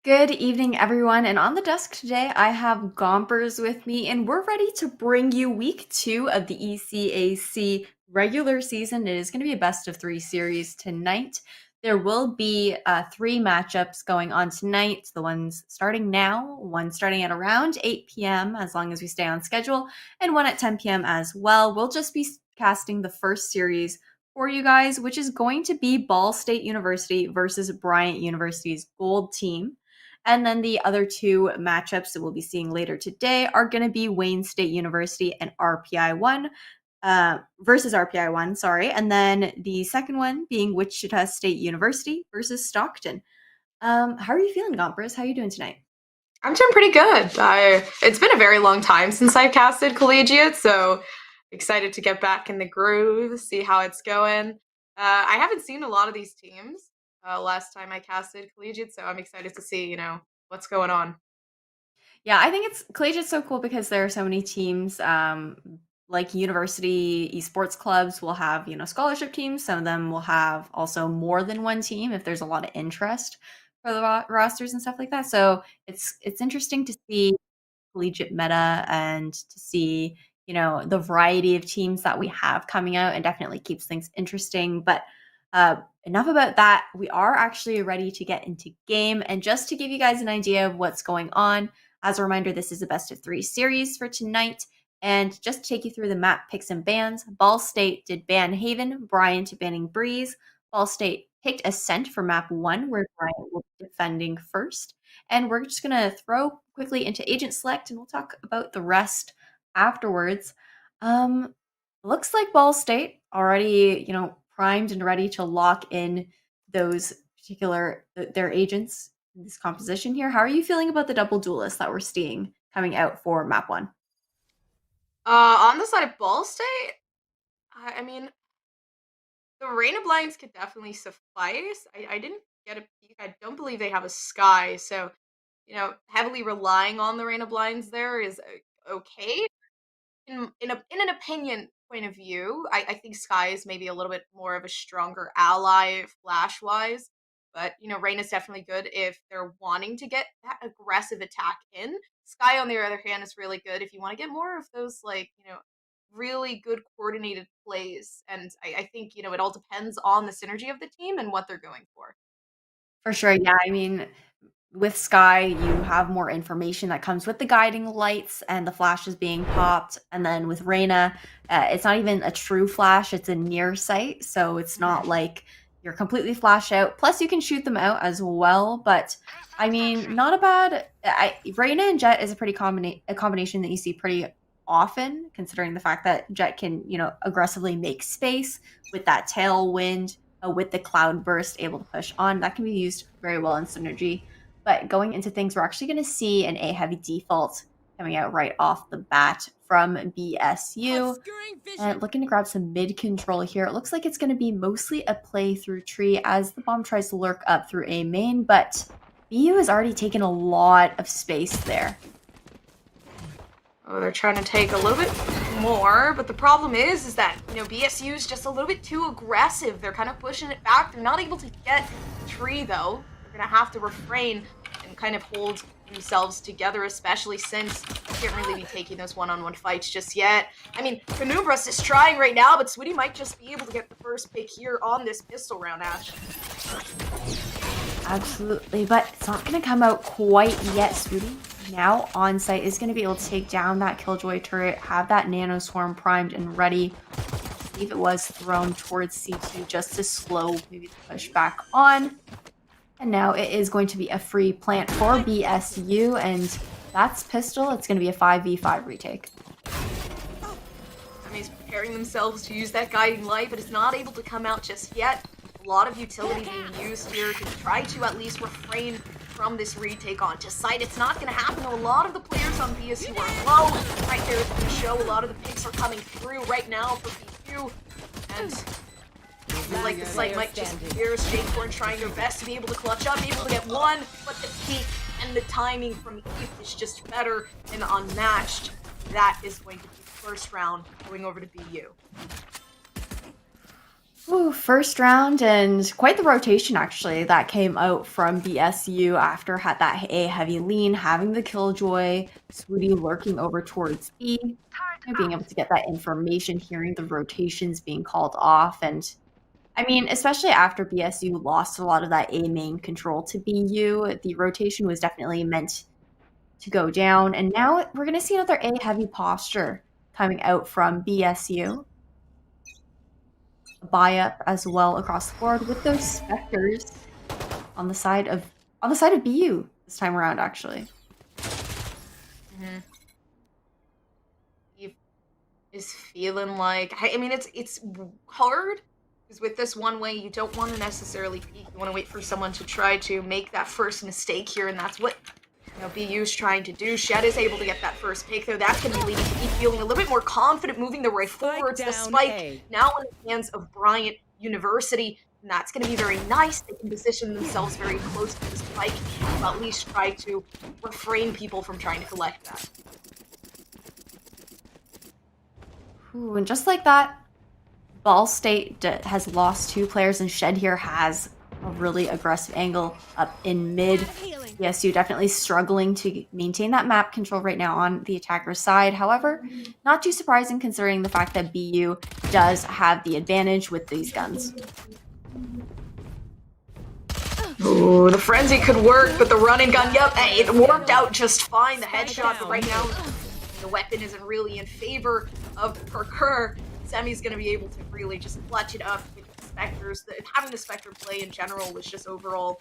Good evening, everyone. And on the desk today, I have Gompers with me, and we're ready to bring you week 2 of the ECAC regular season. It is going to be a best of 3 series tonight. There will be 3 matchups going on tonight. The ones starting now, one starting at around 8 p.m., as long as we stay on schedule, and one at 10 p.m. as well. We'll just be casting the first series for you guys, which is going to be Ball State University versus Bryant University's gold team. And then the other 2 matchups that we'll be seeing later today are going to be Wayne State University and RPI1 versus RPI1, sorry. And then the second one being Wichita State University versus Stockton. How are you feeling, Gompers? How are you doing tonight? I'm doing pretty good. It's been a very long time since I've casted collegiate, so excited to get back in the groove, see how it's going. I haven't seen a lot of these teams last time I casted collegiate, so I'm excited to see, what's going on. Yeah, I think it's collegiate's so cool because there are so many teams. Like university esports clubs will have, scholarship teams. Some of them will have also more than one team if there's a lot of interest for the rosters and stuff like that. So it's interesting to see collegiate meta and to see, the variety of teams that we have coming out, and definitely keeps things interesting. But enough about that. We are actually ready to get into game. And just to give you guys an idea of what's going on, as a reminder, this is a best of 3 series for tonight. And just to take you through the map picks and bans, Ball State did ban Haven, Bryant banning Breeze. Ball State picked Ascent for map 1, where Bryant will be defending first. And we're just going to throw quickly into Agent Select, and we'll talk about the rest afterwards. Looks like Ball State already, primed and ready to lock in those particular their agents in this composition here. How are you feeling about the double duelists that we're seeing coming out for map 1? On the side of Ball State, I mean, the Rain of Blinds could definitely suffice. I didn't get a peek. I don't believe they have a sky, so heavily relying on the Rain of Blinds there is okay. In an opinion point of view, I think Sky is maybe a little bit more of a stronger ally flash wise. But Rain is definitely good if they're wanting to get that aggressive attack in. Sky, on the other hand, is really good if you want to get more of those really good coordinated plays. And I think it all depends on the synergy of the team and what they're going for. For sure, yeah, I mean, with Sky, you have more information that comes with the guiding lights and the flashes being popped, and then with Reyna, it's not even a true flash, it's a near sight, so it's not Mhm. like you're completely flash out. Plus, you can shoot them out as well, but I mean, not a bad. Reyna and Jet is a combination that you see pretty often, considering the fact that Jet can, aggressively make space with that tailwind, with the cloud burst able to push on. That can be used very well in synergy. But going into things, we're actually going to see an A heavy default coming out right off the bat from BSU. And looking to grab some mid control here. It looks like it's going to be mostly a play through tree as the bomb tries to lurk up through A main, but BU has already taken a lot of space there. Oh, they're trying to take a little bit more, but the problem is that, BSU is just a little bit too aggressive. They're kind of pushing it back. They're not able to get tree, though. They're going to have to refrain and kind of hold themselves together, especially since they can't really be taking those one-on-one fights just yet. I mean, Canubras is trying right now, but Sweetie might just be able to get the first pick here on this pistol round, Ash. Absolutely, but it's not going to come out quite yet, Sweetie. Now on site is going to be able to take down that Killjoy turret, have that Nano Swarm primed and ready. I believe it was thrown towards C2 just to slow maybe the push back on. And now it is going to be a free plant for BSU, and that's pistol. It's going to be a 5v5 retake. He's preparing themselves to use that guiding light, but it's not able to come out just yet. A lot of utility being used here to try to at least refrain from this retake on to site. It's not going to happen. A lot of the players on BSU are low. Right there is going to show a lot of the picks are coming through right now for BSU. And I feel like the site might just be here. Shakeborn trying their best to be able to clutch up, able to get one, but the peak and the timing from Eve is just better and unmatched. That is going to be the first round going over to BU. Ooh, first round, and quite the rotation actually that came out from BSU after had that A heavy lean, having the Killjoy, Sweetie lurking over towards B, being able to get that information, hearing the rotations being called off, and I mean, especially after BSU lost a lot of that A main control to BU, the rotation was definitely meant to go down, and now we're going to see another A heavy posture coming out from BSU. Buy up as well across the board with those specters on the side of BU this time around, actually. Eve is feeling like I mean it's hard because with this one way you don't want to necessarily peek. You want to wait for someone to try to make that first mistake here, and that's what BU is trying to do. Shed is able to get that first pick, though. That's going to be leading to Eve feeling a little bit more confident, moving the right forwards. The spike now in the hands of Bryant University, and that's going to be very nice. They can position themselves very close to the spike, and at least try to refrain people from trying to collect that. Ooh, and just like that, Ball State has lost 2 players, and Shed here has a really aggressive angle up in mid. BSU definitely struggling to maintain that map control right now on the attacker's side. However, not too surprising considering the fact that BU does have the advantage with these guns. Ooh, the frenzy could work, but the running gun, yep, hey, it worked out just fine. The headshot, but right now the weapon isn't really in favor of Parker. Semi's going to be able to really just clutch it up with the Spectres. Having the Spectre play in general was just overall,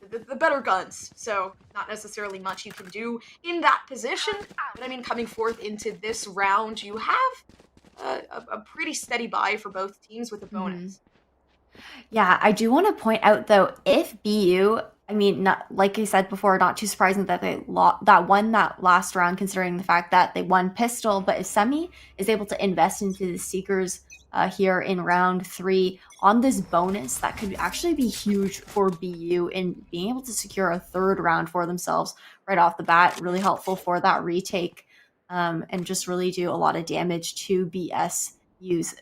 the better guns. So not necessarily much you can do in that position. But I mean, coming forth into this round, you have a pretty steady buy for both teams with a bonus. Yeah, I do want to point out though, if BU, I mean, not, like I said before, not too surprising that they won that last round, considering the fact that they won pistol. But if Semi is able to invest into the Seekers here in round 3 on this bonus that could actually be huge for BU in being able to secure a 3rd round for themselves right off the bat. Really helpful for that retake, and just really do a lot of damage to BSU's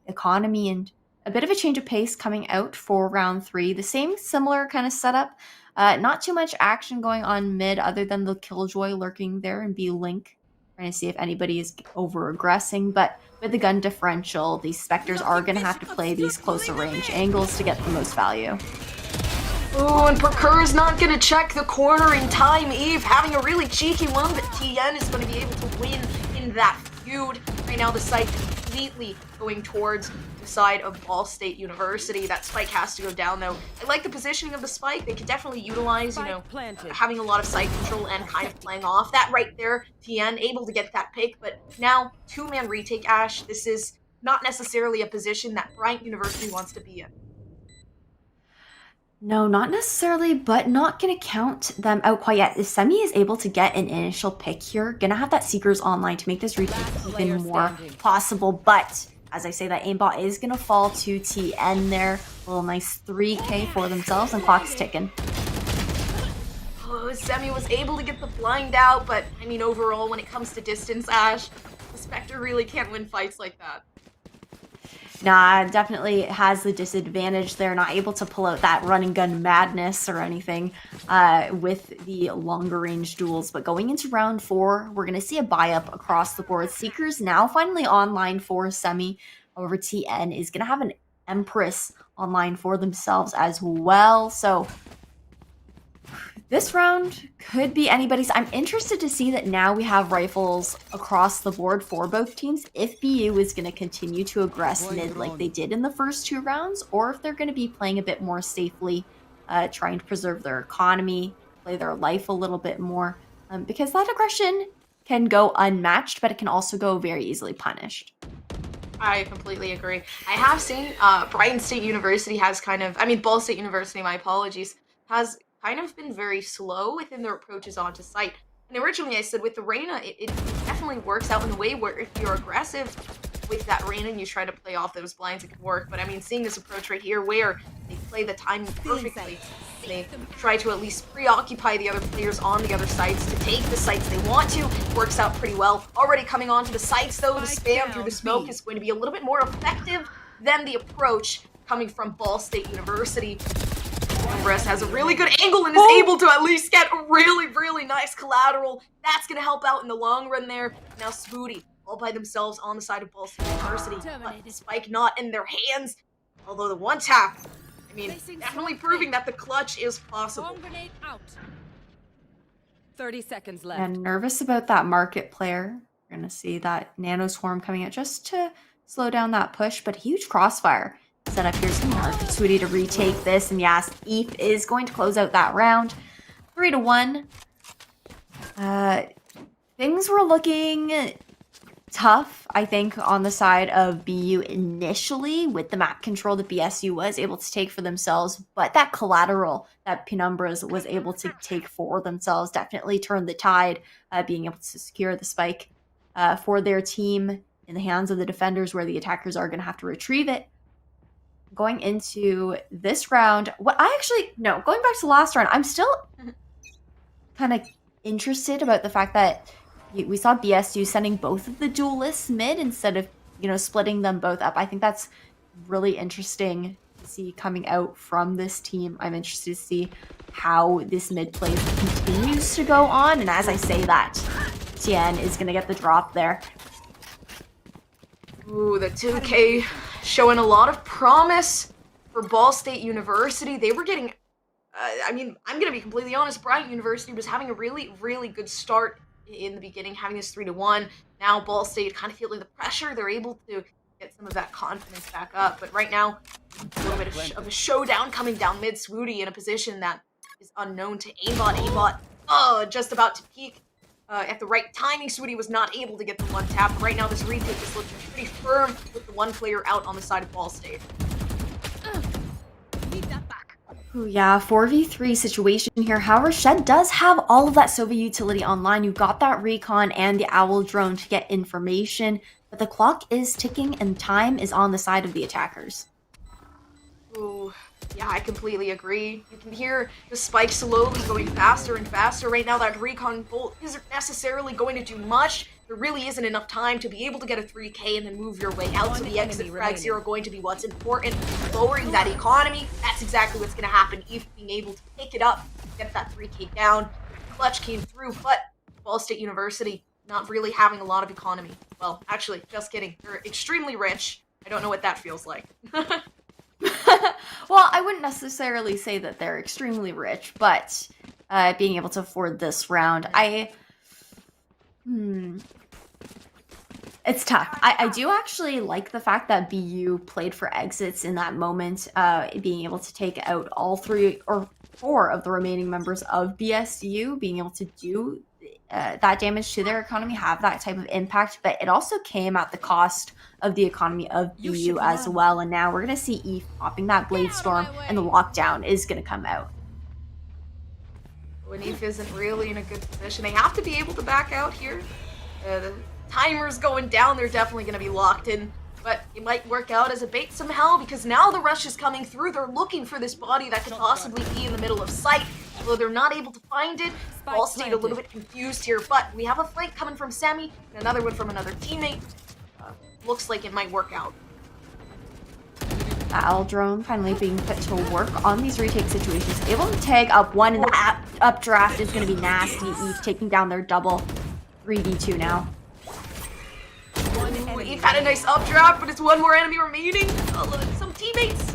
economy, and a bit of a change of pace coming out for round 3. The same similar kind of setup. Not too much action going on mid other than the Killjoy lurking there and B-Link, trying to see if anybody is over-aggressing. But with the gun differential, these Spectres are going to have to play these closer range angles to get the most value. Oh, and Procur's not going to check the corner in time. Eve having a really cheeky one, but TN is going to be able to win in that feud. Right now, the site completely going towards the side of Ball State University. That spike has to go down, though. I like the positioning of the spike. They could definitely utilize, having a lot of site control and kind of playing off that right there. TN able to get that pick, but now 2-man retake, Ash. This is not necessarily a position that Bryant University wants to be in. No, not necessarily, but not going to count them out quite yet. If Semi is able to get an initial pick here, going to have that Seekers online to make this retake even more possible. But as I say, that aimbot is going to fall to TN there. A little nice 3K for themselves, and clock's ticking. Oh, Semi was able to get the blind out, but I mean, overall, when it comes to distance, Ash, the Spectre really can't win fights like that. Nah, definitely has the disadvantage. They're not able to pull out that run and gun madness or anything with the longer range duels. But going into round 4, we're going to see a buy up across the board. Seekers now finally online for Semi. However, TN is going to have an Empress online for themselves as well. So this round could be anybody's. I'm interested to see that now we have rifles across the board for both teams. If BU is going to continue to aggress mid like they did in the first 2 rounds, or if they're going to be playing a bit more safely, trying to preserve their economy, play their life a little bit more, because that aggression can go unmatched, but it can also go very easily punished. I completely agree. I have seen Bryant State University has Ball State University, my apologies, has kind of been very slow within their approaches onto site. And originally I said with the Reyna, it definitely works out in a way where if you're aggressive with that Reyna and you try to play off those blinds, it could work. But I mean, seeing this approach right here where they play the timing perfectly, they try to at least preoccupy the other players on the other sites to take the sites they want to, works out pretty well. Already coming onto the sites though, the spam through the smoke is going to be a little bit more effective than the approach coming from Ball State University. Brest has a really good angle and is able to at least get a really, really nice collateral. That's going to help out in the long run there. Now Spoody all by themselves on the side of Ball State University, but spike not in their hands. Although the one tap, I mean, definitely proving that the clutch is possible. 30 seconds left. And nervous about that market player. We're going to see that Nano Swarm coming out just to slow down that push, but huge crossfire set up here. It's going to be hard for Sweetie to retake this, and yes, Eve is going to close out that round. 3-1. Things were looking tough, I think, on the side of BU initially with the map control that BSU was able to take for themselves, but that collateral that Penumbras was able to take for themselves definitely turned the tide, being able to secure the spike for their team in the hands of the defenders, where the attackers are going to have to retrieve it. Going into this round, going back to the last round, I'm still kind of interested about the fact that we saw BSU sending both of the duelists mid instead of, splitting them both up. I think that's really interesting to see coming out from this team. I'm interested to see how this mid play continues to go on. And as I say that, Tien is going to get the drop there. Ooh, the 2K showing a lot of promise for Ball State University. They were getting, I'm going to be completely honest, Bryant University was having a really, really good start in the beginning, having this 3-1. Now Ball State kind of feeling the pressure. They're able to get some of that confidence back up. But right now, a little bit of a showdown coming down mid. Swooty in a position that is unknown to Aimbot. Aimbot, just about to peek. At the right timing, Swooty was not able to get the one tap. Right now, this retake is looking pretty firm with the one player out on the side of Ball State. Ooh, yeah, 4v3 situation here. However, Shed does have all of that Sova utility online. You've got that recon and the Owl drone to get information. but the clock is ticking and time is on the side of the attackers. Ooh, yeah, I completely agree. You can hear the spike slowly going faster and faster. Right now, that recon bolt isn't necessarily going to do much. There really isn't enough time to be able to get a 3K and then move your way out, so the exit frags here are going to be what's important. Lowering that economy, that's exactly what's going to happen. Eve being able to pick it up, get that 3K down. Clutch came through, but Ball State University not really having a lot of economy. Well, actually, just kidding. They're extremely rich. I don't know what that feels like. Well, I wouldn't necessarily say that they're extremely rich, but being able to afford this round, it's tough. I do actually like the fact that BU played for exits in that moment, being able to take out all 3 or 4 of the remaining members of BSU, being able to do that damage to their economy, have that type of impact, but it also came at the cost of the economy of BU as well. And now we're going to see Eve popping that Blade Storm, and the lockdown is going to come out. When Eve isn't really in a good position, they have to be able to back out here. The timer's going down, they're definitely going to be locked in, but it might work out as a bait somehow, because now the rush is coming through. They're looking for this body that could possibly be in the middle of sight. Although they're not able to find it, Ball State a little bit confused here, but we have a flank coming from Sammy, and another one from another teammate. Looks like it might work out. Battle drone finally being put to work on these retake situations. Able to tag up one, and the updraft is going to be nasty. Eve taking down their double. 3v2 now. Eve had a nice updraft, but it's one more enemy remaining. Some teammates.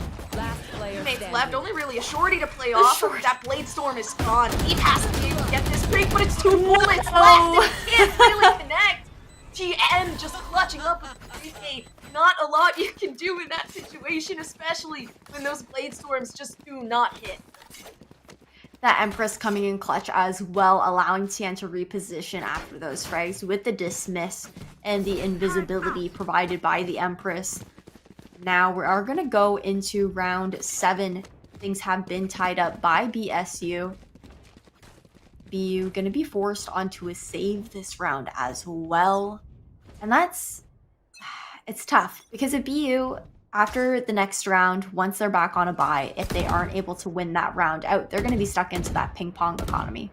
Teammates left, only really a shorty to play off. That Blade Storm is gone. Eve has to be able to get this break, but it's 2 bullets left, and it can't really connect. GN just clutching up with 3K. Not a lot you can do in that situation, especially when those Blade Storms just do not hit. That Empress coming in clutch as well, allowing Tian to reposition after those frags with the dismiss and the invisibility provided by the Empress. Now we are going to go into round 7. Things have been tied up by BSU. BU going to be forced onto a save this round as well. And it's tough, because if BU, after the next round, once they're back on a bye, if they aren't able to win that round out, they're going to be stuck into that ping pong economy.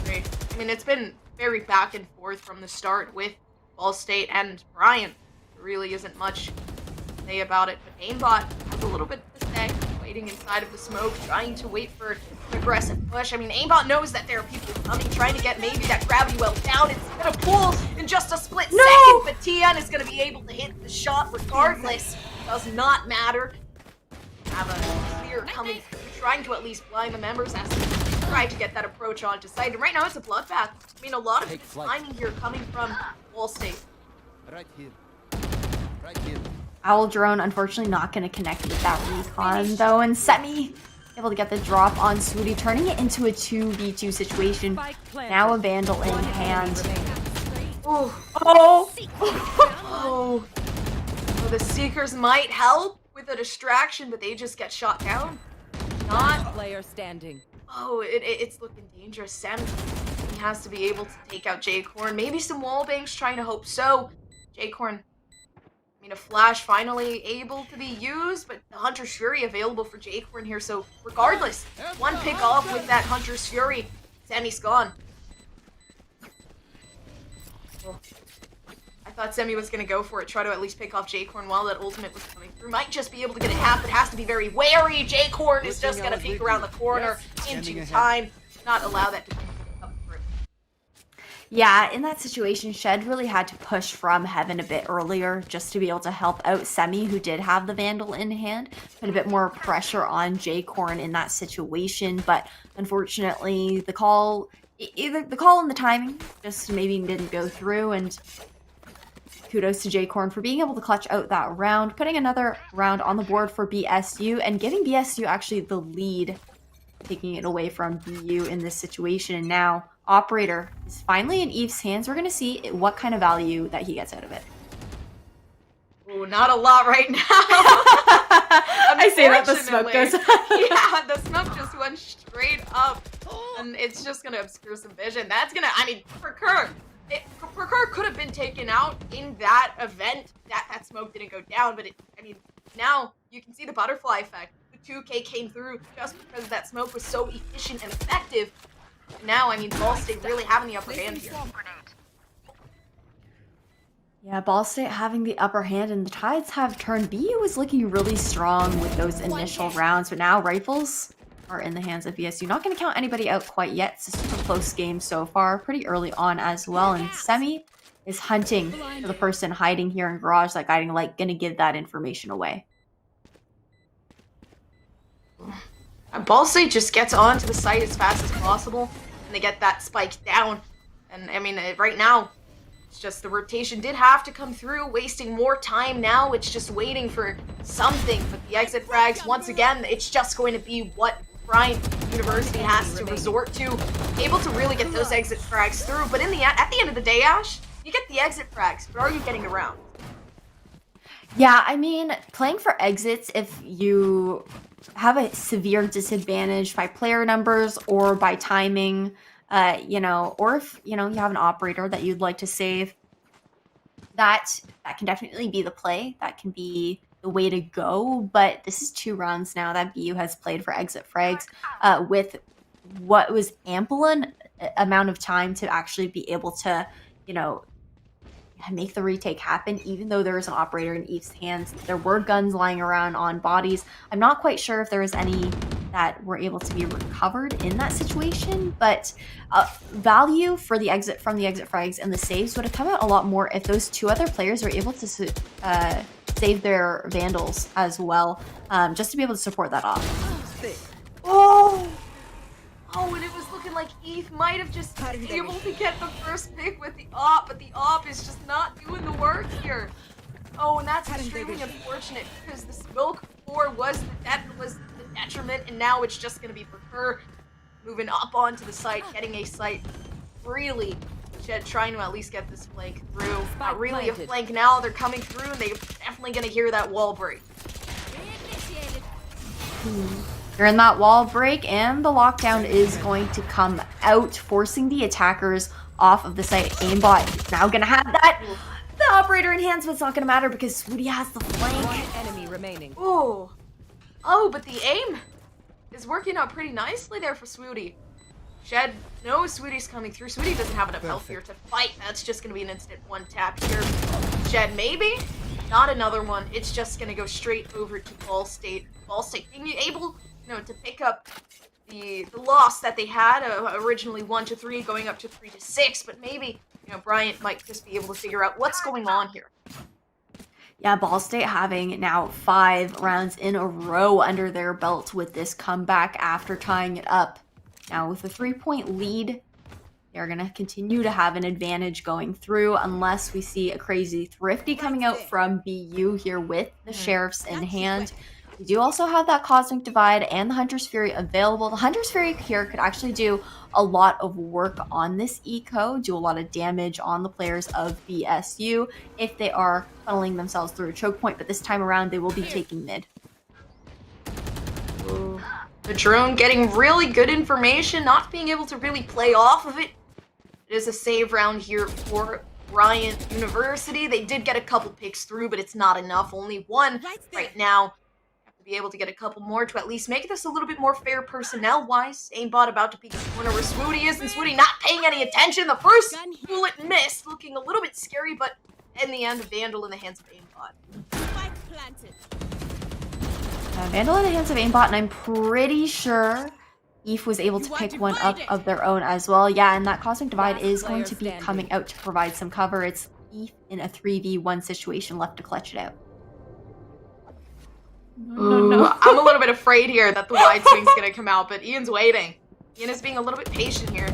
Great. I mean, it's been very back and forth from the start with Ball State and Bryant. There really isn't much to say about it, but Aimbot has a little bit to say, waiting inside of the smoke, trying to wait for an aggressive push. I mean, Aimbot knows that there are people coming, trying to get maybe that gravity well down. It's going to pull in just a split second, but Tian is going to be able to hit the shot regardless. Does not matter. Have a clear coming through, trying to at least blind the members as they try to get that approach onto site. And right now it's a bloodbath. I mean, a lot of good timing here coming from Ball State. Right here. Right here. Owl drone, unfortunately, not going to connect with that recon, though, and Semi able to get the drop on Swooty, turning it into a 2v2 situation. Now a Vandal in hand. Oh, the Seekers might help with a distraction, but they just get shot down. Not player standing. Oh, it's looking dangerous. Sam, he has to be able to take out J-Corn. Maybe some wall banks, trying to hope so. J-Corn, I mean, a flash finally able to be used, but the Hunter's Fury available for J-Corn here. So regardless, one pick off with that Hunter's Fury. Sammy's gone. Oh, I thought Sammy was going to go for it, try to at least pick off J-Corn while that ultimate was coming through. Might just be able to get it half, but has to be very wary. J-Corn is just going to peek around the corner into time. Not allow that to come through. Yeah, in that situation, Shed really had to push from Heaven a bit earlier just to be able to help out Semi, who did have the Vandal in hand. Put a bit more pressure on J-Corn in that situation, but unfortunately, the call, either the call and the timing just maybe didn't go through, and kudos to J-Corn for being able to clutch out that round, putting another round on the board for BSU, and giving BSU actually the lead, taking it away from BU in this situation. And now Operator is finally in Eve's hands. We're going to see what kind of value that he gets out of it. Ooh, not a lot right now. I say that the smoke goes yeah, the smoke just went straight up, and it's just going to obscure some vision. That's going to, I mean, for Kerr, Parker could have been taken out in that event. That smoke didn't go down, but I mean, now you can see the butterfly effect. The 2K came through just because that smoke was so efficient and effective. And now, I mean, Ball State really having the upper hand here. Yeah, Ball State having the upper hand, and the tides have turned. BU was looking really strong with those initial rounds, but now Rifles are in the hands of BSU. Not going to count anybody out quite yet. It's just a close game so far, pretty early on as well. And Semi is hunting for the person hiding here in Garage, that guiding light, going to give that information away. Ball State just gets onto the site as fast as possible, and they get that spike down. And I mean, right now, it's just the rotation did have to come through, wasting more time now. It's just waiting for something. But the exit frags, once again, it's just going to be what Bryant University has to resort to, able to really get those exit frags through. But at the end of the day, Ash, you get the exit frags, but are you getting around? Yeah, I mean, playing for exits, if you have a severe disadvantage by player numbers or by timing, or if, you have an operator that you'd like to save, that can definitely be the play. That can be the way to go. But this is 2 rounds now that BU has played for exit frags with what was ample amount of time to actually be able to, make the retake happen, even though there was an operator in Eve's hands. There were guns lying around on bodies. I'm not quite sure if there was any that were able to be recovered in that situation, but value for the exit from the exit frags and the saves would have come out a lot more if those 2 other players were able to save their Vandals as well, just to be able to support that off. Oh, and it was looking like Eve might have just been able to get the first pick with the op, but the op is just not doing the work here. Oh, and that's extremely unfortunate because the smoke before was the detriment, and now it's just going to be for her moving up onto the site, getting a site, really trying to at least get this flank through. Not really a flank now, they're coming through, and they're definitely going to hear that wall break. You're in that wall break, and the lockdown is going to come out, forcing the attackers off of the site. Aimbot is now going to have that. The operator enhancement's not going to matter because Swooty has the flank. 1 enemy remaining. Oh, but the aim is working out pretty nicely there for Swooty. Shed knows Swooty's coming through. Swooty doesn't have enough health here to fight. That's just going to be an instant 1 tap here. Shed maybe? Not another one. It's just going to go straight over to Ball State. Ball State being able, to pick up the loss that they had, originally 1-3, going up to 3-6, but maybe, Bryant might just be able to figure out what's going on here. Yeah, Ball State having now 5 rounds in a row under their belt with this comeback after tying it up. Now with a 3-point lead, they're going to continue to have an advantage going through unless we see a crazy thrifty coming out from BU here with the Sheriffs in hand. We do also have that Cosmic Divide and the Hunter's Fury available. The Hunter's Fury here could actually do a lot of work on this eco, do a lot of damage on the players of BSU if they are funneling themselves through a choke point, but this time around they will be taking mid. Ooh. The drone getting really good information, not being able to really play off of it. It is a save round here for Bryant University. They did get a couple picks through, but it's not enough. Only 1 right now. Be able to get a couple more to at least make this a little bit more fair personnel-wise. Aimbot about to peek the corner where Swooty is, and Swooty not paying any attention. The first bullet missed, looking a little bit scary, but in the end, a Vandal in the hands of Aimbot. Vandal in the hands of Aimbot, and I'm pretty sure Eve was able to pick one up of their own as well. Yeah, and that Cosmic Divide is going to be coming out to provide some cover. It's Eve in a 3v1 situation left to clutch it out. No. I'm a little bit afraid here that the wide swing's gonna come out, but Ian's waiting. Ian is being a little bit patient here.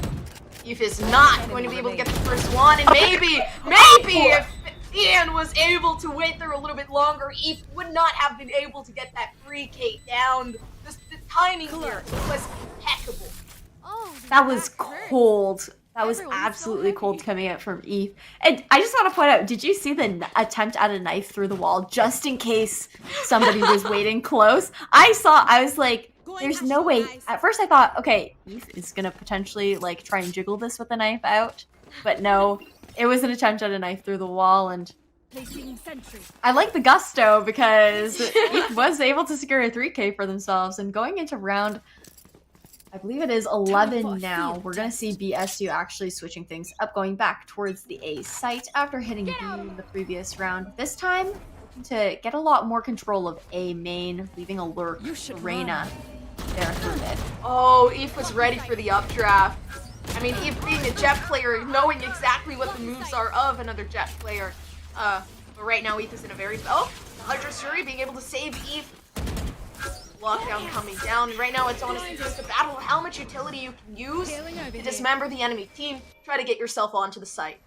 Eve is not going to be able to get the first one, and maybe if Ian was able to wait there a little bit longer, Eve would not have been able to get that 3K down. The timing here was impeccable. That was cold. That was absolutely cold coming out from Eve. And I just want to point out, did you see the attempt at a knife through the wall just in case somebody was waiting close? I was like, there's no way. At first I thought, okay, Eve is going to potentially try and jiggle this with the knife out. But no, It was an attempt at a knife through the wall, and Placing sentry. I like the gusto because he was able to secure a 3K for themselves. And going into round, I believe it is 11 now, we're going to see BSU actually switching things up, going back towards the A site after hitting B in the previous round. This time, looking to get a lot more control of A main, leaving a lurk for Reyna there through mid. Oh, Eve was ready for the updraft. I mean, Eve being a Jet player, knowing exactly what the moves are of another Jet player. But right now, Eve is in a very... Oh, Hydra Shuri being able to save Eve. Lockdown coming down. Right now, it's honestly just a battle of how much utility you can use to dismember the enemy team. Try to get yourself onto the site.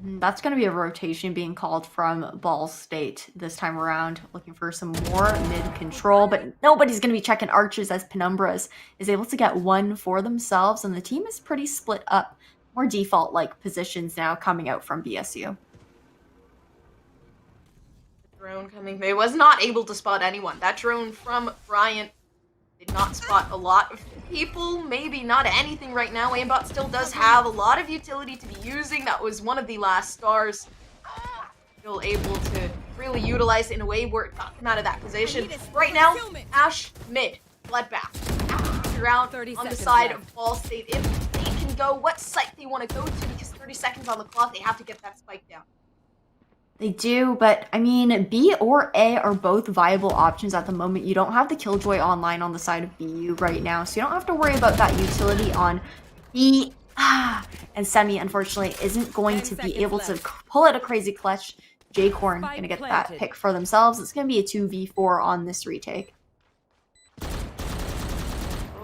That's going to be a rotation being called from Ball State this time around, looking for some more mid control, but nobody's going to be checking archers as Penumbras is able to get one for themselves, and the team is pretty split up. More default-like positions now coming out from BSU. The drone coming. They was not able to spot anyone. That drone from Bryant did not spot a lot of people, maybe not anything right now. Aimbot still does have a lot of utility to be using. That was one of the last stars. Still able to really utilize it in a way where it got them out of that position. Right now, Ash mid, bloodbath. Around on the side of Ball State. If they can go what site they want to go to, because 30 seconds on the clock, they have to get that spike down. They do, but I mean, B or A are both viable options at the moment. You don't have the Killjoy online on the side of BU right now, so you don't have to worry about that utility on B. And Semi, unfortunately, isn't going to be able to pull out a crazy clutch. J-Corn going to get that pick for themselves. It's going to be a 2v4 on this retake.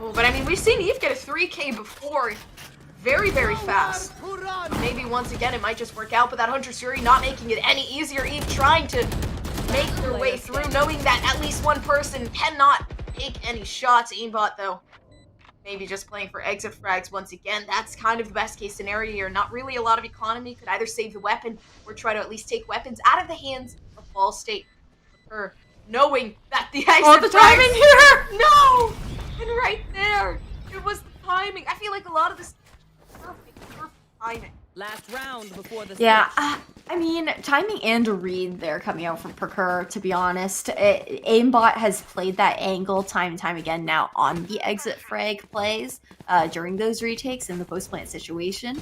Oh, but I mean, we've seen Eve get a 3K before. Very, very fast. Maybe once again it might just work out, but that Hunter Suri not making it any easier. Eve trying to make their way through, knowing that at least one person cannot take any shots. Aimbot, though, maybe just playing for exit frags once again. That's kind of the best case scenario here. Not really a lot of economy. Could either save the weapon or try to at least take weapons out of the hands of Ball State. Her knowing that the exit the timing here! No! And right there, it was the timing. I feel like a lot of this perfect timing. Last round before the Yeah, I mean, timing and a read there coming out from Procure, to be honest. Aimbot has played that angle time and time again now on the exit frag plays during those retakes in the post-plant situation.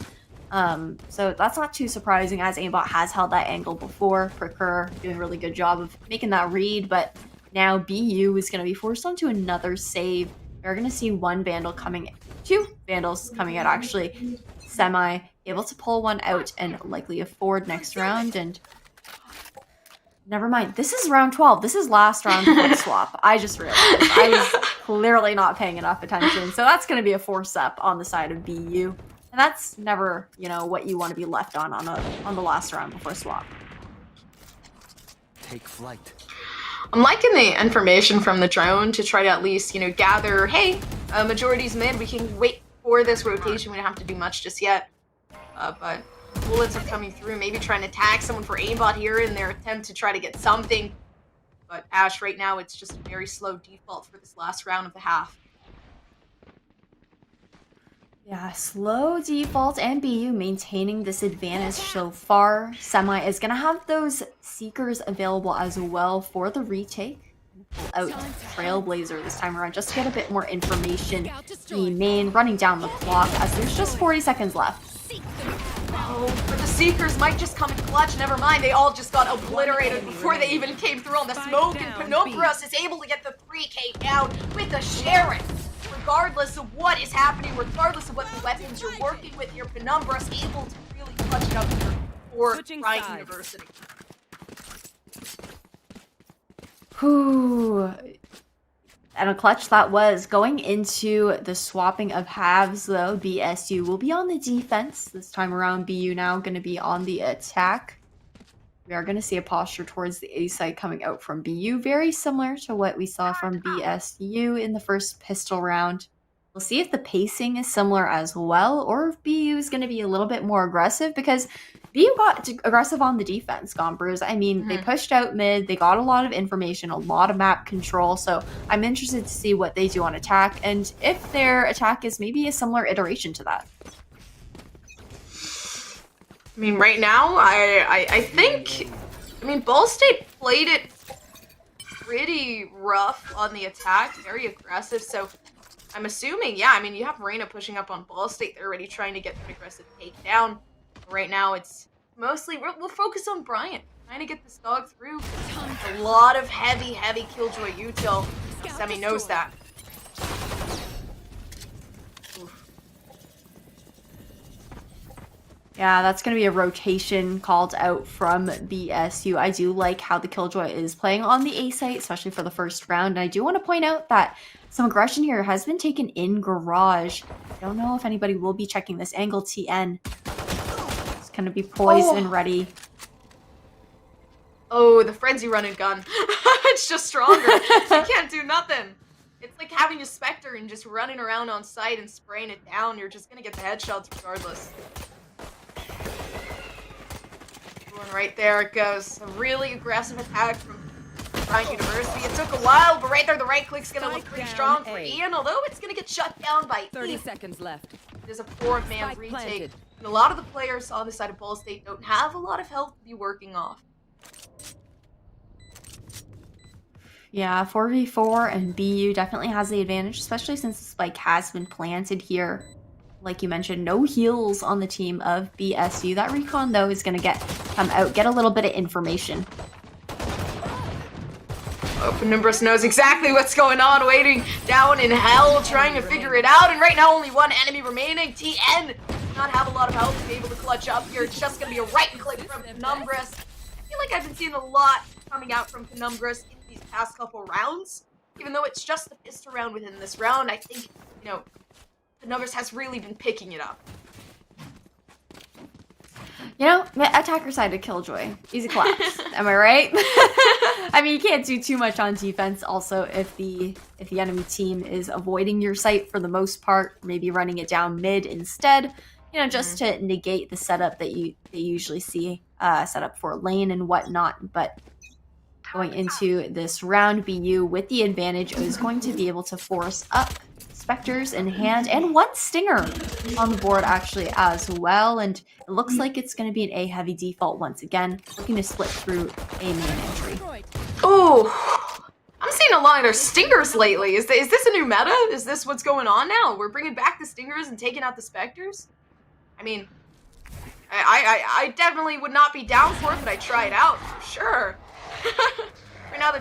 So that's not too surprising, as Aimbot has held that angle before. Procure doing a really good job of making that read, but now BU is going to be forced onto another save. We're going to see one Vandal coming, two Vandals coming out actually. Semi able to pull one out and likely afford next round, and never mind. This is round 12. This is last round flip swap. I just realized I was clearly not paying enough attention. So that's going to be a force up on the side of BU, and that's never, you know, what you want to be left on the last round before swap. Take flight. I'm liking the information from the drone to try to at least, you know, gather, hey, majority's mid, we can wait for this rotation. We don't have to do much just yet. But bullets are coming through, maybe trying to tag someone for aimbot here in their attempt to try to get something. But Ash, right now, it's just a very slow default for this last round of the half. Yeah, slow default and BU maintaining this advantage so far. Semi is going to have those Seekers available as well for the retake. Pull out Trailblazer this time around just to get a bit more information. The main running down the clock as there's just 40 seconds left. Oh, but the Seekers might just come in clutch. Never mind, they all just got obliterated before they even came through on the smoke. And Penumbras is able to get the 3K down with the Sheriff. Regardless of what is happening, regardless of what the weapons you're working with, your Penumbras able to really clutch it up here for Bryant University. Whew. And a clutch that was. Going into the swapping of halves, though, BSU will be on the defense. This time around, BU now going to be on the attack. We are going to see a posture towards the A side coming out from BU, very similar to what we saw from BSU in the first pistol round. We'll see if the pacing is similar as well, or if BU is going to be a little bit more aggressive, because BU got aggressive on the defense, Gompers. I mean, they pushed out mid, they got a lot of information, a lot of map control, so I'm interested to see what they do on attack, and if their attack is maybe a similar iteration to that. I mean, right now, I think, I mean, Ball State played it pretty rough on the attack, very aggressive, so I'm assuming, yeah, I mean, you have Reina pushing up on Ball State. They're already trying to get an aggressive takedown. Right now, it's mostly, we'll focus on Bryant, trying to get this dog through. A lot of heavy Killjoy util. Semi knows that. Oof. Yeah, that's going to be a rotation called out from BSU. I do like how the Killjoy is playing on the A site, especially for the first round. And I do want to point out that some aggression here has been taken in garage. I don't know if anybody will be checking this angle. TN. It's going to be poised and ready. Oh, the frenzy run and gun. It's just stronger. You can't do nothing. It's like having a Spectre and just running around on site and spraying it down. You're just going to get the headshots regardless. And right there it goes. A really aggressive attack from Bryant University. It took a while, but right there the right click's gonna look pretty strong for Ian, although it's gonna get shut down by 30 seconds left. There's a 4-man retake. And a lot of the players on the side of Ball State don't have a lot of health to be working off. Yeah, 4v4 and BU definitely has the advantage, especially since the spike has been planted here. Like you mentioned, no heals on the team of BSU. That recon, though, is going to come out, get a little bit of information. Oh, Penumbras knows exactly what's going on, waiting down in hell, trying to figure it out. And right now, only one enemy remaining. TN does not have a lot of health to be able to clutch up here. It's just going to be a right click from Penumbras. I feel like I've been seeing a lot coming out from Penumbras in these past couple rounds. Even though it's just the pistol round within this round, I think, you know, Penumbras has really been picking it up. You know, attacker side of Killjoy. Easy collapse. Am I right? I mean, you can't do too much on defense. Also, if the enemy team is avoiding your site for the most part, maybe running it down mid instead, you know, just to negate the setup that they usually see set up for lane and whatnot. But going into this round, BU with the advantage is going to be able to force up Spectres in hand and one Stinger on the board actually as well, and it looks like it's going to be an A heavy default once again, looking to split through a main entry. Oh, I'm seeing a lot of their Stingers lately. Is this a new meta? Is this what's going on now? We're bringing back the Stingers and taking out the Spectres? I mean, I definitely would not be down for it, but I try it out for sure. Right now the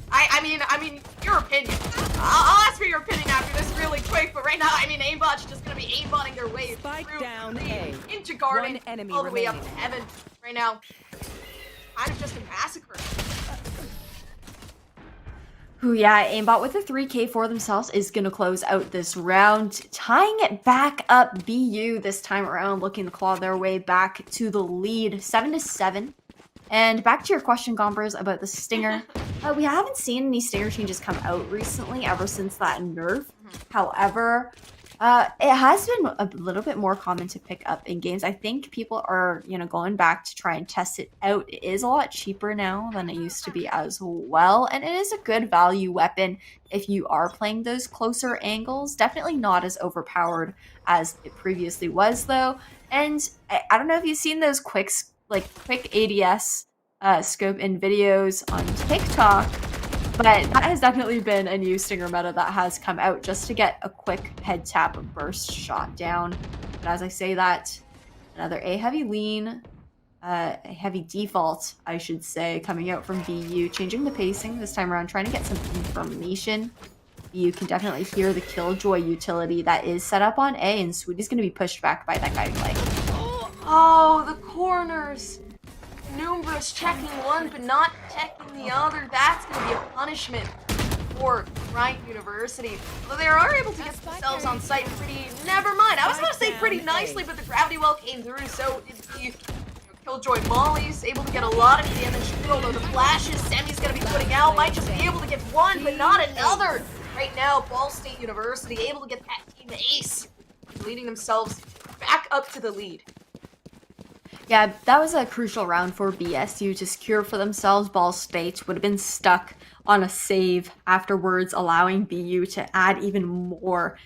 I mean, your opinion. I'll ask for your opinion after this really quick, but right now, I mean, aimbot's just gonna be aimbotting their way through down A. into Garden, all the way up to Heaven. Right now, kind of just a massacre. Ooh, yeah, aimbot with a 3K for themselves is gonna close out this round, tying it back up. BU this time around, looking to claw their way back to the lead, 7-7. And back to your question, Gombers, about the Stinger. We haven't seen any Stinger changes come out recently, ever since that nerf. However, it has been a little bit more common to pick up in games. I think people are, you know, going back to try and test it out. It is a lot cheaper now than it used to be as well. And it is a good value weapon if you are playing those closer angles. Definitely not as overpowered as it previously was, though. And I don't know if you've seen those quick ADS scope in videos on TikTok, but that has definitely been a new Stinger meta that has come out just to get a quick head tap burst shot down. But as I say that, another A heavy lean, a heavy default, I should say, coming out from BU, changing the pacing this time around, trying to get some information. You can definitely hear the Killjoy utility that is set up on A, and Sweetie's going to be pushed back by that guiding light. Oh, the corners. Numerous checking one, but not checking the other. That's going to be a punishment for Bryant University. Although they are able to get themselves on site pretty... Never mind. I was going to say pretty nicely, but the gravity well came through, so did the Killjoy Molly's able to get a lot of damage through, although the flashes Semi's going to be putting out might just be able to get one, but not another. Right now, Ball State University able to get that team ace, leading themselves back up to the lead. Yeah, that was a crucial round for BSU to secure for themselves. Ball State would have been stuck on a save afterwards, allowing BU to add even more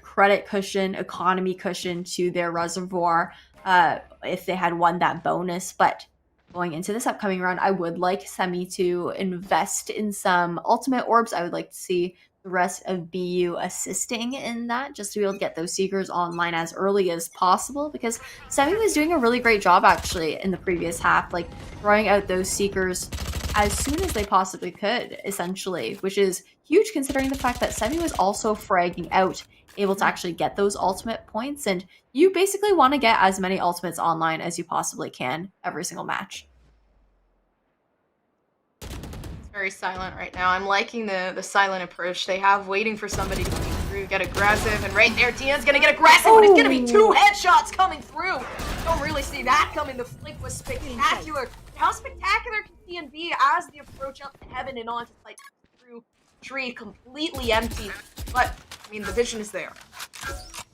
credit cushion, economy cushion to their reservoir. if they had won that bonus. But going into this upcoming round, I would like Semi to invest in some ultimate orbs. I would like to see the rest of BU assisting in that, just to be able to get those Seekers online as early as possible, because Semi was doing a really great job actually in the previous half, like throwing out those Seekers as soon as they possibly could, essentially, which is huge considering the fact that Semi was also fragging out, able to actually get those ultimate points. And you basically want to get as many ultimates online as you possibly can every single match. Very silent right now. I'm liking the silent approach they have, waiting for somebody to come through, get aggressive, and right there, Tian's gonna get aggressive, but it's gonna be 2 headshots coming through. Don't really see that coming. The flick was spectacular. How spectacular can Tian be as the approach up to heaven and on to sight through tree completely empty? But I mean, the vision is there.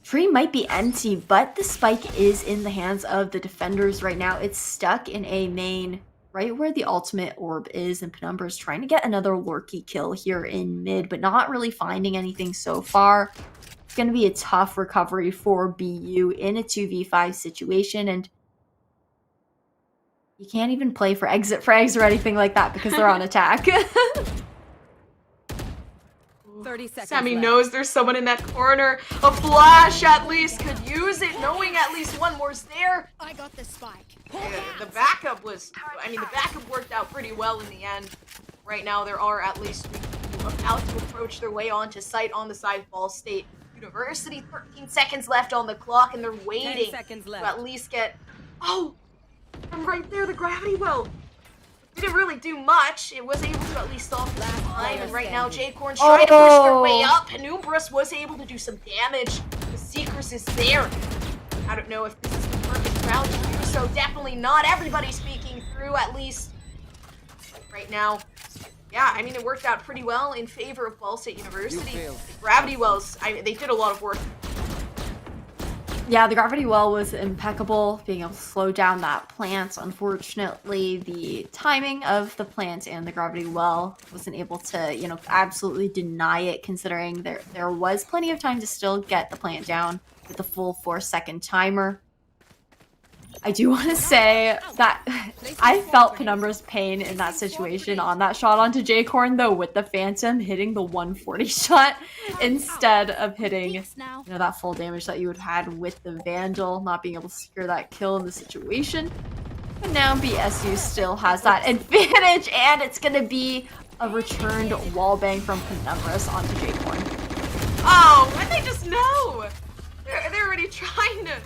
Tree might be empty, but the spike is in the hands of the defenders right now. It's stuck in A main, right where the ultimate orb is, and Penumbra is trying to get another lurky kill here in mid, but not really finding anything so far. It's going to be a tough recovery for BU in a 2v5 situation, and you can't even play for exit frags or anything like that because they're on attack. 30 seconds Sammy left. knows there's someone in that corner. A flash at least could use it, knowing at least one more's there. I got the spike. The backup was, I mean, the backup worked out pretty well in the end. Right now, there are at least 3 people about to approach their way onto site on the side of Ball State University. 13 seconds left on the clock, and they're 10 waiting seconds to left. at least get... Oh! And right there, the gravity well. Didn't really do much. It was able to at least stop the time, and right now J-Corn's trying to push their way up. Penumbras was able to do some damage. The Seekers is there. I don't know if this is the perfect round to do so. Definitely not. Everybody's speaking through, at least right now. Yeah, I mean, it worked out pretty well in favor of Ball State University. The gravity wells, they did a lot of work. Yeah, the gravity well was impeccable, being able to slow down that plant. Unfortunately, the timing of the plant and the gravity well wasn't able to, absolutely deny it, considering there was plenty of time to still get the plant down with the full 4-second timer. I do want to say that I felt Penumbra's pain in that situation on that shot onto J-Corn, though, with the Phantom hitting the 140 shot instead of hitting, that full damage that you would have had with the Vandal, not being able to secure that kill in the situation. But now BSU still has that advantage, and it's going to be a returned wallbang from Penumbras onto J-Corn. Oh, and they just know! They're already trying to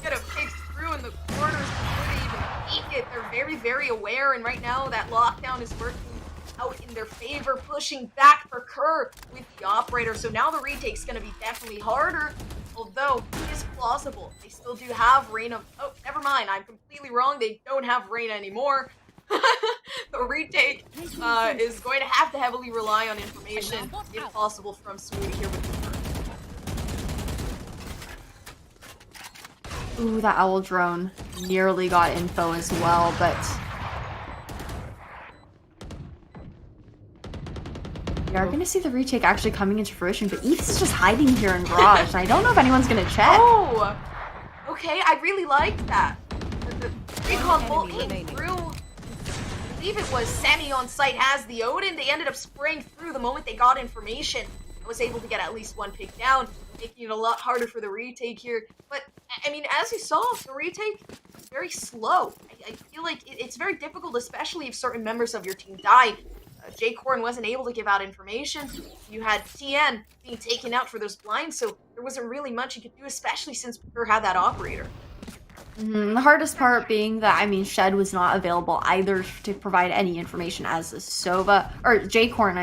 get a pick through in the corners before they even peek it. They're very, very aware, and right now that lockdown is working out in their favor, pushing back for Kerr with the operator. So now the retake's going to be definitely harder, although it is plausible. They still do have Reyna. Oh, never mind. I'm completely wrong. They don't have Reyna anymore. The retake is going to have to heavily rely on information, if possible, from Sweetie here with the Kerr. Ooh, that owl drone nearly got info as well, but we are going to see the retake actually coming into fruition, but Eve is just hiding here in Garage, and I don't know if anyone's going to check. Oh! Okay, I really liked that. The recon bolt came through. I believe it was Semi on site has the Odin. They ended up spraying through the moment they got information. I was able to get at least one pick down, making it a lot harder for the retake here. But, I mean, as you saw, the retake is very slow. I feel like it's very difficult, especially if certain members of your team die. J-Corn wasn't able to give out information. You had TN being taken out for those blinds, so there wasn't really much you could do, especially since Peter had that operator. The hardest part being that, Shed was not available either to provide any information as the Sova, or J-Corn,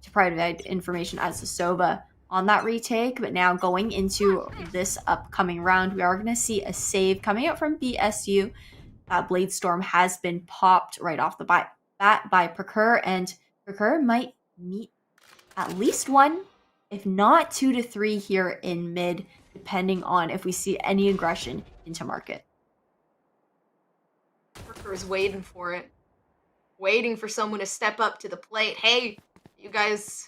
to provide information as the Sova on that retake. But now going into this upcoming round, we are going to see a save coming out from BSU. Blade Storm has been popped right off the bat by Procure, and Procure might meet at least 1, if not 2 to 3 here in mid, depending on if we see any aggression into market. Procure is waiting for it. Waiting for someone to step up to the plate. Hey, you guys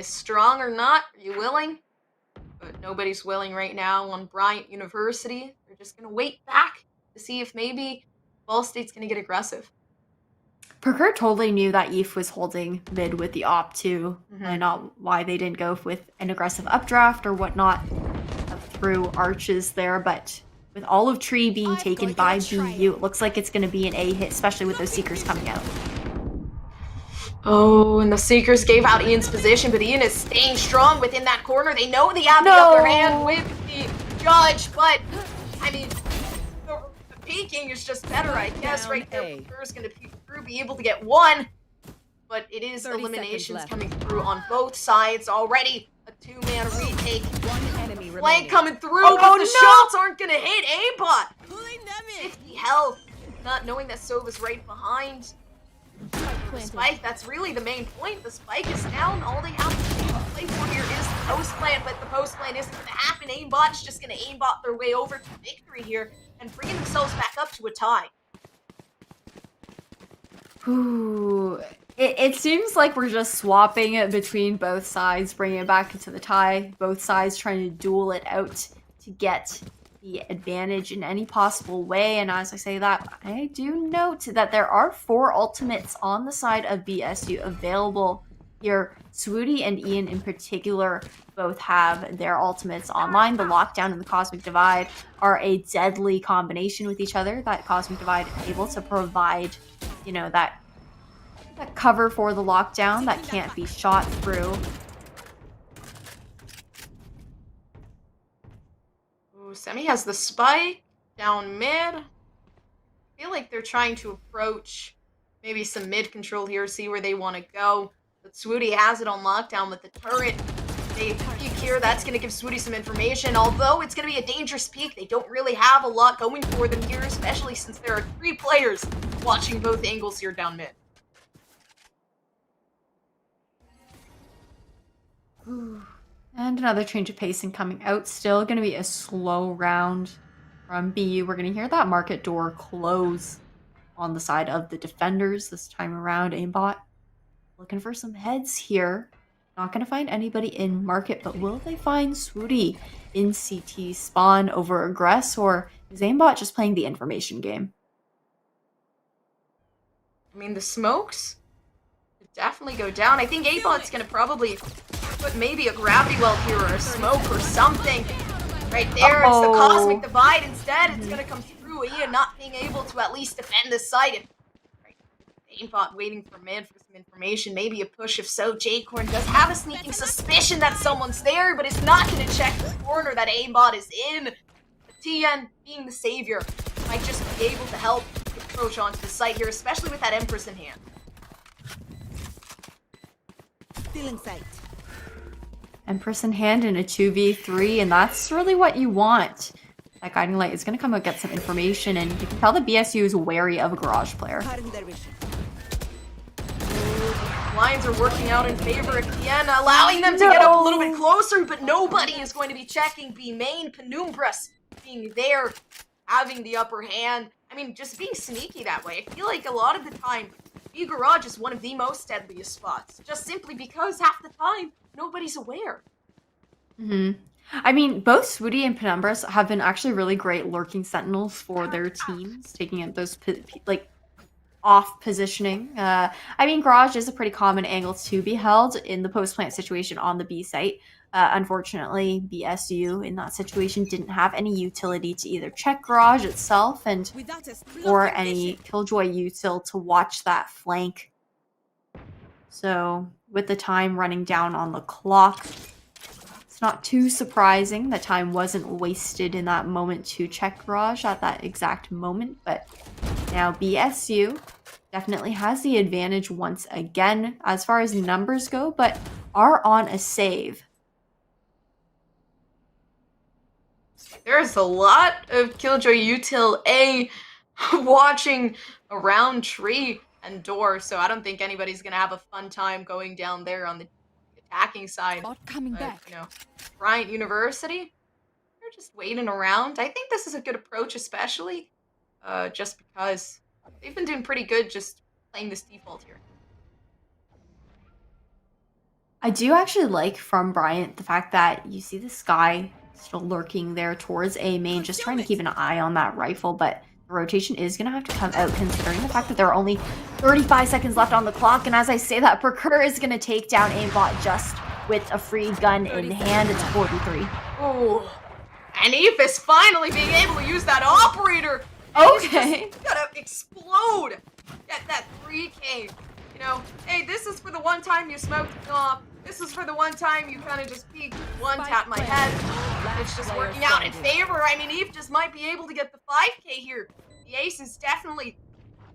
strong or not? Are you willing? but nobody's willing right now on Bryant University. They're just going to wait back to see if maybe Ball State's going to get aggressive. Perker totally knew that Eve was holding mid with the op too, and not why they didn't go with an aggressive updraft or whatnot through arches there, but with all of Tree being taken by BU, it looks like it's going to be an A hit, especially with those Seekers coming out. Oh, and the Seekers gave out Ian's position, but Ian is staying strong within that corner. They know they have the upper hand with the judge, but, I mean, the peeking is just better, I guess. Right there, Perker's going to peek through, be able to get one, but it is eliminations coming through on both sides already. A two-man retake. Flank coming through, but the shots aren't going to hit A-Bot. 50 health, not knowing that Sova's right behind. The spike, that's really the main point. The spike is down. All they have to play for here is the post plant, but the post plant isn't going to happen. Aimbot's just going to aimbot their way over to victory here and bringing themselves back up to a tie. Ooh, it seems like we're just swapping it between both sides, bringing it back into the tie. Both sides trying to duel it out to get the advantage in any possible way. And as I say that, I do note that there are 4 ultimates on the side of BSU available here. Swooty and Ian in particular both have their ultimates online. The Lockdown and the Cosmic Divide are a deadly combination with each other. That Cosmic Divide able to provide, you know, that cover for the Lockdown that can't be shot through. Semi has the spike down mid. I feel like they're trying to approach maybe some mid control here, see where they want to go. But Swooty has it on lockdown with the turret. They peek here. That's going to give Swooty some information. Although it's going to be a dangerous peek, they don't really have a lot going for them here, especially since there are 3 players watching both angles here down mid. And another change of pacing coming out. Still going to be a slow round from BU. We're going to hear that market door close on the side of the defenders this time around. Aimbot looking for some heads here. Not going to find anybody in market, but will they find Swooty in CT spawn over aggress, or is Aimbot just playing the information game? I mean, the smokes could definitely go down. I think Aimbot's going to probably put maybe a gravity well here or a smoke or something. Right there, it's the Cosmic Divide. Instead, it's going to come through Ian not being able to at least defend this site. And, right, Aimbot waiting for mid for some information, maybe a push. If so, J-Corn does have a sneaking suspicion that someone's there, but it's not going to check the corner that Aimbot is in. The TN, being the savior, might just be able to help approach onto the site here, especially with that Empress in hand. Still in sight. Empress in hand in a 2v3, and that's really what you want. That Guiding Light is going to come out, get some information, and you can tell the BSU is wary of a Garage player. Lines are working out in favor of Kiana, allowing them to get up a little bit closer, but nobody is going to be checking B main. Penumbras being there, having the upper hand. I mean, just being sneaky that way. I feel like a lot of the time, B Garage is one of the most deadliest spots, just simply because half the time, nobody's aware. I mean, both Swooty and Penumbras have been actually really great lurking sentinels for their teams, taking out those off positioning. I mean, Garage is a pretty common angle to be held in the post plant situation on the B site. Unfortunately, BSU in that situation didn't have any utility to either check Garage itself and or any Killjoy util to watch that flank. So with the time running down on the clock, it's not too surprising that time wasn't wasted in that moment to check Garage at that exact moment. But now BSU definitely has the advantage once again as far as numbers go, but are on a save. There's a lot of Killjoy util A watching around tree and door, so I don't think anybody's gonna have a fun time going down there on the attacking side. Coming back. You know, Bryant University, they're just waiting around. I think this is a good approach, especially just because they've been doing pretty good just playing this default here. I do actually like from Bryant the fact that you see this guy still lurking there towards A main, just trying to keep an eye on that rifle, but the rotation is going to have to come out considering the fact that there are only 35 seconds left on the clock, and as I say that, Procure is going to take down aimbot just with a free gun in hand. It's 43. Oh, and Eve is finally being able to use that operator. Okay. He's just gonna explode. Get that 3K. You know, hey, this is for the one time you smoked me off. This is for the one time you kind of just peeked, one tap my head. It's just working out in favor. I mean, Eve just might be able to get the 5K here. The ace is definitely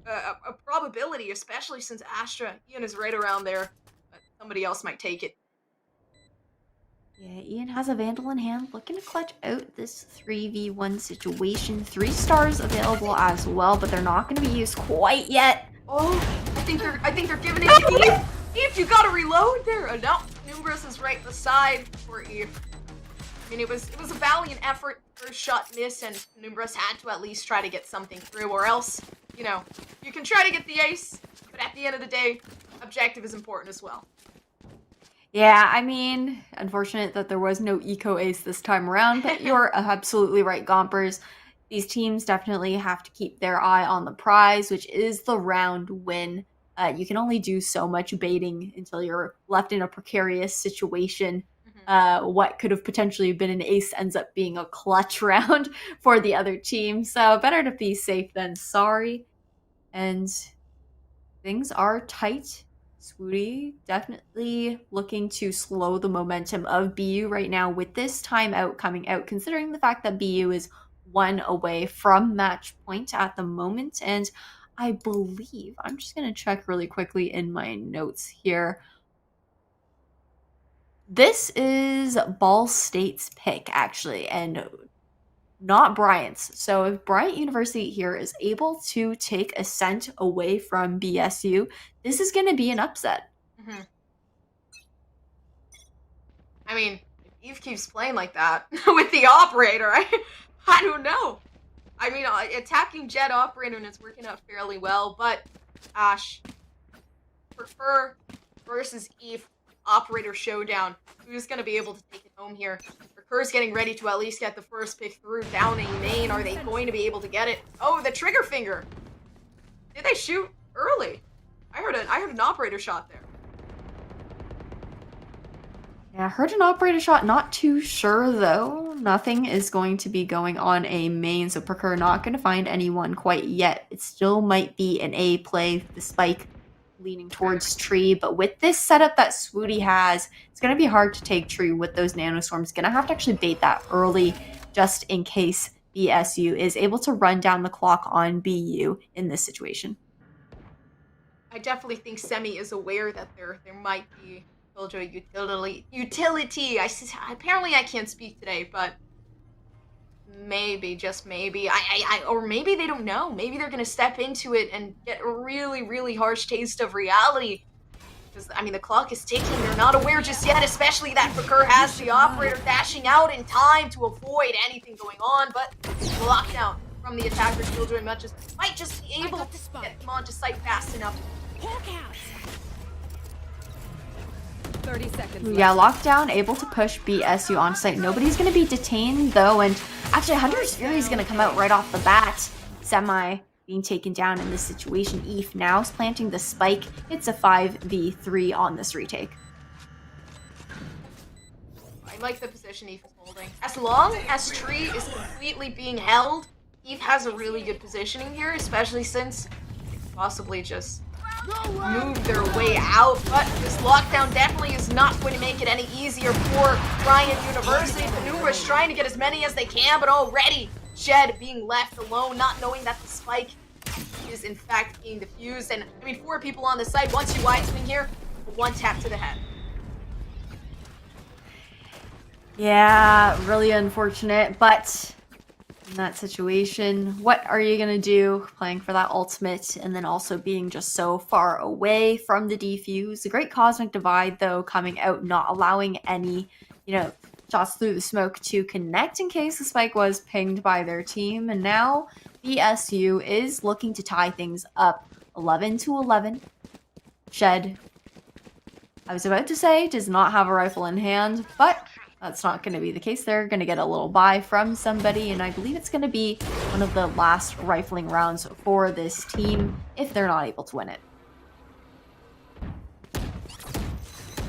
a probability, especially since Astra, Ian is right around there. But somebody else might take it. Yeah, Ian has a Vandal in hand, looking to clutch out this 3v1 situation. 3 stars available as well, but they're not going to be used quite yet. Oh, I think they're giving it to Eve. Eve, you gotta reload there. No, Numerous is right beside for Eve. I mean, it was a valiant effort. First shot miss, and Numerous had to at least try to get something through, or else, you know, you can try to get the ace, but at the end of the day, objective is important as well. Yeah, I mean, unfortunate that there was no eco ace this time around, but you're absolutely right, Gompers. These teams definitely have to keep their eye on the prize, which is the round win. You can only do so much baiting until you're left in a precarious situation. What could have potentially been an ace ends up being a clutch round for the other team. So better to be safe than sorry. And things are tight. Swooty definitely looking to slow the momentum of BU right now with this timeout coming out, considering the fact that BU is 1 away from match point at the moment. And I believe, I'm just going to check really quickly in my notes here. This is Ball State's pick, actually, and not Bryant's. So if Bryant University here is able to take Ascent away from BSU, this is going to be an upset. I mean, if Eve keeps playing like that with the operator, I don't know. I mean, attacking Jet operator and it's working out fairly well, but Ash, Prefer versus Eve operator showdown. Who's going to be able to take it home here? Prefer's getting ready to at least get the first pick through down a main. Are they going to be able to get it? Oh, the trigger finger. Did they shoot early? I heard an operator shot there. Yeah, I heard an operator shot. Not too sure, though. Nothing is going to be going on A main, so Procure not going to find anyone quite yet. It still might be an A play, the spike leaning towards tree, but with this setup that Swooty has, it's going to be hard to take tree with those nanostorms. Going to have to actually bait that early just in case BSU is able to run down the clock on BU in this situation. I definitely think Semi is aware that there might be utility. Apparently I can't speak today, but maybe, just maybe, or maybe they don't know. Maybe they're gonna step into it and get a really, really harsh taste of reality. Because, I mean, the clock is ticking. They're not aware just yet, especially that Procure has the operator dashing out in time to avoid anything going on, but lockdown from the attacker Killjoy might just be able to get them onto site fast enough. 30 seconds Yeah, lockdown, able to push BSU on site. Nobody's going to be detained, though, and actually, Hunter's Fury is going to come out right off the bat. Semi being taken down in this situation. Eve now is planting the spike. It's a 5v3 on this retake. I like the position Eve is holding. As long as tree is completely being held, Eve has a really good positioning here, especially since they could possibly just move their way out, but this lockdown definitely is not going to make it any easier for Bryant University. Panura is trying to get as many as they can, but already Jed being left alone, not knowing that the spike is in fact being defused. And I mean, 4 people on the site. Once you wide swing here, 1 tap to the head. Yeah, really unfortunate, but in that situation, what are you going to do? Playing for that ultimate and then also being just so far away from the defuse. The Great Cosmic Divide, though, coming out, not allowing any, shots through the smoke to connect in case the spike was pinged by their team. And now BSU is looking to tie things up 11-11. Shed I was about to say does not have a rifle in hand, but that's not going to be the case. They're going to get a little buy from somebody, and I believe it's going to be one of the last rifling rounds for this team if they're not able to win it.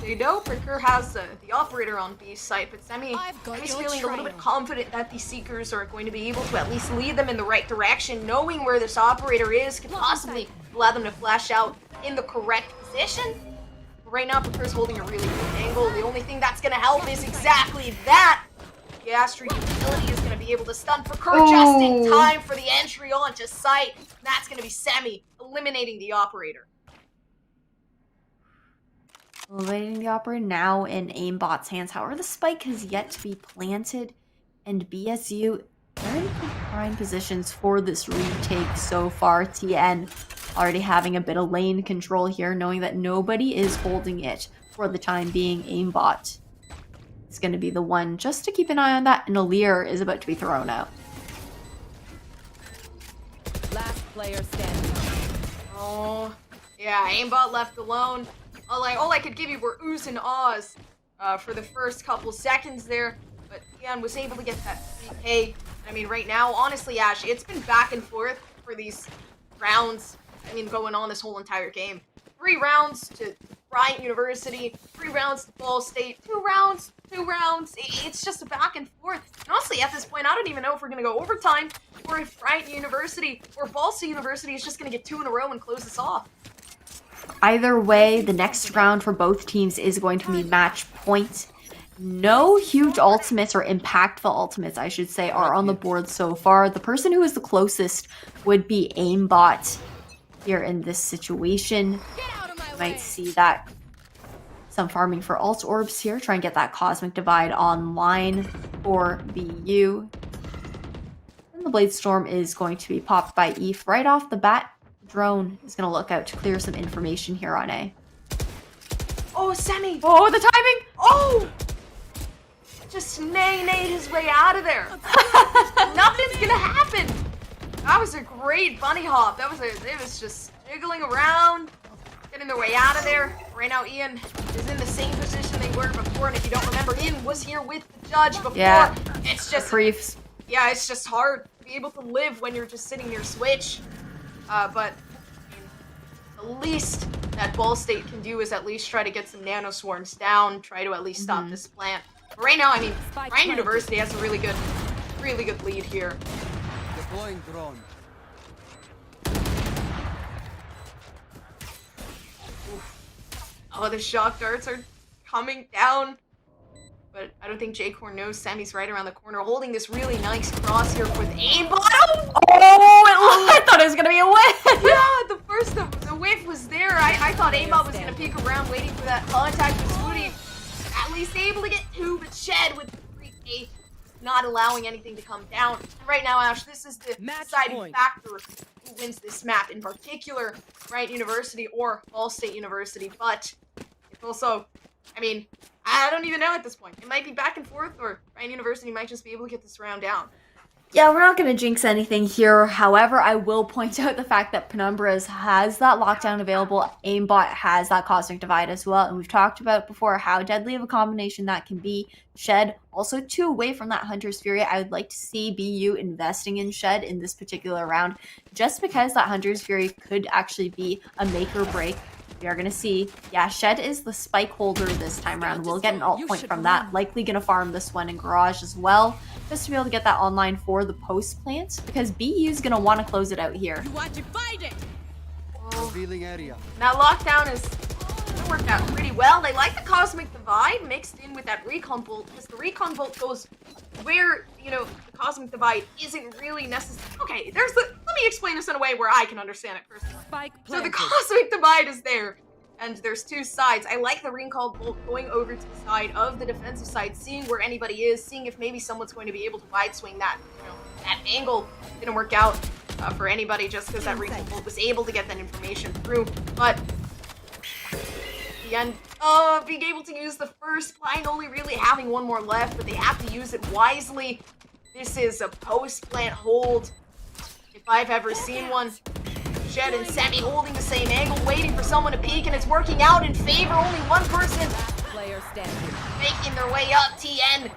They know Pricker has the operator on B site, but Semi's feeling a little bit confident that the Seekers are going to be able to at least lead them in the right direction. Knowing where this operator is could possibly allow them to flash out in the correct position. But right now, Pricker's holding a really good angle. The only thing that's going to help is exactly that. The Astra utility is going to be able to stun Pricker just in time for the entry onto site. And that's going to be Semi eliminating the operator. Eliminating the operator now in aimbot's hands. However, the spike has yet to be planted, and BSU, they're in prime positions for this retake so far. TN already having a bit of lane control here, knowing that nobody is holding it for the time being. Aimbot is going to be the one just to keep an eye on that, and Alir is about to be thrown out. Last player standing. Oh, yeah, aimbot left alone. All I could give you were oohs and ahs for the first couple seconds there, but Tian was able to get that 3K. I mean, right now, honestly, Ash, it's been back and forth for these rounds. I mean, going on this whole entire game. 3 rounds to Bryant University, 3 rounds to Ball State, 2 rounds, 2 rounds. It's just a back and forth. And honestly, at this point, I don't even know if we're going to go overtime or if Bryant University or Ball State University is just going to get 2 in a row and close this off. Either way, the next round for both teams is going to be match point. No huge ultimates or impactful ultimates, I should say, are on the board so far. The person who is the closest would be aimbot here in this situation. You might see that some farming for alt orbs here. Try and get that cosmic divide online for BU. And the blade storm is going to be popped by Eve right off the bat. Drone is going to look out to clear some information here on A. Oh, Semi! Oh, the timing! Oh! Just nade his way out of there. Nothing's going to happen. That was a great bunny hop. It was just jiggling around, getting their way out of there. Right now, Ian is in the same position they were before, and if you don't remember, Ian was here with the judge before. Yeah, it's just briefs. Yeah, it's just hard to be able to live when you're just sitting near Switch. But I mean, the least that Ball State can do is at least try to get some nano swarms down, try to at least stop this plant. But right now, I mean, Bryant University has a really good lead here. Deploying drone. Oh, the shock darts are coming down. But I don't think J-Core knows Semi's right around the corner, holding this really nice cross here with aimbot. I thought it was going to be a whiff. Yeah, the whiff was there. I thought aimbot was going to peek around waiting for that contact with Swooty. At least able to get 2, but Shed with the 3K not allowing anything to come down. And right now, Ash, this is the deciding factor who wins this map, in particular, Bryant University or Ball State University. But it's also, I mean, I don't even know at this point. It might be back and forth, or Bryant University might just be able to get this round down. Yeah, we're not going to jinx anything here. However, I will point out the fact that Penumbra's has that lockdown available. Aimbot has that cosmic divide as well. And we've talked about before how deadly of a combination that can be. Shed also 2 away from that Hunter's Fury. I would like to see BU investing in Shed in this particular round, just because that Hunter's Fury could actually be a make or break. We are going to see, yeah, Shed is the spike holder this time around. We'll get an alt point from that. Likely going to farm this one in Garage as well, just to be able to get that online for the post plant, because BU is going to want to close it out here. You want to fight it? Revealing area. That lockdown has worked out pretty well. They like the Cosmic Divide mixed in with that Recon Bolt, because the Recon Bolt goes where, you know, the Cosmic Divide isn't really necessary. Okay, let me explain this in a way where I can understand it personally. So the Cosmic Divide is there, and there's 2 sides. I like the Recon Bolt going over to the side of the defensive side, seeing where anybody is, seeing if maybe someone's going to be able to wide swing that, you know, that angle didn't work out for anybody just because that Recon Bolt was able to get that information through. But the end, being able to use the first line, only really having 1 more left, but they have to use it wisely. This is a post-plant hold, if I've ever seen one. Jet and Semi holding the same angle, waiting for someone to peek, and it's working out in favor. Only one person Player standing. making their way up. TN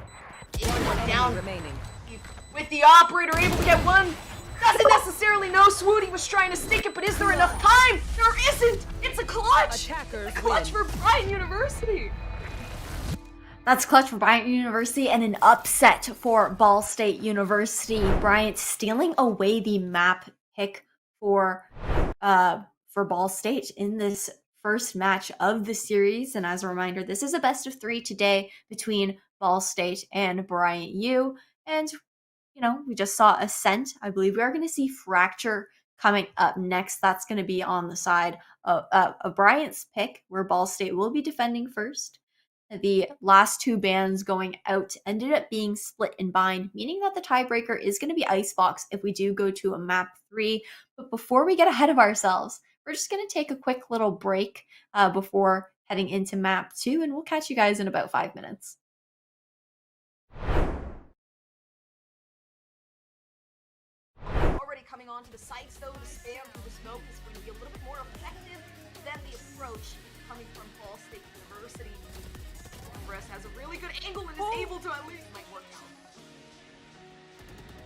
Enemy down remaining. with the operator, able to get one. Doesn't necessarily know Swooty was trying to stick it, but is there enough time? There isn't! It's a clutch! Attackers A clutch win. for Bryant University! That's clutch for Bryant University and an upset for Ball State University. Bryant stealing away the map pick for Ball State in this first match of the series. And as a reminder, this is a best of 3 today between Ball State and Bryant U. And you know, we just saw Ascent. I believe we are going to see Fracture coming up next. That's going to be on the side of Bryant's pick, where Ball State will be defending first. The last 2 bans going out ended up being split and bind, meaning that the tiebreaker is going to be Icebox if we do go to a map 3. But before we get ahead of ourselves, we're just going to take a quick little break before heading into map 2, and we'll catch you guys in about 5 minutes. Already coming onto the sites though, the spam through the smoke is going to be a little bit more effective than the approach coming from Ball State University. Rest has a really good angle and is able to at least might work out.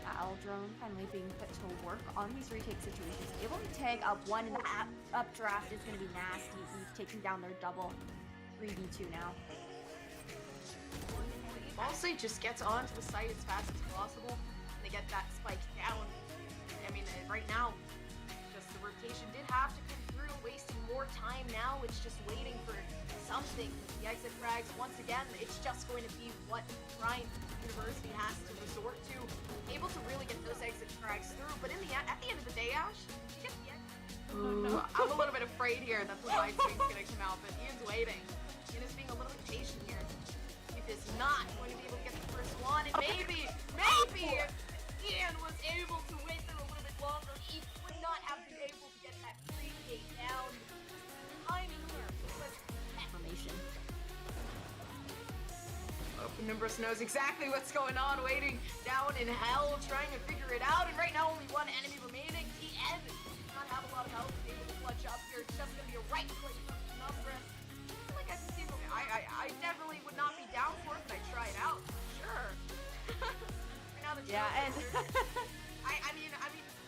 Battle drone finally being put to work on these retake situations. Able to tag up one, and the updraft is going to be nasty. He's taking down their double 3v2 now. Ball State just gets onto the site as fast as possible, and they get that spike down. I mean, right now, just the rotation did have to come through, wasting more time now. It's just waiting for something. The exit frags, once again, it's just going to be what Bryant University has to resort to. Able to really get those exit frags through, but at the end of the day, Ash, you get the exit. Ooh, I'm a little bit afraid here that the live stream's going to come out, but Ian's waiting. Ian is being a little bit patient here. He is not going to be able to get the first one, and maybe if Ian was able to wait through a little bit longer, he would not have been able to get that 3K down. Timing here was Information. Nimbus knows exactly what's going on, waiting down in hell, trying to figure it out, and right now only one enemy remaining. TN does not have a lot of health to be able to clutch up here. It's just going to be a right click from Nimbus. I feel like I can see him. I definitely would not be down for it, but I try it out. Sure. Right now the Yeah, and I mean,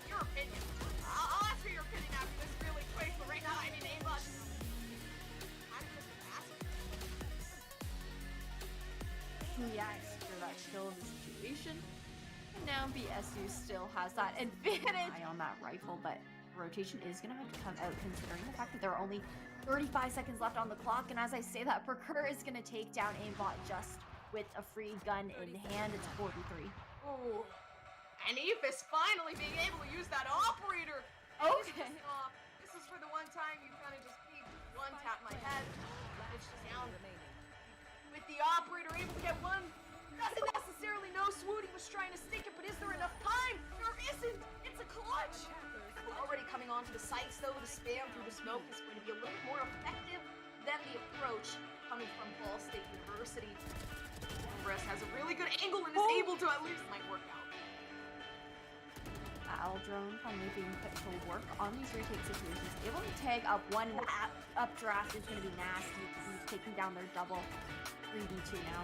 your opinion. I'll ask for your opinion after this really quick, but right now, I mean, aimbot. I'm just a bastard. yes, for that kill of the situation. And now BSU still has that advantage on that rifle, but rotation is going to have to come out considering the fact that there are only 35 seconds left on the clock. And as I say that, Procure is going to take down aimbot just with a free gun in hand. It's 43. Ooh. And Aphis finally being able to use that operator. Okay. This is for the one time you kind of just beat one tap my head. It's just down. With the operator able to get one. Doesn't necessarily know Swooty was trying to stick it, but is there enough time? There isn't. It's a clutch. Already coming onto the sites though, the spam through the smoke is going to be a little more effective than the approach coming from Ball State University. Rest has a really good angle and is able to at least might work out. Battle drone finally being put to work on these retake situations. Able to tag up one, and the updraft is going to be nasty. He's taking down their double 3v2 now.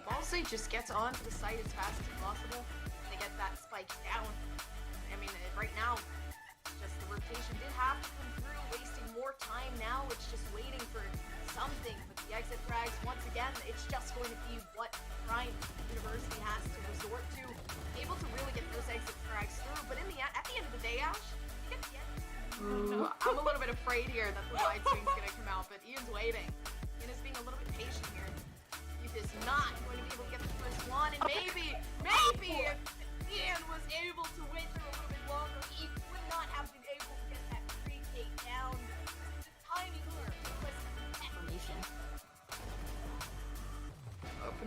Ball State just gets onto the site as fast as possible, and they get that spike down. I mean, right now, just the rotation did have to come through, wasting more time now. It's just waiting for something. But the exit frags, once again, it's just going to be what Bryant University has to resort to. Able to really get those exit frags through, but at the end of the day, Ash, you get the exit. Ooh, I'm a little bit afraid here that the live stream's going to come out, but Ian's waiting. Ian is being a little bit patient here. Is not going to be able to get the first one, and maybe if Ian was able to wait through a little bit longer, he would not have been able to get that 3K down. The timing here was Information.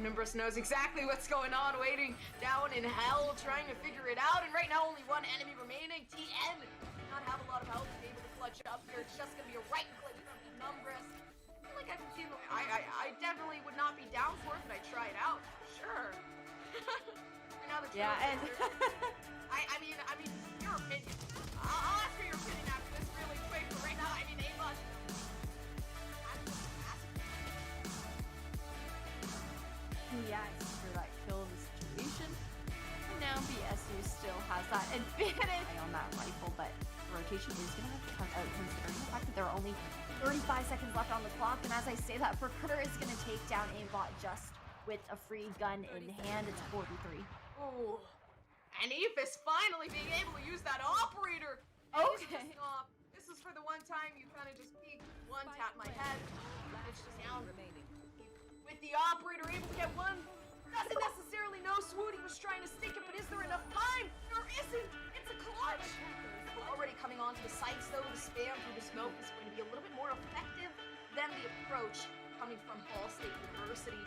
Nimbus knows exactly what's going on, waiting down in hell, trying to figure it out, and right now only one enemy remaining. TN does not have a lot of health to be able to clutch up here. It's just going to be a right click from Nimbus. Like I can see, I definitely would not be down for it, but I try it out. Sure. Now the Yeah, and I mean, your opinion. I'll ask for your opinion after this really quick, but right now, I mean, aimbot. I'm just asking. Yeah, it's for that kill in the situation. And now BSU still has that advantage on that rifle, but the rotation is going to have to come out considering the fact that there are only 35 seconds left on the clock. And as I say that, Procurter is going to take down aimbot just with a free gun in hand. It's 43. Ooh. And Aphis finally being able to use that operator. Okay. This is for the one time you kind of just peek, one tap my head. It's just down. Remaining. With the operator able to get one. Doesn't necessarily know Swoot. He was trying to stick it, but is there enough time? There isn't. It's a clutch. Already coming onto the sites though, the spam through the smoke is going to be a little bit more effective than the approach coming from Ball State University.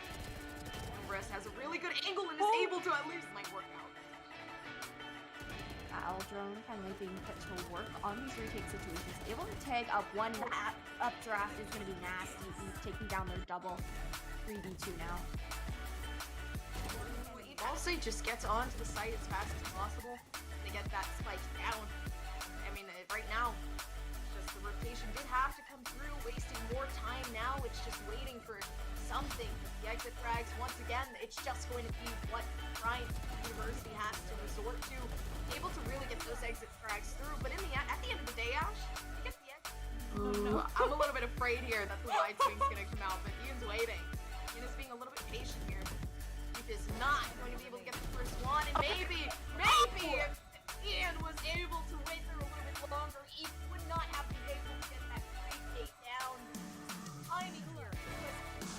Brest has a really good angle and is able to at least might work out. Battle drone finally being put to work on these retake situations. Able to tag up one updraft is going to be nasty. He's taking down their double 3v2 now. Ball State just gets onto the site as fast as possible. They get that spike down. I mean, right now, just the rotation did have to come through, wasting more time now. It's just waiting for something. The exit frags, once again, it's just going to be what Bryant University has to resort to. Able to really get those exit frags through, but at the end of the day, Ash, you get the exit. Ooh, I'm a little bit afraid here that the wide swing's going to come out, but Ian's waiting. Ian is being a little bit patient here. He is not going to be able to get the first one, and maybe if Ian was able to wait there a little bit longer, he would not have been able to get that 3K down. Timing here.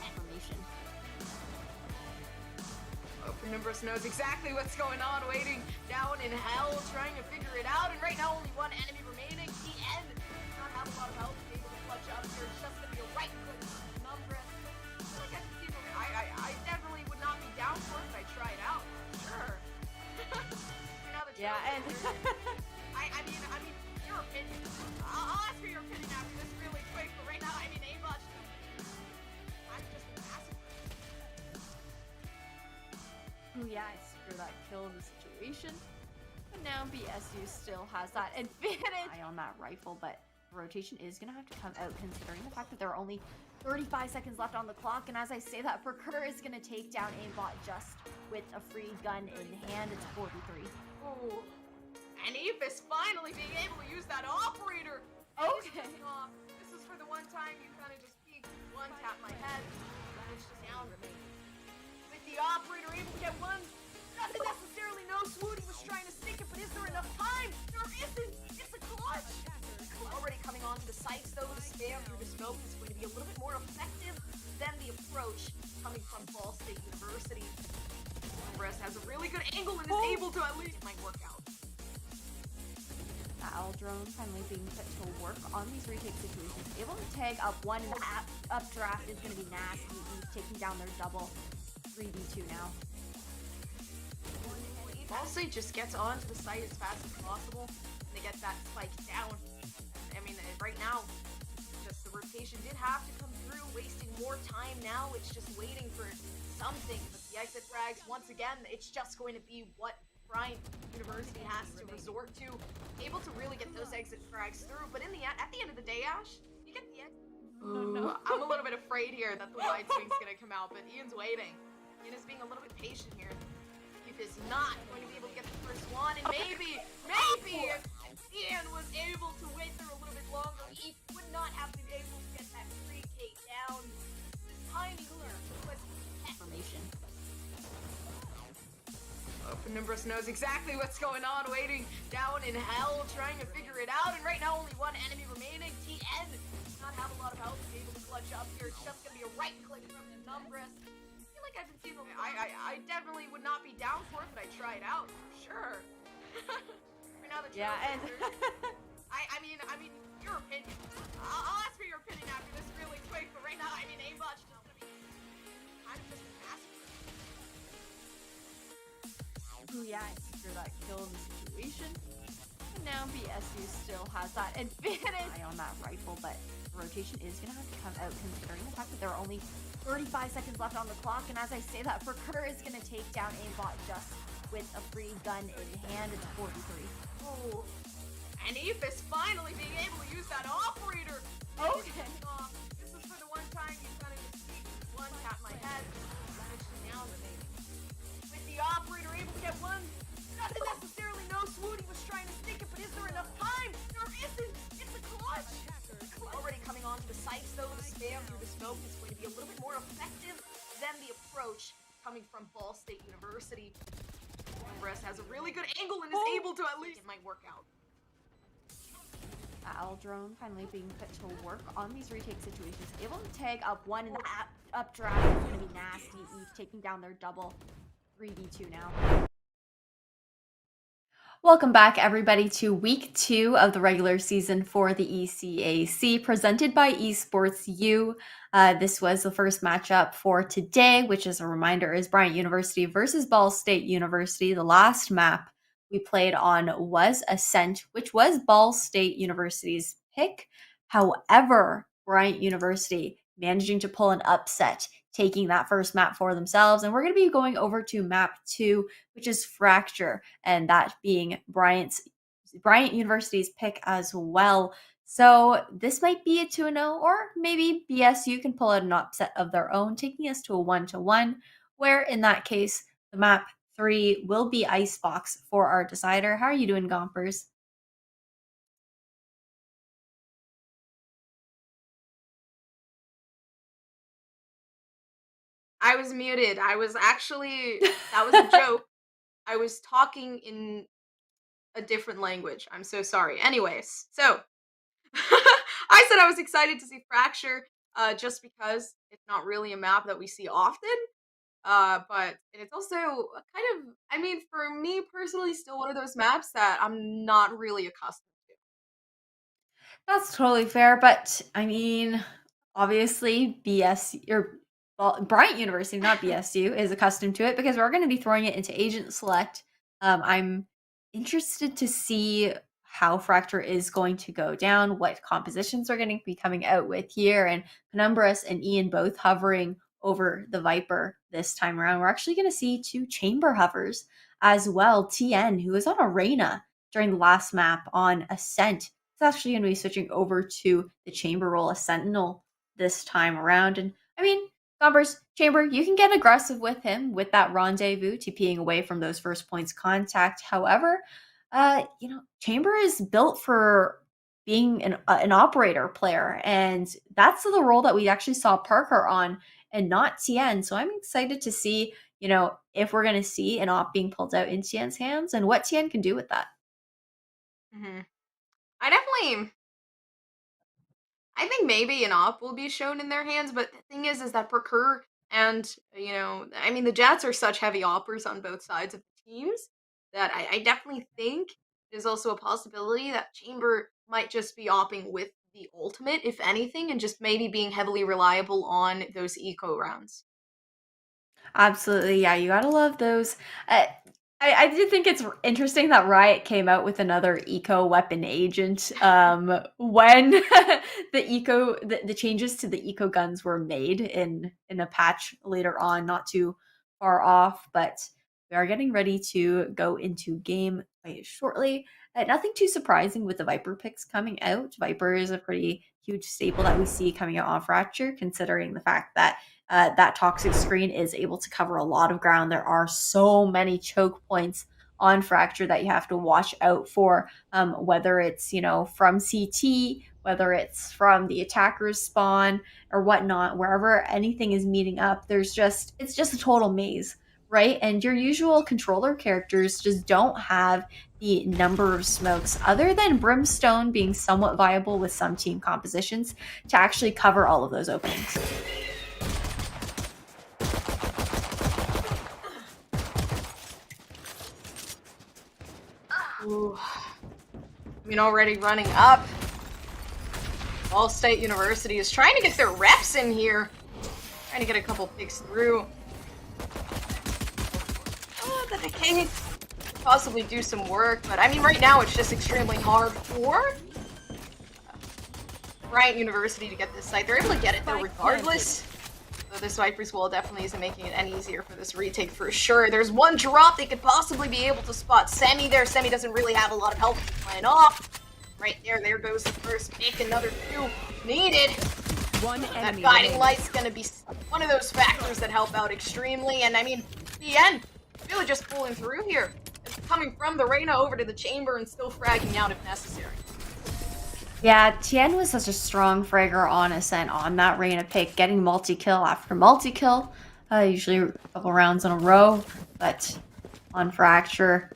Information. Nimbus knows exactly what's going on, waiting down in hell, trying to figure it out, and right now only one enemy remaining. TN does not have a lot of help to be able to clutch up here. It's just going to be a right click from Numbers. I feel like I definitely would not be down for it if I tried out. Sure. Yeah, and I mean, your opinion. I'll ask for your opinion after this really quick, but right now, I mean, aimbot. I'm just asking. yeah, it's for that kill in the situation. And now BSU still has that advantage on that rifle, but the rotation is going to have to come out considering the fact that there are only 35 seconds left on the clock. And as I say that, Procurter is going to take down aimbot just with a free gun in hand. It's 43. Ooh. And Aphis finally being able to use that operator. Okay. This is for the one time you kind of just peek, one tap my head. It's just down. With the operator able to get one. Doesn't necessarily know Swoot. He was trying to stick it, but is there enough time? There isn't. It's a clutch. Already coming onto the sites though, the spam through the smoke is going to be a little bit more effective than the approach coming from Ball State University. Brest has a really good angle and is able to at least might work out. Battle drone finally being put to work on these retake situations. Able to tag up one updraft is going to be nasty. He's taking down their double 3v2 now. Ball State just gets onto the site as fast as possible, and they get that spike down. I mean, right now, just the rotation did have to come through, wasting more time now. It's just waiting for something. But the exit frags, once again, it's just going to be what Bryant University has to resort to. Able to really get those exit frags through, but at the end of the day, Ash, you get the exit. Ooh, I'm a little bit afraid here that the wide swing's going to come out, but Ian's waiting. Ian is being a little bit patient here. He is not going to be able to get the first one, and maybe if Ian was able to wait there a little bit longer, he would not have been able to get that 3K down. Timing here was Information. Nimbus knows exactly what's going on, waiting down in hell, trying to figure it out, and right now only one enemy remaining. TN does not have a lot of help to be able to clutch up here. It's just going to be a right click from the Numbers. I feel like I've been seeing I definitely would not be down for it, but I tried out. Sure. Right now the Yeah, and I mean, your opinion. I'll ask for your opinion after this really quick, but right now, I mean, aimbot's just gonna be. I'm just asking. yeah, it's for that kill in the situation. And now BSU still has that advantage on that rifle, but the rotation is going to have to come out considering the fact that there are only 35 seconds left on the clock. And as I say that, Procurter is going to take down aimbot just with a free gun in hand. It's 43. Oh. And Eve is finally being able to use that operator. Okay. This was for the one time you kind of just one tap my head. Now with the operator able to get one. Doesn't necessarily know Swooty was trying to stick it, but is there enough time? There isn't. It's a clutch. Already coming onto the sights though, the spam through the smoke is going to be a little bit more effective than the approach coming from Ball State University. Brest has a really good angle and is able to at least it might work out. Battle drone finally being put to work on these retake situations. Able to tag up one in the updraft. It's going to be nasty. Eve taking down their double. 3v2 now. Welcome back, everybody, to week 2 of the regular season for the ECAC, presented by Esports U. This was the first matchup for today, which, as a reminder, is Bryant University versus Ball State University. The last map we played on was Ascent, which was Ball State University's pick. However, Bryant University managing to pull an upset, taking that first map for themselves. And we're going to be going over to map 2, which is Fracture, and that being Bryant University's pick as well. So this might be a 2-0, or maybe BSU can pull out an upset of their own, taking us to a 1-1, where in that case, the map 3 will be Icebox for our decider. How are you doing, Gompers? I was muted. I was actually, that was a joke. I was talking in a different language. I'm so sorry. Anyways, so I said I was excited to see Fracture just because it's not really a map that we see often. But it's also kind of, I mean, for me personally, still one of those maps that I'm not really accustomed to. That's totally fair, but I mean, obviously Bryant University, not BSU, is accustomed to it because we're going to be throwing it into Agent Select. I'm interested to see how Fracture is going to go down, what compositions are going to be coming out with here, and Penumbras and Ian both hovering over the Viper this time around. We're actually going to see 2 chamber hovers as well. TN, who was on Arena during the last map on Ascent, is actually going to be switching over to the chamber role, a Sentinel this time around. And I mean, Gompers, Chamber, you can get aggressive with him with that rendezvous, TPing away from those first points contact. However, Chamber is built for being an operator player, and that's the role that we actually saw Parker on and not Tien. So I'm excited to see, if we're going to see an op being pulled out in Tien's hands and what Tien can do with that. Mm-hmm. I think maybe an op will be shown in their hands, but the thing is that Parker and, the Jets are such heavy oppers on both sides of the teams that I definitely think there's also a possibility that Chamber might just be opping with the ultimate, if anything, and just maybe being heavily reliable on those eco rounds. Absolutely. Yeah, you gotta love those. I did think it's interesting that Riot came out with another eco weapon agent when the changes to the eco guns were made in a patch later on, not too far off, but we are getting ready to go into game quite shortly. Nothing too surprising with the Viper picks coming out. Viper is a pretty huge staple that we see coming out on Fracture, considering the fact that that toxic screen is able to cover a lot of ground. There are so many choke points on Fracture that you have to watch out for, whether it's, from CT, whether it's from the attacker's spawn or whatnot, wherever anything is meeting up, it's just a total maze, right? And your usual controller characters just don't have the number of smokes, other than Brimstone being somewhat viable with some team compositions, to actually cover all of those openings. Ooh. Already running up. Ball State University is trying to get their reps in here. Trying to get a couple picks through. The Decay could possibly do some work, but right now it's just extremely hard for Bryant University to get this site. They're able to get it though regardless. So this Viper's wall definitely isn't making it any easier for this retake for sure. There's one drop they could possibly be able to spot Semi there. Semi doesn't really have a lot of help playing off. Right there goes the first pick. Another 2 needed. One That enemy guiding remaining. light's gonna be one of those factors that help out extremely. And I mean, the end, really just pulling through here. It's coming from the Reyna over to the chamber and still fragging out if necessary. Yeah, Tien was such a strong fragger on Ascent on that Reyna pick, getting multi-kill after multi-kill, usually a couple rounds in a row, but on Fracture,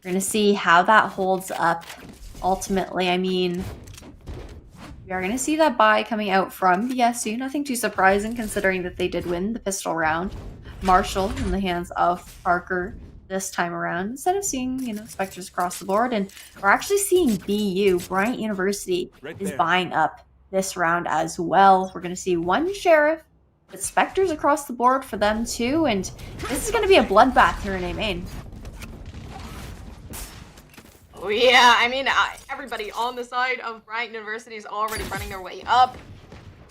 we're going to see how that holds up ultimately. I mean, we are going to see that buy coming out from BSU, nothing too surprising considering that they did win the pistol round. Marshall in the hands of Parker this time around, instead of seeing, Spectres across the board. And we're actually seeing BU, Bryant University, is buying up this round as well. We're going to see one Sheriff, but Spectres across the board for them too. And this is going to be a bloodbath here in A main. Oh yeah, I mean, everybody on the side of Bryant University is already running their way up.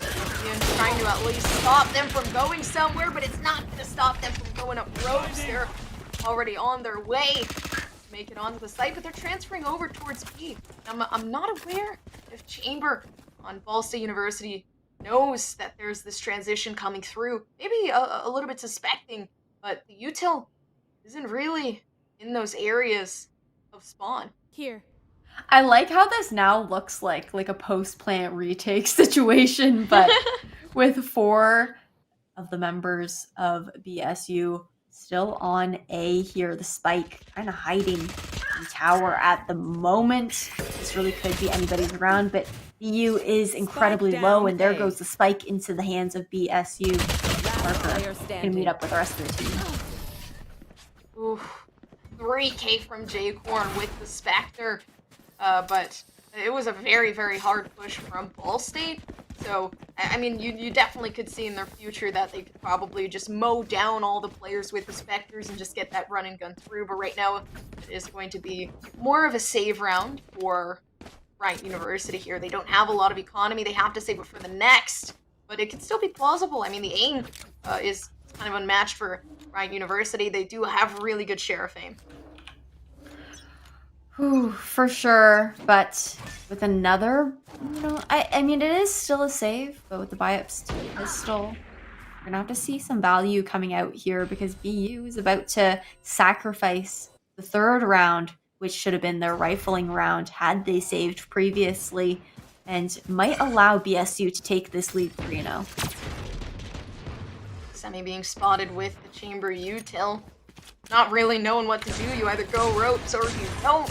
And trying to at least stop them from going somewhere, but it's not going to stop them from going up ropes. They're already on their way to make it onto the site, but they're transferring over towards B. I'm not aware if Chamber on Ball State University knows that there's this transition coming through. Maybe a little bit suspecting, but the util isn't really in those areas of spawn. Here. I like how this now looks like a post-plant retake situation, but with 4 of the members of BSU still on A here. The Spike kind of hiding in tower at the moment. This really could be anybody's round, but BU is incredibly low, and there goes the Spike into the hands of BSU. Parker can meet up with the rest of the team. Oof. 3K from J-Corn with the Spectre. But it was a very, very hard push from Ball State. So, I mean, you definitely could see in their future that they could probably just mow down all the players with the Spectres and just get that run and gun through. But right now, it is going to be more of a save round for Bryant University here. They don't have a lot of economy. They have to save it for the next. But it could still be plausible. I mean, the aim is kind of unmatched for Bryant University. They do have really good share of aim. Ooh, for sure, but with another, I mean, it is still a save, but with the buy-ups to the pistol, we're gonna have to see some value coming out here because BU is about to sacrifice the 3rd round, which should have been their rifling round had they saved previously, and might allow BSU to take this lead 3-0. Semi being spotted with the chamber util. Not really knowing what to do. You either go ropes or you don't.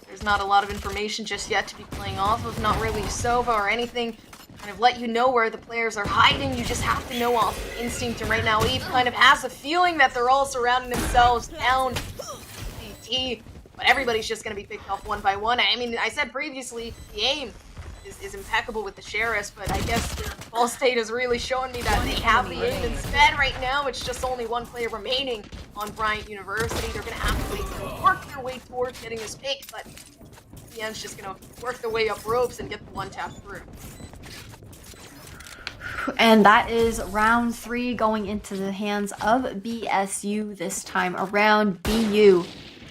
There's not a lot of information just yet to be playing off of. Not really Sova or anything. Kind of let you know where the players are hiding. You just have to know off instinct. And right now, Eve kind of has a feeling that they're all surrounding themselves down CT. But everybody's just going to be picked off one by one. I mean, I said previously, the aim is impeccable with the Sheriffs, but I guess Ball State is really showing me that they have the aim instead right now. It's just only one player remaining on Bryant University. They're going to have to work their way towards getting this pick, but the end's just going to work their way up ropes and get the one tap through. And that is round 3 going into the hands of BSU this time around. BU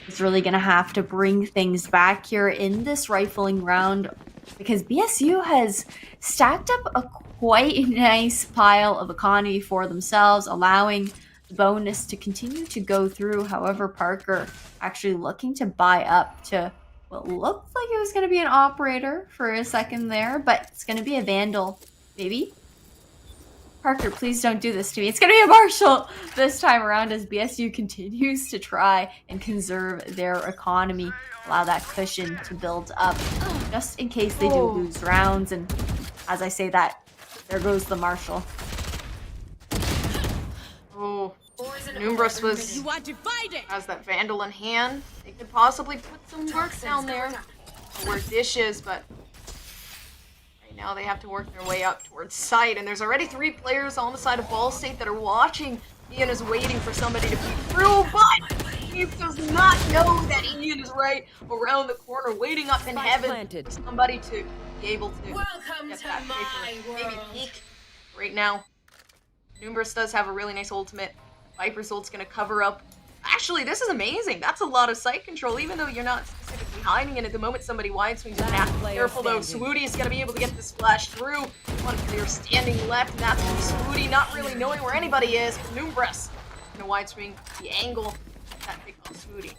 is really going to have to bring things back here in this rifling round, because BSU has stacked up a quite nice pile of economy for themselves, allowing the bonus to continue to go through. However, Parker actually looking to buy up to what looked like it was going to be an operator for a second there, but it's going to be a Vandal, maybe? Parker, please don't do this to me. It's going to be a Marshall this time around as BSU continues to try and conserve their economy, allow that cushion to build up just in case they do lose rounds. And as I say that, there goes the Marshall. Oh, Numerous has that Vandal in hand. They could possibly put some work down there to work dishes, but right now they have to work their way up towards site. And there's already 3 players on the side of Ball State that are watching. Ian is waiting for somebody to be through, but he does not know that Ian is right around the corner, waiting up in heaven for somebody to be able to get that paper. Maybe peek right now. Numerous does have a really nice ultimate. Viper's ult's gonna cover up. Actually, this is amazing. That's a lot of sight control, even though you're not specifically hiding it at the moment. Somebody wide swings. You're gonna have to be careful though. Swooty is gonna be able to get this flash through. One player standing left, and that's gonna be Swooty, not really knowing where anybody is. But Numerous gonna wide swing the angle. That pick off Swooty.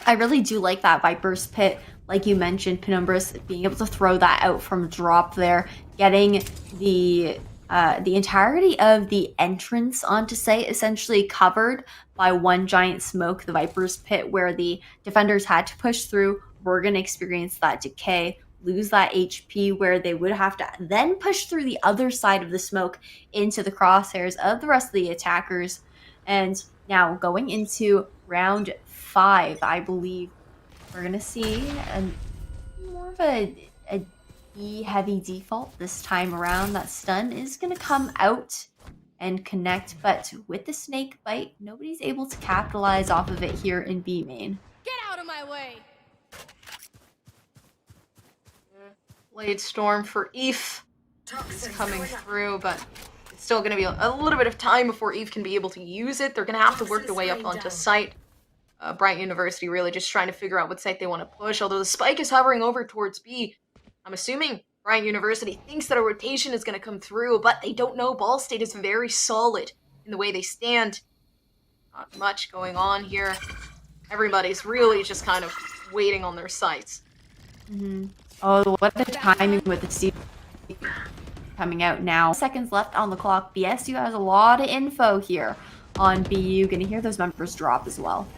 I really do like that Viper's Pit. Like you mentioned, Penumbras being able to throw that out from drop there, getting the entirety of the entrance onto site essentially covered by one giant smoke, the Viper's Pit, where the defenders had to push through. We're going to experience that decay, lose that HP, where they would have to then push through the other side of the smoke into the crosshairs of the rest of the attackers. And now going into round 5, I believe we're going to see more of a heavy default this time around. That stun is going to come out and connect, but with the snake bite, nobody's able to capitalize off of it here in B main. Get out of my way! Blade Storm for Eve is coming through, but it's still going to be a little bit of time before Eve can be able to use it. They're going to have to work their way up onto site. Bryant University really just trying to figure out what site they want to push, although the spike is hovering over towards B. I'm assuming Bryant University thinks that a rotation is going to come through, but they don't know. Ball State is very solid in the way they stand. Not much going on here. Everybody's really just kind of waiting on their sights. Mm-hmm. Oh, what a timing with the C coming out now. Seconds left on the clock. BSU has a lot of info here on BU. Gonna hear those members drop as well.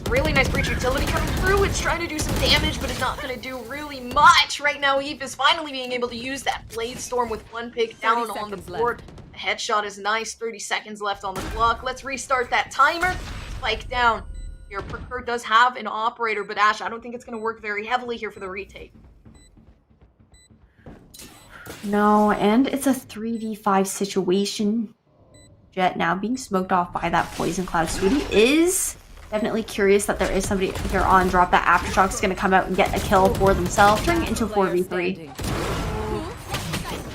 Really nice breach utility coming through. It's trying to do some damage, but it's not going to do really much. Right now, Eve is finally being able to use that Blade Storm with one pick down on the board. The headshot is nice. 30 seconds left on the clock. Let's restart that timer. Spike down. Here, Procure does have an operator, but Ash, I don't think it's going to work very heavily here for the retake. No, and it's a 3v5 situation. Jet now being smoked off by that Poison Cloud. Swooty is definitely curious that there is somebody here on drop. That Aftershock is going to come out and get a kill for themselves, turning it into a 4v3.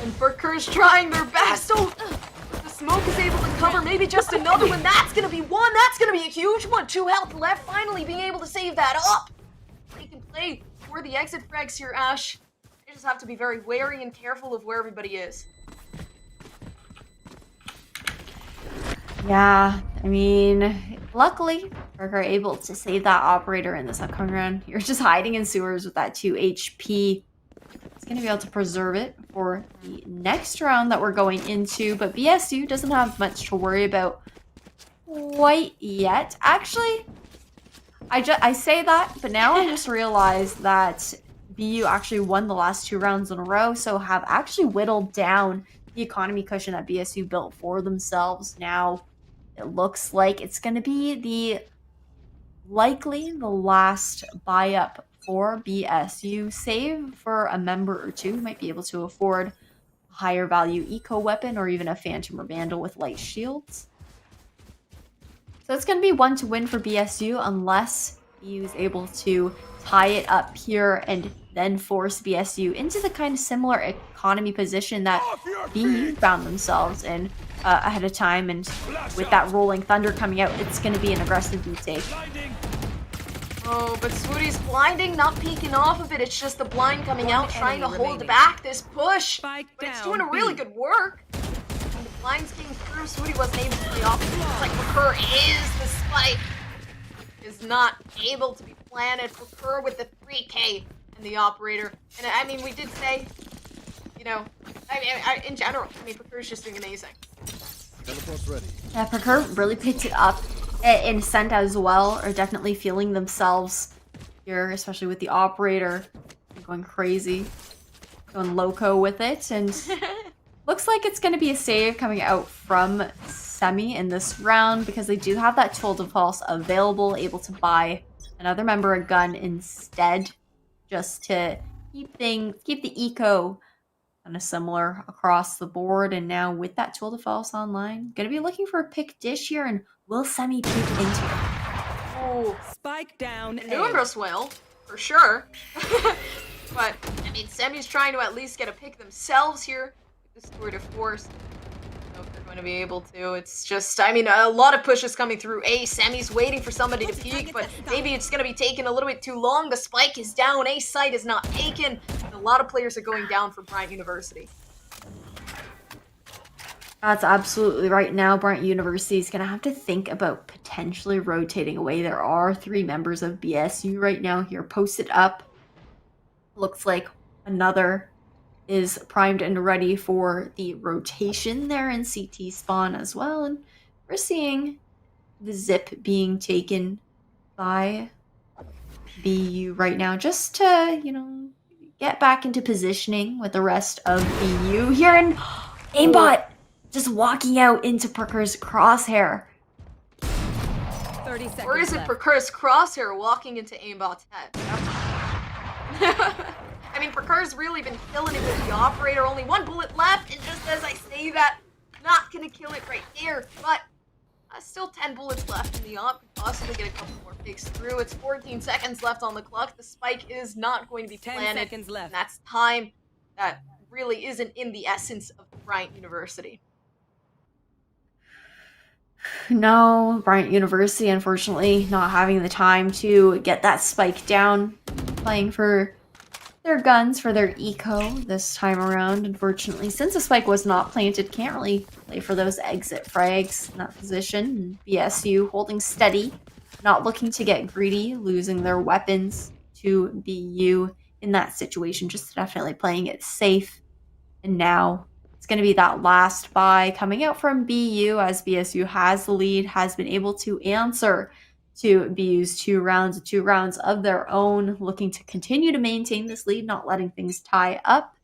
And Burker's trying their best. Oh, the smoke is able to cover maybe just another one. That's going to be one. That's going to be a huge one. 2 health left. Finally being able to save that up. They can play for the exit frags here, Ash. They just have to be very wary and careful of where everybody is. Yeah, I mean, luckily, Burger able to save that operator in this upcoming round. You're just hiding in sewers with that 2 HP. It's going to be able to preserve it for the next round that we're going into, but BSU doesn't have much to worry about quite yet. Actually, I say that, but now I just realized that BU actually won the last 2 rounds in a row, so have actually whittled down the economy cushion that BSU built for themselves. Now, it looks like it's going to be likely the last buy-up for BSU, save for a member or two who might be able to afford a higher value eco weapon or even a Phantom or Vandal with light shields. So it's going to be one to win for BSU unless BU is able to tie it up here and then force BSU into the kind of similar economy position that BU found themselves in ahead of time. And with that Rolling Thunder coming out, it's going to be an aggressive retake. Oh, but Swooty's blinding, not peeking off of it. It's just the blind coming out, trying to hold back this push. But it's doing a really good work. And the blind's getting through. Swooty wasn't able to play off. It's like Procure is the spike. Is not able to be planted. Procure with the 3K and the operator. And I mean, we did say, you know, in general, Procure's just doing amazing. Teleport's ready. Yeah, Procure really picked it up in Ascent as well, are definitely feeling themselves here, especially with the operator going crazy, going loco with it. And looks like it's going to be a save coming out from Semi in this round because they do have that tool de false available, able to buy another member a gun instead, just to keep the eco kind of similar across the board. And now with that tool de false online, gonna be looking for a pick dish here, and will Semi peek into it? Oh, Spike down. Numerous will, for sure. But I mean, side. Semi's trying to at least get a pick themselves here. This tour de force. I don't know if they're going to be able to. It's just, I mean, a lot of pushes coming through. Semi's waiting for somebody to peek, but maybe it's going to be taking a little bit too long. The spike is down. A site is not taken. And a lot of players are going down for Bryant University. That's absolutely right. Now Bryant University is going to have to think about potentially rotating away. There are 3 members of BSU right now here posted up. Looks like another is primed and ready for the rotation there in CT spawn as well. And we're seeing the zip being taken by BU right now just to, you know, get back into positioning with the rest of BU here. And aimbot just walking out into Parker's crosshair. 30 seconds Or is it left. Parker's crosshair walking into aimbot's head? I mean, Parker's really been killing it with the operator. Only 1 bullet left, and just as I say that, not gonna kill it right there, but still 10 bullets left in the op. Could possibly get a couple more picks through. It's 14 seconds left on the clock. The spike is not going to be 10 planted. seconds left. And that's time that really isn't in the essence of Bryant University. No, Bryant University, unfortunately, not having the time to get that spike down. Playing for their guns, for their eco this time around. Unfortunately, since the spike was not planted, can't really play for those exit frags in that position. And BSU holding steady, not looking to get greedy, losing their weapons to BU in that situation. Just definitely playing it safe. And now it's going to be that last buy coming out from BU as BSU has the lead, has been able to answer to BU's 2 rounds of their own, looking to continue to maintain this lead, not letting things tie up.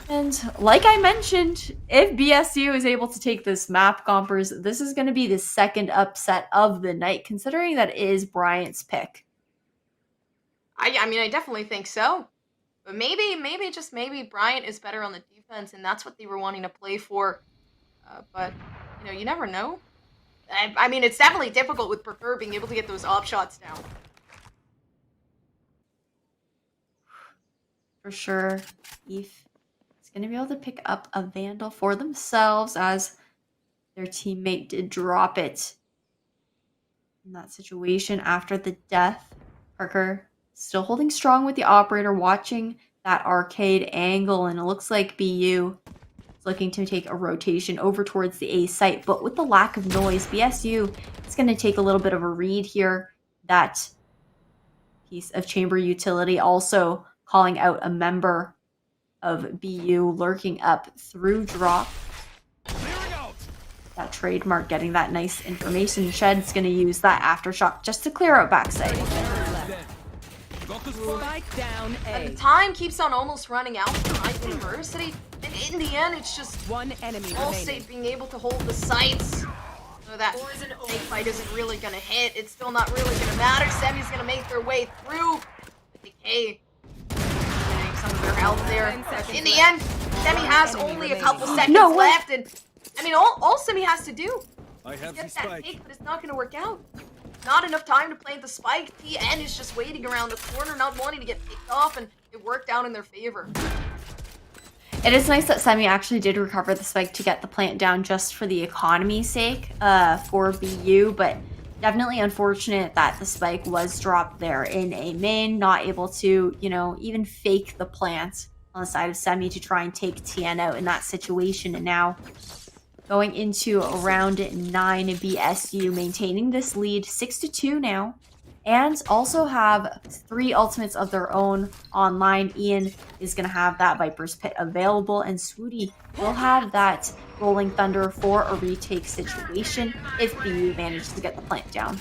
And like I mentioned, if BSU is able to take this map, Gompers, this is going to be the second upset of the night, considering that it is Bryant's pick. I mean, I definitely think so. But maybe Bryant is better on the defense, and that's what they were wanting to play for. But, you know, you never know. I mean, it's definitely difficult with Prefer being able to get those op shots down. For sure, Eve is going to be able to pick up a Vandal for themselves as their teammate did drop it in that situation after the death. Parker still holding strong with the operator, watching that arcade angle, and it looks like BU is looking to take a rotation over towards the A site, but with the lack of noise, BSU is going to take a little bit of a read here. That piece of chamber utility also calling out a member of BU lurking up through drop. That trademark getting that nice information. Shed's going to use that aftershock just to clear out backside. Spike down A. The time keeps on almost running out for Bryant University, and in the end, it's just 1 enemy all remaining. state being able to hold the sights. So that snake fight isn't really gonna hit. It's still not really gonna matter. Semi's gonna make their way through. Decay getting some of their health there. In the end, Semi has only a couple seconds left, and I mean, all Semi has to do I is have the get that spike. pick, but it's not gonna work out. Not enough time to plant the spike. TN is just waiting around the corner, not wanting to get picked off, and it worked out in their favor. It is nice that Semi actually did recover the spike to get the plant down just for the economy's sake for BU, but definitely unfortunate that the spike was dropped there in a main, not able to, you know, even fake the plant on the side of Semi to try and take TN out in that situation. And now going into round 9, BSU maintaining this lead 6-2 now, and also have 3 ultimates of their own online. Ian is going to have that Viper's Pit available, and Swooty will have that Rolling Thunder for a retake situation if BU manages to get the plant down.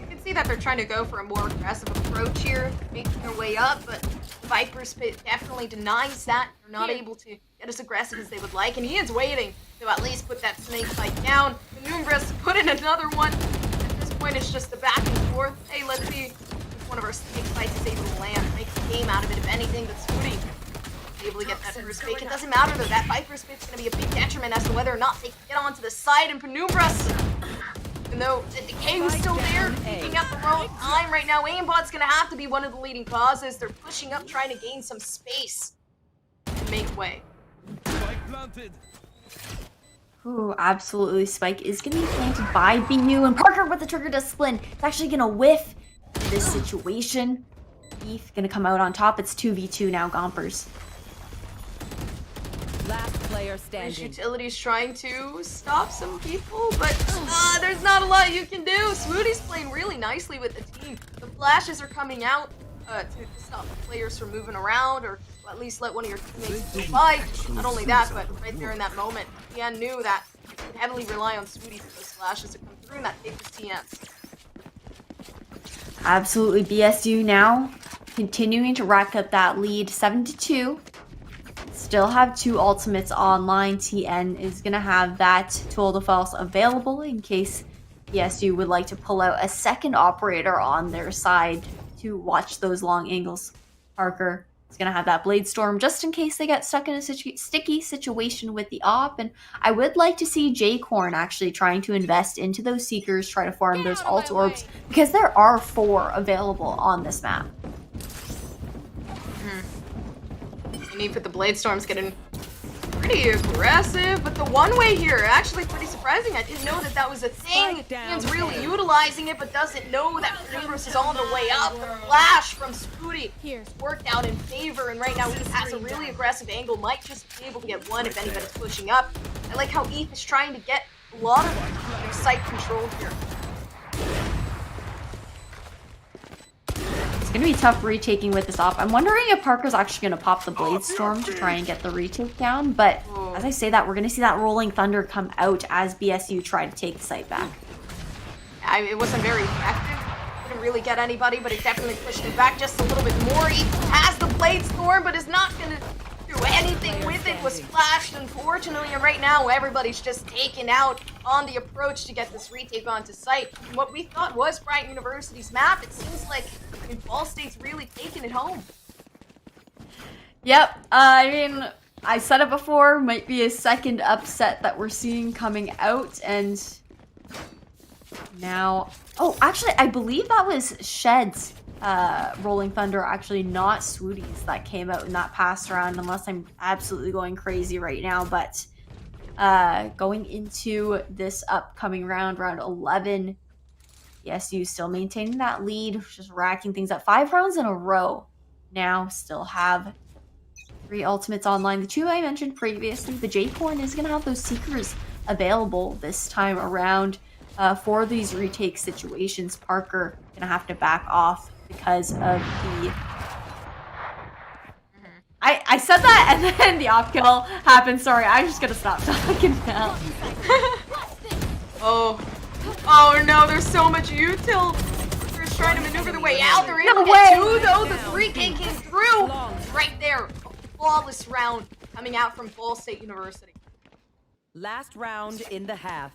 You can see that they're trying to go for a more aggressive approach here, making their way up, but the Viper's Pit definitely denies that. They're not able to get as aggressive as they would like, and Ian's waiting to at least put that snake fight down. Numbras put in another one. At this point, it's just a back and forth. Hey, let's see if one of our snake fights is able to land, make a game out of it, if anything, but Swooty is able to get that first pick. It doesn't matter, though. That Viper's Pit's going to be a big detriment as to whether or not they can get onto the side, and Penumbras, even though the decay was still there, peeking at the wrong time right now. Aimbot's gonna have to be one of the leading causes. They're pushing up, trying to gain some space to make way. Spike planted. Ooh, absolutely. Spike is going to be planted by BU, and Parker with the trigger discipline. It's actually going to whiff this situation. Beef going to come out on top. It's 2v2 now, Gompers. Last player There's standing. Utility's trying to stop some people, but there's not a lot you can do. Swooty's playing really nicely with the team. The flashes are coming out to stop the players from moving around, or at least let one of your teammates go by. Not only that, but right there in that moment, Tian knew that he could heavily rely on Swooty for those flashes to come through, and that favors Tian's. Absolutely. BSU now continuing to rack up that lead, 7-2. Still have 2 ultimates online. TN is going to have that tool de force available in case BSU would like to pull out a second operator on their side to watch those long angles. Parker is going to have that Blade Storm just in case they get stuck in a sticky situation with the op. And I would like to see J-Corn actually trying to invest into those Seekers, try to farm those alt orbs, because there are 4 available on this map. Need for the Blade Storm's getting pretty aggressive, but the one-way here, actually pretty surprising. I didn't know that that was a thing. Ian's really utilizing it, but doesn't know that Primrose is on the way up. The flash from Spooty worked out in favor, and right now Eve has a really aggressive angle. Might just be able to get one if anybody's pushing up. I like how Eve is trying to get a lot of site control here. It's going to be tough retaking with this op. I'm wondering if Parker's actually going to pop the Blade Storm to try and get the retake down, but as I say that, we're going to see that Rolling Thunder come out as BSU try to take the site back. It wasn't very effective. Didn't really get anybody, but it definitely pushed him back just a little bit more. He has the Blade Storm, but is not going to do anything with it. Was flashed, unfortunately, and right now everybody's just taken out on the approach to get this retake onto site. And what we thought was Bryant University's map, it seems like Ball State's really taking it home. Yep, I mean, I said it before, might be a second upset that we're seeing coming out, and now... Oh, actually, I believe that was Shed's Rolling Thunder, actually not Swooty's, that came out in that past round, unless I'm absolutely going crazy right now, but going into this upcoming round, round 11, ESU still maintaining that lead, just racking things up. 5 rounds in a row now, still have 3 ultimates online. The 2 I mentioned previously, the J-Corn is going to have those Seekers available this time around for these retake situations. Parker going to have to back off because of the... I said that and then the op kill happened. Sorry, I'm just going to stop talking now. Oh no, there's so much util. They're just trying to maneuver their way out. They're able to get 2 though. The 3K came through right there. Flawless round coming out from Ball State University. Last round in the half.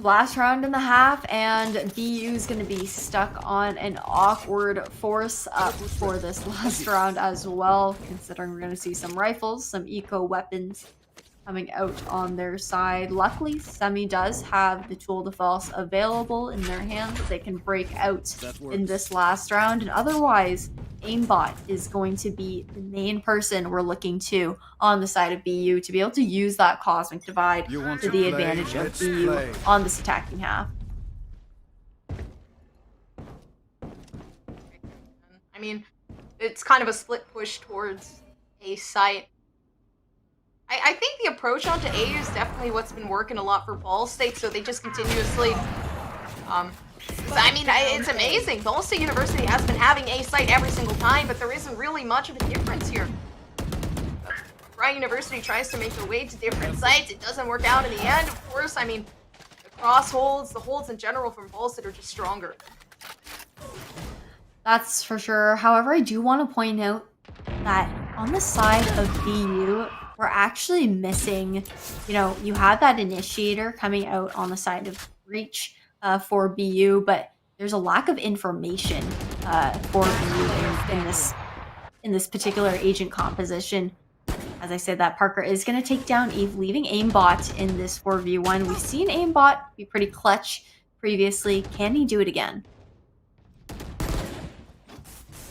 Last round in the half, and BU is going to be stuck on an awkward force up for this last round as well, considering we're going to see some rifles, some eco weapons coming out on their side. Luckily, Semi does have the tool de force available in their hands that they can break out in this last round, and otherwise, Aimbot is going to be the main person we're looking to on the side of BU to be able to use that Cosmic Divide to the advantage of BU on this attacking half. I mean, it's kind of a split push towards A site. I think the approach onto A is definitely what's been working a lot for Ball State, so they just continuously... I mean, it's amazing. Ball State University has been having A site every single time, but there isn't really much of a difference here. Bryant University tries to make their way to different sites. It doesn't work out in the end, of course. I mean, the cross holds, the holds in general from Ball State are just stronger. That's for sure. However, I do want to point out that on the side of BU, we're actually missing, you know, you had that initiator coming out on the side of Reach for BU, but there's a lack of information for BU in this particular agent composition. As I said, that Parker is going to take down Eve, leaving Aimbot in this 4v1. We've seen Aimbot be pretty clutch previously. Can he do it again?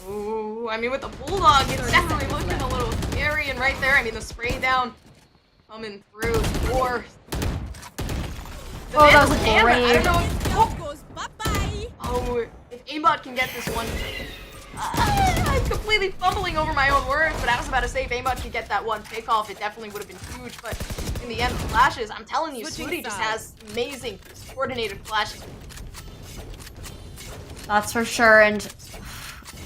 Ooh, I mean, with the Bulldog, it's definitely looking a little scary. And right there, I mean, the spray down coming through. Or Oh, that was a I great. don't know. Oh, if aimbot can get this one. I'm completely fumbling over my own words, but I was about to say if aimbot could get that one pickoff, it definitely would have been huge. But in the end, flashes, I'm telling you, Swooty just has amazing coordinated flashes. That's for sure. And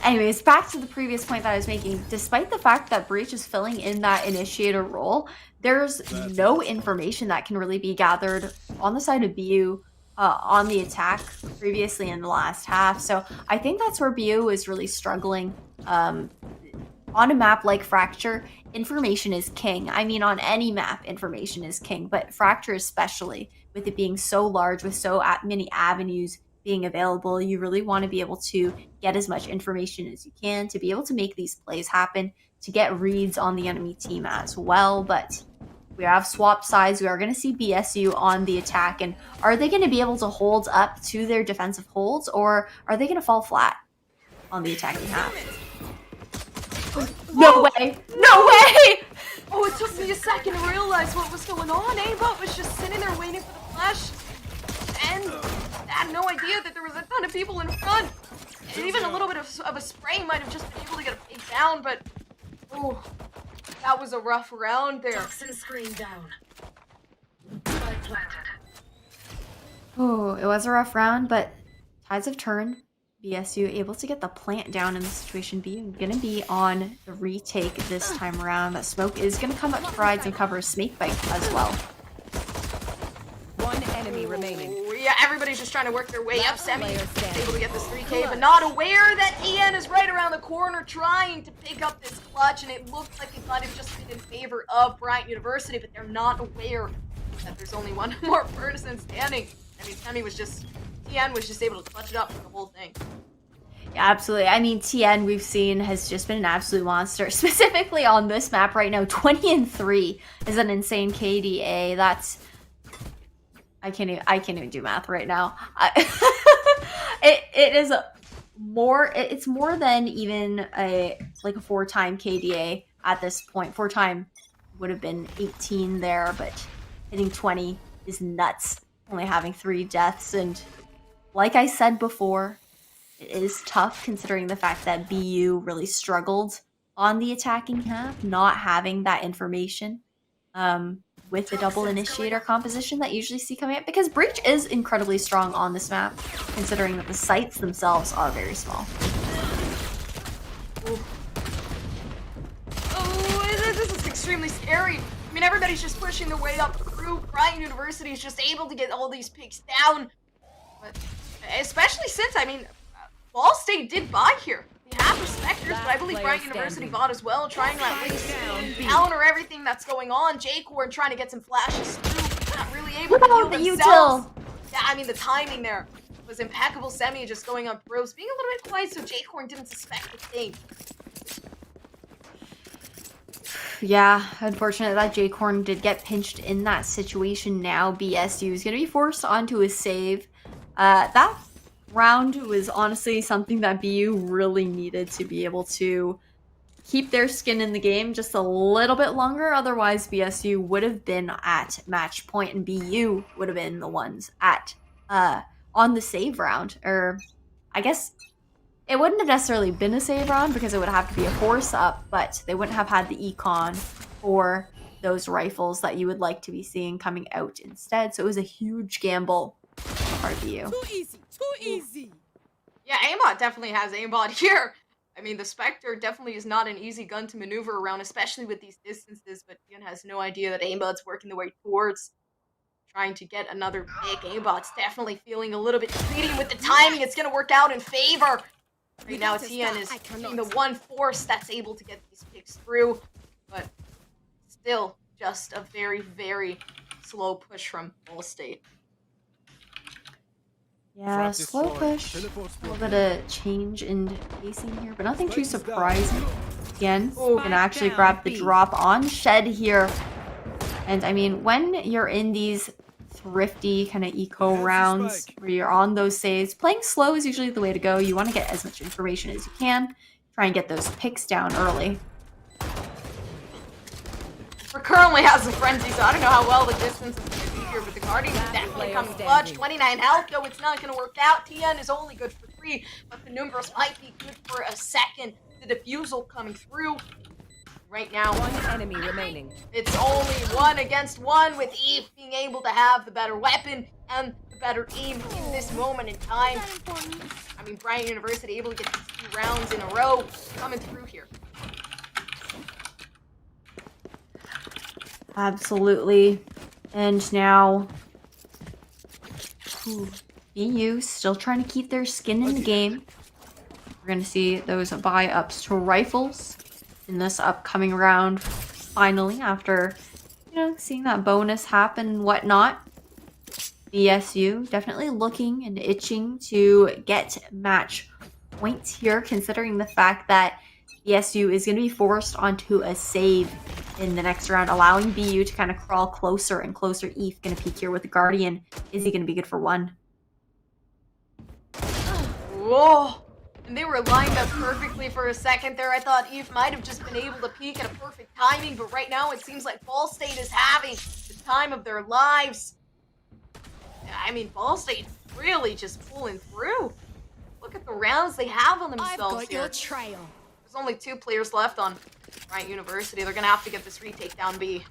anyways, back to the previous point that I was making. Despite the fact that Breach is filling in that initiator role, there's no information that can really be gathered on the side of BU on the attack previously in the last half. So I think that's where BU is really struggling. On a map like Fracture, information is king. I mean, on any map, information is king, but Fracture especially, with it being so large, with so many avenues being available, you really want to be able to get as much information as you can to be able to make these plays happen, to get reads on the enemy team as well. But we have swapped sides. We are going to see BSU on the attack. And are they going to be able to hold up to their defensive holds, or are they going to fall flat on the attacking half? No way! No way! Oh, it took me a second to realize what was going on. Aimbot was just sitting there waiting for the flash. And I had no idea that there was a ton of people in front. And even a little bit of a spray might have just been able to get a fake down, but oh, that was a rough round there. Toxin screen down. Spike planted. Oh, it was a rough round, but tides have turned. BSU able to get the plant down in the situation. Being gonna be on the retake this time around. That smoke is gonna come up to provide some cover. Snake bite as well. One enemy remaining. Oh, yeah, everybody's just trying to work their way up. Semi is able to get this 3K, but not aware that EN is right around the corner trying to pick up this clutch, and it looked like it might have just been in favor of Bryant University, but they're not aware that there's only one more person standing. I mean, Semi was just, TN was just able to clutch it up for the whole thing. Yeah, absolutely. I mean, TN we've seen has just been an absolute monster. Specifically on this map right now, 20-3 is an insane KDA. That's I can't even do math right now. It is it's more than even a 4-time KDA at this point. 4-time would have been 18 there, but hitting 20 is nuts. Only having 3 deaths, and like I said before, it is tough considering the fact that BU really struggled on the attacking half, not having that information. With the double initiator composition that you usually see coming up, because Breach is incredibly strong on this map, considering that the sites themselves are very small. Oh, this is extremely scary. I mean, everybody's just pushing their way up through. Bryant University is just able to get all these picks down. But especially since, I mean, Ball State did buy here. They have respecters, but I believe Bryant University bought as well, trying to at least counter everything that's going on. J-Corn trying to get some flashes through, not really able to heal themselves. Yeah, I mean, the timing there was impeccable. Semi just going on pros, being a little bit quiet so J-Corn didn't suspect the thing. Yeah, unfortunate that J-Corn did get pinched in that situation. Now BSU is going to be forced onto a save. That round was honestly something that BU really needed to be able to keep their skin in the game just a little bit longer. Otherwise, BSU would have been at match point and BU would have been the ones at on the save round. Or I guess it wouldn't have necessarily been a save round because it would have to be a force up, but they wouldn't have had the econ or those rifles that you would like to be seeing coming out instead. So it was a huge gamble for BU. Too easy. Too easy. Yeah, aimbot definitely has aimbot here. I mean, the Spectre definitely is not an easy gun to maneuver around, especially with these distances, but Ian has no idea that aimbot's working the way towards trying to get another big. Aimbot's definitely feeling a little bit greedy with the timing. It's going to work out in favor. Right now, Tian is being the one force that's able to get these picks through, but still just a very, very slow push from Ball State. Yeah, slow push. A little bit of change in pacing here, but nothing too surprising. Again, gonna actually grab the drop on Shed here. And I mean, when you're in these thrifty kind of eco Fancy rounds spike. where you're on those saves. Playing slow is usually the way to go. You want to get as much information as you can. Try and get those picks down early. We're currently has a frenzy, so I don't know how well the distance is going to be here, but the Guardian is definitely player coming standing. clutch. 29 health, though it's not going to work out. TN is only good for 3, but the Numbers might be good for a second. The defusal coming through. Right now, One enemy remaining. it's only 1 against 1, with Eve being able to have the better weapon and the better aim in this moment in time. I mean, Bryant University able to get these 2 rounds in a row coming through here. Absolutely. And now, BU still trying to keep their skin in the game. We're going to see those buy-ups to rifles in this upcoming round, finally, after, seeing that bonus happen and whatnot. BSU definitely looking and itching to get match points here, considering the fact that BSU is going to be forced onto a save in the next round, allowing BU to kind of crawl closer and closer. Eve going to peek here with the Guardian. Is he going to be good for 1? Whoa! And they were lined up perfectly for a second there. I thought Eve might have just been able to peek at a perfect timing, but right now it seems like Ball State is having the time of their lives. I mean, Ball State really just pulling through. Look at the rounds they have on themselves here. trail. There's only 2 players left on Bryant University. They're gonna have to get this retake down B.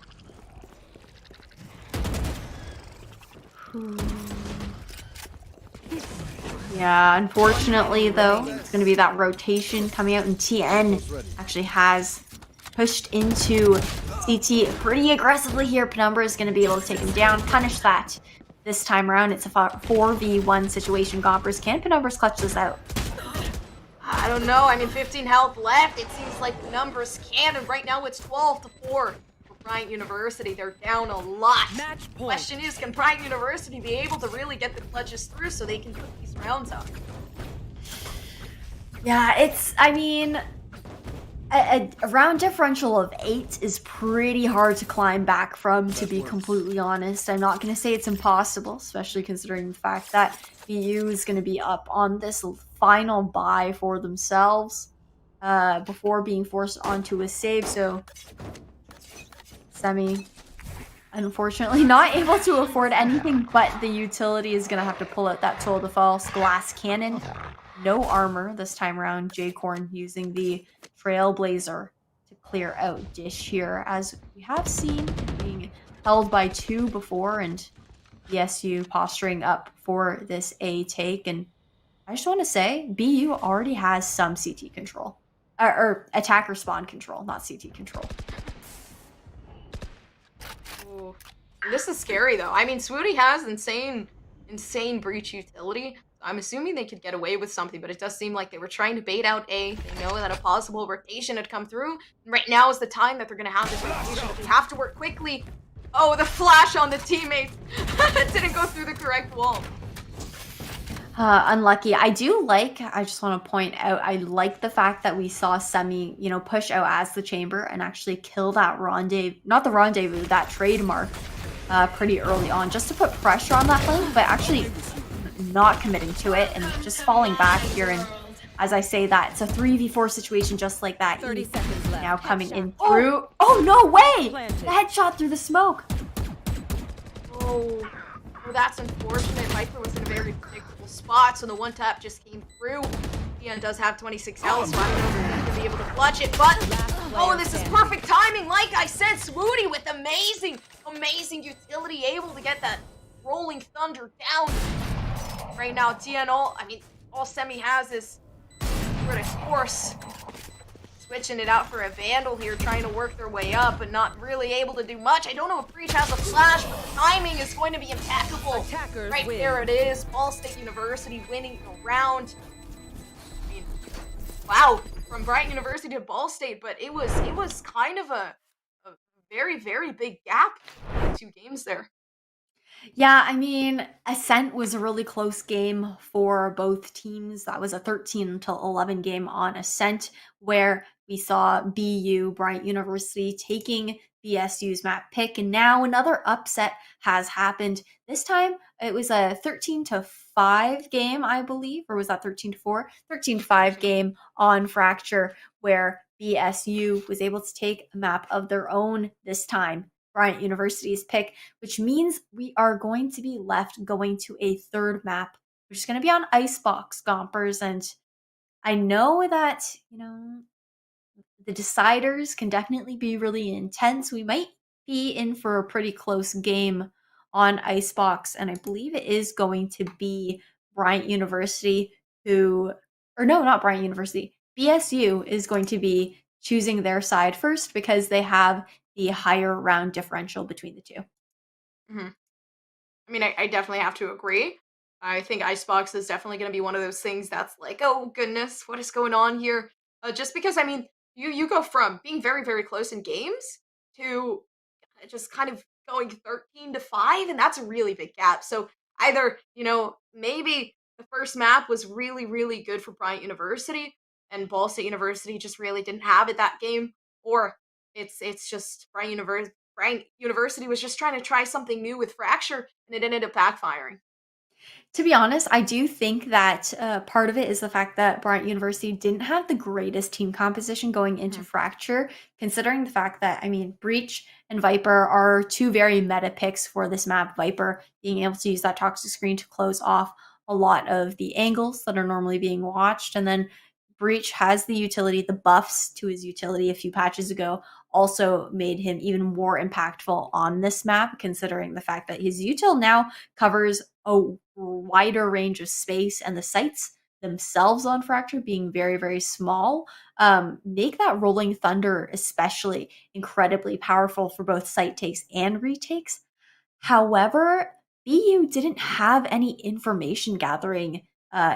Yeah, unfortunately, though, it's going to be that rotation coming out, and TN actually has pushed into CT pretty aggressively here. Penumbra is going to be able to take him down, punish that. This time around, it's a 4v1 situation. Gompers, can Penumbras clutch this out? I don't know. I mean, 15 health left. It seems like the numbers can, and right now it's 12-4 for Bryant University. They're down a lot. Match point. Question is, can Bryant University be able to really get the clutches through so they can put these rounds up? Yeah, I mean, a round differential of 8 is pretty hard to climb back from, to be completely honest. I'm not going to say it's impossible, especially considering the fact that BU is going to be up on this final buy for themselves before being forced onto a save. So, Semi, unfortunately, not able to afford anything but the utility, is going to have to pull out that Toll de False glass cannon. No armor this time around. J-Corn using the Trailblazer to clear out Dish here, as we have seen being held by 2 before, and BSU posturing up for this A take. And I just want to say, BU already has some CT control. Or attacker spawn control, not CT control. Ooh. This is scary, though. I mean, Swooty has insane breach utility. I'm assuming they could get away with something, but it does seem like they were trying to bait out A. They know that a possible rotation had come through. And right now is the time that they're going to have this rotation, but they have to work quickly. Oh, the flash on the teammates. Didn't go through the correct wall. Unlucky. I just want to point out, I like the fact that we saw Semi, push out as the chamber and actually kill that that trademark pretty early on, just to put pressure on that flank, but actually not committing to it and just falling back here. And as I say that, it's a 3v4 situation just like that. 30 seconds left. Now coming in through. Oh, no way! Planted. The headshot through the smoke. Oh, that's unfortunate. Viper was in a very predictable spot, so the one tap just came through. Ian does have 26 health, so I don't know if he's going to be able to clutch it, but oh, this is perfect timing. Like I said, Swooty with amazing utility, able to get that rolling thunder down. Right now, TNO, all Semi has is British Force. Switching it out for a Vandal here, trying to work their way up, but not really able to do much. I don't know if Breach has a flash, but the timing is going to be impeccable. Attackers right win. there it is. Ball State University winning the round. I mean, wow, from Bryant University to Ball State, but it was kind of a very, very big gap in 2 games there. Yeah, I mean, Ascent was a really close game for both teams. That was a 13-11 game on Ascent, where we saw BU, Bryant University, taking BSU's map pick, and now another upset has happened. This time it was a 13-5 game, I believe, or was that 13-4? 13-5 game on Fracture, where BSU was able to take a map of their own this time, Bryant University's pick, which means we are going to be left going to a third map, which is going to be on Icebox, Gompers. And I know that, the deciders can definitely be really intense. We might be in for a pretty close game on Icebox, and I believe it is going to be Bryant University or no, not Bryant University. BSU is going to be choosing their side first because they have the higher round differential between the two. Mm-hmm. I mean, I definitely have to agree. I think Icebox is definitely going to be one of those things that's like, oh goodness, what is going on here? Just because, I mean, you go from being very, very close in games to just kind of going 13-5, and that's a really big gap. So either, maybe the first map was really, really good for Bryant University, and Ball State University just really didn't have it that game, or it's just Bryant University was just trying to try something new with Fracture, and it ended up backfiring. To be honest, I do think that part of it is the fact that Bryant University didn't have the greatest team composition going into Fracture, considering the fact that, Breach and Viper are two very meta picks for this map. Viper being able to use that toxic screen to close off a lot of the angles that are normally being watched. And then Breach has the utility, the buffs to his utility a few patches ago also made him even more impactful on this map, considering the fact that his util now covers a wider range of space, and the sites themselves on Fracture being very, very small make that Rolling Thunder especially incredibly powerful for both site takes and retakes. However, BU didn't have any information gathering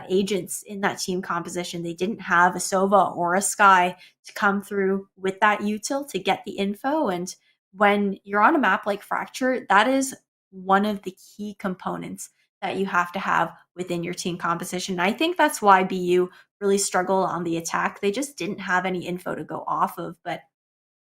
agents in that team composition. They didn't have a Sova or a Sky to come through with that util to get the info. And when you're on a map like Fracture, that is one of the key components that you have to have within your team composition. And I think that's why BU really struggled on the attack. They just didn't have any info to go off of. But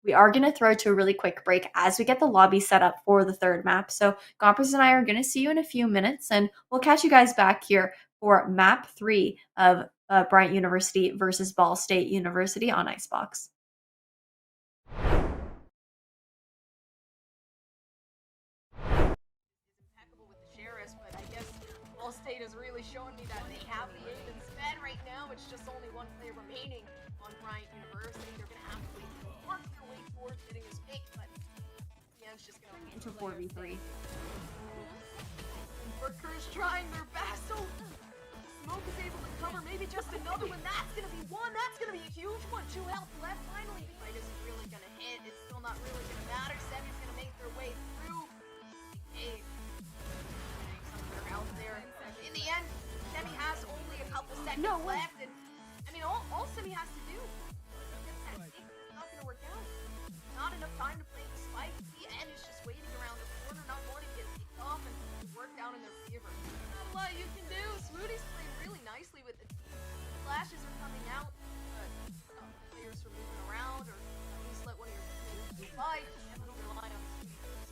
we are going to throw to a really quick break as we get the lobby set up for the third map. So Gompers and I are going to see you in a few minutes, and we'll catch you guys back here for map 3 of Bryant University versus Ball State University on Icebox. Impeccable with the Sheriffs, but I guess Ball State is really showing me that they have the aim and sped right now. It's just only one player remaining on Bryant University. They're going to have to work their way towards hitting his pick, but yeah, it's just going to into 4v3. Workers trying their best. So Smoke is able to cover maybe just another one. That's going to be one. That's going to be a huge one. 2 health left. Finally, the fight isn't really going to hit. It's still not really going to matter. Semi's going to make their way through. Hey, some of their health there. In the end, Semi has only a couple seconds left, and all Semi has to do is get that kick. It's not going to work out. Not enough time to play the spike. The end is just waiting around the corner, not wanting to get kicked off and work out in their favor. Not a lot you can do. Swootie's playing really nicely with the team. Flashes are coming out, but players are moving around, or at least let one of your teammates fight. And don't rely on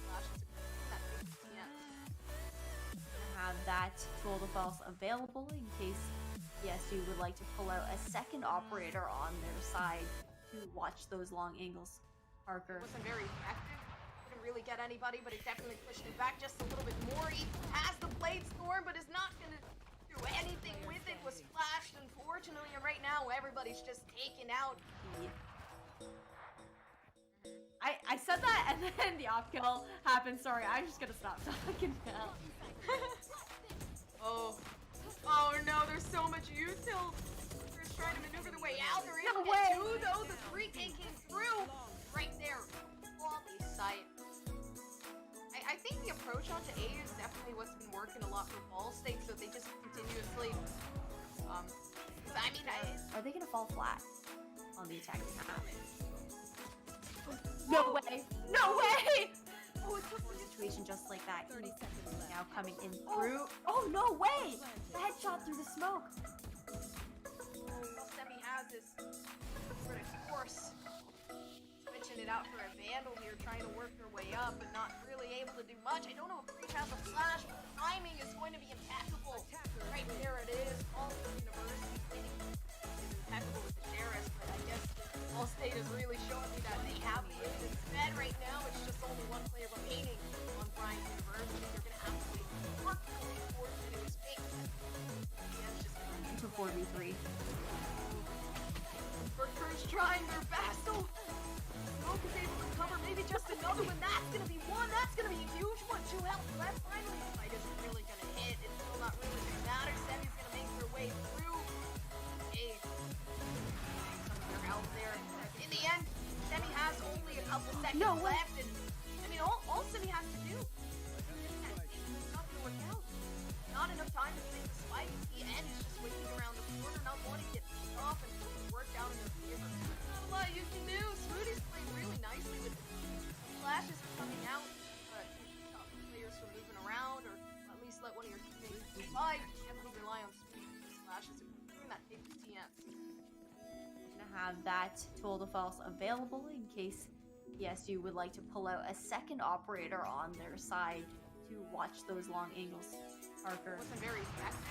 flashes that big TN. Have that tool to false available in case BSU would like to pull out a second operator on their side to watch those long angles. Parker wasn't very effective. Couldn't really get anybody, but it definitely pushed him back just a little bit more. He has the Blade Storm, but is not going to do anything with it. Was flashed, unfortunately, and right now everybody's just taken out. I said that, and then the off kill happened. Sorry, I'm just gonna stop talking now. Oh no, there's so much util. They're trying to maneuver their way out. They're able to get 2 though. The 3K came through right there. Quality sight. I think the approach onto A is definitely what's been working a lot for Ball State, so they just continuously Are they gonna fall flat on the attacking half? No way! No way! Oh, it's a situation just like that. 30 seconds left. Now coming in through. Oh, no way! The headshot through the smoke. Semi has this sort of force it out for a vandal here, trying to work their way up, but not really able to do much. I don't know if Breach has a flash. Timing is going to be impeccable. Right there it is. Also, University is impeccable with the Sheriff, but I guess Ball State is really showing me that they have the win instead right now. It's just only one player remaining on Bryant University. They're going to have to work really forward into his pick. It's a 4v3. Berker's trying their best. Oh, Smoke is able to cover maybe just another one. That's going to be one. That's going to be a huge one. 2 health left. Finally, the fight isn't really going to hit. It's still not really going to matter. Semi's going to make their way through. Hey, some of their health there. In the end, Semi has only a couple seconds left. And I mean, all Semi has to do is not going to work out. Not enough time to make the spike. The end is just waiting around the corner, not wanting to get picked off and work down in their favor. Not a lot you can do. Smoothie's playing really nicely with the flashes are coming out, but stop the players from moving around, or at least let one of your teammates survive. You can't really rely on Smoothie. These flashes are doing that big TNs. Gonna have that tool to false available in case PSU would like to pull out a second operator on their side to watch those long angles. Parker wasn't very effective.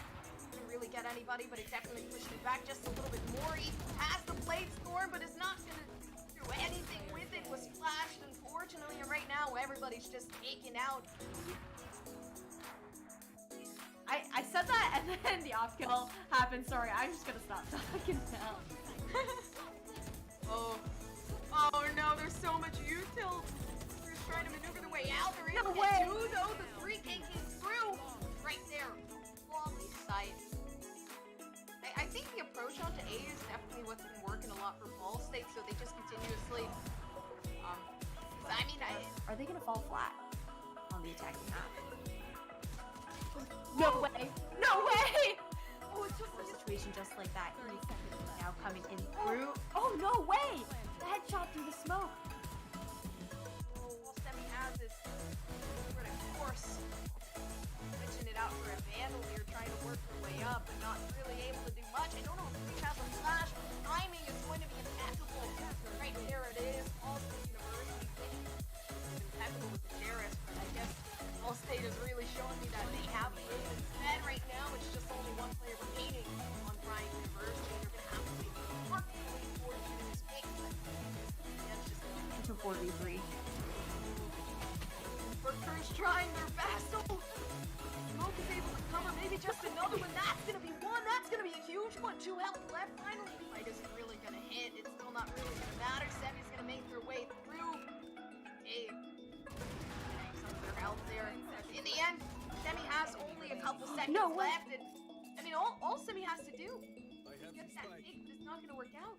Didn't really get anybody, but it definitely pushed it back just a little bit more. He has the blade storm, but is not gonna do anything with it. Was flashed, unfortunately, and right now everybody's just taken out. I said that and then the off kill happened. Sorry, I'm just gonna stop talking now. Oh no, there's so much util. We're just trying to maneuver the way out. There is No a way. 2 though. The 3 came through right there. Flawless sight. I think the approach onto A is definitely what's been working a lot for Ball State, so they just continuously. I mean, Are they gonna fall flat on the attacking half? No way! No way! oh, it's just A situation just like that. Now coming in through. Oh no way! The headshot through the smoke. well, Semi has this critical course. Switching it out for a vandal here, trying to work their way up, but not really able to do much. I don't know if Breach has a flash. Timing is going to be impeccable. Right there it is. Also, University is impeccable with the Sheriff, but I guess Ball State is really showing me that they have the win instead right now. It's just only one player remaining on Bryant University. They're going to have to work really forward into this pick. Into 4v3. Berker's trying their best. Oh, Smoke is able to cover maybe just another one. That's going to be one. That's going to be a huge one. 2 health left. Finally, the fight isn't really going to hit. It's still not really going to matter. Semi's going to make their way through. Hey, some of their health there. In the end, Semi has only a couple seconds left. And I mean, all Semi has to do is get that pick, but it's not going to work out.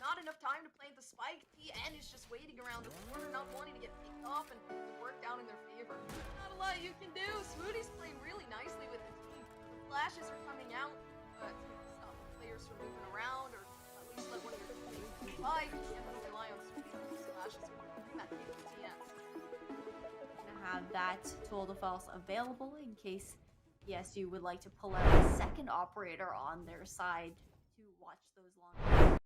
Not enough time to plant the spike. TN is just waiting around the corner, not wanting to get picked off and work down in their favor. Not a lot you can do. Smoothie's playing really nicely with the team. The flashes are coming out, but stop the players from moving around, or at least let one of your teammates survive. You can't really rely on Smoothie. These flashes are doing that big TNs. Gonna have that tool to false available in case PSU would like to pull out a second operator on their side to watch those long.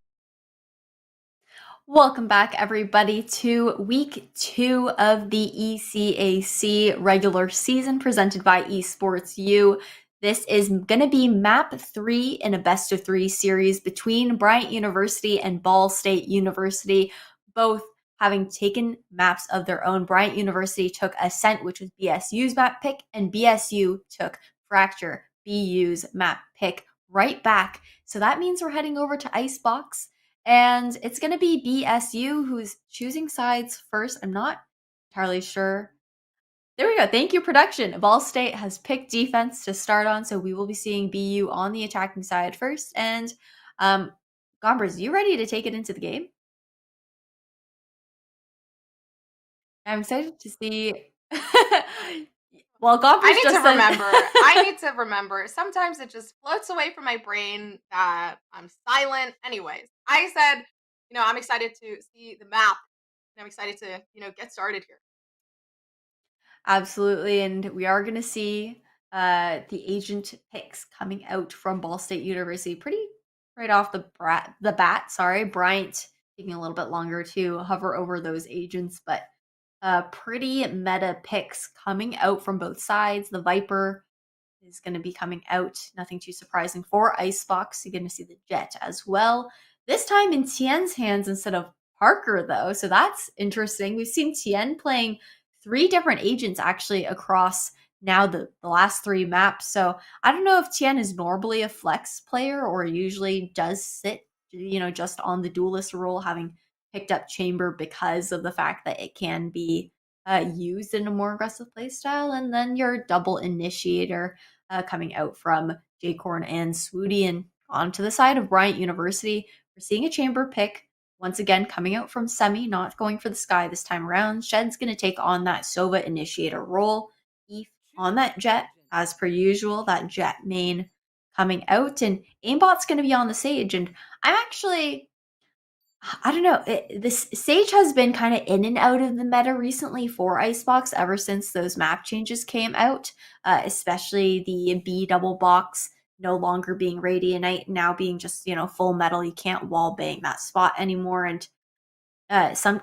Welcome back, everybody, to week 2 of the ECAC regular season presented by Esports U. This is going to be map 3 in a best of 3 series between Bryant University and Ball State University, both having taken maps of their own. Bryant University took Ascent, which was BSU's map pick, and BSU took Fracture, BU's map pick, right back. So that means we're heading over to Icebox. And it's going to be BSU who's choosing sides first. I'm not entirely sure. There we go. Thank you, production. Ball State has picked defense to start on, so we will be seeing BU on the attacking side first. And Gombers, you ready to take it into the game? I'm excited to see. Well, Gombers I need just to said- remember. I need to remember. Sometimes it just floats away from my brain that I'm silent. Anyways, I said, I'm excited to see the map. And I'm excited to, get started here. Absolutely, and we are going to see the agent picks coming out from Ball State University pretty right off the bat. Bryant taking a little bit longer to hover over those agents, but pretty meta picks coming out from both sides. The Viper is going to be coming out. Nothing too surprising for Icebox. You're going to see the Jet as well. This time in Tien's hands instead of Parker, though. So that's interesting. We've seen Tien playing 3 different agents actually across now the last 3 maps. So I don't know if Tien is normally a flex player or usually does sit, just on the duelist role, having picked up Chamber because of the fact that it can be used in a more aggressive playstyle. And then your double initiator coming out from Jcorn and Swooty. And onto the side of Bryant University, we're seeing a Chamber pick. Once again, coming out from Semi, not going for the Sky this time around. Shed's going to take on that Sova initiator role. Eve on that Jet, as per usual, that Jet main coming out. And Aimbot's going to be on the Sage. And I'm actually, I don't know, this Sage has been kind of in and out of the meta recently for Icebox ever since those map changes came out, especially the B double box no longer being Radianite, now being just, full metal. You can't wall bang that spot anymore. And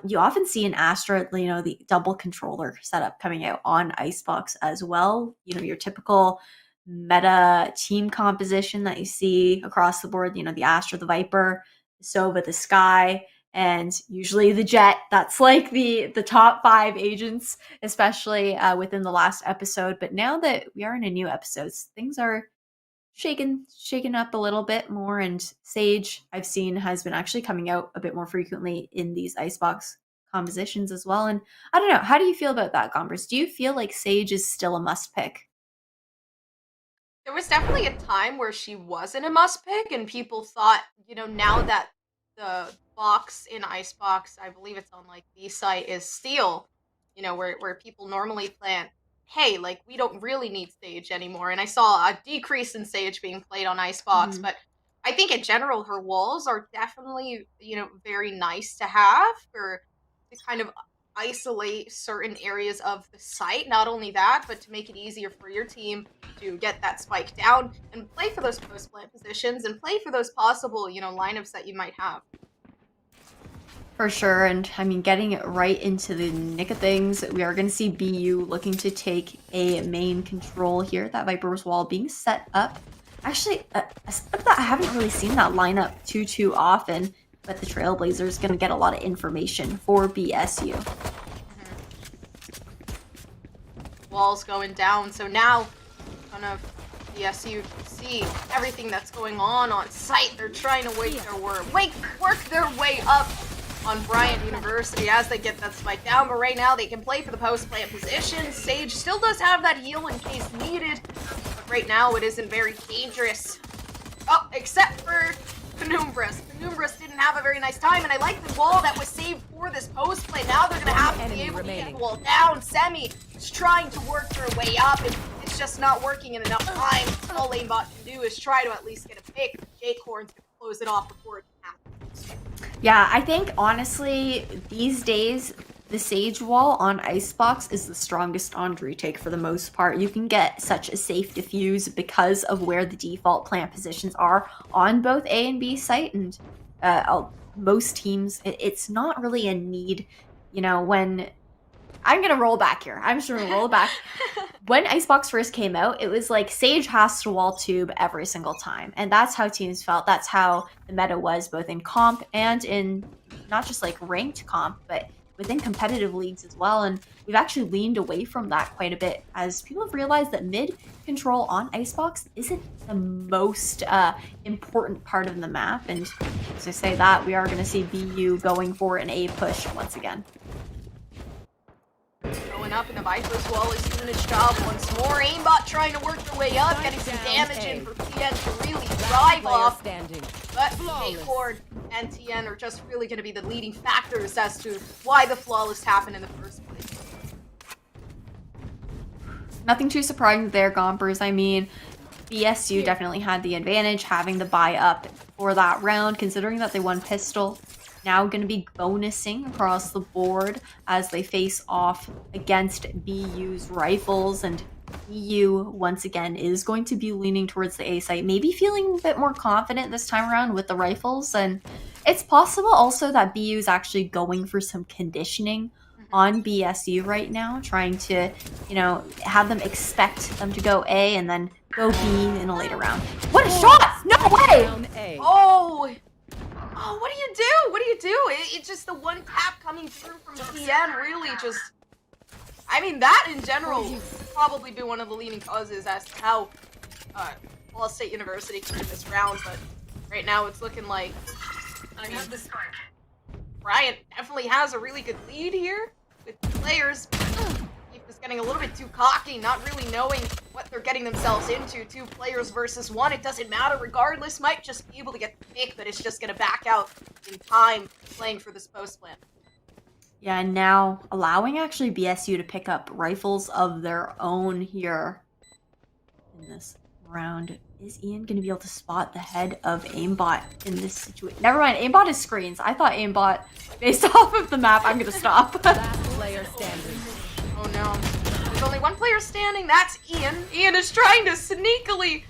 you often see an Astra, the double controller setup coming out on Icebox as well. Your typical meta team composition that you see across the board, the Astra, the Viper, the Sova, the Sky, and usually the Jet. That's like the top 5 agents, especially within the last episode. But now that we are in a new episode, things are shaken up a little bit more, and Sage I've seen has been actually coming out a bit more frequently in these Icebox compositions as well. And I don't know, how do you feel about that, Gombers? Do you feel like Sage is still a must pick? There was definitely a time where she wasn't a must pick, and people thought, now that the box in Icebox, I believe it's on like B site, is Steel, where people normally plan, hey, like, we don't really need Sage anymore. And I saw a decrease in Sage being played on Icebox, but I think in general her walls are definitely, very nice to have to kind of isolate certain areas of the site. Not only that, but to make it easier for your team to get that spike down and play for those post plant positions and play for those possible, lineups that you might have. For sure, and I mean, getting it right into the nick of things, we are going to see BU looking to take a main control here. That Viper's wall being set up. Actually, I haven't really seen that lineup too often, but the Trailblazers going to get a lot of information for BSU. Walls going down, so now kind of BSU can see everything that's going on site. They're trying to work their way up on Bryant University as they get that spike down, but right now they can play for the post-plant position. Sage still does have that heal in case needed, but right now it isn't very dangerous. Oh, except for Penumbras. Penumbras didn't have a very nice time, and I like the wall that was saved for this post-play. Now they're going to have to be able to get the wall down. Semi is trying to work their way up, and it's just not working in enough time. All Aimbot can do is try to at least get a pick. Jcorn's going to close it off before it can happen. Yeah, I think honestly, these days, the Sage wall on Icebox is the strongest on retake for the most part. You can get such a safe diffuse because of where the default plant positions are on both A and B site, and most teams, it's not really a need, when... I'm going to roll back here. I'm just going to roll back. When Icebox first came out, it was like Sage has to wall tube every single time. And that's how teams felt. That's how the meta was, both in comp and in not just like ranked comp, but within competitive leagues as well. And we've actually leaned away from that quite a bit as people have realized that mid control on Icebox isn't the most important part of the map. And as I say that, we are going to see BU going for an A push once again. Going up, and the Viper's wall is doing its job once more. Aimbot trying to work their way up, getting some damage in for Tien to really drive off. But Jcorn and Tien are just really going to be the leading factors as to why the flawless happened in the first place. Nothing too surprising there, Gompers. I mean, BSU definitely had the advantage having the buy up for that round, considering that they won pistol. Now going to be bonusing across the board as they face off against BU's rifles, and BU once again is going to be leaning towards the A site, maybe feeling a bit more confident this time around with the rifles, and It's possible also that BU is actually going for some conditioning on BSU right now, trying to, have them expect them to go A and then go B in a later round. What a shot! No way! Down A. Oh, what do you do? What do you do? It's just the one tap coming through from TN really just... I mean, that in general would probably be one of the leading causes as to how Ball State University can win this round, but right now it's looking like... I mean, Bryant definitely has a really good lead here with the players. Keith is getting a little bit too cocky, not really knowing what they're getting themselves into. 2 players versus 1, it doesn't matter regardless. Might just be able to get the pick, but it's just going to back out in time playing for this post plan. Yeah, and now allowing actually BSU to pick up rifles of their own here in this round. Is Ian going to be able to spot the head of aimbot in this situation? Never mind, aimbot is screens. I thought aimbot, based off of the map, I'm going to stop. Last player standing. Oh no. There's only 1 player standing, that's Ian. Ian is trying to sneakily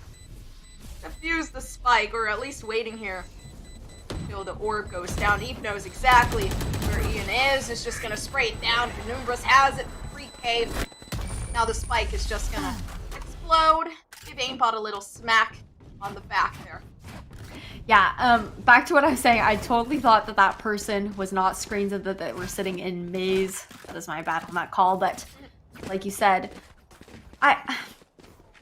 defuse the spike, or at least waiting here until the orb goes down. Eve knows exactly where Ian is. It's just going to spray it down. Penumbras has it, free cave. Now the spike is just going to explode. Give aimbot a little smack on the back there. Yeah, back to what I was saying, I totally thought that person was not screens and that they were sitting in maze. That is my bad on that call, but like you said, I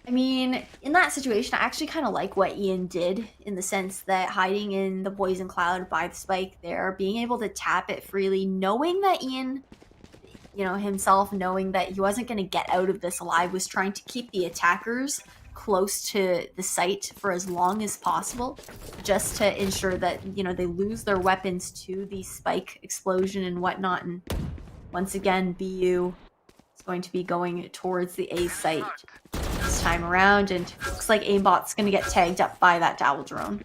mean, in that situation, I actually kind of like what Ian did in the sense that hiding in the poison cloud by the spike there, being able to tap it freely, knowing that Ian, himself, knowing that he wasn't going to get out of this alive, was trying to keep the attackers close to the site for as long as possible, just to ensure that, they lose their weapons to the spike explosion and whatnot. And once again, BU is going to be going towards the A site this time around, and looks like aimbot's going to get tagged up by that Dowel drone.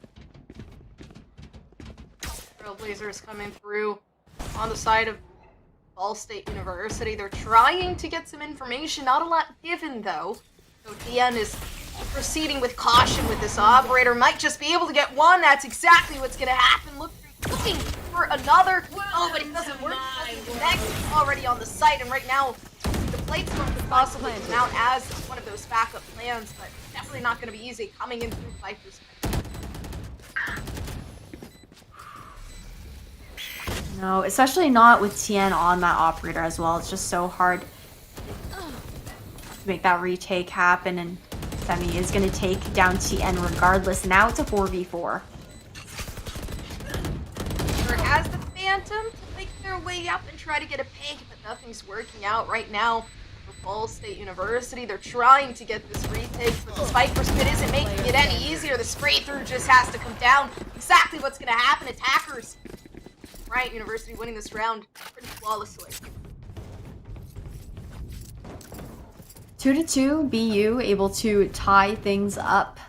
Trailblazers coming through on the side of Ball State University. They're trying to get some information, not a lot given though. So DN is proceeding with caution with this operator. Might just be able to get one. That's exactly what's going to happen. Looking for another. Oh, but it doesn't work. Next, already on the site, and right now the plates could possibly come out as one of those backup plans, but definitely not going to be easy coming in through Viper's. No, especially not with Tien on that operator as well. It's just so hard to make that retake happen, and Semi is going to take down Tien regardless. Now it's a 4v4. Has the Phantom to make their way up and try to get a pick, but nothing's working out right now for Ball State University. They're trying to get this retake, but the Spike Spit isn't making it any easier. The spray through just has to come down. Exactly what's going to happen. Attackers. Bryant University winning this round pretty flawlessly. 2-2, BU able to tie things up.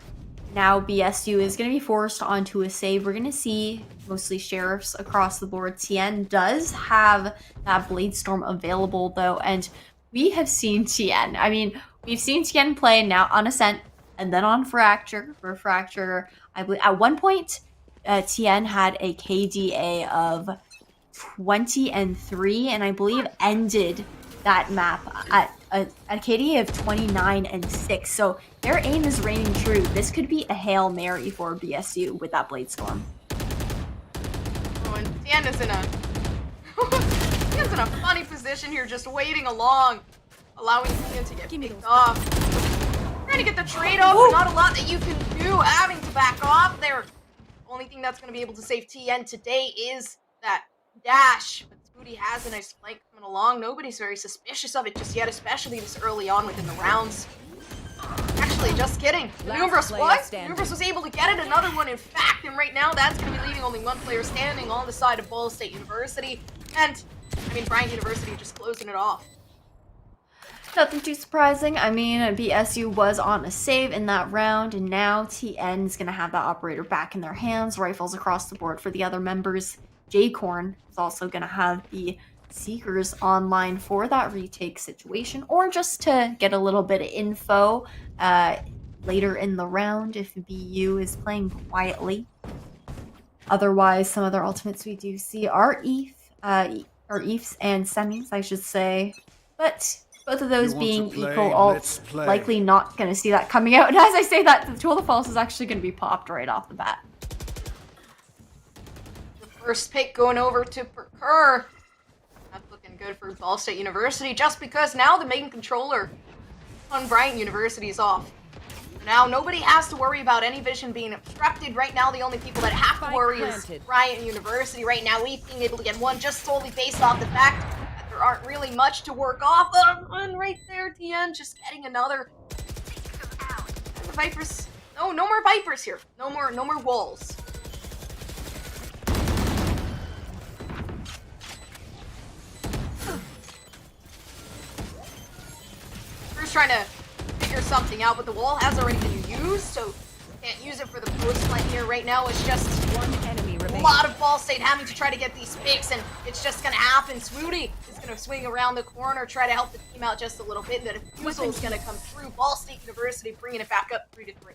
Now BSU is going to be forced onto a save. We're going to see mostly sheriffs across the board. Tien does have that Blade Storm available though, and we have seen Tien. I mean, we've seen Tien play now on Ascent and then on Fracture. For Fracture, I believe at one point Tien had a KDA of 20-3, and I believe ended that map at a KDA of 29-6. So their aim is reigning true. This could be a Hail Mary for BSU with that Blade Storm. Oh, and Tien is in a Tien's in a funny position here, just waiting along, allowing Tien to get picked off. Trying to get the trade off, but not a lot that you can do. Having to back off there. Only thing that's going to be able to save Tien today is that dash. But Spooty has a nice flank coming along. Nobody's very suspicious of it just yet, especially this early on within the rounds. Actually, just kidding. Numerous was? Numerous was able to get it. Another one, in fact. And right now, that's going to be leaving only one player standing on the side of Ball State University. And, I mean, Bryant University just closing it off. Nothing too surprising. I mean, BSU was on a save in that round, and now TN is going to have that operator back in their hands. Rifles across the board for the other members. J-Corn is also going to have the Seekers online for that retake situation, or just to get a little bit of info later in the round if BU is playing quietly. Otherwise, some other ultimates we do see are or ETHs and semis, I should say. But both of those You want to being play? equal Let's ults, play. likely not going to see that coming out. And as I say that, the Tool of False is actually going to be popped right off the bat. The first pick going over to Procure. That's looking good for Ball State University, just because now the main controller on Bryant University is off. Now nobody has to worry about any vision being obstructed. Right now, the only people that have to Spike worry planted. is Bryant University. Right now, we being able to get one just solely based off the fact that there aren't really much to work off of. And right there, TN just getting another. The Vipers. No more Vipers here. No more walls. First trying to figure something out, but the wall has already been used, so can't use it for the post plant here. Right now, it's just One enemy a remaining. lot of Ball State having to try to get these picks, and it's just gonna happen. Swooty is gonna swing around the corner, try to help the team out just a little bit, and the defusal is gonna come through. Ball State University bringing it back up 3-3.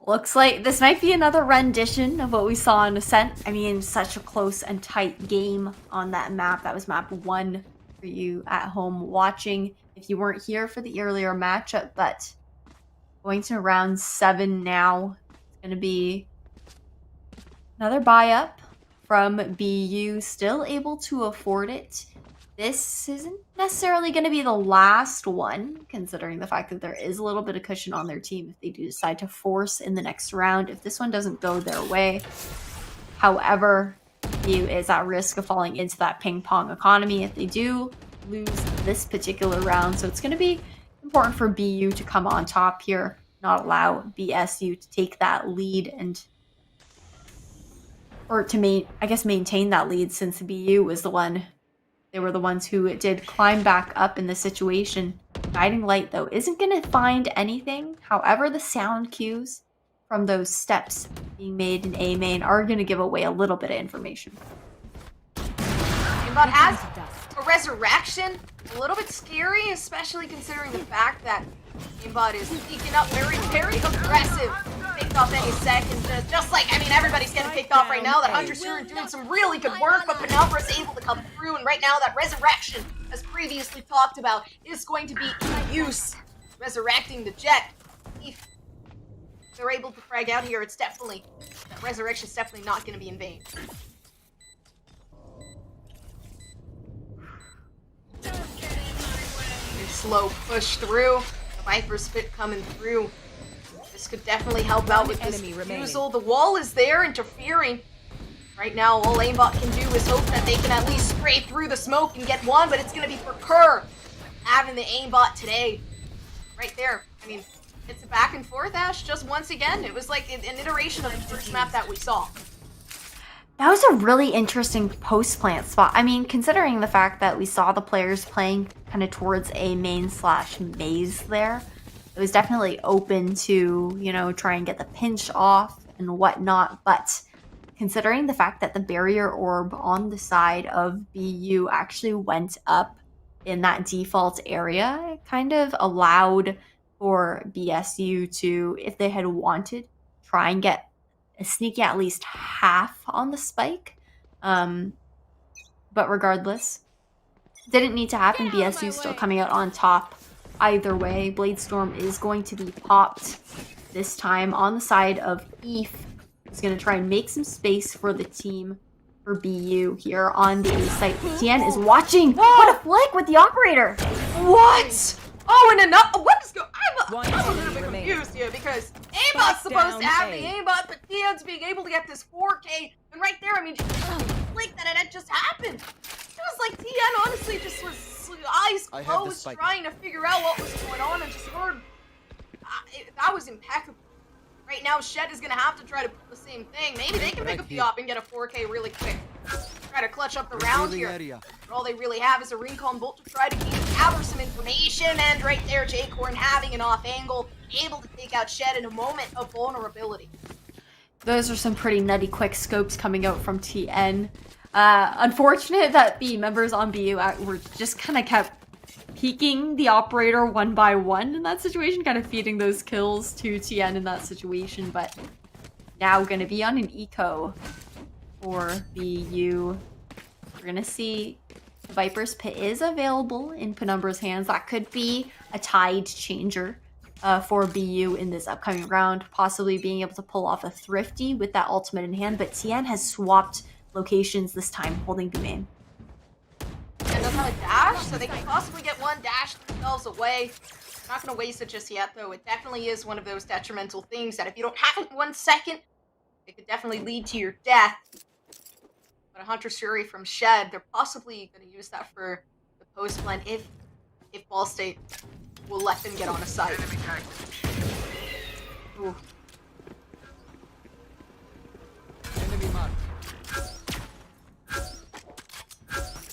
Looks like this might be another rendition of what we saw in Ascent. I mean, such a close and tight game on that map. That was map 1 for you at home watching if you weren't here for the earlier matchup, but going to round 7 now. It's going to be another buy up from BU, still able to afford it. This isn't necessarily going to be the last one, considering the fact that there is a little bit of cushion on their team if they do decide to force in the next round, if this one doesn't go their way. However, BU is at risk of falling into that ping pong economy if they do lose this particular round. So it's going to be important for BU to come on top here, not allow BSU to take that lead and maintain that lead, since BU was the one. They were the ones who did climb back up in the situation. Guiding Light, though, isn't going to find anything. However, the sound cues from those steps being made in A main are going to give away a little bit of information. Aimbot has a resurrection. A little bit scary, especially considering the fact that Aimbot is peeking up very, very aggressive. Picked off any second. Just like, I mean, everybody's getting picked off right now. That Hunter's here doing some really good work, but Penumbra's able to come through. And right now, that resurrection, as previously talked about, is going to be in use. Resurrecting the Jet. If they're able to frag out here, it's definitely, that resurrection's definitely not going to be in vain. Slow push through. The Viper's Spit coming through. This could definitely help out with this Enemy remaining. refusal. The wall is there interfering. Right now, all Aimbot can do is hope that they can at least spray through the smoke and get one, but it's going to be Procure having the Aimbot today. Right there. I mean, it's a back and forth, Ash, just once again. It was like an iteration of the first map that we saw. That was a really interesting post-plant spot. I mean, considering the fact that we saw the players playing kind of towards a main/maze there, it was definitely open to, you know, try and get the pinch off and whatnot. But considering the fact that the barrier orb on the side of BU actually went up in that default area, it kind of allowed for BSU to, if they had wanted, try and get sneaky at least half on the spike. But regardless, didn't need to happen. BSU still coming out on top either way. Bladestorm is going to be popped this time on the side of ETH. He's going to try and make some space for the team for BU here on the A site. Tien is watching. What a flick with the operator. What? Oh, and another. What is going? I'm One a little enemy bit remaining. confused here because Aimbot's supposed to down have A. the aimbot, but Tien's being able to get this 4K, and right there, I mean, just flick that it had just happened. It was like Tien honestly just was eyes I have the closed, spike. trying to figure out what was going on, and just heard. That was impeccable. Right now, Shed is gonna have to try to pull the same thing. Maybe they can pick up the op and get a 4K really quick. Try to clutch up the round here. But all they really have is a Rincon Bolt to try to gather some information, and right there, J-Corn having an off angle, able to take out Shed in a moment of vulnerability. Those are some pretty nutty quick scopes coming out from TN. Unfortunate that the members on BU were just kind of kept peeking the operator one by one in that situation, kind of feeding those kills to Tien in that situation, but now gonna be on an eco for BU. We're gonna see the Viper's Pit is available in Penumbra's hands. That could be a tide changer for BU in this upcoming round, possibly being able to pull off a Thrifty with that ultimate in hand, but Tien has swapped locations this time, holding B main. And doesn't have a dash, so they can possibly get one dash themselves away. Not going to waste it just yet, though. It definitely is one of those detrimental things that if you don't have it in 1 second, it could definitely lead to your death. But a Hunter's Fury from Shed, they're possibly going to use that for the post blend if Ball State will let them get on a site. Ooh.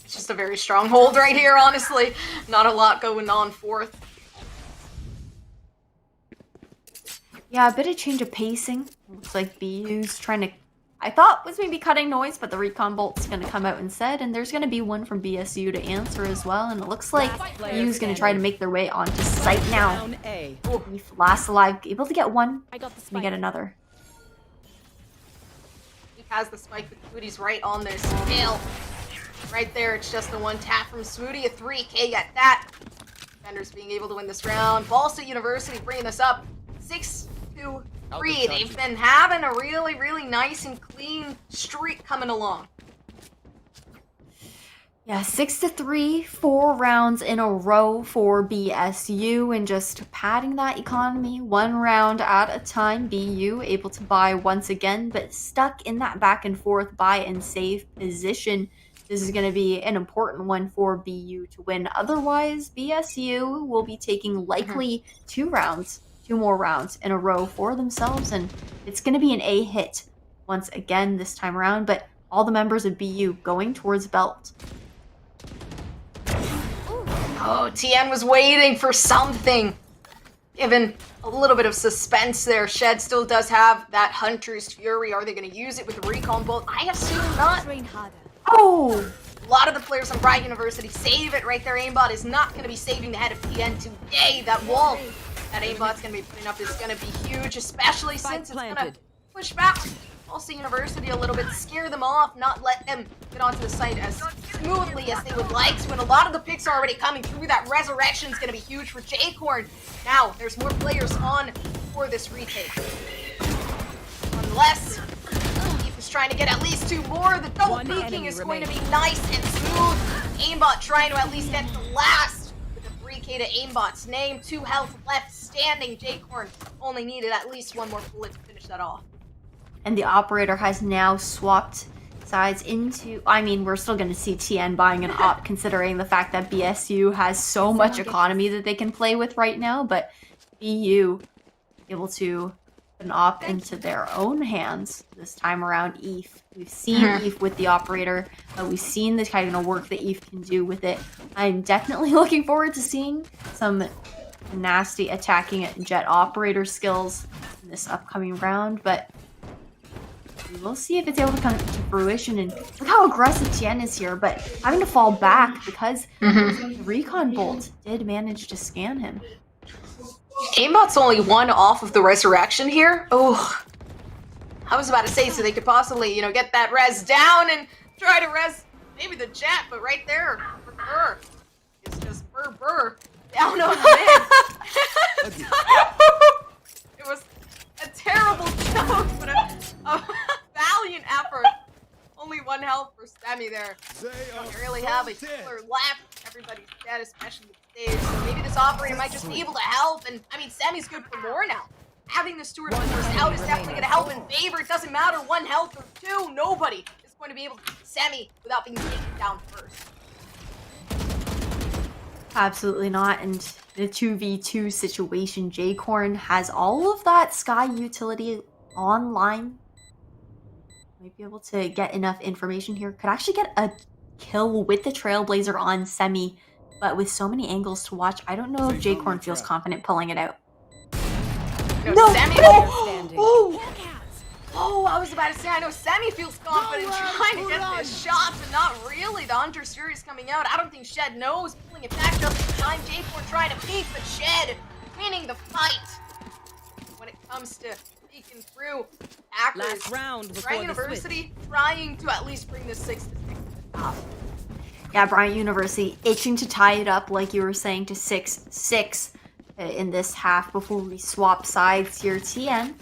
It's just a very strong hold right here, honestly. Not a lot going on fourth. Yeah, a bit of change of pacing. Looks like BU's trying to... I thought was maybe cutting noise, but the recon bolt's going to come out instead, and there's going to be one from BSU to answer as well, and it looks like BU's going to try to make their way onto site now. Down A. Leaf last alive, able to get one, I got the and spike. get another. He has the spike, but Smoothie's right on this hill. Right there, it's just the one tap from Smoothie, a 3K at that. Defenders being able to win this round. Ball State University bringing this up 6-2-3. They've been having a really, really nice and clean streak coming along. Yeah, 6-3, 4 rounds in a row for BSU, and just padding that economy 1 round at a time. BU able to buy once again, but stuck in that back and forth buy and save position. This is going to be an important one for BU to win. Otherwise, BSU will be taking likely 2 more rounds in a row for themselves, and it's going to be an A hit once again this time around, but all the members of BU going towards Belt. Oh, Tien was waiting for something. Given a little bit of suspense there. Shed still does have that Hunter's Fury. Are they going to use it with the recon bolt? I assume not. Train harder. Oh! A lot of the players on Bryant University save it right there. Aimbot is not going to be saving the head of Tien today. That wall that Aimbot's going to be putting up is going to be huge, especially since it's going to push back Ball State University a little bit, scare them off, not let them get onto the site as smoothly as they would like to. And a lot of the picks are already coming through. That resurrection is going to be huge for J-Corn. Now, there's more players on for this retake. Unless Keith is trying to get at least 2 more. The double peeking is going to be nice and smooth. Aimbot trying to at least get the last with a 3K to Aimbot's name. 2 health left standing. J-Corn only needed at least 1 more bullet to finish that off. And the operator has now swapped sides into... I mean, we're still going to see Tien buying an op, considering the fact that BSU has so much economy that they can play with right now, but BU able to put an op into their own hands this time around. Eve. We've seen Eve with the operator. We've seen the kind of work that Eve can do with it. I'm definitely looking forward to seeing some nasty attacking jet operator skills in this upcoming round, but we'll see if it's able to come to fruition. And look how aggressive Tien is here, but having to fall back because the recon bolt did manage to scan him. Aimbot's only 1 off of the resurrection here. Oh, I was about to say, so they could possibly, get that res down and try to res maybe the jet, but right there, Burr. It's just Burr down on mid. It was a terrible joke, but a valiant effort. Only 1 health for Semi there. Don't really have a healer left. Everybody's dead, especially the stage. So maybe this operator might just be able to help. And I mean, Semi's good for more now. Having the Steward first out is definitely going to help in favor. It doesn't matter 1 health or 2. Nobody is going to be able to beat Semi without being taken down first. Absolutely not. And the 2v2 situation, J-Corn has all of that Sky utility online. Might be able to get enough information here. Could actually get a kill with the Trailblazer on Semi, but with so many angles to watch, I don't know if J-Corn feels confident pulling it out. No! Semi! Standing. Oh! Oh, I was about to say, I know Semi feels confident trying to get this shot, but not really. The Hunter's Fury is coming out. I don't think Shed knows. Pulling it back just in time. J4 trying to peek, but Shed winning the fight. When it comes to peeking through, Packers, Last round before Bryant the University trying to at least bring this 6-6 to the top. Yeah, Bryant University itching to tie it up, like you were saying, to 6-6 in this half before we swap sides here. TN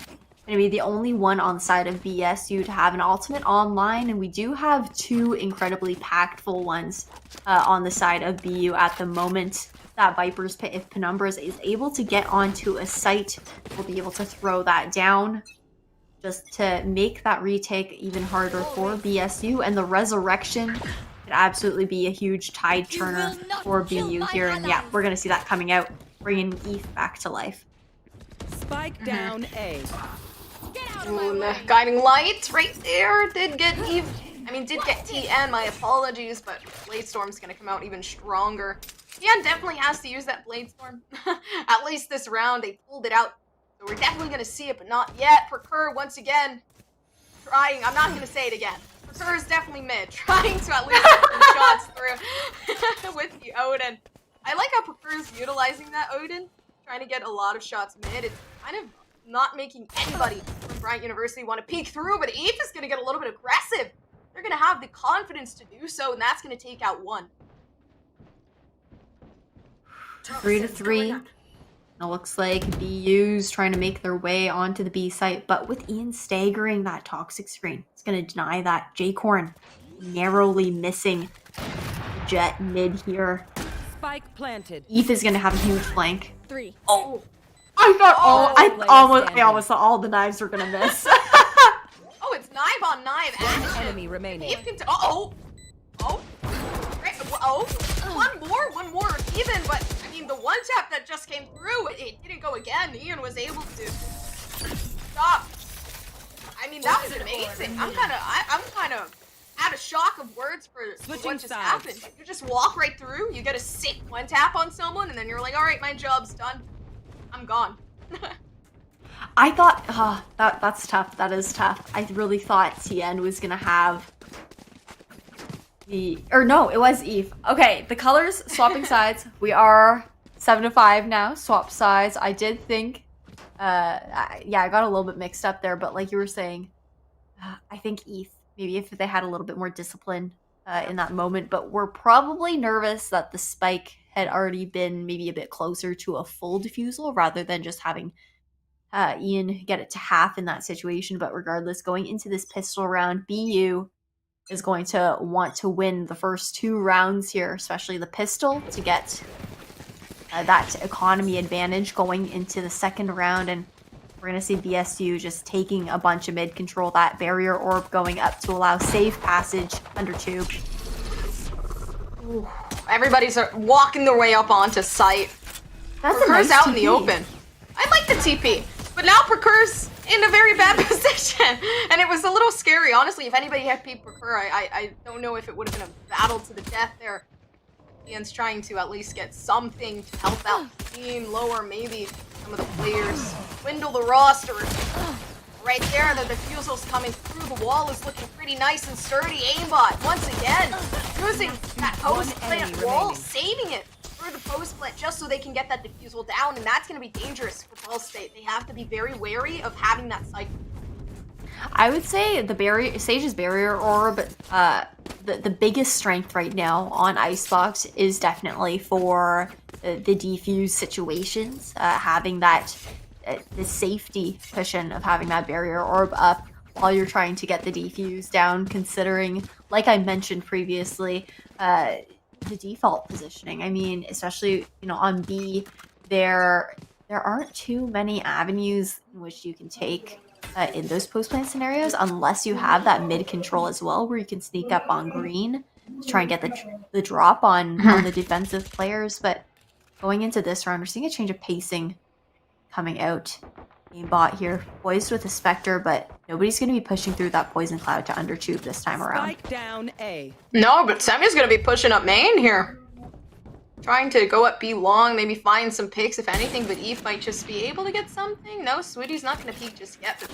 going to be the only one on the side of BSU to have an ultimate online, and we do have two incredibly packed full ones on the side of BU at the moment. That Viper's Pit, if Penumbras is able to get onto a site, we'll be able to throw that down just to make that retake even harder for BSU, and the Resurrection could absolutely be a huge tide turner for BU here, and yeah, we're going to see that coming out, bringing ETH back to life. Spike down A. Ooh, the guiding light right there did get Eve. Did get TN, my apologies, but Blade Storm's gonna come out even stronger. TN definitely has to use that Blade Storm. At least this round, they pulled it out. So we're definitely gonna see it, but not yet. Procure, once again, trying. I'm not gonna say it again. Procure is definitely mid, trying to at least get some shots through with the Odin. I like how Procure's utilizing that Odin, trying to get a lot of shots mid. It's kind of not making anybody from Bryant University want to peek through, but ETH is going to get a little bit aggressive. They're going to have the confidence to do so, and that's going to take out one. 3-3. It looks like BU's trying to make their way onto the B site, but with Ian staggering that toxic screen, it's going to deny that. J-Corn narrowly missing Jet mid here. Spike planted. ETH is going to have a huge flank. 3. Oh! I thought I almost thought all the knives were gonna miss. Oh, it's knife on knife action. Enemy remaining. ETH can one more even, but the one tap that just came through, it didn't go again. Ian was able to stop. That was amazing. I'm kind of out of shock of words for what just happened. You just walk right through, you get a sick one tap on someone, and then you're like, all right, my job's done. I'm gone. I thought, that's tough. That is tough. I really thought TN was gonna have no, it was Eve. Okay, the colors swapping sides. We are 7-5 now. Swap sides. I did think, I got a little bit mixed up there, but like you were saying, I think ETH, maybe if they had a little bit more discipline in that moment, but we're probably nervous that the spike had already been maybe a bit closer to a full defusal rather than just having Ian get it to half in that situation. But regardless, going into this pistol round, BU is going to want to win the first 2 rounds here, especially the pistol, to get that economy advantage going into the second round. And we're going to see BSU just taking a bunch of mid control, that barrier orb going up to allow safe passage under tube. Ooh. Everybody's walking their way up onto site. That's Procure's a nice out TP. in the open. I like the TP, but now Procure's in a very bad position, and it was a little scary. Honestly, if anybody had peeped Procure, I don't know if it would have been a battle to the death there. Ian's trying to at least get something to help out the team, lower maybe some of the players, dwindle the roster. Right there, the defusals coming through. The wall is looking pretty nice and sturdy. Aimbot, once again, using that post-plant wall, saving it through the post-plant just so they can get that defusal down, and that's going to be dangerous for Ball State. They have to be very wary of having that cycle. I would say the Sage's barrier orb, the biggest strength right now on Icebox is definitely for the defuse situations, having that the safety cushion of having that barrier orb up while you're trying to get the defuse down, considering, like I mentioned previously, the default positioning. Especially, on B, there aren't too many avenues in which you can take in those post-plant scenarios, unless you have that mid control as well, where you can sneak up on green to try and get the drop on the defensive players. But going into this round, we're seeing a change of pacing coming out. Aimbot here, poised with a Spectre, but nobody's going to be pushing through that poison cloud to undertube this time around. Spike down A. No, but Semi's going to be pushing up main here. Trying to go up B long, maybe find some picks if anything, but Eve might just be able to get something. No, Sweetie's not going to peek just yet. But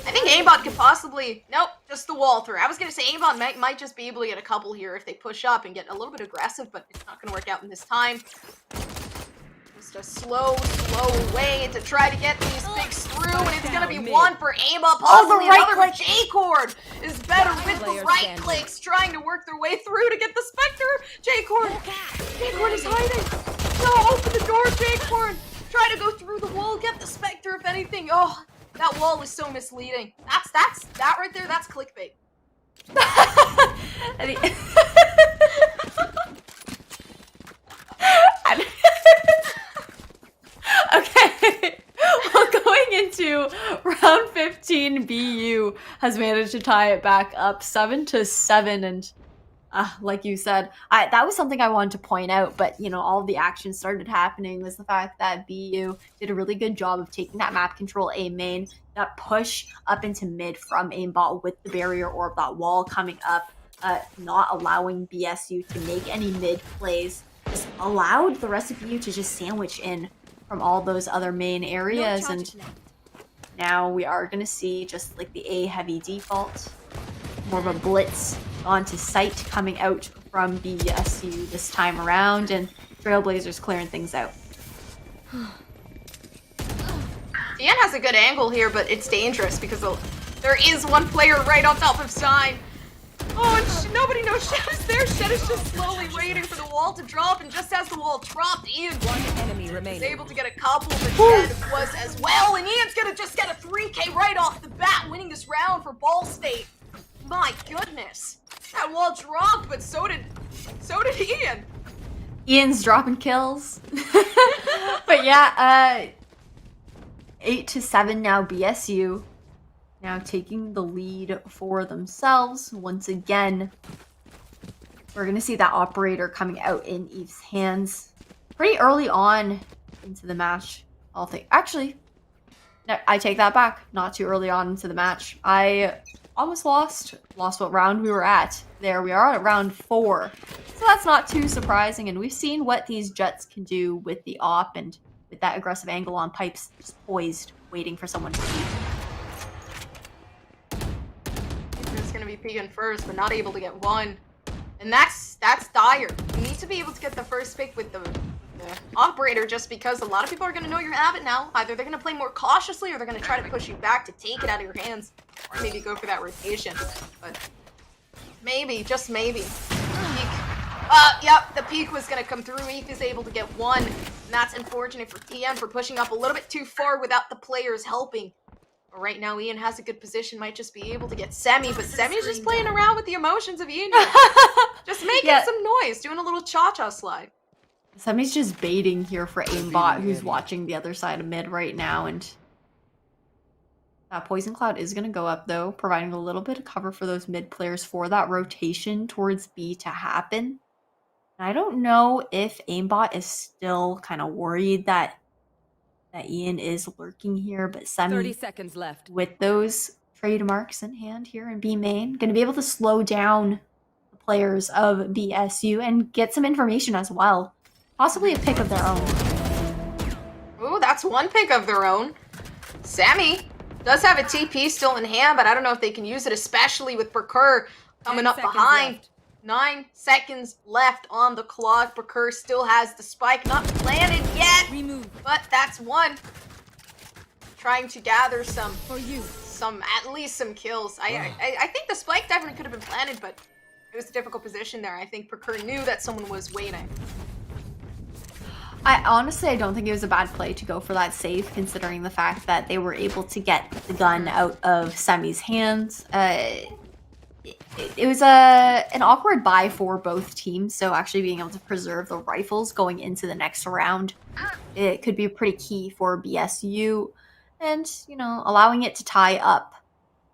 I think aimbot could possibly... Nope, just the wall through. I was going to say aimbot might just be able to get a couple here if they push up and get a little bit aggressive, but it's not going to work out in this time. Just a slow way to try to get these picks through, and it's going to be one for aimbot, possibly another for J-Cord is better with the right clicks, trying to work their way through to get the Spectre. J-Cord is hiding. No, open the door, J-Cord. Try to go through the wall, get the Spectre if anything. Oh, that wall is so misleading. That right there, that's clickbait. Okay. Well, going into round 15, BU has managed to tie it back up 7-7, and like you said, that was something I wanted to point out, but you know, all the action started happening was the fact that BU did a really good job of taking that map control A main, that push up into mid from aimbot with the barrier orb, that wall coming up, not allowing BSU to make any mid plays, just allowed the rest of BU to just sandwich in from all those other main areas, and now we are going to see just like the A heavy default, more of a blitz onto site coming out from BSU this time around, and Trailblazers clearing things out. Ian has a good angle here, but it's dangerous because there is one player right on top of Sign. Oh, and nobody knows Shed is there. Shed is just slowly waiting for the wall to drop, and just as the wall dropped, Ian was able to get a couple, but Shed was as well, and Ian's gonna just get a 3K right off the bat, winning this round for Ball State. My goodness. That wall dropped, but so did Ian. Ian's dropping kills. But yeah, 8-7 now, BSU. Now taking the lead for themselves. Once again, we're going to see that operator coming out in Eve's hands pretty early on into the match. Actually, no, I take that back. Not too early on into the match. I almost lost what round we were at. There we are at round 4. So that's not too surprising, and we've seen what these Jets can do with the op and with that aggressive angle on pipes, just poised, waiting for someone to peek. He's gonna be peeking first, but not able to get one. And that's dire. You need to be able to get the first pick with the operator, just because a lot of people are gonna know your habit now. Either they're gonna play more cautiously, or they're gonna try to push you back to take it out of your hands, or maybe go for that rotation. But maybe, just maybe, peek. Yep, the peek was gonna come through. Eve is able to get one, and that's unfortunate for TM for pushing up a little bit too far without the players helping. But right now, Ian has a good position, might just be able to get Semi, but Semi's just playing around with the emotions of Ian. Just making some noise, doing a little cha-cha slide. Semi's just baiting here for aimbot, who's watching the other side of mid right now, and that Poison Cloud is going to go up, though, providing a little bit of cover for those mid players for that rotation towards B to happen. And I don't know if aimbot is still kind of worried that Ian is lurking here, but Semi, 30 seconds left. with those trademarks in hand here in B main, going to be able to slow down the players of BSU and get some information as well. Possibly a pick of their own. Ooh, that's one pick of their own. Sammy does have a TP still in hand, but I don't know if they can use it, especially with Procure coming up behind. 9 seconds left on the clock. Procure still has the spike, not planted yet, but that's one. Trying to gather at least some kills. I think the spike definitely could have been planted, but it was a difficult position there. I think Procure knew that someone was waiting. I don't think it was a bad play to go for that save, considering the fact that they were able to get the gun out of Semi's hands. It was an awkward buy for both teams, so actually being able to preserve the rifles going into the next round, it could be pretty key for BSU. And, you know, allowing it to tie up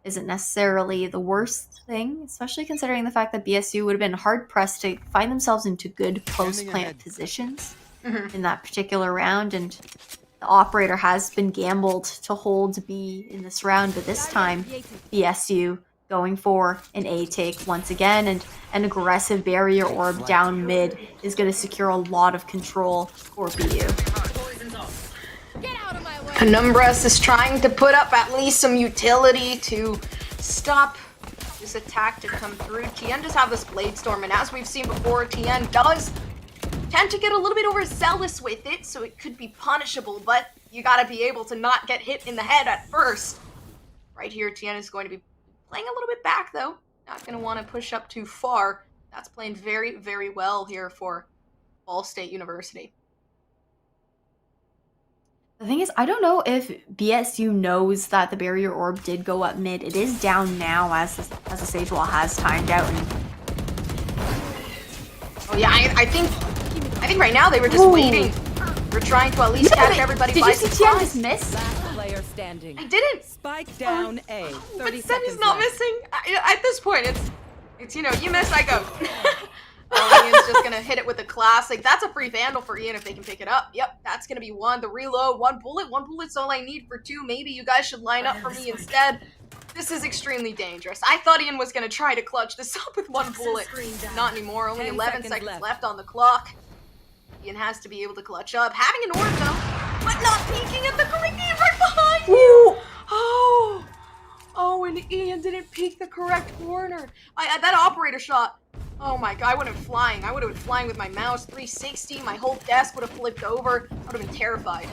isn't necessarily the worst thing, especially considering the fact that BSU would have been hard-pressed to find themselves into good close plant positions in that particular round, and the operator has been gambled to hold B in this round, but this time BSU going for an A take once again, and an aggressive barrier orb down mid is going to secure a lot of control for BU. Get out of my way! Penumbras is trying to put up at least some utility to stop this attack to come through. Tien does have this Blade Storm, and as we've seen before, Tien does tend to get a little bit overzealous with it, so it could be punishable, but you gotta be able to not get hit in the head at first. Right here, Tien is going to be playing a little bit back, though. Not gonna want to push up too far. That's playing very, very well here for Ball State University. The thing is, I don't know if BSU knows that the barrier orb did go up mid. It is down now as the Sage Wall has timed out. And... Oh yeah, I think right now they were just waiting. We're trying to at least catch everybody did by you see Tien just miss? Last player standing. I didn't. Spike down A. But 30 Semi's seconds not left. missing. At this point, it's you know, you miss, I go. Ian's just gonna hit it with a classic. That's a free vandal for Ian if they can pick it up. Yep, that's gonna be one. The reload, one bullet's all I need for two. Maybe you guys should line up for me instead. This is extremely dangerous. I thought Ian was gonna try to clutch this up with one bullet. Not anymore. Only 11 seconds left on the clock. Ian has to be able to clutch up. Having an orb though, but not peeking at the correct right behind you. Oh, and Ian didn't peek the correct corner. That operator shot. Oh my god, I would have been flying. I would have been flying with my mouse 360. My whole desk would have flipped over. I would have been terrified.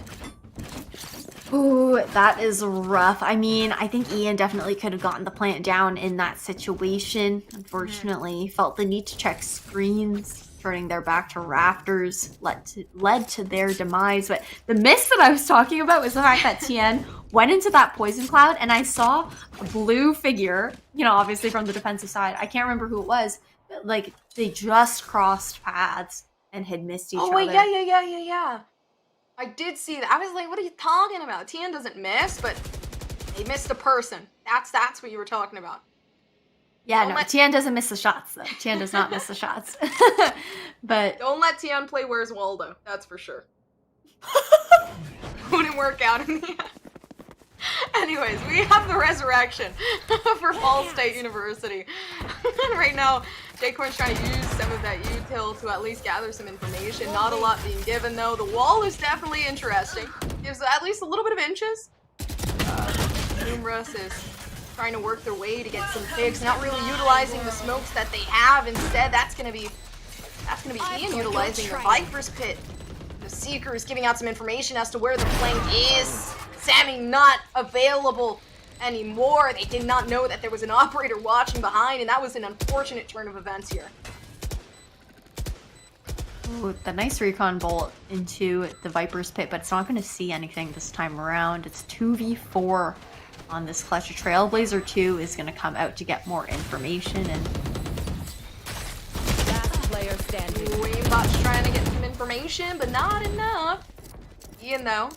Ooh, that is rough. I mean, I think Ian definitely could have gotten the plant down in that situation. Unfortunately, felt the need to check screens, turning their back to rafters, led to their demise. But the miss that I was talking about was the fact that Tien went into that poison cloud, and I saw a blue figure, you know, obviously from the defensive side. I can't remember who it was. Like, they just crossed paths and had missed each other. Oh, wait, yeah. I did see that. I was like, what are you talking about? Tien doesn't miss, but they missed a person. That's what you were talking about. Yeah, no, Tien doesn't miss the shots, though. Tien does not miss the shots. But don't let Tien play Where's Waldo. That's for sure. Wouldn't work out in the end. Anyways, we have the resurrection for Ball State University. Right now, Jacorn's trying to use some of that util to at least gather some information. Not a lot being given, though. The wall is definitely interesting. Gives at least a little bit of inches. Numerous is trying to work their way to get some picks. Not really utilizing the smokes that they have. Instead, that's gonna be Ian utilizing the Viper's Pit. The Seeker is giving out some information as to where the flank is. Sammy not available anymore. They did not know that there was an operator watching behind, and that was an unfortunate turn of events here. Ooh, the nice recon bolt into the Viper's Pit, but it's not going to see anything this time around. It's 2v4 on this clutch. Trailblazer 2 is going to come out to get more information. And Last player standing. Aimbot's trying to get some information, but not enough. Ian, though,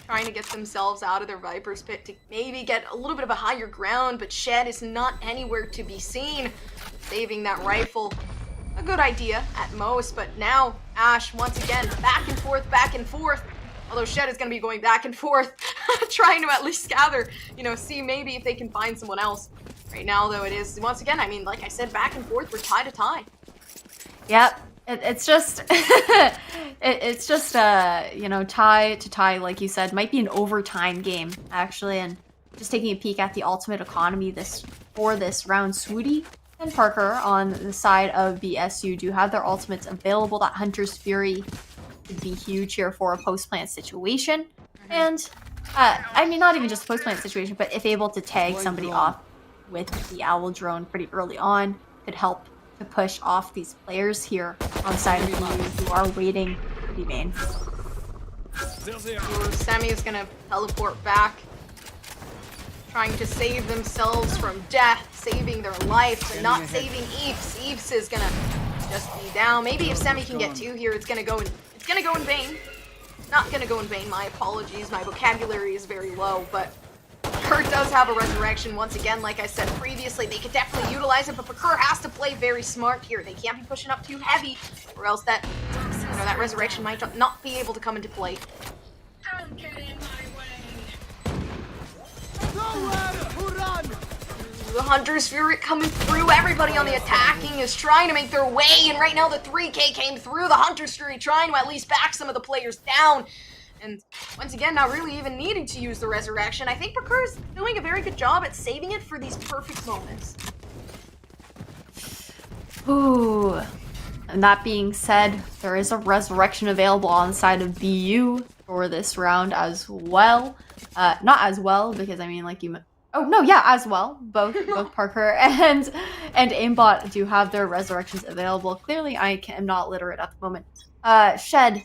trying to get themselves out of their Viper's Pit to maybe get a little bit of a higher ground, but Shed is not anywhere to be seen. Saving that rifle, a good idea at most, but now Ash, once again, back and forth. Although Shed is going to be going back and forth, trying to at least gather, you know, see maybe if they can find someone else. Right now, though, it is, once again, I mean, like I said, back and forth, we're tie to tie. yep. It's just, it's just, you know, tie to tie, like you said, might be an overtime game, actually. And just taking a peek at the ultimate economy for this round, Swooty and Parker on the side of BSU do have their ultimates available. That Hunter's Fury would be huge here for a post-plant situation. And, I mean, not even just a post-plant situation, but if able to tag somebody off with the Owl drone pretty early on, could help to push off these players here on side of you who are waiting to be main. Sammy is gonna teleport back, trying to save themselves from death, saving their life, but not saving Eeps. Eeps is gonna just be down. Maybe if Sammy can get two here, it's gonna go in vain. Not gonna go in vain. My apologies. My vocabulary is very low, but Kurt does have a resurrection. Once again, like I said previously, they could definitely utilize it, but Kurt has to play very smart here. They can't be pushing up too heavy, or else that, you know, that resurrection might not be able to come into play. Don't get in my way. The Hunter's Fury coming through. Everybody on the attacking is trying to make their way, and right now the 3K came through. The Hunter's Fury trying to at least back some of the players down. and once again, not really even needing to use the resurrection. I think Procur's doing a very good job at saving it for these perfect moments. Ooh. And that being said, there is a resurrection available on the side of BU for this round as well. Not as well, because I mean, like you... Oh, no, yeah, as well. Both Parker and Aimbot do have their resurrections available. Clearly, I am not literate at the moment. Shed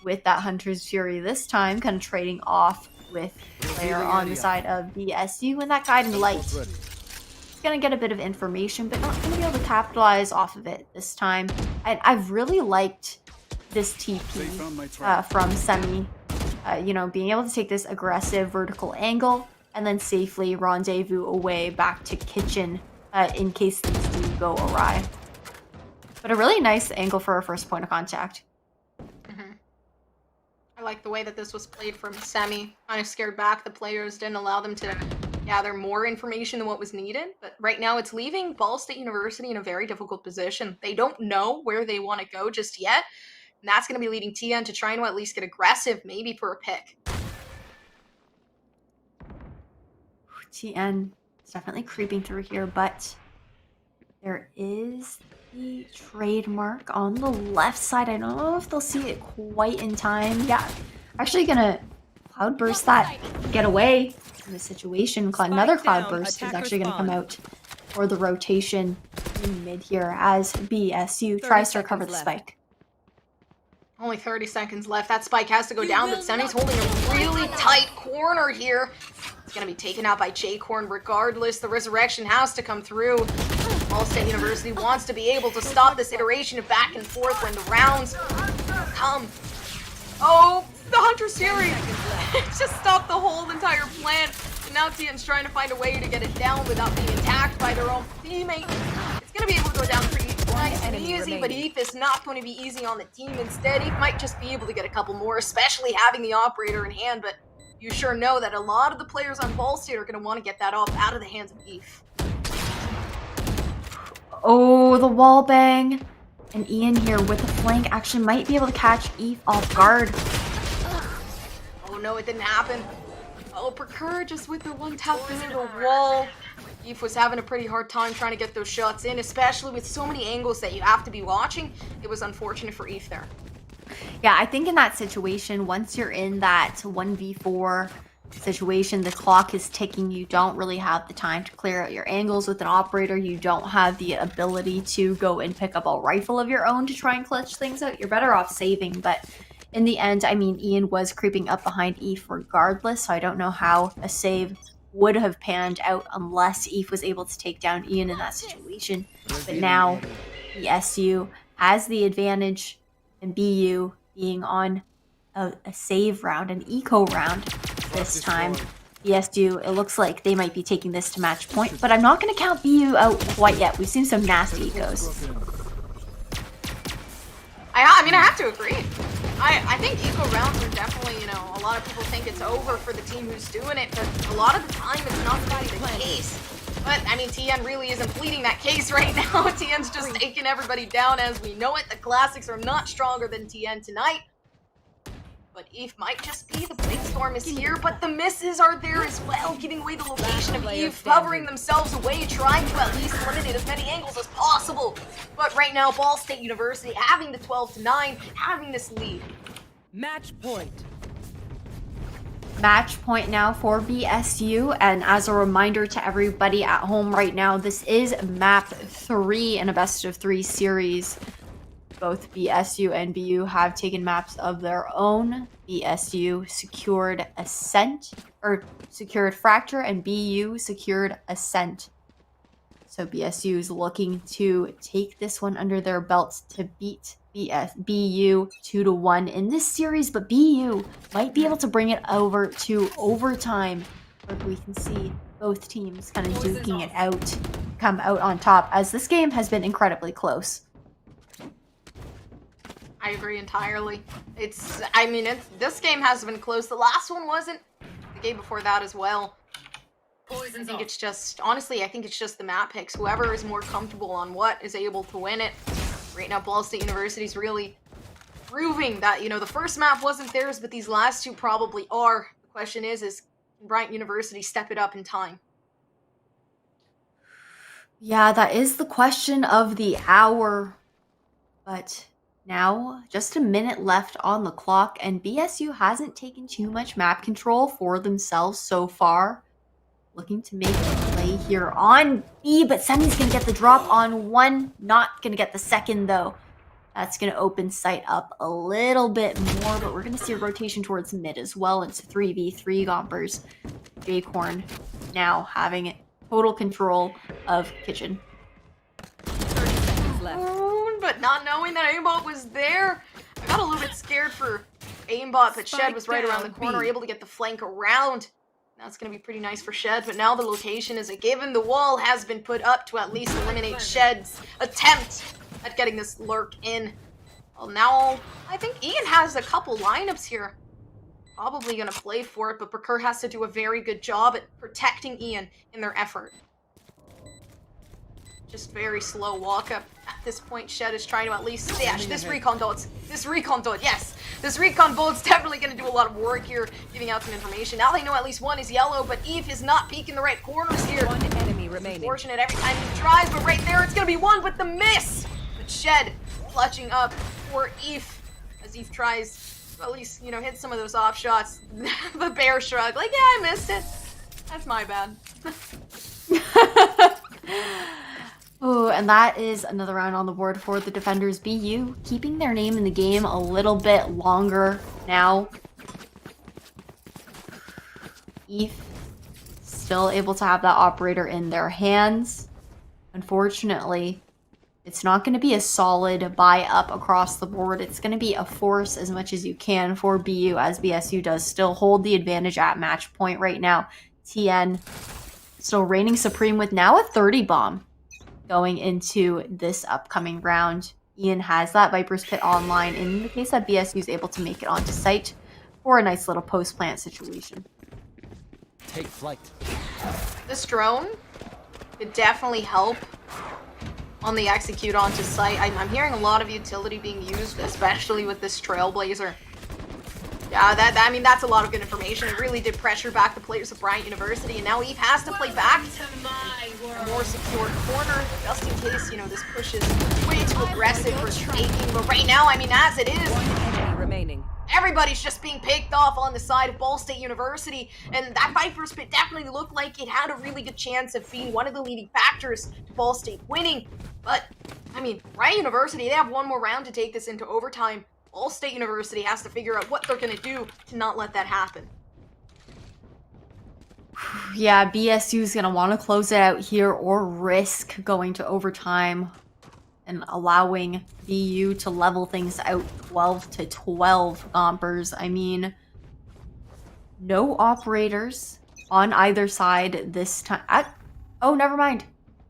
with that Hunter's Fury this time, kind of trading off with player on the side of BSU and that Guiding Light. He's gonna get a bit of information, but not gonna be able to capitalize off of it this time. And I've really liked this TP from Semi. You know, being able to take this aggressive vertical angle and then safely rendezvous away back to kitchen in case things do go awry. But a really nice angle for a first point of contact. I like the way that this was played from Semi. Kind of scared back the players, didn't allow them to gather more information than what was needed. But right now it's leaving Ball State University in a very difficult position. They don't know where they want to go just yet. And that's going to be leading TN to try and at least get aggressive, maybe for a pick. TN is definitely creeping through here, but there is the trademark on the left side. I don't know if they'll see it quite in time. Yeah, actually gonna cloudburst that, get away from the situation. Another cloudburst is actually gonna come out for the rotation in mid here as BSU tries to recover the spike. Only 30 seconds left. That spike has to go down, but Semi's holding a really tight corner here. It's going to be taken out by J-Corn regardless. The resurrection has to come through. Ball State University wants to be able to stop this iteration of back and forth when the rounds come. Oh, the Hunter's Fury just stopped the whole entire plan. And now TN's trying to find a way to get it down without being attacked by their own teammate. It's going to be able to go down pretty nice and easy, but Eve is not going to be easy on the team. Instead, Eve might just be able to get a couple more, especially having the operator in hand, but you sure know that a lot of the players on Ball State are going to want to get that off out of the hands of Eve. Oh, the wall bang. And Ian here with the flank actually might be able to catch Eve off guard. Oh no, it didn't happen. Oh, Procure just with the one tap through the wall. Eve was having a pretty hard time trying to get those shots in, especially with so many angles that you have to be watching. It was unfortunate for Eve there. Yeah, I think in that situation, once you're in that 1v4 situation, the clock is ticking. You don't really have the time to clear out your angles with an operator. You don't have the ability to go and pick up a rifle of your own to try and clutch things out. You're better off saving, but in the end, I mean, Ian was creeping up behind Eve regardless, so I don't know how a save would have panned out unless Eve was able to take down Ian in that situation. But now, BSU has the advantage, and BU being on a save round, an eco round this time. BSU, it looks like they might be taking this to match point, but I'm not going to count BU out quite yet. We've seen some nasty ecos. I mean, I have to agree. I think eco rounds are definitely, you know, a lot of people think it's over for the team who's doing it, but a lot of the time it's not quite the case. But, I mean, TN really isn't pleading that case right now. TN's just taking everybody down as we know it. The classics are not stronger than TN tonight. But Eve might just be. The Blade Storm is here, but the misses are there as well, giving away the location of Eve, hovering themselves away, trying to at least eliminate as many angles as possible. But right now, Ball State University having the 12-9, having this lead. Match point. Match point now for BSU, and as a reminder to everybody at home right now, this is map 3 in a best of 3 series. Both BSU and BU have taken maps of their own. BSU secured Ascent, or secured Fracture, and BU secured Ascent. So BSU is looking to take this one under their belts to beat BU 2-1 in this series, but BU might be able to bring it over to overtime, where we can see both teams kind of duking it out, come out on top, as this game has been incredibly close. I agree entirely. This game has been close. The last one wasn't. The game before that as well. I think it's just, honestly, I think it's just the map picks. Whoever is more comfortable on what is able to win it. Right now, Ball State University's really proving that, you know, the first map wasn't theirs, but these last two probably are. The question is can Bryant University step it up in time? Yeah, that is the question of the hour. But now, just a minute left on the clock, and BSU hasn't taken too much map control for themselves so far. Looking to make a play here on B, but Semi's going to get the drop on one. Not going to get the second, though. That's going to open sight up a little bit more, but we're going to see a rotation towards mid as well. It's 3v3 Gompers. Acorn now having total control of Kitchen. 30 seconds left. But not knowing that aimbot was there, I got a little bit scared for aimbot, but Shed was right around the corner, able to get the flank around. That's going to be pretty nice for Shed, but now the location is a given. The wall has been put up to at least eliminate Shed's attempt at getting this lurk in. Well, now I think Ian has a couple lineups here. Probably going to play for it, but Procure has to do a very good job at protecting Ian in their effort. Just very slow walk up. At this point, Shed is trying to at least stash this recon dot. Yes! This recon bolt's definitely going to do a lot of work here, giving out some information. Now they know at least one is yellow, but Eve is not peeking the right corners here. One enemy remaining. Unfortunate every time he tries, but right there it's going to be one with the miss! But Shed clutching up for Eve as Eve tries to at least, you know, hit some of those off shots. The bear shrug, like, yeah, I missed it. That's my bad. Oh, and that is another round on the board for the defenders. BU keeping their name in the game a little bit longer now. ETH still able to have that operator in their hands. Unfortunately, it's not going to be a solid buy up across the board. It's going to be a force as much as you can for BU, as BSU does still hold the advantage at match point right now. TN still reigning supreme with now a 30 bomb. Going into this upcoming round. Ian has that Viper's Pit online in the case that BSU is able to make it onto site for a nice little post-plant situation. Take flight. This drone could definitely help on the execute onto site. I'm hearing a lot of utility being used, especially with this Trailblazer. Yeah, I mean, that's a lot of good information. It really did pressure back the players of Bryant University, and now Eve has to play back a more secure corner, just in case, you know, this push is way too aggressive for taking. But right now, I mean, as it is, Enemy remaining. everybody's just being picked off on the side of Ball State University, and that Viper's Pit definitely looked like it had a really good chance of being one of the leading factors to Ball State winning. But, I mean, Bryant University, they have one more round to take this into overtime. Ball State University has to figure out what they're going to do to not let that happen. Yeah, BSU is going to want to close it out here or risk going to overtime and allowing BU to level things out 12-12 Gompers. I mean, no operators on either side this time. Oh, never mind.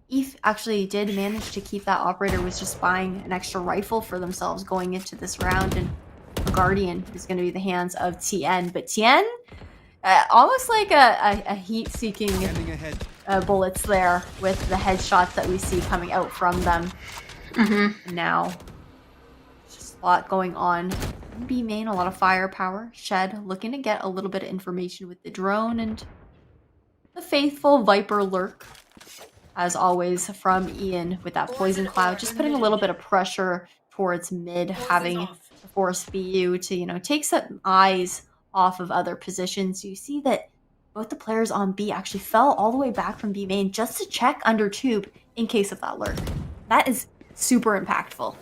ETH actually did manage to keep that operator, was just buying an extra rifle for themselves going into this round, and the Guardian is going to be the hands of TN. But TN, almost like a heat-seeking bullets there with the headshots that we see coming out from them. Now, just a lot going on. B main, a lot of firepower. Shed looking to get a little bit of information with the drone, and the faithful Viper lurk. As always, from Ian with that poison cloud, just putting a little bit of pressure towards mid, having to force BU to, you know, take some eyes off of other positions. You see that both the players on B actually fell all the way back from B main just to check under tube in case of that lurk. That is super impactful.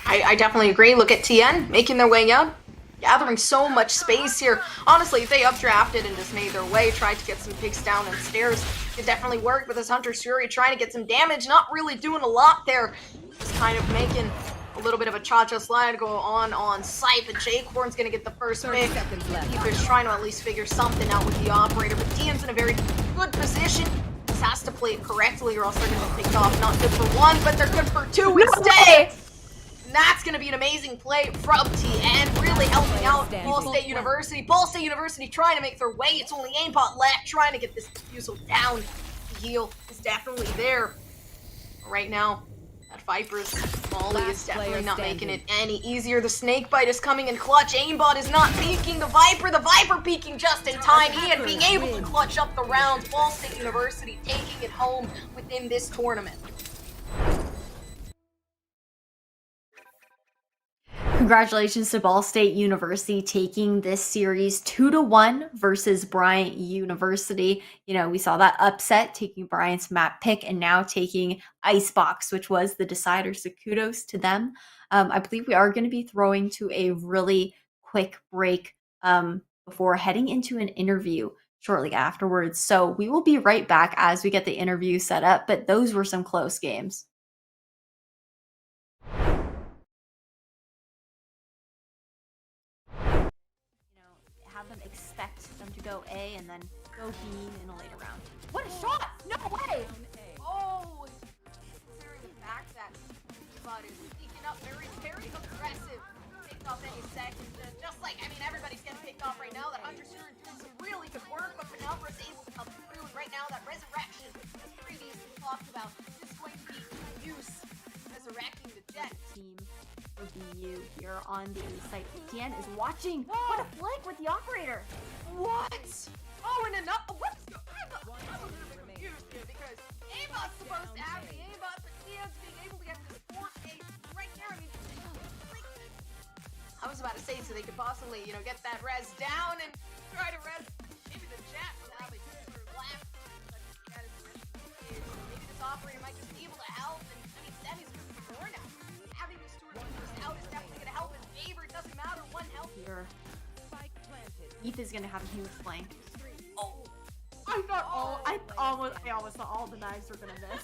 I definitely agree. Look at TN making their way out. Gathering so much space here. Honestly, if they updrafted and just made their way, tried to get some picks down and stairs, it definitely worked with this Hunter's Fury trying to get some damage, not really doing a lot there. Just kind of making a little bit of a cha-cha slide go on site, but J-Corn's gonna get the first pick. Keeper's trying to at least figure something out with the operator, but TN's in a very good position. Just has to play it correctly or else they're gonna get picked off. Not good for one, but they're good for two instead. And that's going to be an amazing play from TN, really helping out Ball State University. Ball State University trying to make their way. It's only aimbot left, trying to get this defusal down. The heal is definitely there. Right now, that Viper's Molly Last is definitely player not making it standing. any easier. The snake bite is coming in clutch. Aimbot is not peeking. The Viper peeking just in time. Ian being able to clutch up the rounds. Ball State University taking it home within this tournament. Congratulations to Ball State University taking this series 2-1 versus Bryant University. You know, we saw that upset, taking Bryant's map pick and now taking Icebox, which was the decider. So kudos to them. I believe we are going to be throwing to a really quick break before heading into an interview shortly afterwards. So we will be right back as we get the interview set up. But those were some close games. Have them expect them to go A and then go B in a later round. What a shot! No way! Oh, considering the fact that Bud is sneaking up very aggressive. Picked off any second. Just like, I mean, everybody's getting picked off right now. That Hunter's doing some really good work, but Penumbra's able to come through. And right now, that Resurrection, as previously talked about, is going to be use resurrecting the Jet. Team for BU here on the site. Tien is watching. What a flick with the operator. What? Oh, and enough. What's going on? I'm a little bit confused here because Aimbot's supposed to have the aimbot, but Tien's being able to get this 4K right there. I mean, I was about to say so they could possibly, you know, get that res down and try to res maybe the Jet without a user left. But that is maybe this operator might just be able to help. And I mean, Semi's good for more now. Having this tour first out is definitely going to help in favor. It doesn't matter. One health Here. Eve is going to have a huge flank. Oh, I thought I almost thought all the knives were going to miss.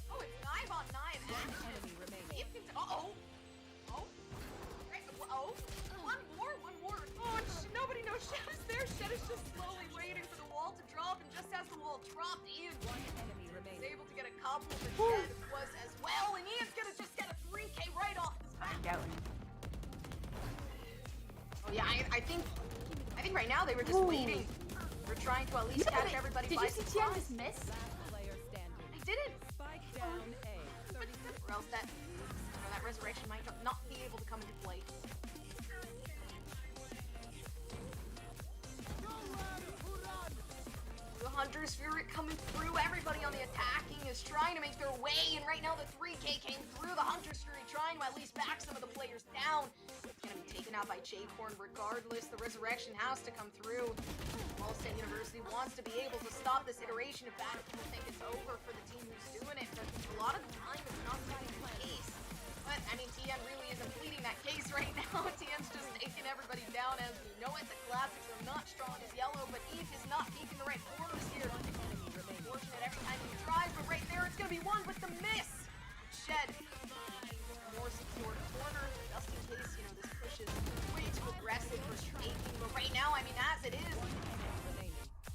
oh, it's 9 on 9. Enemy remaining. Oh. One more. Oh, nobody knows Shed is there. Shed is just slowly waiting for the wall to drop, and just as the wall dropped, Ian Enemy was remaining. able to get a couple, but Shed was as well, and Ian's gonna just get a 3K right off his back. Oh yeah, I think right now they were just waiting. We're trying to at least catch everybody. Did by you see Tien surprise. just miss? Player standing. They didn't. Spike down A. 30 seconds. Or else that resurrection might not be able to come into play. The Hunter's Fury coming through. Everybody on the attacking is trying to make their way, and right now the 3K came through. The Hunter's Fury trying to at least back some of the players down. It's gonna be taken out by J-Corn regardless. The resurrection has to come through. Ball State University wants to be able to stop this iteration of bad. People think it's over for the team who's doing it, but a lot of the time it's not quite the case. But I mean, Tien really isn't pleading that case right now. Tien's just taking everybody down as we know it. The classics are not strong as yellow, but Eve is not peeking the right corners here. Unfortunate every time he tries, but right there it's gonna be one with the miss. Shed more secure corner, just in case, you know, this push is way too aggressive for taking. But right now, I mean, as it is,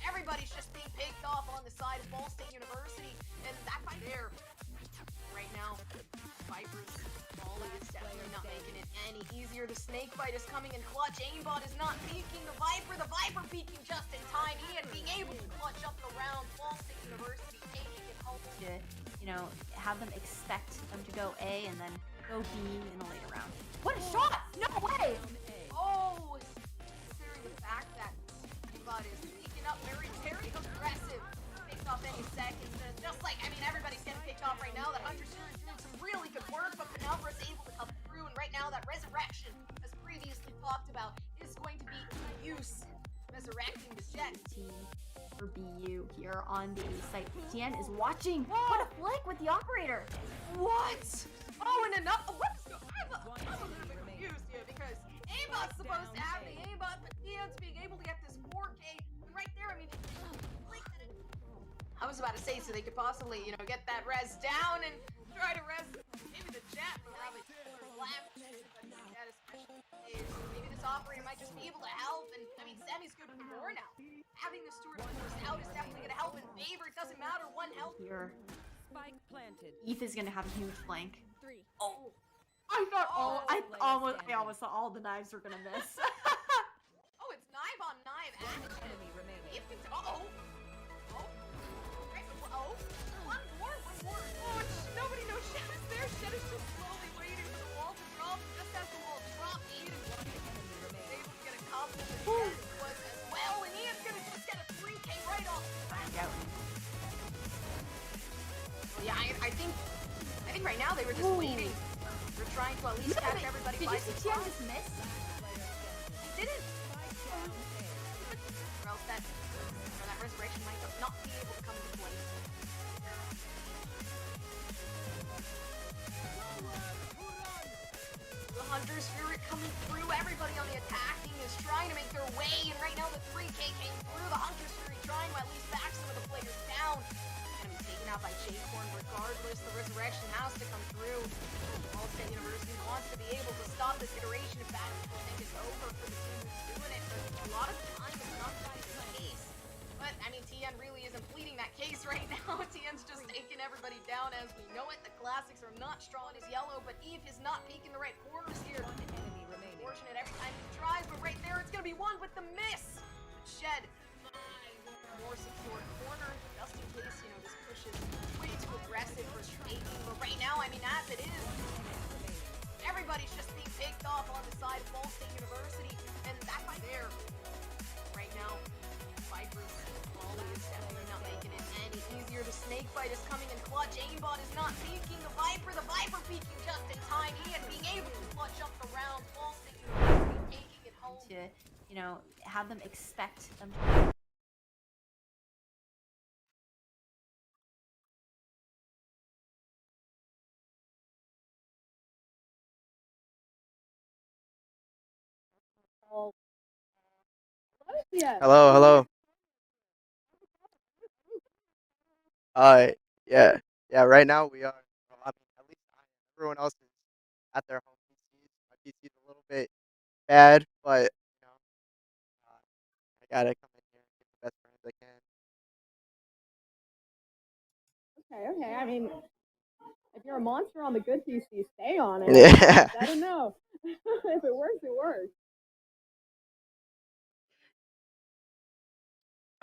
everybody's just being picked off on the side of Ball State University, and that by there, right now, Viper's volley is definitely not making it any easier. The snake bite is coming in clutch. Aimbot is not peeking. The Viper peeking just in time. Ian being able to clutch up the round. Ball State University taking it home. To, you know, have them expect them to go A and then go B in a later round. What a shot! No way! Oh, considering the fact that Aimbot is sneaking up very aggressive. Picked off any second. Just like, I mean, everybody's getting picked off right now. That Hunter's doing some really good work, but Penumbra's able to come through, and right now that resurrection, as previously talked about, is going to be use. Resurrecting the Jet. Team for BU here on the site. Tien is watching. What a flick with the operator. What? Oh, and enough. What's going on? I'm a little bit confused here because Aimbot's supposed to have the aimbot, but Tien's being able to get this 4K, and right there, I mean, I was about to say so they could possibly, you know, get that res down and try to res maybe the Jet without a user left. But the Jet especially is maybe this operator might just be able to help, and I mean, Semi's good for more now. Having the Steward first out is definitely going to help in favor. It doesn't matter. One health. Here. Spike planted. Eve is going to have a huge flank. 3. Oh. I thought I standing. almost thought all the knives were going to miss. Oh, it's 9 on 9. Action. Enemy remaining. Eve can. Oh. Right. Oh. One more. Oh, nobody knows Shed is there. Shed is just I think right now they were just waiting. They're trying to at least catch everybody Did by you see Tian surprise. just miss? He didn't. Or else that resurrection might not be able to come into play. The Hunter's Fury coming through. Everybody on the attacking is trying to make their way, and right now the 3K came through. The Hunter's Fury trying to at least back some of the players down. Gonna be taken out by J-Corn regardless. The resurrection has to come through. Ball State University wants to be able to stop this iteration of battle. I think it's over for the team who's doing it, but a lot of time is not by the case. But I mean, TN really isn't pleading that case right now. TN's just taking everybody down as we know it. The classics are not strong as yellow, but Eve is not peeking the right corners here. One enemy remaining. Fortunate every time he tries, but right there it's gonna be one with the miss. Shed. More secure corner, just in case, you know, this push is way too aggressive for taking. But right now, I mean, as it is, everybody's just being picked off on the side of Ball State University, and that's there. Right now, Viper's volley is definitely not making it any easier. The snakebite is coming in clutch. Aimbot is not peeking the Viper peeking just in time. Ian being able to clutch up the round. Ball State University taking it home. To, you know, have them expect them. Hello, hello. Yeah, yeah. Right now we are. Well, I mean, at least I am. Everyone else is at their home PCs. My PC is a little bit bad, but you know, I gotta come in here and get the best friends I can. Okay. I mean, if you're a monster on the good PC, stay on it. Yeah. I don't know. If it works, it works.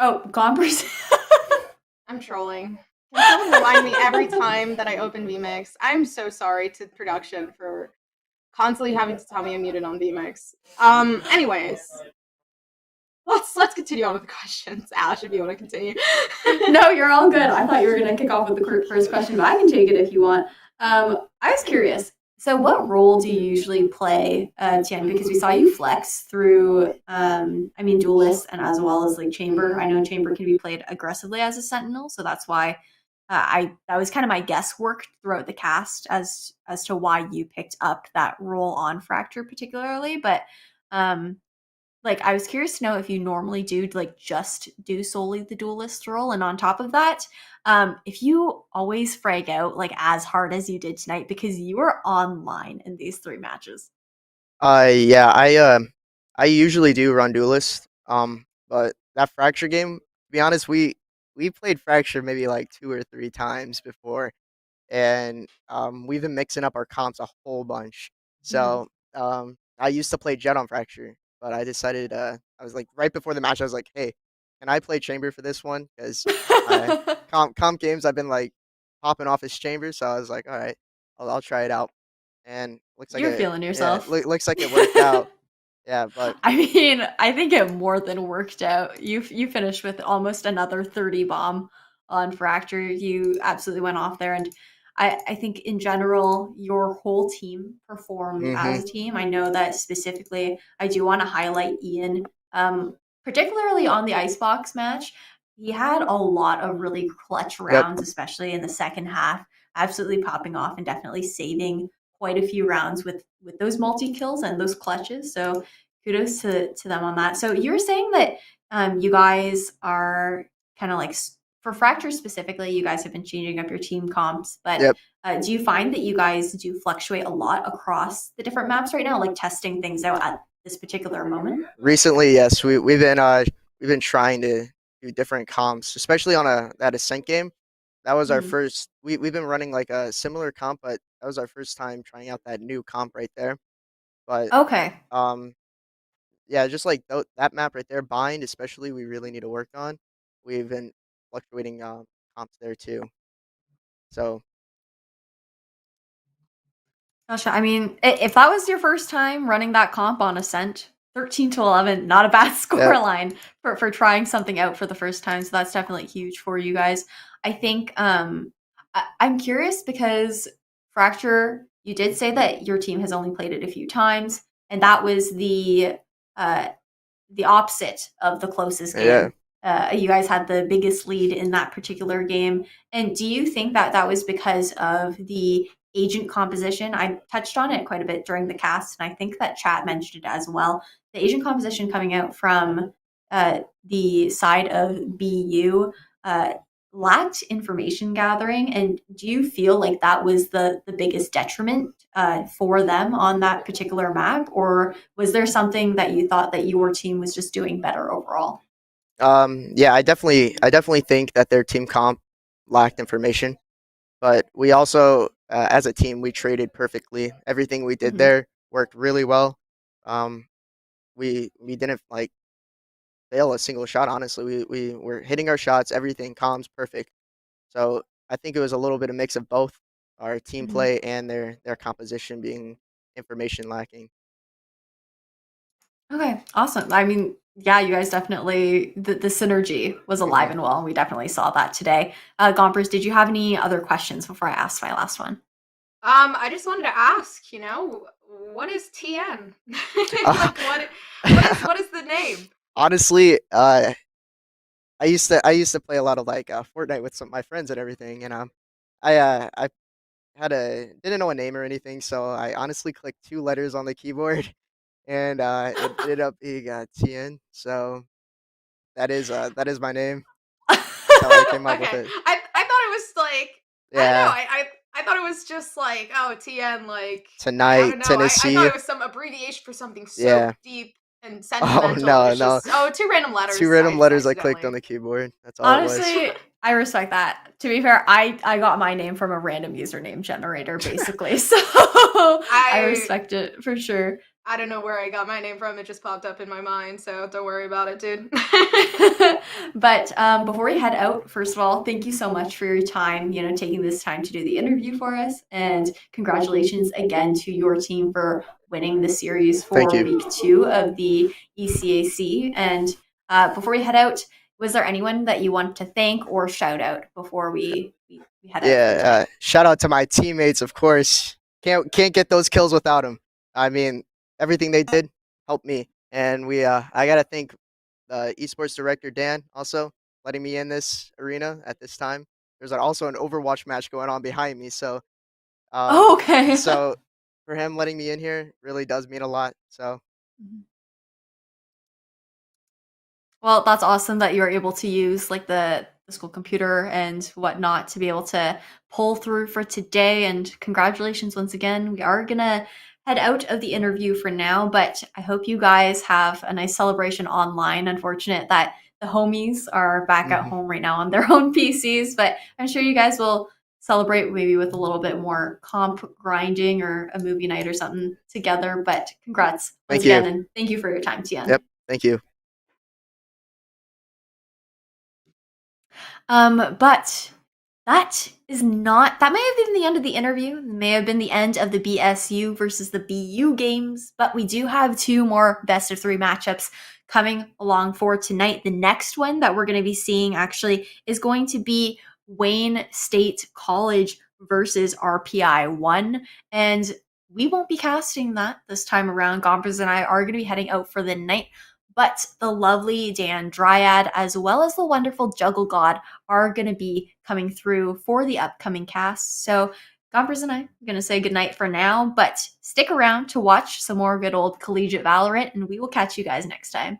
Oh, Gompers. I'm trolling. Can someone remind me every time that I open VMix? I'm so sorry to production for constantly having to tell me I'm muted on VMix. Anyways. Let's continue on with the questions. Ash, if you want to continue. No, you're all good. I thought you were going to kick off with the first question, but I can take it if you want. I was curious. So what role do you usually play, Tian? Because we saw you flex through, Duelist and as well as like Chamber. I know Chamber can be played aggressively as a Sentinel, so that's why that was kind of my guesswork throughout the cast as to why you picked up that role on Fracture particularly. But I was curious to know if you normally do just do solely the Duelist role, and on top of that, if you always frag out as hard as you did tonight because you were online in these 3 matches. Yeah, I usually do run Duelist. But that Fracture game, to be honest, we played Fracture maybe 2 or 3 times before, and we've been mixing up our comps a whole bunch. So I used to play Jet on Fracture, but I decided I was right before the match, I was like, hey, can I play Chamber for this one? Because comp games I've been popping off as Chamber, so I was like, all right, I'll try it out. And looks like You're feeling yourself. Yeah, looks like it worked out. Yeah, but I mean, I think it more than worked out. You finished with almost another 30 bomb on Fracture. You absolutely went off there, and I think in general your whole team performed as a team. I know that specifically I do want to highlight Ian, particularly on the Icebox match. He had a lot of really clutch rounds, especially in the second half, absolutely popping off and definitely saving quite a few rounds with those multi-kills and those clutches. So kudos to them on that. So you were saying that you guys are kind of for Fracture specifically, you guys have been changing up your team comps, but do you find that you guys do fluctuate a lot across the different maps right now, testing things out at this particular moment? Recently, yes, we've been trying to do different comps, especially on that Ascent game. That was our first. We've been running a similar comp, but that was our first time trying out that new comp right there. But okay, yeah, just that map right there, Bind especially, we really need to work on. We've been fluctuating comps there too. So. Gotcha. I mean, if that was your first time running that comp on Ascent, 13-11, not a bad scoreline for trying something out for the first time. So that's definitely huge for you guys. I think I'm curious because Fracture, you did say that your team has only played it a few times, and that was the opposite of the closest game. You guys had the biggest lead in that particular game. And do you think that that was because of the agent composition? I touched on it quite a bit during the cast, and I think that chat mentioned it as well. The agent composition coming out from the side of BU lacked information gathering. And do you feel like that was the biggest detriment for them on that particular map? Or was there something that you thought that your team was just doing better overall? Yeah, I definitely think that their team comp lacked information, but we also, as a team, we traded perfectly. Everything we did there worked really well. We didn't like fail a single shot. Honestly, we were hitting our shots. Everything comms perfect. So I think it was a little bit of mix of both our team play and their composition being information lacking. Okay, awesome. I mean, yeah, you guys definitely, the synergy was alive and well, and we definitely saw that today. Gompers, did you have any other questions before I asked my last one? I just wanted to ask, what is TN? Like, what is the name? Honestly, I used to play a lot of like Fortnite with some of my friends and everything, and I didn't know a name or anything, so I honestly clicked 2 letters on the keyboard, and it ended up being TN. So that is my name. That's how I came up with Okay. it. I thought it was like, I don't Yeah. know. I thought it was just like, oh, TN, like, I Tonight, don't know. I Tennessee. thought it was some abbreviation for something so Yeah. deep and Oh sentimental. no, It's no. just, 2 random letters. 2 random letters I clicked accidentally. on the keyboard. That's all it was. Honestly, I respect that. To be fair, I got my name from a random username generator, basically. So I respect it for sure. I don't know where I got my name from. It just popped up in my mind, so don't worry about it, dude. But before we head out, first of all, thank you so much for your time, taking this time to do the interview for us. And congratulations again to your team for winning the series for Thank you. week 2 of the ECAC. And before we head out, was there anyone that you want to thank or shout out before we head out? Yeah, shout out to my teammates, of course. Can't get those kills without them. I mean, everything they did helped me, and I gotta thank the esports director Dan also letting me in this arena at this time. There's also an Overwatch match going on behind me, so okay. so for him letting me in here really does mean a lot. So. Well, that's awesome that you were able to use like the school computer and whatnot to be able to pull through for today. And congratulations once again. We are gonna head out of the interview for now, but I hope you guys have a nice celebration online. Unfortunate that the homies are back at home right now on their own PCs, but I'm sure you guys will celebrate maybe with a little bit more comp grinding or a movie night or something together. But congrats once again, and thank you for your time, Tian. Yep, thank you. But that may have been the end of the interview. It may have been the end of the BSU versus the BU games, but we do have 2 more best of 3 matchups coming along for tonight. The next one that we're going to be seeing actually is going to be Wayne State College versus RPI 1, and we won't be casting that this time around. Gompers and I are going to be heading out for the night. But the lovely Dan Dryad, as well as the wonderful Juggle God, are going to be coming through for the upcoming cast. So, Gompers and I are going to say goodnight for now, but stick around to watch some more good old collegiate Valorant, and we will catch you guys next time.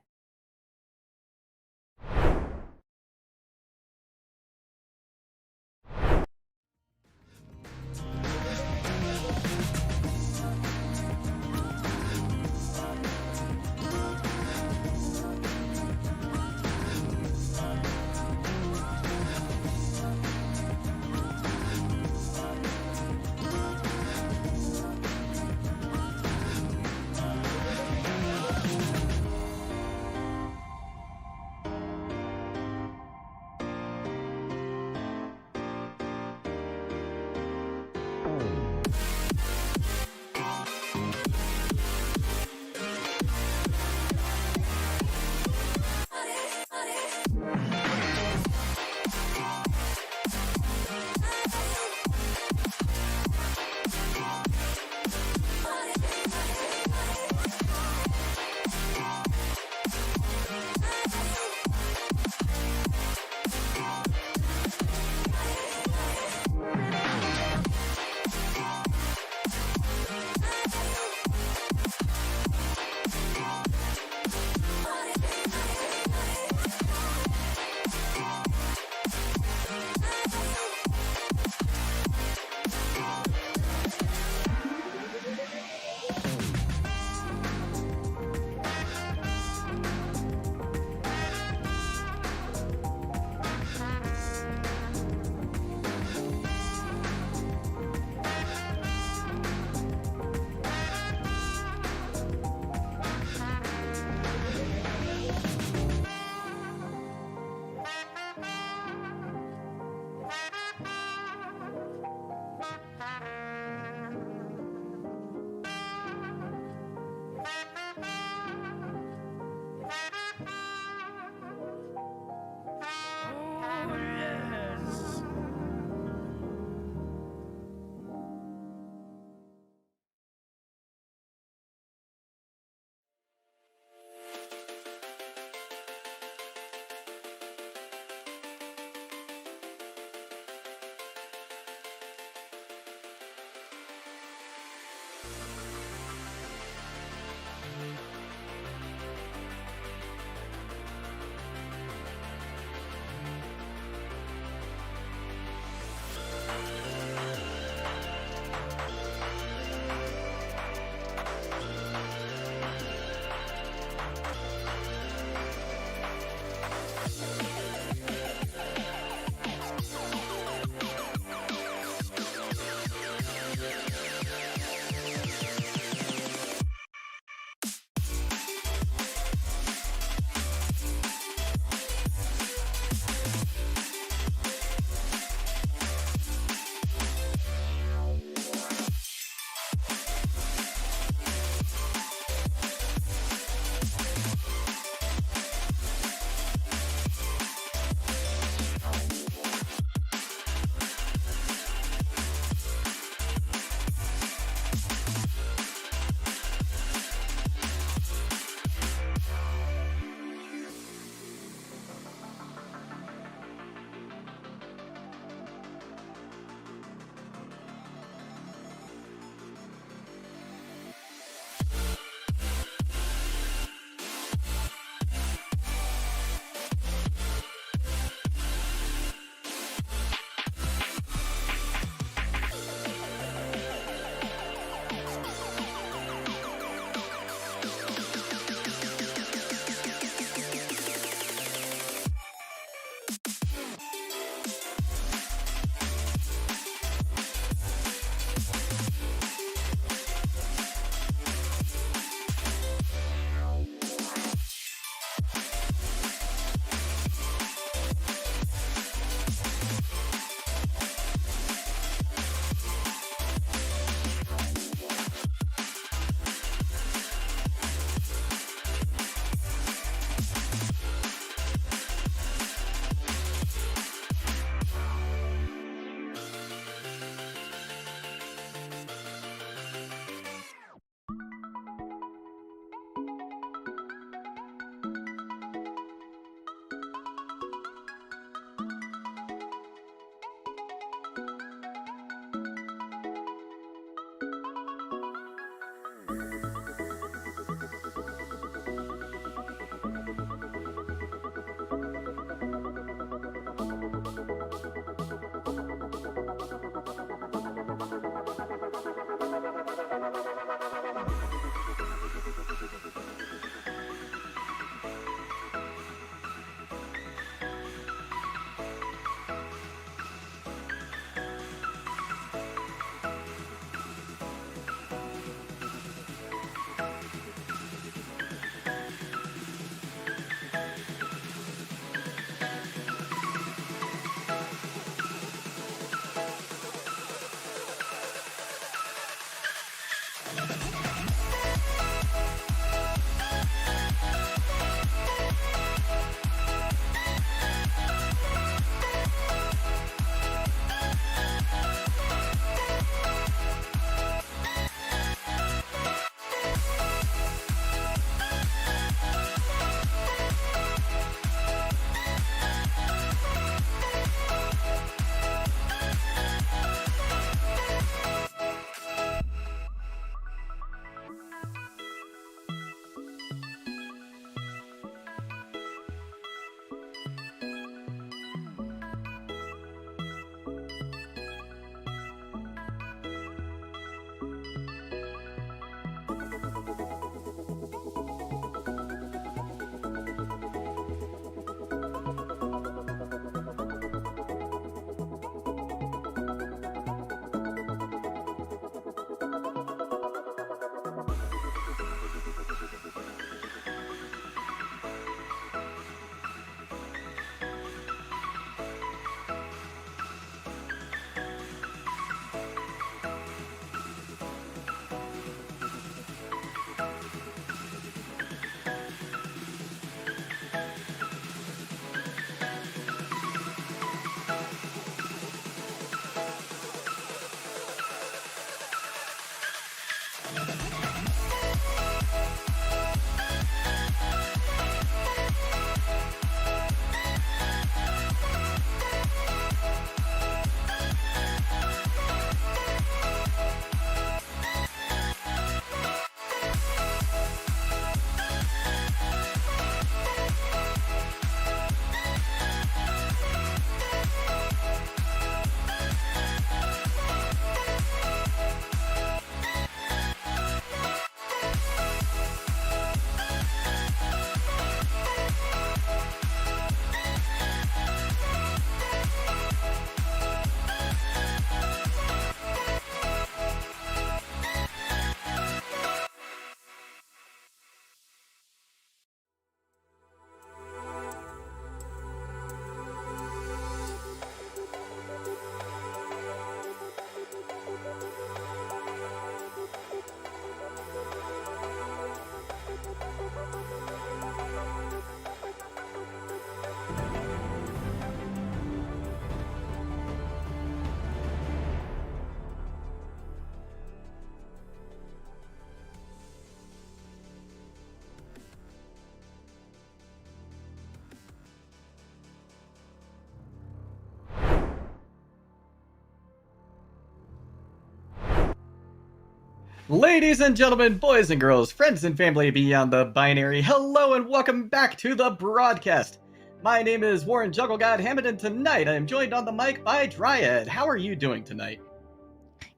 Ladies and gentlemen, boys and girls, friends and family beyond the binary, hello and welcome back to the broadcast. My name is Warren Jugglegod Hammond, and tonight I am joined on the mic by Dryad. How are you doing tonight?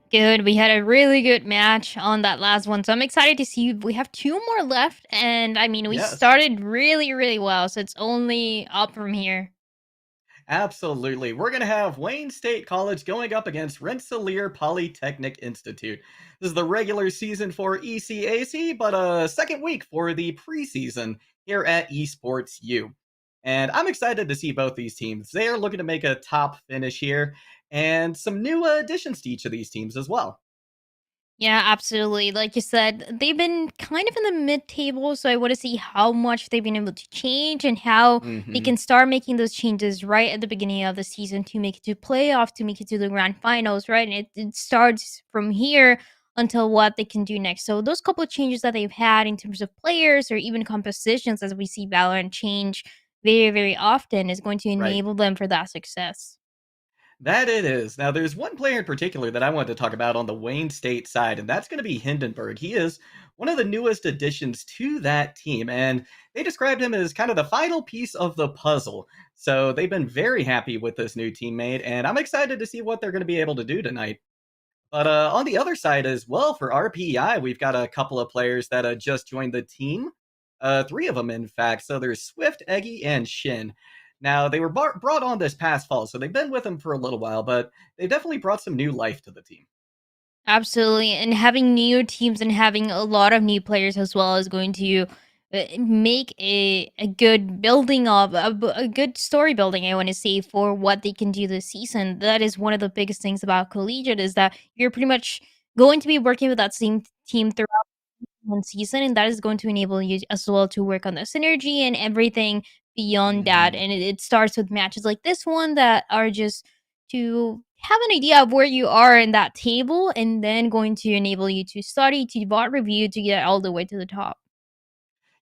Good. We had a really good match on that last one. So I'm excited to see we have two more left. And I mean, we Yes. started really, really well. So it's only up from here. Absolutely. We're going to have Wayne State College going up against Rensselaer Polytechnic Institute. This is the regular season for ECAC, but a second week for the preseason here at Esports U. And I'm excited to see both these teams. They are looking to make a top finish here, and some new additions to each of these teams as well. Yeah, absolutely. Like you said, they've been kind of in the mid table. So I want to see how much they've been able to change and how they Hmm. can start making those changes right at the beginning of the season to make it to playoff, to make it to the grand finals, right? And it starts from here until what they can do next. So those couple of changes that they've had in terms of players or even compositions, as we see Valorant change very, very often, is going to Right. enable them for that success. That it is. Now, there's one player in particular that I wanted to talk about on the Wayne State side, and that's going to be Hindenburg. He is one of the newest additions to that team, and they described him as kind of the final piece of the puzzle. So they've been very happy with this new teammate, and I'm excited to see what they're going to be able to do tonight. But on the other side as well, for RPI, we've got a couple of players that just joined the team. Three of them, in fact. So there's Swift, Eggy, and Shin. Now, they were brought on this past fall, so they've been with them for a little while, but they've definitely brought some new life to the team. Absolutely, and having new teams and having a lot of new players as well is going to make a good building of a good story building. I want to say for what they can do this season. That is one of the biggest things about collegiate is that you're pretty much going to be working with that same team throughout one season, and that is going to enable you as well to work on the synergy and everything beyond that. Hmm. And it starts with matches like this one that are just to have an idea of where you are in that table, and then going to enable you to study, to bot review, to get all the way to the top.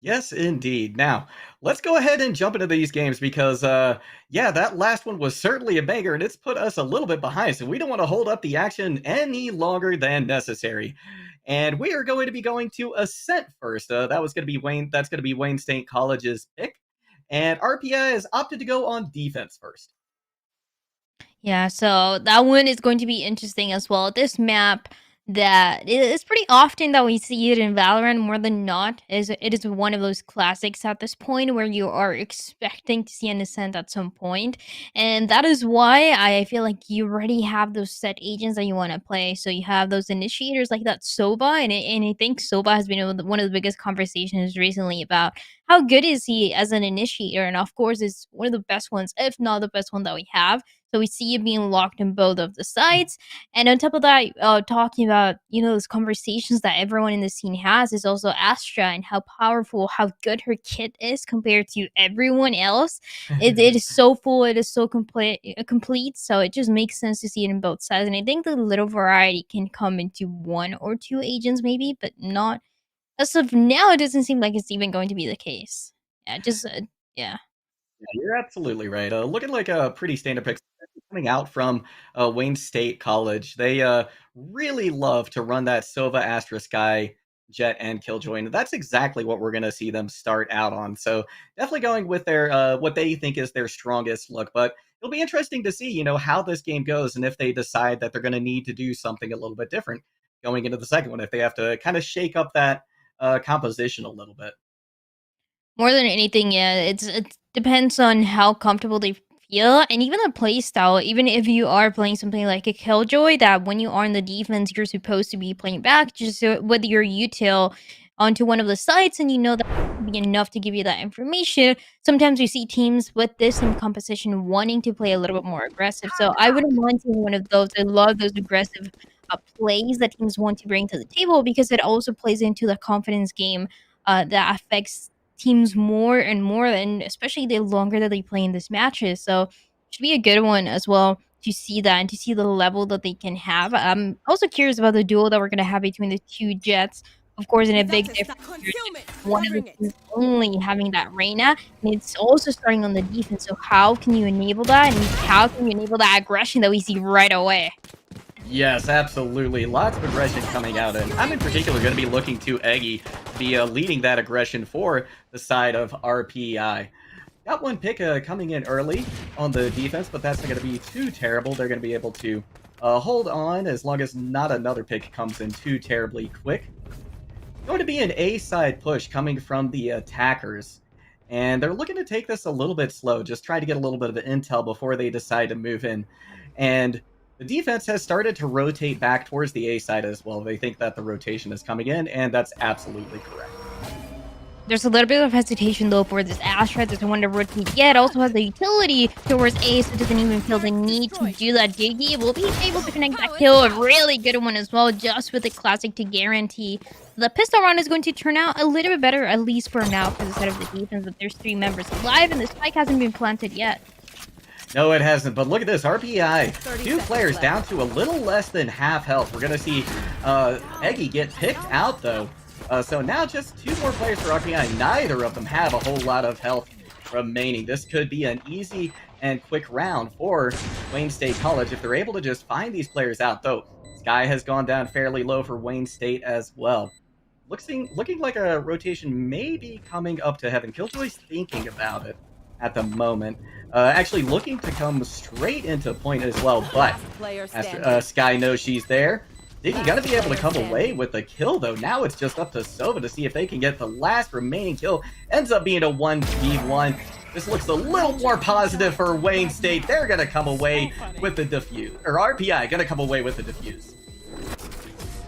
Yes, indeed. Now, let's go ahead and jump into these games because, yeah, that last one was certainly a banger and it's put us a little bit behind. So we don't want to hold up the action any longer than necessary. And we are going to be going to Ascent first. That was going to be Wayne. That's going to be Wayne State College's pick. And RPI has opted to go on defense first. Yeah, so that one is going to be interesting as well. This map that it's pretty often that we see it in Valorant more than not. Is it is one of those classics at this point where you are expecting to see an ascent at some point, and that is why I feel like you already have those set agents that you want to play. So you have those initiators like that Soba, and I think Soba has been one of the biggest conversations recently about how good is he as an initiator, and of course, is one of the best ones, if not the best one that we have. So we see it being locked in both of the sides. And on top of that, talking about, those conversations that everyone in the scene has is also Astra and how powerful, how good her kit is compared to everyone else. It is so full, it is so complete. So it just makes sense to see it in both sides. And I think the little variety can come into one or two agents maybe, but not as of now. It doesn't seem like it's even going to be the case. Yeah, just yeah. Yeah, you're absolutely right. Looking like a pretty standard pick coming out from Wayne State College. They really love to run that Sova Astra Sky Jet and Killjoy, and that's exactly what we're going to see them start out on. So definitely going with their what they think is their strongest look. But it'll be interesting to see, how this game goes, and if they decide that they're going to need to do something a little bit different going into the second one, if they have to kind of shake up that composition a little bit. More than anything, yeah, it depends on how comfortable they feel, and even the play style. Even if you are playing something like a Killjoy, that when you are in the defense, you're supposed to be playing back, just so with your util onto one of the sites, and that will be enough to give you that information. Sometimes we see teams with this in composition wanting to play a little bit more aggressive. So I wouldn't mind seeing one of those. I love those aggressive plays that teams want to bring to the table because it also plays into the confidence game that affects teams more and more, and especially the longer that they play in these matches. So it should be a good one as well to see that and to see the level that they can have. I'm also curious about the duel that we're gonna have between the two Jets. Of course, in a big difference, here, one of the teams only having that Reina, and it's also starting on the defense. So how can you enable that, and how can you enable that aggression that we see right away? Yes, absolutely. Lots of aggression coming out, and I'm in particular going to be looking to Eggy be leading that aggression for the side of RPI. Got one pick coming in early on the defense, but that's not going to be too terrible. They're going to be able to hold on as long as not another pick comes in too terribly quick. Going to be an A-side push coming from the attackers. And they're looking to take this a little bit slow, just try to get a little bit of intel before they decide to move in. And the defense has started to rotate back towards the A side as well. They think that the rotation is coming in, and that's absolutely correct. There's a little bit of hesitation though for this Astra. Doesn't want to rotate yet. Also has the utility towards A, so doesn't even feel the need to do that. Diggy will be able to connect that kill. A really good one as well, just with the classic to guarantee. The pistol round is going to turn out a little bit better, at least for now, for the side of the defense. But there's 3 members alive, and the spike hasn't been planted yet. No, it hasn't. But look at this. RPI, 2 players down to a little less than half health. We're going to see Eggy get picked out, though. So now just 2 more players for RPI. Neither of them have a whole lot of health remaining. This could be an easy and quick round for Wayne State College if they're able to just find these players out, though. Sky has gone down fairly low for Wayne State as well. Looking like a rotation may be coming up to heaven. Killjoy's thinking about it at the moment. Actually looking to come straight into point as well, but Sky knows she's there. Diggy gonna be able to come away with the kill, though. Now it's just up to Sova to see if they can get the last remaining kill. Ends up being a 1v1. This looks a little more positive for Wayne State. They're gonna come away with the defuse. Or RPI gonna come away with the defuse.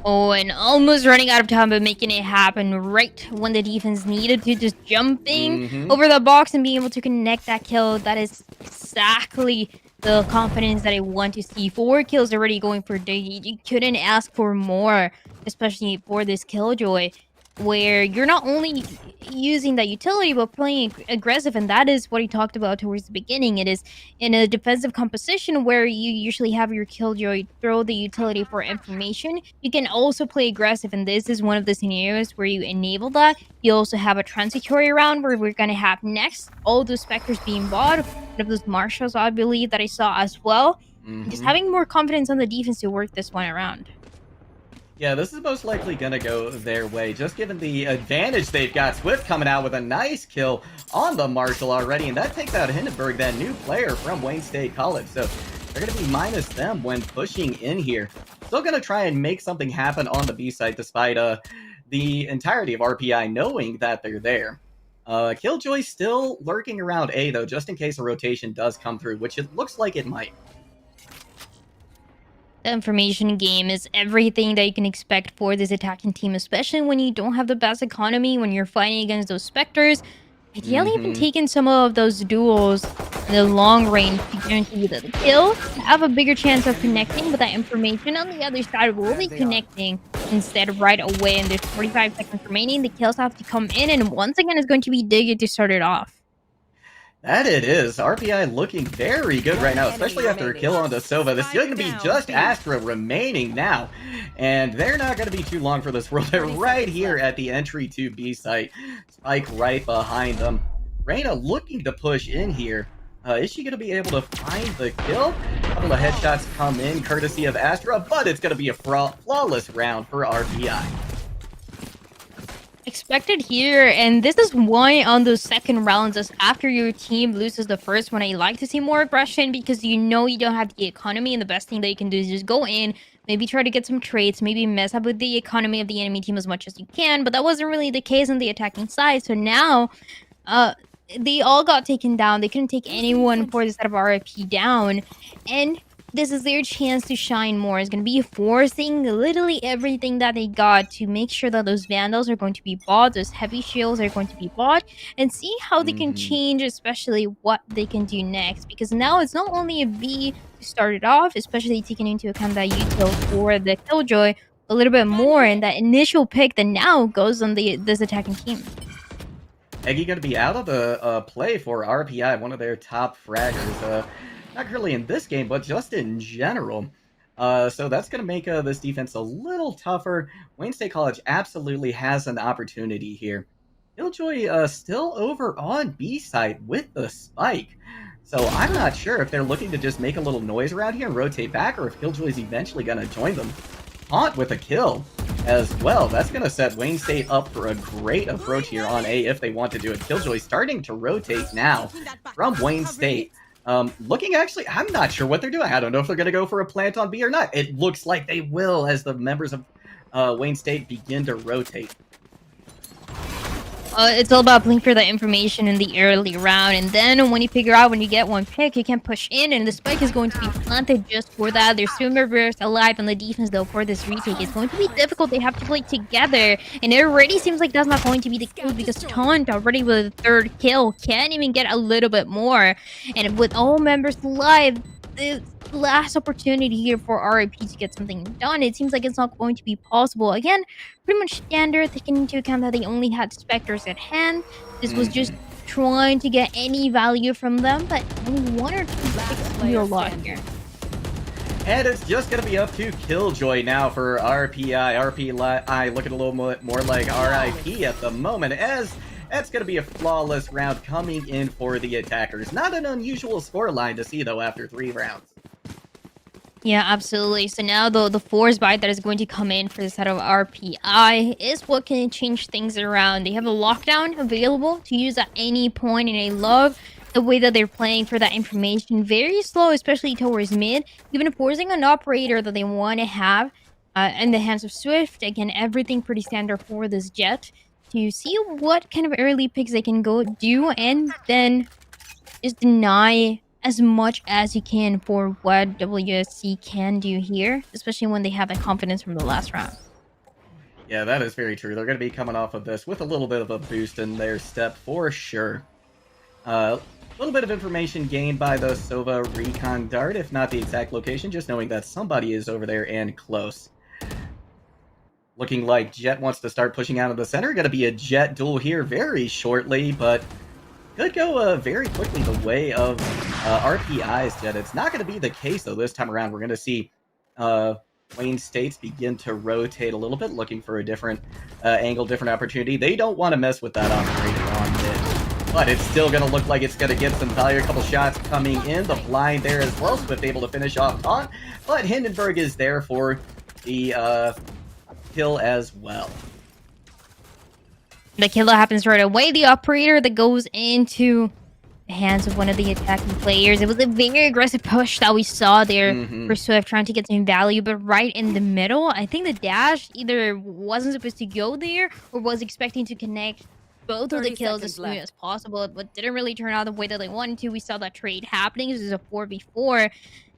Oh, and almost running out of time, but making it happen right when the defense needed to, just jumping over the box and being able to connect that kill. That is exactly the confidence that I want to see. 4 kills already going for Diggy. You couldn't ask for more, especially for this Killjoy, where you're not only using that utility but playing aggressive, and that is what he talked about towards the beginning. It is in a defensive composition where you usually have your Killjoy throw the utility for information. You can also play aggressive, and this is one of the scenarios where you enable that. You also have a transitory round where we're going to have next all those Spectres being bought, one of those Marshals I believe that I saw as well. Just having more confidence on the defense to work this one around. Yeah, this is most likely going to go their way, just given the advantage they've got. Swift coming out with a nice kill on the Marshal already, and that takes out Hindenburg, that new player from Wayne State College. So they're going to be minus them when pushing in here. Still going to try and make something happen on the B site, despite the entirety of RPI knowing that they're there. Killjoy still lurking around A, though, just in case a rotation does come through, which it looks like it might. The information game is everything that you can expect for this attacking team, especially when you don't have the best economy, when you're fighting against those Spectres. Ideally, even taking some of those duels in the long range to guarantee you that the kill have a bigger chance of connecting, but that information on the other side will be connecting instead right away. And there's 45 seconds remaining. The kills have to come in, and once again, it's going to be Diggy to start it off. That it is. RPI looking very good right now, especially after a kill onto Sova. This is going to be just Astra remaining now. And they're not going to be too long for this world. They're right here at the entry to B site. Spike right behind them. Reyna looking to push in here. Is she going to be able to find the kill? A couple of headshots come in courtesy of Astra, but it's going to be a flawless round for RPI. Expected here, and this is why on those second rounds, as after your team loses the first one, I like to see more aggression, because you know you don't have the economy, and the best thing that you can do is just go in, maybe try to get some trades, maybe mess up with the economy of the enemy team as much as you can. But that wasn't really the case on the attacking side. So now they all got taken down. They couldn't take anyone for the side of RIP down, and this is their chance to shine more. It's going to be forcing literally everything that they got to make sure that those Vandals are going to be bought, those heavy shields are going to be bought, and see how they can change, especially what they can do next. Because now it's not only a B to start it off, especially taking into account that util for the Killjoy a little bit more, and that initial pick that now goes on this attacking team. Eggy going to be out of the play for RPI, one of their top fraggers. Not currently in this game, but just in general. So that's going to make this defense a little tougher. Wayne State College absolutely has an opportunity here. Killjoy still over on B side with the spike. So I'm not sure if they're looking to just make a little noise around here and rotate back, or if Killjoy's eventually going to join them. Taunt with a kill as well. That's going to set Wayne State up for a great approach here on A if they want to do it. Killjoy starting to rotate now from Wayne State. Looking actually, I'm not sure what they're doing. I don't know if they're going to go for a plant on B or not. It looks like they will as the members of Wayne State begin to rotate. It's all about playing for the information in the early round, and then when you figure out when you get one pick, you can push in, and the spike is going to be planted just for that. There's two members alive on the defense, though, for this retake. It's going to be difficult. They have to play together, and it already seems like that's not going to be the case because Taunt already with a third kill can't even get a little bit more, and with all members alive, the last opportunity here for RIP to get something done, it seems like it's not going to be possible. Again, pretty much standard, taking into account that they only had Spectres at hand. This was just trying to get any value from them, but only one or two picks can do a lot here. And it's just going to be up to Killjoy now for RPI. RPI looking a little more like RIP at the moment, as that's going to be a flawless round coming in for the attackers. Not an unusual scoreline to see, though, after 3 rounds. Yeah, absolutely. So now the force bite that is going to come in for the set of RPI is what can change things around. They have a lockdown available to use at any point, and I love the way that they're playing for that information. Very slow, especially towards mid, even forcing an operator that they want to have in the hands of Swift. Again, everything pretty standard for this Jet to see what kind of early picks they can go do, and then just deny as much as you can for what WSC can do here, especially when they have that confidence from the last round. Yeah, that is very true. They're going to be coming off of this with a little bit of a boost in their step for sure. A little bit of information gained by the Sova Recon Dart, if not the exact location, just knowing that somebody is over there and close. Looking like Jet wants to start pushing out of the center. Going to be a Jet duel here very shortly, but could go very quickly the way of RPI's Jet. It's not going to be the case, though, this time around. We're going to see Wayne States begin to rotate a little bit, looking for a different angle, different opportunity. They don't want to mess with that operator on mid, but it's still going to look like it's going to get some value. A couple shots coming in. The blind there as well. Swift able to finish off Taunt, but Hindenburg is there for the kill as well. The kill happens right away. The operator that goes into the hands of one of the attacking players. It was a very aggressive push that we saw there for Swift trying to get some value, but right in the middle, I think the dash either wasn't supposed to go there or was expecting to connect both of the kills as soon as possible, but didn't really turn out the way that they wanted to. We saw that trade happening. This is a 4v4.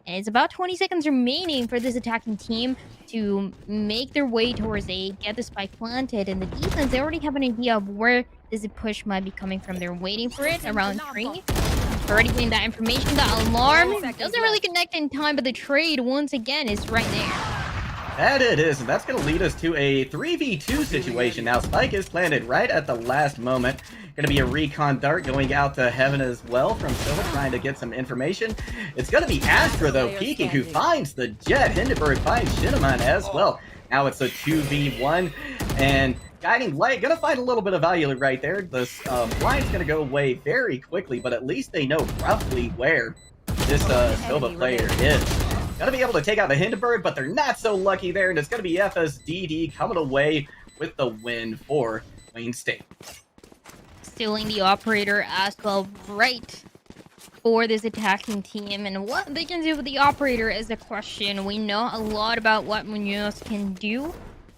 And it's about 20 seconds remaining for this attacking team to make their way towards A, get the spike planted, and the defense, they already have an idea of where this push might be coming from. They're waiting for it around 3. Already getting that information. That alarm doesn't really connect in time, but the trade, once again, is right there. That it is, and that's going to lead us to a 3v2 situation. Now, Spike is planted right at the last moment. Going to be a recon dart going out to heaven as well from Silva, trying to get some information. It's going to be Astra, though, peeking, who finds the Jet. Hindenburg finds Shinneman as well. Now it's a 2v1, and Guiding Light going to find a little bit of value right there. The blind's going to go away very quickly, but at least they know roughly where this Silva player is. Going to be able to take out the Hindenburg, but they're not so lucky there, and it's going to be FSDD coming away with the win for Wayne State. Stealing the operator as well, right for this attacking team, and what they can do with the operator is the question. We know a lot about what Munoz can do.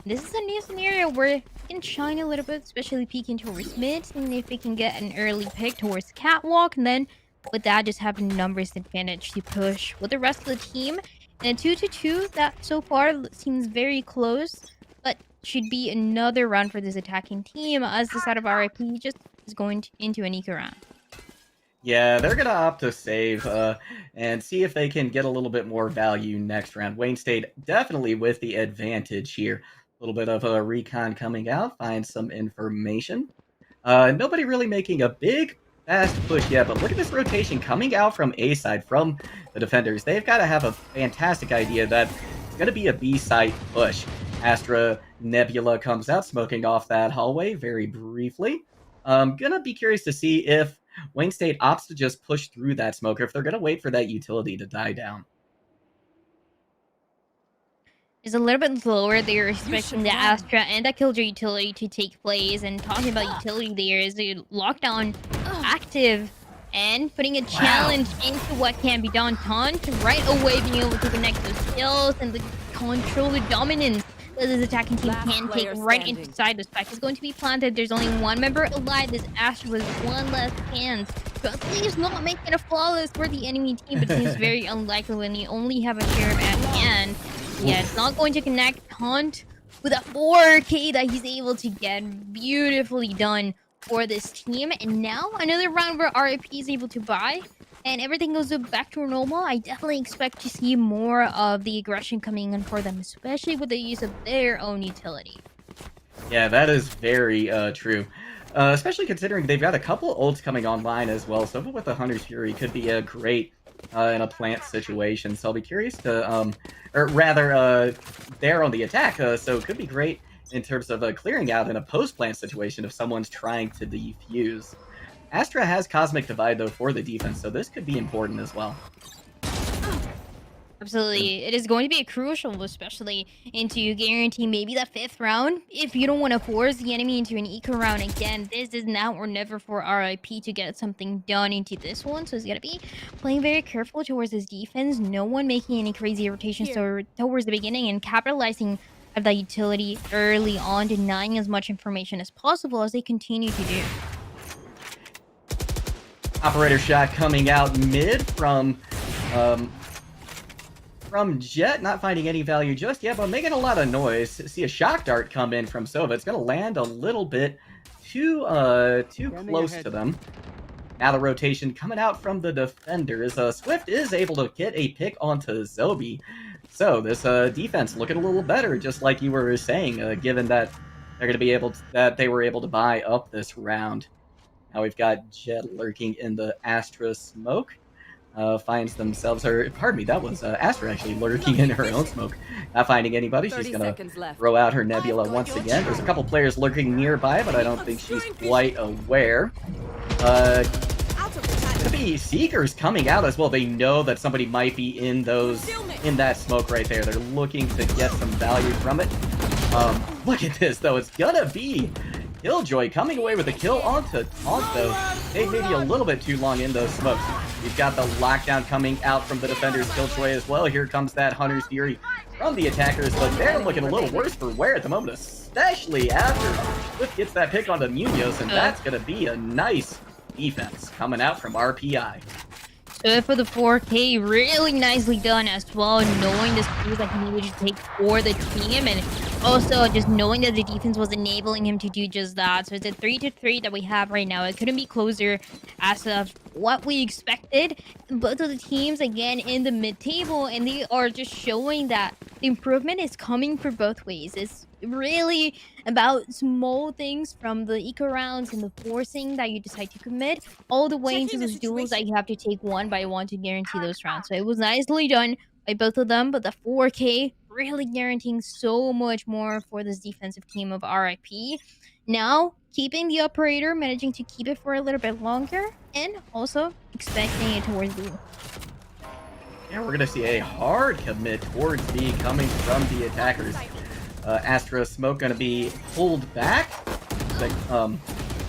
This is a new scenario where it can shine a little bit, especially peeking towards mid, and if they can get an early pick towards catwalk, and then with that, just have a numbers advantage to push with the rest of the team. And a 2-2, that so far seems very close, but should be another run for this attacking team as the side of RIP just is going into an eco round. Yeah, they're going to opt to save and see if they can get a little bit more value next round. Wayne State definitely with the advantage here. A little bit of a recon coming out, find some information. Nobody really making a big fast push yet, but look at this rotation coming out from A side, from the defenders. They've got to have a fantastic idea that it's going to be a B side push. Astra Nebula comes out, smoking off that hallway very briefly. Gonna be curious to see if Wayne State opts to just push through that smoker if they're going to wait for that utility to die down. Is a little bit slower. They're expecting the Astra and the Killjoy utility to take place. And talking about utility, there is a lockdown active and putting a challenge into what can be done. Taunt right away being able to connect those kills and control the dominance that this attacking team can take right inside. The spike is going to be planted. There's only one member alive. This Astra with one last chance to at least not make it a flawless for the enemy team, but it seems very unlikely when you only have a sheriff at hand. Yeah, it's not going to connect. Hunt with a 4K that he's able to get. Beautifully done for this team. And now another round where RIP is able to buy. And everything goes back to normal. I definitely expect to see more of the aggression coming in for them, especially with the use of their own utility. Yeah, that is very true. Especially considering they've got a couple ults coming online as well. So with the Hunter's Fury could be a great in a plant situation. So I'll be curious to, or rather, they're on the attack. So it could be great in terms of clearing out in a post-plant situation if someone's trying to defuse. Astra has Cosmic Divide, though, for the defense, so this could be important as well. Absolutely. It is going to be crucial, especially into guaranteeing maybe that 5th round. If you don't want to force the enemy into an eco round again, this is now or never for RIP to get something done into this one. So he's going to be playing very careful towards his defense. No one making any crazy rotations towards the beginning and capitalizing of that utility early on, denying as much information as possible as they continue to do. Operator shot coming out mid from Jet, not finding any value just yet, but making a lot of noise. See a shock dart come in from Sova. It's going to land a little bit too close to them. Now the rotation coming out from the defenders. Swift is able to get a pick onto Zobi. So this defense looking a little better, just like you were saying, given that they're going to be able to, that they were able to buy up this round. Now we've got Jet lurking in the Astra smoke. Finds themselves, or pardon me, that was Astra actually lurking in her own smoke. Not finding anybody. She's going to throw out her Nebula once again. There's a couple players lurking nearby, but I don't think she's quite aware. Could be Seekers coming out as well. They know that somebody might be in that smoke right there. They're looking to get some value from it. Look at this, though. It's gonna be Killjoy coming away with a kill onto Taunt, though. They may be a little bit too long in those smokes. We've got the lockdown coming out from the defenders. Killjoy as well. Here comes that Hunter's Fury from the attackers, but they're looking a little worse for wear at the moment, especially after Swift gets that pick onto Munoz, and that's going to be a nice defense coming out from RPI. So for the 4K, really nicely done as well, knowing the skills that he needed to take for the team, and also just knowing that the defense was enabling him to do just that. So it's a 3-3 that we have right now. It couldn't be closer as of what we expected. Both of the teams, again, in the mid-table, and they are just showing that the improvement is coming for both ways. It's really about small things from the eco rounds and the forcing that you decide to commit all the way into those duels that you have to take one by one to guarantee those rounds. So it was nicely done by both of them, but the 4K really guaranteeing so much more for this defensive team of RIP. Now, keeping the operator, managing to keep it for a little bit longer, and also expecting it towards B. Yeah, we're going to see a hard commit towards B coming from the attackers. Astra Smoke going to be pulled back.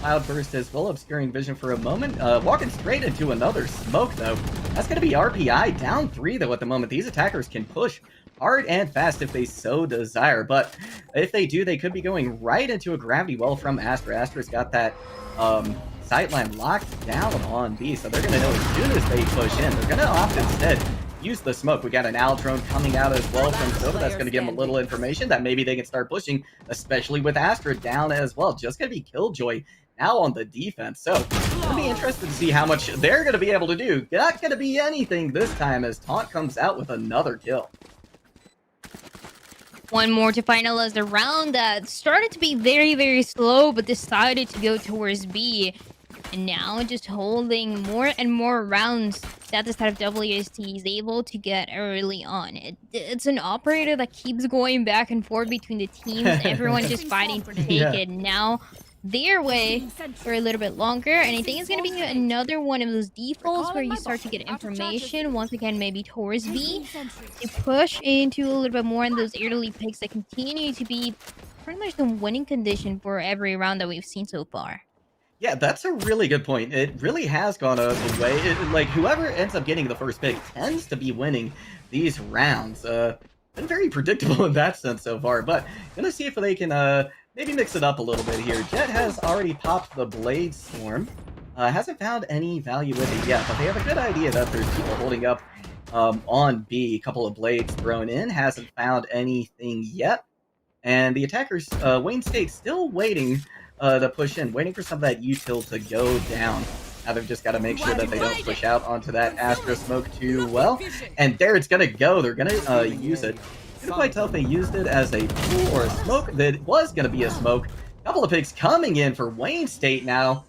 Cloudburst as well, obscuring vision for a moment. Walking straight into another smoke, though. That's going to be RPI down 3, though, at the moment. These attackers can push hard and fast if they so desire, but if they do, they could be going right into a gravity well from Astra. Astra's got that sightline locked down on B, so they're going to know as soon as they push in. They're going to opt instead use the smoke. We got an Aldrone coming out as well from Sova. That's going to give them a little information that maybe they can start pushing, especially with Astra down as well. Just going to be Killjoy now on the defense. So it'll be interesting to see how much they're going to be able to do. Not going to be anything this time as Taunt comes out with another kill. One more to finalize the round that started to be very, very slow, but decided to go towards B. And now just holding more and more rounds that this type of WST is able to get early on. It's an operator that keeps going back and forth between the teams. Everyone just fighting to take it. Now their way for a little bit longer. And I think it's going to be another one of those defaults where you start to get information once again, maybe towards B, to push into a little bit more in those early picks that continue to be pretty much the winning condition for every round that we've seen so far. Yeah, that's a really good point. It really has gone the way. Like, whoever ends up getting the first pick tends to be winning these rounds. Been very predictable in that sense so far, but gonna see if they can maybe mix it up a little bit here. Jet has already popped the Blade Storm. Hasn't found any value with it yet, but they have a good idea that there's people holding up on B. A couple of blades thrown in. Hasn't found anything yet. And the attackers, Wayne State, still waiting to push in, waiting for some of that util to go down. Now they've just got to make sure that they don't push out onto that Astra smoke too well. And there it's going to go. They're going to use it. Couldn't quite tell if they used it as a tool or a smoke. That was going to be a smoke. Couple of picks coming in for Wayne State now.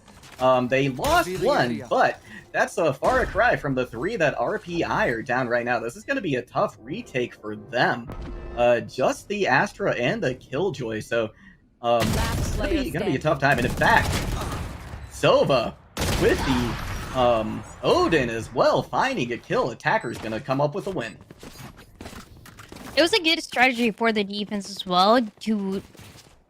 They lost one, but that's a far cry from the 3 that RPI are down right now. This is going to be a tough retake for them. Just the Astra and the Killjoy, so it's gonna be a tough time. And in fact, Sova with the Odin as well, finding a kill. Attacker's gonna come up with a win. It was a good strategy for the defense as well to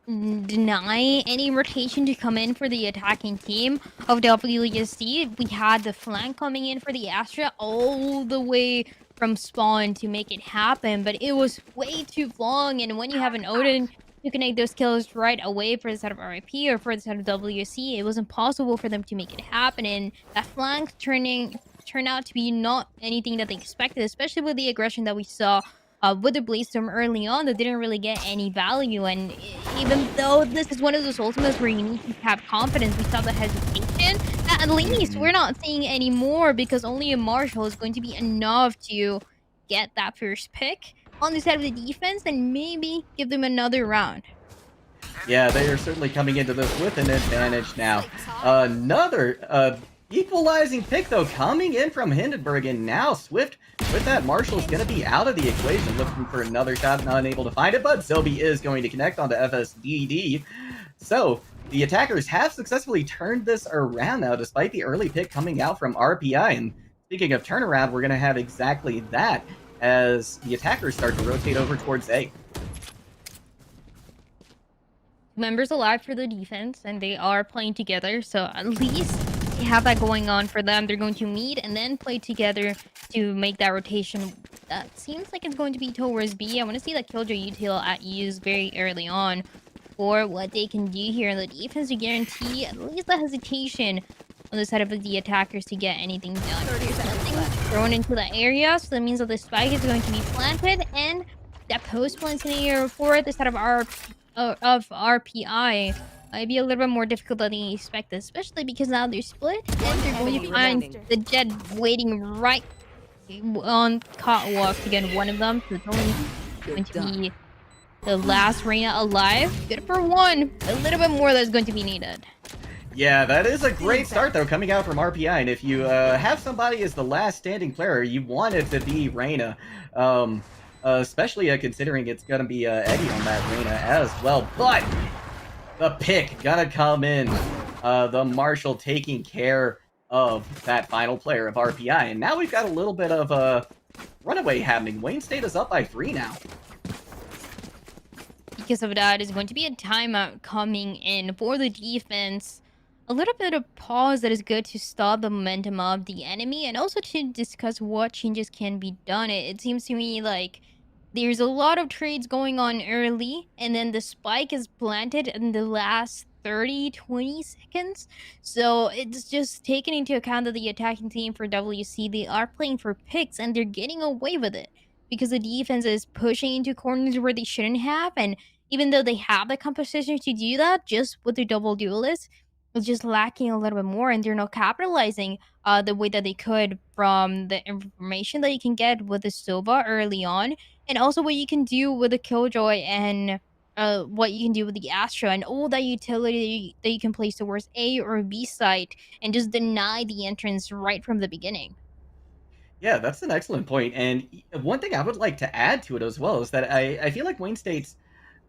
deny any rotation to come in for the attacking team of WSD. We had the flank coming in for the Astra all the way from spawn to make it happen, but it was way too long. And when you have an Odin to connect those kills right away for the side of RIP or for the side of WSC, it was impossible for them to make it happen. And that flank turned out to be not anything that they expected, especially with the aggression that we saw with the Blade Storm early on that didn't really get any value. And even though this is one of those ultimates where you need to have confidence, we saw the hesitation. At least we're not seeing any more because only a Marshall is going to be enough to get that first pick on the side of the defense and maybe give them another round. Yeah, they are certainly coming into this with an advantage now. Another equalizing pick, though, coming in from Hindenburg, and now Swift with that Marshall's going to be out of the equation, looking for another shot, not able to find it, but Zobi is going to connect onto FSDD. So, the attackers have successfully turned this around now, despite the early pick coming out from RPI. And speaking of turnaround, we're going to have exactly that as the attackers start to rotate over towards A. Members alive for the defense, and they are playing together, so at least they have that going on for them. They're going to meet and then play together to make that rotation. That seems like it's going to be towards B. I want to see that Killjoy util at use very early on for what they can do here in the defense to guarantee at least the hesitation on the side of the attackers to get anything done. Nothing thrown into the area, so that means that the spike is going to be planted, and that post-plant scenario for the side of RPI might be a little bit more difficult than they expected, especially because now they're split and they're going to find the Jet waiting right on catwalk to get one of them. So it's only going to be the last Reyna alive. Good for one. A little bit more that's going to be needed. Yeah, that is a great start, though, coming out from RPI. And if you have somebody as the last standing player, you want it to be Reyna. Especially considering it's going to be Eddie on that Reyna as well. But the pick gonna come in. The Marshall taking care of that final player of RPI. And now we've got a little bit of a runaway happening. Wayne State is up by 3 now. Because of that, is going to be a timeout coming in for the defense. A little bit of pause that is good to stop the momentum of the enemy and also to discuss what changes can be done. It seems to me like there's a lot of trades going on early, and then the spike is planted in the last 30-20 seconds. So it's just taken into account that the attacking team for WC, they are playing for picks and they're getting away with it because the defense is pushing into corners where they shouldn't have. And even though they have the composition to do that, just with the double duelist, it's just lacking a little bit more, and they're not capitalizing the way that they could from the information that you can get with the Sova early on, and also what you can do with the Killjoy and what you can do with the Astra and all that utility that you can place towards A or B site and just deny the entrance right from the beginning. Yeah, that's an excellent point. And one thing I would like to add to it as well is that I feel like Wayne State's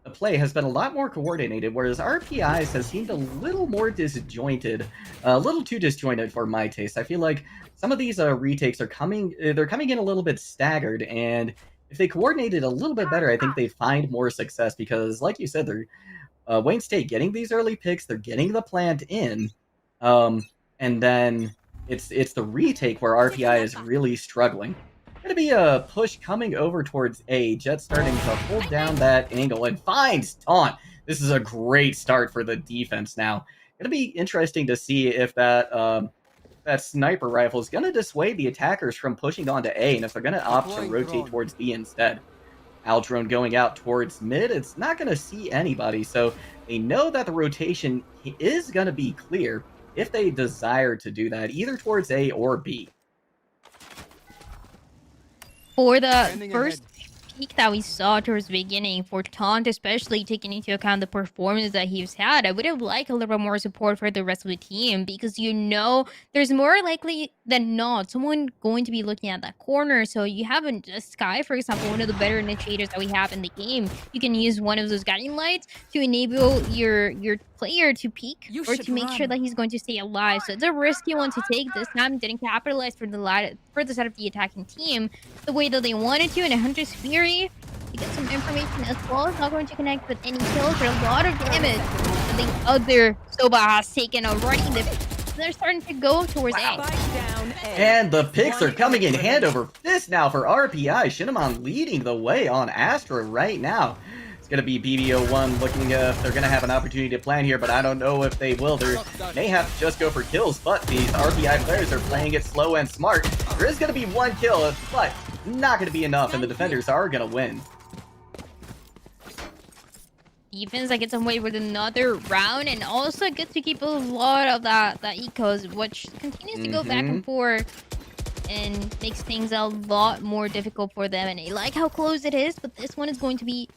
the play has been a lot more coordinated, whereas RPI's has seemed a little more disjointed, a little too disjointed for my taste. I feel like some of these retakes are they're coming in a little bit staggered, and if they coordinated a little bit better, I think they find more success because, like you said, they're Wayne State getting these early picks, they're getting the plant in, and then it's the retake where RPI is really struggling. Gonna be a push coming over towards A. Jet starting to hold down that angle and finds Taunt. This is a great start for the defense now. Gonna be interesting to see if that sniper rifle is gonna dissuade the attackers from pushing onto A, and if they're gonna opt to rotate towards B instead. Aldrone going out towards mid, it's not gonna see anybody, so they know that the rotation is gonna be clear if they desire to do that, either towards A or B. For the first peak that we saw towards the beginning, for Taunt, especially taking into account the performance that he's had, I would have liked a little bit more support for the rest of the team because there's more likely than not someone going to be looking at that corner. So you have a Sky, for example, one of the better initiators that we have in the game. You can use one of those guiding lights to enable your player to peek or to make sure that he's going to stay alive. So it's a risky one to take this time. Didn't capitalize for the side of the attacking team the way that they wanted to. And a Hunter's Fury to get some information as well. It's not going to connect with any kills or a lot of damage. And the other Soba has taken already. They're starting to go towards A. And the picks are coming in hand over fist now for RPI. Shinamon leading the way on Astra right now. It's going to be BBO1 looking if they're going to have an opportunity to plan here, but I don't know if they will. They may have to just go for kills, but these RPI players are playing it slow and smart. There is going to be one kill, but not going to be enough, and the defenders are going to win. Defense that gets away with another round, and also gets to keep a lot of that ecos, which continues to go back and forth and makes things a lot more difficult for them. And I like how close it is, but this one is going to be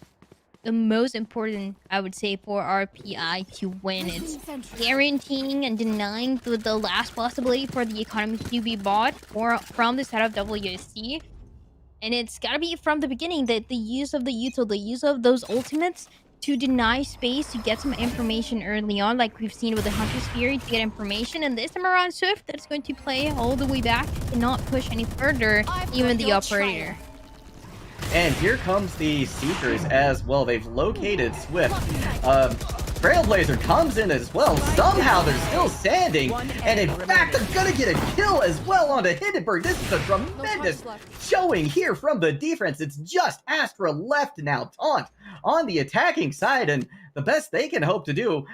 the most important, I would say, for RPI to win. It's guaranteeing and denying the last possibility for the economy to be bought from the side of WSC. And it's gotta be from the beginning that the use of the util, the use of those ultimates to deny space to get some information early on, like we've seen with the Hunter's Fury to get information. And this time around, Swift that's going to play all the way back and not push any further, even the operator. And here comes the Seekers as well. They've located Swift. Trailblazer comes in as well. Somehow they're still standing. And in fact, they're going to get a kill as well onto Hindenburg. This is a tremendous showing here from the defense. It's just Astra left now. Taunt on the attacking side. And the best they can hope to do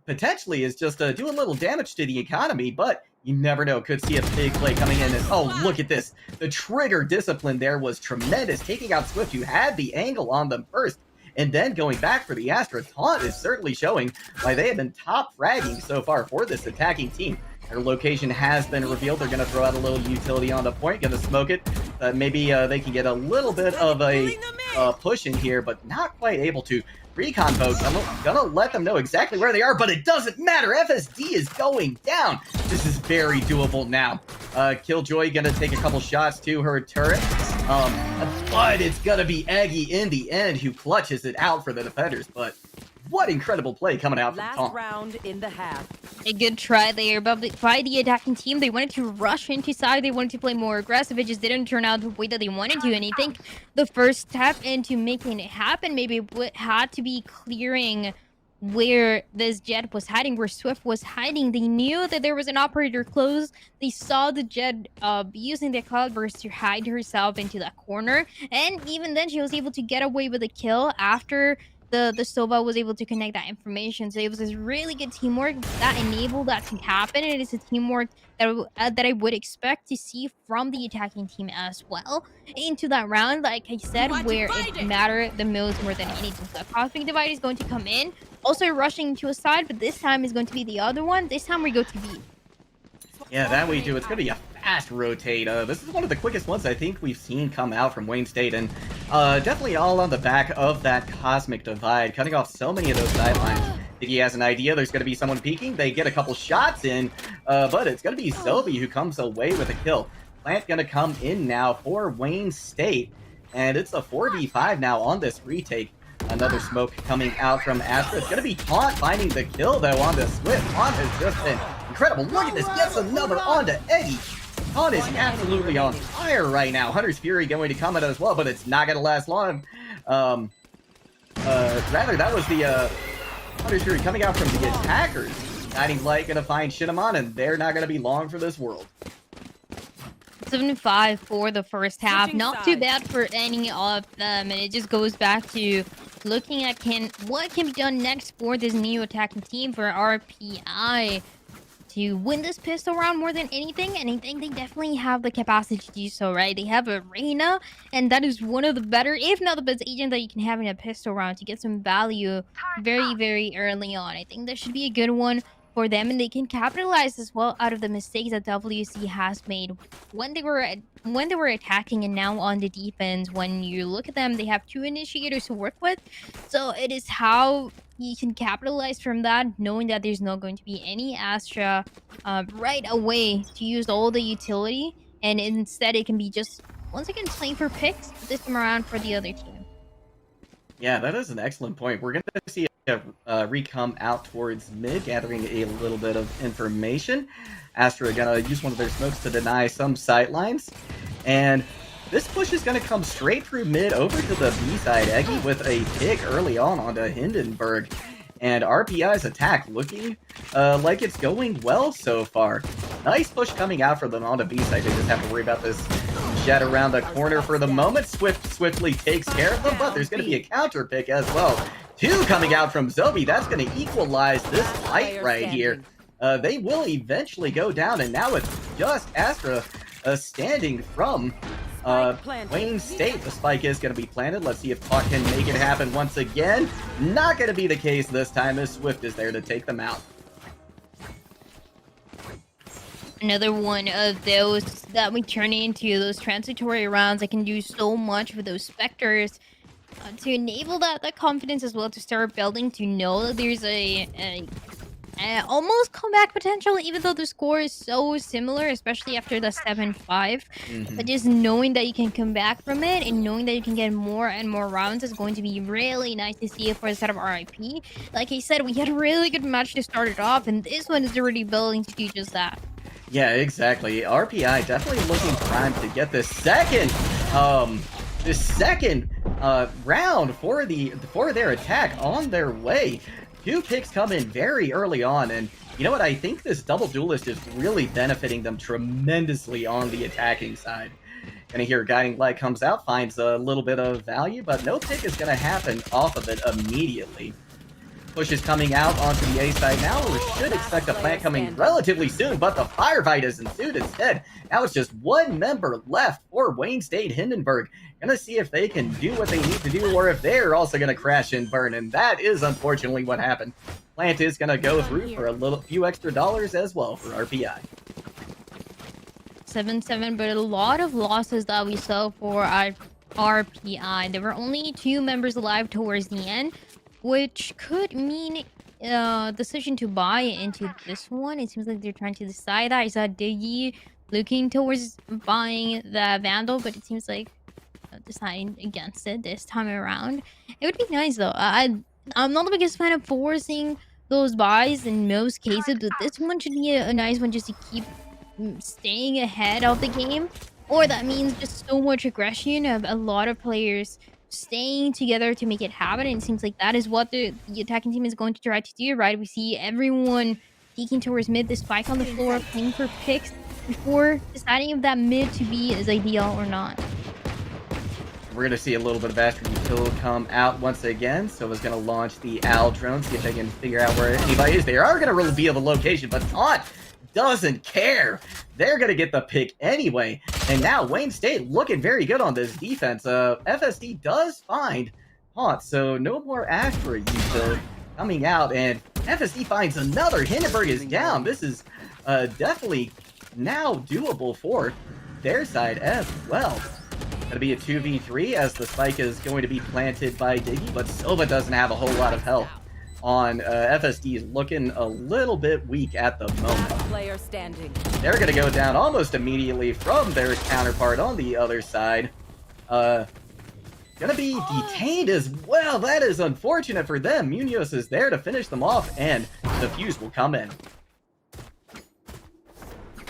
potentially is just do a little damage to the economy. But you never know. Could see a big play coming in. And oh, look at this. The trigger discipline there was tremendous. Taking out Swift, who had the angle on them first. And then going back for the Astra. Taunt is certainly showing why they have been top fragging so far for this attacking team. Their location has been revealed. They're going to throw out a little utility on the point. Going to smoke it. Maybe they can get a little bit of a push in here, but not quite able to. Recon vote, gonna let them know exactly where they are, but it doesn't matter. FSD is going down. This is very doable now. Killjoy gonna take a couple shots to her turret. But it's gonna be Aggie in the end who clutches it out for the defenders. But what incredible play coming out from Tom. Last round in the half. A good try there by the attacking team. They wanted to rush into side. They wanted to play more aggressive. It just didn't turn out the way that they wanted to. And I think the first step into making it happen maybe had to be clearing where this Jet was hiding, where Swift was hiding. They knew that there was an operator close. They saw the Jet using the cloudburst to hide herself into that corner. And even then, she was able to get away with a kill after the Sova was able to connect that information. So it was this really good teamwork that enabled that to happen, and it is a teamwork that I would expect to see from the attacking team as well into that round, like I said, where it mattered the most more than anything. So Cosmic Divide is going to come in, also rushing to a side, but this time is going to be the other one. This time we go to B. Yeah, that we do. It's going to be a fast rotate. This is one of the quickest ones I think we've seen come out from Wayne State, and definitely all on the back of that Cosmic Divide, cutting off so many of those sidelines. If he has an idea there's going to be someone peeking, they get a couple shots in, but it's going to be Zobi who comes away with a kill. Plant going to come in now for Wayne State, and it's a 4v5 now on this retake. Another smoke coming out from Astra. It's going to be Taunt finding the kill, though, on the Swift. Taunt has just been incredible. Look at this. Gets another onto Eggy. Taunt is absolutely on fire right now. Hunter's Fury going to come at it as well, but it's not going to last long. Rather, that was the Hunter's Fury coming out from the attackers. Guiding Light going to find Shinamon, and they're not going to be long for this world. 75 for the first half. Switching Not too sides. bad for any of them, and it just goes back to looking at what can be done next for this new attacking team for RPI to win this pistol round more than anything, and I think they definitely have the capacity to do so, right? They have Arena, and that is one of the better, if not the best agent that you can have in a pistol round to get some value very, very early on. I think that should be a good one for them, and they can capitalize as well out of the mistakes that WC has made when they were attacking and now on the defense. When you look at them, they have 2 initiators to work with, so it is how you can capitalize from that, knowing that there's not going to be any Astra right away to use all the utility, and instead it can be just once again playing for picks this time around for the other team. Yeah, that is an excellent point. We're going to see a re-come out towards mid, gathering a little bit of information. Astra going to use one of their smokes to deny some sightlines. And this push is going to come straight through mid over to the B side. Eggy with a pick early on onto Hindenburg. And RPI's attack looking like it's going well so far. Nice push coming out for them on the B side. They just have to worry about this jet around the corner for the moment. Swiftly takes care of them, but there's going to be a counter pick as well. 2 coming out from Zobi. That's going to equalize this fight right here. They will eventually go down, and now it's just Astra standing from Wayne State. The spike is going to be planted. Let's see if Talk can make it happen once again. Not going to be the case this time, as Swift is there to take them out. Another one of those that we turn into those transitory rounds that can do so much with those Spectres to enable that confidence as well, to start building, to know that there's a almost comeback potential, even though the score is so similar, especially after the 7-5. But just knowing that you can come back from it and knowing that you can get more and more rounds is going to be really nice to see for the set of RIP. Like I said, we had a really good match to start it off, and this one is already building to do just that. Yeah, exactly. RPI definitely looking primed to get the second round for their attack on their way. 2 picks come in very early on, and you know what? I think this double duelist is really benefiting them tremendously on the attacking side. Gonna hear Guiding Light comes out, finds a little bit of value, but no pick is gonna happen off of it immediately. Push is coming out onto the A side now. We should expect a plant coming relatively soon, but the firefight has ensued instead. Now it's just 1 member left for Wayne State. Hindenburg gonna see if they can do what they need to do, or if they're also gonna crash and burn, and that is unfortunately what happened. Plant is gonna go through for a few extra dollars as well for RPI. 7-7, but a lot of losses that we saw for our RPI. There were only 2 members alive towards the end, which could mean decision to buy into this one. It seems like they're trying to decide that. I saw Diggy looking towards buying the Vandal, but it seems like deciding against it this time around. It would be nice though. I'm not the biggest fan of forcing those buys in most cases, but this one should be a nice one just to keep staying ahead of the game. Or that means just so much aggression of a lot of players staying together to make it happen, and it seems like that is what the attacking team is going to try to do, right? We see everyone peeking towards mid, the spike on the floor, playing for picks before deciding if that mid to be is ideal or not. We're going to see a little bit of Astra Util come out once again, so it's going to launch the Owl drone, see if they can figure out where anybody is. They are going to reveal the location, but Taunt doesn't care. They're going to get the pick anyway. And now Wayne State looking very good on this defense. FSD does find Taunt, so no more Astra Util coming out, and FSD finds another. Hindenburg is down. This is definitely now doable for their side as well. Gonna be a 2v3 as the spike is going to be planted by Diggy, but Silva doesn't have a whole lot of health on FSD is looking a little bit weak at the moment. Player standing. They're gonna go down almost immediately from their counterpart on the other side. gonna be detained as well. That is unfortunate for them. Munoz is there to finish them off, and the fuse will come in.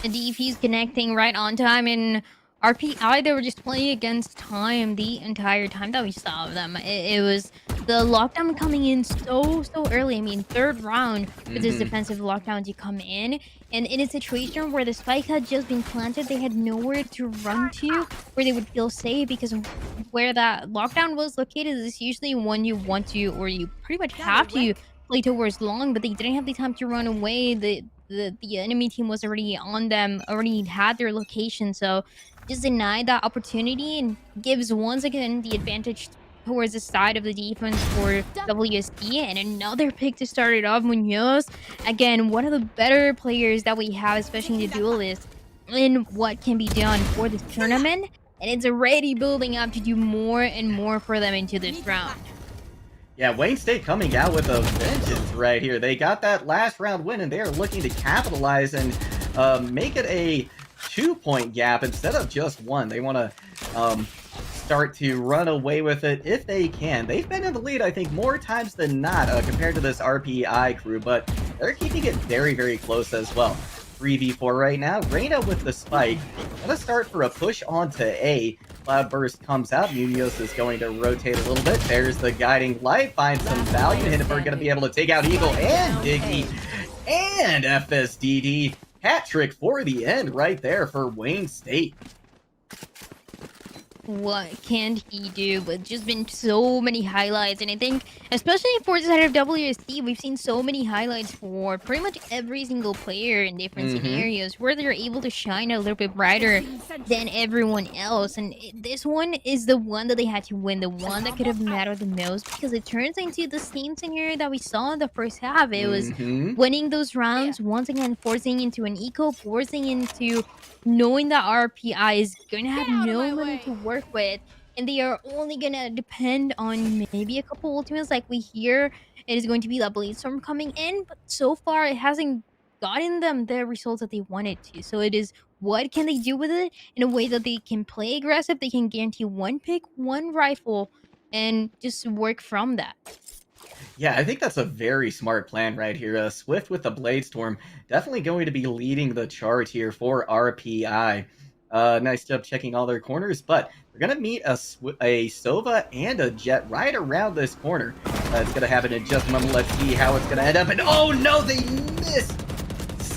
The DP's connecting right on time, and RPI, they were just playing against time the entire time that we saw them. It was the lockdown coming in so early. I mean, third round with this defensive lockdown to come in, and in a situation where the spike had just been planted, they had nowhere to run to where they would feel safe, because where that lockdown was located is usually one you want to, or you pretty much have to play towards long, but they didn't have the time to run away. The enemy team was already on them, already had their location, so just denied that opportunity, and gives once again the advantage towards the side of the defense for WSD. And another pick to start it off. Munoz, again, one of the better players that we have, especially in the duelist, in what can be done for this tournament, and it's already building up to do more and more for them into this round. Yeah, Wayne State coming out with a vengeance right here. They got that last round win, and they are looking to capitalize and make it a 2-point gap instead of just one. They want to start to run away with it if they can. They've been in the lead, I think, more times than not compared to this RPI crew, but they're keeping it very close as well. 3v4 right now. Reyna with the spike. Gonna start for a push onto A. Cloudburst comes out. Munoz is going to rotate a little bit. There's the guiding light. Finds some value. Hindenburg going to be able to take out Eagle and Diggy and FSDD. Hat trick for the end right there for Wayne State. What can he do? But just been so many highlights, and I think especially for the side of WSD, we've seen so many highlights for pretty much every single player in different scenarios where they're able to shine a little bit brighter than everyone else. And this one is the one that they had to win, the one that could have mattered the most, because it turns into the same scenario that we saw in the first half. It was winning those rounds, once again forcing into an eco, forcing into knowing that RPI is going to have no money to work with, and they are only going to depend on maybe a couple ultimates. Like we hear it is going to be that Blade Storm coming in, but so far it hasn't gotten them the results that they wanted to. So it is, what can they do with it in a way that they can play aggressive, they can guarantee one pick, one rifle, and just work from that. Yeah, I think that's a very smart plan right here. Swift with the Blade Storm, definitely going to be leading the charge here for RPI. Nice job checking all their corners, but they're going to meet a Sova and a Jet right around this corner. It's going to happen in just a moment. Let's see how it's going to end up. And oh no, they missed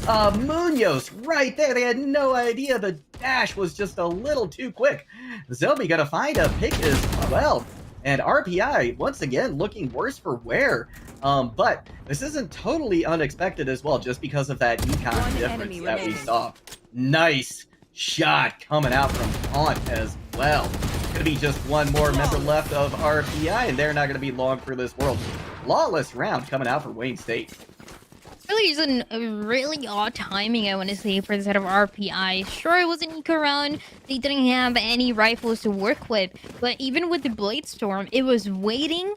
Munoz right there. They had no idea. The dash was just a little too quick. Zombie going to find a pick as well. And RPI, once again, looking worse for wear. But this isn't totally unexpected as well, just because of that econ difference that we saw. Nice shot coming out from Taunt as well. Gonna be just one more member left of RPI, and they're not gonna be long for this world. Flawless round coming out for Wayne State. Really is a really odd timing, I want to say, for the set of RPI. Sure, it was an eco round. They didn't have any rifles to work with. But even with the Blade Storm, it was waiting,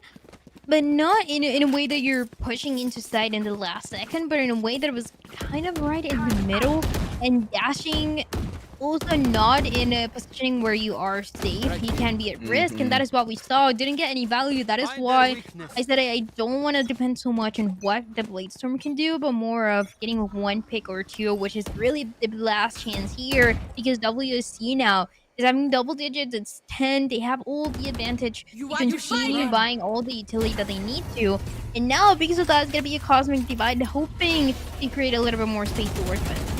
but not in a way that you're pushing into sight in the last second, but in a way that it was kind of right in the middle, and dashing also not in a positioning where you are safe. He can be at risk, and that is what we saw. Didn't get any value. That is why I said I don't want to depend so much on what the Blade Storm can do, but more of getting one pick or two, which is really the last chance here, because WSC now is having double digits. It's 10. They have all the advantage to continue buying all the utility that they need to. And now, because of that, it's going to be a Cosmic Divide, hoping to create a little bit more space to work with.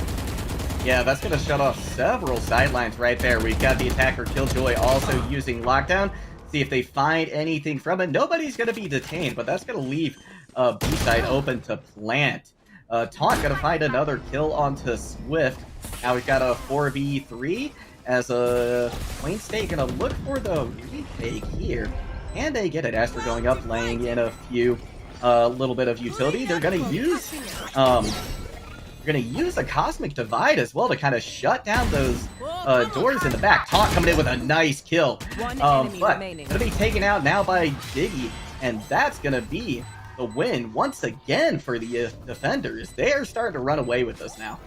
Yeah, that's going to shut off several sidelines right there. We've got the attacker Killjoy also using Lockdown. See if they find anything from it. Nobody's going to be detained, but that's going to leave B-side open to plant. Taunt going to find another kill onto Swift. Now we've got a 4v3 as Wayne State going to look for the retake here. And they get it. Aster going up, laying in a few little bit of utility. They're going to use We're going to use a Cosmic Divide as well to kind of shut down those doors in the back. Taunt coming in with a nice kill. But going to be taken out now by Diggy. And that's going to be the win once again for the defenders. They are starting to run away with us now.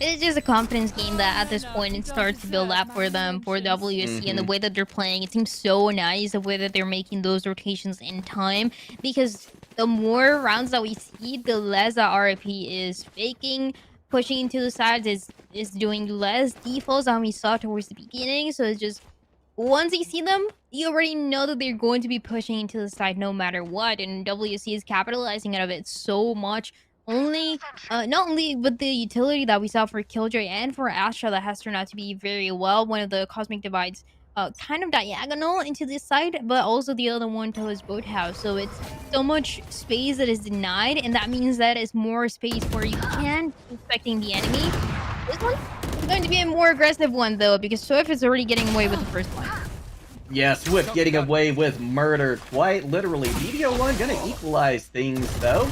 It's just a confidence game that at this point it starts to build up for them for WSC, and the way that they're playing, it seems so nice the way that they're making those rotations in time, because the more rounds that we see, the less that RP is faking, pushing into the sides, is doing less defaults than we saw towards the beginning. So it's just once you see them, you already know that they're going to be pushing into the side no matter what, and WC is capitalizing out of it so much. Only, not only with the utility that we saw for Killjoy and for Astra that has turned out to be very well, one of the Cosmic Divides, kind of diagonal into this side, but also the other one towards Boathouse. So it's so much space that is denied, and that means that is more space where you can be expecting the enemy. This one is going to be a more aggressive one though, because Swift is already getting away with the first one. Yeah, Swift getting away with murder, quite literally. BDO1 gonna equalize things, though.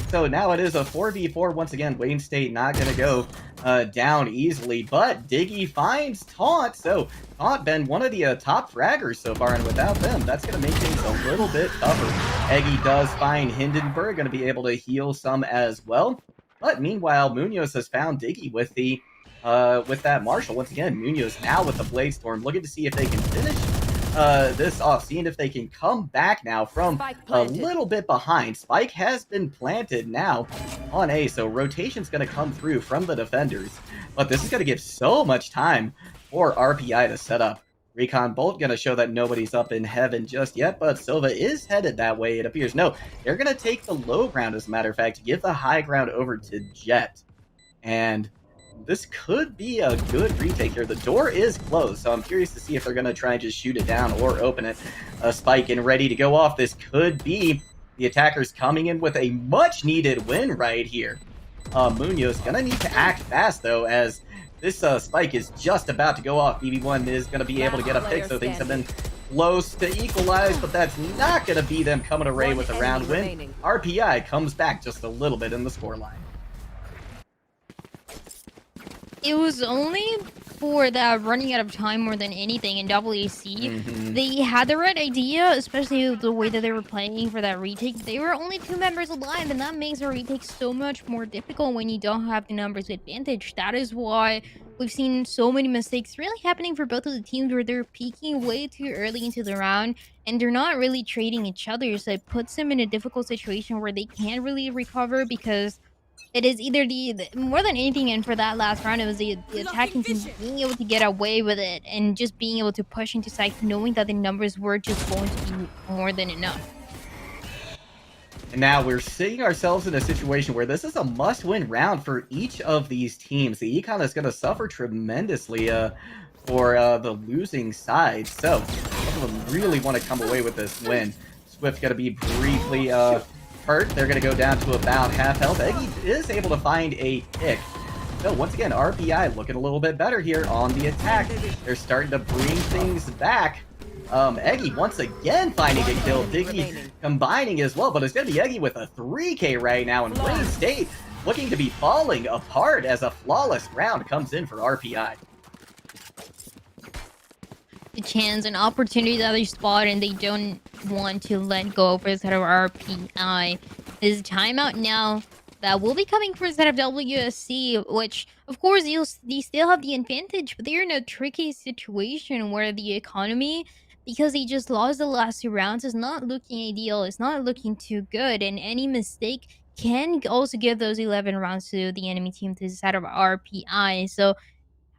So now it is a 4v4 once again. Wayne State not gonna go down easily, but Diggy finds Taunt. So Taunt been one of the top fraggers so far, and without them, that's gonna make things a little bit tougher. Eggy does find Hindenburg, gonna be able to heal some as well. But meanwhile, Munoz has found Diggy with the with that Marshall. Once again, Munoz now with the Blade Storm, looking to see if they can finish this off, seeing if they can come back now from a little bit behind. Spike has been planted now on A, so rotation's going to come through from the defenders. But this is going to give so much time for RPI to set up. Recon Bolt going to show that nobody's up in heaven just yet, but Silva is headed that way, it appears. No, they're going to take the low ground, as a matter of fact, to give the high ground over to Jet. And this could be a good retake here. The door is closed, so I'm curious to see if they're going to try and just shoot it down or open it. A spike and ready to go off. This could be the attackers coming in with a much-needed win right here. Munoz going to need to act fast, though, as this spike is just about to go off. BB1 is going to be able to get a pick, so things have been close to equalize, but that's not going to be them coming away with a round win. RPI comes back just a little bit in the scoreline. It was only for that running out of time more than anything in WAC. They had the right idea, especially the way that they were playing for that retake. They were only 2 members alive, and that makes a retake so much more difficult when you don't have the numbers advantage. That is why we've seen so many mistakes really happening for both of the teams, where they're peaking way too early into the round, and they're not really trading each other. So it puts them in a difficult situation where they can't really recover, because it is either the more than anything, and for that last round, it was the attacking team being able to get away with it and just being able to push into sight, knowing that the numbers were just going to be more than enough. And now we're seeing ourselves in a situation where this is a must-win round for each of these teams. The Econ is going to suffer tremendously for the losing side. So both of them really want to come away with this win. Swift's going to be briefly hurt. They're going to go down to about half health. Eggy is able to find a pick. So once again, RPI looking a little bit better here on the attack. They're starting to bring things back. Eggy once again finding a kill. Diggy combining as well, but it's going to be Eggy with a 3K right now, and Wayne State looking to be falling apart as a flawless round comes in for RPI. The chance and opportunity that they spot, and they don't want to let go for the side of RPI. This timeout now that will be coming for the side of WSC, which of course they still have the advantage, but they're in a tricky situation where the economy, because they just lost the last 2 rounds, is not looking ideal. It's not looking too good, and any mistake can also give those 11 rounds to the enemy team to the side of RPI. So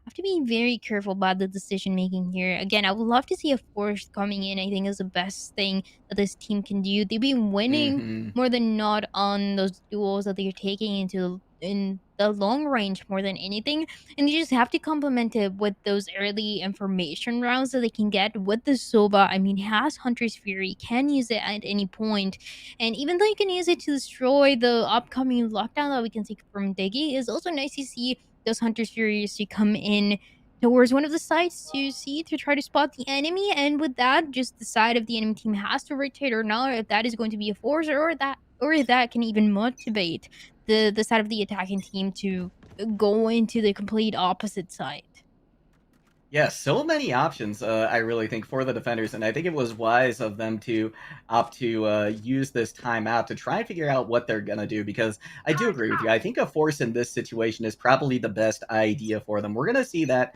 have to be very careful about the decision making here. Again, I would love to see a force coming in. I think is the best thing that this team can do. They've been winning more than not on those duels that they're taking into in the long range more than anything, and you just have to complement it with those early information rounds that they can get with the Soba. I mean, has Hunter's Fury, can use it at any point, and even though you can use it to destroy the upcoming lockdown that we can take from Diggy, it's also nice to see those Hunter's Furies to come in towards one of the sites to try to spot the enemy, and with that, just decide if the enemy team has to rotate or not, if that is going to be a force, or that can even motivate the side of the attacking team to go into the complete opposite side. Yeah, so many options, I really think, for the defenders, and I think it was wise of them to opt to use this timeout to try and figure out what they're going to do, because I do agree with you. I think a force in this situation is probably the best idea for them. We're going to see that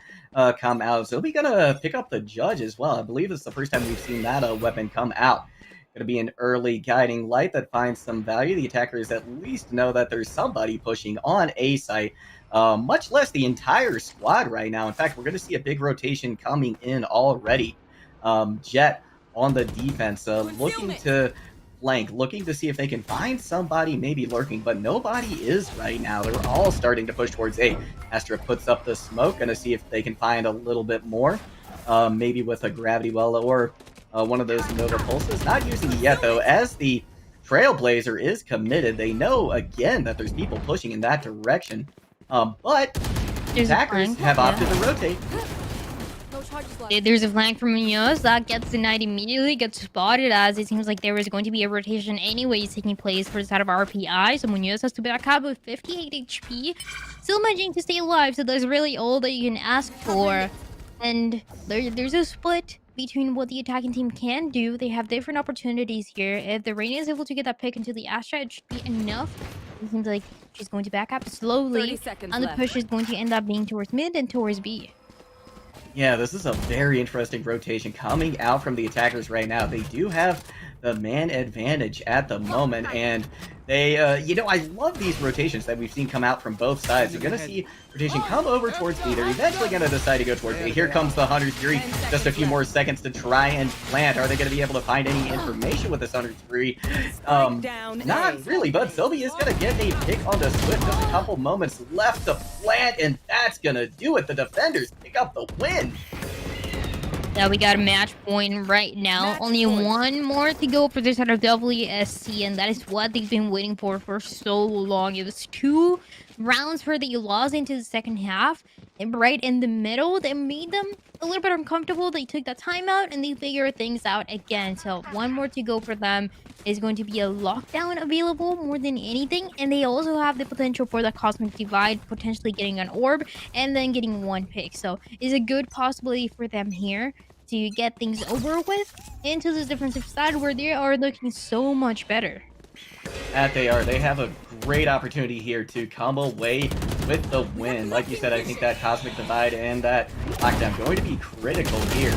come out. So they'll be going to pick up the judge as well. I believe it's the first time we've seen that weapon come out. Going to be an early guiding light that finds some value. The attackers at least know that there's somebody pushing on A site. Much less the entire squad right now. In fact, we're going to see a big rotation coming in already. Jet on the defense, looking to flank, looking to see if they can find somebody maybe lurking, but nobody is right now. They're all starting to push towards A. Astra puts up the smoke, going to see if they can find a little bit more, maybe with a gravity well or one of those Nova Pulses. Not using it yet, though, as the Trailblazer is committed. They know, again, that there's people pushing in that direction. But There's attackers have opted to rotate. No charges left. There's a flank from Munoz that gets denied immediately, gets spotted, as it seems like there was going to be a rotation anyways taking place for the side of RPI. So Munoz has to back up with 58 HP, still managing to stay alive, so that's really all that you can ask for. And there's a split between what the attacking team can do. They have different opportunities here. If the Rain is able to get that pick into the Astra, it should be enough. It seems like she's going to back up 30 slowly, seconds and the left. push is going to end up being towards mid and towards B. Yeah, this is a very interesting rotation coming out from the attackers right now. They do have the man advantage at the moment, and they, I love these rotations that we've seen come out from both sides. You're going to see rotation come over towards B. They're eventually going to decide to go towards A. Here comes the Hunter's Fury. Just a few more seconds to try and plant. Are they going to be able to find any information with this Hunter's Fury? Not really, but Sylvie is going to get a pick on the Swift. Just a couple moments left to plant, and that's going to do it. The defenders pick up the win. Yeah, we got a match point right now. Only one more to go for this side of WSC, and that is what they've been waiting for so long. It was 2 rounds where they lost into the second half, and right in the middle, that made them a little bit uncomfortable. They took that timeout, and they figured things out again. So one more to go for them. Is going to be a lockdown available more than anything, and they also have the potential for the Cosmic Divide, potentially getting an orb, and then getting 1 pick. So it's a good possibility for them here to get things over with into this defensive side where they are looking so much better. That they are. They have a great opportunity here to come away with the win. Like you said, I think that Cosmic Divide and that lockdown going to be critical here.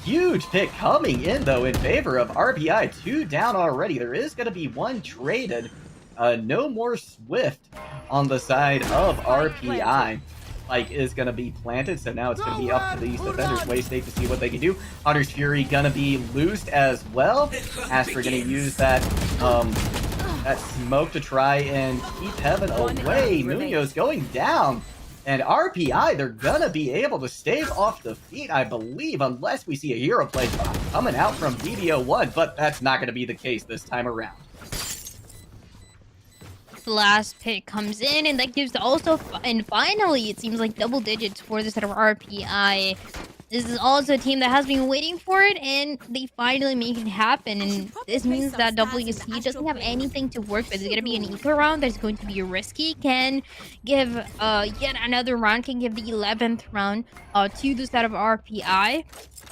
Huge pick coming in, though, in favor of RPI. 2 down already. There is going to be 1 traded. No more Swift on the side of RPI. Spike is going to be planted, so now it's going to be up to these defenders. Waystate to see what they can do. Hunter's Fury going to be loosed as well. Astra going to use that that smoke to try and keep Heaven away. Munoz going down. And RPI, they're going to be able to stave off defeat, I believe, unless we see a hero play coming out from DBO1, but that's not going to be the case this time around. The last pick comes in, and that gives also, and finally, it seems like double digits for the set of RPI. This is also a team that has been waiting for it, and they finally make it happen. And this means that WC doesn't have anything to work with. It's going to be an eco round that's going to be risky. Can give yet another round, can give the 11th round to the set of RPI.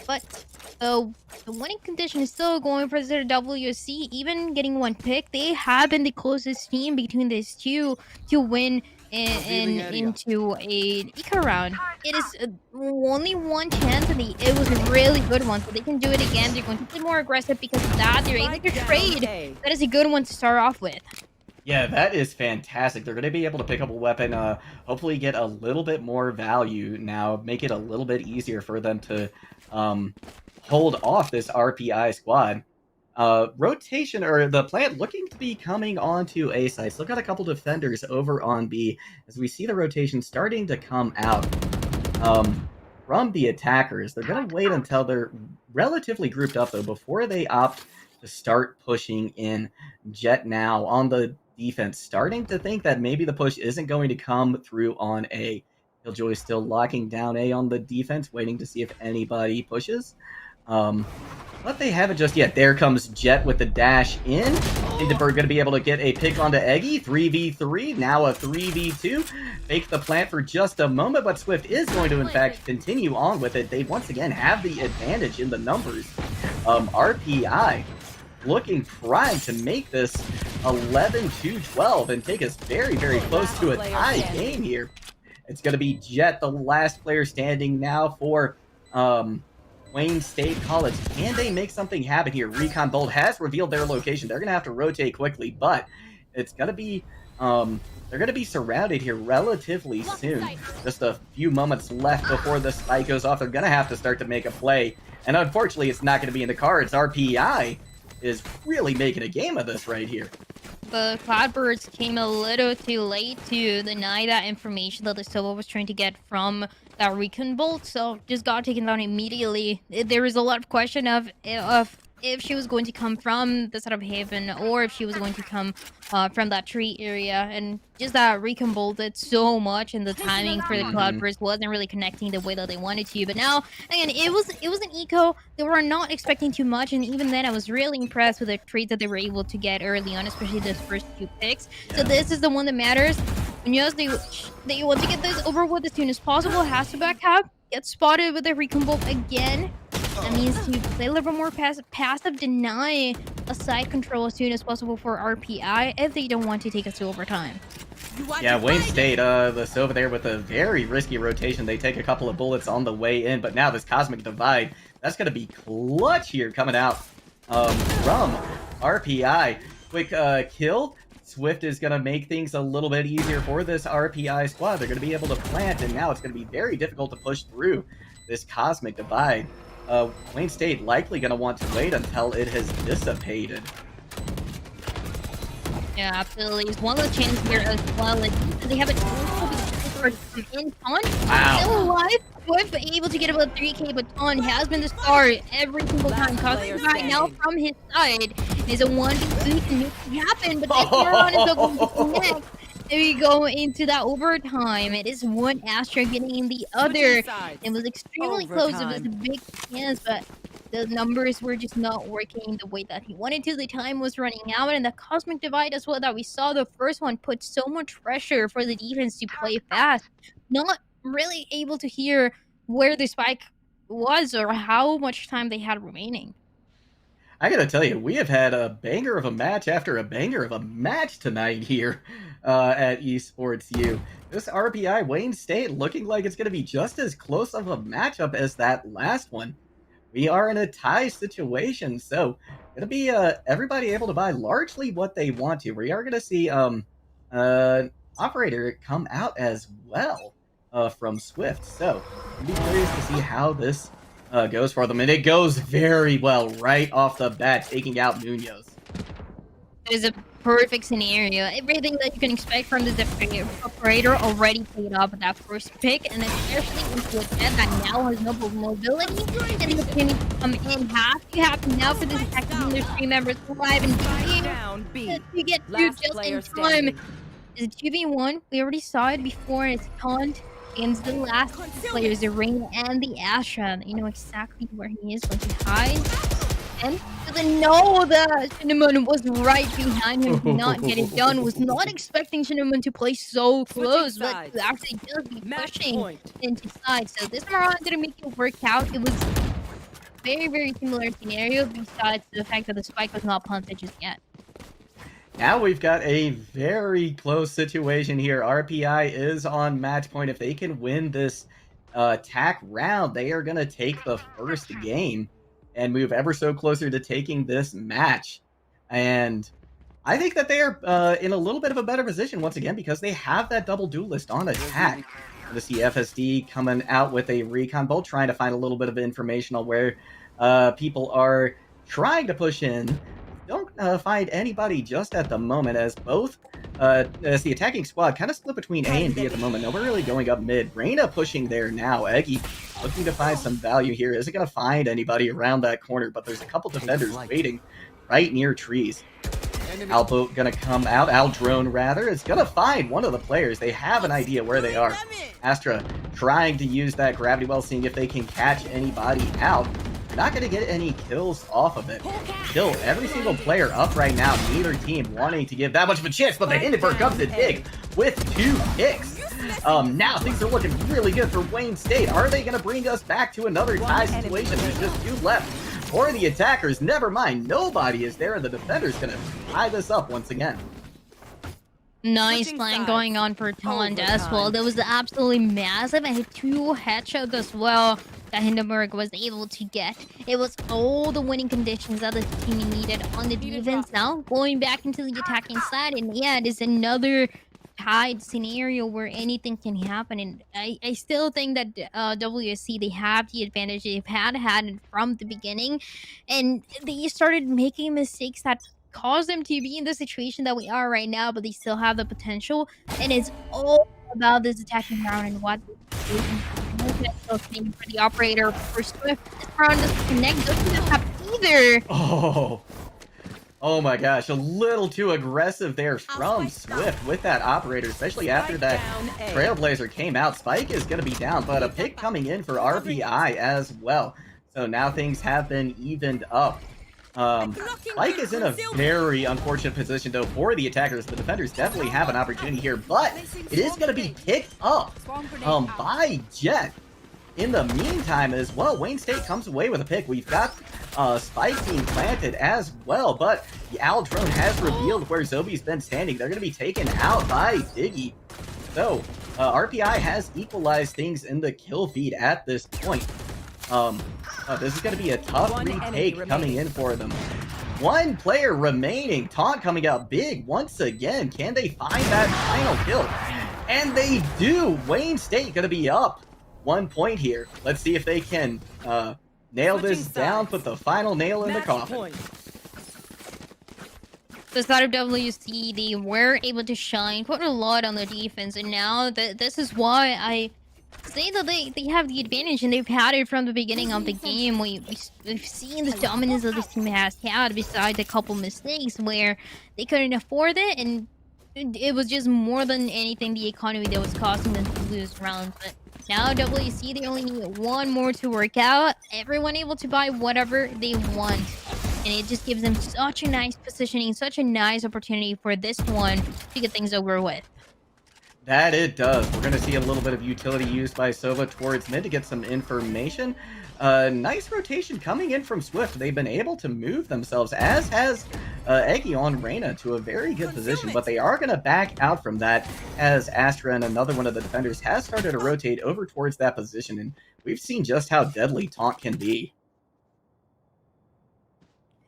But the winning condition is still going for the set of WC. Even getting 1 pick, they have been the closest team between these two to win into a eco round. It is only 1 chance, and it was a really good one, so they can do it again. They're going to be more aggressive because of that. They're able to trade. That is a good one to start off with. Yeah, that is fantastic. They're going to be able to pick up a weapon, hopefully get a little bit more value now, make it a little bit easier for them to hold off this RPI squad. Rotation, or the plant looking to be coming onto A side. Still got a couple defenders over on B as we see the rotation starting to come out from the attackers. They're going to wait until they're relatively grouped up, though, before they opt to start pushing in. Jet now on the defense, starting to think that maybe the push isn't going to come through on A. Killjoy still locking down A on the defense, waiting to see if anybody pushes. But they haven't just yet. There comes Jet with the dash in. Hindenburg going to be able to get a pick onto Eggy. 3v3, now a 3v2. Fake the plant for just a moment, but Swift is going to, in fact, continue on with it. They once again have the advantage in the numbers. RPI looking primed to make this 11-12 and take us very, very close to a tie game here. It's going to be Jet, the last player standing now for Wayne State College. Can they make something happen here? Recon Bolt has revealed their location. They're going to have to rotate quickly, but it's going to be they're going to be surrounded here relatively soon. Just a few moments left before the spike goes off. They're going to have to start to make a play, and unfortunately, it's not going to be in the cards. RPI is really making a game of this right here. The Cloudbirds came a little too late to deny that information that the Silva was trying to get from that Recon Bolt, so just got taken down immediately. There was a lot of question of if she was going to come from the side of Haven or if she was going to come from that tree area, and just that Recon bolted so much, and the timing for the Cloudburst wasn't really connecting the way that they wanted to. But now, again, it was an eco. They were not expecting too much, and even then I was really impressed with the trades that they were able to get early on, especially those first 2 picks. So this is the one that matters. And yes, they want to get this over with as soon as possible. Has to back up. Get spotted with a Recon bolt again. That means to play a little bit more passive, deny a side control as soon as possible for RPI if they don't want to take us to overtime. Yeah, Wayne State, the Silva there with a very risky rotation. They take a couple of bullets on the way in, but now this Cosmic Divide, that's going to be clutch here coming out from RPI. Quick kill. Swift is going to make things a little bit easier for this RPI squad. They're going to be able to plant, and now it's going to be very difficult to push through this Cosmic Divide. Wayne State likely going to want to wait until it has dissipated. Yeah, absolutely. It's one of the chances here as well. Like, they have a in Ton. Wow. Still alive. Swift able to get about 3k, but Ton has been the star every single time. Cosmic Divide now from his side is a 1v3 can make it happen, but this Neuron is going to connect. There we go into that overtime. It is one Astra getting in the other. It was extremely close. It was a big chance, but the numbers were just not working the way that he wanted to. The time was running out, and the Cosmic Divide as well that we saw, the first one, put so much pressure for the defense to play fast. Not really able to hear where the spike was or how much time they had remaining. I gotta tell you, we have had a banger of a match after a banger of a match tonight here at Esports U. This RPI Wayne State looking like it's going to be just as close of a matchup as that last one. We are in a tie situation, so it'll be everybody able to buy largely what they want to. We are going to see Operator come out as well from Swift, so I'll be curious to see how this goes for them, and it goes very well right off the bat, taking out Munoz. It is a perfect scenario. Everything that you can expect from this operator already paid off with that first pick, and especially into a Jet that now has no mobility, and the opportunity to come in. Has to happen now for this attack team. There's 3 members alive and you get through just in time. It's a 2v1. We already saw it before, and it's Taunt against the last players, the Rain and the Astra. You know exactly where he is, when he hides. And doesn't know that Cinnamon was right behind him, did not get it done. Was not expecting Cinnamon to play so close, but to actually just be pushing into side. So this Maran didn't make it work out. It was very, very similar scenario, besides the fact that the spike was not planted just yet. Now we've got a very close situation here. RPI is on match point. If they can win this attack round, they are going to take the first game and move ever so closer to taking this match. And I think that they are in a little bit of a better position once again because they have that double duelist on attack. To see FSD coming out with a recon bolt, trying to find a little bit of information on where people are trying to push in. Don't find anybody just at the moment, as both as the attacking squad kind of split between A and B at the moment. No, we're really going up mid. Reina pushing there now. Eggy looking to find some value here. Isn't going to find anybody around that corner, but there's a couple defenders waiting right near trees. Albo gonna come out. Aldrone rather is gonna find one of the players. They have an idea where they are. Astra trying to use that gravity well, seeing if they can catch anybody out. not going to get any kills off of it. Still, every single player up right now, neither team wanting to give that much of a chance, but the Hindenburg comes in big with 2 picks. Now things are looking really good for Wayne State. Are they going to bring us back to another tie situation? There's just 2 left for the attackers. Never mind, nobody is there, and the defender's going to tie this up once again. Nice plan going on for Taunt as well. That was absolutely massive. I had 2 headshots as well that Hindenburg was able to get. It was all the winning conditions that the team needed on the defense. Now going back into the attacking side, and yeah, it is another tied scenario where anything can happen. And I still think that WSC, they have the advantage. They've had it from the beginning, and they started making mistakes that caused them to be in the situation that we are right now, but they still have the potential. And it's all about this attacking round and what for the operator for Swift. This round doesn't connect, doesn't happen either. Oh my gosh, a little too aggressive there from Swift with that operator, especially after that Trailblazer came out. Spike is going to be down, but a pick coming in for RPI as well. So now things have been evened up. Spike is in a very unfortunate position, though, for the attackers. The defenders definitely have an opportunity here, but it is going to be picked up by Jet. In the meantime as well, Wayne State comes away with a pick. We've got Spike being planted as well, but the Owl drone has revealed where Zobi's been standing. They're going to be taken out by Diggy. So, RPI has equalized things in the kill feed at this point. This is going to be a tough retake coming in for them. 1 player remaining. Taunt coming out big once again. Can they find that final kill? And they do. Wayne State going to be up 1 point here. Let's see if they can nail this down, put the final nail in the coffin. The side of WC, they were able to shine quite a lot on the defense, and now this is why I say that they have the advantage, and they've had it from the beginning of the game. We've seen the dominance that this team has had, besides a couple mistakes where they couldn't afford it, and it was just more than anything the economy that was causing them to lose rounds. But now WC, they only need 1 more to work out. Everyone able to buy whatever they want, and it just gives them such a nice positioning, such a nice opportunity for this one to get things over with. That it does. We're going to see a little bit of utility used by Sova towards mid to get some information. Nice rotation coming in from Swift. They've been able to move themselves, as has Eggy on Reyna, to a very good position, but they are going to back out from that as Astra and another one of the defenders has started to rotate over towards that position, and we've seen just how deadly Taunt can be.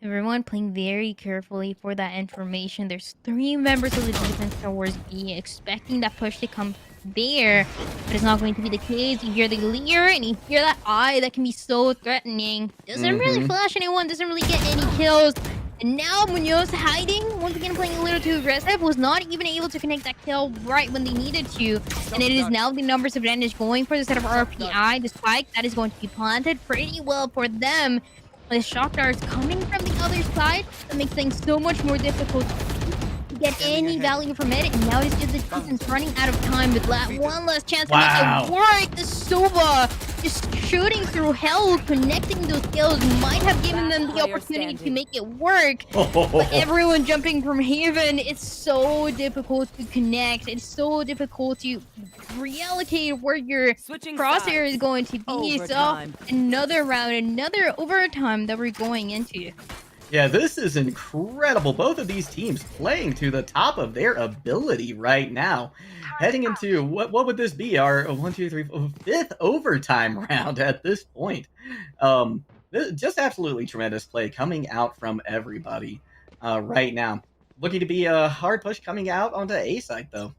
Everyone playing very carefully for that information. There's 3 members of the defense towards B, expecting that push to come there, but it's not going to be the case. You hear the leer, and you hear that eye that can be so threatening. Doesn't really flash anyone, doesn't really get any kills. And now Munoz hiding, once again playing a little too aggressive, was not even able to connect that kill right when they needed to. And it is now the numbers advantage going for the set of RPI. The spike that is going to be planted pretty well for them. The shock darts coming from the other side, that makes things so much more difficult to get any value from it. And now it's just the defense running out of time with one last chance to make it work. The Sova just shooting through hell, connecting those kills might have given them the opportunity to make it work. But everyone jumping from Haven, it's so difficult to connect. It's so difficult to reallocate where your crosshair is going to be. So another round, another overtime that we're going into. Yeah, this is incredible. Both of these teams playing to the top of their ability right now. Heading into, what would this be? Our 5th overtime round at this point. Just absolutely tremendous play coming out from everybody right now. Looking to be a hard push coming out onto A side, though.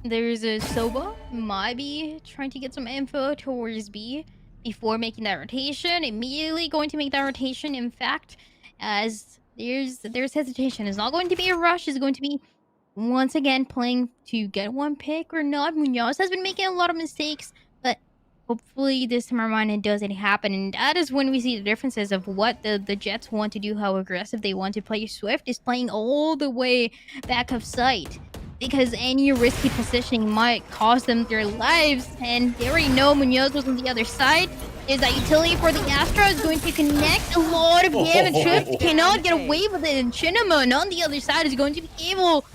There's a Soba, might be trying to get some info towards B before making that rotation. Immediately going to make that rotation, in fact, as there's hesitation. It's not going to be a rush. It's going to be, once again, playing to get 1 pick or not. Munoz has been making a lot of mistakes, but hopefully this time around it doesn't happen. And that is when we see the differences of what the Jets want to do, how aggressive they want to play. Swift is playing all the way back of sight. because any risky positioning might cost them their lives. And they already know Munoz was on the other side. Is that utility for the Astra is going to connect a lot of damage. Swift cannot get away with it, and Cinnamon on the other side is going to be able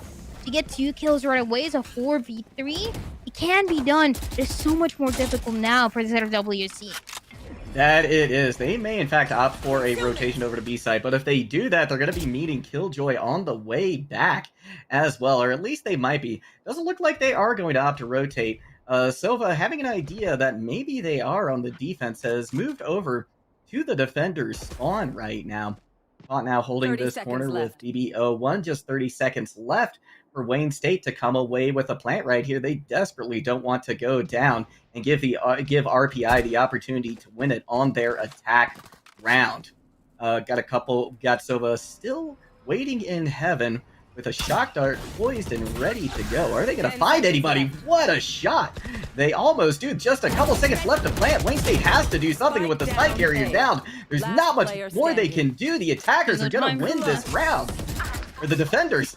to get 2 kills right away. It's a 4v3. It can be done. It's so much more difficult now for the set of WC. That it is. They may, in fact, opt for a rotation over to B-side, but if they do that, they're going to be meeting Killjoy on the way back as well, or at least they might be. Doesn't look like they are going to opt to rotate. Sova, having an idea that maybe they are on the defense, has moved over to the defender's spawn right now. Taunt now holding this corner with BB01. Just 30 seconds left for Wayne State to come away with a plant right here. They desperately don't want to go down and give RPI the opportunity to win it on their attack round. Got Sova still waiting in heaven with a shock dart poised and ready to go. Are they going to find anybody? What a shot! They almost do. Just a couple seconds left to plant. Wayne State has to do something with the spike carrier down. There's not much more they can do. The attackers are going to win this round. Or the defenders.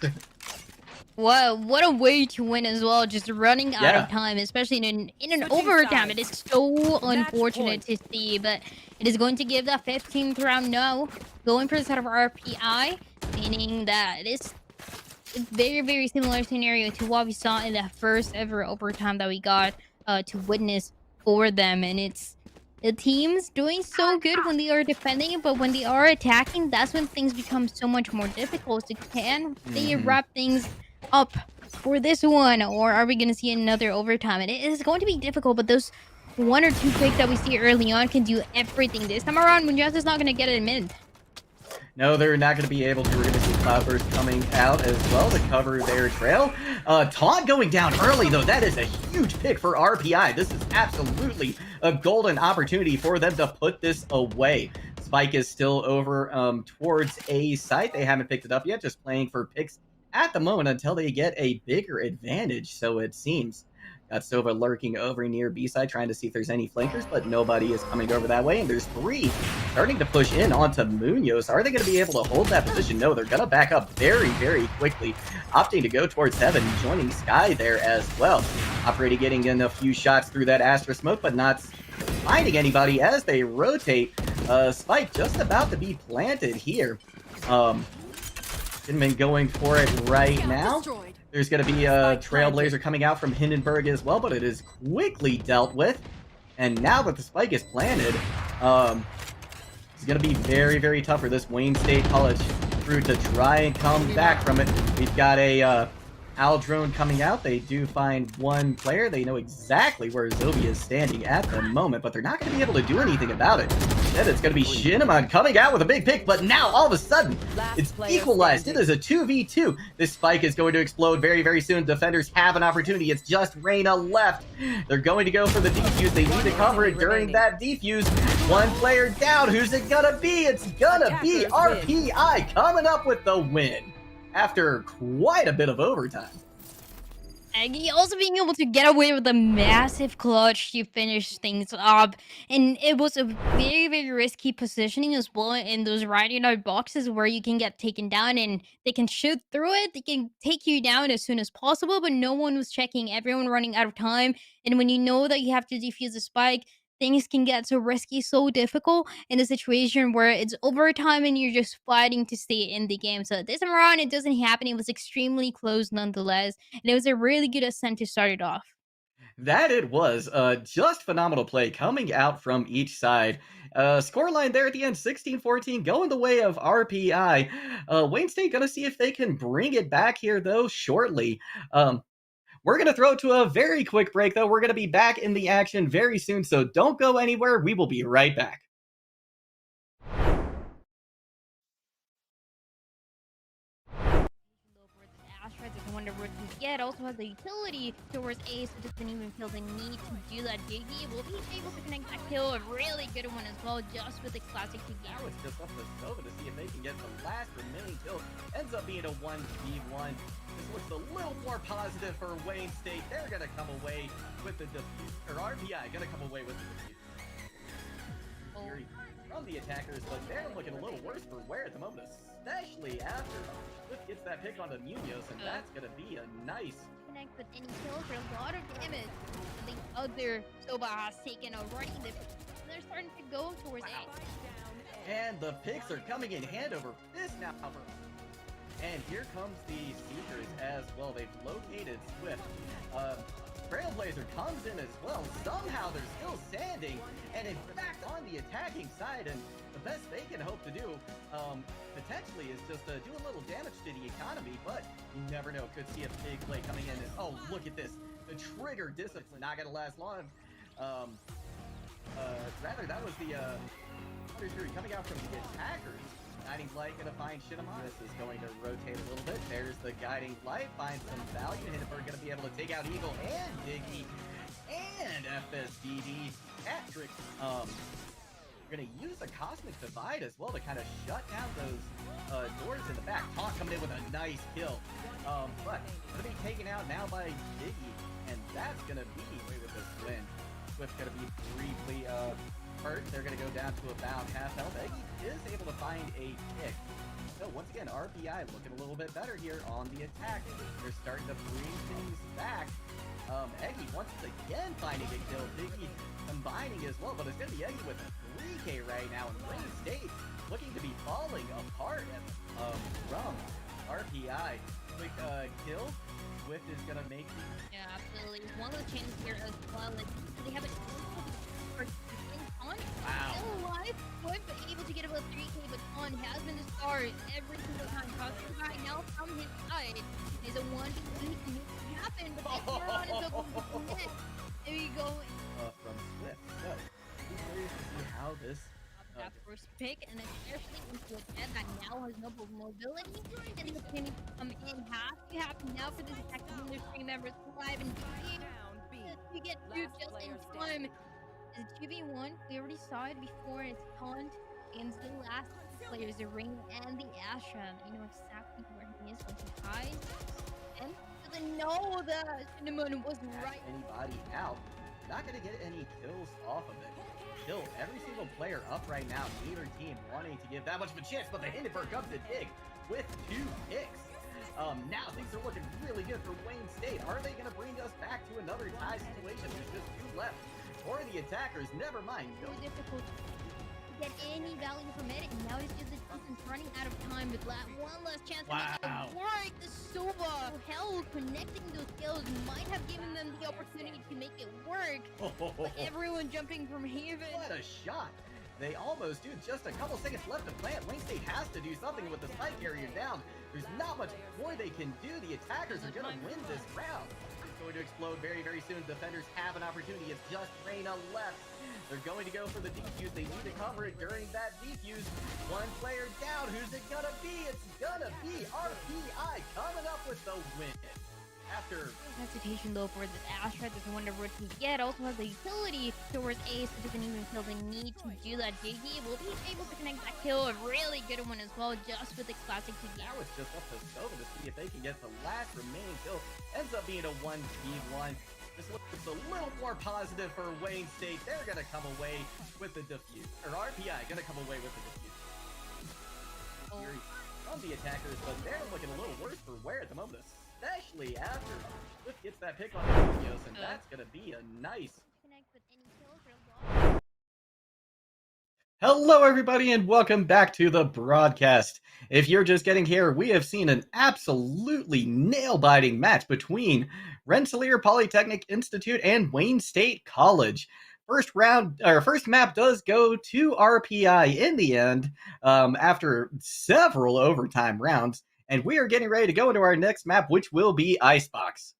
What a way to win as well, just running out of time, especially in an overtime. It is so unfortunate to see, but it is going to give that 15th round no. Going for the side of RPI, meaning that it's a very, very similar scenario to what we saw in the first ever overtime that we got to witness for them. And it's the teams doing so good when they are defending, but when they are attacking, that's when things become so much more difficult. So can they wrap things up for this one, or are we going to see another overtime? And it is going to be difficult, but those 1 or 2 picks that we see early on can do everything. This time around, Munoz is not going to get it in mid. No, they're not going to be able to. We're going to see Cloudburst coming out as well to cover their trail. Taunt going down early, though. That is a huge pick for RPI. This is absolutely a golden opportunity for them to put this away. Spike is still over towards A site. They haven't picked it up yet, just playing for picks at the moment until they get a bigger advantage, so it seems. Got Sova lurking over near B-side, trying to see if there's any flankers, but nobody is coming over that way, and there's 3 starting to push in onto Munoz. Are they going to be able to hold that position? No, they're going to back up very, very quickly, opting to go towards Heaven, joining Sky there as well. Operator getting in a few shots through that Astra smoke, but not finding anybody as they rotate. Spike just about to be planted here. Been going for it right now. There's going to be a Trailblazer coming out from Hindenburg as well, but it is quickly dealt with. And now that the spike is planted, it's going to be very, very tough for this Wayne State College crew to try and come back from it. We've got a Owl drone coming out. They do find 1 player. They know exactly where Zobi is standing at the moment, but they're not going to be able to do anything about it. Instead, it's going to be Shinamon coming out with a big pick, but now all of a sudden, it's equalized. It is a 2v2. This spike is going to explode very, very soon. Defenders have an opportunity. It's just Reyna left. They're going to go for the defuse. They need to cover it during that defuse. 1 player down. Who's it going to be? It's going to be RPI coming up with the win after quite a bit of overtime. Aggie also being able to get away with a massive clutch to finish things up. And it was a very, very risky positioning as well in those riding out boxes where you can get taken down and they can shoot through it. They can take you down as soon as possible, but no one was checking, everyone running out of time. And when you know that you have to defuse a spike, things can get so risky, so difficult in a situation where it's overtime and you're just fighting to stay in the game. So this time around, it doesn't happen. It was extremely close nonetheless. And it was a really good ascent to start it off. That it was. Just phenomenal play coming out from each side. Scoreline there at the end, 16-14, going the way of RPI. Wayne State going to see if they can bring it back here, though, shortly. We're going to throw it to a very quick break, though. We're going to be back in the action very soon, so don't go anywhere. We will be right back. It also has the utility towards A, so doesn't even feel the need to do that. JD will be able to connect that kill, a really good one as well, just with the classic game. Now it's just up to Sova to see if they can get the last remaining kill. Ends up being a 1v1. This looks a little more positive for Wayne State. They're going to come away with the defuse, or RPI going to come away with the defuse. Fury from the attackers, but they're looking a little worse for wear at the moment, especially after Swift gets that pick onto Munoz, and that's going to be a nice connect with any kills for a lot of damage. And the other Soba has taken already. They're starting to go towards A. And the picks are coming in hand over fist now. And here comes the Seekers as well. They've located Swift. Trailblazer comes in as well. Somehow they're still standing, and in fact on the attacking side, and the best they can hope to do potentially is just do a little damage to the economy, but you never know. Could see a big play coming in. And, oh, look at this. The trigger discipline not going to last long. Rather, that was the Fury coming out from the attackers. Guiding Light gonna find Shinamon. This is going to rotate a little bit. There's the Guiding Light, finds some value. Hindenburg gonna be able to take out Eagle and Diggy and FSDD. Patrick, we're gonna use a Cosmic Divide as well to kind of shut down those doors in the back. Taunt coming in with a nice kill. But gonna be taken out now by Diggy, and that's gonna be away with this win. Swift's gonna be briefly hurt. They're going to go down to about half health. Eggy is able to find a pick. So once again, RPI looking a little bit better here on the attack. They're starting to bring things back. Eggy once again finding a kill. Diggy combining as well, but it's going to be Eggy with a 3K right now. And Wayne State looking to be falling apart from RPI. Quick kill. Swift is going to make... Yeah, absolutely. One of the changes here as well. Like, they have a Wow. Still alive, Swift able to get about 3K, but On has been the star every single time. Crossing right now from his side is a 1v1 to make it happen, but they turn on is able to commit. There you go. From Swift. So, I'm curious to see how this... that first pick, and especially into a jet that now has no mobility, and the opportunity to come in has to happen now for this attack. There's 3 members alive, and you get through just in time. It's 2v1. We already saw it before. It's Taunt against the last players, the Ring and the Astra. You know exactly where he is when he hides. And doesn't know that Cinnamon was right. Anybody out? Not going to get any kills off of it. Still, every single player up right now, neither team wanting to give that much of a chance, but the Hindenburg comes in big with 2 picks. Now things are looking really good for Wayne State. Are they going to bring us back to another tie situation? There's just 2 left. Or the attackers, never mind. No difficult to get any value from it, and now it's just the defense running out of time with one last chance to make it work. The Soba hell connecting those kills might have given them the opportunity to make it work. But everyone jumping from Haven. What a shot. They almost do. Just a couple seconds left to plant. Wayne State has to do something with the spike carrier down. There's not much more they can do. The attackers are going to win this round. Going to explode very, very soon. Defenders have an opportunity. It's just Reyna left. They're going to go for the defuse. They need to cover it during that defuse. 1 player down. Who's it gonna be? It's gonna be RPI coming up with the win. After hesitation though for this Astra, doesn't want to rotate yet. Also has the utility towards Ace, so doesn't even feel the need to do that. Diggy will be able to connect that kill, a really good one as well, just with the classic Diggy. Now it's just up to Sova to see if they can get the last remaining kill. Ends up being a 1v1. This looks a little more positive for Wayne State. They're gonna come away with the defuse, or RPI gonna come away with the defuse. Fury from the attackers, but they're looking a little worse for wear at the moment. Especially after Swift gets that pick on Munoz, and that's going to be a nice... Hello everybody and welcome back to the broadcast. If you're just getting here, we have seen an absolutely nail-biting match between Rensselaer Polytechnic Institute and Wayne State College. First map does go to RPI in the end after several overtime rounds. And we are getting ready to go into our next map, which will be Icebox.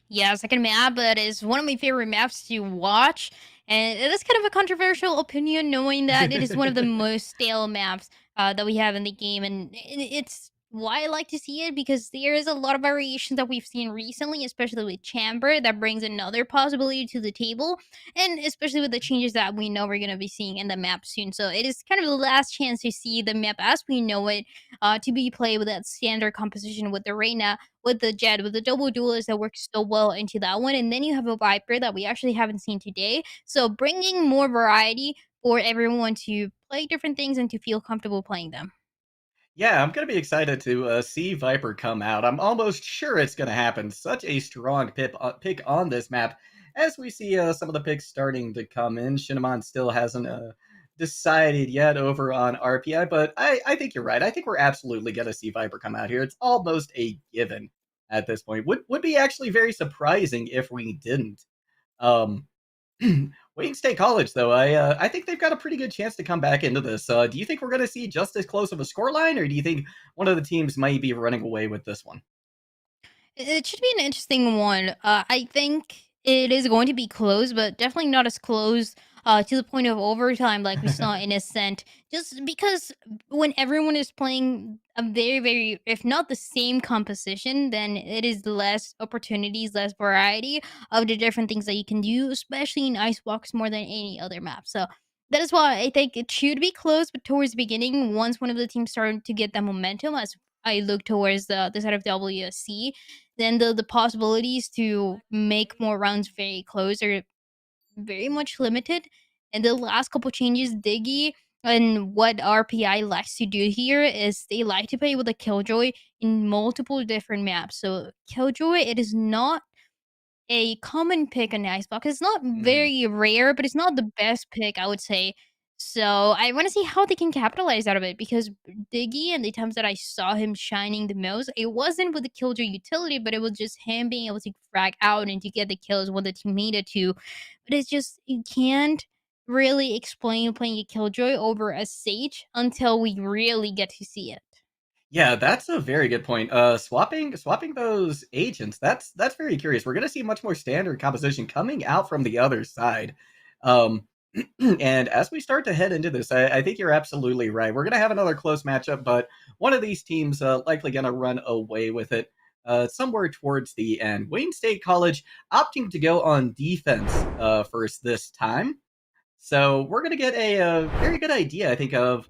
Yeah, second map, that is one of my favorite maps to watch. And it is kind of a controversial opinion, knowing that it is one of the most stale maps that we have in the game. And it's why I like to see it, because there is a lot of variations that we've seen recently, especially with Chamber, that brings another possibility to the table, and especially with the changes that we know we're going to be seeing in the map soon. So it is kind of the last chance to see the map as we know it, to be played with that standard composition with the Reyna, with the Jet, with the double duelist that works so well into that one. And then you have a Viper that we actually haven't seen today. So bringing more variety for everyone to play different things and to feel comfortable playing them. Yeah, I'm gonna be excited to see Viper come out. I'm almost sure it's gonna happen. Such a strong pick on this map. As we see some of the picks starting to come in, Shinamon still hasn't decided yet over on RPI, but I think you're right. I think we're absolutely gonna see Viper come out here. It's almost a given at this point. Would be actually very surprising if we didn't. Um, Wayne State College, though, I think they've got a pretty good chance to come back into this. Do you think we're going to see just as close of a scoreline, or do you think one of the teams might be running away with this one? It should be an interesting one. I think it is going to be close, but definitely not as close to the point of overtime like we saw in Ascent. Just because when everyone is playing a very, very, if not the same composition, then it is less opportunities, less variety of the different things that you can do, especially in Icebox more than any other map. So that is why I think it should be close, but towards the beginning, once one of the teams started to get that momentum, as I look towards the side of WSC, then the possibilities to make more rounds very close are very much limited. And the last couple changes, Diggy and what RPI likes to do here is they like to play with a Killjoy in multiple different maps. So Killjoy, it is not a common pick on Icebox. It's not very rare, but it's not the best pick, I would say. So I want to see how they can capitalize out of it because Diggy and the times that I saw him shining the most, it wasn't with the Killjoy utility, but it was just him being able to frag out and to get the kills when the team needed to. But it's just you can't really explain playing a Killjoy over a Sage until we really get to see it. Yeah, that's a very good point. Swapping those agents, that's very curious. We're gonna see much more standard composition coming out from the other side. Um, and as we start to head into this, I think you're absolutely right. We're gonna have another close matchup, but one of these teams likely gonna run away with it somewhere towards the end. Wayne State College opting to go on defense first this time. So we're going to get a very good idea, I think, of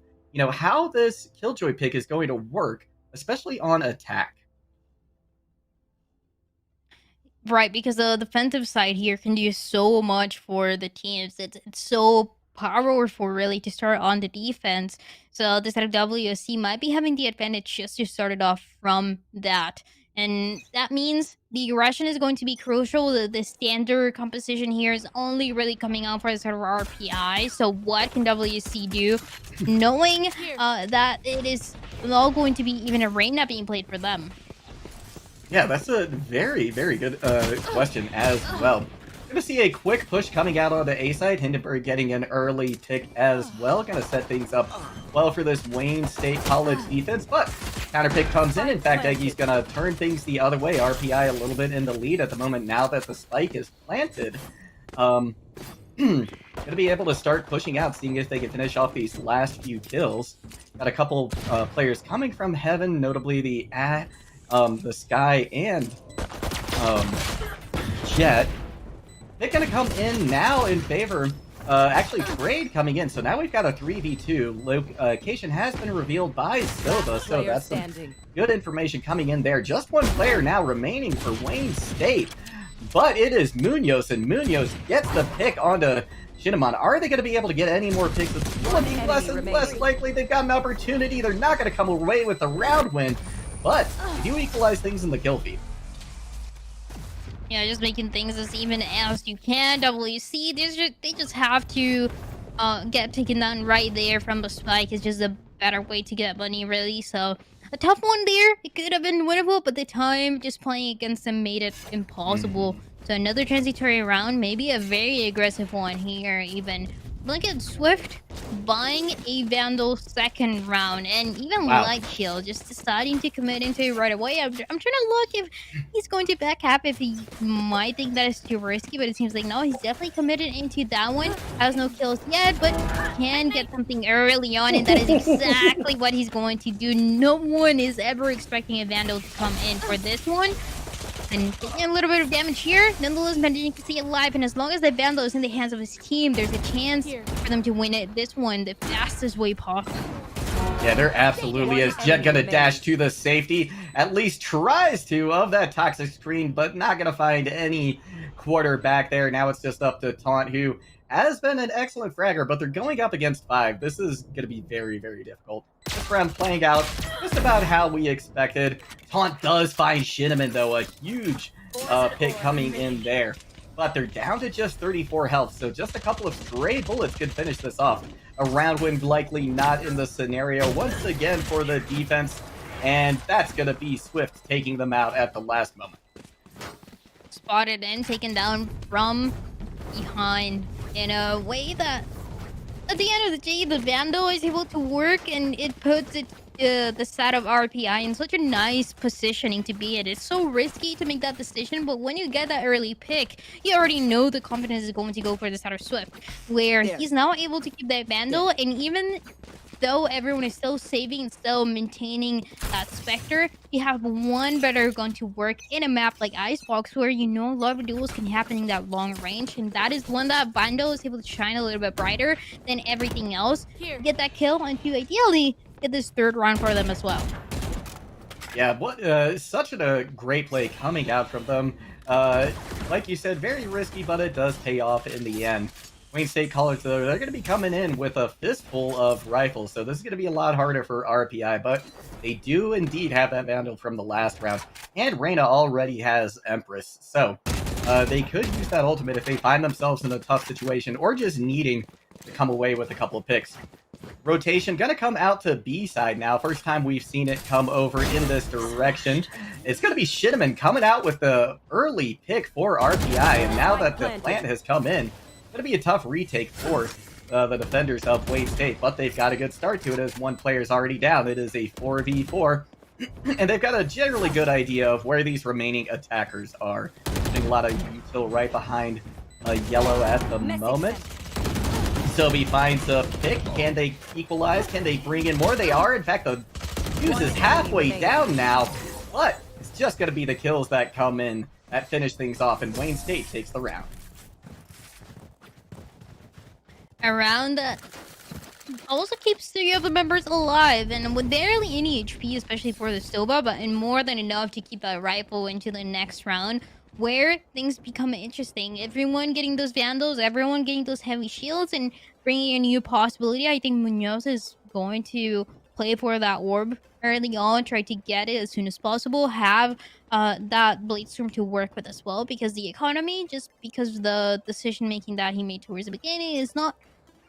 how this Killjoy pick is going to work, especially on attack. Right, because the defensive side here can do so much for the teams. It's so powerful really to start on the defense. So the side of WSC might be having the advantage just to start it off from that. And that means the aggression is going to be crucial. The standard composition here is only really coming out for the side of RPI. So what can WSC do? Knowing that it is all going to be even a rain not being played for them. Yeah, that's a very, very good question as well. Gonna see a quick push coming out on the A side. Hindenburg getting an early pick as well. Gonna set things up well for this Wayne State College defense, but counter pick comes in. In fact, Eggy's gonna turn things the other way. RPI a little bit in the lead at the moment now that the spike is planted. Gonna be able to start pushing out, seeing if they can finish off these last few kills. Got a couple players coming from heaven, notably the Sky and Jet. They're going to come in now in favor. Actually, trade coming in. So now we've got a 3v2. Location has been revealed by Silva, so that's some good information coming in there. Just one player now remaining for Wayne State, but it is Munoz, and Munoz gets the pick onto Shinamon. Are they going to be able to get any more picks? It's looking less and less likely. They've got an opportunity. They're not going to come away with the round win, but they do equalize things in the kill feed. Yeah, just making things as even as you can. WC, they just have to get taken down right there from the spike. It's just a better way to get money, really. So a tough one there. It could have been winnable, but the time just playing against them made it impossible. So another transitory round, maybe a very aggressive one here even. Look at Swift buying a Vandal second round, and even Light Shield just deciding to commit into it right away. I'm trying to look if he's going to back up, if he might think that is too risky, but it seems like no, he's definitely committed into that one. Has no kills yet, but can get something early on, and that is exactly what he's going to do. No one is ever expecting a Vandal to come in for this one. And taking a little bit of damage here, nonetheless managing to stay alive, and as long as the Vandal is in the hands of his team, there's a chance for them to win it. This one, the fastest way possible. Yeah, there absolutely is. Jet gonna dash to the safety, at least tries to, of that toxic screen, but not gonna find any quarterback there. Now it's just up to Taunt, who has been an excellent fragger, but they're going up against 5. This is going to be very, very difficult. This round playing out just about how we expected. Taunt does find Shinneman, though, a huge pick coming in there. But they're down to just 34 health, so just a couple of stray bullets could finish this off. A round win likely not in the scenario once again for the defense, and that's going to be Swift taking them out at the last moment. Spotted and taken down from behind in a way that, at the end of the day, the Vandal is able to work, and it puts it the side of RPI in such a nice positioning to be in. It's so risky to make that decision, but when you get that early pick, you already know the confidence is going to go for the side of Swift, where he's now able to keep that Vandal, and even though everyone is still saving and still maintaining that Spectre, you have one better gun to work in a map like Icebox, where you know a lot of duels can happen in that long range, and that is one that Vandal is able to shine a little bit brighter than everything else. Get that kill, and to ideally get this third round for them as well. Yeah, such a great play coming out from them. Like you said, very risky, but it does pay off in the end. Wayne State College, though, they're going to be coming in with a fistful of rifles, so this is going to be a lot harder for RPI, but they do indeed have that Vandal from the last round, and Reyna already has Empress, so they could use that ultimate if they find themselves in a tough situation, or just needing to come away with a couple of picks. Rotation going to come out to B side now. First time we've seen it come over in this direction. It's going to be Shinneman coming out with the early pick for RPI, and now that the plant has come in, it's going to be a tough retake for the defenders of Wayne State, but they've got a good start to it as one player's already down. It is a 4v4, and they've got a generally good idea of where these remaining attackers are. Getting a lot of util right behind yellow at the moment. Sobi finds a pick. Can they equalize? Can they bring in more? They are. In fact, the fuse is halfway down now, but it's just going to be the kills that come in that finish things off, and Wayne State takes the round. Around also keeps 3 of the members alive, and with barely any HP, especially for the Stoba, but in more than enough to keep that rifle into the next round, where things become interesting. Everyone getting those Vandals, everyone getting those heavy shields, and bringing a new possibility. I think Munoz is going to play for that orb early on, try to get it as soon as possible, have that Bladestorm to work with as well, because the economy, just because the decision making that he made towards the beginning, is not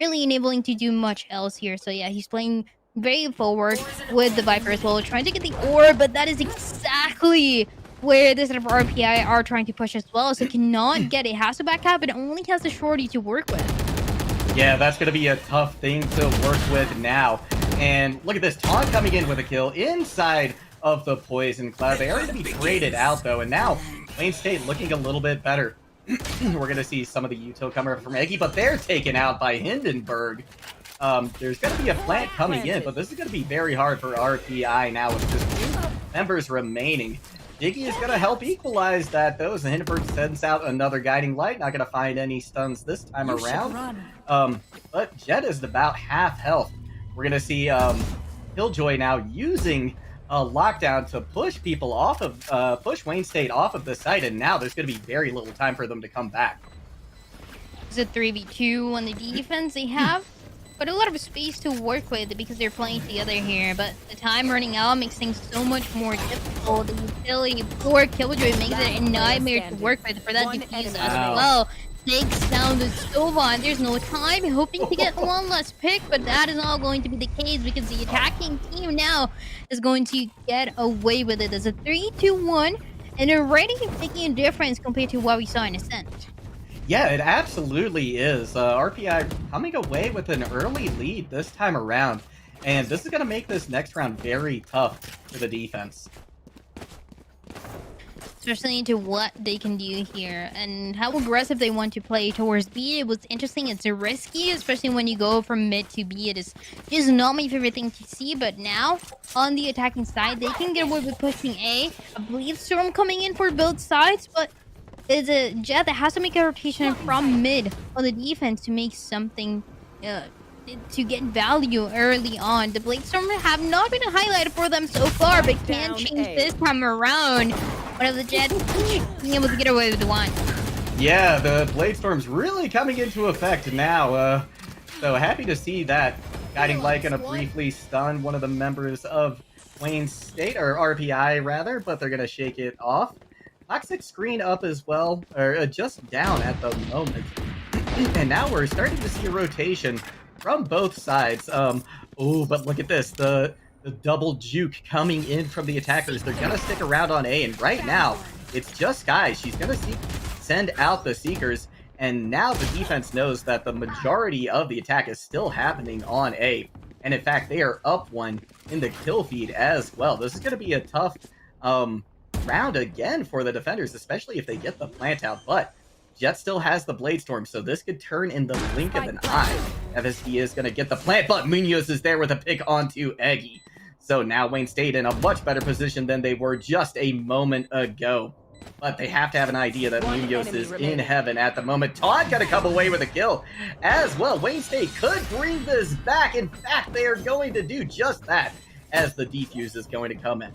really enabling to do much else here. So yeah, he's playing very forward with the Viper as well, trying to get the orb, but that is exactly where this sort of RPI are trying to push as well, so cannot get it. Has to back up, but only has the shorty to work with. Yeah, that's going to be a tough thing to work with now. And look at this, Taunt coming in with a kill inside of the Poison Cloud. They are going to be traded out, though, and now Wayne State looking a little bit better. We're going to see some of the util coming from Eggy, but they're taken out by Hindenburg. There's going to be a plant coming in, but this is going to be very hard for RPI now with just 2 members remaining. Diggy is going to help equalize that, though, as Hindenburg sends out another Guiding Light. Not going to find any stuns this time around. But Jet is about half health. We're going to see Killjoy now using Lockdown to push people off of, push Wayne State off of the site, and now there's going to be very little time for them to come back. It's a 3v2 on the defense they have, but a lot of space to work with because they're playing together here. But the time running out makes things so much more difficult. The utility for Killjoy makes it a nightmare to work with for that defuse as well. Takes down the Stovan. There's no time, hoping to get one less pick, but that is not going to be the case because the attacking team now is going to get away with it. There's a 3-2-1, and already making a difference compared to what we saw in Ascent. Yeah, it absolutely is. RPI coming away with an early lead this time around, and this is going to make this next round very tough for the defense. Especially into what they can do here and how aggressive they want to play towards B. It was interesting. It's risky, especially when you go from mid to B. It is not my favorite thing to see, but now on the attacking side, they can get away with pushing A. I believe Storm coming in for both sides, but it's a Jet that has to make a rotation from mid on the defense to make something to get value early on. The Bladestorm have not been highlighted for them so far, but can change this time around. One of the Jets being able to get away with one. Yeah, the Blade Storm's really coming into effect now. So happy to see that. Guiding Light gonna briefly stun one of the members of Wayne State, or RPI rather, but they're gonna shake it off. Toxic screen up as well, or just down at the moment. And now we're starting to see a rotation from both sides. Oh, but look at this. The double juke coming in from the attackers. They're gonna stick around on A, and right now, it's just Sky. She's gonna send out the Seekers, and now the defense knows that the majority of the attack is still happening on A. And in fact, they are up one in the kill feed as well. This is gonna be a tough round again for the defenders, especially if they get the plant out, but Jet still has the Blade Storm, so this could turn in the blink of an eye. FSD is going to get the plant, but Munoz is there with a pick onto Eggy. So now Wayne State in a much better position than they were just a moment ago. But they have to have an idea that Munoz is in heaven at the moment. Todd got to come away with a kill as well. Wayne State could bring this back. In fact, they are going to do just that as the defuse is going to come in.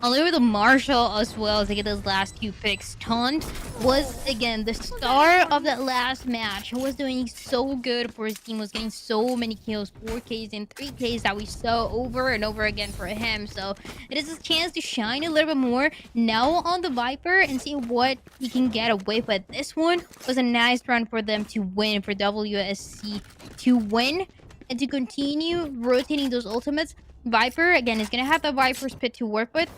All over the Marshall as well to get those last few picks. Taunt was, again, the star of that last match. He was doing so good for his team, was getting so many kills, 4Ks and 3Ks that we saw over and over again for him. So it is his chance to shine a little bit more now on the Viper and see what he can get away with. This one was a nice run for them to win, for WSC to win and to continue rotating those ultimates. Viper, again, is going to have the Viper's Pit to work with.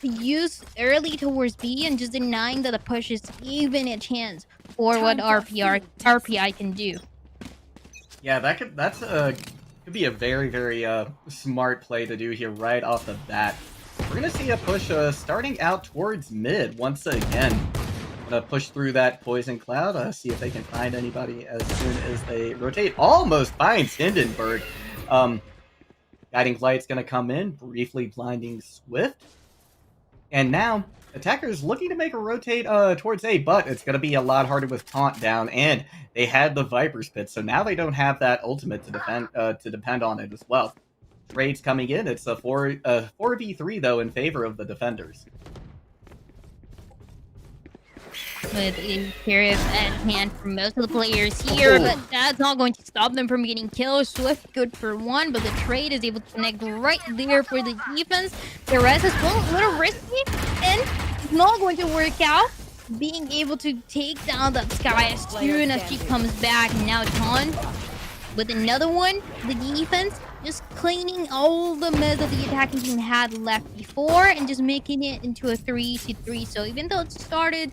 Use early towards B and just denying that the push is even a chance for what RPI can do. Yeah, could be a very, very smart play to do here right off the bat. We're going to see a push starting out towards mid once again. Gonna push through that poison cloud, see if they can find anybody as soon as they rotate. Almost finds Hindenburg. Guiding Light's going to come in, briefly blinding Swift. And now, attackers looking to make a rotate towards A, but it's going to be a lot harder with Taunt down, and they had the Viper's Pit, so now they don't have that ultimate to depend on it as well. Trades coming in, it's a 4v3, though, in favor of the defenders. With Imperius at hand for most of the players here, but that's not going to stop them from getting kills. Swift good for one, but the trade is able to connect right there for the defense. The rest is well, a little risky, and it's not going to work out. Being able to take down that Sky as soon as she comes back. Now Taunt with another one. The defense just cleaning all the mess that the attacking team had left before and just making it into a 3-3. So even though it started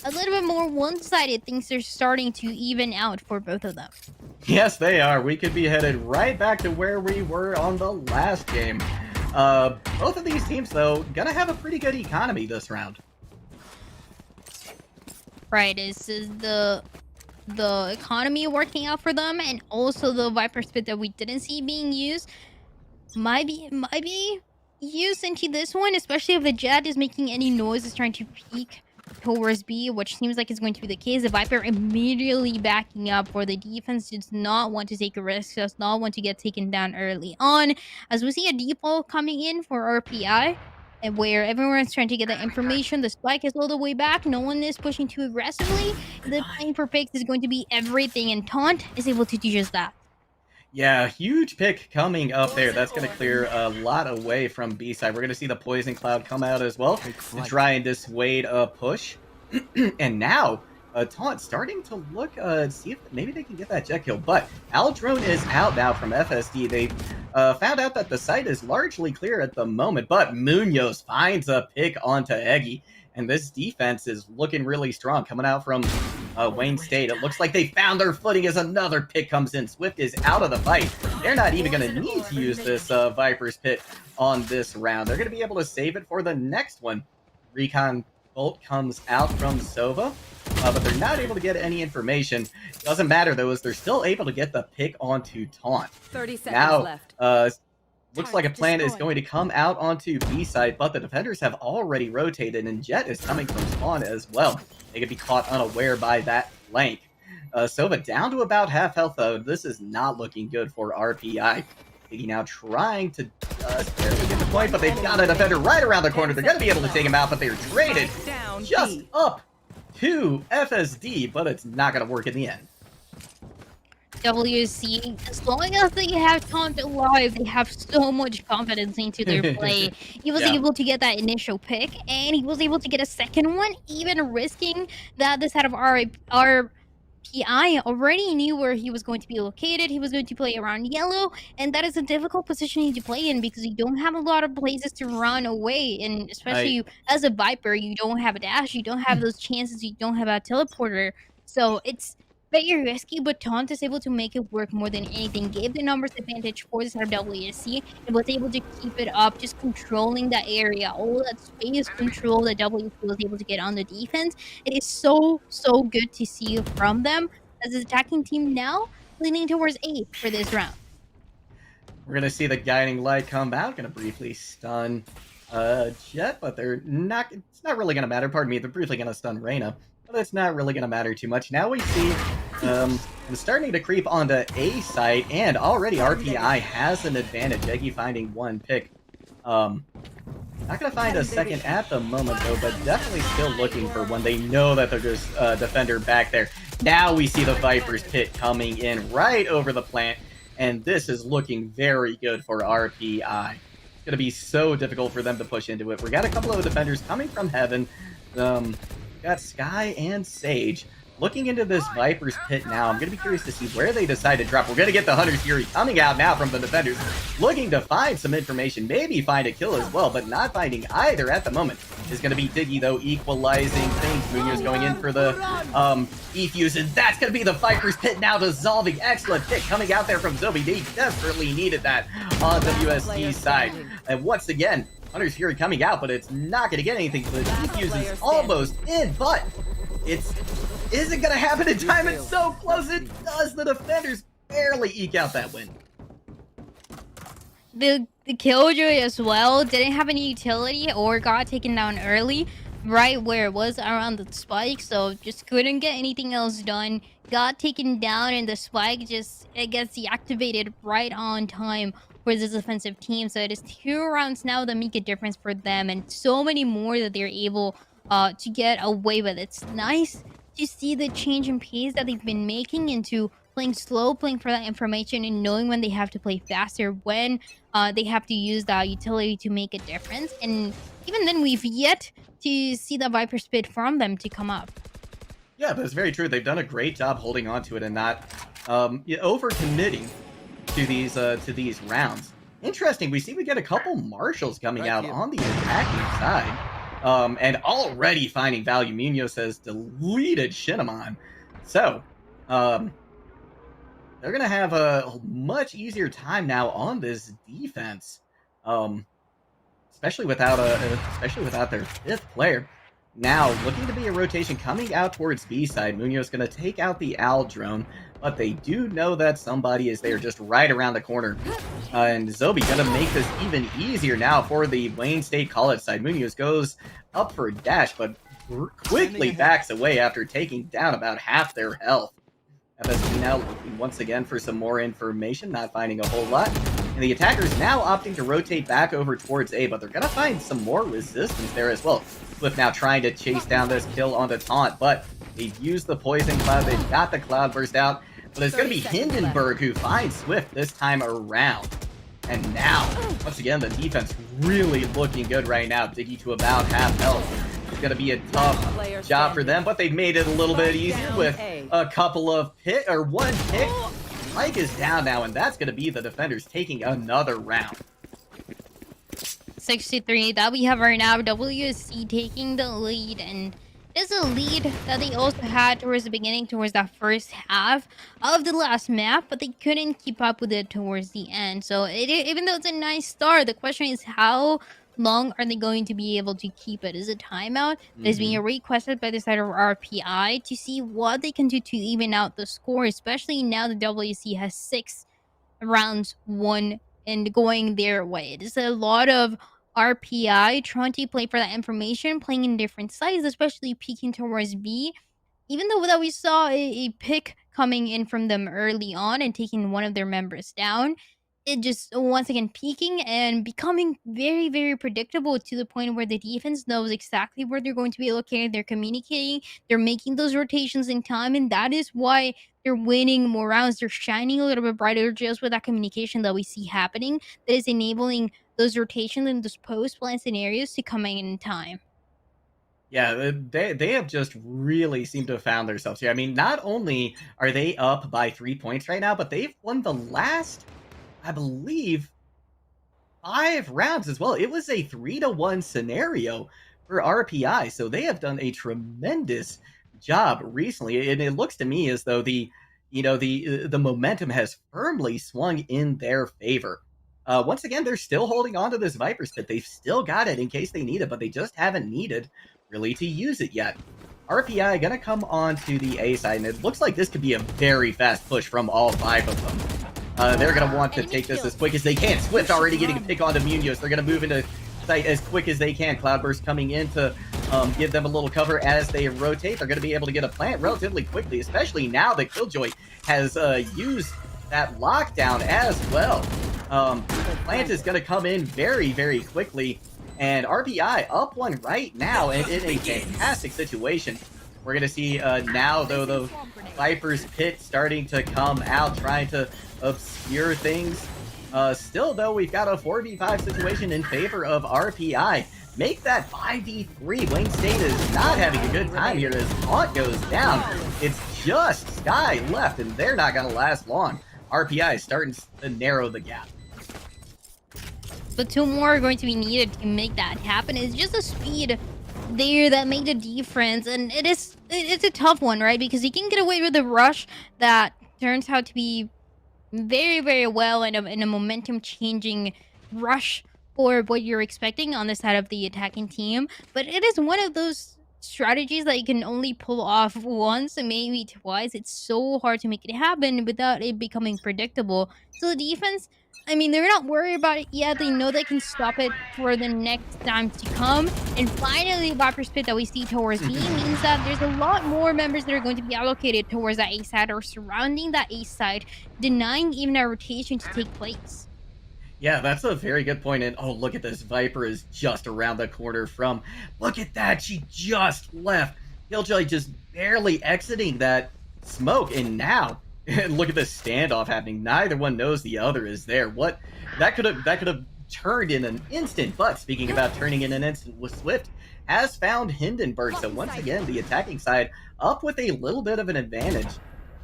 a little bit more one-sided, things are starting to even out for both of them. Yes, they are. We could be headed right back to where we were on the last game. Both of these teams, though, gonna have a pretty good economy this round. Right, this is the economy working out for them, and also the Viper Spit that we didn't see being used might be used into this one, especially if the Jet is making any noises trying to peek towards B, which seems like it's going to be the case. The Viper immediately backing up, for the defense does not want to take a risk, does not want to get taken down early on, as we see a default coming in for RPI, and where everyone's trying to get that information. The spike is all the way back. No one is pushing too aggressively. The playing for picks is going to be everything, and Taunt is able to do just that. Yeah, huge pick coming up there. That's going to clear a lot away from B side. We're going to see the Poison Cloud come out as well to try and dissuade a push. And now, Taunt starting to look, see if maybe they can get that jet kill. But Aldrone is out now from FSD. They found out that the site is largely clear at the moment, but Munoz finds a pick onto Eggy. And this defense is looking really strong coming out from Wayne State. It looks like they found their footing as another pick comes in. Swift is out of the fight. They're not even going to need to use this Viper's Pit on this round. They're going to be able to save it for the next one. Recon Bolt comes out from Sova, but they're not able to get any information. Doesn't matter, though, as they're still able to get the pick onto Taunt. 30 seconds left. Looks like a plan is going to come out onto B side, but the defenders have already rotated, and Jet is coming from spawn as well. They could be caught unaware by that flank. Sova down to about half health, though. This is not looking good for RPI. Iggy now trying to barely get the point, but they've got a defender right around the corner. They're going to be able to take him out, but they're traded just up to FSD, but it's not going to work in the end. WC, as long as they have Taunt alive, they have so much confidence into their play. He was Yeah. able to get that initial pick, and he was able to get a second one, even risking that the side of RPI already knew where he was going to be located. He was going to play around yellow, and that is a difficult positioning to play in because you don't have a lot of places to run away, and especially as a Viper, you don't have a dash, you don't have those chances, you don't have a teleporter, so it's very risky, but Taunt is able to make it work more than anything. Gave the numbers advantage for the side of WSC and was able to keep it up, just controlling that area. All that space control that WSC was able to get on the defense. It is so good to see from them as an attacking team now leaning towards A for this round. We're going to see the guiding light come out. Going to briefly stun Jet, but they're not. It's not really going to matter. Pardon me. They're briefly going to stun Reyna, but it's not really going to matter too much. Now we see I'm starting to creep onto A site, and already RPI has an advantage. Eggy finding one pick. Not going to find a second at the moment, though, but definitely still looking for one. They know that there's a defender back there. Now we see the Viper's pit coming in right over the plant, and this is looking very good for RPI. It's going to be so difficult for them to push into it. We got a couple of defenders coming from heaven. Got Sky and Sage. Looking into this Viper's pit now, I'm going to be curious to see where they decide to drop. We're going to get the Hunter's Fury coming out now from the defenders, looking to find some information, maybe find a kill as well, but not finding either at the moment. Is going to be Diggy, though, equalizing things. Munoz going in for the E-Fuse, and that's going to be the Viper's pit now dissolving. Excellent pick coming out there from Zobi. They desperately needed that on WSD's side. And once again, Hunter's Fury coming out, but it's not going to get anything. The E-Fuse is almost in, but it's isn't going to happen in time. It's so close. It does. The defenders barely eke out that win. The Killjoy as well didn't have any utility or got taken down early, right where it was around the spike, so just couldn't get anything else done. Got taken down, and the spike it gets deactivated right on time for this offensive team. So it is 2 rounds now that make a difference for them, and so many more that they're able to get away with. It's nice to see the change in pace that they've been making into playing slow, playing for that information, and knowing when they have to play faster, when they have to use that utility to make a difference. And even then, we've yet to see the Viper Spit from them to come up. Yeah, that's very true. They've done a great job holding on to it and not over-committing to these rounds. Interesting, we get a couple Marshals coming out on the attacking side. And already finding value. Munoz says deleted Shinamon. So, they're going to have a much easier time now on this defense. Especially without their 5th player. Now, looking to be a rotation coming out towards B side. Munoz going to take out the Owl drone, but they do know that somebody is there just right around the corner. And Zobi going to make this even easier now for the Wayne State College side. Munoz goes up for a dash, but quickly backs away after taking down about half their health. FSD now looking once again for some more information, not finding a whole lot. And the attackers now opting to rotate back over towards A, but they're going to find some more resistance there as well. Swift now trying to chase down this kill on the taunt, but they've used the Poison Cloud, they've got the Cloud Burst out, but it's going to be Hindenburg who finds Swift this time around. And now, once again, the defense really looking good right now. Diggy to about half health. It's going to be a tough job for them, but they've made it a little bit easier with a couple of one pick. Mike is down now, and that's going to be the defenders taking another round. 63 that we have right now. WSC taking the lead, and it's a lead that they also had towards the beginning, towards that first half of the last map, but they couldn't keep up with it towards the end. So even though it's a nice start, the question is how long are they going to be able to keep it? Is a timeout that is being requested by the side of RPI to see what they can do to even out the score, especially now the WC has 6 rounds won and going their way. It is a lot of RPI trying to play for that information, playing in different sides, especially peeking towards B. Even though that we saw a pick coming in from them early on and taking one of their members down, it just once again peaking and becoming very, very predictable to the point where the defense knows exactly where they're going to be located. They're communicating, they're making those rotations in time, and that is why they're winning more rounds. They're shining a little bit brighter just with that communication that we see happening that is enabling those rotations and those post plan scenarios to come in time. Yeah, they have just really seemed to have found themselves here. I mean, not only are they up by 3 points right now, but they've won the last, I believe, 5 rounds as well. It was a 3-1 scenario for RPI, so they have done a tremendous job recently, and it looks to me as though the momentum has firmly swung in their favor. Once again, they're still holding on to this Viper's Pit. They've still got it in case they need it, but they just haven't needed really to use it yet. RPI gonna come on to the A side, and it looks like this could be a very fast push from all 5 of them. They're going to want to take this as quick as they can. Swift already getting a pick onto Munoz. They're going to move into sight as quick as they can. Cloudburst coming in to give them a little cover as they rotate. They're going to be able to get a plant relatively quickly, especially now that Killjoy has used that lockdown as well. Plant is going to come in very, very quickly. And RPI up 1 right now and in a fantastic situation. We're going to see now, though, the Viper's Pit starting to come out, trying to obscure things. Still, though, we've got a 4v5 situation in favor of RPI. Make that 5v3. Wayne State is not having a good time here as Haunt goes down. It's just Sky left, and they're not going to last long. RPI is starting to narrow the gap. But 2 more are going to be needed to make that happen. It's just the speed there that made the difference, and it's a tough one, right? Because you can get away with a rush that turns out to be very, very well in a momentum changing rush for what you're expecting on the side of the attacking team. But it is one of those strategies that you can only pull off once and maybe twice. It's so hard to make it happen without it becoming predictable. So the defense, I mean, they're not worried about it yet. They know they can stop it for the next time to come. And finally, the Viper's Pit that we see towards B means that there's a lot more members that are going to be allocated towards that A side or surrounding that A side, denying even a rotation to take place. Yeah, that's a very good point. And oh, look at this. Viper is just around the corner from. Look at that. She just left. Killjoy just barely exiting that smoke. And now, look at this standoff happening. Neither one knows the other is there. What that could have turned in an instant. But speaking about turning in an instant, with Swift has found Hindenburg. So once again, the attacking side up with a little bit of an advantage.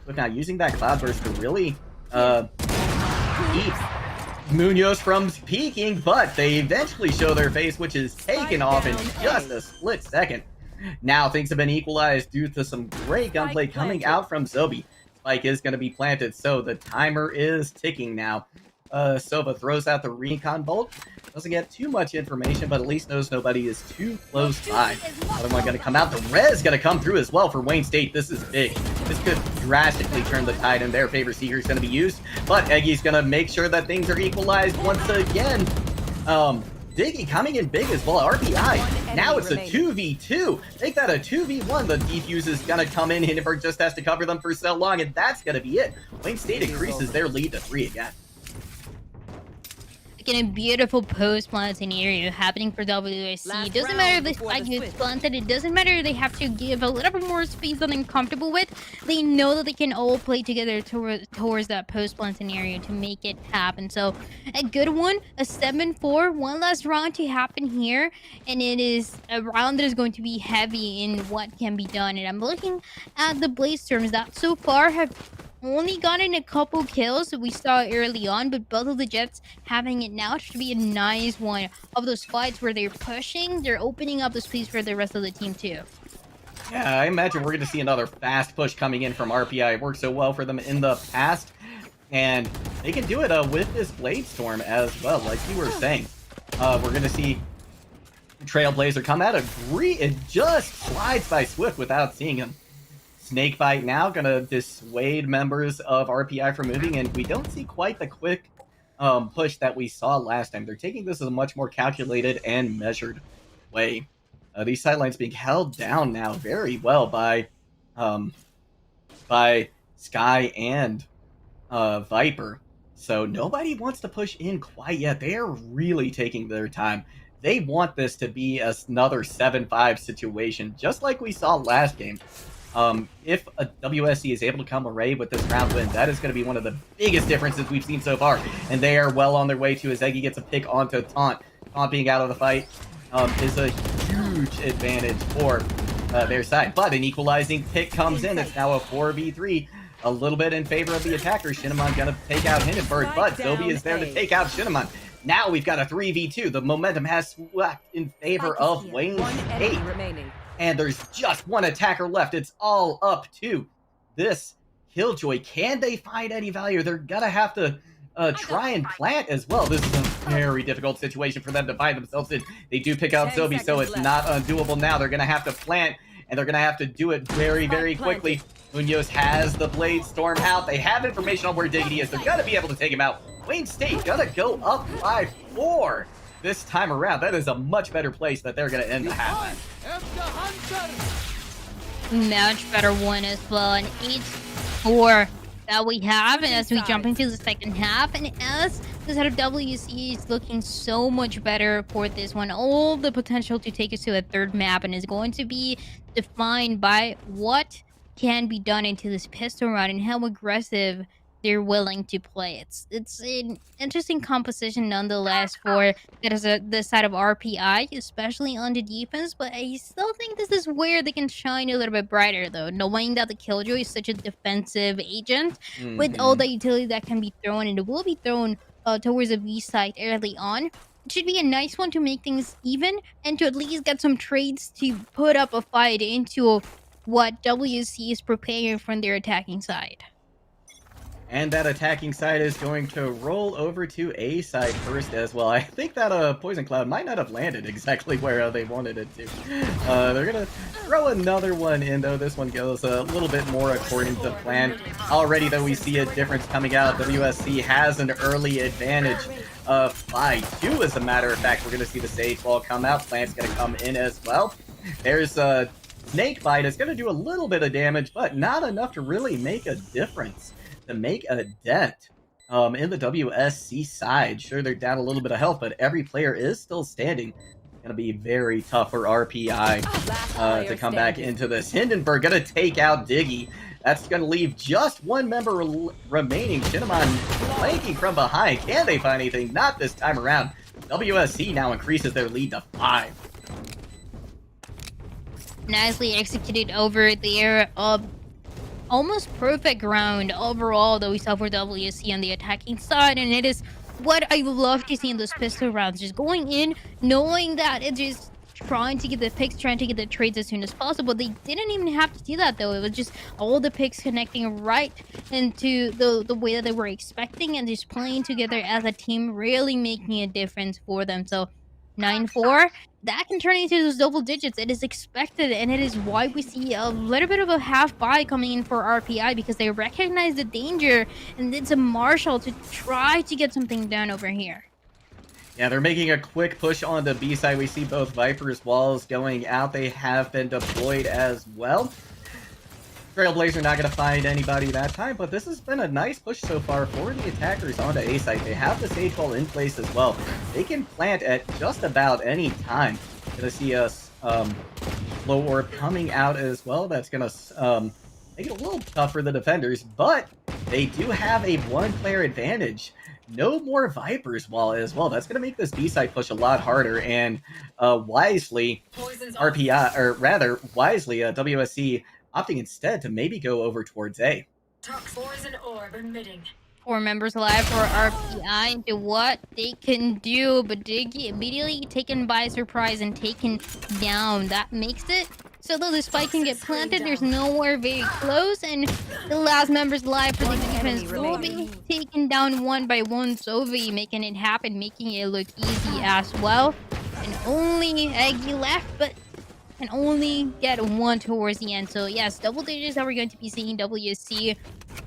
Swift now using that Cloudburst to really keep Munoz from peeking, but they eventually show their face, which is taken off in just a split second. Now things have been equalized due to some great gunplay coming out from Zobi. Spike is going to be planted, so the timer is ticking now. Sova throws out the recon bolt. Doesn't get too much information, but at least knows nobody is too close by. Another one going to come out. The res going to come through as well for Wayne State. This is big. This could drastically turn the tide in their favor. Seeker is going to be used, but Eggy's going to make sure that things are equalized once again. Diggy coming in big as well. RPI. Now it's a 2v2. Make that a 2v1. The defuse is going to come in. Hindenburg just has to cover them for so long, and that's going to be it. Wayne State increases their lead to 3 again. In a beautiful post-plant scenario happening for WSC. It doesn't matter if the spike gets planted. It doesn't matter if they have to give a little bit more space than they're comfortable with. They know that they can all play together towards that post-plant scenario to make it happen. So a good one, a 7-4, one last round to happen here. And it is a round that is going to be heavy in what can be done. And I'm looking at the Bladestorms that so far have only gotten a couple kills we saw early on, but both of the Jets having it now should be a nice one of those fights where they're pushing, they're opening up the space for the rest of the team too. Yeah, I imagine we're going to see another fast push coming in from RPI. It worked so well for them in the past, and they can do it with this Bladestorm as well, like you were saying. We're going to see Trailblazer come out. It just slides by Swift without seeing him. Snakebite now gonna dissuade members of RPI from moving, and we don't see quite the quick push that we saw last time. They're taking this as a much more calculated and measured way. These sidelines being held down now very well by Sky and Viper. So nobody wants to push in quite yet. They are really taking their time. They want this to be another 7-5 situation, just like we saw last game. If a WSC is able to come away with this round win, that is going to be one of the biggest differences we've seen so far. And they are well on their way to, as Eggy gets a pick onto Taunt. Taunt being out of the fight is a huge advantage for their side. But an equalizing pick comes in. It's now a 4v3. A little bit in favor of the attacker. Shinamon going to take out Hindenburg, but Zobi is there to take out Shinamon. Now we've got a 3v2. The momentum has swept in favor of Wayne State. And there's just one attacker left. It's all up to this Killjoy. Can they find any value? They're going to have to try and plant as well. This is a very difficult situation for them to find themselves in. They do pick out Zobi, so it's not undoable now. They're going to have to plant, and they're going to have to do it very, very quickly. Munoz has the Blade Storm out. They have information on where Diggity is. They're going to be able to take him out. Wayne State going to go up 5-4 this time around. That is a much better place that they're going to end the half. Much better one as well. An 8-4 that we have. And as we jump into the second half, and as the set of WC is looking so much better for this one, all the potential to take us to a third map, and is going to be defined by what can be done into this pistol round and how aggressive they're willing to play. It's an interesting composition nonetheless for the side of RPI, especially on the defense, but I still think this is where they can shine a little bit brighter, though, knowing that the Killjoy is such a defensive agent with all the utility that can be thrown, and it will be thrown towards the B side early on. It should be a nice one to make things even and to at least get some trades to put up a fight into what WC is preparing from their attacking side. And that attacking side is going to roll over to A side first as well. I think that Poison Cloud might not have landed exactly where they wanted it to. They're going to throw another one in, though. This one goes a little bit more according to plan. Already, though, we see a difference coming out. WSC has an early advantage by 2, as a matter of fact. We're going to see the Sage Ball come out. Plant's going to come in as well. There's a Snake Bite. It's going to do a little bit of damage, but not enough to really make a difference. To make a dent in the WSC side. Sure, they're down a little bit of health, but every player is still standing. It's going to be very tough for RPI to come back into this. Hindenburg going to take out Diggy. That's going to leave just one member remaining. Shinamon flanking from behind. Can they find anything? Not this time around. WSC now increases their lead to 5. Nicely executed over there. Almost perfect round overall that we saw for WSC on the attacking side, and it is what I love to see in those pistol rounds. Just going in, knowing that it's just trying to get the picks, trying to get the trades as soon as possible. They didn't even have to do that, though. It was just all the picks connecting right into the way that they were expecting, and just playing together as a team, really making a difference for them. So 9-4, that can turn into those double digits. It is expected, and it is why we see a little bit of a half buy coming in for RPI, because they recognize the danger, and it's a Marshall to try to get something done over here. Yeah, they're making a quick push on the B side. We see both Viper's walls going out. They have been deployed as well. Trailblazer not going to find anybody that time, but this has been a nice push so far for the attackers onto A site. They have the Sage Ball in place as well. They can plant at just about any time. Gonna see us Low Orb coming out as well. That's gonna make it a little tough for the defenders, but they do have a 1-player advantage. No more Viper's wall as well. That's gonna make this B side push a lot harder, and wisely RPI, or rather wisely WSC opting instead to maybe go over towards A. Poison orb emitting. 4 members alive for RPI into what they can do, but Diggy immediately taken by surprise and taken down. That makes it so though the spike can get planted, there's nowhere very close, and the last members alive for the defense will be taken down one by one. Zovi making it happen, making it look easy as well. And only Eggy left, but can only get 1 towards the end. So yes, double digits that we're going to be seeing. WSC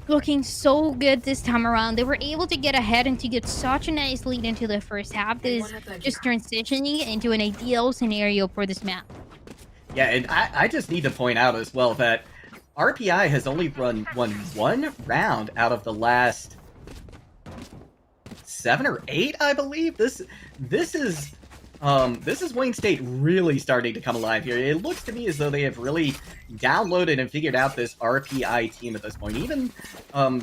looking so good this time around. They were able to get ahead and to get such a nice lead into the first half. This is just transitioning into an ideal scenario for this map. Yeah, and I just need to point out as well that RPI has only won 1 round out of the last 7 or 8, I believe. This is Wayne State really starting to come alive here. It looks to me as though they have really downloaded and figured out this RPI team at this point. Even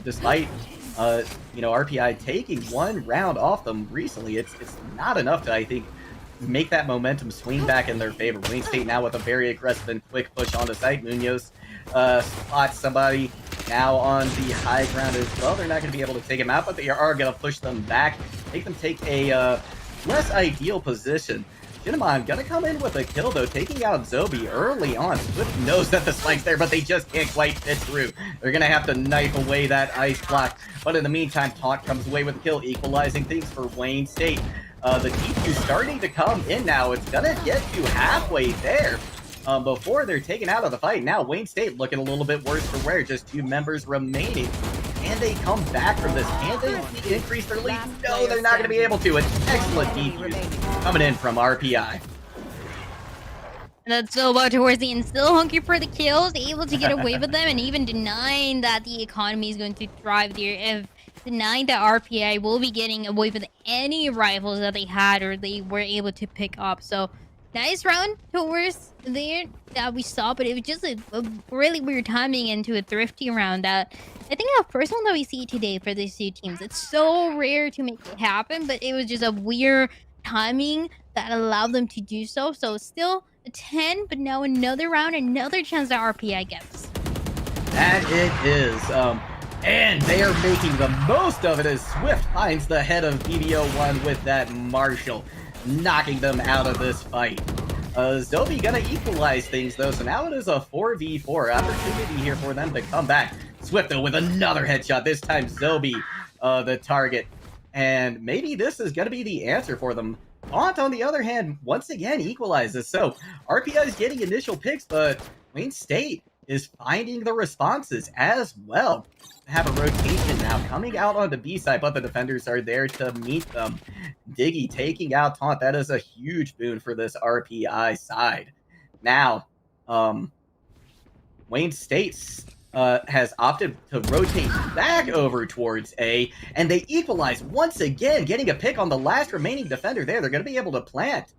despite RPI taking one round off them recently, it's not enough to, I think, make that momentum swing back in their favor. Wayne State now with a very aggressive and quick push on the site. Munoz spots somebody now on the high ground as well. They're not going to be able to take him out, but they are going to push them back, make them take a less ideal position. Shinamon gonna come in with a kill though, taking out Zobi early on. Swift knows that the spike's there, but they just can't quite fit through. They're gonna have to knife away that ice block. But in the meantime, Taunt comes away with a kill, equalizing things for Wayne State. The T2 starting to come in now. It's gonna get to halfway there before they're taken out of the fight. Now Wayne State looking a little bit worse for wear. Just 2 members remaining. Can they come back from this? Can they increase their lead? No, they're not going to be able to. An excellent defuse coming in from RPI. That's so about towards the end. Still hungry for the kills, able to get away with them, and even denying that the economy is going to thrive there. If denying that RPI will be getting away with any rifles that they had or they were able to pick up. So nice round towards there that we saw, but it was just a really weird timing into a thrifty round that I think the first one that we see today for these two teams. It's so rare to make it happen, but it was just a weird timing that allowed them to do so. So still a 10, but now another round, another chance that RPI gets. That it is. And they are making the most of it as Swift finds the head of BBO1 with that Marshall, knocking them out of this fight. Zobi gonna equalize things though, so now it is a 4v4 opportunity here for them to come back. Swift though with another headshot, this time Zobi the target. And maybe this is gonna be the answer for them. Taunt, on the other hand, once again equalizes. So RPI is getting initial picks, but Wayne State is finding the responses as well. Have a rotation now coming out on the B side, but the defenders are there to meet them. Diggy taking out Taunt. That is a huge boon for this RPI side. Now, Wayne State has opted to rotate back over towards A, and they equalize once again, getting a pick on the last remaining defender there. They're going to be able to plant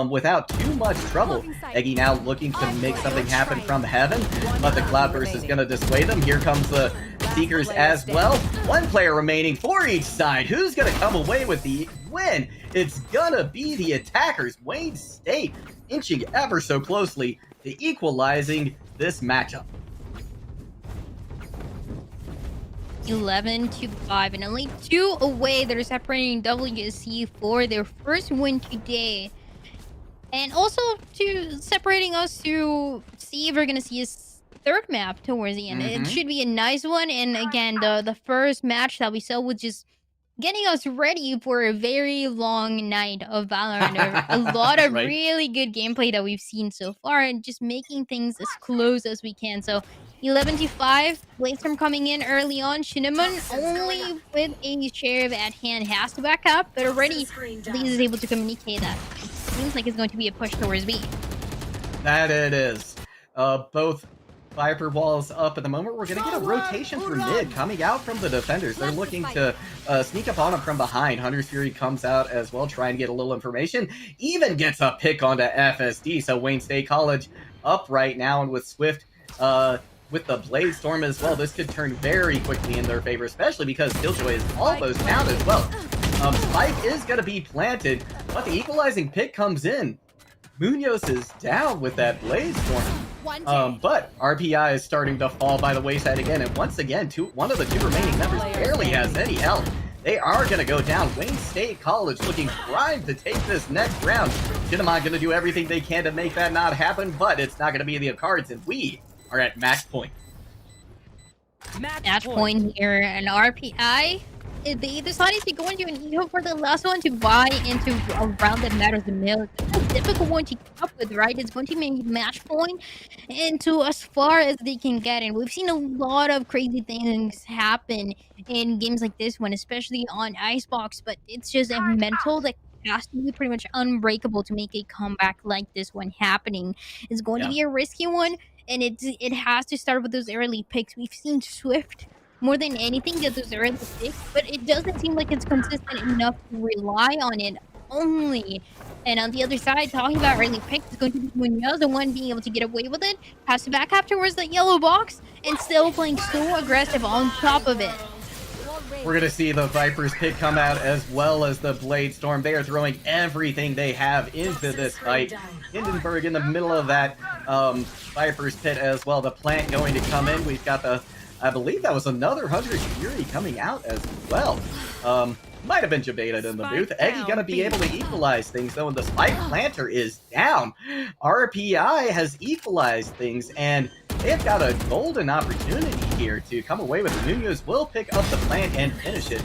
without too much trouble. Eggy now looking to make something happen from heaven, but the Cloudburst is going to dissuade them. Here comes the Seekers as well. 1 player remaining for each side. Who's going to come away with the win? It's going to be the attackers. Wayne State inching ever so closely to equalizing this matchup. 11-5, and only 2 away. They're separating WSC for their first win today. And also to separating us to see if we're going to see a third map towards the end. It should be a nice one. And again, the first match that we saw was just getting us ready for a very long night of Valorant. A lot of Right. really good gameplay that we've seen so far, and just making things as close as we can. So 11-5, Bladestorm coming in early on. Shinamon only with a sheriff at hand has to back up, but already Lee is able to communicate that. It seems like it's going to be a push towards B. That it is. Both Viper walls up at the moment. We're going to get a rotation for mid coming out from the defenders. They're looking to sneak up on them from behind. Hunter's Fury comes out as well, trying to get a little information. Even gets a pick onto FSD. So Wayne State College up right now, and with Swift with the Blade Storm as well, this could turn very quickly in their favor, especially because Killjoy is almost down as well. Spike is going to be planted, but the equalizing pick comes in. Munoz is down with that Blade Storm. But RPI is starting to fall by the wayside again, and once again, one of the 2 remaining members barely has any health. They are going to go down. Wayne State College looking primed to take this next round. Shinamon going to do everything they can to make that not happen, but it's not going to be the cards, and we are at match point. Match point here, and RPI, they decided to go into an eco for the last one to buy into a round that matters the most. It's a difficult one to keep up with, right? It's going to make match point into as far as they can get. And we've seen a lot of crazy things happen in games like this one, especially on Icebox, but it's just a mental that has to be pretty much unbreakable to make a comeback like this one happening. It's going to be a risky one, and it has to start with those early picks. We've seen Swift more than anything get those early picks, but it doesn't seem like it's consistent enough to rely on it only. And on the other side, talking about early picks is going to be Munoz, the one being able to get away with it, pass it back afterwards the yellow box, and still playing so aggressive on top of it. We're going to see the Viper's pick come out as well as the Blade Storm. They are throwing everything they have into this fight. Hindenburg in the middle of that Viper's pit as well. The plant going to come in. We've got the, I believe that was another Hunter's Fury coming out as well. Might have been debated in the booth. Eggy gonna be able to equalize things though, and the Spike Planter is down. RPI has equalized things, and they've got a golden opportunity here to come away with it. Munoz will pick up the plant and finish it.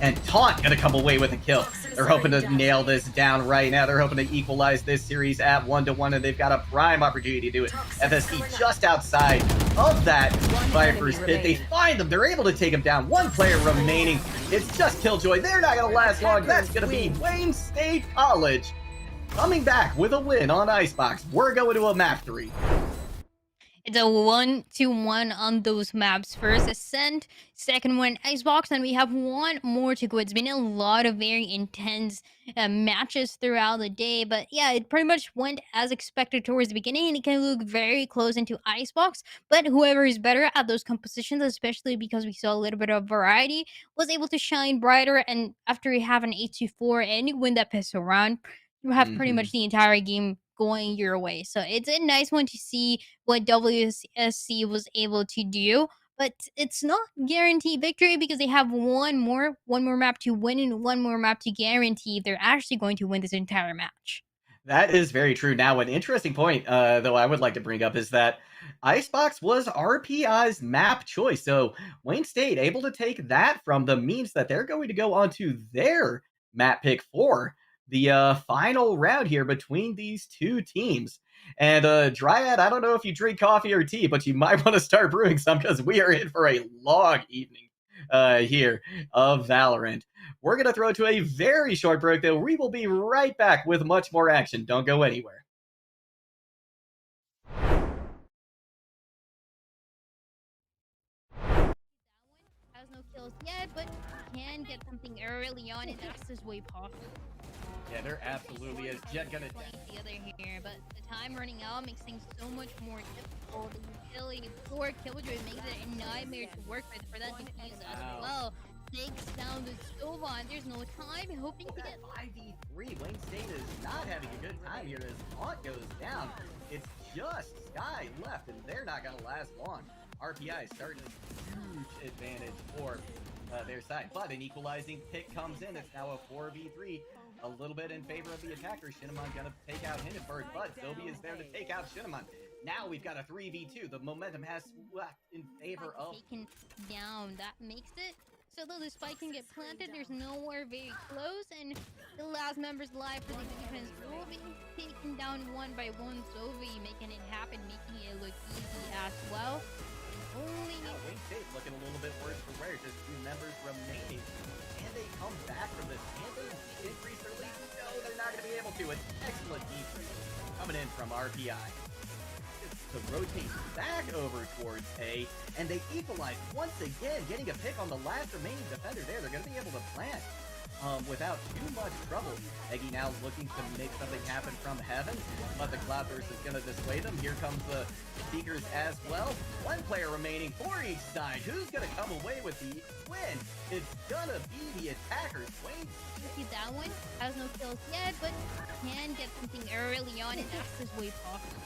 And Taunt gonna come away with a kill. They're hoping to nail this down right now. They're hoping to equalize this series at 1-1, and they've got a prime opportunity to do it. FSD just outside of that Viper's pit. They find them. They're able to take them down. One player remaining. It's just Killjoy. They're not gonna last long. That's gonna be Wayne State College coming back with a win on Icebox. We're going to a map 3. It's a 1-1 on those maps. First Ascent, second one Icebox, and we have one more to go. It's been a lot of very intense matches throughout the day, but yeah, it pretty much went as expected towards the beginning, and it can look very close into Icebox, but whoever is better at those compositions, especially because we saw a little bit of variety, was able to shine brighter, and after you have an 8-4 and you win that pistol round, you have pretty much the entire game going your way. So it's a nice one to see what WSC was able to do, but it's not guaranteed victory because they have one more map to win and one more map to guarantee if they're actually going to win this entire match. That is very true. Now, an interesting point, though, I would like to bring up is that Icebox was RPI's map choice. So Wayne State able to take that from them means that they're going to go on to their map pick for the final round here between these two teams. And Dryad, I don't know if you drink coffee or tea, but you might want to start brewing some because we are in for a long evening here of Valorant. We're going to throw to a very short break, though. We will be right back with much more action. Don't go anywhere. Has no kills yet, but can get something early on, and that's his way possible. Yeah, there absolutely is. Jet gonna playing the other here, but the time running out makes things so much more difficult. The utility for Killjoy makes it a nightmare to work with for that defuse as well. Takes down the Sova, and there's no time, hoping to get 5v3. Wayne State is not having a good time here as Taunt goes down. It's just Sky left, and they're not gonna last long. RPI starting a huge advantage for their side, but an equalizing pick comes in. It's now a 4v3. A little bit in favor of the attacker. Shinamon gonna take out Hindenburg, but Zobi is there to take out Shinamon. Now we've got a 3v2. The momentum has swept in favor of taken down. That makes it so though the spike can get planted, there's nowhere very close, and the last member's alive for the defense will be taken down one by one. Zobi making it happen, making it look easy as well. Only Wayne State looking a little bit worse for wear. Just 2 members remaining. Can they come back from this? Can they increase their lead? No, they're not going to be able to. An excellent defense coming in from RPI. To rotate back over towards A, and they equalize once again, getting a pick on the last remaining defender there. They're going to be able to plant without too much trouble. Eggy now looking to make something happen from heaven, but the Cloudburst is going to dissuade them. Here comes the Seekers as well. One player remaining for each side. Who's going to come away with the win? It's going to be the attackers. Wayne see that one has no kills yet, but can get something early on, and that's his way possible.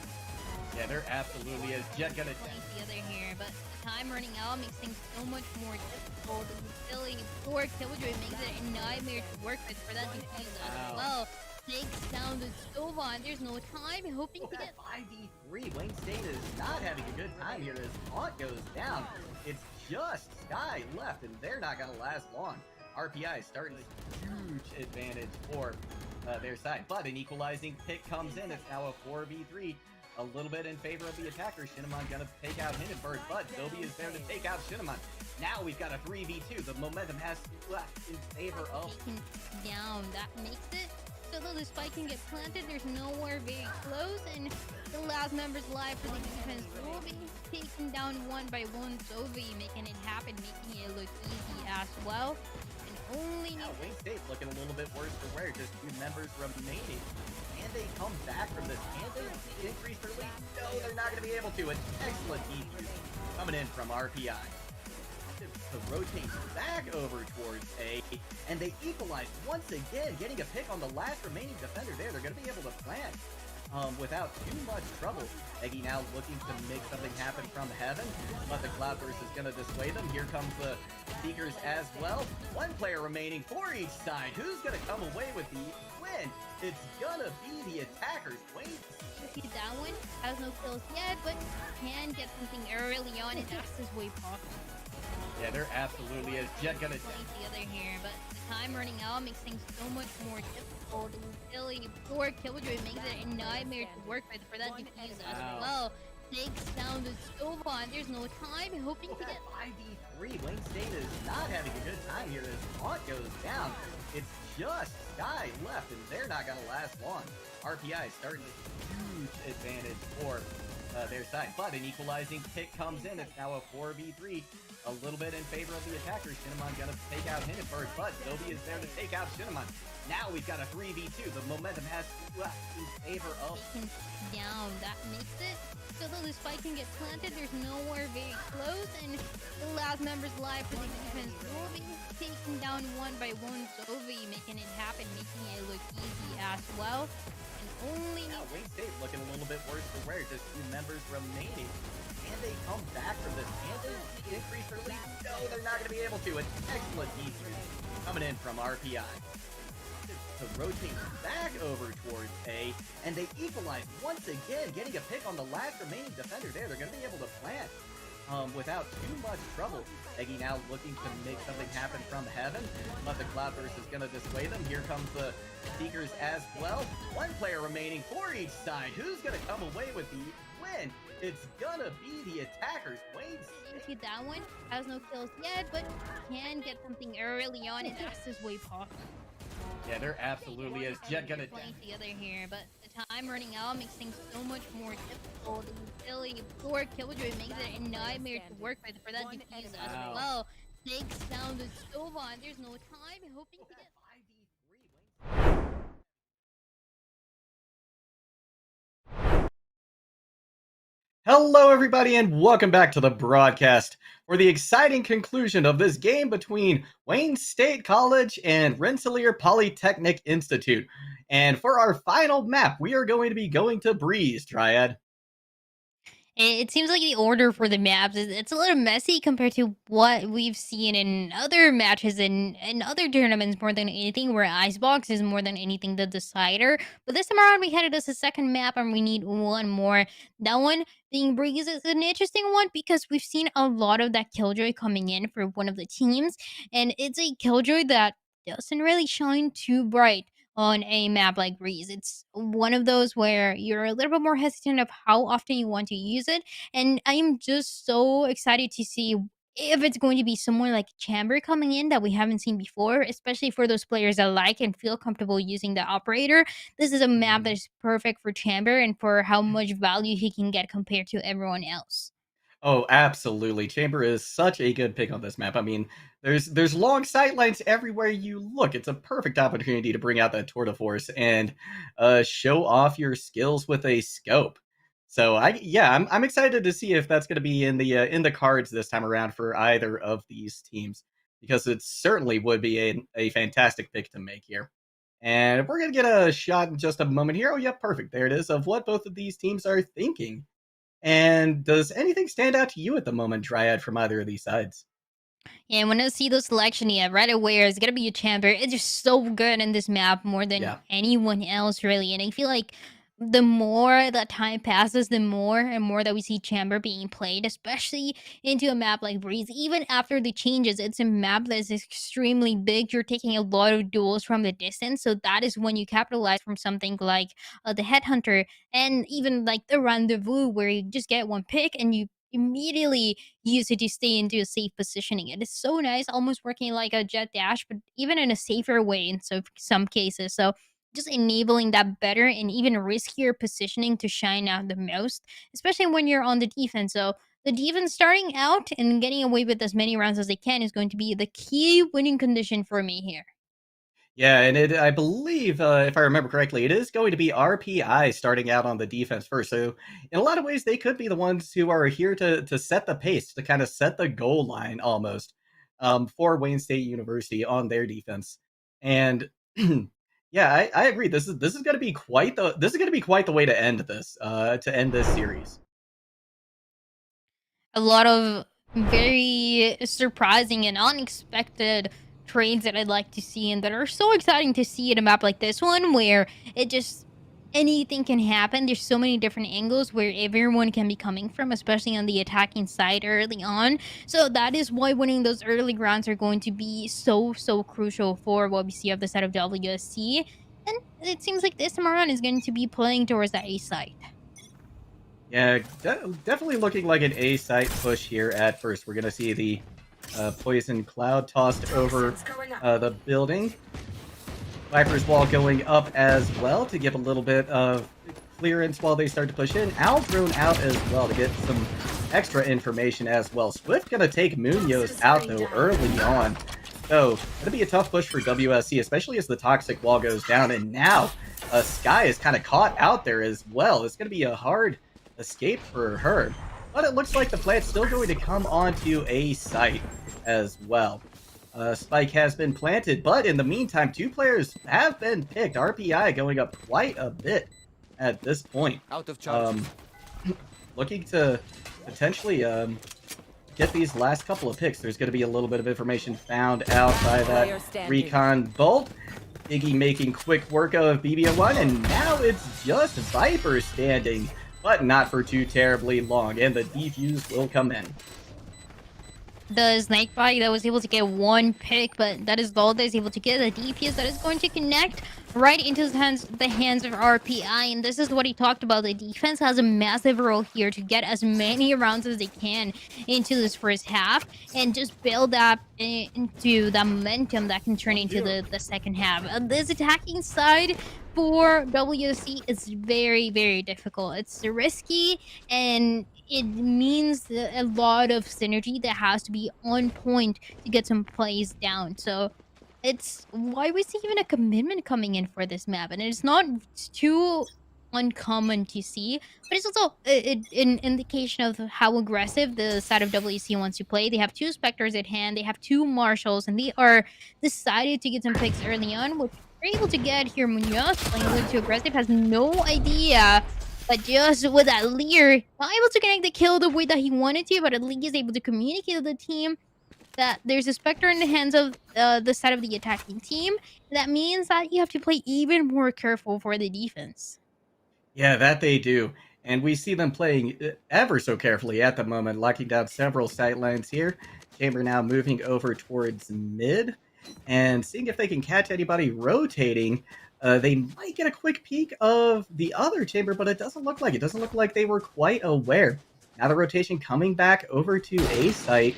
Yeah, there absolutely is. Jet gonna playing the other here, but the time running out makes things so much more difficult. The utility for Killjoy makes it a nightmare to work with for that defuse as well. Takes down the Sova, and there's no time, hoping to get 5v3. Wayne State is not having a good time here as Taunt goes down. It's just Sky left, and they're not gonna last long. RPI starting a huge advantage for their side, but an equalizing pick comes in. It's now a 4v3. A little bit in favor of the attacker. Shinamon gonna take out Hindenburg, but Zobi is there to take out Shinamon. Now we've got a 3v2. The momentum has left in favor of taken down. That makes it So though the spike can get planted, there's nowhere very close, and the last member's life for the defense will be taken down one by one. Sovi making it happen, making it look easy as well. And only Now, Wayne State looking a little bit worse for wear. Just 2 members remaining. Can they come back from this? Can they increase their lead? No, they're not going to be able to. An excellent defuse coming in from RPI. To rotate back over towards A, and they equalize once again, getting a pick on the last remaining defender there. They're going to be able to plant without too much trouble. Eggy now looking to make something happen from heaven, but the Cloudburst is going to dissuade them. Here comes the Seekers as well. 1 player remaining for each side. Who's going to come away with the win? It's going to be the attackers. Wait. that one has no kills yet, but can get something early on, and that's his way possible. Yeah, there absolutely is. Jet gonna together here, but the time running out makes things so much more difficult. Really, poor Killjoy makes it a nightmare to work with for that defuse as well. Takes down the Stovan. There's no time. Hoping to get 5v3. Wayne State is not having a good time here as Taunt goes down. It's just Sky left, and they're not gonna last long. RPI starting a huge advantage for their side, but an equalizing kick comes in. It's now a 4v3, a little bit in favor of the attackers. Cinnamon gonna take out Hindenburg, but Zobi is there to take out Cinnamon. Now we've got a 3v2. The momentum has left in favor of down. That makes it so though the spike can get planted, there's nowhere very close, and the last member's life for the defense will be taken down one by one. Zobi making it happen, making it look easy as well. Only now Wayne State looking a little bit worse for wear. Just 2 members remaining. Can they come back from this? Can they increase their lead? No, they're not going to be able to. An excellent defuse coming in from RPI. To rotate back over towards A, and they equalize once again, getting a pick on the last remaining defender there. They're going to be able to plant without too much trouble. Eggy now looking to make something happen from heaven, but the Cloudburst is going to dissuade them. Here comes the Seekers as well. 1 player remaining for each side. Who's going to come away with the win? It's going to be the attackers. Wayne State. That one has no kills yet, but can get something early on, and that's his way possible. Yeah, there absolutely is. Jet gonna playing together here, but the time running out makes things so much more difficult. Really, poor Killjoy makes it a nightmare to work with for that defuse as well. Takes down the Stovan. There's no time. Hoping to get 5v3. Hello, everybody, and welcome back to the broadcast for the exciting conclusion of this game between Wayne State College and Rensselaer Polytechnic Institute. And for our final map, we are going to be going to Breeze, Triad. It seems like the order for the maps it's a little messy compared to what we've seen in other matches and other tournaments more than anything, where Icebox is more than anything the decider. But this time around, we headed as a second map, and we need one more. That one being Breeze is an interesting one because we've seen a lot of that Killjoy coming in for one of the teams, and it's a Killjoy that doesn't really shine too bright on a map like Breeze. It's one of those where you're a little bit more hesitant of how often you want to use it. And I'm just so excited to see if it's going to be someone like Chamber coming in that we haven't seen before, especially for those players that like and feel comfortable using the operator. This is a map that is perfect for Chamber and for how much value he can get compared to everyone else. Oh, absolutely. Chamber is such a good pick on this map. I mean, there's long sight lines everywhere you look. It's a perfect opportunity to bring out that tour de force and show off your skills with a scope. So I'm excited to see if that's going to be in the cards this time around for either of these teams, because it certainly would be a fantastic pick to make here. And we're going to get a shot in just a moment here. Oh, yeah, perfect. There it is, of what both of these teams are thinking. And does anything stand out to you at the moment, Triad, from either of these sides? Yeah, when I see those selection, right away, it's gonna be a Chamber. It's just so good in this map more than anyone else, really. And I feel like the more that time passes, the more and more that we see Chamber being played, especially into a map like Breeze. Even after the changes, it's a map that is extremely big. You're taking a lot of duels from the distance, so that is when you capitalize from something like the Headhunter and even like the Rendezvous, where you just get one pick and you immediately use it to stay into a safe positioning. It is so nice, almost working like a jet dash, but even in a safer way in some cases. So just enabling that better and even riskier positioning to shine out the most, especially when you're on the defense. So the defense starting out and getting away with as many rounds as they can is going to be the key winning condition for me here. Yeah, and I believe, if I remember correctly, it is going to be RPI starting out on the defense first. So, in a lot of ways, they could be the ones who are here to set the pace, to kind of set the goal line almost, for Wayne State University on their defense. And yeah, I agree. This is going to be quite the way to end this series. A lot of very surprising and unexpected trades that I'd like to see and that are so exciting to see in a map like this one where it just anything can happen. There's so many different angles where everyone can be coming from, especially on the attacking side early on. So that is why winning those early rounds are going to be so crucial for what we see of the side of WSC. And it seems like this time around is going to be playing towards the A side. Yeah, definitely looking like an A site push here at first. We're going to see the poison cloud tossed over the building. Viper's wall going up as well to give a little bit of clearance while they start to push in. Owl drone out as well to get some extra information as well. Swift going to take Munoz out though early on. So, going to be a tough push for WSC, especially as the toxic wall goes down. And now, Sky is kind of caught out there as well. It's going to be a hard escape for her, but it looks like the plant's still going to come onto a site as well. Spike has been planted, but in the meantime, 2 players have been picked. RPI going up quite a bit at this point. Out of charge. Looking to potentially get these last couple of picks. There's going to be a little bit of information found out by that recon bolt. Iggy making quick work of BB1, and now it's just Viper standing, but not for too terribly long, and the defuse will come in. The Snakebite that was able to get 1 pick, but that is all that is able to get. The defuse that is going to connect right into the hands of RPI, and this is what he talked about. The defense has a massive role here to get as many rounds as they can into this first half and just build up into the momentum that can turn into the second half. This attacking side for WSC is very difficult. It's risky, and it means a lot of synergy that has to be on point to get some plays down. So it's why we see even a commitment coming in for this map, and it's not too uncommon to see, but it's also an indication of how aggressive the side of WC wants to play. They have 2 Spectres at hand, they have 2 Marshals, and they are decided to get some picks early on, which we're able to get here. Munoz playing a little too aggressive, has no idea, but just with that Lear, not able to connect the kill the way that he wanted to, but at least he's able to communicate with the team that there's a Spectre in the hands of the side of the attacking team. That means that you have to play even more careful for the defense. Yeah, that they do. And we see them playing ever so carefully at the moment, locking down several sight lines here. Chamber now moving over towards mid and seeing if they can catch anybody rotating. They might get a quick peek of the other chamber, but it doesn't look like it. Doesn't look like they were quite aware. Now the rotation coming back over to A site.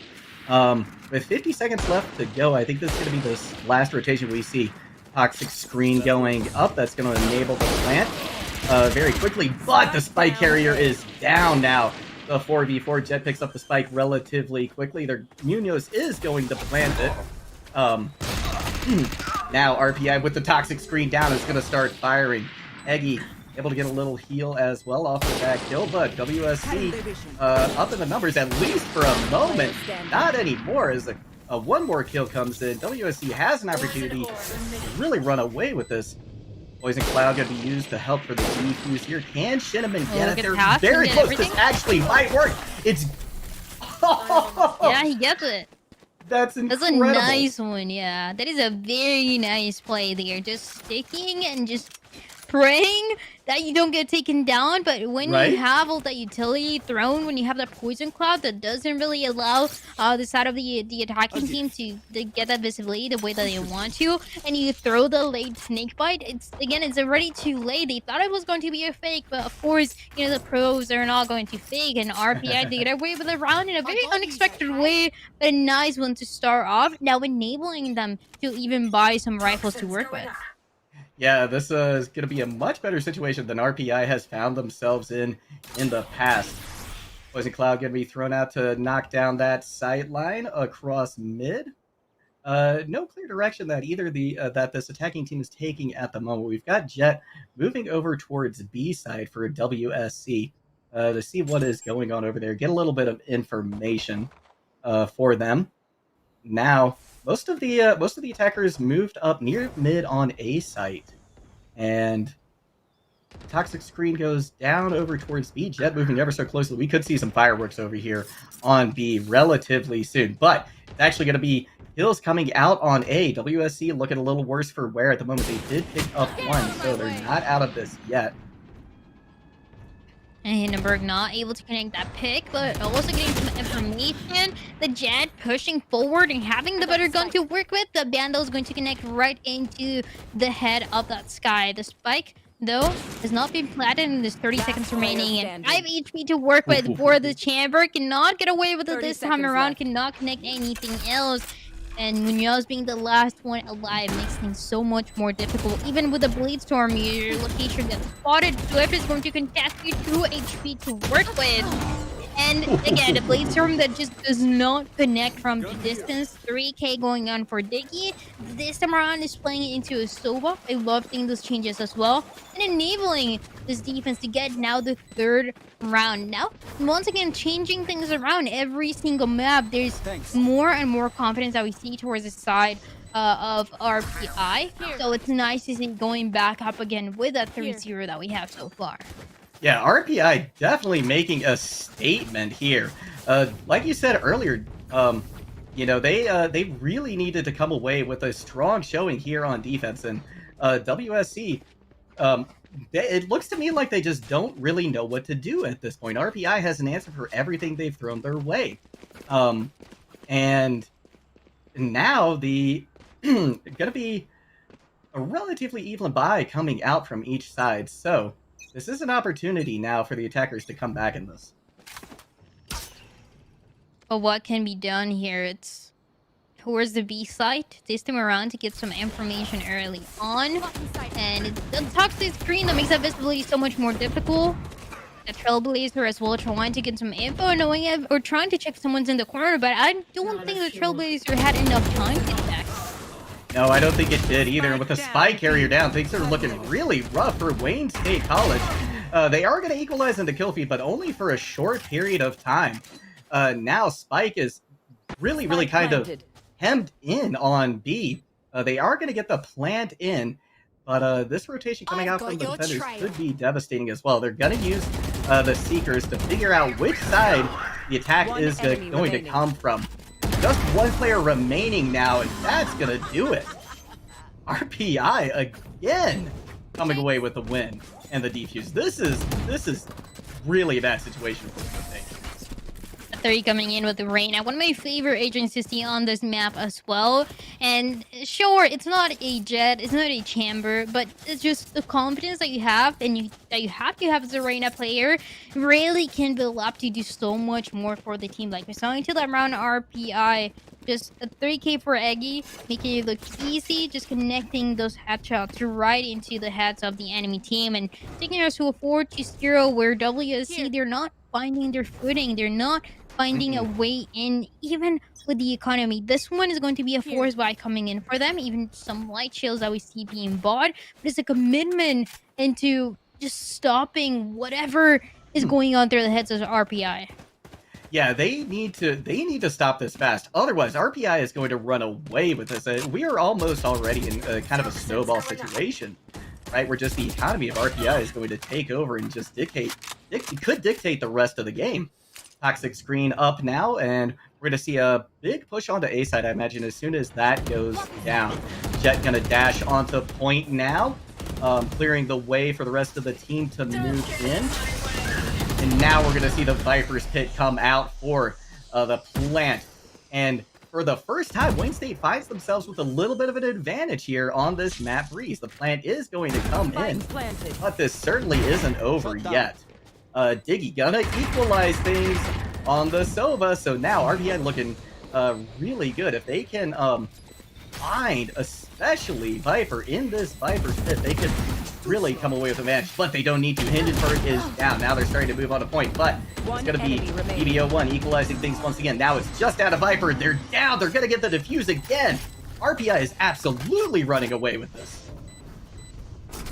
With 50 seconds left to go, I think this is going to be this last rotation we see. Toxic screen going up. That's going to enable the plant very quickly, but the spike carrier is down now. The 4v4 Jet picks up the spike relatively quickly. Their Munoz is going to plant it. Now RPI with the toxic screen down is going to start firing. Eggy able to get a little heal as well off of that kill, but WSC up in the numbers at least for a moment. Not anymore as a 1 more kill comes in. WSC has an opportunity to really run away with this. Poison Cloud going to be used to help for the defuse here. Can Shinneman get it? They're very close. This actually might work. It's... Yeah, he gets it. That's incredible. That's a nice one, yeah. That is a very nice play there. Just sticking and just praying that you don't get taken down, but when you have all that utility thrown, when you have that poison cloud that doesn't really allow the side of the attacking team to get that visibility the way that they want to, and you throw the late snake bite, it's already too late. They thought it was going to be a fake, but of course, you know, the pros are not going to fake, and RPI they get away with a round in a very unexpected way, but a nice one to start off, now enabling them to even buy some rifles to work with. Yeah, this is going to be a much better situation than RPI has found themselves in the past. Poison Cloud going to be thrown out to knock down that sight line across mid. No clear direction that either that this attacking team is taking at the moment. We've got Jet moving over towards B side for WSC to see what is going on over there. Get a little bit of information for them. Now, most of the attackers moved up near mid on A site, and Toxic Screen goes down over towards B. Jet moving ever so closely. We could see some fireworks over here on B relatively soon, but it's actually going to be Hills coming out on A. WSC looking a little worse for wear at the moment. They did pick up one, so they're not out of this yet. And Hindenburg not able to connect that pick, but also getting some information. The Jet pushing forward and having the better gun to work with. The Bandle is going to connect right into the head of that Sky. The Spike, though, has not been planted in this 30 seconds remaining. And 5 HP to work with for the Chamber. Cannot get away with it this time around. Cannot connect anything else. And Munoz being the last one alive makes things so much more difficult. Even with the Blade Storm, your location gets spotted. Swift is going to contest you 2 HP to work with. And again, the Blade Storm that just does not connect from the distance. 3k going on for Diggy. This time around is playing it into a Sova. I love seeing those changes as well. And enabling this defense to get now the 3rd round. Now, once again, changing things around every single map. There's more and more confidence that we see towards the side of RPI. So it's nice to see going back up again with that 3-0 that we have so far. Yeah, RPI definitely making a statement here. Like you said earlier, you know, they really needed to come away with a strong showing here on defense, and WSC, it looks to me like they just don't really know what to do at this point. RPI has an answer for everything they've thrown their way, and now the gonna be a relatively even buy coming out from each side. So this is an opportunity now for the attackers to come back in this. But what can be done here? It's towards the B site this time around to get some information early on. And it's the Toxic Screen that makes that visibility so much more difficult. The Trailblazer as well trying to get some info, knowing it, or trying to check someone's in the corner, but I don't think the Trailblazer had enough time to check. No, I don't think it did either. With the spy carrier down, things are looking really rough for Wayne State College. They are going to equalize into kill feed, but only for a short period of time. Now Spike is really kind of hemmed in on B. They are going to get the plant in, but this rotation coming out from the defenders could be devastating as well. They're going to use the Seekers to figure out which side the attack is going to come from. Just one player remaining now, and that's gonna do it. RPI again coming away with the win and the defuse. This is really a bad situation for the thing. 30 coming in with the Reina, one of my favorite agents to see on this map as well. And sure, it's not a Jet, it's not a Chamber, but it's just the confidence that you have and that you have to have as a Reina player really can build up to do so much more for the team. Like we saw into that round RPI, just a 3k for Eggy, making it look easy, just connecting those headshots right into the heads of the enemy team and taking us to a 4-0 where WSC, they're not finding their footing, they're not finding a way in, even with the economy. This one is going to be a force buy coming in for them, even some light shields that we see being bought, but it's a commitment into just stopping whatever is going on through the heads of RPI. Yeah, they need to stop this fast. Otherwise, RPI is going to run away with this. We are almost already in kind of a snowball situation, right? Where just the economy of RPI is going to take over and just could dictate the rest of the game. Toxic Screen up now, and we're going to see a big push onto A side, I imagine, as soon as that goes down. Jet going to dash onto point now, clearing the way for the rest of the team to move in. And now we're going to see the Viper's Pit come out for the plant. And for the first time, Wayne State finds themselves with a little bit of an advantage here on this map breeze. The plant is going to come in, but this certainly isn't over yet. Diggy gonna equalize things on the Sova, so now RPI looking really good. If they can find, especially Viper, in this Viper's pit, they could really come away with a match, but they don't need to. Hindenburg is down. Now they're starting to move on a point, but it's going to be BBO1 equalizing things once again. Now it's just out of Viper. They're down. They're going to get the defuse again. RPI is absolutely running away with this.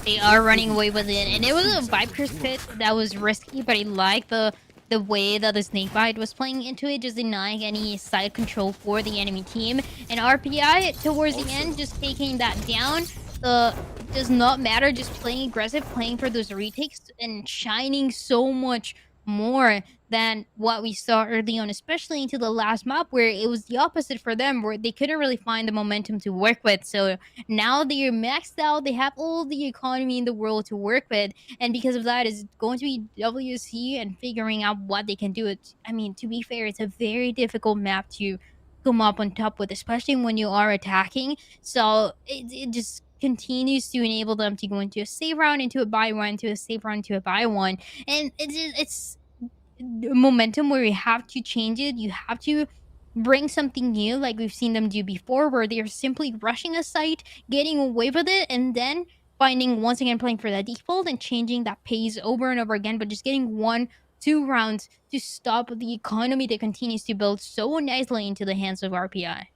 They are running away with it, and it was a Viper's pit that was risky, but I like the way that the Snakebite was playing into it, just denying any side control for the enemy team. And RPI, towards the end, just taking that down. Does not matter, just playing aggressive, playing for those retakes, and shining so much more than what we saw early on, especially into the last map where it was the opposite for them, where they couldn't really find the momentum to work with. So now they're maxed out, they have all the economy in the world to work with, and because of that, it's going to be WC and figuring out what they can do. I mean, to be fair, it's a very difficult map to come up on top with, especially when you are attacking. So it just continues to enable them to go into a save round, into a buy one, to a save round, to a buy one. And it's momentum where you have to change it. You have to bring something new, like we've seen them do before, where they're simply rushing a site, getting away with it, and then finding, once again, playing for that default and changing that pace over and over again, but just getting 1-2 rounds to stop the economy that continues to build so nicely into the hands of RPI.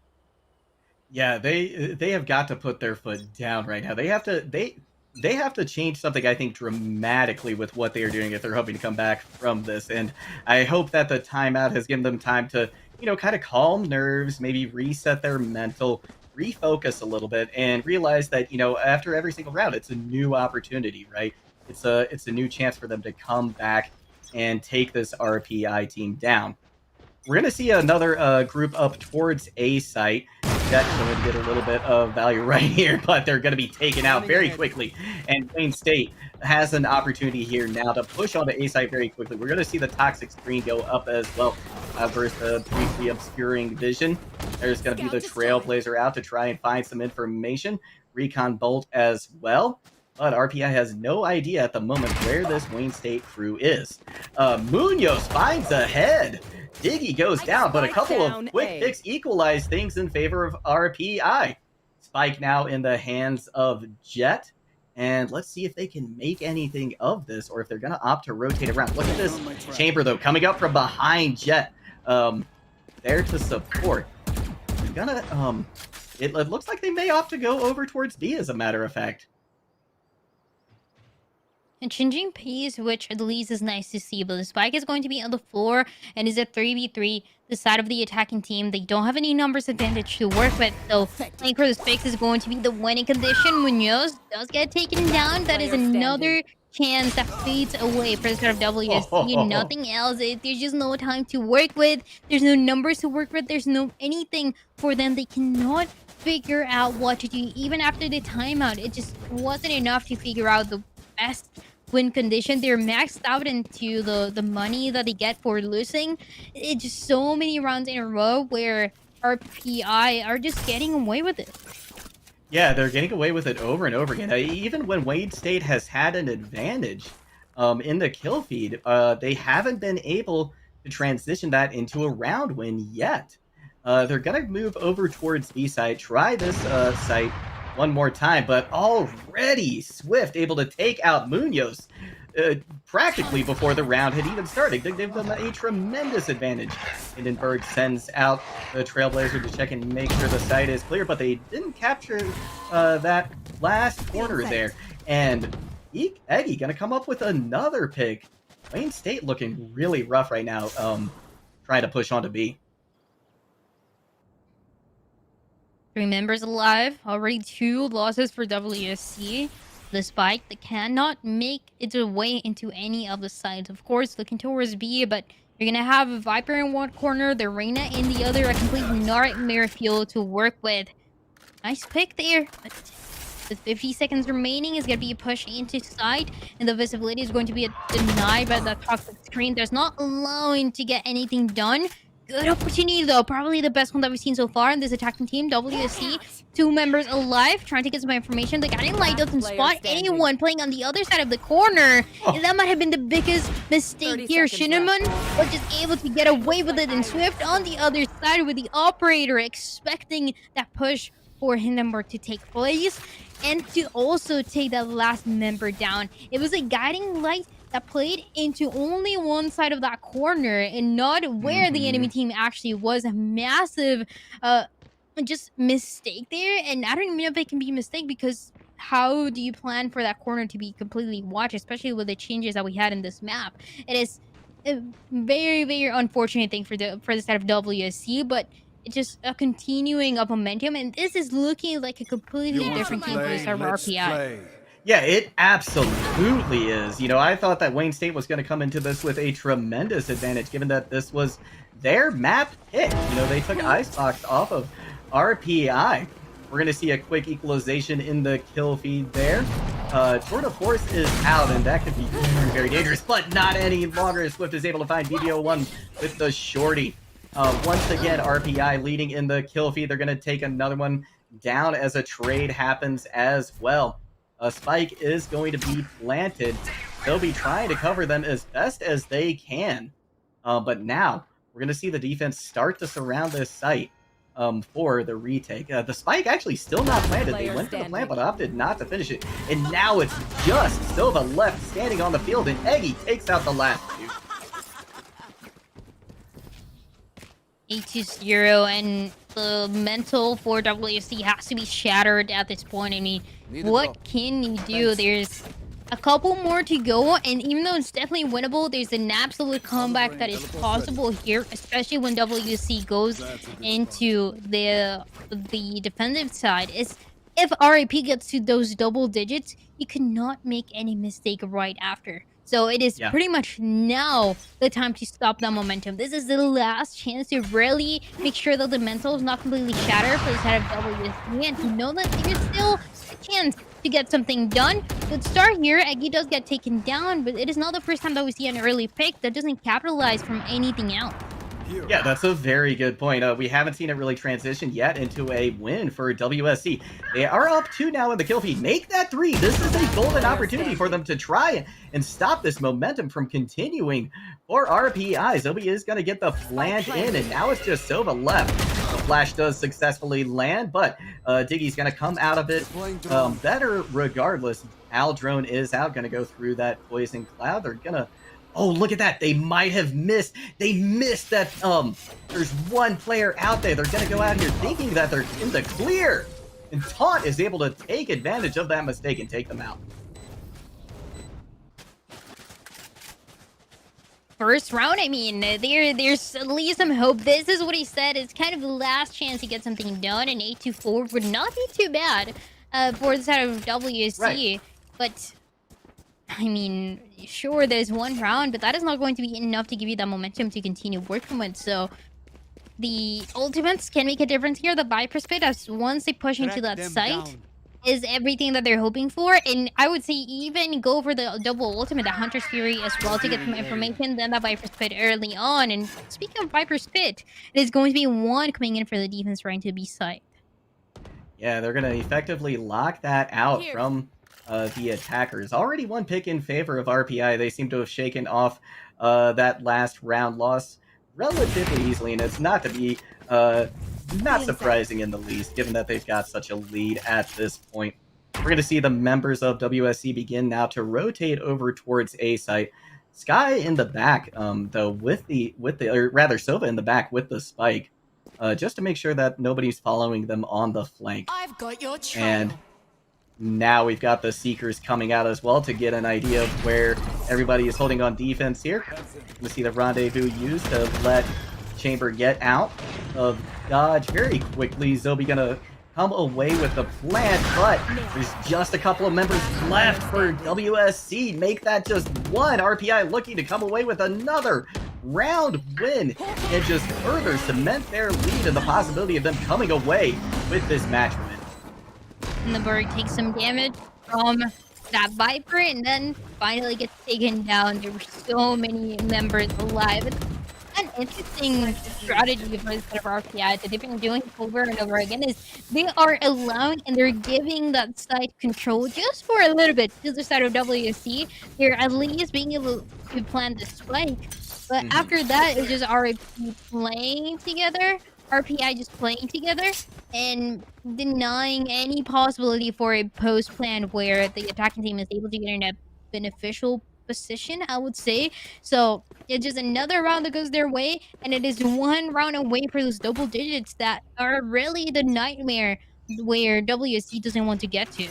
Yeah, they have got to put their foot down right now. They have to change something, I think, dramatically with what they are doing if they're hoping to come back from this. And I hope that the timeout has given them time to, kind of calm nerves, maybe reset their mental, refocus a little bit, and realize that, after every single round, it's a new opportunity, right? It's a new chance for them to come back and take this RPI team down. We're going to see another group up towards A site. That's going to get a little bit of value right here, but they're going to be taken out very quickly. And Wayne State has an opportunity here now to push onto A site very quickly. We're going to see the toxic screen go up as well versus the briefly obscuring vision. There's going to be the Trailblazer out to try and find some information. Recon Bolt as well. But RPI has no idea at the moment where this Wayne State crew is. Munoz finds a head. Diggy goes down, but a couple of quick picks equalize things in favor of RPI. Spike now in the hands of Jet. And let's see if they can make anything of this, or if they're going to opt to rotate around. Look at this chamber, though, coming up from behind Jet. There to support. They're gonna, it looks like they may opt to go over towards B, as a matter of fact. And changing pace, which at least is nice to see, but the Spike is going to be on the floor and is a 3v3, the side of the attacking team. They don't have any numbers advantage to work with, so playing for the Spikes is going to be the winning condition. Munoz does get taken down. That is another chance that fades away for the sort of WSC. Nothing else. There's just no time to work with. There's no numbers to work with. There's no anything for them. They cannot figure out what to do. Even after the timeout, it just wasn't enough to figure out the best win condition. They're maxed out into the money that they get for losing. It's just so many rounds in a row where RPI are just getting away with it. Yeah, they're getting away with it over and over again. Even when Wayne State has had an advantage in the kill feed, they haven't been able to transition that into a round win yet. They're going to move over towards B site, try this site one more time, but already Swift able to take out Munoz practically before the round had even started. They give them a tremendous advantage. Hindenburg sends out the Trailblazer to check and make sure the site is clear, but they didn't capture that last corner there. And Eggy gonna come up with another pick. Wayne State looking really rough right now, trying to push on to B. 3 members alive, already 2 losses for WSC. The Spike that cannot make its way into any of the sides. Of course, looking towards B, but you're gonna have a Viper in one corner, the Reyna in the other, a complete nightmare field to work with. Nice pick there, but with 50 seconds remaining, is gonna be a push into side, and the visibility is going to be denied by the toxic screen. There's not allowing to get anything done. Good opportunity, though. Probably the best one that we've seen so far in this attacking team. WSC, 2 members alive, trying to get some information. The guiding light doesn't spot anyone playing on the other side of the corner. And that might have been the biggest mistake here. Cinnamon was just able to get away with it, and Swift on the other side with the operator expecting that push for Hindenburg to take place and to also take that last member down. It was a guiding light that played into only one side of that corner and not where the enemy team actually was. A massive just mistake there, and I don't even know if it can be a mistake, because how do you plan for that corner to be completely watched, especially with the changes that we had in this map? It is a very, very unfortunate thing for the side of WSC, but it's just a continuing of momentum, and this is looking like a completely different team for the side of RPI. Yeah, it absolutely is. You know, I thought that Wayne State was going to come into this with a tremendous advantage, given that this was their map pick. You know, they took Icebox off of RPI. We're going to see a quick equalization in the kill feed there. Tour de Force is out, and that could be very, very dangerous, but not any longer. Swift is able to find BBO1 with the shorty. Once again, RPI leading in the kill feed. They're going to take another one down as a trade happens as well. A spike is going to be planted. They'll be trying to cover them as best as they can. But now, we're going to see the defense start to surround this site for the retake. The spike actually still not planted. They went for the plant, but opted not to finish it. And now it's just Silva left standing on the field, and Eggy takes out the last two. 8-0, and the mental for WSC has to be shattered at this point. I mean, what can you do? There's a couple more to go, and even though it's definitely winnable, there's an absolute comeback that is possible here, especially when WSC goes into the defensive side. Is if RAP gets to those double digits, you cannot make any mistake right after. So it is pretty much now the time to stop that momentum. This is the last chance to really make sure that the mental is not completely shattered for the side of WSC, and to know that there's still a chance to get something done. Good start here. Eggy does get taken down, but it is not the first time that we see an early pick that doesn't capitalize from anything else. Yeah, that's a very good point. We haven't seen it really transition yet into a win for WSC. They are up 2 now in the kill feed. Make that 3. This is a golden opportunity for them to try and stop this momentum from continuing for RPI. Zobi is going to get the plant in, and now it's just Silva left. The flash does successfully land, but Diggy's going to come out of it better regardless. Al Drone is out, going to go through that poison cloud. They're going to... Oh, look at that. They might have missed. They missed that. There's one player out there. They're going to go out here thinking that they're in the clear. And Taunt is able to take advantage of that mistake and take them out. First round, I mean, there's at least some hope. This is what he said. It's kind of the last chance to get something done, and 8-4 would not be too bad for the side of WSC. Right. But... I mean, sure, there's one round, but that is not going to be enough to give you that momentum to continue working with. So the ultimates can make a difference here. The Viper Spit, as once they push into that site, is everything that they're hoping for. And I would say even go for the double ultimate, the Hunter's Fury as well, to get some information, then the Viper Spit early on. And speaking of Viper Spit, it is going to be one coming in for the defense trying to be site. Yeah, they're going to effectively lock that out from... the attackers. Already one pick in favor of RPI. They seem to have shaken off that last round loss relatively easily, and it's not to be not surprising in the least, given that they've got such a lead at this point. We're going to see the members of WSC begin now to rotate over towards A site. Sky in the back, though, or rather Sova in the back with the spike, just to make sure that nobody's following them on the flank. I've got your trail. And now we've got the Seekers coming out as well to get an idea of where everybody is holding on defense here. We'll see the rendezvous used to let Chamber get out of dodge very quickly. Zobi gonna come away with the plant, but there's just a couple of members left for WSC. Make that just one. RPI looking to come away with another round win and just further cement their lead and the possibility of them coming away with this match win. Hindenburg takes some damage from that Viper and then finally gets taken down. There were so many members alive. It's an interesting strategy for the side of RPI that they've been doing over and over again is they are allowing and they're giving that side control just for a little bit to the side of WSC. They're at least being able to plant the spike. But after that, it's just RAP playing together. RPI just playing together and denying any possibility for a post plan where the attacking team is able to get in a beneficial position, I would say. So it's just another round that goes their way, and it is one round away for those double digits that are really the nightmare where WSC doesn't want to get to.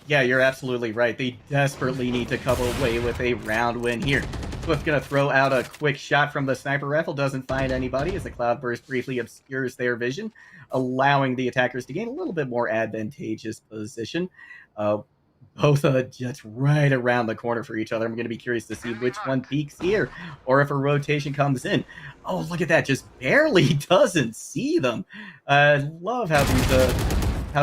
Yeah, you're absolutely right. They desperately need to come away with a round win here. Swift gonna throw out a quick shot from the sniper rifle, doesn't find anybody as the cloudburst briefly obscures their vision, allowing the attackers to gain a little bit more advantageous position. Both just right around the corner for each other. I'm going to be curious to see which one peaks here, or if a rotation comes in. Oh, look at that! Just barely doesn't see them. I love how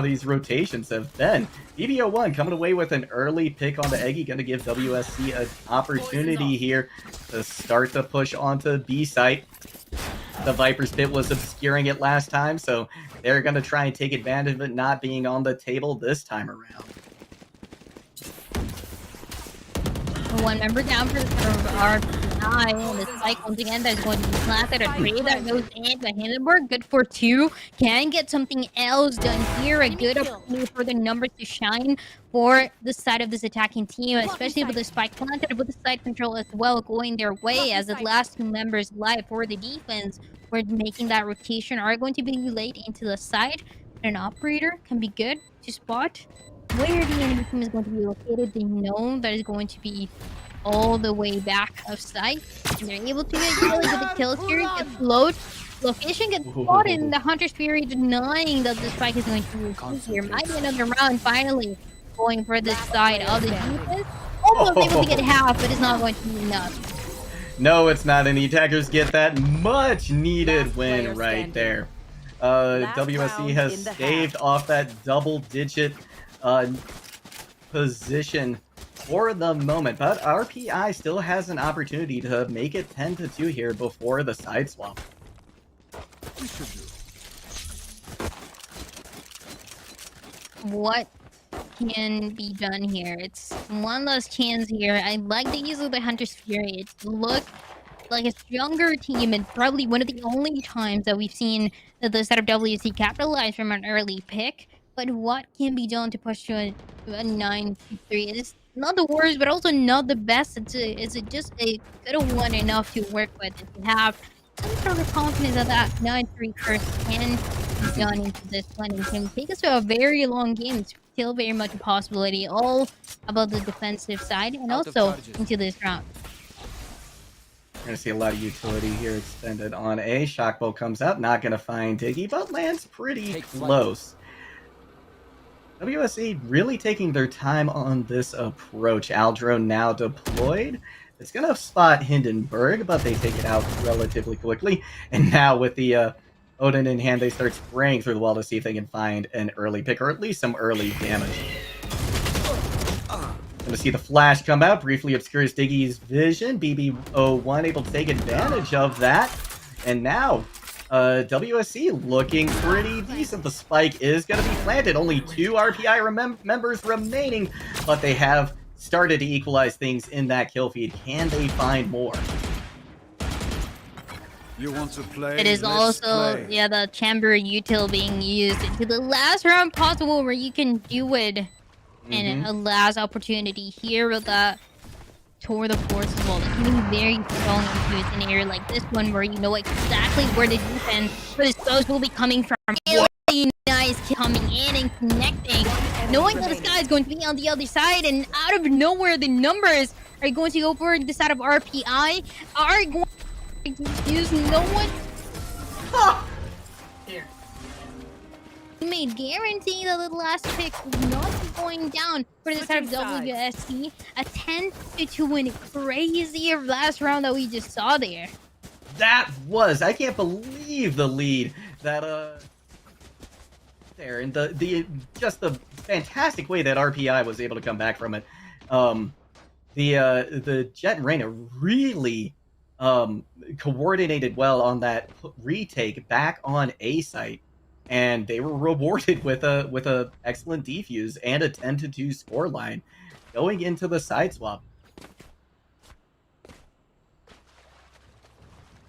these rotations have been. BBO1 coming away with an early pick on the Eggy, going to give WSC an opportunity here to start the push onto B site. The Viper's Pit was obscuring it last time, so they're going to try and take advantage of it not being on the table this time around. One member down for RPI, and the spike once again that is going to be planted. A trade that goes in by Hindenburg. Good for 2. Can get something else done here. A good opportunity for the numbers to shine for the side of this attacking team, especially with the spike planted, with the side control as well going their way, as the last 2 members live for the defense were making that rotation are going to be relayed into the side. An operator can be good to spot where the enemy team is going to be located. They know that is going to be all the way back of sight, and they're able to get really good kills here. Gets load. Location gets spotted, and the Hunter's Fury denying that the spike is going to be used here. Might be another round finally going for this side of the defense. Almost able to get half, but it's not going to be enough. No, it's not, and the attackers get that much needed win right there. WSC has staved off that double-digit position for the moment, but RPI still has an opportunity to make it 10-2 here before the side swap. What can be done here? It's one last chance here. I like the use of the Hunter's Fury. It looks like a stronger team, and probably one of the only times that we've seen the set of WC capitalize from an early pick. But what can be done to push to a 9-3? It's not the worst, but also not the best. It's just a good one enough to work with. If you have some sort of confidence that 9-3 first can be done into this one and can take us to a very long game. It's still very much a possibility, all about the defensive side and also into this round. We're going to see a lot of utility here extended on A. Shockbolt comes out, not going to find Diggy, but lands pretty close. WSC really taking their time on this approach. Aldro now deployed. It's going to spot Hindenburg, but they take it out relatively quickly. And now with the Odin in hand, they start spraying through the wall to see if they can find an early pick, or at least some early damage. Going to see the flash come out, briefly obscures Diggy's vision. BB01 able to take advantage of that. And now WSC looking pretty decent. The spike is going to be planted. Only 2 RPI members remaining, but they have started to equalize things in that kill feed. Can they find more? You want to play? It is also the chamber util being used into the last round possible, where you can do it in a last opportunity here with the tour de force as well. It can be very strong into a scenario like this one, where you know exactly where the defense for the Spurs will be coming from. Really nice coming in and connecting, knowing that this guy is going to be on the other side, and out of nowhere the numbers are going to go for the side of RPI are going to use no one. Here. May guarantee that the last pick is not going down for the side of WSC. A 10-2 win. Crazy last round that we just saw there. That was, I can't believe the lead that there, and the just the fantastic way that RPI was able to come back from it. The Jet and Reyna really coordinated well on that retake back on A site, and they were rewarded with a excellent defuse and a 10-2 scoreline going into the side swap.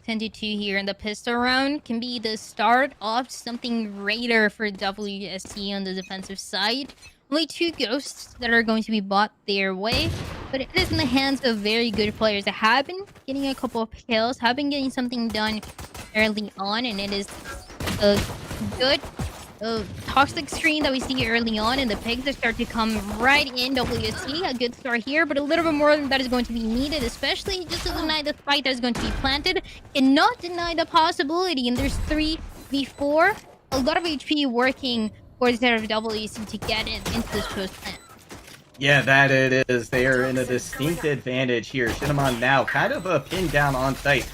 10-2 here in the pistol round can be the start of something greater for WSC on the defensive side. Only 2 ghosts that are going to be bought their way, but it is in the hands of very good players that have been getting a couple of kills, have been getting something done early on, and it is a good toxic screen that we see early on, and the pigs that start to come right in. WSC, a good start here, but a little bit more than that is going to be needed, especially just to deny the fight that is going to be planted. Cannot deny the possibility, and there's 3v4. A lot of HP working for the side of WSC to get it into this post plant. Yeah, that it is. They are in a distinct advantage here. Shinamon now kind of pinned down on site.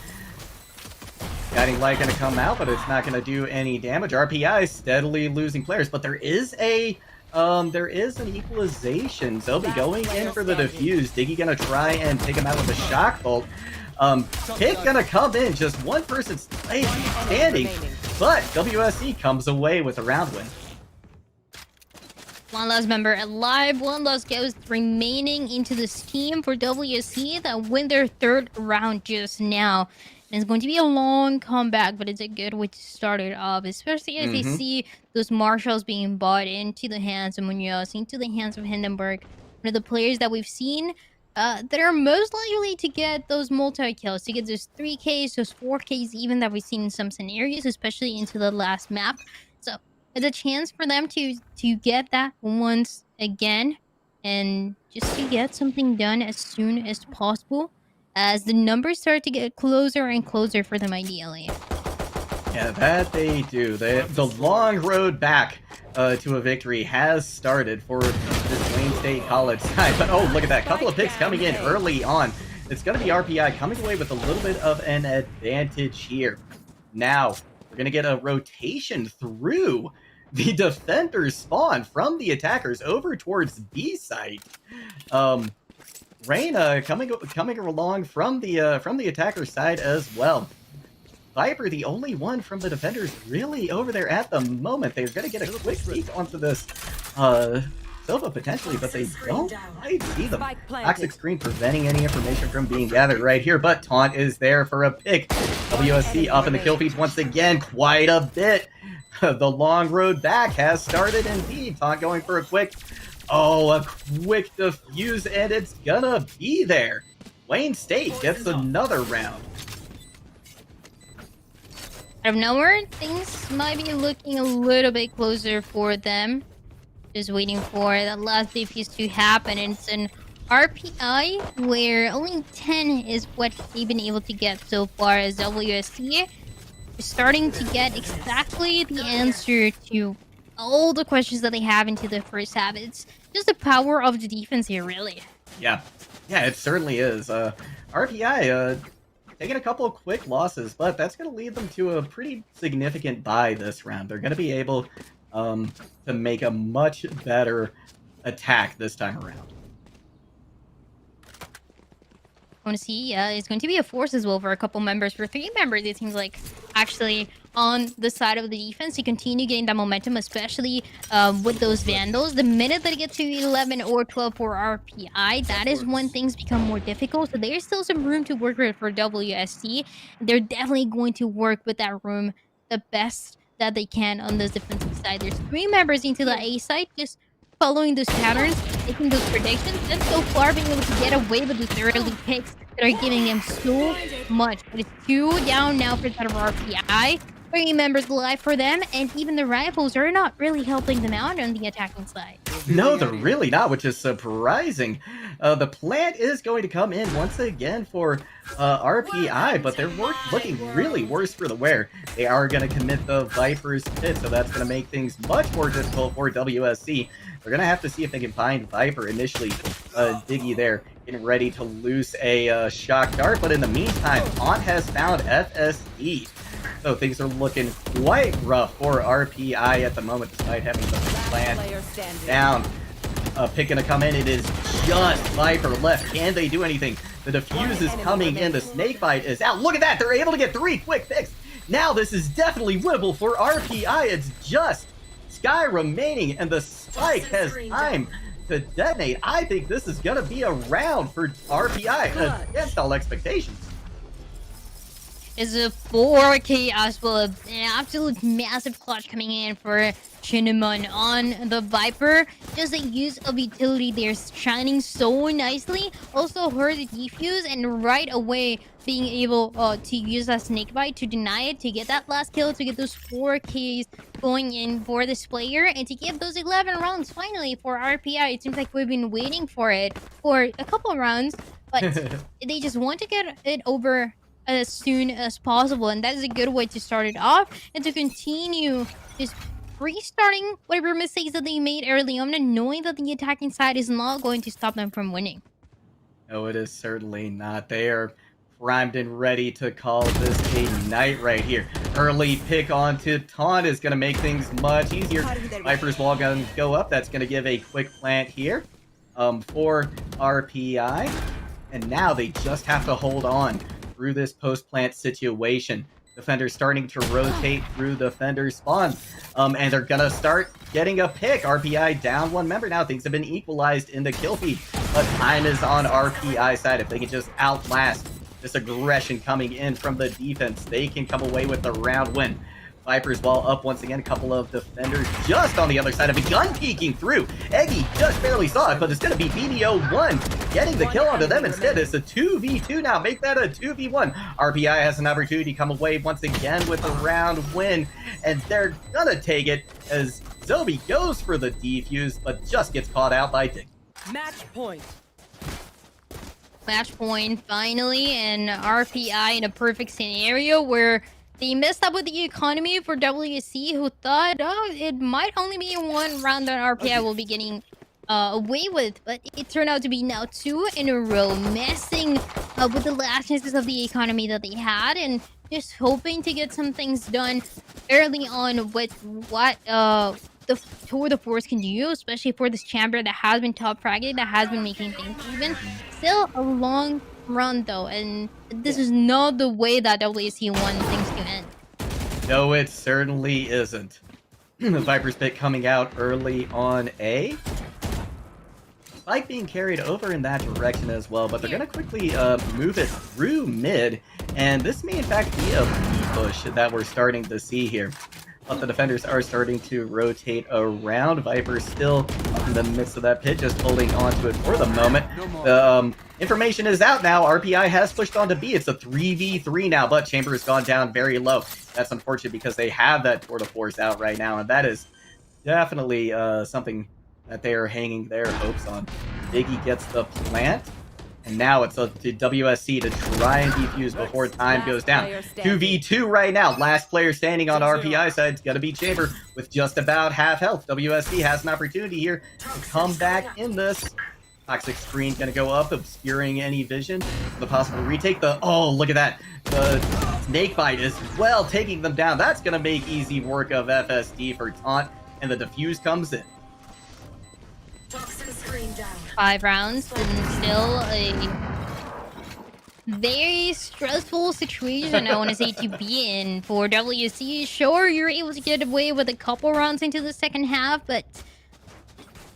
Guiding Light going to come out, but it's not going to do any damage. RPI steadily losing players, but there is an equalization. Zobi going in for the defuse. Diggy going to try and take him out with a shock bolt. Pick going to come in, just one person standing, but WSC comes away with a round win. One last member alive, one last ghost remaining into this team for WSC that win their 3rd round just now. And it's going to be a long comeback, but it's a good way to start it off, especially as they see those marshals being bought into the hands of Munoz, into the hands of Hindenburg. One of the players that we've seen that are most likely to get those multi-kills, to get those 3Ks, those 4Ks even that we've seen in some scenarios, especially into the last map. So it's a chance for them to get that once again, and just to get something done as soon as possible, as the numbers start to get closer and closer for them ideally. Yeah, that they do. The long road back to a victory has started for this Wayne State College side. But oh, look at that. Couple of picks coming in early on. It's going to be RPI coming away with a little bit of an advantage here. Now, we're going to get a rotation through the defenders spawn from the attackers over towards B site. Rain coming along from the attacker side as well. Viper, the only one from the defenders really over there at the moment. They're going to get a quick peek onto this Silva potentially, but they don't quite see them. Toxic screen preventing any information from being gathered right here, but Taunt is there for a pick. WSC up in the kill feeds once again, quite a bit. The long road back has started indeed. Taunt going for a quick... Oh, a quick defuse, and it's gonna be there. Wayne State gets another round. Out of nowhere, things might be looking a little bit closer for them. Just waiting for that last defuse to happen. And it's an RPI where only 10 is what they've been able to get so far, as WSC is starting to get exactly the answer to all the questions that they have into the first half. It's just the power of the defense here, really. Yeah, it certainly is. RPI taking a couple of quick losses, but that's going to lead them to a pretty significant bye this round. They're going to be able to make a much better attack this time around. I want to see, it's going to be a force as well for a couple members. For 3 members, it seems like actually on the side of the defense to continue getting that momentum, especially with those Vandals. The minute they get to 11 or 12 for RPI, that is when things become more difficult. So there's still some room to work with for WSC. They're definitely going to work with that room the best that they can on this defensive side. There's 3 members into the A side, just following those patterns, making those predictions, and so far being able to get away with those early picks that are giving them so much. But it's 2 down now for the side of RPI. 3 members alive for them, and even the rifles are not really helping them out on the attacking side. No, they're really not, which is surprising. The plant is going to come in once again for RPI, but they're looking really worse for the wear. They are going to commit the Viper's pit, so that's going to make things much more difficult for WSC. They're going to have to see if they can find Viper initially. Diggy there, getting ready to loose a shock dart, but in the meantime, Taunt has found FSD. So things are looking quite rough for RPI at the moment, despite having the plan down. Pick gonna come in. It is just Viper left. Can they do anything? The defuse is coming in. The snakebite is out. Look at that. They're able to get 3 quick picks. Now this is definitely winnable for RPI. It's just Sky remaining, and the spike has time to detonate. I think this is gonna be a round for RPI against all expectations. is a 4K as well. An absolute massive clutch coming in for Cinnamon on the Viper. Just the use of utility there shining so nicely. Also heard the defuse and right away being able to use that snake bite to deny it, to get that last kill, to get those 4Ks going in for this player, and to give those 11 rounds finally for RPI. It seems like we've been waiting for it for a couple rounds, but they just want to get it over as soon as possible, and that is a good way to start it off and to continue just restarting whatever mistakes that they made early on, and knowing that the attacking side is not going to stop them from winning. No, it is certainly not. They are primed and ready to call this a night right here. Early pick onto Taunt is going to make things much easier. Viper's wall going to go up. That's going to give a quick plant here for RPI. And now they just have to hold on through this post-plant situation. Defenders starting to rotate through defender spawn. And they're going to start getting a pick. RPI down one member now. Things have been equalized in the kill feed. But time is on RPI side. If they can just outlast this aggression coming in from the defense, they can come away with the round win. Viper's wall up once again. A couple of defenders just on the other side of a gun peeking through. Eggy just barely saw it, but it's going to be BDO1 getting the kill onto them instead. It's a 2v2 now. Make that a 2v1. RPI has an opportunity to come away once again with a round win, and they're going to take it as Zobi goes for the defuse, but just gets caught out by Dick. Match point. Match point finally, and RPI in a perfect scenario where they messed up with the economy for WSC, who thought, oh, it might only be one round that RPI will be getting away with, but it turned out to be now 2 in a row, messing with the last chances of the economy that they had, and just hoping to get some things done early on with what the Tour de Force can do, especially for this chamber that has been top fragged, that has been making things even. Still a long run though, and this is not the way that WSC wants things to end. No, it certainly isn't. The Viper's pick coming out early on A. Spike being carried over in that direction as well, but they're going to quickly move it through mid, and this may in fact be a B push that we're starting to see here. But the defenders are starting to rotate around. Viper's still in the midst of that pit, just holding on to it for the moment. The information is out now. RPI has pushed on to B. It's a 3v3 now, but Chamber has gone down very low. That's unfortunate because they have that Tour de Force out right now, and that is definitely something that they are hanging their hopes on. Biggie gets the plant. And now it's up to WSC to try and defuse before time goes down. 2v2 right now. Last player standing on RPI side is going to be Chamber with just about half health. WSC has an opportunity here to come back in this. Toxic screen going to go up, obscuring any vision. The possible retake. Oh, look at that. The snake bite is well taking them down. That's going to make easy work of FSD for Taunt. And the defuse comes in. 5 rounds and still a very stressful situation, I want to say, to be in for WC. Sure, you're able to get away with a couple rounds into the second half, but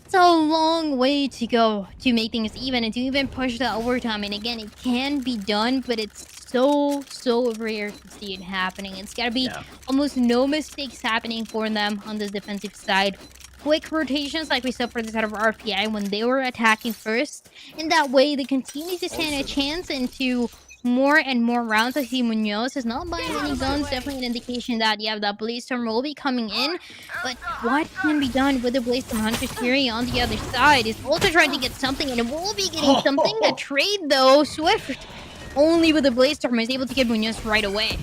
it's a long way to go to make things even and to even push the overtime. And again, it can be done, but it's so rare to see it happening. It's got to be almost no mistakes happening for them on this defensive side. Quick rotations like we saw for the side of RPI when they were attacking first, and that way they continue to stand a chance into more and more rounds. I see Munoz is not buying any guns, definitely an indication that that Blaze-Storm will be coming in, but what can be done with the Blaze-Storm Hunter's Fury on the other side is also trying to get something, and it will be getting something. The trade though, Swift only with the Blaze-Storm is able to get Munoz right away.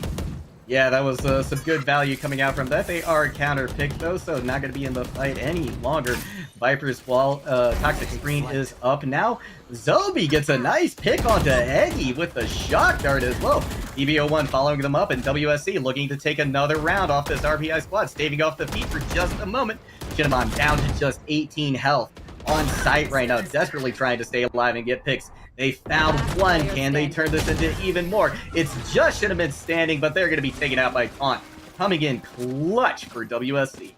Yeah, that was some good value coming out from that. They are counter-picked, though, so not going to be in the fight any longer. Viper's wall, Toxic Screen is up now. Zobi gets a nice pick onto Eggy with the shock dart as well. EBO1 following them up, and WSC looking to take another round off this RPI squad, staving off the feet for just a moment. Shinamon down to just 18 health. On site right now, desperately trying to stay alive and get picks. They found one. Can they turn this into even more? It's just Cinnamon standing, but they're going to be taken out by Taunt. Coming in clutch for WSC.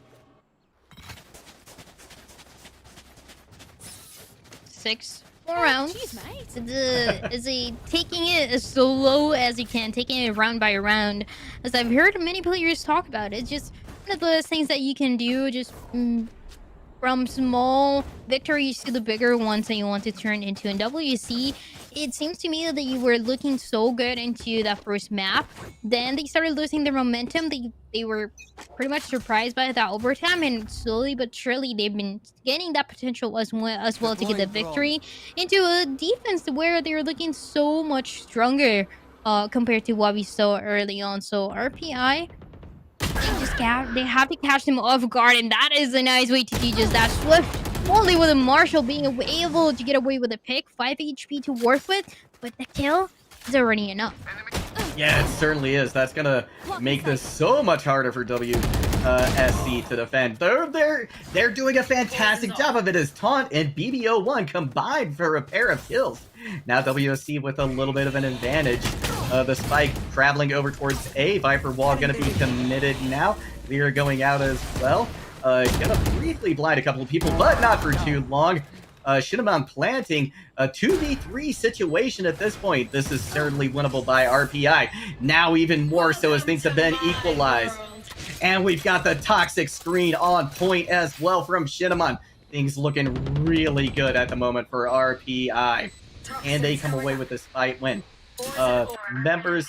6 couple rounds. Is a taking it as slow as you can, taking it round by round. As I've heard many players talk about, it's just one of those things that you can do. Just from small victories to the bigger ones that you want to turn into. In WC, it seems to me that you were looking so good into that first map. Then they started losing their momentum. They were pretty much surprised by that overtime, and slowly but surely they've been gaining that potential as well to get the victory into a defense where they're looking so much stronger compared to what we saw early on. So RPI, they have to catch them off guard, and that is a nice way to teach us that. Swift, only with a Marshall being able to get away with a pick, 5 HP to work with, but the kill is already enough. Yeah, it certainly is. That's gonna make this so much harder for WSC to defend. They're doing a fantastic job of it as Taunt and BBO1 combined for a pair of kills. Now WSC with a little bit of an advantage. The spike traveling over towards A. Viper Wall gonna be committed now. They're going out as well. Gonna briefly blind a couple of people, but not for too long. Shinamon planting a 2v3 situation at this point. This is certainly winnable by RPI. Now even more so as things have been equalized. And we've got the toxic screen on point as well from Shinamon. Things looking really good at the moment for RPI. And they come away with this fight win. Members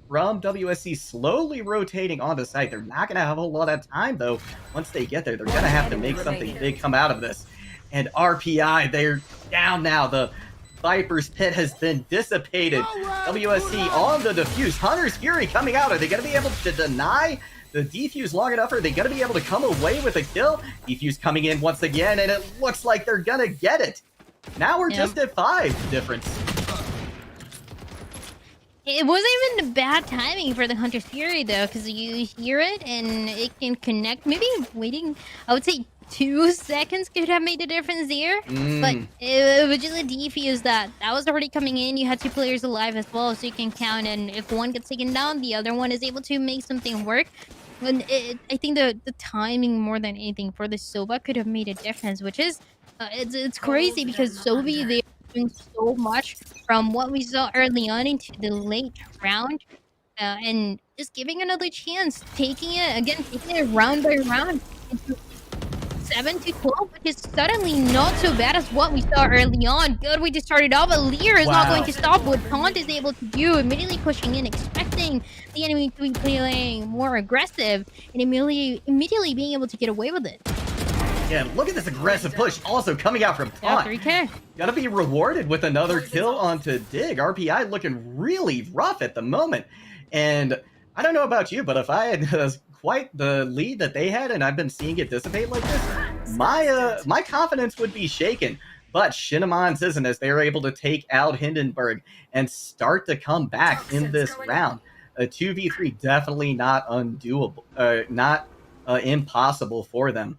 from WSC slowly rotating onto site. They're not going to have a whole lot of time, though. Once they get there, they're going to have to make something big come out of this. And RPI, they're down now. The Viper's pit has been dissipated. WSC on the defuse. Hunter's Fury coming out. Are they going to be able to deny the defuse long enough? Are they going to be able to come away with a kill? Defuse coming in once again, and it looks like they're going to get it. Now we're just at 5 difference. It wasn't even the bad timing for the Hunter's Fury, though, because you hear it and it can connect. Maybe waiting, I would say 2 seconds could have made a difference there. But it was just a defuse that was already coming in. You had 2 players alive as well, so you can count. And if one gets taken down, the other one is able to make something work. And I think the timing more than anything for the Soba could have made a difference, which is it's crazy because Sobi, they're doing so much from what we saw early on into the late round, and just giving another chance, taking it round by round into 7 to 12, which is suddenly not so bad as what we saw early on. Good way to start it off, but Lear is not going to stop what Taunt is able to do, immediately pushing in, expecting the enemy to be playing more aggressive, and immediately being able to get away with it. Yeah, look at this aggressive push also coming out from Taunt. 3K. Gotta be rewarded with another kill onto Dig. RPI looking really rough at the moment. And I don't know about you, but if I had quite the lead that they had and I've been seeing it dissipate like this, my confidence would be shaken. But Shinamon's isn't, as they are able to take out Hindenburg and start to come back in this round. A 2v3 definitely not undoable, not impossible for them.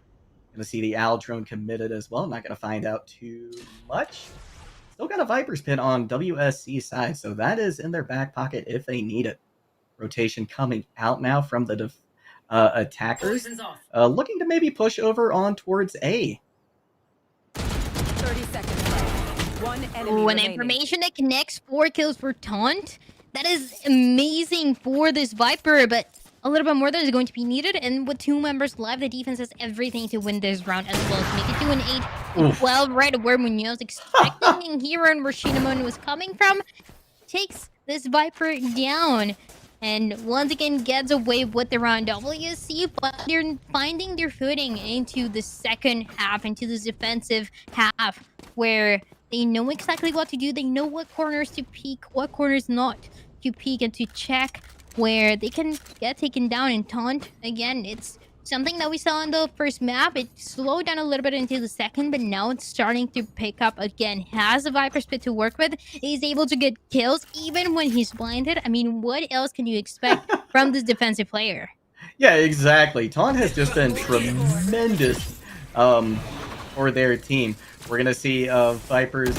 Gonna see the Owl drone committed as well. Not gonna find out too much. Still got a Viper's pit on WSC side, so that is in their back pocket if they need it. Rotation coming out now from the attackers, looking to maybe push over on towards A. 30 seconds left. One enemy An information that connects 4 kills for Taunt. That is amazing for this Viper, but a little bit more that is going to be needed, and with 2 members left, the defense has everything to win this round as well. To make it to an 8-12 right where Munoz expecting here and where Shinamon was coming from, takes this Viper down, and once again gets away with the round. WSC, but they're finding their footing into the second half, into this defensive half, where they know exactly what to do. They know what corners to peek, what corners not to peek, and to check where they can get taken down. And Taunt, again, it's something that we saw on the first map. It slowed down a little bit into the second, but now it's starting to pick up again. Has a Viper's pit to work with. He's able to get kills even when he's blinded. I mean, what else can you expect from this defensive player? Yeah, exactly. Taunt has just been tremendous for their team. We're going to see Viper's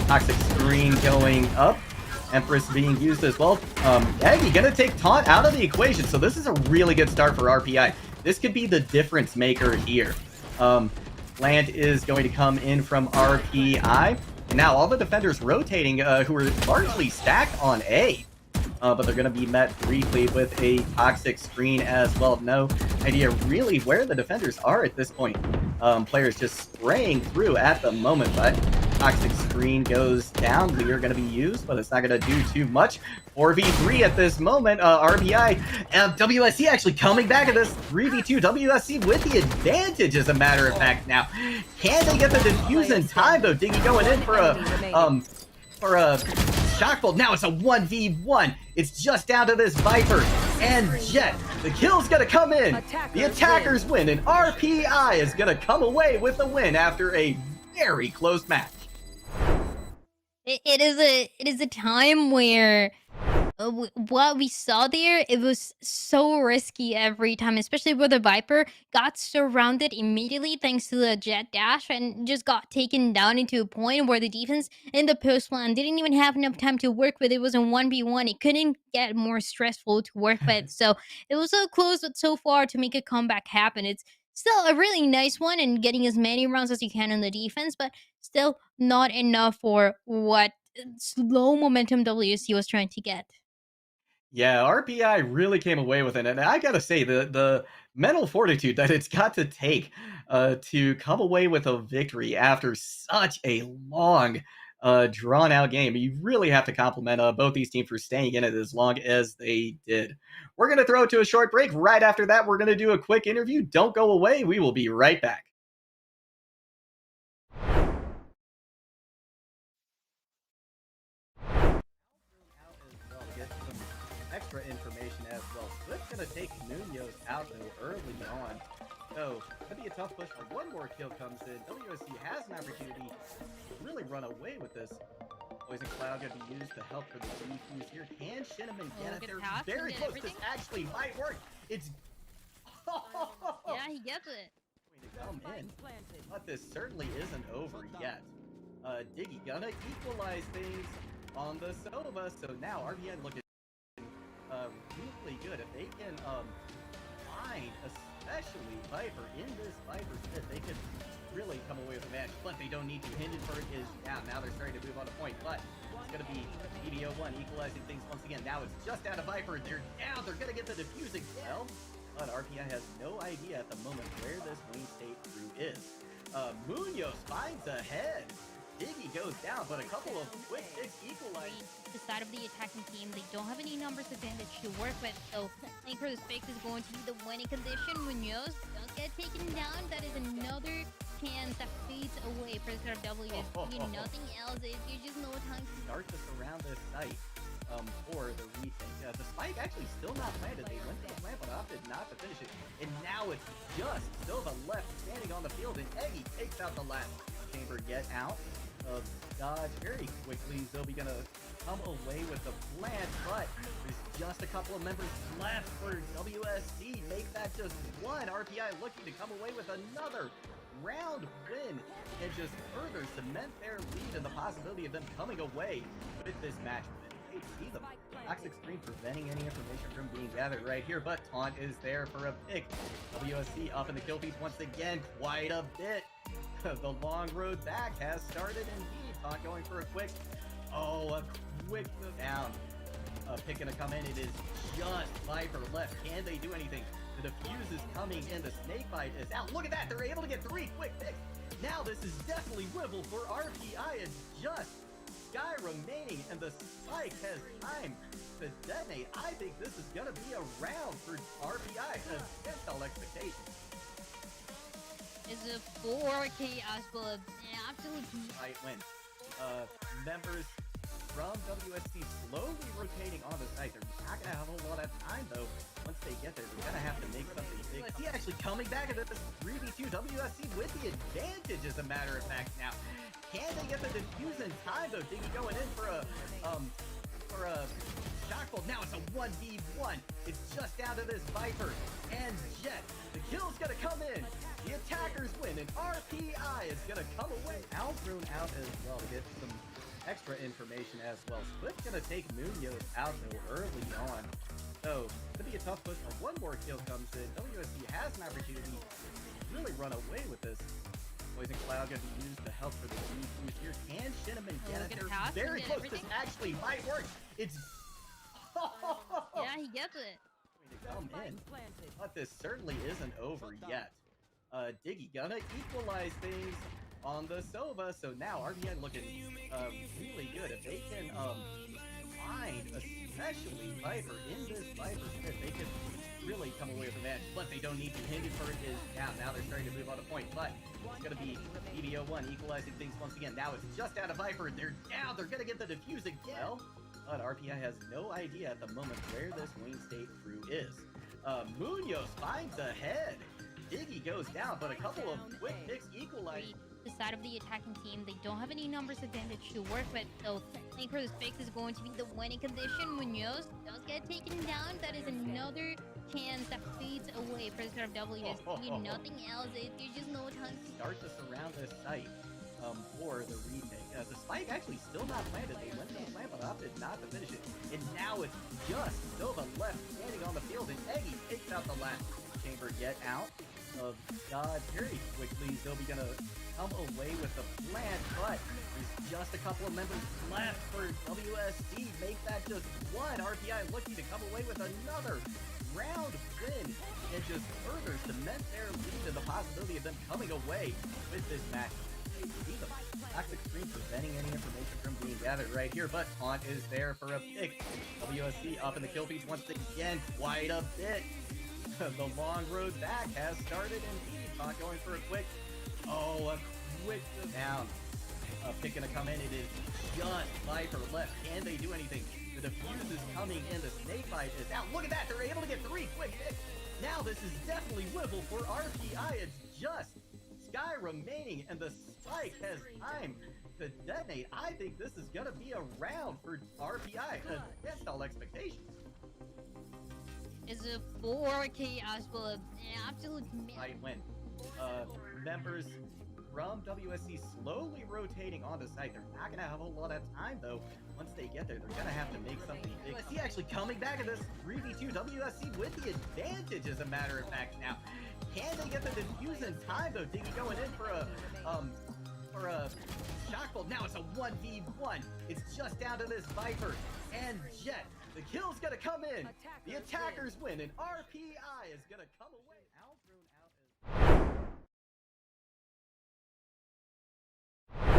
toxic screen going up. Empress being used as well. Aggie gonna take Taunt out of the equation, so this is a really good start for RPI. This could be the difference maker here. Land is going to come in from RPI, Now, all the defenders rotating who are largely stacked on A. But they're going to be met briefly with a toxic screen as well. No idea really where the defenders are at this point. Players just spraying through at the moment, but toxic screen goes down. We are going to be used, but it's not going to do too much. 4v3 at this moment. RBI and WSC actually coming back at this 3v2. WSC with the advantage, as a matter of fact. Now, can they get the defuse in time though? Diggy going in for a shock bolt. Now it's a 1v1. It's just down to this Viper and Jet. The kill's gonna come in. The attackers win, and RPI is gonna come away with the win after a very close match. It is a time where what we saw there, it was so risky every time, especially where the Viper got surrounded immediately thanks to the jet dash and just got taken down into a point where the defense in the post plan didn't even have enough time to work with. It was a 1v1. It couldn't get more stressful to work with. So it was so close, but so far to make a comeback happen. It's still a really nice one and getting as many rounds as you can on the defense, but still not enough for what slow momentum WC was trying to get. Yeah, RPI really came away with it, and I gotta say the mental fortitude that it's got to take to come away with a victory after such a long, drawn-out game. You really have to compliment both these teams for staying in it as long as they did. We're gonna throw it to a short break. Right after that, we're gonna do a quick interview. Don't go away. We will be right back. Extra information as well. Swift's gonna take Munoz out though early on. So it'll be a tough push, but one more kill comes in. WSC has an opportunity to really run away with this. Poison Cloud gonna be used to help for the defuse here. Can Shinneman get it? They're very close. This actually might work. It's Yeah, he gets it. going to come in, but this certainly isn't over yet. Diggy gonna equalize things on the Sova, so now RBN looking really good. If they can find especially Viper in this Viper pit, they could really come away with a match, but they don't need to. Hindenburg is down. Now they're starting to move on a point, but it's going to be BBO1 equalizing things once again. Now it's just out of Viper. They're down. They're going to get the defusing well, but RPI has no idea at the moment where this Wayne State crew is. Munoz finds a head. Diggy goes down, but a couple of quick picks equalize. The side of the attacking team, they don't have any numbers advantage to work with, so I think for the Spikes is going to be the winning condition. Munoz don't get taken down. That is another chance that fades away for the sort of WSC. Nothing else. There's just no time to start to surround this site for the retake. The spike actually still not planted. They went to the plant, but opted not to finish it. And now it's just Silva left standing on the field, and Eggy takes out the last chamber. Get out of dodge very quickly. Zobi gonna come away with the plant, but there's just a couple of members left for WSC. Make that just one. RPI looking to come away with another round win and just further cement their lead and the possibility of them coming away with this match win. Hey, see the toxic screen preventing any information from being gathered right here, but Taunt is there for a pick. WSC up in the kill feed once again, quite a bit. The long road back has started indeed. Taunt going for a quick down. Pick gonna come in. It is just Viper left. Can they do anything? The defuse is coming in. The snake bite is out. Look at that. They're able to get 3 quick picks. Now this is definitely winnable for RPI. It's just Sky remaining, and the spike has time to detonate. I think this is gonna be a round for RPI against all expectations. Is a 4K as well. Absolutely. Right win. Members from WSC slowly rotating on the site. They're not going to have a whole lot of time, though. Once they get there, they're going to have to make something big. He actually coming back into this 3v2. WSC with the advantage, as a matter of fact. Now, can they get the defuse in time, though? Diggy going in for a shock bolt. Now it's a 1v1. It's just down to this Viper and Jet. The kill's gonna come in. The attackers win, and RPI is gonna come away. Alfroon out as well to get some extra information as well. Swift's gonna take Munoz out though early on. So it'll be a tough push, but one more kill comes in. WSC has an opportunity to really run away with this. Poison Cloud going to be used to help for the boost here. Can Shinneman get it? good They're pass, very he did close. This everything. actually might work. It's Yeah, he gets it. going to come in, but this certainly isn't over yet. Diggy gonna equalize things on the Sova, so now RPN looking really good. If they can find, especially Viper, in this Viper pit, they can really come away with the match, but they don't need to. Hindenburg is down. Now they're starting to move on a point, but it's going to be EVO1 equalizing things once again. Now it's just out of Viper. They're down. They're going to get the defuse again. But RPI has no idea at the moment where this Wayne State crew is. Munoz finds a head. Diggy goes down, but a couple of quick picks equalize. The side of the attacking team, they don't have any numbers advantage to work with, so I think for this fix is going to be the winning condition. Munoz does get taken down. That is another chance that fades away for the side of WSD. Nothing else. There's just no time to start to surround this site for the retake. The spike actually still not planted. They went to the plant, but opted not to finish it. And now it's just Nova left standing on the field, and Eggy takes out the last chamber. Get out of God very quickly. They'll be gonna come away with the plant, but there's just a couple of members left for WSD. Make that just one. RPI looking to come away with another round win and just further cement their lead and the possibility of them coming away with this match. See the toxic screen preventing any information from being gathered right here, but Taunt is there for a pick. WSD up in the kill feed once again, quite a bit. The long road back has started indeed. Taunt going for a quick down. Pick gonna come in. It is just Viper left. Can they do anything? The defuse is coming in. The snake bite is out. Look at that. They're able to get 3 quick picks. Now this is definitely winnable for RPI. It's just Sky remaining, and the spike has time to detonate. I think this is gonna be a round for RPI against all expectations. is a 4K as well. An absolute Might win. Members from WSC slowly rotating on the site. They're not going to have a whole lot of time, though. Once they get there, they're going to have to make something big. WSC actually coming back at this 3v2. WSC with the advantage, as a matter of fact, now. Can they get the defuse in time, though? Diggy going in for a shock bolt. Now it's a 1v1. It's just down to this Viper and Jet. The kill's gonna come in. The attackers win, and RPI is gonna come away. Outgrown out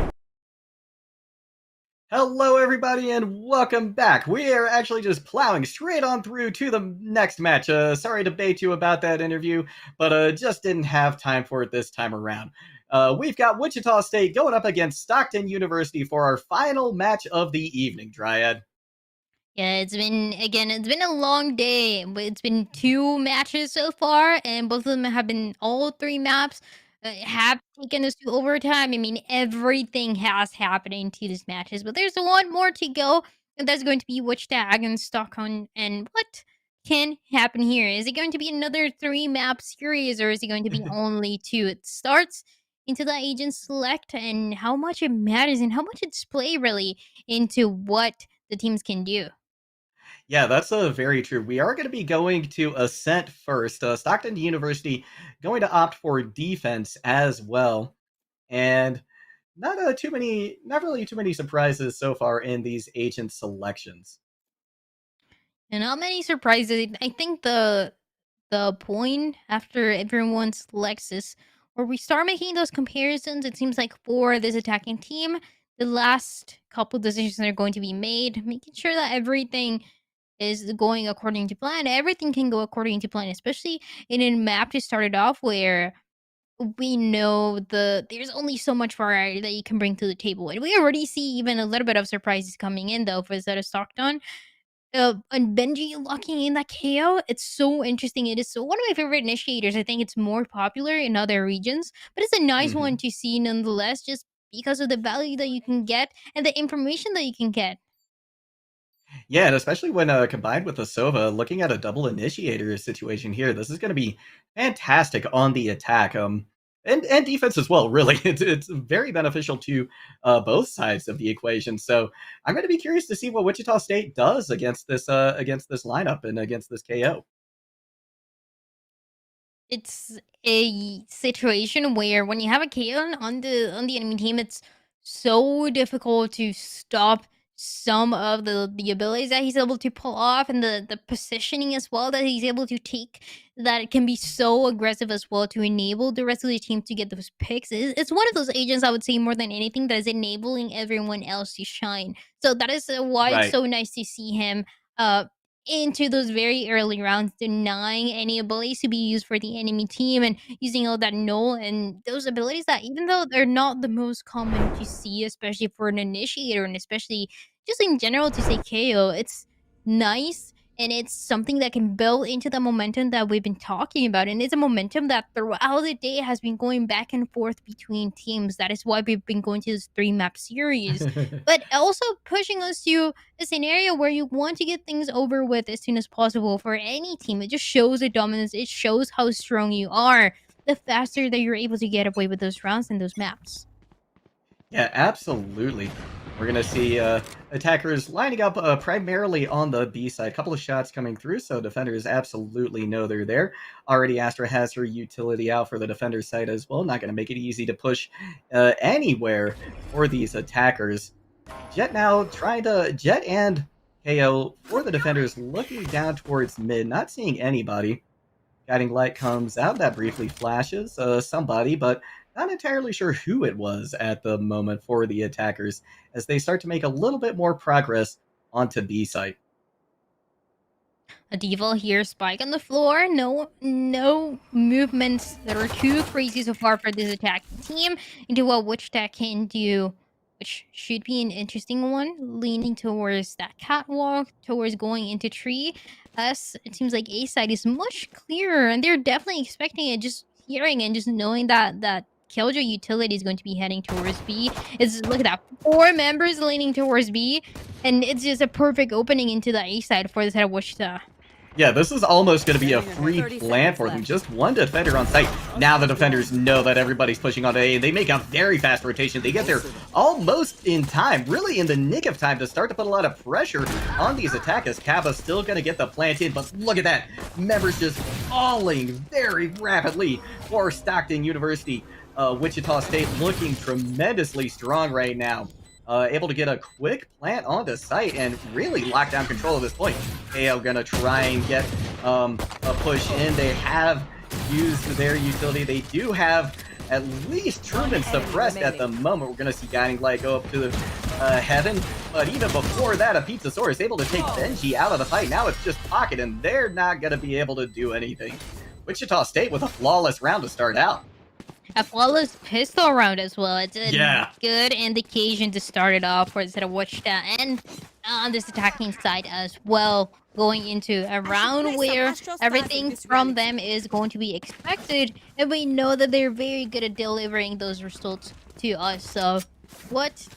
as... Hello, everybody, and welcome back. We are actually just plowing straight on through to the next match. Sorry to bait you about that interview, but just didn't have time for it this time around. We've got Wichita State going up against Stockton University for our final match of the evening, Dryad. Yeah, it's been a long day. It's been 2 matches so far, and both of them have been all 3 maps have taken us to overtime. I mean, everything has happened to these matches, but there's one more to go, and that's going to be Wichita against Stockton. And what can happen here? Is it going to be another 3 map series, or is it going to be only 2? It starts into the agent select and how much it matters and how much it's play really into what the teams can do. Yeah, that's very true. We are going to be going to Ascent first. Stockton University going to opt for defense as well. And not really too many surprises so far in these agent selections. And not many surprises. I think the point after everyone selects this, where we start making those comparisons, it seems like for this attacking team, the last couple decisions are going to be made, making sure that everything is going according to plan. Everything can go according to plan, especially in a map to start it off where we know there's only so much variety that you can bring to the table. And we already see even a little bit of surprises coming in though for Zeta Stockton. And Benji locking in that KO, it's so interesting. It is so one of my favorite initiators. I think it's more popular in other regions, but it's a nice one to see nonetheless, just because of the value that you can get and the information that you can get. Yeah, and especially when combined with the Sova, looking at a double initiator situation here, this is going to be fantastic on the attack. And defense as well, really. It's very beneficial to both sides of the equation. So I'm going to be curious to see what Wichita State does against this lineup and against this KO. it's a situation where when you have a Kaon on the enemy team, it's so difficult to stop some of the abilities that he's able to pull off and the positioning as well that he's able to take, that it can be so aggressive as well to enable the rest of the team to get those picks. It's one of those agents, I would say, more than anything, that is enabling everyone else to shine. So that is why it's Right. so nice to see him uh into those very early rounds, denying any abilities to be used for the enemy team and using all that null and those abilities that, even though they're not the most common to see, especially for an initiator and especially just in general to say KO, it's nice and it's something that can build into the momentum that we've been talking about. And it's a momentum that throughout the day has been going back and forth between teams. That is why we've been going to this 3-map series, but also pushing us to a scenario where you want to get things over with as soon as possible for any team. It just shows the dominance. It shows how strong you are. The faster that you're able to get away with those rounds and those maps. Yeah, absolutely. We're going to see attackers lining up primarily on the B side. A couple of shots coming through, so defenders absolutely know they're there. Already Astra has her utility out for the defender side as well. Not going to make it easy to push anywhere for these attackers. Jet now trying to... Jet and KO for the defenders looking down towards mid, not seeing anybody. Guiding light comes out, that briefly flashes somebody, but not entirely sure who it was at the moment for the attackers as they start to make a little bit more progress onto B site. A devil here, spike on the floor. No movements that are too crazy so far for this attacking team into what Wichita can do, which should be an interesting one. Leaning towards that catwalk, towards going into tree. As it seems like A side is much clearer, and they're definitely expecting it. Just hearing and just knowing that Killjoy utility is going to be heading towards B. It's, look at that, 4 members leaning towards B, and it's just a perfect opening into the A side for the side of Wichita. Yeah, this is almost going to be a free plan for them. Just one defender on site. Now the defenders know that everybody's pushing on A, and they make a very fast rotation. They get there almost in time, really in the nick of time to start to put a lot of pressure on these attackers. Kappa's still going to get the plant in, but look at that. Members just falling very rapidly for Stockton University. Wichita State looking tremendously strong right now. Able to get a quick plant on the site and really lock down control at this point. KO gonna try and get a push in. They have used their utility. They do have at least Truman suppressed at the moment. We're gonna see Guiding Light go up to the heaven. But even before that, a Pizzasaurus able to take Benji out of the fight. Now it's just Pocket, and they're not gonna be able to do anything. Wichita State with a flawless round to start out. A flawless pistol round as well. It's a good indication to start it off for instead of Wichita and on this attacking side as well. Going into a round where everything from them is going to be expected, and we know that they're very good at delivering those results to us. So, what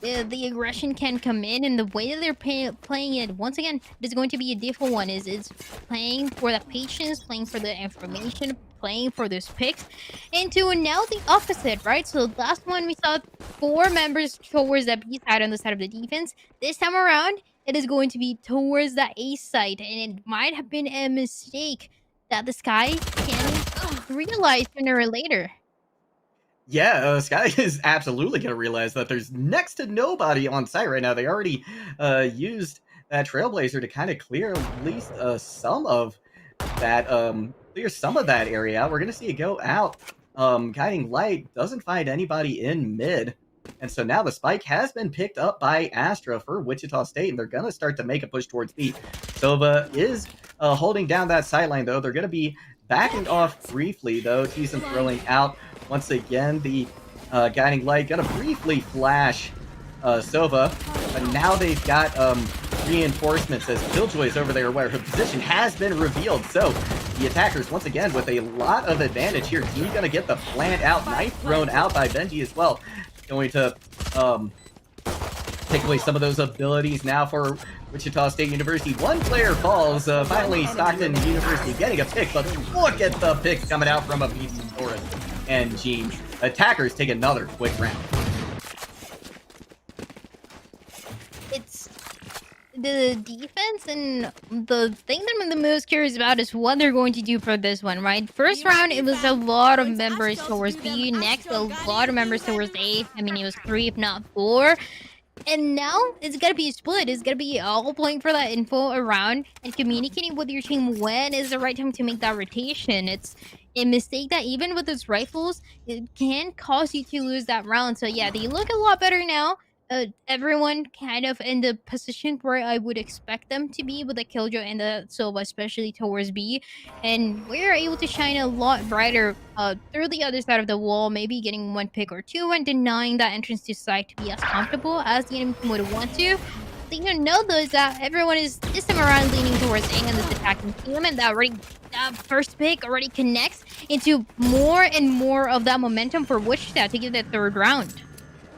the aggression can come in, and the way that they're playing it, once again, is going to be a different one. Is playing for the patience, playing for the information, playing for those picks, and to now the opposite, right? So last one we saw 4 members towards the B side on the side of the defense. This time around, it is going to be towards the A side, and it might have been a mistake that the Sky can realize sooner or later. Yeah, Sky is absolutely going to realize that there's next to nobody on site right now. They already used that Trailblazer to kind of clear at least some of that area. We're going to see it go out. Guiding Light doesn't find anybody in mid. And so now the spike has been picked up by Astra for Wichita State, and they're going to start to make a push towards B. Sova is holding down that sideline, though. They're going to be backing off briefly, though. Teason throwing out once again. The Guiding Light going to briefly flash Sova, but now they've got reinforcements as Killjoy is over there where her position has been revealed. So the attackers, once again, with a lot of advantage here. Team going to get the plant out. Knife thrown out by Benji as well. Going to take away some of those abilities now for Wichita State University. One player falls. Finally, Stockton University getting a pick, but look at the picks coming out from a Pizzasaurus and Gene. Attackers take another quick round. the defense, and the thing that I'm the most curious about is what they're going to do for this one, right? First round, it was a lot of members towards B. Next, a lot of members towards A. I mean, it was 3, if not 4. And now it's gonna be split. It's gonna be all playing for that info around and communicating with your team when is the right time to make that rotation. It's a mistake that even with those rifles, it can cause you to lose that round. So yeah, they look a lot better now. Everyone kind of in the position where I would expect them to be with the Killjoy and the Sova, especially towards B. And we're able to shine a lot brighter through the other side of the wall, maybe getting 1 pick or 2 and denying that entrance to site to be as comfortable as the enemy team would want to. The thing to know though is that everyone is this time around leaning towards A and this attacking team, and that first pick already connects into more and more of that momentum for Wichita to get that 3rd round.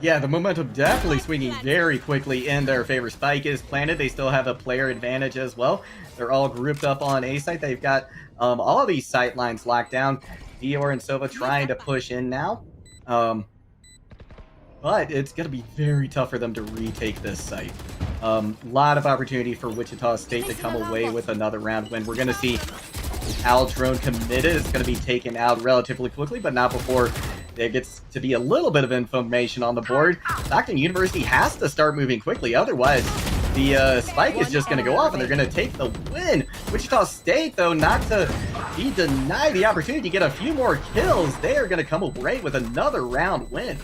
Yeah, the momentum definitely swinging very quickly in their favor. Spike is planted. They still have a player advantage as well. They're all grouped up on A site. They've got all of these sight lines locked down. Dior and Sova trying to push in now. But it's going to be very tough for them to retake this site. Lot of opportunity for Wichita State to come away with another round win. We're going to see Al Drone committed. It's going to be taken out relatively quickly, but not before there gets to be a little bit of information on the board. Stockton University has to start moving quickly, otherwise the spike is just going to go off and they're going to take the win. Wichita State, though, not to be denied the opportunity to get a few more kills. They are going to come away with another round win.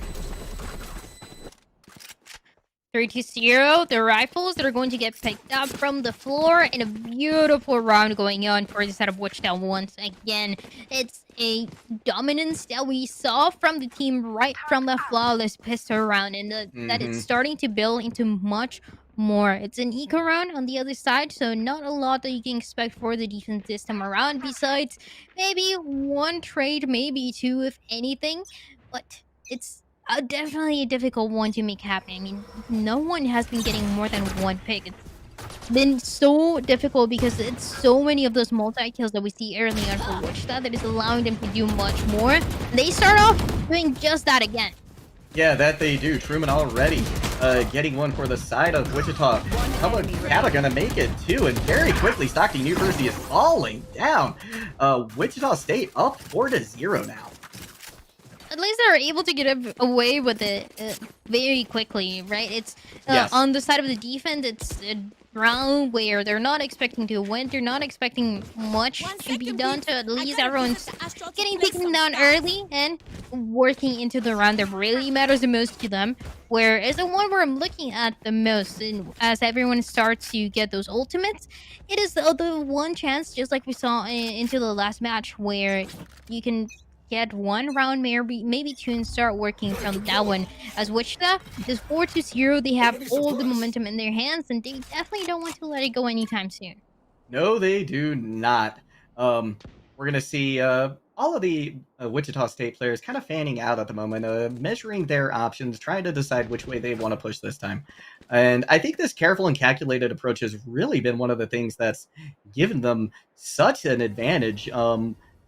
3-0, the rifles that are going to get picked up from the floor, and a beautiful round going on for the side of Wichita once again. It's a dominance that we saw from the team right from the flawless pistol round, and that it's starting to build into much more. It's an eco round on the other side, so not a lot that you can expect for the defense this time around, besides maybe 1 trade, maybe 2 if anything, but it's definitely a difficult one to make happen. I mean, no one has been getting more than 1 pick. It's been so difficult because it's so many of those multi-kills that we see early on for Wichita that is allowing them to do much more. They start off doing just that again. Yeah, that they do. Truman already getting one for the side of Wichita. How about Kaba gonna make it too? And very quickly, Stockton University is falling down. Wichita State up 4-0 now. At least they're able to get away with it very quickly, right? It's Yes. On the side of the defense, it's a round where they're not expecting to win. They're not expecting much to be done. So at least everyone's getting taken down early and working into the round that really matters the most to them. Whereas the one where I'm looking at the most, and as everyone starts to get those ultimates, it is the one chance, just like we saw into the last match, where you can get 1 round, maybe 2, and start working from that one. As Wichita is 4-0, they have all the momentum in their hands, and they definitely don't want to let it go anytime soon. No, they do not. We're going to see all of the Wichita State players kind of fanning out at the moment, measuring their options, trying to decide which way they want to push this time. And I think this careful and calculated approach has really been one of the things that's given them such an advantage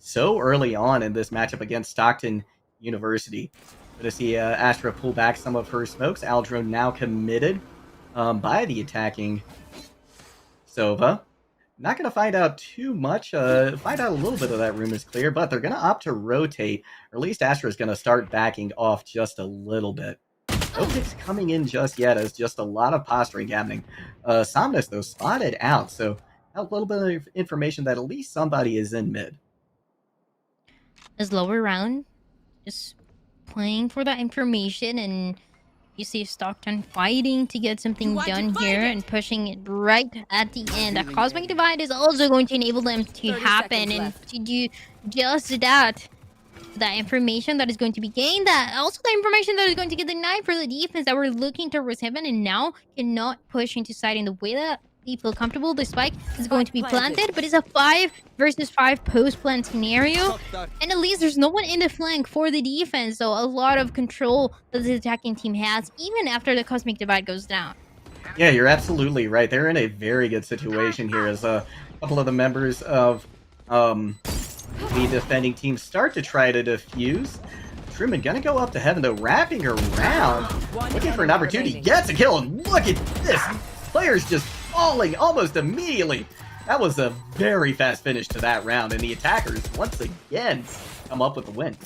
so early on in this matchup against Stockton University. Going to see Astra pull back some of her smokes. Aldro now committed by the attacking Sova. Not going to find out too much. Find out a little bit of that room is clear, but they're going to opt to rotate, or at least Astra is going to start backing off just a little bit. No picks coming in just yet, as just a lot of posturing happening. Somnus, though, spotted out, so a little bit of information that at least somebody is in mid. This lower round, just playing for that information, and you see Stockton fighting to get something done here and pushing it right at the end. That Cosmic Divide is also going to enable them to happen and to do just that. That information that is going to be gained, that also the information that is going to get denied for the defense that were looking towards heaven and now cannot push into side in the way that they feel comfortable. The spike is going to be planted, but it's a 5 versus 5 post-plant scenario, and at least there's no one in the flank for the defense, so a lot of control that the attacking team has even after the Cosmic Divide goes down. Yeah, you're absolutely right. They're in a very good situation here as a couple of the members of the defending team start to try to defuse. Truman gonna go up to heaven, though, wrapping around, looking for an opportunity, gets a kill, and look at this! Players just falling almost immediately. That was a very fast finish to that round, and the attackers once again come up with the win.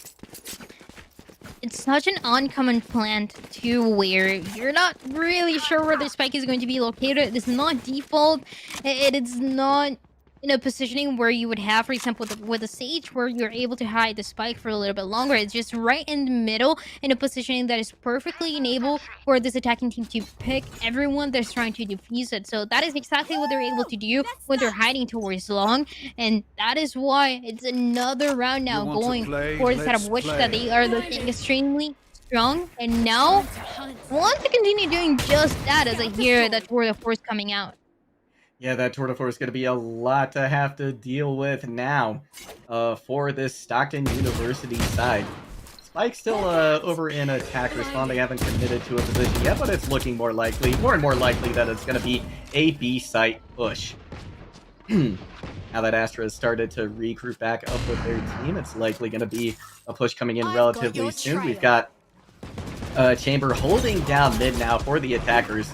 It's such an uncommon plant too, where you're not really sure where the spike is going to be located. It's not default. It is not in a positioning where you would have, for example, with a sage, where you're able to hide the spike for a little bit longer. It's just right in the middle, in a positioning that is perfectly enabled for this attacking team to pick everyone that's trying to defuse it. So that is exactly what they're able to do when they're hiding towards long, and that is why it's another round now going for the setup, which that they are looking extremely strong, and now want to continue doing just that, as I hear that tour de force coming out. Yeah, that tour de force is going to be a lot to have to deal with now for this Stockton University side. Spike's still over in attack respawn. They haven't committed to a position yet, but it's looking more and more likely that it's going to be a B site push. Now that Astra has started to regroup back up with their team, it's likely going to be a push coming in relatively soon. We've got Chamber holding down mid now for the attackers.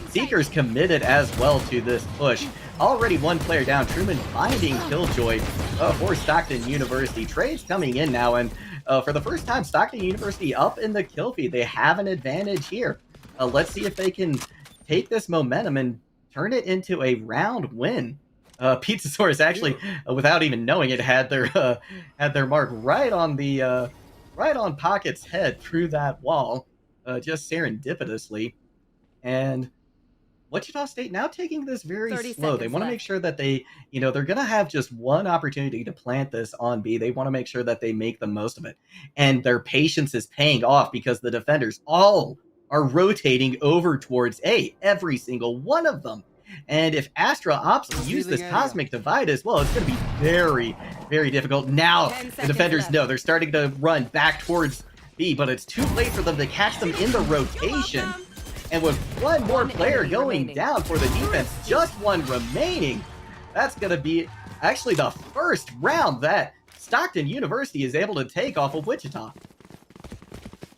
Seekers committed as well to this push. Already one player down. Truman finding Killjoy for Stockton University. Trades coming in now, and for the first time, Stockton University up in the kill feed. They have an advantage here. Let's see if they can take this momentum and turn it into a round win. Pizzasaurus actually, without even knowing it, had their mark right on the right on Pocket's head through that wall, just serendipitously. And Wichita State now taking this very slow. They want to make sure that they, they're going to have just one opportunity to plant this on B. They want to make sure that they make the most of it. And their patience is paying off because the defenders all are rotating over towards A, every single one of them. And if Astra opts to use this Cosmic Divide as well, it's going to be very, very difficult. Now the defenders know they're starting to run back towards B, but it's too late for them to catch them in the rotation. And with one more player going down for the defense, just one remaining, that's going to be actually the first round that Stockton University is able to take off of Wichita.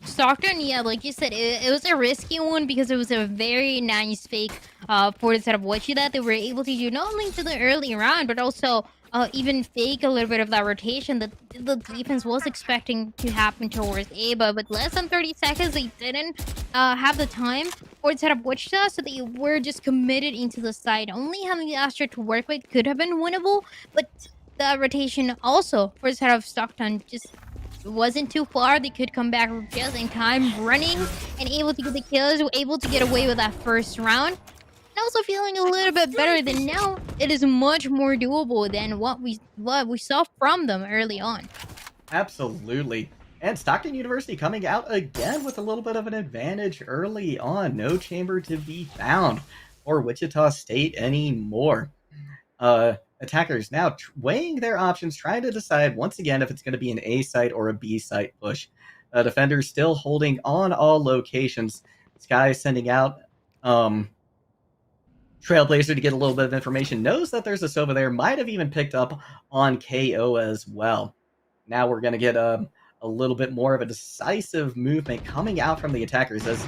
Stockton, yeah, like you said, it was a risky one because it was a very nice fake for the setup Wichita. They were able to do not only to the early round, but also even fake a little bit of that rotation that the defense was expecting to happen towards A. But with less than 30 seconds, they didn't have the time for the setup Wichita, so they were just committed into the side. Only having the Astra to work with could have been winnable, but the rotation also for the setup of Stockton just wasn't too far. They could come back just in time, running and able to get the kills, able to get away with that first round. And also feeling a little bit better than now. It is much more doable than what we saw from them early on. Absolutely. And Stockton University coming out again with a little bit of an advantage early on. No chamber to be found for Wichita State anymore. Attackers now weighing their options, trying to decide once again if it's going to be an A site or a B site push. Defenders still holding on all locations. Sky sending out Trailblazer to get a little bit of information. Knows that there's a Sova there. Might have even picked up on KO as well. Now we're going to get a little bit more of a decisive movement coming out from the attackers as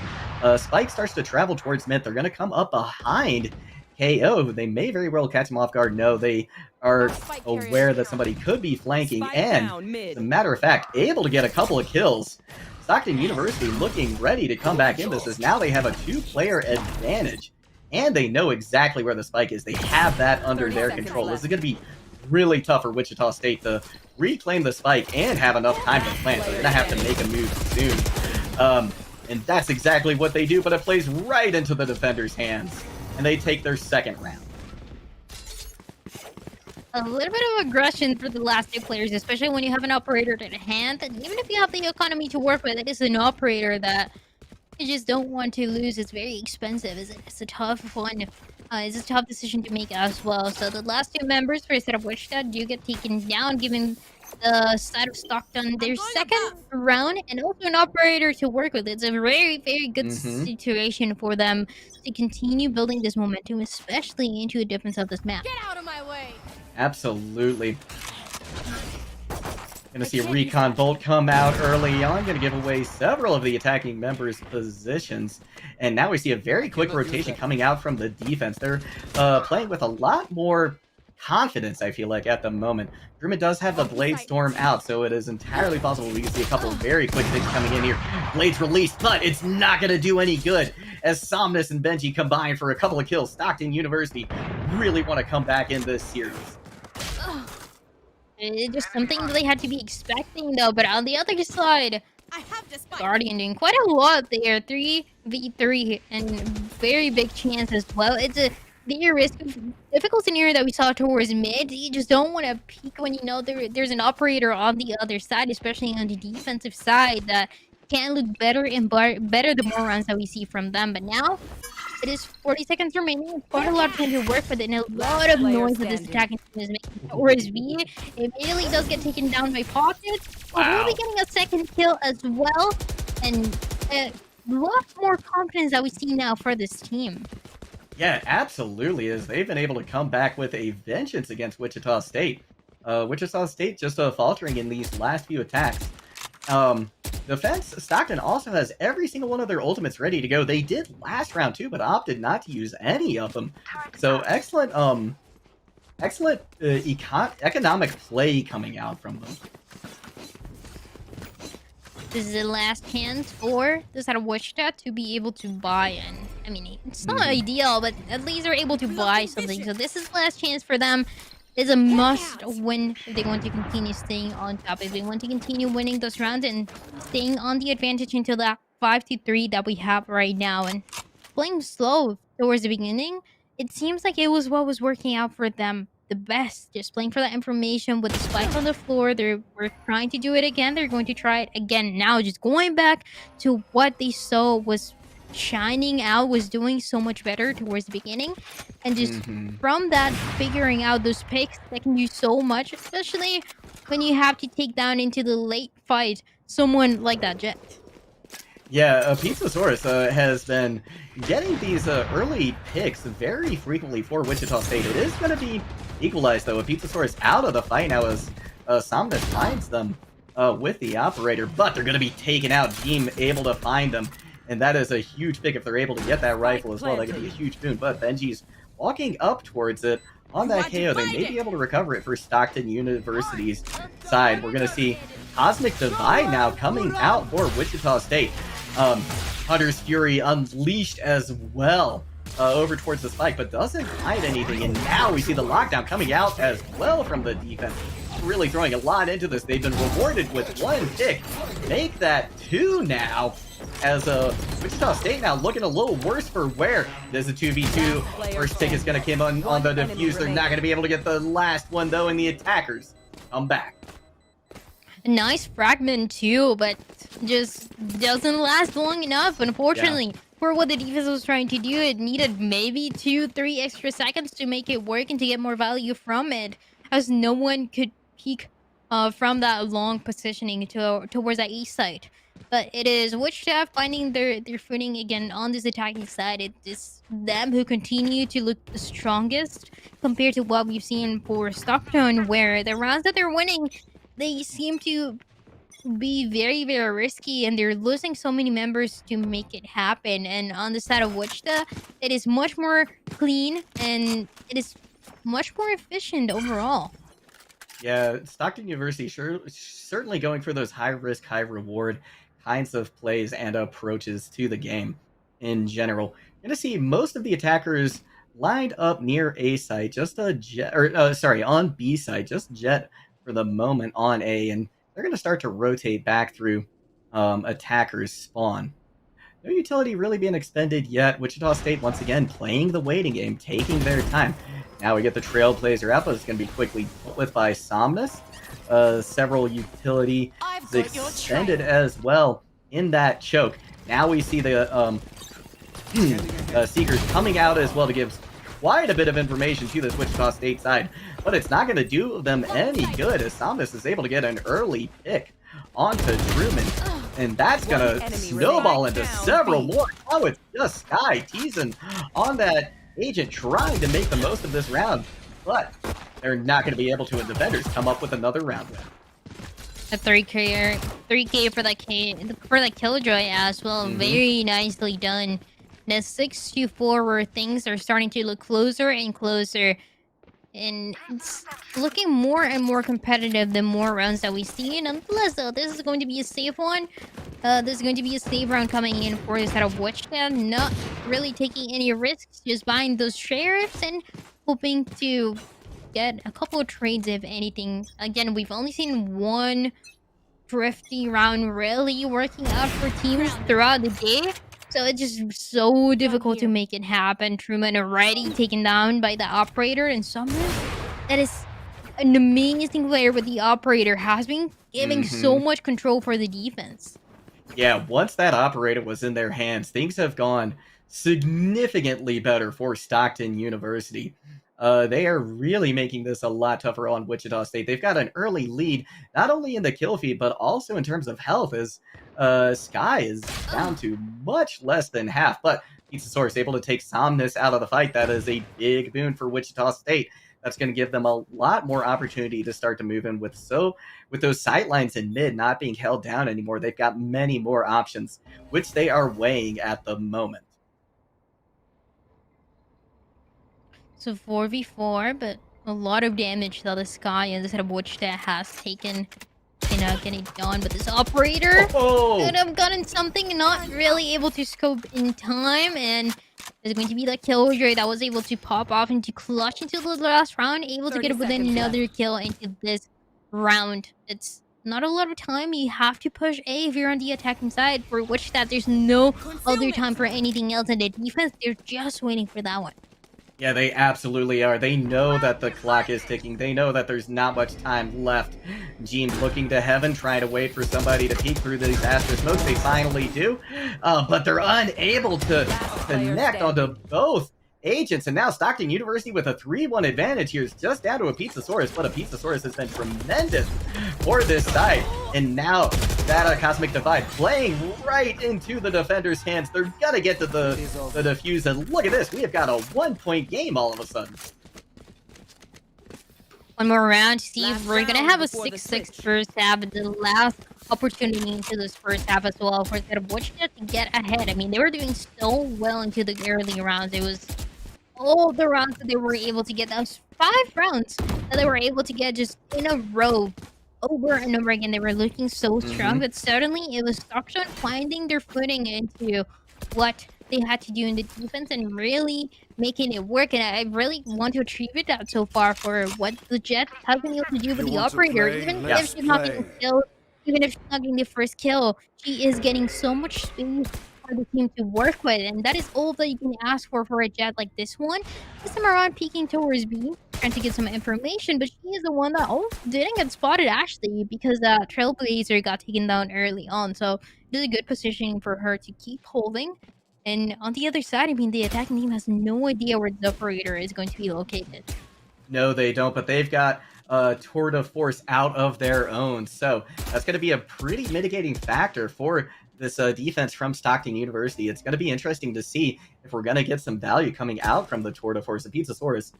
Spike starts to travel towards mid. They're going to come up behind KO. They may very well catch him off guard. No, they are aware that somebody could be flanking, and as a matter of fact, able to get a couple of kills. Stockton University looking ready to come back in this, as now they have a 2-player advantage, and they know exactly where the spike is. They have that under their control. This is going to be really tough for Wichita State to reclaim the spike and have enough time to plant. They're going to have to make a move soon. And that's exactly what they do, but it plays right into the defenders' hands. And they take their second round. A little bit of aggression for the last 2 players, especially when you have an operator at hand. And even if you have the economy to work with, it is an operator that you just don't want to lose. It's very expensive. It's a tough one. It's a tough decision to make as well. So the last 2 members for a set of Wichita do get taken down, giving the side of Stockton their second round, and also an operator to work with. It's a very, very good situation for them to continue building this momentum, especially into the defense of this map. Get out of my way! Absolutely. Gonna see a recon bolt come out early on, gonna give away several of the attacking members' positions. And now we see a very quick rotation coming out from the defense. They're playing with a lot more confidence, I feel like, at the moment. Drummond does have the Blade Storm out, so it is entirely possible we can see a couple of very quick things coming in here. Blades released, but it's not gonna do any good as Somnus and Benji combine for a couple of kills. Stockton University really want to come back in this series. It's just something that they had to be expecting, though. But on the other side, Guardian doing quite a lot there. 3v3 and very big chance as well. It's a bigger risk of difficult scenario that we saw towards mid. You just don't want to peek when you know there's an operator on the other side, especially on the defensive side, that can look better and better the more runs that we see from them. But now it is 40 seconds remaining. Quite a lot of time to work with it, and a lot of noise that this attacking team is making towards B. It immediately does get taken down by Pocket. We'll be getting a second kill as well, and a lot more confidence that we see now for this team. Yeah, absolutely is. They've been able to come back with a vengeance against Wichita State. Wichita State just faltering in these last few attacks. Defense, Stockton also has every single one of their ultimates ready to go. They did last round too, but opted not to use any of them. So excellent, economic play coming out from them. This is the last chance for this out of Wichita to be able to buy in. I mean, it's not ideal, but at least they're able to buy something. So this is the last chance for them. It's a must win if they want to continue staying on top. If they want to continue winning those rounds and staying on the advantage until that 5-3 that we have right now. And playing slow towards the beginning, it seems like it was what was working out for them the best. Just playing for that information with the spike on the floor. They were trying to do it again. They're going to try it again now. Just going back to what they saw was shining out, was doing so much better towards the beginning, and just from that, figuring out those picks that can do so much, especially when you have to take down into the late fight someone like that Jet. Yeah, Pizzasaurus has been getting these early picks very frequently for Wichita State. It is going to be equalized, though. Pizzasaurus out of the fight now as Samda finds them with the operator, but they're going to be taken out. Team able to find them. And that is a huge pick if they're able to get that rifle as well. That could be a huge boon. But Benji's walking up towards it on that KO. They may be able to recover it for Stockton University's side. We're going to see Cosmic Divide now coming out for Wichita State. Hunter's Fury unleashed as well over towards the spike, but doesn't hide anything. And now we see the lockdown coming out as well from the defense. Really throwing a lot into this. They've been rewarded with one pick. Make that two now. As Wichita State now looking a little worse for wear. There's a 2v2. First pick is going to come on the defuse. They're not going to be able to get the last one, though, and the attackers come back. A nice fragment, too, but just doesn't last long enough, unfortunately. Yeah. For what the defense was trying to do, it needed maybe 2-3 extra seconds to make it work and to get more value from it, as no one could peek from that long positioning towards that east side. But it is Wichita finding their footing again on this attacking side. It is them who continue to look the strongest compared to what we've seen for Stockton, where the rounds that they're winning, they seem to be very, very risky, and they're losing so many members to make it happen. And on the side of Wichita, it is much more clean, and it is much more efficient overall. Yeah, Stockton University certainly going for those high-risk, high-reward kinds of plays and approaches to the game in general. You're going to see most of the attackers lined up near A site, just a Jet, on B site, just Jet for the moment on A, and they're going to start to rotate back through attackers spawn. No utility really being expended yet. Wichita State once again playing the waiting game, taking their time. Now we get the Trailblazer out, but it's going to be quickly dealt with by Somnus. Several utility extended as well in that choke. Now we see the Seekers coming out as well to give quite a bit of information to this Wichita State side, but it's not going to do them any good as Somnus is able to get an early pick onto Truman, and that's going to snowball into several more. Oh, it's just Sky teasing on that agent, trying to make the most of this round, but they're not going to be able to, and defenders come up with another round win. A 3K for that Killjoy as well. Very nicely done. The 6-4 where things are starting to look closer and closer. And it's looking more and more competitive the more rounds that we see. And nonetheless, though, this is going to be a safe one. This is going to be a safe round coming in for this out of Wichita. Not really taking any risks, just buying those shares and hoping to get a couple of trades, if anything. Again, we've only seen one thrifty round really working out for teams throughout the day. So it's just so difficult to make it happen. Truman already taken down by the operator, and Summers, that is an amazing player, but the operator has been giving so much control for the defense. Yeah, once that operator was in their hands, things have gone significantly better for Stockton University. They are really making this a lot tougher on Wichita State. They've got an early lead, not only in the kill feed, but also in terms of health, as Sky is down to much less than half. But Pizzasaurus able to take Somnus out of the fight. That is a big boon for Wichita State. That's going to give them a lot more opportunity to start to move in with those sightlines in mid not being held down anymore. They've got many more options, which they are weighing at the moment. So 4v4, but a lot of damage that the Sky and this of Wichita has taken. Getting it done, but this operator could have gotten something and not really able to scope in time, and there's going to be that Killjoy that was able to pop off into clutch into the last round, able to get within another kill into this round. It's not a lot of time. You have to push A if you're on the attacking side. For Wichita, there's no other time for anything else, and the defense, they're just waiting for that one. Yeah, they absolutely are. They know that the clock is ticking. They know that there's not much time left. Gene looking to heaven, trying to wait for somebody to peek through these Astro smokes. They finally do, but they're unable to connect onto both agents. And now Stockton University with a 3-1 advantage here is just down to a Pizzasaurus, but a Pizzasaurus has been tremendous for this side. And now that Cosmic Divide playing right into the defender's hands. They're gonna get to the defuse, and look at this. We have got a 1-point game all of a sudden. One more round, Steve. We're gonna have a 6-6 first half, and the last opportunity into this first half as well for Wichita to get ahead. I mean, they were doing so well into the early rounds. It was all the rounds that they were able to get. That was 5 rounds that they were able to get just in a row. Over and over again, they were looking so strong, but certainly it was Stockton finding their footing into what they had to do in the defense and really making it work. And I really want to attribute that so far for what the Jet has been able to do with the operator. Even if she's not getting killed, even if she's not getting the first kill, she is getting so much space for the team to work with, and that is all that you can ask for a Jet like this one. This time around, peeking towards B, trying to get some information, but she is the one that didn't get spotted actually, because Trailblazer got taken down early on, so it is a good positioning for her to keep holding. And on the other side, I mean, the attacking team has no idea where the operator is going to be located. No, they don't, but they've got tour de force out of their own, so that's going to be a pretty mitigating factor for this defense from Stockton University. It's going to be interesting to see if we're going to get some value coming out from the tour de force. The Pizzasaurus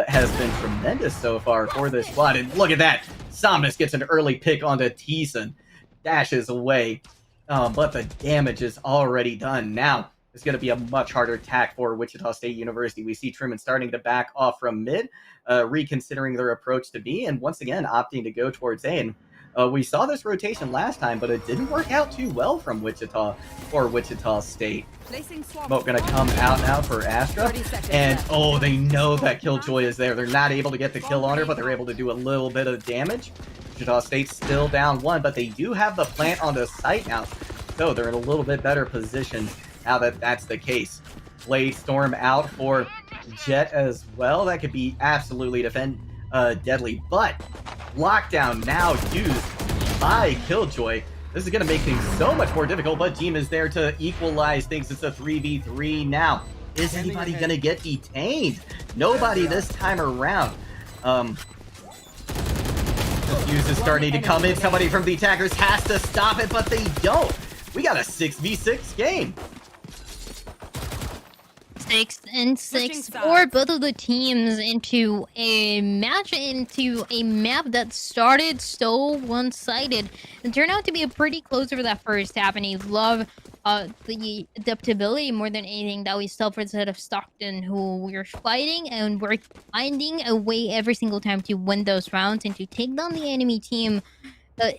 has been tremendous so far for this squad, and look at that. Somnus gets an early pick onto Thiessen, dashes away, but the damage is already done. Now it's going to be a much harder attack for Wichita State University. We see Truman starting to back off from mid, reconsidering their approach to B, and once again opting to go towards A. And we saw this rotation last time, but it didn't work out too well from Wichita or Wichita State. Smoke going to come out now for Astra, and they know that Killjoy is there. They're not able to get the kill on her, but they're able to do a little bit of damage. Wichita State's still down 1, but they do have the plant on the site now, so they're in a little bit better position now that that's the case. Blade Storm out for Jet as well. That could be absolutely deadly, but lockdown now used by Killjoy. This is going to make things so much more difficult, but Team is there to equalize things. It's a 3v3 now. Is anybody going to get detained? Nobody this time around. The fuse is starting to come in. Somebody from the attackers has to stop it, but they don't. We got a 6v6 game. 6-6 Switching for sides. both of the teams into a map that started so one-sided and turned out to be a pretty close for that first half. And I love the adaptability more than anything that we saw for the side of Stockton, who we're fighting and we're finding a way every single time to win those rounds and to take down the enemy team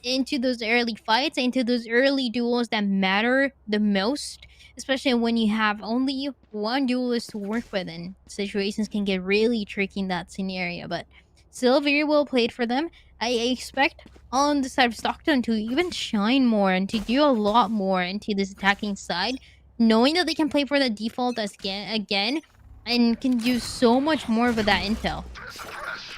into those early fights, into those early duels that matter the most, especially when you have only one duelist to work with, and situations can get really tricky in that scenario. But still, very well played for them. I expect on the side of Stockton to even shine more and to do a lot more into this attacking side, knowing that they can play for the default again and can do so much more with that intel.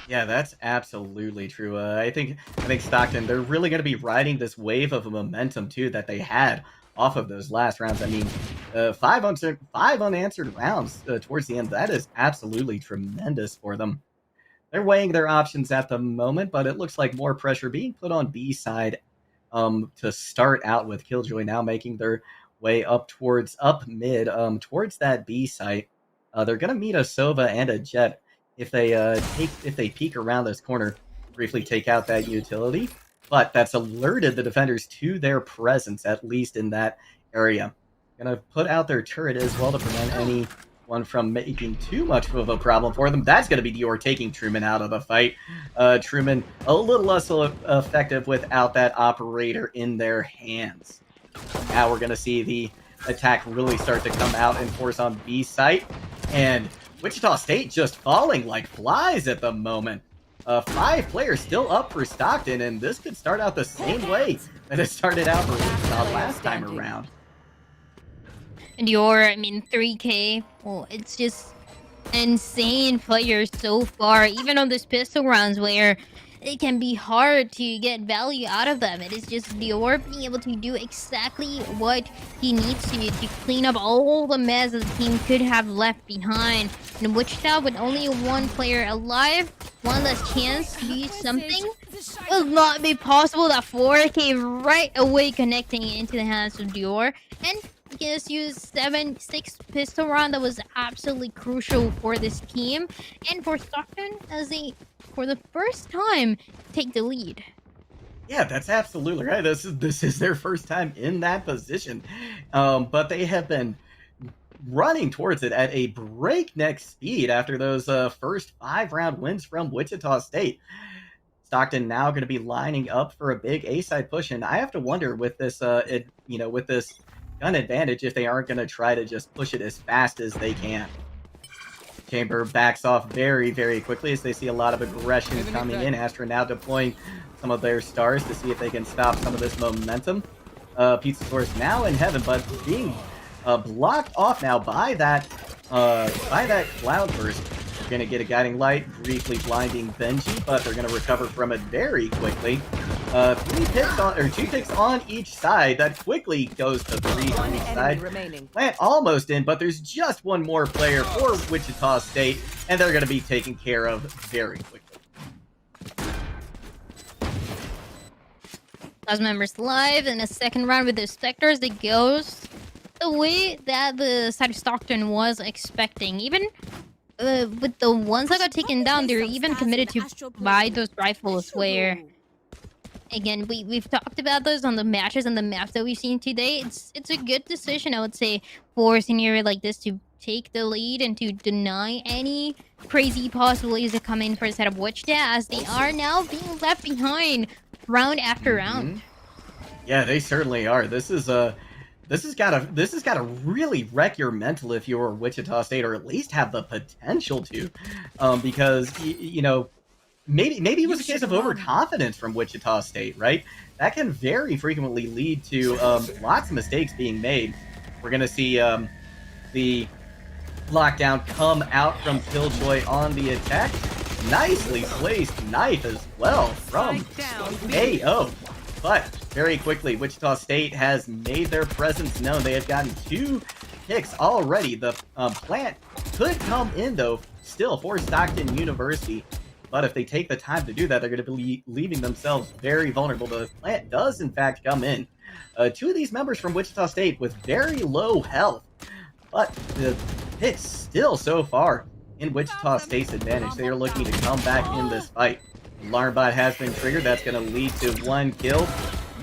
Yeah, that's absolutely true. I think Stockton, they're really going to be riding this wave of momentum too that they had off of those last rounds. I mean, five unanswered rounds towards the end. That is absolutely tremendous for them. They're weighing their options at the moment, but it looks like more pressure being put on B side to start out with. Killjoy now making their way up mid towards that B site. They're going to meet a Sova and a Jet. If they peek around this corner, briefly take out that utility, but that's alerted the defenders to their presence, at least in that area. Gonna put out their turret as well to prevent anyone from making too much of a problem for them. That's gonna be Dior taking Truman out of the fight. Truman a little less effective without that operator in their hands. Now we're gonna see the attack really start to come out in force on B site, and Wichita State just falling like flies at the moment. 5 players still up for Stockton, and this could start out the same way that it started out for Wichita last time around. And I mean, 3K, well, it's just insane players so far, even on this pistol rounds where it can be hard to get value out of them. It is just Dior being able to do exactly what he needs to clean up all the mess that the team could have left behind. And Wichita, with only one player alive, one less chance to do something, it will not be possible. That 4K right away connecting into the hands of Dior. And he can just use 7-6 pistol round that was absolutely crucial for this team. And for Stockton, as they, for the first time, take the lead. Yeah, that's absolutely right. This is their first time in that position, but they have been running towards it at a breakneck speed after those first 5-round wins from Wichita State. Stockton now going to be lining up for a big A-side push, and I have to wonder with this, with this gun advantage, if they aren't going to try to just push it as fast as they can. Chamber backs off very, very quickly as they see a lot of aggression coming in. Astra now deploying some of their stars to see if they can stop some of this momentum. Pizza Source now in heaven, but being blocked off now by that cloud burst. They're going to get a guiding light, briefly blinding Benji, but they're going to recover from it very quickly. 2 picks on each side. That quickly goes to 3 on each side. Plant almost in, but there's just one more player for Wichita State, and they're going to be taken care of very quickly. Class members live in a second round with the Spectres. It goes the way that the side of Stockton was expecting. Even with the ones that got taken down, they're even committed to buy those rifles where, again, we've talked about those on the matches and the maps that we've seen today. It's a good decision, I would say, for a scenario like this to take the lead and to deny any crazy possibilities that come in for the set of Wichita, as they are now being left behind round after round. Yeah, they certainly are. This has got to really wreck your mental if you're Wichita State, or at least have the potential to, because maybe it was a case of overconfidence from Wichita State, right? That can very frequently lead to lots of mistakes being made. We're gonna see the lockdown come out from Killjoy on the attack. Nicely placed knife as well from AO. But very quickly, Wichita State has made their presence known. They have gotten 2 picks already. The plant could come in, though, still for Stockton University. But if they take the time to do that, they're going to be leaving themselves very vulnerable. The plant does, in fact, come in. 2 of these members from Wichita State with very low health. But It's still so far in Wichita State's advantage. They are looking to come back in this fight. Alarm bot has been triggered. That's going to lead to 1 kill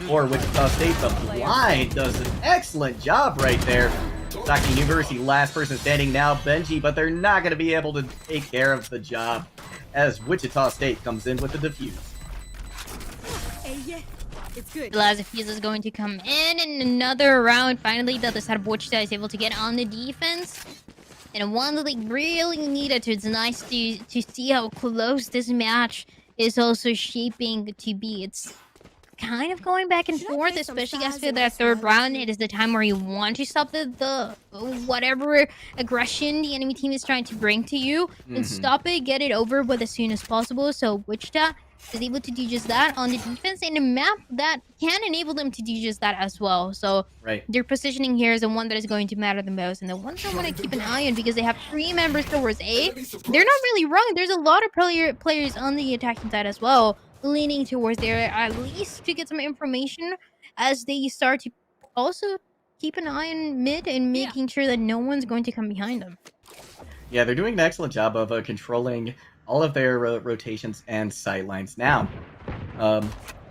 for Wichita State. The blind does an excellent job right there. Stockton University, last person standing now, Benji, but they're not going to be able to take care of the job as Wichita State comes in with the defuse. It's good. The last defuse is going to come in another round. Finally, the other side of Wichita is able to get on the defense. And one that they really needed to. It's nice to see how close this match is also shaping to be. It's kind of going back and forth, especially after that third round. It is the time where you want to stop the whatever aggression the enemy team is trying to bring to you and stop it, get it over with as soon as possible. So Wichita is able to do just that on the defense in a map that can enable them to do just that as well. So their positioning here is the one that is going to matter the most, and the one that I want to keep an eye on because they have 3 members towards A. They're not really wrong. There's a lot of players on the attacking side as well, leaning towards there at least to get some information as they start to also keep an eye on mid and making sure that no one's going to come behind them. Yeah, they're doing an excellent job of controlling all of their rotations and sightlines. Now,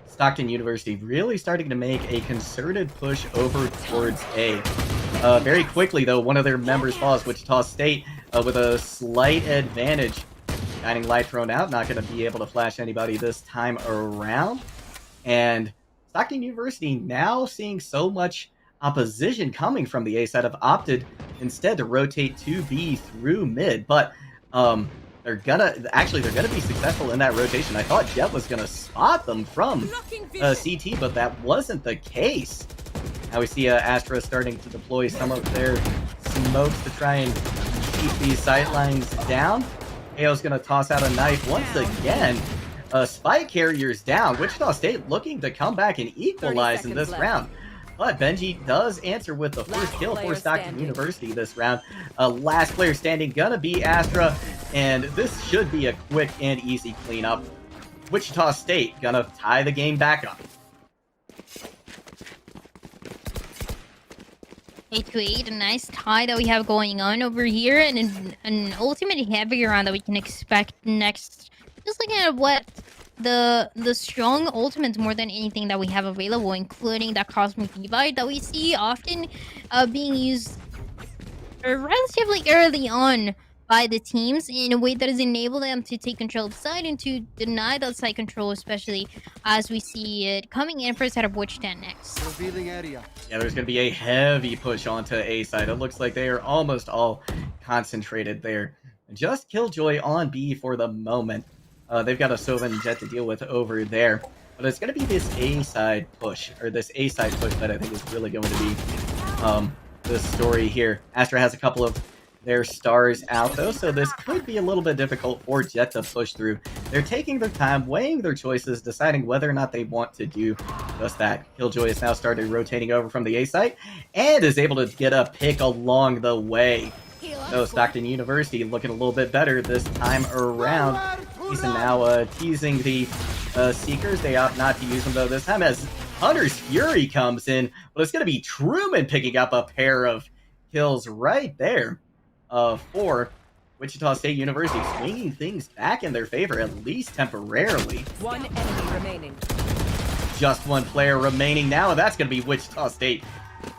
Stockton University really starting to make a concerted push over towards A. Very quickly, though, one of their members falls, Wichita State, with a slight advantage. Guiding light thrown out, not going to be able to flash anybody this time around. And Stockton University now seeing so much opposition coming from the A side have opted instead to rotate to B through mid. But they're gonna be successful in that rotation. I thought Jet was gonna spot them from CT, but that wasn't the case. Now we see Astra starting to deploy some of their smokes to try and keep these sightlines down. AO's gonna toss out a knife once again. Spike carriers down. Wichita State looking to come back and equalize in this round. But Benji does answer with the first kill for Stockton University this round. Last player standing gonna be Astra, and this should be a quick and easy cleanup. Wichita State gonna tie the game back up. 8-8, a nice tie that we have going on over here, and an ultimate heavy round that we can expect next. Just looking at what the strong ultimates more than anything that we have available, including that Cosmic Divide that we see often being used relatively early on by the teams in a way that has enabled them to take control of the side and to deny that side control, especially as we see it coming in for a set of Wichita next. Revealing area. Yeah, there's going to be a heavy push onto A side. It looks like they are almost all concentrated there. Just Killjoy on B for the moment. They've got a Sova and Jet to deal with over there. But it's going to be this A side push, or this A side push that I think is really going to be the story here. Astra has a couple of their stars out though, so this could be a little bit difficult for Jet to push through. They're taking their time, weighing their choices, deciding whether or not they want to do just that. Killjoy has now started rotating over from the A site and is able to get a pick along the way. So Stockton University looking a little bit better this time around. He's now teasing the Seekers. They opt not to use them though this time as Hunter's Fury comes in, but it's going to be Truman picking up a pair of kills right there. For Wichita State University, swinging things back in their favor, at least temporarily. One enemy remaining. Just one player remaining now, and that's going to be Wichita State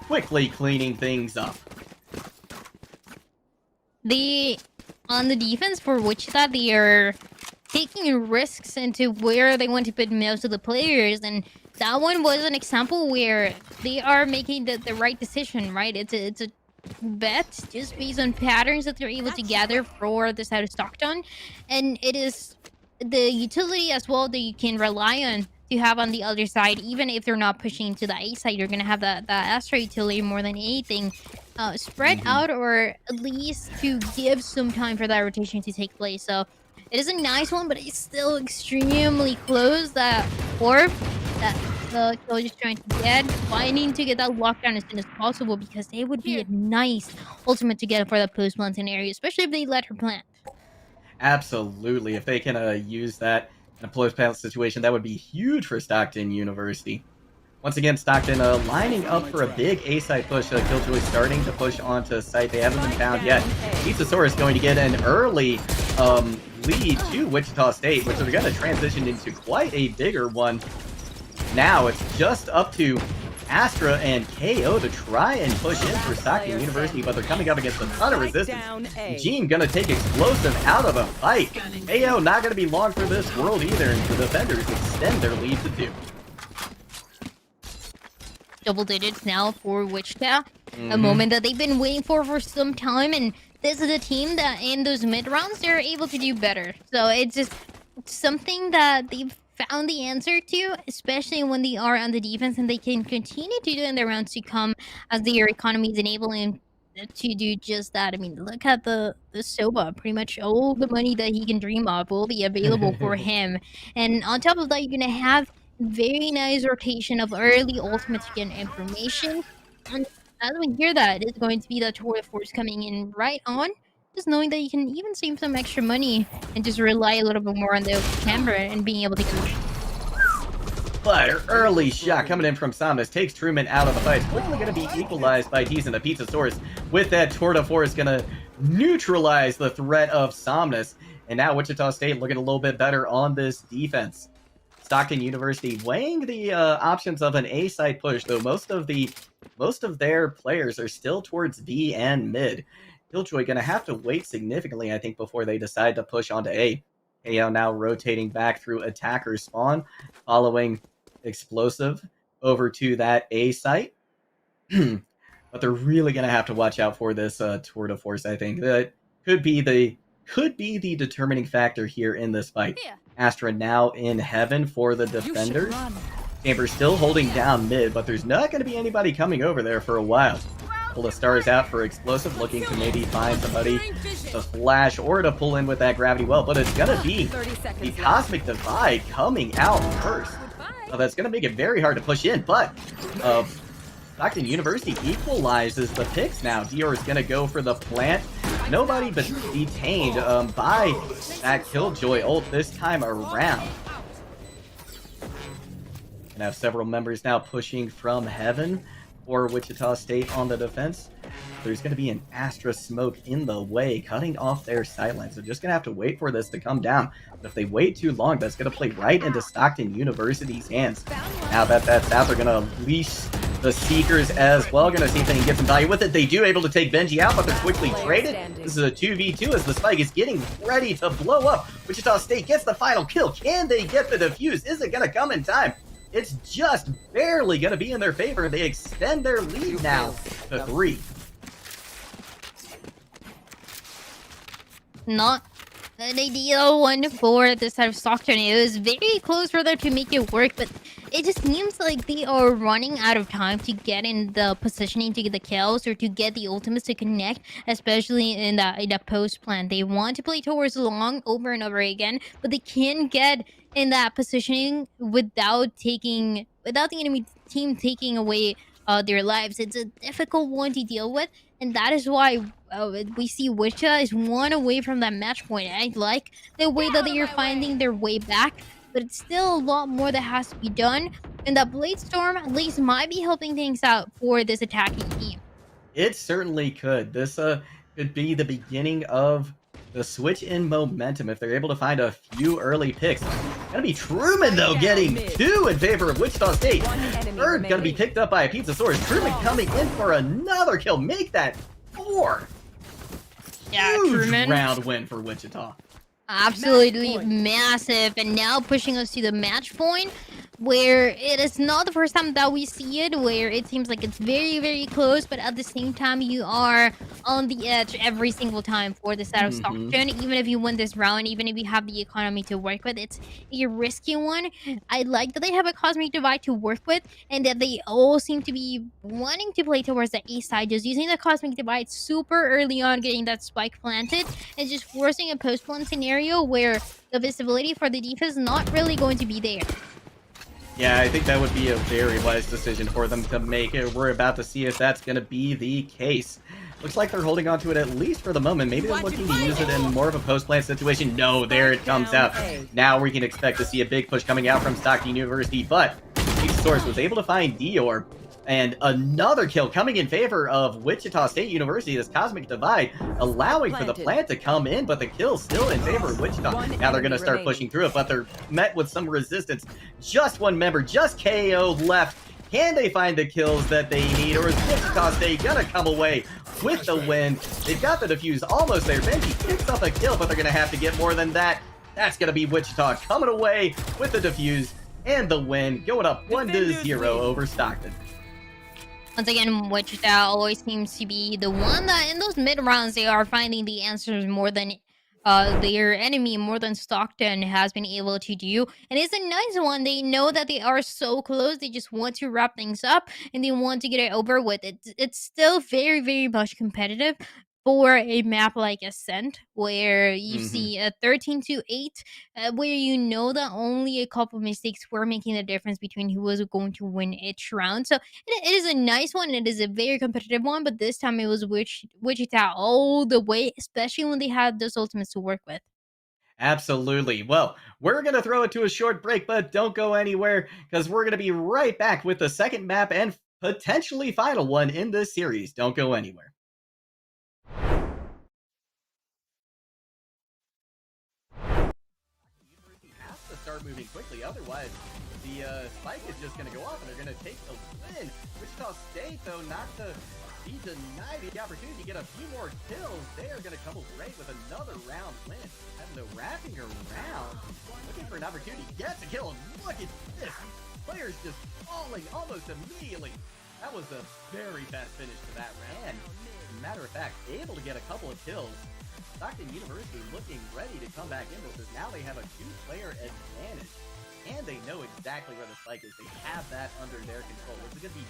quickly cleaning things up. On the defense for Wichita, they are taking risks into where they want to put most of the players, and that one was an example where they are making the right decision, right? It's a bet just based on patterns that they're able to gather for the side of Stockton, and it is the utility as well that you can rely on to have on the other side. Even if they're not pushing to the A side, you're gonna have the Astra utility more than anything spread out, or at least to give some time for that rotation to take place. So it is a nice one, but it's still extremely close. That orb that the Killjoy is trying to get, finding to get that lockdown as soon as possible, because they would be a nice ultimate to get for the post-planting area, especially if they let her plant. Absolutely. If they can use that in a post-plant situation, that would be huge for Stockton University. Once again, Stockton lining up for a big A-side push. Killjoy starting to push onto site. They haven't been found yet. Pizzasaurus going to get an early lead to Wichita State, which they're going to transition into quite a bigger one. Now it's just up to Astra and KO to try and push in for Stockton University, but they're coming up against a ton of resistance. Gene gonna take Explosive out of the fight. KO not gonna be long for this world either, and the defenders extend their lead to 2. Double digits now for Wichita. A moment that they've been waiting for some time, and this is a team that in those mid rounds they're able to do better. So it's just something that they've found the answer to, especially when they are on the defense, and they can continue to do in the rounds to come as their economy is enabling to do just that. I mean, look at the Soba. Pretty much all the money that he can dream of will be available for him. And on top of that, you're gonna have very nice rotation of early ultimates to get information. And as we hear that, it's going to be the tour de force coming in right on. Just knowing that you can even save some extra money and just rely a little bit more on the camera and being able to go. But an early shot coming in from Somnus takes Truman out of the fight. It's quickly going to be equalized by Deez and the Pizzasaurus. With that, tour de force going to neutralize the threat of Somnus. And now Wichita State looking a little bit better on this defense. Stockton University weighing the options of an A-side push, though most of their players are still towards B and mid. Killjoy going to have to wait significantly, I think, before they decide to push onto A. KO now rotating back through attacker spawn, following Explosive over to that A site. But they're really going to have to watch out for this tour de force, I think. That could be the determining factor here in this fight. Astra now in heaven for the defenders. Chamber still holding down mid, but there's not going to be anybody coming over there for a while. Pull the stars out for Explosive, looking to maybe find somebody to flash or to pull in with that gravity well, but it's going to be the Cosmic Divide coming out first. So that's going to make it very hard to push in, but Stockton University equalizes the picks now. Dior is going to go for the plant. Nobody but detained by that Killjoy ult this time around. Gonna have several members now pushing from heaven for Wichita State on the defense. There's going to be an Astra smoke in the way, cutting off their sightlines. They're just going to have to wait for this to come down. But if they wait too long, that's going to play right into Stockton University's hands. Now that that's out, they're going to unleash the Seekers as well. Going to see if they can get some value with it. They do, able to take Benji out, but they're quickly traded. This is a 2v2 as the spike is getting ready to blow up. Wichita State gets the final kill. Can they get the defuse? Is it going to come in time? It's just barely going to be in their favor. They extend their lead now to 3. Not an ideal one for this side of Stockton. It was very close for them to make it work, but it just seems like they are running out of time to get in the positioning to get the kills or to get the ultimates to connect, especially in the post plan. They want to play towards long over and over again, but they can't get in that positioning without the enemy team taking away their lives. It's a difficult one to deal with, and that is why we see Wichita is one away from that match point. I like the way that they are finding their way back, but it's still a lot more that has to be done, and that Blade Storm at least might be helping things out for this attacking team. It certainly could. This could be the beginning of the switch in momentum if they're able to find a few early picks. Gonna be Truman, though, getting 2 in favor of Wichita State. Third gonna be picked up by a Pizzasaurus. Truman coming in for another kill. Make that 4. Yeah, Huge Truman. round win for Wichita. Absolutely massive, and now pushing us to the match point where it is not the first time that we see it, where it seems like it's very, very close, but at the same time you are on the edge every single time for the side of Stockton. Even if you win this round, even if you have the economy to work with, it's a risky one. I like that they have a Cosmic Divide to work with, and that they all seem to be wanting to play towards the A side, just using the Cosmic Divide super early on, getting that spike planted, and just forcing a post-plant scenario where the visibility for the defense is not really going to be there. Yeah, I think that would be a very wise decision for them to make. We're about to see if that's going to be the case. Looks like they're holding on to it at least for the moment. Maybe they're looking to use it in more of a post-plant situation. No, there it comes out. Now we can expect to see a big push coming out from Stockton University, but Source was able to find Dior. And another kill coming in favor of Wichita State University, this Cosmic Divide, allowing for the plant to come in, but the kill still in favor of Wichita. Now they're going to start pushing through it, but they're met with some resistance. Just one member, just KO left. Can they find the kills that they need, or is Wichita State going to come away with the win? They've got the defuse almost there. Benji picks up a kill, but they're going to have to get more than that. That's going to be Wichita coming away with the defuse and the win, going up 1-0 over Stockton. Once again, Wichita always seems to be the one that in those mid rounds they are finding the answers more than their enemy, more than Stockton has been able to do. And it's a nice one. They know that they are so close. They just want to wrap things up and they want to get it over with. It's still very, very much competitive for a map like Ascent, where you see a 13-8, where you know that only a couple mistakes were making the difference between who was going to win each round. So it is a nice one. It is a very competitive one, but this time it was Wichita all the way, especially when they had those ultimates to work with. Absolutely. Well, we're going to throw it to a short break, but don't go anywhere because we're going to be right back with the second map and potentially final one in this series. Don't go anywhere. Start moving quickly, otherwise the spike is just going to go off and they're going to take the win. Wichita State, though, not to be denied the opportunity to get a few more kills. They are going to come away with another round win. Having the wrapping around, looking for an opportunity, gets a kill, and look at this. Players just falling almost immediately. That was a very fast finish to that round. As a matter of fact, able to get a couple of kills. Stockton University looking ready to come back into this. Now they have a 2-player advantage, and they know exactly where the spike is. They have that under their control. It's going to be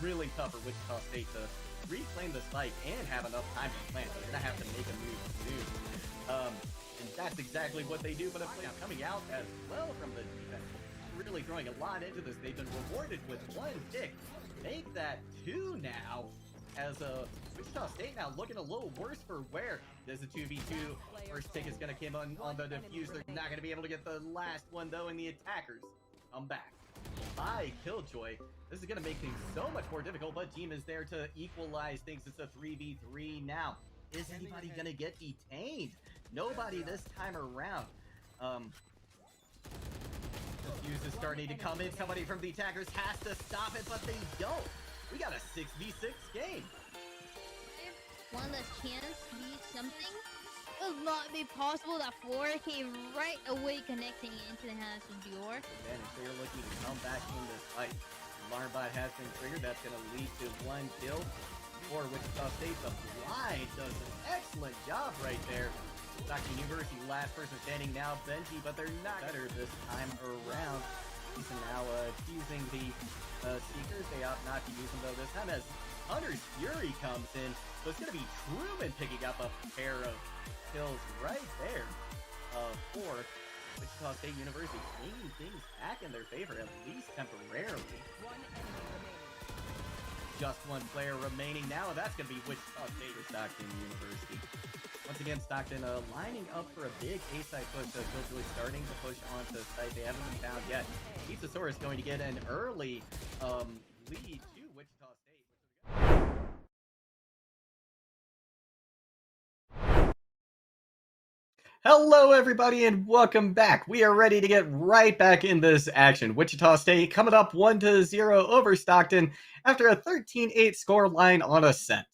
really tough for Wichita State to reclaim the spike and have enough time to plant. They're going to have to make a move soon. And that's exactly what they do. But coming out as well from the defense, really throwing a lot into this. They've been rewarded with 1 tick. Make that 2 now. As Wichita State now looking a little worse for wear. There's a 2v2. First pick is going to come on the defuse. They're not going to be able to get the last one, though, and the attackers come back by Killjoy. This is going to make things so much more difficult, but Team is there to equalize things. It's a 3v3 now. Is anybody going to get detained? Nobody this time around. Defuse is starting to come in. Somebody from the attackers has to stop it, but they don't. We got a 6v6 game. One last chance to be something. It will not be possible. That 4 came right away connecting into the hands of Dior. Advantage. They're looking to come back in this fight. Alarm bot has been triggered. That's going to lead to 1 kill for Wichita State. The blind does an excellent job right there. Stockton University, last person standing now, Benji, but they're not better this time around. He's now using the Seekers. They opt not to use them, though, this time as Hunter's Fury comes in. So it's going to be Truman picking up a pair of kills right there for Wichita State University, bringing things back in their favor, at least temporarily. Just 1 player remaining now, and that's going to be Wichita State or Stockton University. Once again, Stockton lining up for a big A-side push. Killjoy starting to push onto site. They haven't been found yet. Pizzasaurus going to get an early lead to Wichita State. Hello, everybody, and welcome back. We are ready to get right back in this action. Wichita State coming up 1-0 over Stockton after a 13-8 score line on Ascent.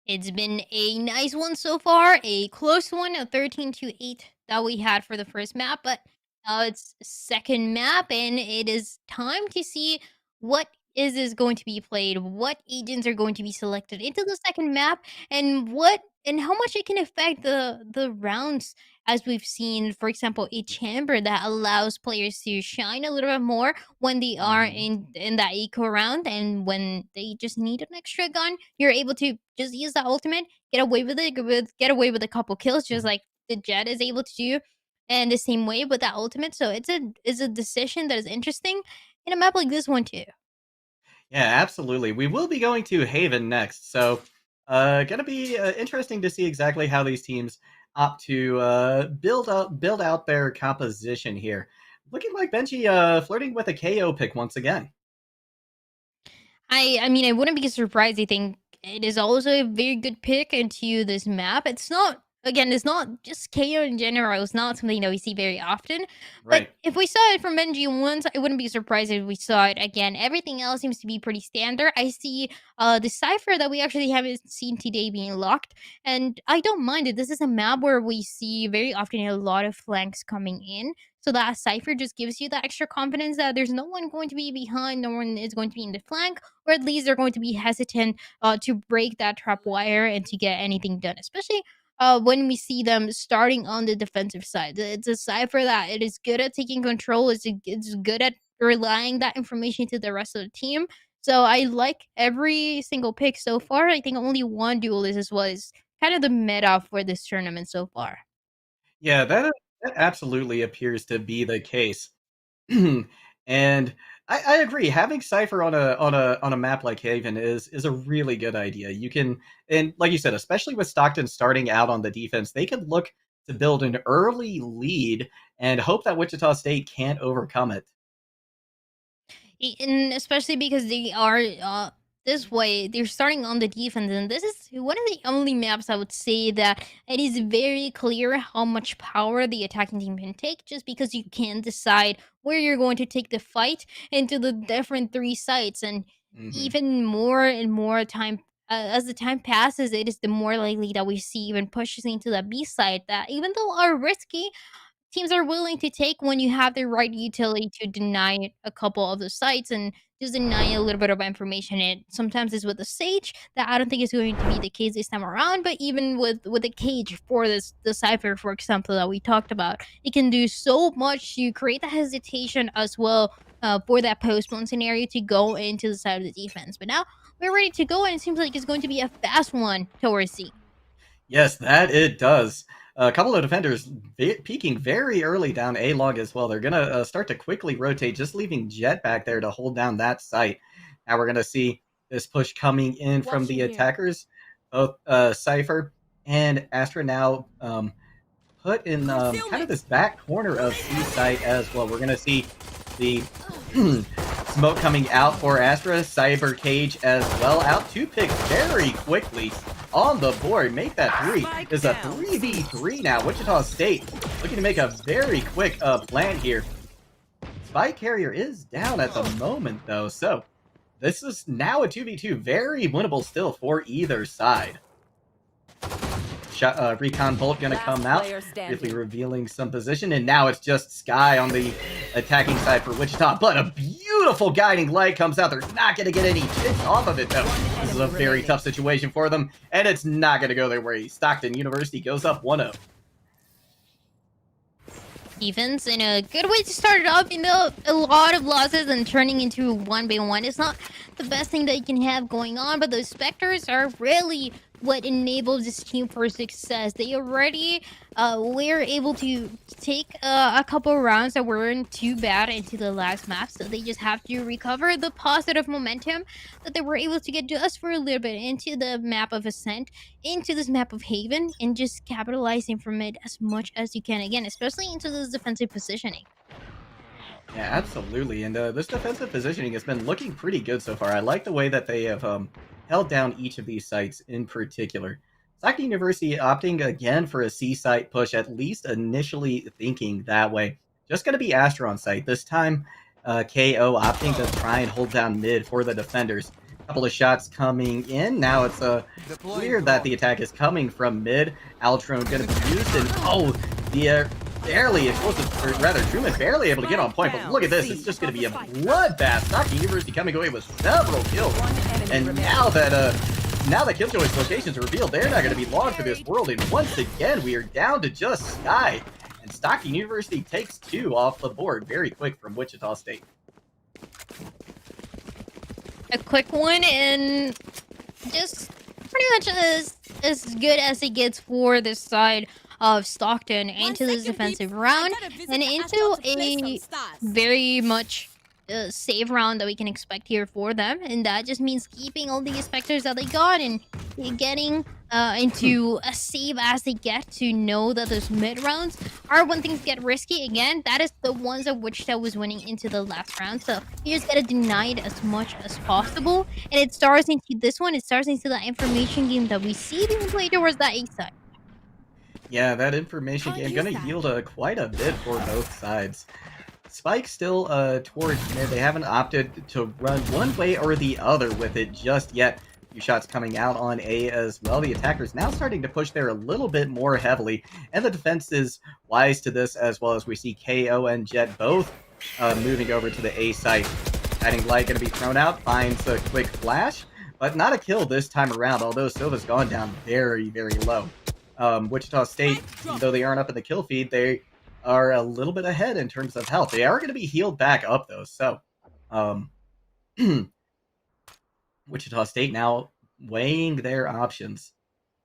It's been a nice one so far, a close one, a 13-8 that we had for the first map, but now it's second map, and it is time to see what is going to be played, what agents are going to be selected into the second map, and how much it can affect the rounds, as we've seen, for example, a chamber that allows players to shine a little bit more when they are in that eco round, and when they just need an extra gun, you're able to just use that ultimate, get away with a couple kills, just like the Jet is able to do, and the same way with that ultimate. So it's a decision that is interesting in a map like this one too. Yeah, absolutely. We will be going to Haven next, so gonna be interesting to see exactly how these teams opt to build out their composition here. looking like Benji flirting with a KO pick once again. I mean, I wouldn't be surprised. I think it is also a very good pick into this map. It's not, again, it's not just KO in general. It's not something that we see very often. But Right. if we saw it from Benji once, I wouldn't be surprised if we saw it again. Everything else seems to be pretty standard. I see the cipher that we actually haven't seen today being locked, and I don't mind it. This is a map where we see very often a lot of flanks coming in. So that cipher just gives you that extra confidence that there's no one going to be behind, no one is going to be in the flank, or at least they're going to be hesitant to break that trap wire and to get anything done, especially when we see them starting on the defensive side. It's a cipher that it is good at taking control, it's good at relying that information to the rest of the team. So I like every single pick so far. I think only one duelist is what is kind of the meta for this tournament so far. Yeah, that absolutely appears to be the case. And I agree. Having Cypher on a map like Haven is a really good idea. You can, and like you said, especially with Stockton starting out on the defense, they can look to build an early lead and hope that Wichita State can't overcome it. And especially because they are this way, they're starting on the defense, and this is one of the only maps I would say that it is very clear how much power the attacking team can take, just because you can decide where you're going to take the fight into the different three sites, and Hmm. even more and more time. As the time passes, it is the more likely that we see even pushes into the B side that, even though are risky, teams are willing to take when you have the right utility to deny a couple of the sites and just deny a little bit of information. It sometimes is with the Sage that I don't think is going to be the case this time around, but even with the Cage for this the Cipher, for example, that we talked about, it can do so much to create that hesitation as well for that postpone scenario to go into the side of the defense. But now we're ready to go, and it seems like it's going to be a fast one towards C. Yes, that it does. A couple of defenders peeking very early down A log as well. They're going to start to quickly rotate, just leaving Jet back there to hold down that site. Now we're going to see this push coming in from the attackers, both Cypher and Astra now put in kind of this back corner of C site as well. We're going to see the smoke coming out for Astra, Cyber Cage as well. Out two picks very quickly on the board. Make that three. There's a 3v3 now. Wichita State looking to make a very quick plant here. Spike Carrier is down at the moment though, so this is now a 2v2. Very winnable still for either side. Recon Bolt gonna come out, briefly revealing some position, and now it's just Sky on the attacking side for Wichita, but a beautiful guiding light comes out. They're not gonna get any hits off of it though. This is a very tough situation for them, and it's not gonna go their way. Stockton University goes up 1-0. Defense in a good way to start it off. You know, a lot of losses and turning into 1v1 is not the best thing that you can have going on, but those Spectres are really what enables this team for success. They already were able to take a couple rounds that weren't too bad into the last map, so they just have to recover the positive momentum that they were able to get just for a little bit into the map of Ascent, into this map of Haven, and just capitalizing from it as much as you can, again, especially into this defensive positioning. Yeah, absolutely. And this defensive positioning has been looking pretty good so far. I like the way that they have held down each of these sites in particular. Stockton University opting again for a C site push, at least initially thinking that way. Just going to be Astra on site. This time, KO opting to try and hold down mid for the defenders. Couple of shots coming in. Now it's clear that the attack is coming from mid. Altron going to be used, and the barely explosive, or rather Truman barely able to get on point, but look at this, it's just going to be a bloodbath. Stockton University coming away with several kills, and now that Killjoy's locations are revealed, they're not going to be long for this world, and once again we are down to just Sky, and Stockton University takes 2 off the board very quick from Wichita State. A quick one, and just pretty much as good as it gets for this side of Stockton into this defensive round and into a very much save round that we can expect here for them, and that just means keeping all the specters that they got and getting into a save as they get to know that those mid rounds are when things get risky. Again, that is the ones of Wichita was winning into the last round, so you just gotta deny it as much as possible. And it starts into this one, it starts into that information game that we see being played towards that A side. Yeah, that information game gonna yield quite a bit for both sides. Spike still towards mid. They haven't opted to run one way or the other with it just yet. A few shots coming out on A as well. The attackers now starting to push there a little bit more heavily, and the defense is wise to this as well, as we see KO and Jet both moving over to the A site. Guiding Light going to be thrown out, finds a quick flash, but not a kill this time around, although Silva's gone down very, very low. Wichita State, though they aren't up in the kill feed, they are a little bit ahead in terms of health. They are going to be healed back up, though, so Wichita State now weighing their options.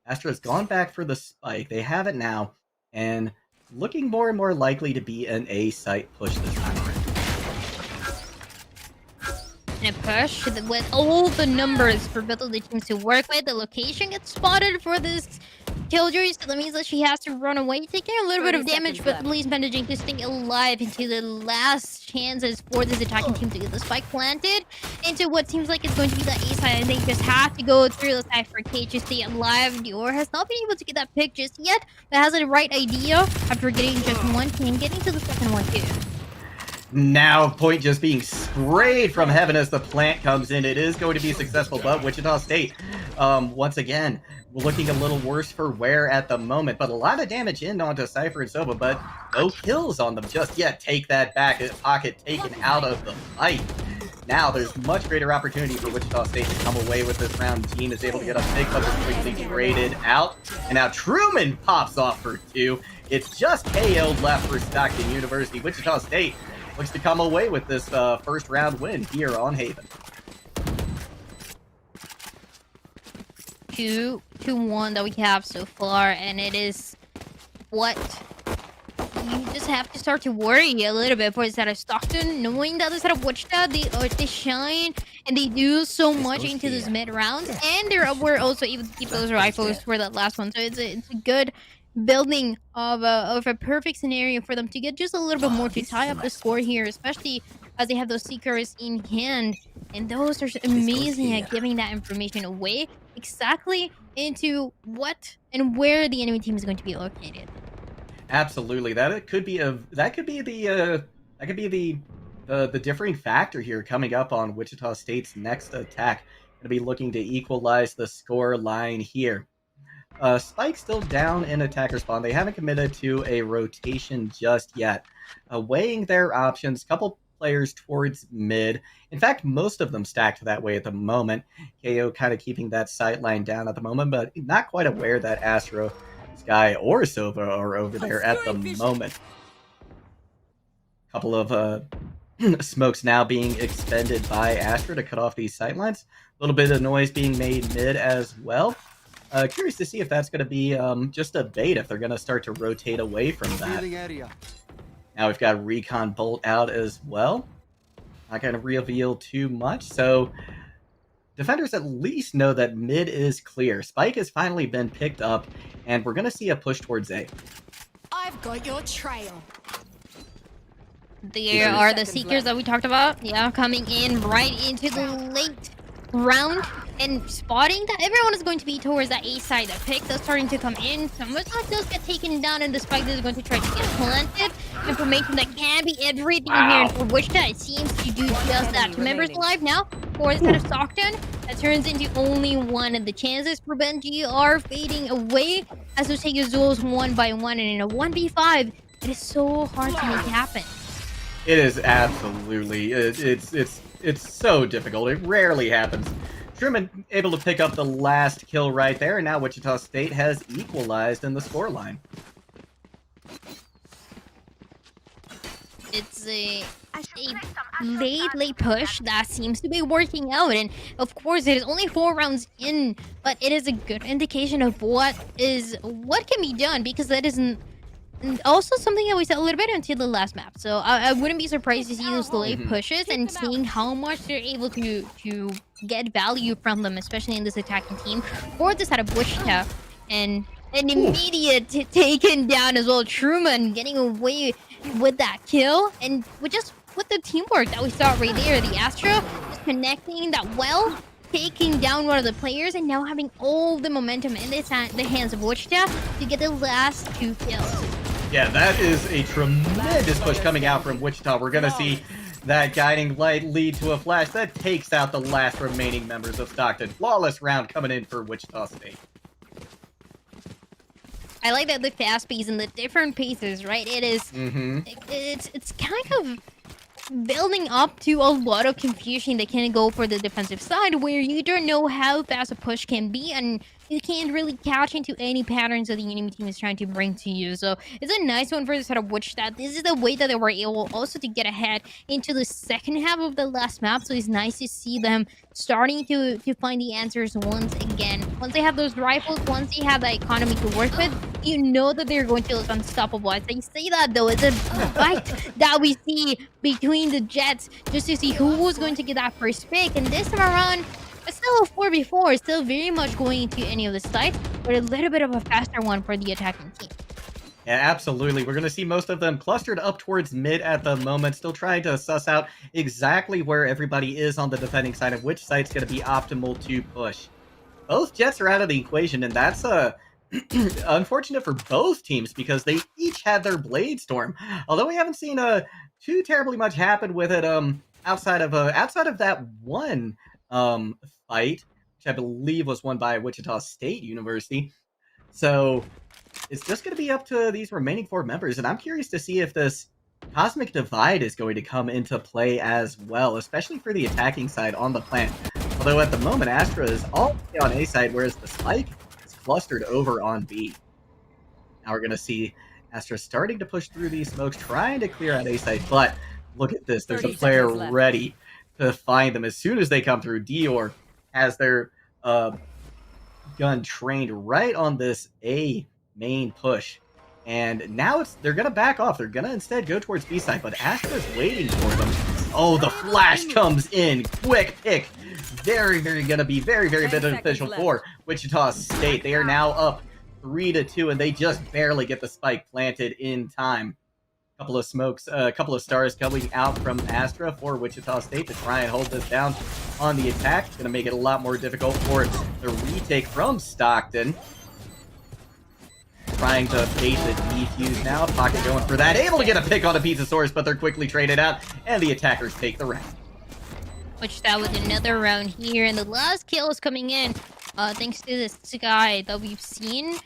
Astra's gone back for the spike. They have it now, and looking more and more likely to be an A site push this time around. And a push with all the numbers for both of the teams to work with. The location gets spotted for this Killjoy, so that means that she has to run away, taking a little bit of damage, but at least managing to stay alive into the last chances for this attacking team to get the spike planted into what seems like it's going to be the A side, and they just have to go through the side for K to stay alive. Dior has not been able to get that pick just yet, but has the right idea after getting just one team, getting to the second one too. Now, point just being sprayed from heaven as the plant comes in. It is going to be successful, but Wichita State, once again, looking a little worse for wear at the moment. But a lot of damage in onto Cypher and Sova, but no kills on them just yet. Take that back. Pocket taken out of the fight. Now, there's much greater opportunity for Wichita State to come away with this round. Gene is able to get a pick, but is quickly traded out. And now Truman pops off for 2. It's just KO left for Stockton University. Wichita State looks to come away with this first round win here on Haven. 2-1 that we have so far, and it is what you just have to start to worry a little bit for this side of Stockton, knowing that this side of Wichita, they shine and they do so much into this mid round, and we're also able to keep those rifles for that last one. So it's a good building of a perfect scenario for them to get just a little bit more to tie up the score here, especially as they have those seekers in hand, and those are amazing at giving that information away exactly into what and where the enemy team is going to be located. Absolutely, that could be the differing factor here coming up on Wichita State's next attack. Going to be looking to equalize the score line here. Spike still down in attacker spawn. They haven't committed to a rotation just yet. Weighing their options, couple players towards mid. In fact, most of them stacked that way at the moment. KO kind of keeping that sight line down at the moment, but not quite aware that Astro, Sky, or Sova are over there at the moment. Couple of smokes now being expended by Astro to cut off these sight lines. A little bit of noise being made mid as well. Curious to see if that's going to be just a bait, if they're going to start to rotate away from that. Now we've got Recon Bolt out as well. Not going to reveal too much, so defenders at least know that mid is clear. Spike has finally been picked up, and we're going to see a push towards A. I've got your trail. There are the seekers that we talked about. Yeah, coming in right into the late round and spotting that everyone is going to be towards that A side. The pick that's starting to come in. Some of that does get taken down, and the spike is going to try to get planted. Information that can be everything here. And for Wichita, it seems to do just that. Members alive now for the side of Stockton. That turns into only one, and the chances for Benji are fading away as those take Azules one by one, and in a 1v5, it is so hard to make happen. It is absolutely. It's so difficult. It rarely happens. Truman able to pick up the last kill right there, and now Wichita State has equalized in the scoreline. It's a late push that seems to be working out, and of course it is only 4 rounds in, but it is a good indication of what can be done, because that isn't And also something that we said a little bit until the last map. So I wouldn't be surprised to see those delayed Mhm. pushes and seeing how much they're able to get value from them, especially in this attacking team or this out of Wichita. And an immediate taken down as well. Truman getting away with that kill, and with the teamwork that we saw right there, the Astro just connecting that well, taking down one of the players, and now having all the momentum in the hands of Wichita to get the last 2 kills. Yeah, that is a tremendous push coming out from Wichita. We're going to see that guiding light lead to a flash that takes out the last remaining members of Stockton. Flawless round coming in for Wichita State. I like that the fast pace and the different paces, right? It is, it's kind of building up to a lot of confusion that can go for the defensive side, where you don't know how fast a push can be, and you can't really catch into any patterns that the enemy team is trying to bring to you. So it's a nice one for the side of Wichita. This is the way that they were able also to get ahead into the second half of the last map. So it's nice to see them starting to find the answers once again. Once they have those rifles, once they have that economy to work with, you know that they're going to look unstoppable. As I say that though, it's a fight that we see between the Jets just to see who was going to get that first pick. And this time around, it's still a 4v4, still very much going into any of the sites, but a little bit of a faster one for the attacking team. Yeah, absolutely. We're going to see most of them clustered up towards mid at the moment, still trying to suss out exactly where everybody is on the defending side of which site's going to be optimal to push. Both Jets are out of the equation, and that's unfortunate for both teams because they each had their Blade Storm. Although we haven't seen too terribly much happen with it outside of that one fight, which I believe was won by Wichita State University. So it's just going to be up to these remaining 4 members, and I'm curious to see if this Cosmic Divide is going to come into play as well, especially for the attacking side on the plant. Although at the moment, Astra is all the way on A side, whereas the Spike is clustered over on B. Now we're going to see Astra starting to push through these smokes, trying to clear out A side, but look at this. There's a 30 player seconds left. ready to find them as soon as they come through. Dior has their gun trained right on this A main push. And now they're going to back off. They're going to instead go towards B side, but Astra's waiting for them. Oh, the flash comes in. Quick pick. Very, very going to be very, very 10 beneficial seconds for Wichita State. They are now up 3-2, and they just barely get the spike planted in time. Couple of smokes, a couple of stars coming out from Astra for Wichita State to try and hold this down on the attack. It's going to make it a lot more difficult for the retake from Stockton. Trying to bait the defuse now. Pocket going for that. Able to get a pick on a piece of source, but they're quickly traded out, and the attackers take the round. Wichita with another round here, and the last kill is coming in thanks to this guy that we've seen.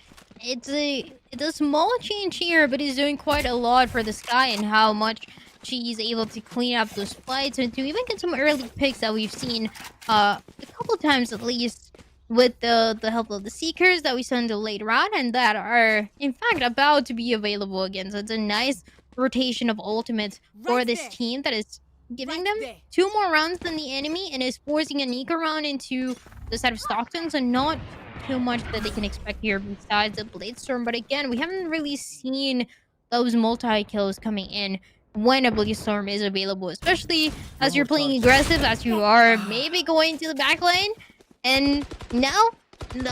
It's a small change here, but he's doing quite a lot for this guy and how much she's able to clean up those fights and to even get some early picks that we've seen a couple times at least with the help of the Seekers that we saw in the late round and that are in fact about to be available again. So it's a nice rotation of ultimates for this team that is giving them 2 more rounds than the enemy and is forcing an eco round into the side of Stockton, so not too much that they can expect here besides the Blade Storm. But again, we haven't really seen those multi-kills coming in when a Blade Storm is available, especially as you're playing aggressive, as you are maybe going to the back lane. And now,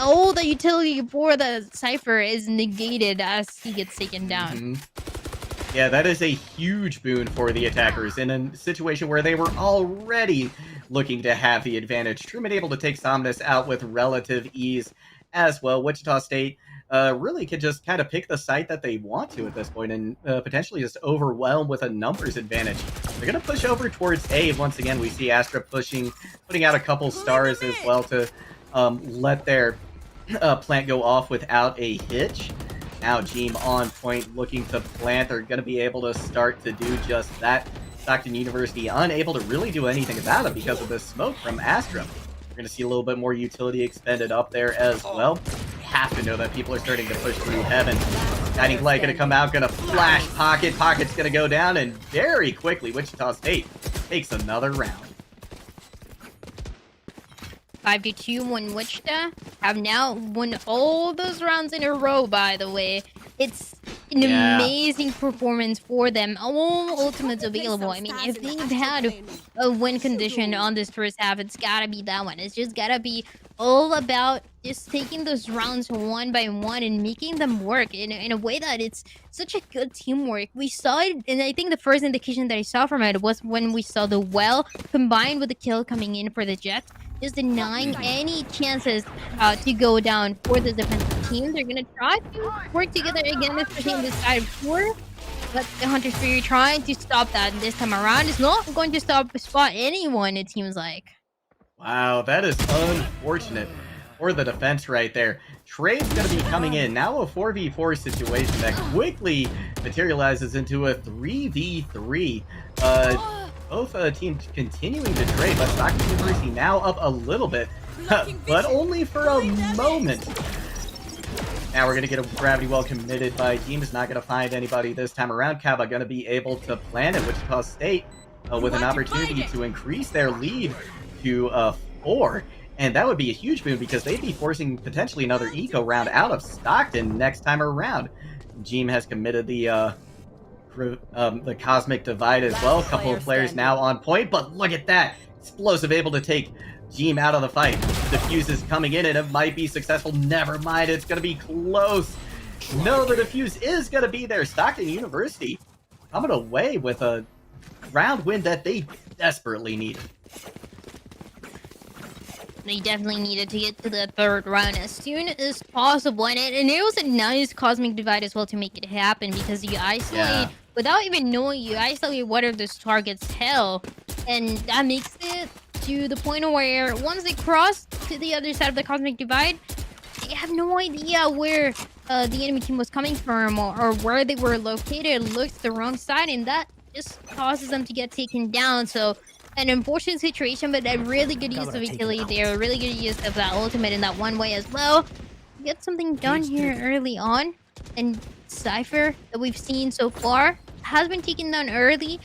all the utility for the Cypher is negated as he gets taken down. Yeah, that is a huge boon for the attackers in a situation where they were already looking to have the advantage. Truman able to take Somnus out with relative ease as well. Wichita State really could just kind of pick the site that they want to at this point and potentially just overwhelm with a numbers advantage. They're going to push over towards A. Once again, we see Astra putting out a couple stars as well to let their plant go off without a hitch. Now Jeem on point looking to plant. They're going to be able to start to do just that. Stockton University unable to really do anything about it because of the smoke from Astra. We're going to see a little bit more utility expended up there as well. We have to know that people are starting to push through heaven. Guiding Light going to come out, going to flash Pocket. Pocket's going to go down, and very quickly Wichita State takes another round. 5-2 when Wichita have now won all those rounds in a row, by the way. It's an Yeah. amazing performance for them. All ultimates available. I mean, if they've had a win condition on this first half, it's gotta be that one. It's just gotta be all about just taking those rounds one by one and making them work in a way that it's such a good teamwork. We saw it, and I think the first indication that I saw from it was when we saw the well combined with the kill coming in for the Jets, just denying any chances to go down for the defensive team. They're gonna try to work together again, especially in this side of four. But the Hunter's Fury trying to stop that this time around. It's not going to spot anyone, it seems like. Wow, that is unfortunate for the defense right there. Trade's going to be coming in. Now a 4v4 situation that quickly materializes into a 3v3. Both teams continuing to trade, but Stockton University now up a little bit, but only for a moment. Now we're going to get a gravity well committed by team. Is not going to find anybody this time around. Kaba going to be able to plant it, Wichita State with an opportunity to increase their lead to 4. And that would be a huge boon because they'd be forcing potentially another eco round out of Stockton next time around. Jeem has committed the Cosmic Divide as well. A couple of players now on point, but look at that. Explosive able to take Jeem out of the fight. The fuse is coming in and it might be successful. Never mind, it's going to be close. No, the defuse is going to be there. Stockton University coming away with a round win that they desperately needed. They definitely needed to get to the third round as soon as possible. And it was a nice Cosmic Divide as well to make it happen because you isolate, without even knowing, you isolate what are those targets hell. And that makes it to the point where once they cross to the other side of the Cosmic Divide, they have no idea where the enemy team was coming from or where they were located. It looked the wrong side, and that just causes them to get taken down. So an unfortunate situation, but a really good use of utility there, a really good use of that ultimate in that one way as well. Get something done here early on, and Cypher that we've seen so far has been taken down early,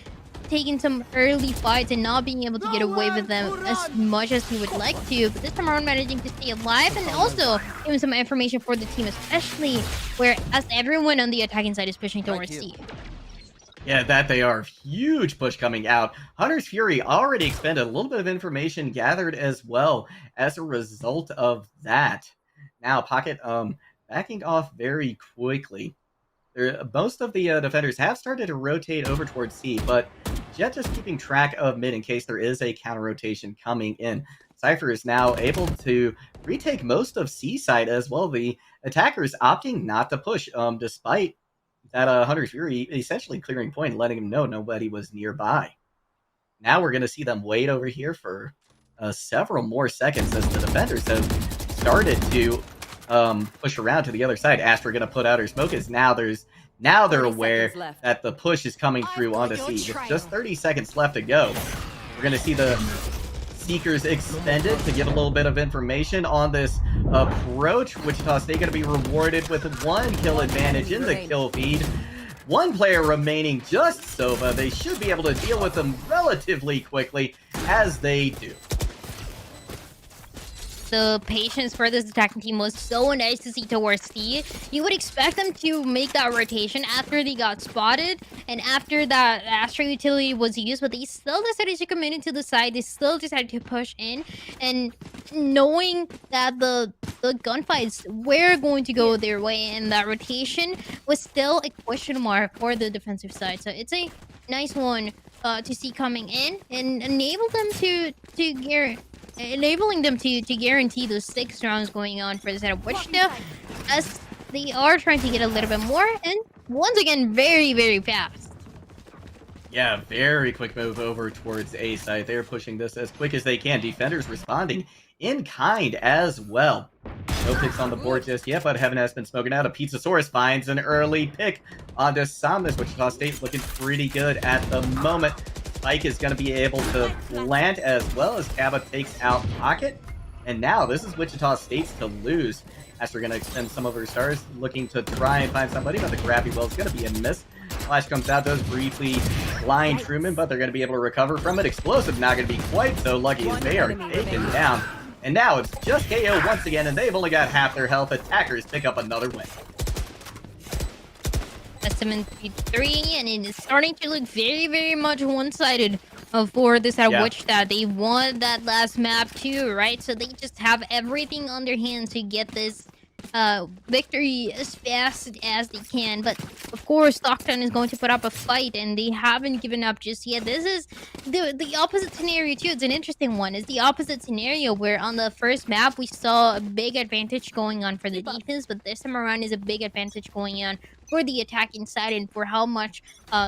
taking some early fights and not being able to get away with them as much as he would like to, but this time around managing to stay alive and also giving some information for the team, especially where as everyone on the attacking side is pushing towards C. Yeah, that they are. Huge push coming out. Hunter's Fury already expended a little bit of information gathered as well as a result of that. Now, Pocket backing off very quickly. Most of the defenders have started to rotate over towards C, but Jet just keeping track of mid in case there is a counter rotation coming in. Cypher is now able to retake most of C side as well. The attackers opting not to push, despite that Hunter's Fury essentially clearing point and letting him know nobody was nearby. Now we're going to see them wait over here for several more seconds as the defenders have started to push around to the other side. Astra going to put out her smoke as now they're aware that the push is coming through onto C. With just 30 seconds left to go, we're going to see the Seekers expended to give a little bit of information on this approach. Wichita State going to be rewarded with 1 kill advantage in the kill feed. 1 player remaining, just Sova. They should be able to deal with them relatively quickly, as they do. The patience for this attacking team was so nice to see towards C. You would expect them to make that rotation after they got spotted and after that Astra utility was used, but they still decided to come in into the side. They still decided to push in, and knowing that the gunfights were going to go their way and that rotation was still a question mark for the defensive side. So it's a nice one to see coming in and enable them enabling them to guarantee those 6 rounds going on for the side of Wichita, as they are trying to get a little bit more, and once again, very, very fast. Yeah, very quick move over towards A side. They're pushing this as quick as they can. Defenders responding in kind as well. No picks on the board just yet, but Heaven has been smoking out. A Pizzasaurus finds an early pick onto Somnus. Wichita State looking pretty good at the moment. Spike is going to be able to plant as well as Kaba takes out Pocket. And now this is Wichita State's to lose. As we're going to extend some of her stars, looking to try and find somebody, but the gravity well is going to be a miss. Flash comes out, does briefly blind Truman, but they're going to be able to recover from it. Explosive not going to be quite so lucky as they are taken down. And now it's just KO once again, and they've only got half their health. Attackers pick up another win. a 7-3, and it is starting to look very, very much one-sided for this at Yeah. Wichita. They won that last map too, right? So they just have everything on their hands to get this victory as fast as they can. But of course, Stockton is going to put up a fight, and they haven't given up just yet. This is the opposite scenario too. It's an interesting one. It's the opposite scenario where on the first map we saw a big advantage going on for the defense, but this time around is a big advantage going on for the attacking side and for how much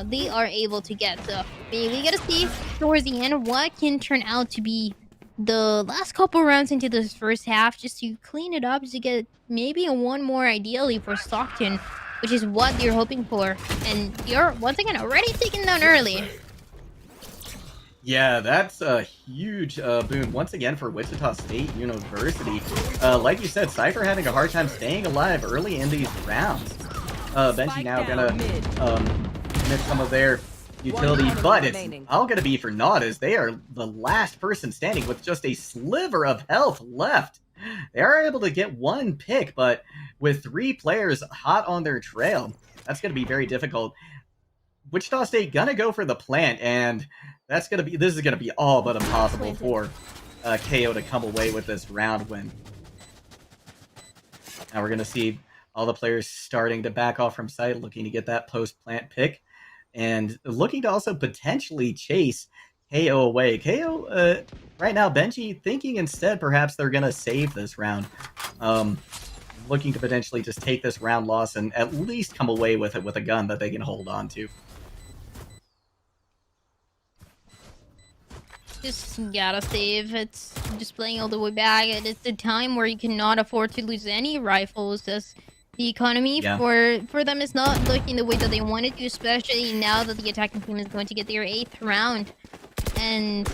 they are able to get. So we gotta see towards the end what can turn out to be the last couple rounds into this first half, just to clean it up, to get maybe one more ideally for Stockton, which is what they're hoping for. And you're once again already taken down early. Yeah, that's a huge boon once again for Wichita State University. Like you said, Cypher having a hard time staying alive early in these rounds. Benji now gonna miss some of their utility, but it's all gonna be for naught as they are the last person standing with just a sliver of health left. They are able to get one pick, but with 3 players hot on their trail, that's gonna be very difficult. Wichita State gonna go for the plant, and this is gonna be all but impossible for KO to come away with this round win. Now we're gonna see all the players starting to back off from site, looking to get that post-plant pick, and looking to also potentially chase KO away. KO, right now, Benji thinking instead perhaps they're going to save this round. Looking to potentially just take this round loss and at least come away with it with a gun that they can hold on to. Just gotta save. It's just playing all the way back. And it's a time where you cannot afford to lose any rifles, as the economy for them is not looking the way that they wanted to, especially now that the attacking team is going to get their 8th round. And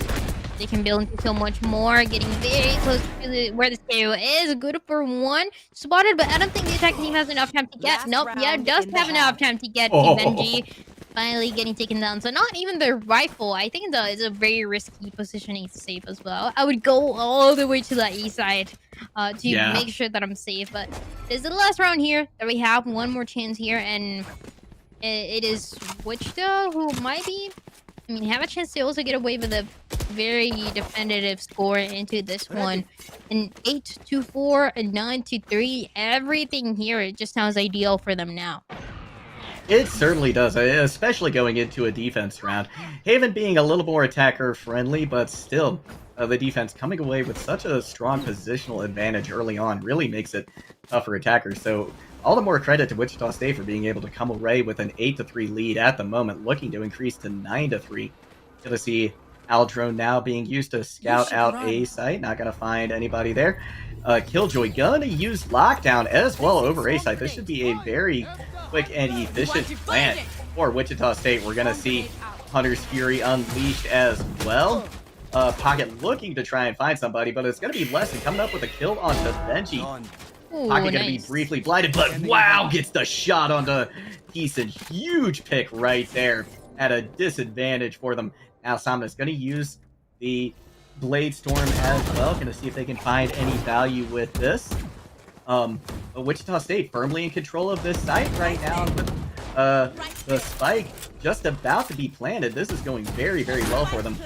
they can build into so much more, getting very close to where the KO is. Good for 1. Spotted, but I don't think the attacking team has enough time to get. Nope, yeah, it does have enough time to get Benji. Finally getting taken down. So not even the rifle. I think it's a very risky positioning to save as well. I would go all the way to the east side to make sure that I'm safe. But this is the last round here that we have. One more chance here, and it is Wichita who might be, have a chance to also get away with a very definitive score into this one. An 8-4, a 9-3. Everything here, it just sounds ideal for them now. It certainly does, especially going into a defense round. Haven being a little more attacker-friendly, but still, the defense coming away with such a strong positional advantage early on really makes it tough for attackers. So all the more credit to Wichita State for being able to come away with an 8-3 lead at the moment, looking to increase to 9-3. Gonna see Aldrone now being used to scout out A site, not gonna find anybody there. Killjoy gonna use lockdown as well over A site. This should be a very quick and efficient plant for Wichita State. We're gonna see Hunter's Fury unleashed as well. Pocket looking to try and find somebody, but it's gonna be Lesson coming up with a kill onto Benji. Pocket gonna be briefly blinded, but wow, gets the shot onto Keeson. Huge pick right there at a disadvantage for them. Now Samna's gonna use the Blade Storm as well. Gonna see if they can find any value with this. But Wichita State firmly in control of this site right now with the spike just about to be planted. This is going very, very well for them.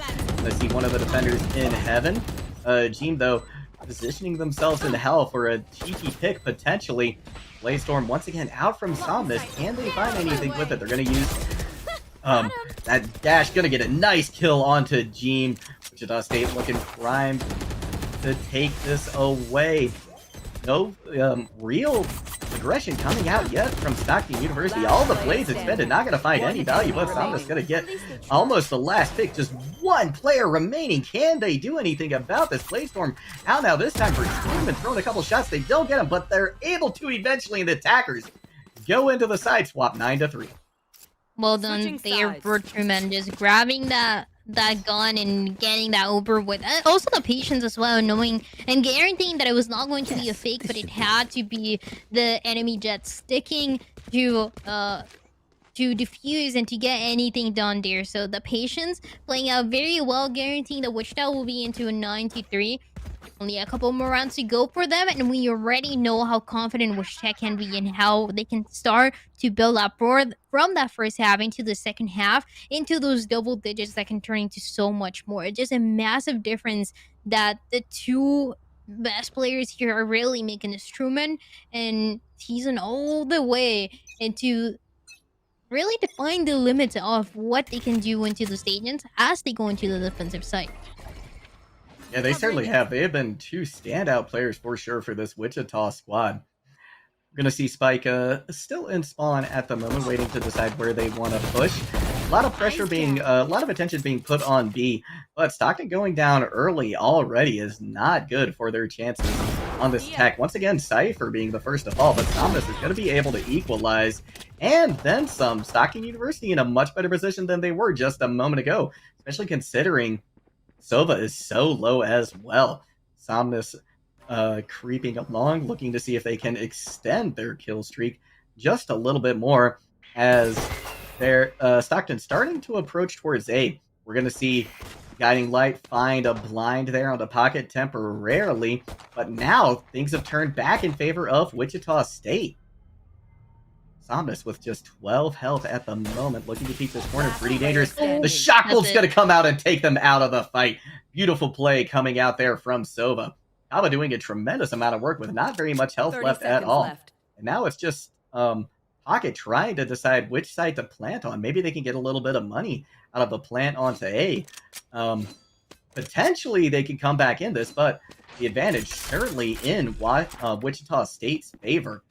Let's see one of the defenders in heaven. Jean, though, positioning themselves in hell for a cheeky pick, potentially. Blade Storm once again out from Somnus. Can they find anything with it? They're going to use that dash. Going to get a nice kill onto Jean. Wichita State looking primed to take this away. No real aggression coming out yet from Stockton University. All the blades expended, not going to find any value, but Somna's going to get almost the last pick. Just one player remaining. Can they do anything about this? Blade Storm out now this time for Dream and throwing a couple shots. They don't get them, but they're able to eventually, and the attackers go into the side swap 9-3. Well done there for tremendous. Grabbing that gun and getting that over with. Also the patience as well, knowing and guaranteeing that it was not going to be a fake, but it had to be the enemy jet sticking to defuse and to get anything done there. So the patience playing out very well, guaranteeing that Wichita will be into a 9-3. Only a couple more rounds to go for them, and we already know how confident Wichita can be and how they can start to build up from that first half into the second half, into those double digits that can turn into so much more. It's just a massive difference that the two best players here are really making a Truman and teasing all the way into really define the limits of what they can do into the stadiums as they go into the defensive side. Yeah, they certainly have. They have been two standout players for sure for this Wichita squad. We're going to see Spike still in spawn at the moment, waiting to decide where they want to push. A lot of pressure being, a lot of attention being put on B, but Stockton going down early already is not good for their chances on this attack. Once again, Cypher being the first to fall, but Thomas is going to be able to equalize, and then some. Stockton University in a much better position than they were just a moment ago, especially considering Sova is so low as well. Somnus creeping along, looking to see if they can extend their kill streak just a little bit more as they're Stockton starting to approach towards A. We're going to see Guiding Light find a blind there on the pocket temporarily, but now things have turned back in favor of Wichita State. Somnus with just 12 health at the moment, looking to keep this corner pretty dangerous. The shock wolf's going to come out and take them out of the fight. Beautiful play coming out there from Sova. Kava doing a tremendous amount of work with not very much health left at all. And now it's just Pocket trying to decide which side to plant on. Maybe they can get a little bit of money out of the plant onto A. Potentially they can come back in this, but the advantage certainly in Wichita State's favor.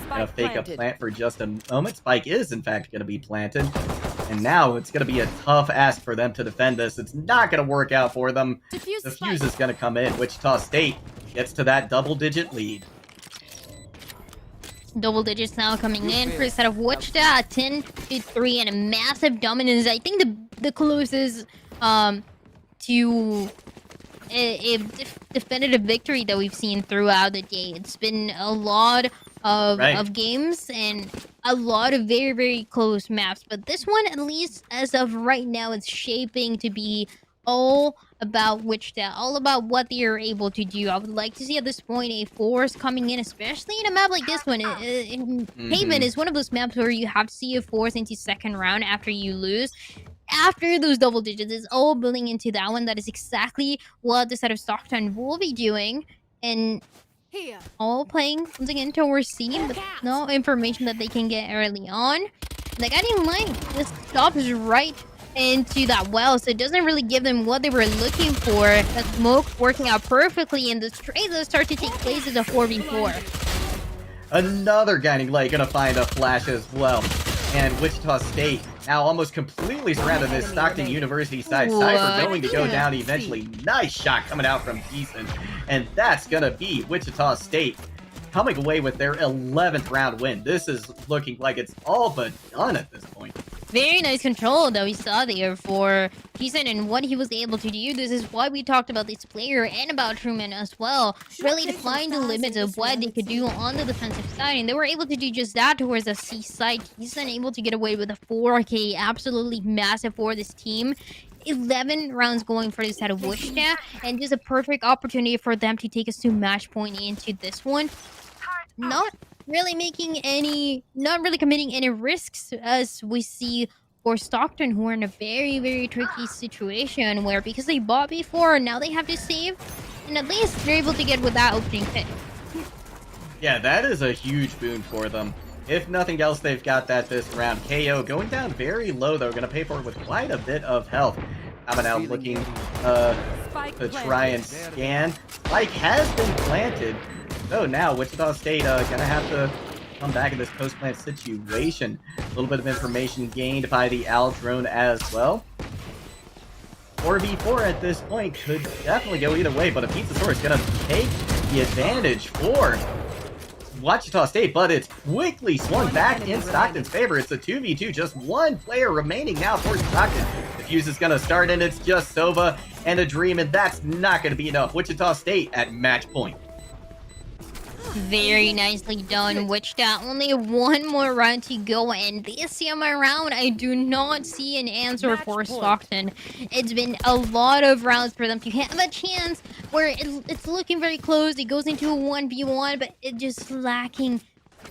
Gonna fake a plant for just a moment. Spike is, in fact, going to be planted. And now it's going to be a tough ask for them to defend this. It's not going to work out for them. The fuse is going to come in. Wichita State gets to that double-digit lead. Double digits now coming in for a set of Wichita, 10-3, and a massive dominance. I think the closest to a definitive victory that we've seen throughout the day. It's been a lot of games and a lot of very, very close maps. But this one, at least as of right now, it's shaping to be all about Wichita, all about what they are able to do. I would like to see at this point a force coming in, especially in a map like this one. Pavement is one of those maps where you have to see a force into second round after you lose. After those double digits, it's all building into that one. That is exactly what the set of Stockton will be doing. And all playing once again towards C, but no information that they can get early on. Like, I didn't like this stops right into that well, so it doesn't really give them what they were looking for. That smoke working out perfectly, and the trades that start to take place is a 4v4. Another Guiding Light gonna find a flash as well. And Wichita State now almost completely surrounded this Stockton University side. Cypher going to go down eventually. Nice shot coming out from Preseason. And that's going to be Wichita State coming away with their 11th round win. This is looking like it's all but done at this point. Very nice control that we saw there for Preseason and what he was able to do. This is why we talked about this player and about Truman as well. Really define the limits of what they could do on the defensive side. And they were able to do just that towards the C side. Preseason able to get away with a 4K. Absolutely massive for this team. 11 rounds going for this side of Wichita. And just a perfect opportunity for them to take us to match point into this one. Not really committing any risks, as we see for Stockton, who are in a very, very tricky situation where, because they bought before, now they have to save, and at least they're able to get with that opening pick. Yeah, that is a huge boon for them. If nothing else, they've got that this round. KO going down very low, though, going to pay for it with quite a bit of health. Now looking to try and scan. Spike has been planted. So now Wichita State gonna have to come back in this post-plant situation. A little bit of information gained by the Owl drone as well. 4v4 at this point could definitely go either way, but a Pizza Store is gonna take the advantage for Wichita State, but it's quickly swung back in Stockton's favor. It's a 2v2, just one player remaining now for Stockton. The fuse is gonna start, and it's just Sova and a Dream, and that's not gonna be enough. Wichita State at match point. Very nicely done, Wichita. Only one more round to go, and this time around, I do not see an answer Match for point. Stockton. It's been a lot of rounds for them to have a chance where it's looking very close. It goes into a 1v1, but it's just lacking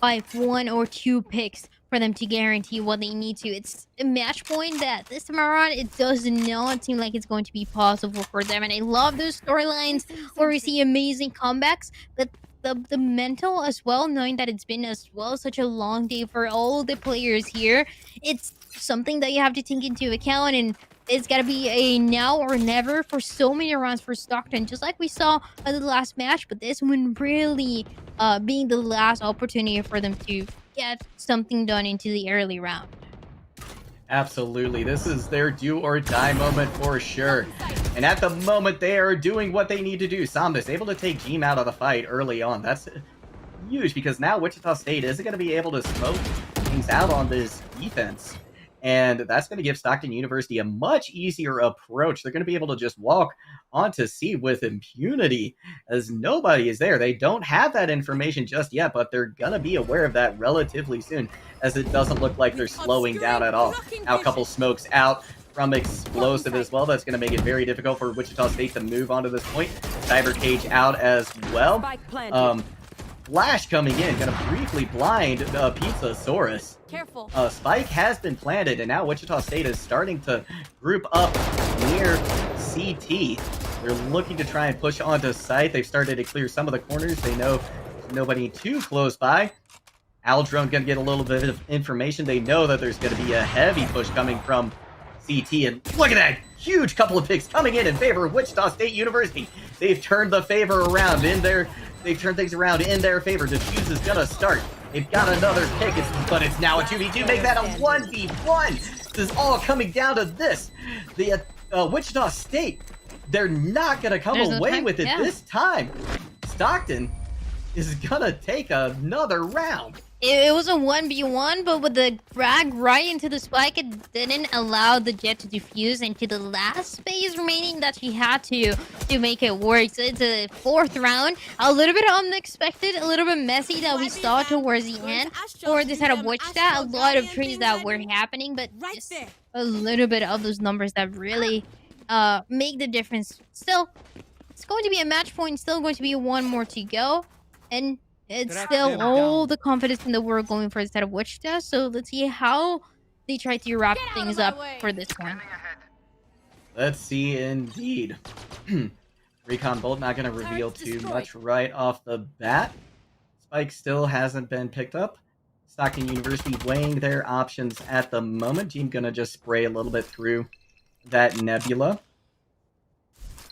by 1 or 2 picks for them to guarantee what they need to. It's a match point that this time around, it does not seem like it's going to be possible for them. And I love those storylines where we see amazing comebacks, but the mental as well, knowing that it's been as well such a long day for all the players here, it's something that you have to take into account, and it's got to be a now or never for so many rounds for Stockton, just like we saw in the last match, but this one really being the last opportunity for them to get something done into the early round. Absolutely. This is their do or die moment for sure. And at the moment, they are doing what they need to do. Samnus able to take Jeem out of the fight early on. That's huge because now Wichita State isn't going to be able to smoke things out on this defense. And that's going to give Stockton University a much easier approach. They're going to be able to just walk onto C with impunity as nobody is there. They don't have that information just yet, but they're going to be aware of that relatively soon, as it doesn't look like they're slowing down at all. Now a couple smokes out from Explosive as well. That's going to make it very difficult for Wichita State to move on to this point. Cyber Cage out as well. Flash coming in, going to briefly blind Pizzasaurus. Careful. Spike has been planted, and now Wichita State is starting to group up near CT. They're looking to try and push onto site. They've started to clear some of the corners. They know there's nobody too close by. Aldrone going to get a little bit of information. They know that there's going to be a heavy push coming from CT, and look at that huge couple of picks coming in favor of Wichita State University. They've turned the favor around in their They've turned things around in their favor. Diffuse is gonna start. They've got another pick, but it's now a 2v2. Make that a 1v1. This is all coming down to this. The Wichita State, they're not gonna come away with it this time. Stockton is gonna take another round. It was a 1v1, but with the drag right into the spike, it didn't allow the Jet to defuse into the last space remaining that she had to make it work. So it's a 4th round. A little bit unexpected, a little bit messy that we saw towards the end for this side of Wichita. A lot of trades that were happening, but just a little bit of those numbers that really make the difference. Still, it's going to be a match point. Still going to be one more to go. And it's still all the confidence in the world going for the side of Wichita, so let's see how they try to wrap things up for this one. Let's see indeed. Recon Bolt not going to reveal too much right off the bat. Spike still hasn't been picked up. Stockton University weighing their options at the moment. Team going to just spray a little bit through that nebula.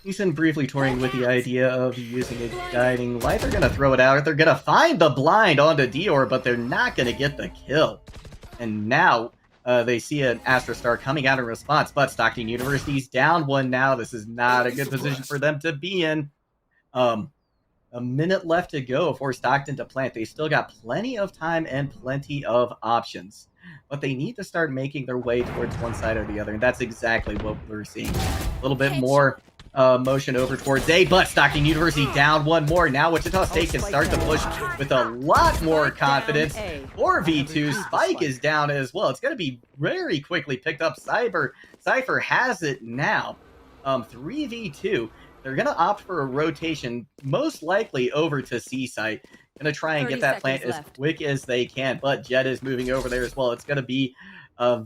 Eason briefly toying with the idea of using a guiding light. They're going to throw it out. They're going to find the blind onto Dior, but they're not going to get the kill. And now they see an Astra Star coming out in response, but Stockton University's down one now. This is not a good position for them to be in. A minute left to go for Stockton to plant. They still got plenty of time and plenty of options, but they need to start making their way towards one side or the other, and that's exactly what we're seeing. A little bit more motion over towards A, but Stockton University down one more. Now Wichita State can start to push with a lot more confidence. 4v2, Spike is down as well. It's going to be very quickly picked up. Cypher has it now. 3v2. They're going to opt for a rotation, most likely over to C site. Going to try and get that plant as quick as they can, but Jet is moving over there as well. It's going to be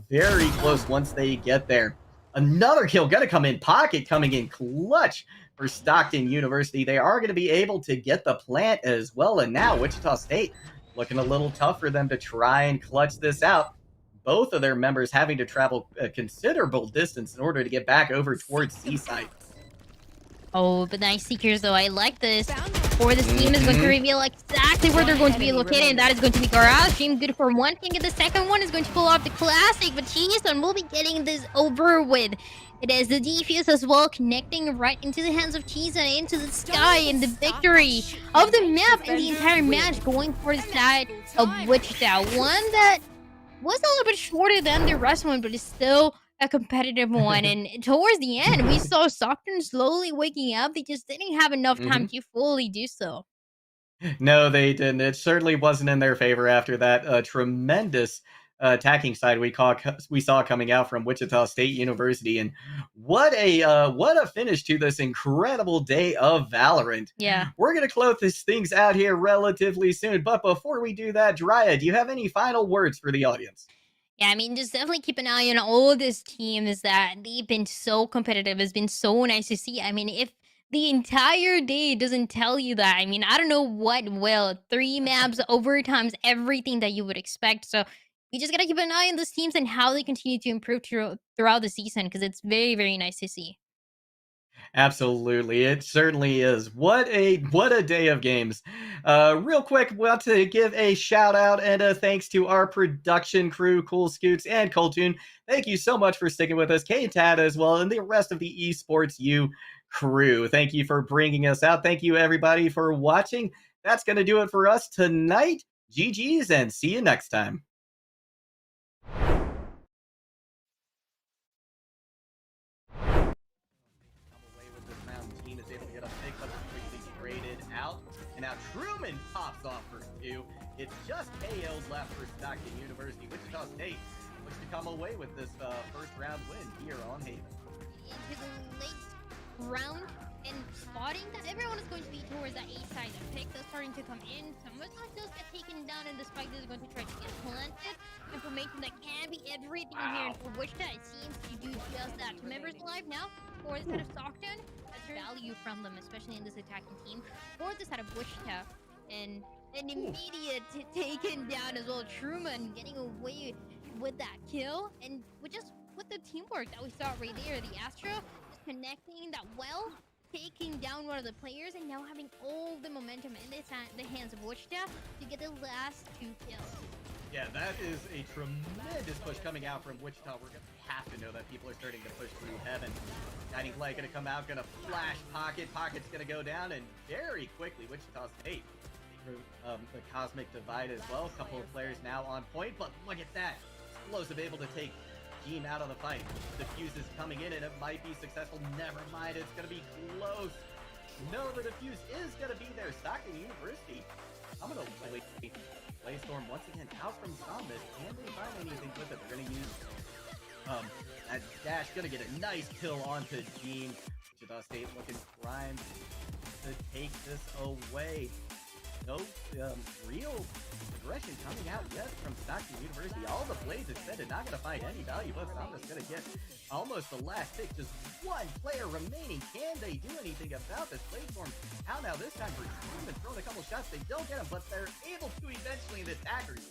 very close once they get there. Another kill going to come in. Pocket coming in clutch for Stockton University. They are going to be able to get the plant as well. And now Wichita State looking a little tough for them to try and clutch this out. Both of their members having to travel a considerable distance in order to get back over towards Seaside. Oh, but nice Seekers though. I like this. For this team is going to reveal exactly where they're going to be located, and that is going to be Garage. Team good for one thing, and the second one is going to pull off the classic, but Cheeseton will be getting this over with. It is the defuse as well, connecting right into the hands of Cheeseton, into the sky, and the victory of the map and the entire match going for the side of Wichita. One that was a little bit shorter than the rest one, but is still a competitive one. And towards the end, we saw Stockton slowly waking up. They just didn't have enough time to fully do so. No, they didn't. It certainly wasn't in their favor after that tremendous attacking side we saw coming out from Wichita State University, and what a finish to this incredible day of Valorant. Yeah. We're gonna close these things out here relatively soon, but before we do that, Drya, do you have any final words for the audience? Yeah, I mean, just definitely keep an eye on all these teams that they've been so competitive. It's been so nice to see. I mean, if the entire day doesn't tell you that, I mean, I don't know what will. 3 maps, overtimes, everything that you would expect. So you just gotta keep an eye on those teams and how they continue to improve throughout the season because it's very, very nice to see. Absolutely, it certainly is. What a day of games. Real quick, want to give a shout out and a thanks to our production crew, Cool Scoots and Coltoon. Thank you so much for sticking with us, Kay and Tad as well, and the rest of the Esports U crew. Thank you for bringing us out. Thank you everybody for watching. That's going to do it for us tonight. GG's and see you next time. Away with this mountain team is able to get a pick, but it's quickly traded out. And now Truman pops off for 2. It's just KO left for Stockton University. Wichita State looks to come away with this first round win here on Haven. Into the late round and spotting that everyone is going to be towards that A side. The pick that's starting to come in. Some of us does get taken down, and the spike is going to try to get planted. Information that can be everything here. And for Wichita, it seems to do just that. 2 members alive now for the side of Stockton. That's value from them, especially in this attacking team. For the side of Wichita, and an immediate taken down as well. Truman getting away with that kill, and with the teamwork that we saw right there, the Astro just connecting that well, taking down one of the players, and now having all the momentum in the hands of Wichita to get the last 2 kills. Yeah, that is a tremendous push coming out from Wichita. We're going to have to know that people are starting to push through heaven. Guiding Light going to come out, going to flash Pocket. Pocket's going to go down, and very quickly, Wichita State through the Cosmic Divide as well. A couple of players now on point, but look at that. Explosive able to take Gene out of the fight. The fuse is coming in, and it might be successful. Never mind, it's going to be close. No, the defuse is going to be there. Stockton University. I'm going to wait. Playstorm once again out from Zombies. Can they find anything with it? They're going to use that dash. Going to get a nice kill onto Gene. Wichita State looking primed to take this away. No real aggression coming out yet from Stockton University. All the plays extended, not going to find any value, but Zombies going to get almost the last pick. Just 1 player remaining. Can they do anything about this? Playstorm out now this time for Truman, throwing a couple shots. They don't get them, but they're able to eventually. The attackers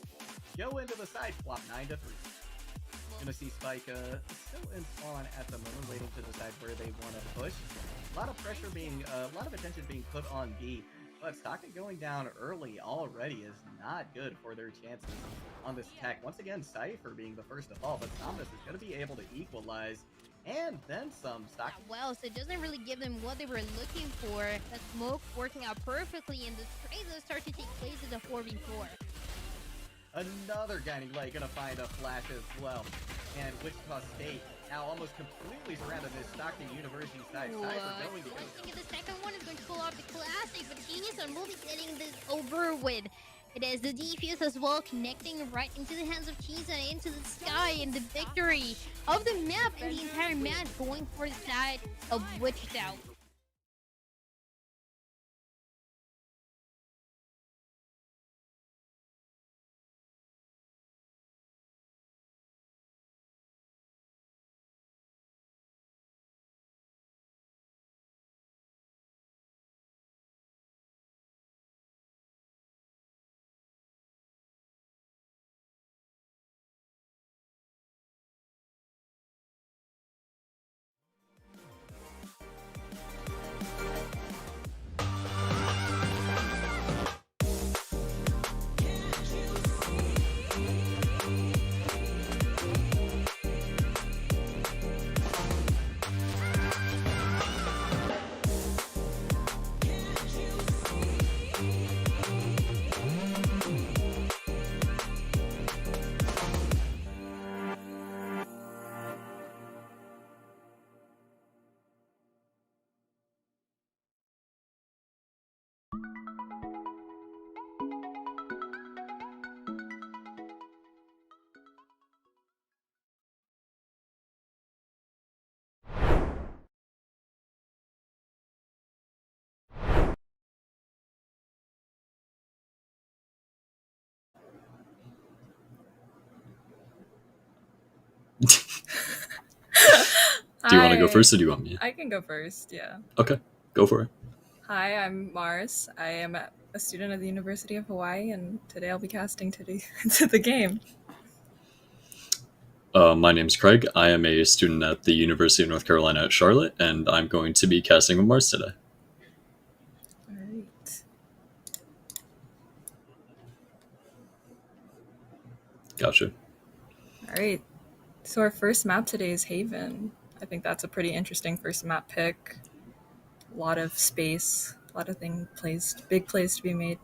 go into the side swap 9-3. Gonna see Spike still in spawn at the moment, waiting to decide where they want to push. A lot of pressure a lot of attention being put on B. But Stockton going down early already is not good for their chances on this attack. Once again, Cypher being the first to fall, but Thomas is going to be able to equalize and then some. Stockton. Well, so it doesn't really give them what they were looking for. That smoke working out perfectly, and the trades that start to take place is a 4v4. Another Guiding Light going to find a flash as well. And Wichita State now almost completely surrounded this Stockton University side. Cypher going to go. I think the second one is going to pull off the classic, but Genius will be getting this over with. It is the defuse as well, connecting right into the hands of Cheese and into the sky, and the victory of the map and the entire match going for the side of Wichita. want to go Hi. first, or do you want me? I can go first, yeah. Okay, go for it. Hi, I'm Mars. I am a student at the University of Hawaii, and today I'll be casting to the game. My name's Craig. I am a student at the University of North Carolina at Charlotte, and I'm going to be casting with Mars today. All right. Gotcha. All right. So our first map today is Haven. I think that's a pretty interesting first map pick. A lot of space, a lot of big plays to be made.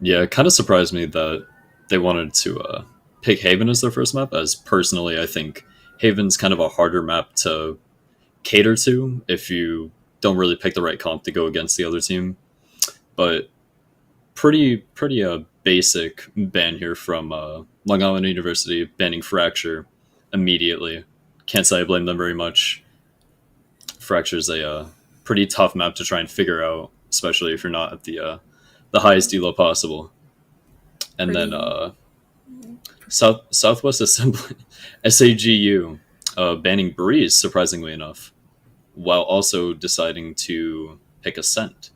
Yeah, it kind of surprised me that they wanted to pick Haven as their first map, as personally I think Haven's kind of a harder map to cater to if you don't really pick the right comp to go against the other team. But pretty basic ban here from Long Island University, banning Fracture immediately. Can't say I blame them very much. Fracture's a pretty tough map to try and figure out, especially if you're not at the highest elo possible. And then Southwest Assembly, SAGU, banning Breeze, surprisingly enough, while also deciding to pick Ascent.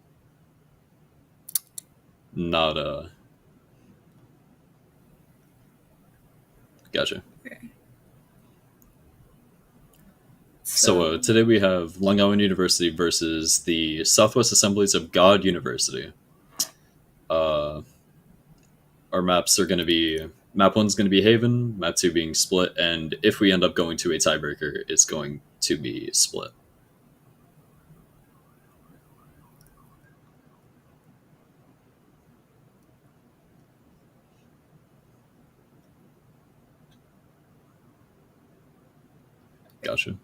Not Gotcha. Okay. So today we have Long Island University versus the Southwest Assemblies of God University. Our maps are going to be, map 1's going to be Haven, map 2 being Split, and if we end up going to a tiebreaker, it's going to be Split. Gotcha.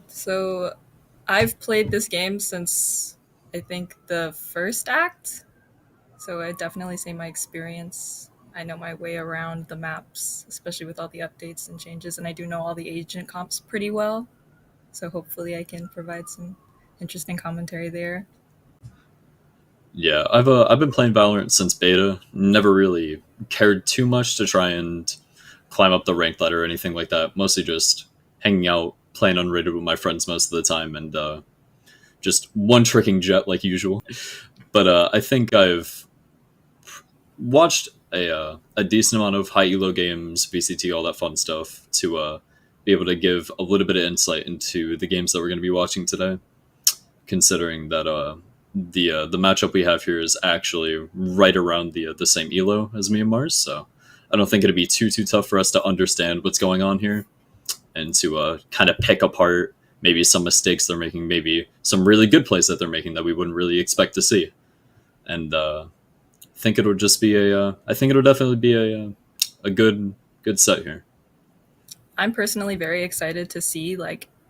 So I've played this game since I think the first act. So I definitely say my experience. I know my way around the maps, especially with all the updates and changes, and I do know all the agent comps pretty well. So hopefully I can provide some interesting commentary there. Yeah, I've been playing Valorant since beta. Never really cared too much to try and climb up the rank ladder or anything like that. Mostly just hanging out, playing unrated with my friends most of the time, and just one tricking Jet like usual. But I think I've watched a decent amount of high elo games, VCT, all that fun stuff, to be able to give a little bit of insight into the games that we're going to be watching today. Considering that the matchup we have here is actually right around the same elo as me and Mars, so I don't think it'd be too tough for us to understand what's going on here and to kind of pick apart maybe some mistakes they're making, maybe some really good plays that they're making that we wouldn't really expect to see. And I think it would just be I think it would definitely be a good set here. I'm personally very excited to see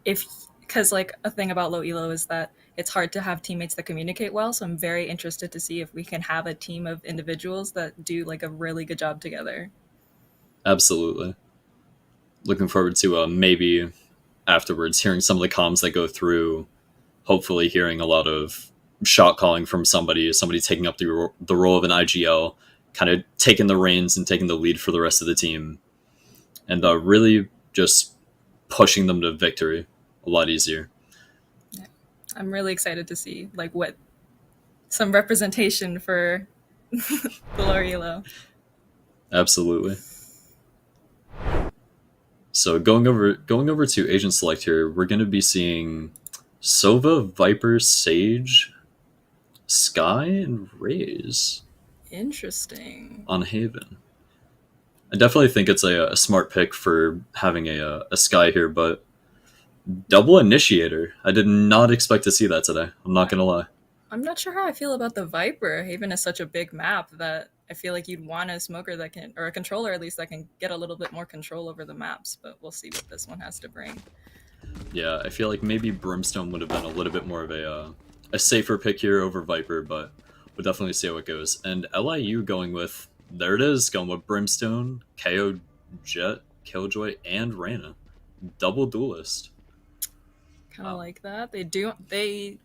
because a thing about low elo is that it's hard to have teammates that communicate well. So I'm very interested to see if we can have a team of individuals that do like a really good job together. Absolutely. Looking forward to maybe afterwards hearing some of the comms that go through, hopefully hearing a lot of shot calling from somebody taking up the role of an IGL, kind of taking the reins and taking the lead for the rest of the team, and really just pushing them to victory a lot easier. Yeah. I'm really excited to see what some representation for the lower elo. Absolutely. So going over to Agent Select here, we're going to be seeing Sova, Viper, Sage, Sky, and Raze. Interesting. On Haven. I definitely think it's a smart pick for having a Sky here, but double Initiator. I did not expect to see that today. I'm not going to lie. I'm not sure how I feel about the Viper. Haven is such a big map that I feel like you'd want a smoker that can, or a controller at least, that can get a little bit more control over the maps, but we'll see what this one has to bring. Yeah, I feel like maybe Brimstone would have been a little bit more of a safer pick here over Viper, but we'll definitely see how it goes. And LIU going with Brimstone, KO, Jet, Killjoy, and Reyna. Double duelist. Kind of like that. They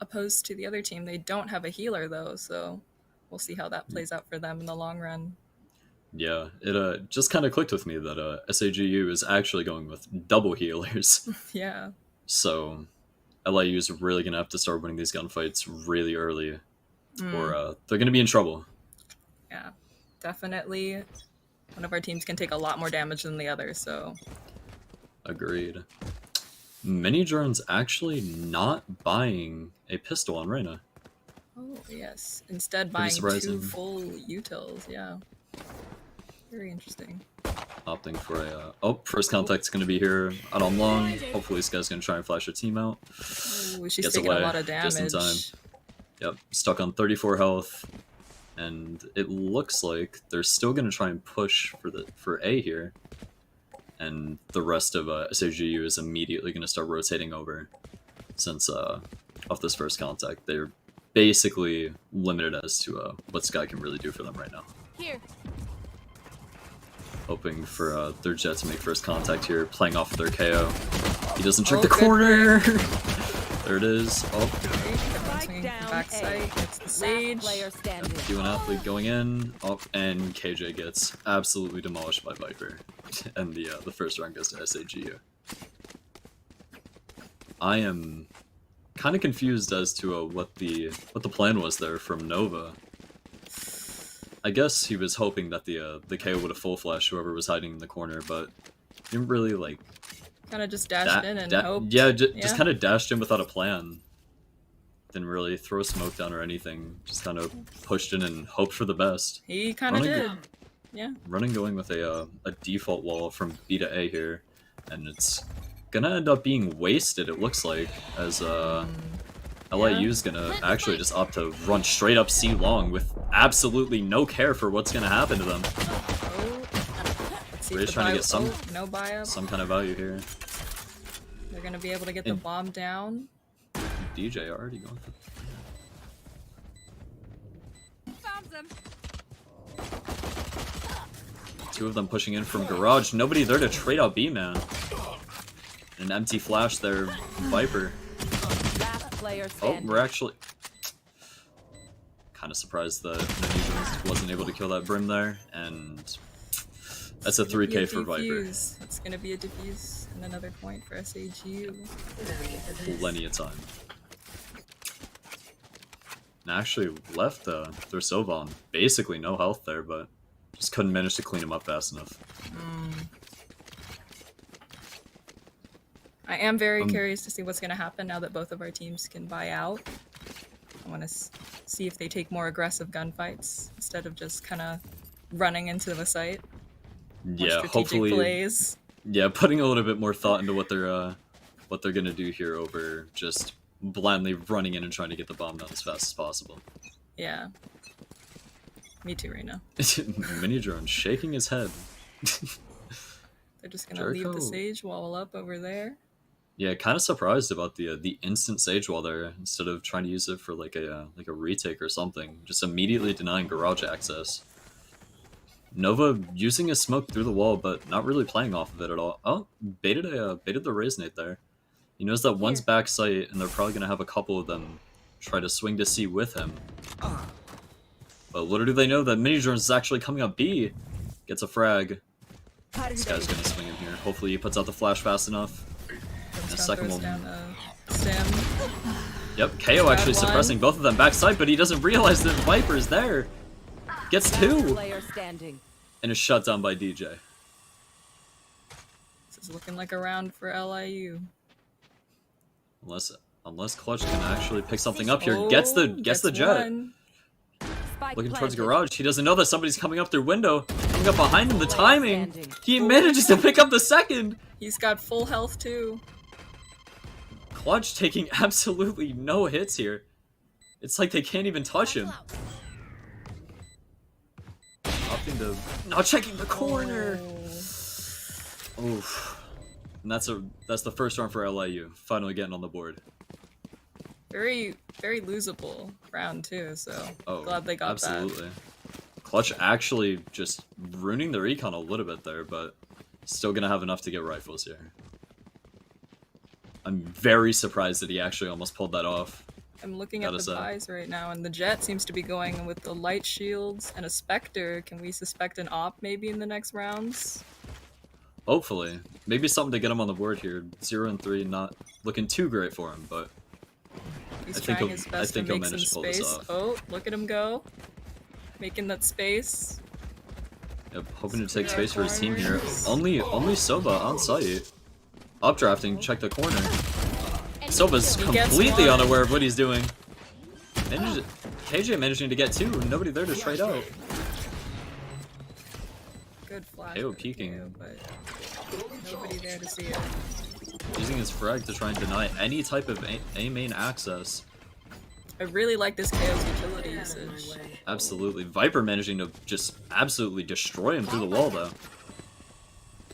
opposed to the other team, they don't have a healer though, so we'll see how that plays out for them in the long run. Yeah, it just kind of clicked with me that SAGU is actually going with double healers. Yeah. So LIU is really gonna have to start winning these gunfights really early, or they're gonna be in trouble. Yeah, definitely. One of our teams can take a lot more damage than the other, so. Agreed. Mini drones actually not buying a pistol on Reyna. Oh yes, instead Pretty buying surprising. 2 full utils. Yeah. Very interesting. Opting for a first contact's gonna be here out on long. Hopefully this guy's gonna try and flash her team out. Oh, she's Gets taking away a lot of damage. just in time. Yep, stuck on 34 health, and it looks like they're still gonna try and push for A here, and the rest of SAGU is immediately gonna start rotating over, since off this first contact they're basically limited as to what Sky can really do for them right now. Here. Hoping for their Jet to make first contact here, playing off of their KO. He doesn't trick the good corner! There it is. Oh, Swinging from backside. It's the Sage. Q1 athlete going in. Oh, and KJ gets absolutely demolished by Viper. And the first round goes to SAGU. I am kind of confused as to what the plan was there from Nova. I guess he was hoping that the KO would have full flash whoever was hiding in the corner, but he didn't really like. Kind of just dashed in and hoped. Yeah, just kind of dashed in without a plan. Didn't really throw smoke down or anything. Just kind of pushed in and hoped for the best. He kind of did. Yeah. Running going with a default wall from B to A here, and it's gonna end up being wasted. It looks like as LIU's gonna actually just opt to run straight up C long with absolutely no care for what's gonna happen to them. We're just trying to get some no buy-up. some kind of value here. They're gonna be able to get the bomb down. DJ already going for. Found them. Two of them pushing in from garage. Nobody there to trade out B man. An empty flash there, Viper. Oh, we're actually kind of surprised that Naniva wasn't able to kill that Brim there, and that's a 3K for Viper. It's gonna be a defuse and another point for SAGU. Plenty of time. And actually left their Sova on basically no health there, but just couldn't manage to clean him up fast enough. I am very curious to see what's going to happen now that both of our teams can buy out. I want to see if they take more aggressive gunfights instead of just kind of running into the site. Yeah, hopefully. Plays. Yeah, putting a little bit more thought into what they're gonna do here over just blindly running in and trying to get the bomb down as fast as possible. Yeah. Me too, Reyna. Mini drone shaking his head. They're just gonna leave the Sage wall up over there. Yeah, kind of surprised about the instant Sage wall there instead of trying to use it for like a retake or something. Just immediately denying garage access. Nova using a smoke through the wall, but not really playing off of it at all. Oh, baited the Resonate there. He knows that one's back sight, and they're probably gonna have a couple of them try to swing to C with him. But little do they know that Mini Drones is actually coming up B. Gets a frag. This guy's gonna swing in here. Hopefully he puts out the flash fast enough. And the second one. Yep, KO actually suppressing both of them backside, but he doesn't realize that Viper's there. Gets two. And is shut down by DJ. This is looking like a round for LIU. Unless Clutch can actually pick something up here. Gets the jet. Looking towards garage. He doesn't know that somebody's coming up their window. Coming up behind him. The timing. He manages to pick up the second. He's got full health too. Clutch taking absolutely no hits here. It's like they can't even touch him. Opting to not checking the corner. Oof. And that's the first round for LIU. Finally getting on the board. Very, very losable round too, so glad they got absolutely. Clutch actually just ruining their econ a little bit there, but still gonna have enough to get rifles here. I'm very surprised that he actually almost pulled that off. I'm looking at Gotta the say. buys right now, and the Jet seems to be going with the light shields and a Spectre. Can we suspect an op maybe in the next rounds? Hopefully. Maybe something to get him on the board here. 0 and 3, not looking too great for him, but He's I think trying he'll- his I best think to he'll make some manage to pull this space. off. Oh, look at him go. Making that space. yep, hoping to take space for his team here. Corners. Only Soba on site. Updrafting, check the corner. Soba's He gets completely one. unaware of what he's doing. KJ managing to get 2, nobody there to trade out. Good flash. KO for the peeking. KO, but nobody there to see it. Using his frag to try and deny any type of A main access. I really like this KO's utility usage. Absolutely. Viper managing to just absolutely destroy him through the wall, though.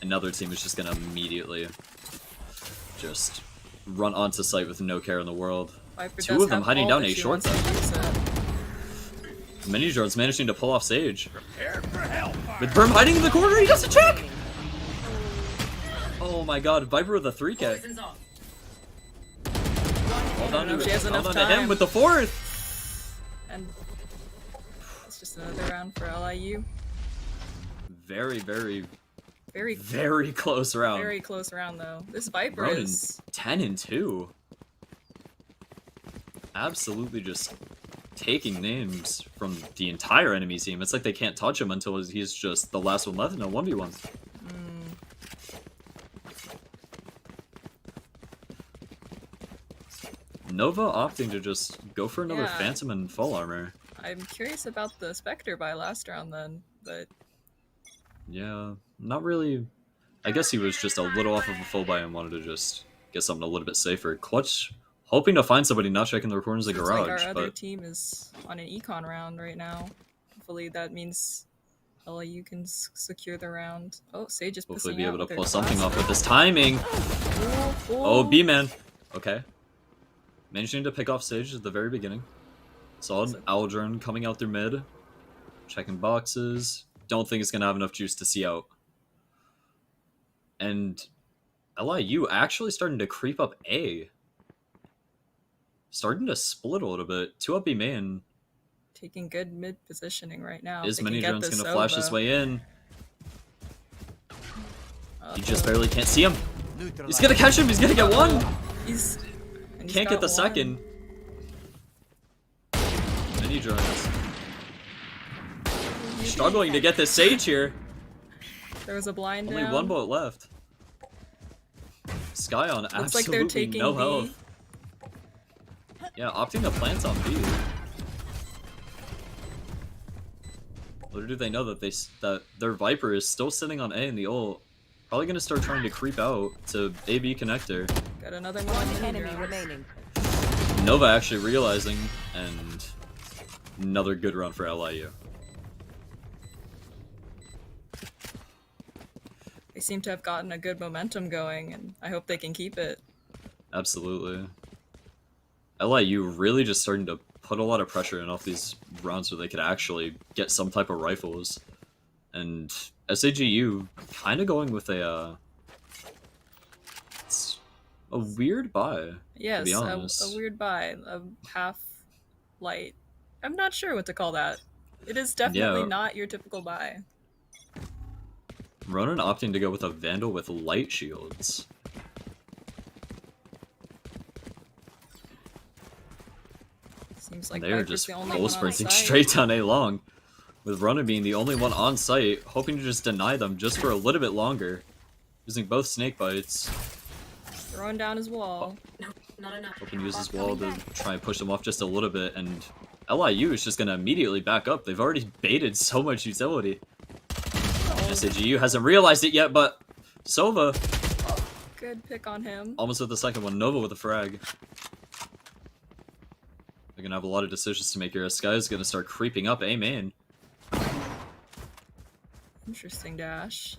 Another team is just gonna immediately just run onto site with no care in the world. Viper 2 does of them have hiding ult down if A she short, wants to though. use it. Mini Jards managing to pull off Sage. With Brim hiding in the corner, he doesn't check! Oh my god, Viper with a 3K. Poison's off. Hold on know if she has enough to time. him with the 4th! And it's just another round for LIU. Very, very, Very, very close round. very close round though. This Viper Ronan is 10 and 2. Absolutely just taking names from the entire enemy team. It's like they can't touch him until he's just the last one left in a 1v1. Nova opting to just go for another Yeah. Phantom and full armor. I'm curious about the Spectre by last round then, but Yeah, not really. I guess he was just a little off of a full buy and wanted to just get something a little bit safer. Clutch, hoping to find somebody not checking the corners of the seems garage, like our other but team is on an econ round right now. Hopefully that means LIU can secure the round. Oh, Sage is hopefully pissing be out able to with her pull something off with classic. this timing. Ooh, Oh, ooh. B-Man. Okay. Managing to pick off Sage at the very beginning. Solid Aldrin coming out through mid. Checking boxes. Don't think it's going to have enough juice to see out. And LIU actually starting to creep up A. Starting to split a little bit. 2 up B main. Taking good mid positioning right now. Is They can Mini get Drone's this going to flash his over. way in. Uh, He just barely can't see him. He's going to catch him. He's going to get one. and he's Can't get got the one. second. Mini Drones. Struggling to get this Sage here. There was a blind Only down. one bullet left. Skyon Looks like absolutely they're taking no B. health. Yeah, opting to plant on B. Little do they know that that their Viper is still sitting on A in the ult. Probably gonna start trying to creep out to AB connector. Got another one. Enemy remaining. Nova actually realizing, and another good run for LIU. They seem to have gotten a good momentum going, and I hope they can keep it. Absolutely. LIU really just starting to put a lot of pressure in off these rounds where they could actually get some type of rifles. And SAGU kind of going with it's a weird buy, Yes, to be honest. a weird buy, a half light. I'm not sure what to call that. It is definitely Yeah. not your typical buy. Ronan opting to go with a Vandal with light shields. Seems like They're Viper's just the only full one on sprinting site. straight down A long. With Ronan being the only one on site, hoping to just deny them just for a little bit longer. Using both snake bites. Throwing down his wall. Not enough. Hoping to use his wall to try and push them off just a little bit, and LIU is just going to immediately back up. They've already baited so much utility. SAGU hasn't realized it yet, but Sova Good pick on him. almost with the second one. Nova with a frag. They're going to have a lot of decisions to make here. Sky is going to start creeping up A main. Interesting dash.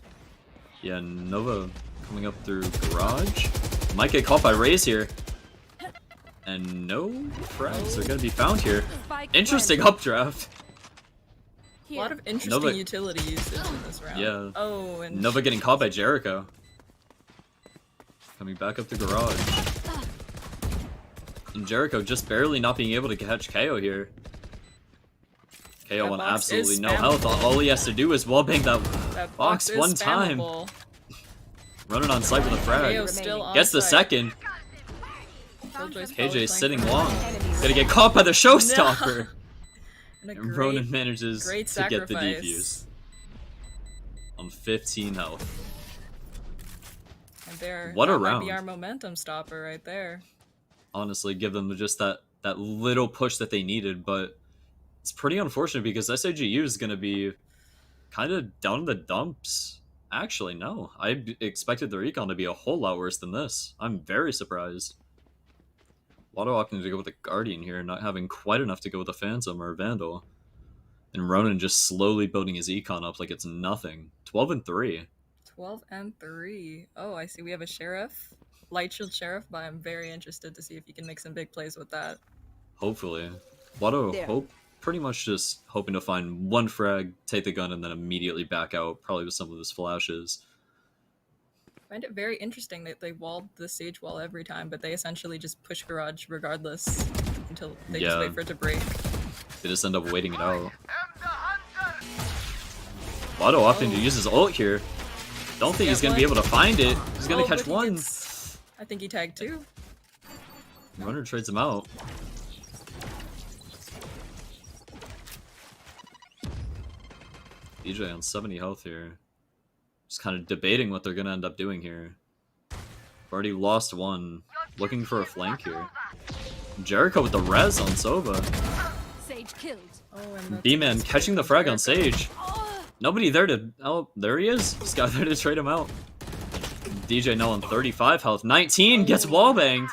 Yeah, Nova coming up through garage. Might get caught by Raze here. And no frags are going to be found here. Interesting updraft. A lot of interesting Nova- utility usage in this round. Yeah. Oh, and Nova getting caught by Jericho. Coming back up the garage. And Jericho just barely not being able to catch KO here. KO on absolutely no health. All he has to do is wallbang that box one time. Running on site with a frag. Gets the second. KJ sitting long. Gonna get caught by the showstopper. No. And Ronan manages to get the defuse. On 15 health. And there, what a that might round. be our momentum stopper right there. Honestly, give them just that little push that they needed, but it's pretty unfortunate because SAGU is going to be kind of down in the dumps. Actually, no. I expected their econ to be a whole lot worse than this. I'm very surprised. Water opting to go with the Guardian here, not having quite enough to go with the Phantom or Vandal. And Ronan just slowly building his econ up like it's nothing. 12-3. 12-3. Oh, I see we have a Sheriff. Light Shield Sheriff, but I'm very interested to see if you can make some big plays with that. Hopefully. Watto pretty much just hoping to find one frag, take the gun, and then immediately back out, probably with some of his flashes. I find it very interesting that they walled the Sage wall every time, but they essentially just push Garage regardless until they just wait for it to break. They just end up waiting it out. Watto opting to use his ult here. Don't think he's going to be able to find it. He's going to catch one. I think he tagged two. Runner trades him out. DJ on 70 health here. Just kind of debating what they're going to end up doing here. Already lost one. Looking for a flank here. Jericho with the res on Sova. Sage killed. B-Man catching the frag on Sage. Nobody there to... Oh, there he is. Just got there to trade him out. DJ now on 35 health. 19 gets wallbanged.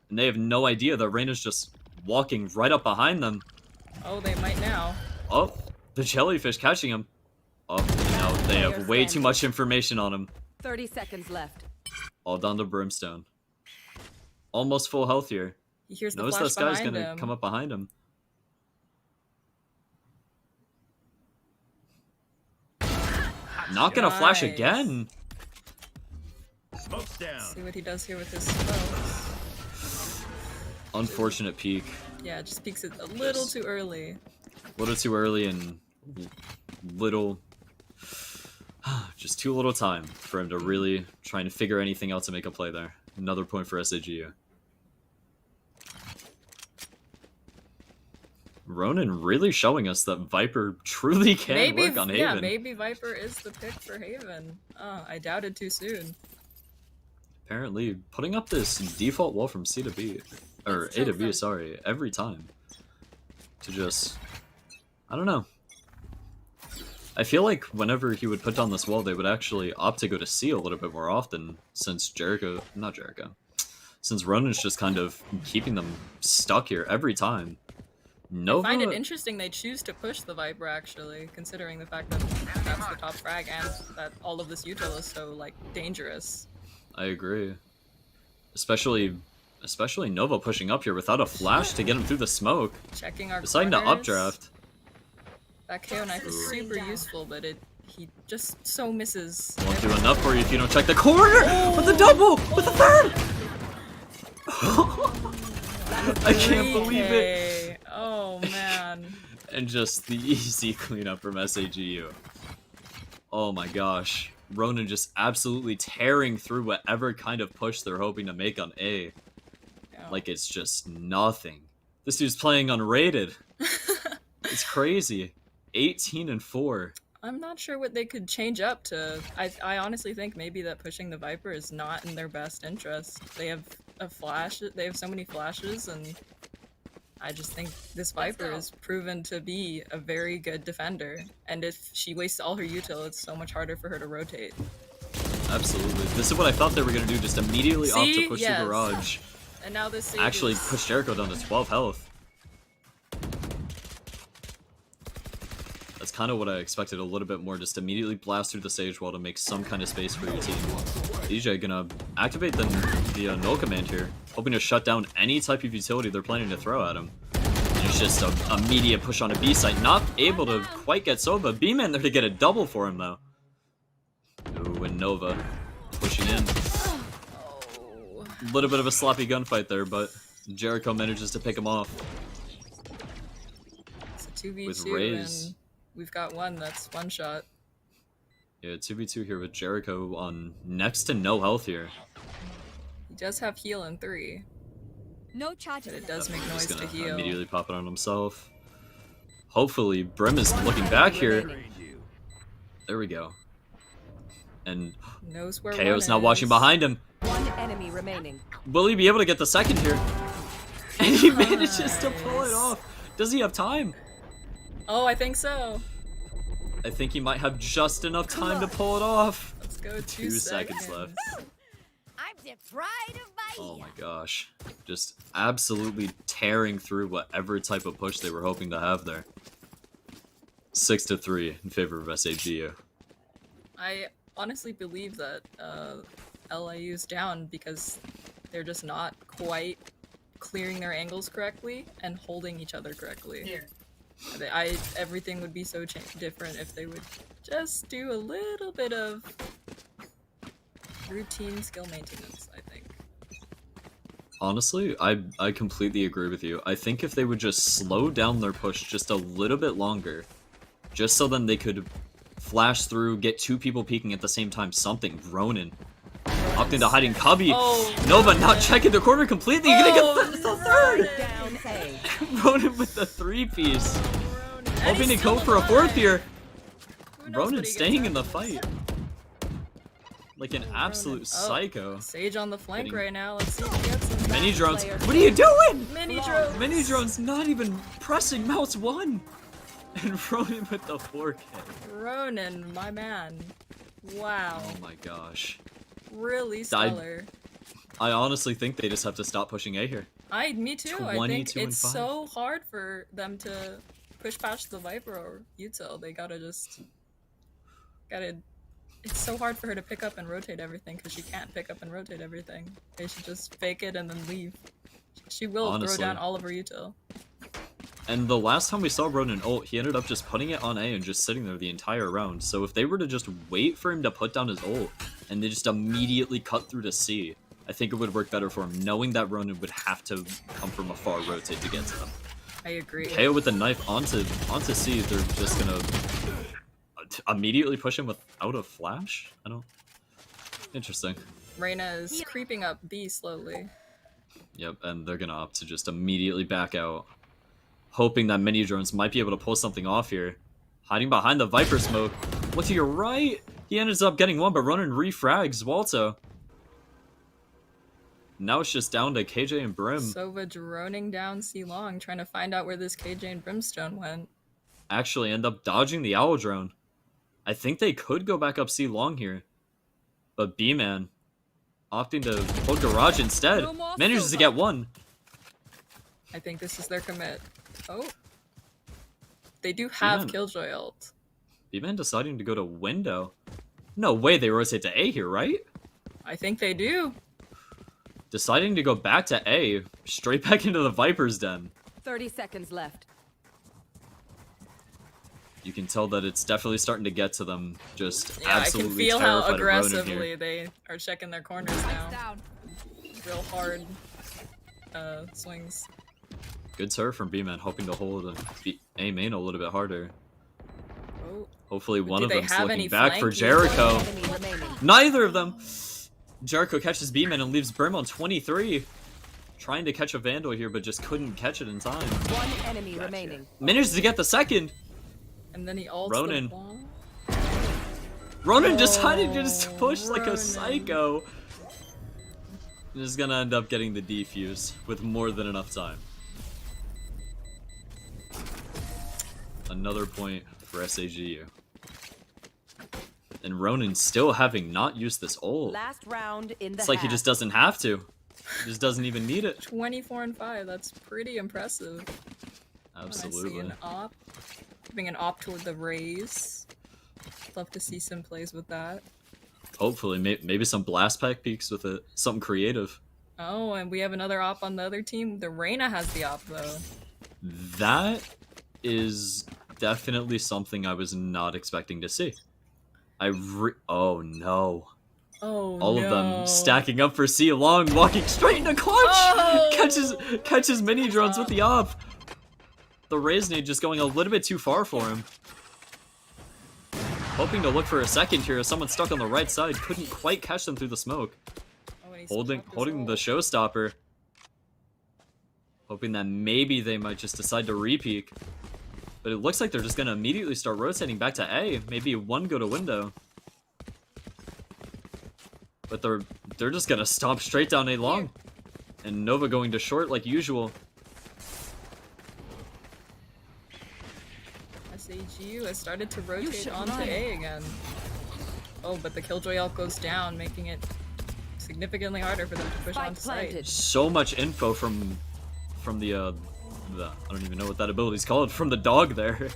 And they have no idea that Reyna's just walking right up behind them. Oh, they might now. Oh, the jellyfish catching him. Oh, no, they have way too much information on him. 30 seconds left. All down to Brimstone. Almost full health here. He hears the knows flash this guy's behind gonna him. come up behind him. Not gonna flash again. Smoke's down. See what he does here with his spells. Unfortunate peak. Yeah, just peeks it a little too early. A little too early and little... just too little time for him to really try and figure anything out to make a play there. Another point for SAGU. Ronan really showing us that Viper truly can work on Haven. Yeah, maybe Viper is the pick for Haven. I doubted too soon. Apparently, putting up this default wall from C to B, or A to B, sorry, every time. To just, I don't know. I feel like whenever he would put down this wall, they would actually opt to go to C a little bit more often, since since Ronan's just kind of keeping them stuck here every time. Nova... I find it interesting they choose to push the Viper, actually, considering the fact that that's the top frag and that all of this util is so, like, dangerous. I agree. Especially Nova pushing up here without a flash to get him through the smoke. Checking our deciding to updraft. That KO knife is super useful, but he just so misses. Won't do enough for you if you don't check the corner! With the double! With the third! I can't believe it! Oh man. And just the easy cleanup from SAGU. Oh my gosh. Ronan just absolutely tearing through whatever kind of push they're hoping to make on A. Yeah. Like it's just nothing. This dude's playing unrated. It's crazy. 18-4. I'm not sure what they could change up to. I honestly think maybe that pushing the Viper is not in their best interest. They have a flash. They have so many flashes, and I just think this Viper is proven to be a very good defender. And if she wastes all her util, it's so much harder for her to rotate. Absolutely. This is what I thought they were going to do, just immediately opt to push the garage. And now this actually push Jericho down to 12 health. That's kind of what I expected a little bit more, just immediately blast through the Sage wall to make some kind of space for your team. DJ gonna activate the null command here, hoping to shut down any type of utility they're planning to throw at him. And it's just an immediate push on a B site, not able to quite get Sova. B-Man there to get a double for him though. Ooh, and Nova pushing in. little bit of a sloppy gunfight there, but Jericho manages to pick him off. It's a 2v2 With Raze. and we've got one that's one shot. Yeah, 2v2 here with Jericho on next to no health here. He does have heal in 3. No charges. But it does make He's noise to gonna heal. immediately pop it on himself. Hopefully, Brim is looking back here. There we go. And Knows where KO's one now watching is. behind him. One enemy remaining. Will he be able to get the second here? And he manages to pull it off. Does he have time? Oh, I think so. I think he might have just enough time to pull it off. Let's go 2 seconds left. I'm the pride of my Oh my gosh. Just absolutely tearing through whatever type of push they were hoping to have there. 6-3 in favor of SAGU. I honestly believe that LIU's down because they're just not quite clearing their angles correctly and holding each other correctly. Here. Everything would be so different if they would just do a little bit of routine skill maintenance, I think. Honestly, I completely agree with you. I think if they would just slow down their push just a little bit longer, just so then they could flash through, get 2 people peeking at the same time, something. Ronin opting to hiding Cubby. Oh, Nova not checking the corner completely. Gonna get the third. down A. Ronin with the 3-piece. Ronin. Hoping to go for a 4th here. Ronin staying in the fight. Like an absolute psycho. Sage on the flank Getting- right now. Let's see if he gets him. Mini drones. What are you doing? Mini drones. Mini drones not even pressing mouse 1. And Ronin with the 4K. Ronin, my man. Wow. Oh my gosh. Really stellar. I honestly think they just have to stop pushing A here. Me too. I think 22 and it's 5. so hard for them to push past the Viper or Util. They gotta it's so hard for her to pick up and rotate everything because she can't pick up and rotate everything. They should just fake it and then leave. She will Honestly. throw down all of her Util. And the last time we saw Ronin ult, he ended up just putting it on A and just sitting there the entire round. So if they were to just wait for him to put down his ult, and they just immediately cut through to C, I think it would work better for him, knowing that Ronin would have to come from a far rotate to get to them. I agree. KO with the knife onto C, they're just gonna immediately push him without a flash? I don't... Interesting. Reyna is creeping up B slowly. Yep, and they're gonna opt to just immediately back out. Hoping that mini drones might be able to pull something off here. Hiding behind the Viper smoke. Look to your right! He ends up getting one, but Ronin refrags Walto. Now it's just down to KJ and Brim. Sova droning down C long, trying to find out where this KJ and Brimstone went. Actually end up dodging the owl drone. I think they could go back up C long here. But B-Man opting to pull garage instead. No more Manages to Sova. get one. I think this is their commit. Oh. They do have B-Man. Killjoy ult. B-Man deciding to go to window. No way they rotate to A here, right? I think they do. Deciding to go back to A, straight back into the Viper's den. 30 seconds left. You can tell that it's definitely starting to get to them. Just Yeah, absolutely I can feel terrified how of Ronin aggressively here. they are checking their corners now. Real hard swings. Good serve from B-Man, hoping to hold A main a little bit harder. Oh. Hopefully one Do of they them's have looking any back for flank? Jericho. Enemy remaining. Neither of them! Jericho catches B-Man and leaves Brim on 23. Trying to catch a Vandal here, but just couldn't catch it in time. One enemy remaining. Manages to get the second! And then he ults Ronin. the ball. Ronin decided to just push like a Ronin. psycho. And is gonna end up getting the defuse with more than enough time. Another point for SAGU. And Ronin still having not used this ult. Last round in the It's like he half. just doesn't have to. He just doesn't even need it. 24 and 5, that's pretty impressive. Absolutely. I see an op. Giving an op toward the Raze. Love to see some plays with that. Hopefully, maybe some blast pack peaks with it. Something creative. Oh, and we have another op on the other team. The Reyna has the op though. That is definitely something I was not expecting to see. Oh no. Oh, All no. of them stacking up for C long, walking straight into clutch. Oh! Catches mini drones with the op. The raise nade just going a little bit too far for him. Hoping to look for a second here as someone stuck on the right side. Couldn't quite catch them through the smoke. Holding the showstopper. Hoping that maybe they might just decide to re-peek. But it looks like they're just going to immediately start rotating back to A. Maybe one go to window. But they're just going to stomp straight down A long. And Nova going to short like usual. SAGU has started to rotate onto A again. Oh, but the Killjoy ult goes down, making it significantly harder for them to push onto site. So much info from the I don't even know what that ability's called, from the dog there.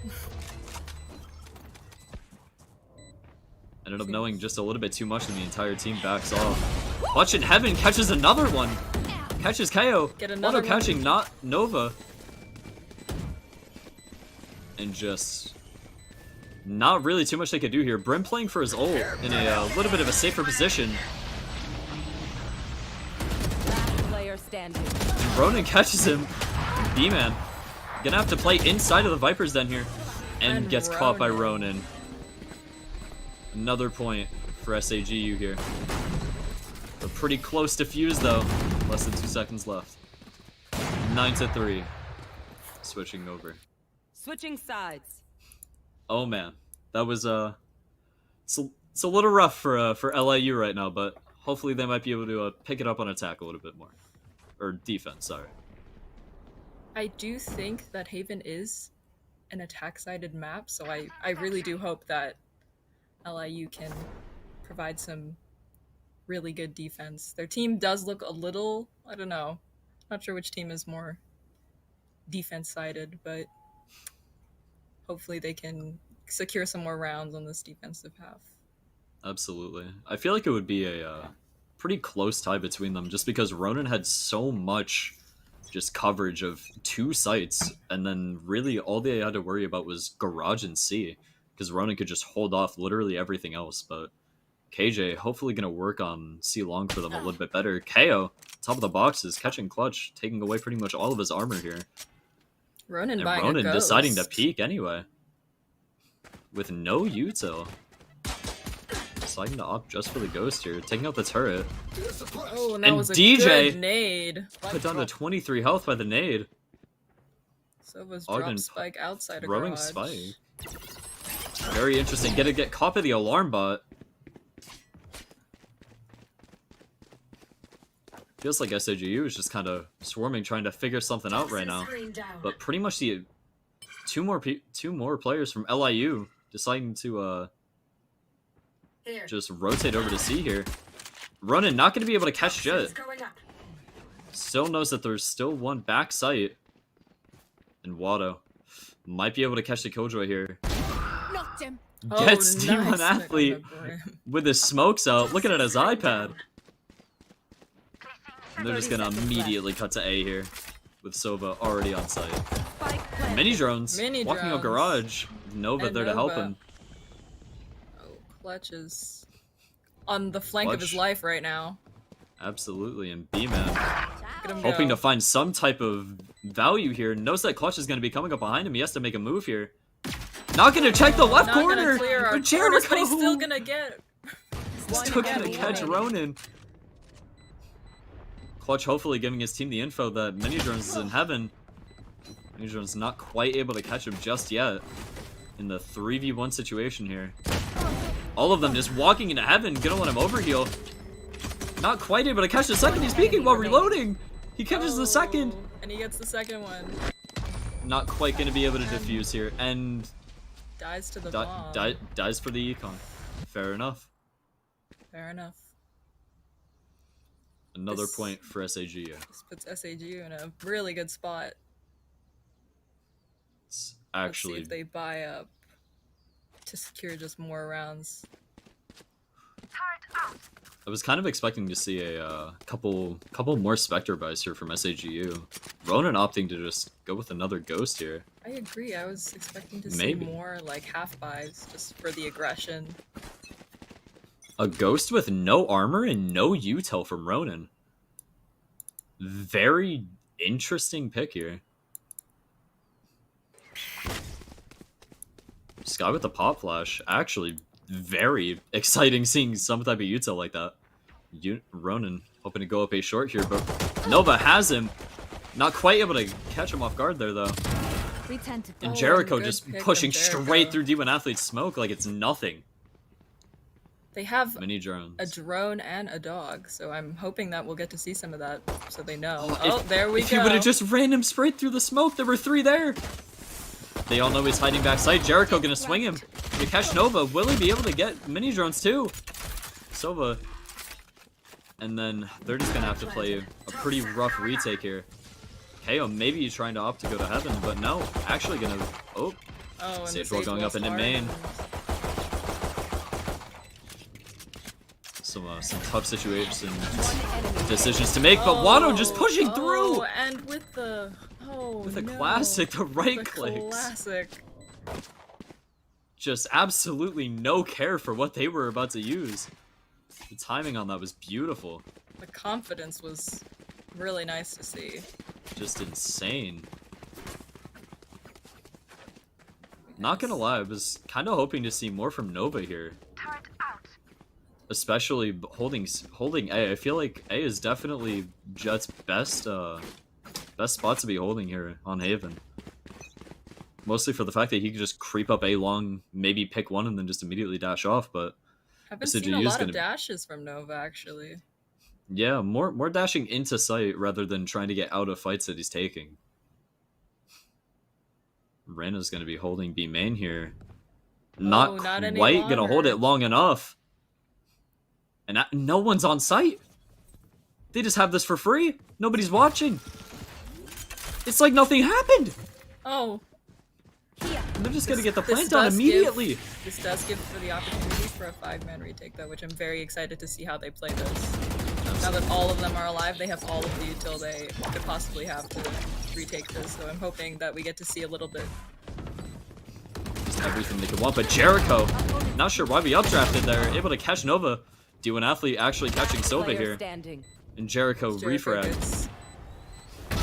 Ended up knowing just a little bit too much and the entire team backs off. Clutch in Heaven catches another one. Catches KO. Auto catching not Nova. And just not really too much they could do here. Brim playing for his ult in a little bit of a safer position. Player standing. And Ronan catches him. B-Man gonna have to play inside of the Viper's Den here. And gets caught by Ronan. Another point for SAGU here. But pretty close to fuse though. Less than 2 seconds left. 9-3. Switching over. Switching sides. Oh man, that was it's a little rough for LIU right now, but hopefully they might be able to pick it up on attack a little bit more, or defense. Sorry. I do think that Haven is an attack-sided map, so I really do hope that LIU can provide some really good defense. Their team does look a little, I don't know, not sure which team is more defense-sided, but hopefully they can secure some more rounds on this defensive half. Absolutely. I feel like it would be a pretty close tie between them, just because Ronan had so much just coverage of 2 sites, and then really all they had to worry about was garage and C, because Ronan could just hold off literally everything else. But KJ hopefully going to work on C long for them a little bit better. KO, top of the boxes, catching clutch, taking away pretty much all of his armor here. Ronan and buying Ronan a ghost. deciding to peek anyway. With no util. Deciding to opt just for the ghost here, taking out the turret. Oh, and that was a DJ good nade. put down to 23 health by the nade. Sova's Ogden drop spike outside of throwing garage. spike. Very interesting. Get caught by the alarm bot. Feels like SAGU is just kind of swarming, trying to figure something out right now. But pretty much the two more players from LIU deciding to just rotate over to C here. Ronan not going to be able to catch Jet. Still knows that there's still one back sight. And Watto might be able to catch the Killjoy here. Knocked him. Gets Oh, T1 nice. Athlete with his smokes out, looking at his iPad. And they're just going to immediately cut to A here, with Sova already on site. Mini drones, walking out garage. Nova And there to help Nova. him. Oh, Clutch is on the flank of his Clutch. life right now. Absolutely, and B-Man Look at him hoping go. to find some type of value here. Knows that Clutch is going to be coming up behind him. He has to make a move here. Not going to check the left Not gonna corner. clear our But corners, but he's Jericho still gonna get. still going to catch Ronan. Clutch hopefully giving his team the info that Mini Drones is in heaven. Mini Drones not quite able to catch him just yet in the 3v1 situation here. All of them just walking into heaven, gonna let him overheal. Not quite able to catch the second. He's peeking while reloading. He catches the second. And he gets the second one. Not quite gonna be able to defuse here, and Dies to the bomb. dies for the econ. Fair enough. Fair enough. Another This- point for SAGU. This puts SAGU in a really good spot. It's Let's see actually if they buy up to secure just more rounds. I was kind of expecting to see a couple more Spectre buys here from SAGU. Ronan opting to just go with another Ghost here. I agree. I was expecting to Maybe. see more like half buys just for the aggression. A Ghost with no armor and no util from Ronin. Very interesting pick here. Sky with the pop flash. Actually, very exciting seeing some type of util like that. Ronin hoping to go up a short here, but Nova has him. Not quite able to catch him off guard there, though. And Jericho just pushing straight through D1 Athlete's smoke like it's nothing. They have mini drones, a drone and a dog, so I'm hoping that we'll get to see some of that so they know. There we go. If he would have just ran him straight through the smoke, there were 3 there. They all know he's hiding backside. Jericho gonna swing him. You catch Nova. Will he be able to get mini drones too? Sova. And then they're just gonna have to play a pretty rough retake here. KO maybe he's trying to opt to go to heaven, but no. Actually gonna... Oh. Sage roll going up into main. Some tough situations and decisions to make, but Wado just pushing through! And with the... With a classic, the right clicks. Classic. Just absolutely no care for what they were about to use. The timing on that was beautiful. The confidence was really nice to see. Just insane. Not gonna lie, I was kind of hoping to see more from Nova here. Especially holding A. I feel like A is definitely Jet's best spot to be holding here on Haven. Mostly for the fact that he could just creep up A long, maybe pick one, and then just immediately dash off, but... Haven't seen a lot of dashes from Nova, actually. Yeah, more dashing into sight rather than trying to get out of fights that he's taking. Rena's going to be holding B main here. Not quite going to hold it long enough. And no one's on site. They just have this for free. Nobody's watching. It's like nothing happened. Oh. And they're just going to get the plant down immediately. This does give for the opportunity for a 5-man retake, though, which I'm very excited to see how they play this. Now that all of them are alive, they have all of the util they could possibly have to retake this, so I'm hoping that we get to see a little bit. Just everything they could want, but Jericho, not sure why we updrafted there, able to catch Nova. D1 Athlete actually catching Sova here. And Jericho refrag.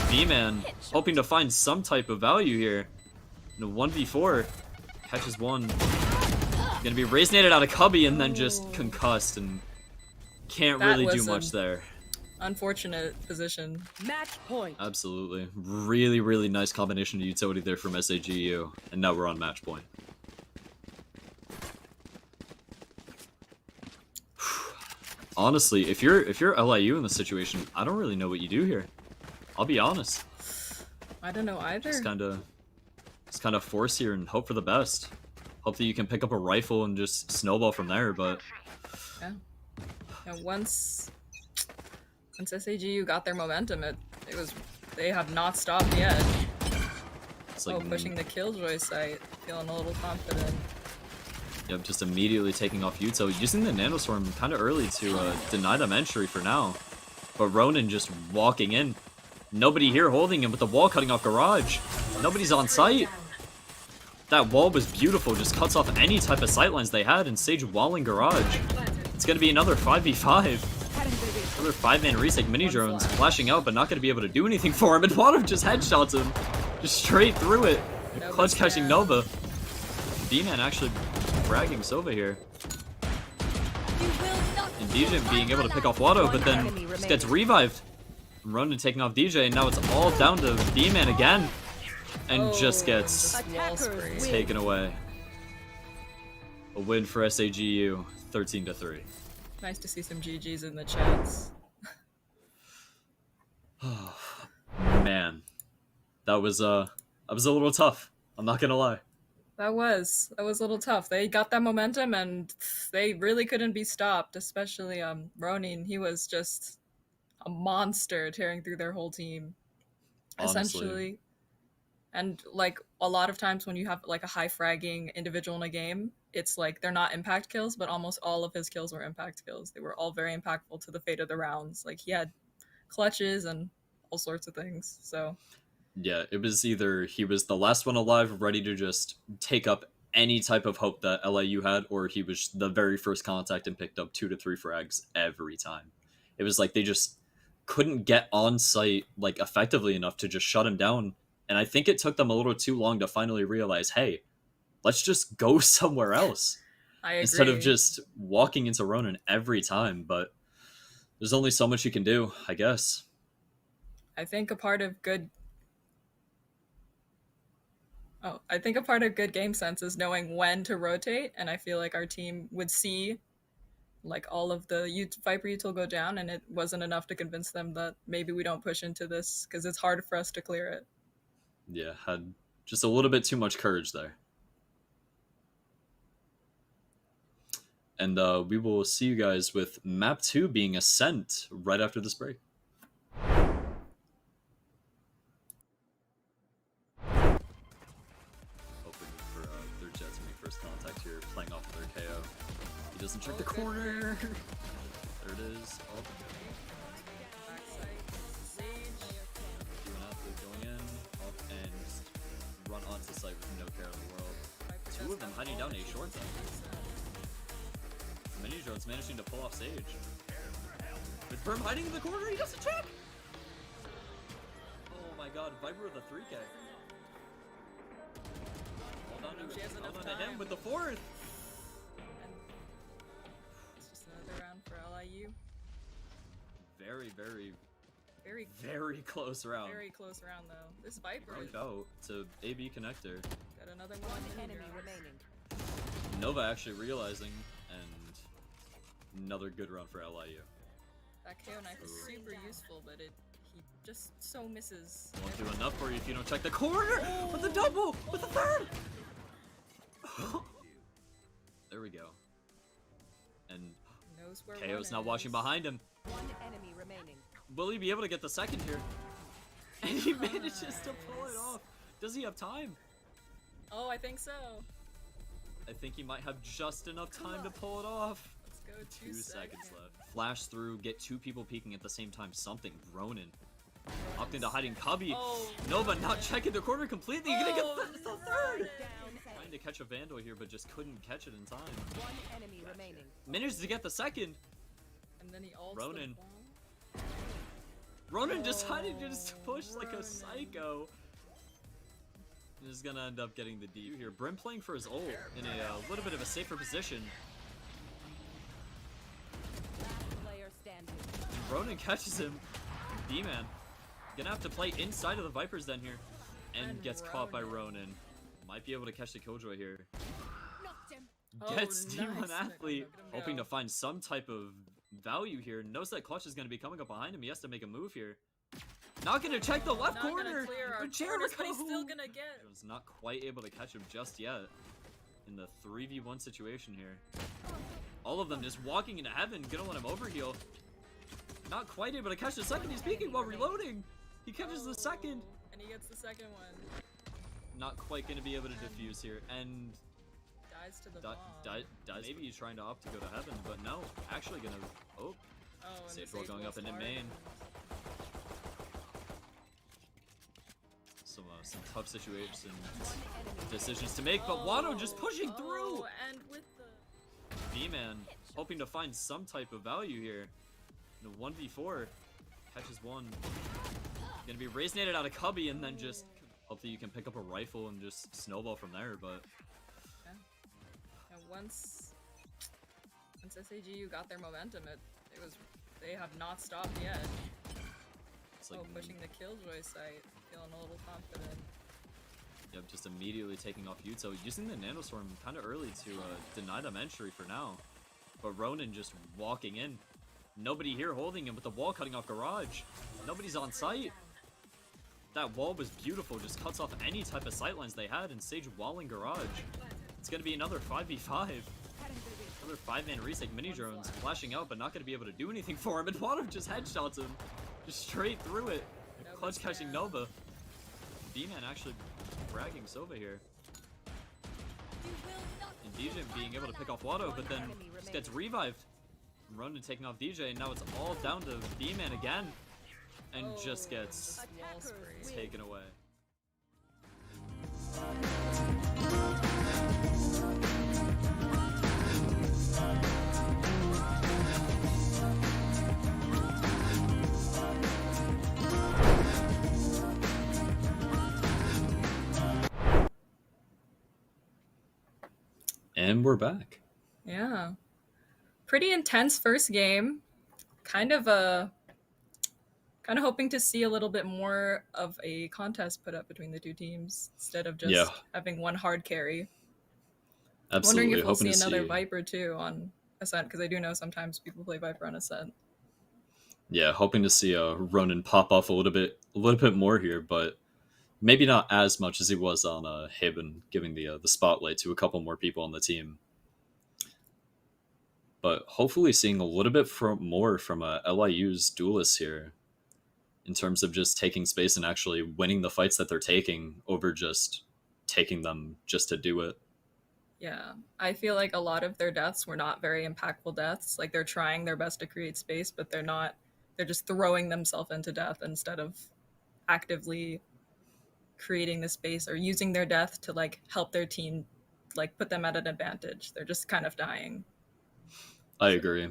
B-Man hoping to find some type of value here. In a 1v4, catches one. Gonna be raisinated out of Cubby and then just concussed and can't really do much there. Unfortunate position. Match point. Absolutely. Really, really nice combination of utility there from SAGU. And now we're on match point. Honestly, if you're LIU in this situation, I don't really know what you do here. I'll be honest. I don't know either. Just kind of force here and hope for the best. Hope that you can pick up a rifle and just snowball from there, but yeah. And once SAGU got their momentum, they have not stopped yet. It's like pushing the Killjoy site, feeling a little confident. Yep, just immediately taking off Yuto, using the Nanostorm kind of early to deny them entry for now. But Ronin just walking in. Nobody here holding him with the wall cutting off Garage. Nobody's on site. That wall was beautiful, just cuts off any type of sightlines they had, and Sage walling Garage. It's going to be another 5v5. Another 5-man retake, mini drones flashing out, but not going to be able to do anything for him. And Wado just headshots him, just straight through it. Clutch catching Nova. B-Man actually fragging Sova here. And DJ being able to pick off Wado, but then just gets revived. Ronin taking off DJ, and now it's all down to B-Man again. And just gets taken away. A win for SAGU, 13-3. Nice to see some GGs in the chats. Man, that was a little tough. I'm not gonna lie. That was a little tough. They got that momentum and they really couldn't be stopped, especially Ronin. He was just a monster tearing through their whole team. Honestly. Essentially. And like a lot of times when you have like a high fragging individual in a game, it's like they're not impact kills, but almost all of his kills were impact kills. They were all very impactful to the fate of the rounds. Like he had clutches and all sorts of things. So yeah, it was either he was the last one alive, ready to just take up any type of hope that LIU had, or he was the very first contact and picked up 2 to 3 frags every time. It was like they just couldn't get on site like effectively enough to just shut him down. And I think it took them a little too long to finally realize, hey, let's just go somewhere else. I agree. Instead of just walking into Ronin every time. But there's only so much you can do, I guess. I think a part of good game sense is knowing when to rotate, and I feel like our team would see like all of the Viper util go down, and it wasn't enough to convince them that maybe we don't push into this because it's hard for us to clear it. Yeah, had just a little bit too much courage there. And we will see you guys with map 2 being Ascent right after this break. Hoping for their Jet to make first contact here, playing off of their KO. He doesn't check the corner. There it is. Oh. Going in, up, and just run onto site with no care in the world. 2 of them hiding down A short zone. Mini drones managing to pull off Sage. With Berm hiding in the corner, he doesn't check! Oh my god, Viper with a 3K. Hold on to him with the 4th! It's just another round for LIU. Very close round. Very close round though. This Viper is out to AB connector. got another one Enemy remaining. Nova actually realizing, and another good round for LIU. That KO knife is super useful, but he just so misses. Won't do enough for you if you don't check the corner with the double, with the 3rd. There we go. And Knows where KO's one now is. watching behind him. One enemy remaining. Will he be able to get the 2nd here? And he manages to pull it off. Does he have time? Oh, I think so. I think he might have just enough time to pull it off. Let's go. 2 seconds left. Flash through, get 2 people peeking at the same time. Something. Ronin. Opting into hiding Cubby. Oh, Nova not checking the corner completely. You're gonna get the 3rd. Down. Trying to catch a Vandal here, but just couldn't catch it in time. One enemy remaining. Managed to get the 2nd. And then he ults Ronin. the bomb. Ronin decided to just push like a psycho. Is gonna end up getting the D here. Brim playing for his ult in a little bit of a safer position. Last player standing. Ronin catches him. D-Man gonna have to play inside of the Viper's Den here, and gets caught by Ronin. Might be able to catch the Killjoy here. Knocked him. Gets nice. D1 athlete, Look at him hoping go. to find some type of value here. Knows that Clutch is gonna be coming up behind him. He has to make a move here. Not gonna check the left Not corner. gonna clear our But corners, but he's Jericho still gonna get. was not quite able to catch him just yet in the 3v1 situation here. All of them just walking into heaven, gonna let him overheal. Not quite able to catch the 2nd. He's peeking while reloading. He catches the 2nd. And he gets the 2nd one. Not quite gonna be able to defuse here, and Dies to the bomb. maybe he's trying to opt to go to heaven, but no, actually gonna. Oh, Oh, and Sage the roll going up roll's into hard. main. Some tough situations and decisions to make, but Wano just pushing through. Oh, and with the B-Man hoping to find some type of value here. In a 1v4, catches one. Gonna be raisinated out of Cubby, and then just hope that you can pick up a rifle and just snowball from there. But and once SAGU got their momentum, they have not stopped yet. it's like Pushing the Killjoy site, feeling a little confident. Yep, just immediately taking off Yuto, using the Nanostorm kind of early to deny them entry for now. But Ronin just walking in. Nobody here holding him with the wall cutting off Garage. Nobody's on site. That wall was beautiful, just cuts off any type of sightlines they had, and Sage walling Garage. It's going to be another 5v5. Another 5-man retake. Mini drones flashing out, but not going to be able to do anything for him. And Wano just headshots him. Just straight through it. Clutch catching Nova. B-Man actually fragging Sova here. And DJ being able to pick off Wado, but then just gets revived. Ronin taking off DJ, and now it's all down to B-Man again. And just gets taken away. And we're back. Yeah. Pretty intense first game. Kind of hoping to see a little bit more of a contest put up between the two teams instead of just having one hard carry. Absolutely. Wondering if we'll hoping see to another see... Viper too on Ascent, because I do know sometimes people play Viper on Ascent. Yeah, hoping to see Ronan pop off a little bit more here, but maybe not as much as he was on Haben, giving the spotlight to a couple more people on the team. But hopefully seeing a little bit more from LIU's duelists here, in terms of just taking space and actually winning the fights that they're taking over just taking them just to do it. Yeah, I feel like a lot of their deaths were not very impactful deaths. Like, they're trying their best to create space, but they're just throwing themselves into death instead of actively creating the space or using their death to like help their team, like put them at an advantage. They're just kind of dying. I agree.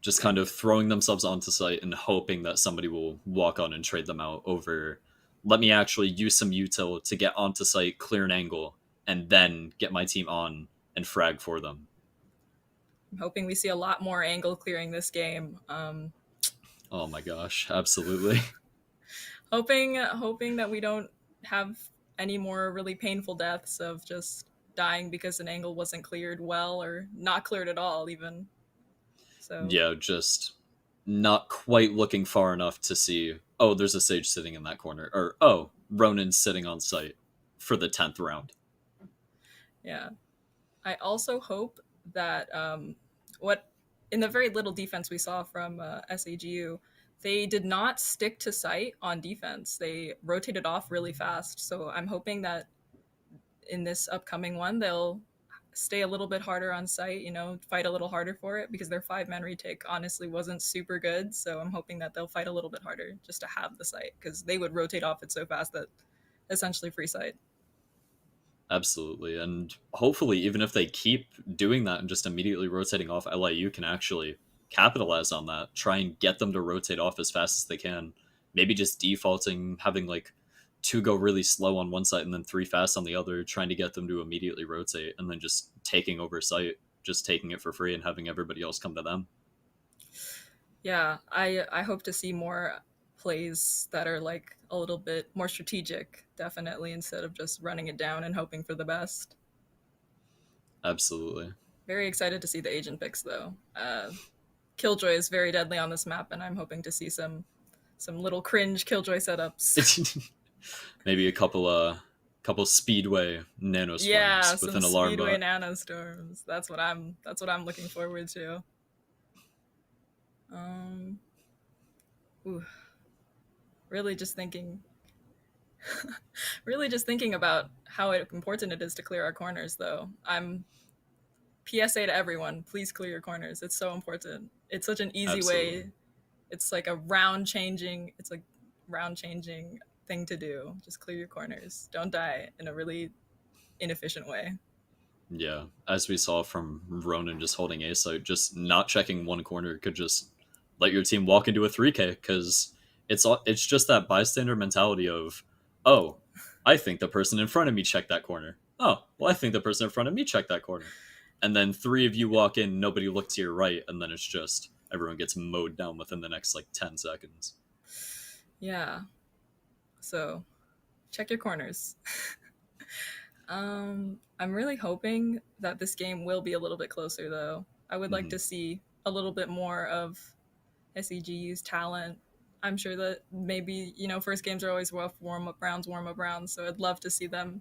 Just kind of throwing themselves onto site and hoping that somebody will walk on and trade them out over, let me actually use some util to get onto site, clear an angle, and then get my team on and frag for them. I'm hoping we see a lot more angle clearing this game. Oh my gosh, absolutely. hoping that we don't have any more really painful deaths of just dying because an angle wasn't cleared well or not cleared at all even. So yeah, just not quite looking far enough to see, oh, there's a Sage sitting in that corner, or oh, Ronan's sitting on site for the 10th round. Yeah. I also hope that what in the very little defense we saw from SAGU, they did not stick to site on defense. They rotated off really fast. So I'm hoping that in this upcoming one, they'll stay a little bit harder on site, fight a little harder for it, because their 5-man retake honestly wasn't super good. So I'm hoping that they'll fight a little bit harder just to have the site, because they would rotate off it so fast that essentially free site. Absolutely. And hopefully, even if they keep doing that and just immediately rotating off, LIU can actually capitalize on that, try and get them to rotate off as fast as they can. Maybe just defaulting, having like 2 go really slow on one side and then 3 fast on the other, trying to get them to immediately rotate, and then just taking over site, just taking it for free and having everybody else come to them. Yeah, I hope to see more plays that are like a little bit more strategic, definitely, instead of just running it down and hoping for the best. Absolutely. Very excited to see the agent picks though. Killjoy is very deadly on this map, and I'm hoping to see some little cringe Killjoy setups. Maybe a couple Speedway nanostorms with an alarm Speedway bot. nanostorms. That's what I'm looking forward to. Really just thinking about how important it is to clear our corners though. I'm PSA to everyone, please clear your corners. It's so important. It's such an easy way. It's like a round changing thing to do. Just clear your corners. Don't die in a really inefficient way. Yeah, as we saw from Ronan just holding A site, just not checking one corner could just let your team walk into a 3K, because it's just that bystander mentality of, oh, I think the person in front of me checked that corner. Oh, well, I think the person in front of me checked that corner. And then 3 of you walk in, nobody looked to your right, and then it's just everyone gets mowed down within the next like 10 seconds. Yeah. So check your corners. I'm really hoping that this game will be a little bit closer though. I would like to see a little bit more of SEGU's talent. I'm sure that maybe, first games are always rough, warm-up rounds, so I'd love to see them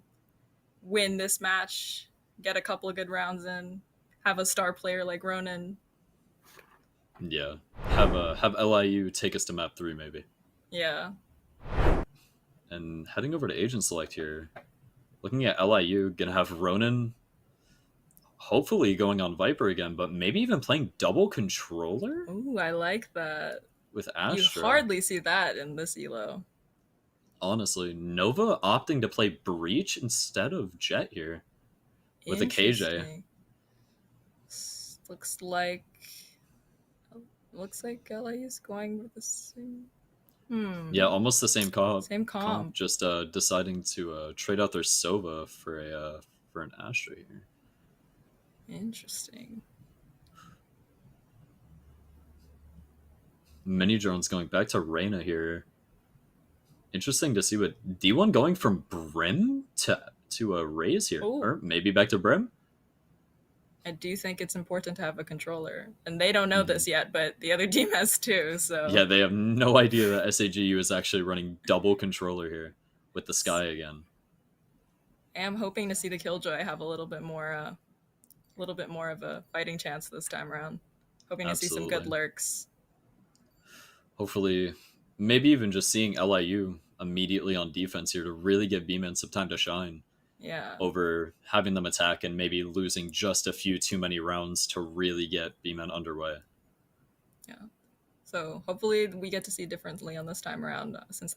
win this match, get a couple of good rounds in, have a star player like Ronan. Yeah, have LIU take us to map 3 maybe. Yeah. And heading over to agent select here, looking at LIU, gonna have Ronan hopefully going on Viper again, but maybe even playing double controller? Ooh, I like that. With Astra. You hardly see that in this elo. Honestly, Nova opting to play Breach instead of Jet here with a KJ. Looks like LIU's going with the same. Yeah, almost the same comp. Same comp. Just deciding to trade out their Sova for an Astra here. Interesting. Mini drones going back to Reyna here. Interesting to see what D1 going from Brim to a Raze here, Ooh. or maybe back to Brim. I do think it's important to have a controller, and they don't know this yet, but the other team has too. So Yeah, they have no idea that SAGU is actually running double controller here with the Sky again. I am hoping to see the Killjoy have a little bit more of a fighting chance this time around. Hoping to see some good Absolutely. lurks. Hopefully, maybe even just seeing LIU immediately on defense here to really give B-Man some time to shine. Yeah. Over having them attack and maybe losing just a few too many rounds to really get B-Man underway. Yeah. So hopefully we get to see differently on this time around, since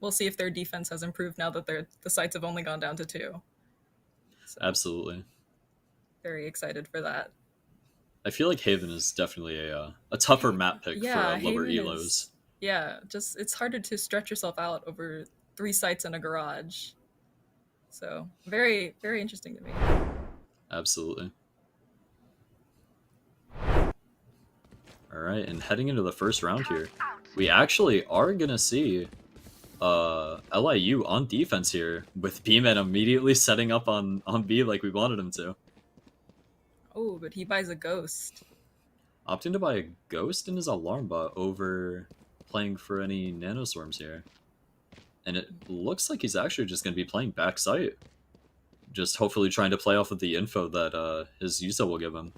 we'll see if their defense has improved now that the sites have only gone down to 2. So Absolutely. very excited for that. I feel like Haven is definitely a tougher map pick for lower Haven elos. It's harder to stretch yourself out over 3 sites in a garage. So very, very interesting to me. Absolutely. All right, and heading into the first round here, we actually are gonna see LIU on defense here with B-Man immediately setting up on B like we wanted him to. Oh, but he buys a ghost. Opting to buy a ghost in his alarm bot over playing for any nanoswarms here. And it looks like he's actually just going to be playing backside. Just hopefully trying to play off of the info that his Yusa will give him.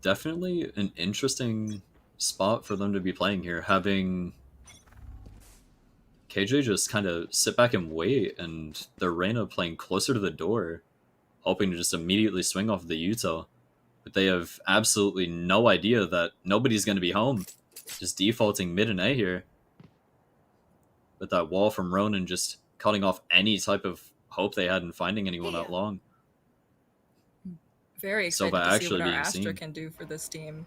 Definitely an interesting spot for them to be playing here. Having KJ just kind of sit back and wait, and the Reyna playing closer to the door, hoping to just immediately swing off the Utah. But they have absolutely no idea that nobody's going to be home. Just defaulting mid and A here. With that wall from Ronan just cutting off any type of hope they had in finding anyone out long. Very excited Sova to see actually what our being Astra seen. can do for this team.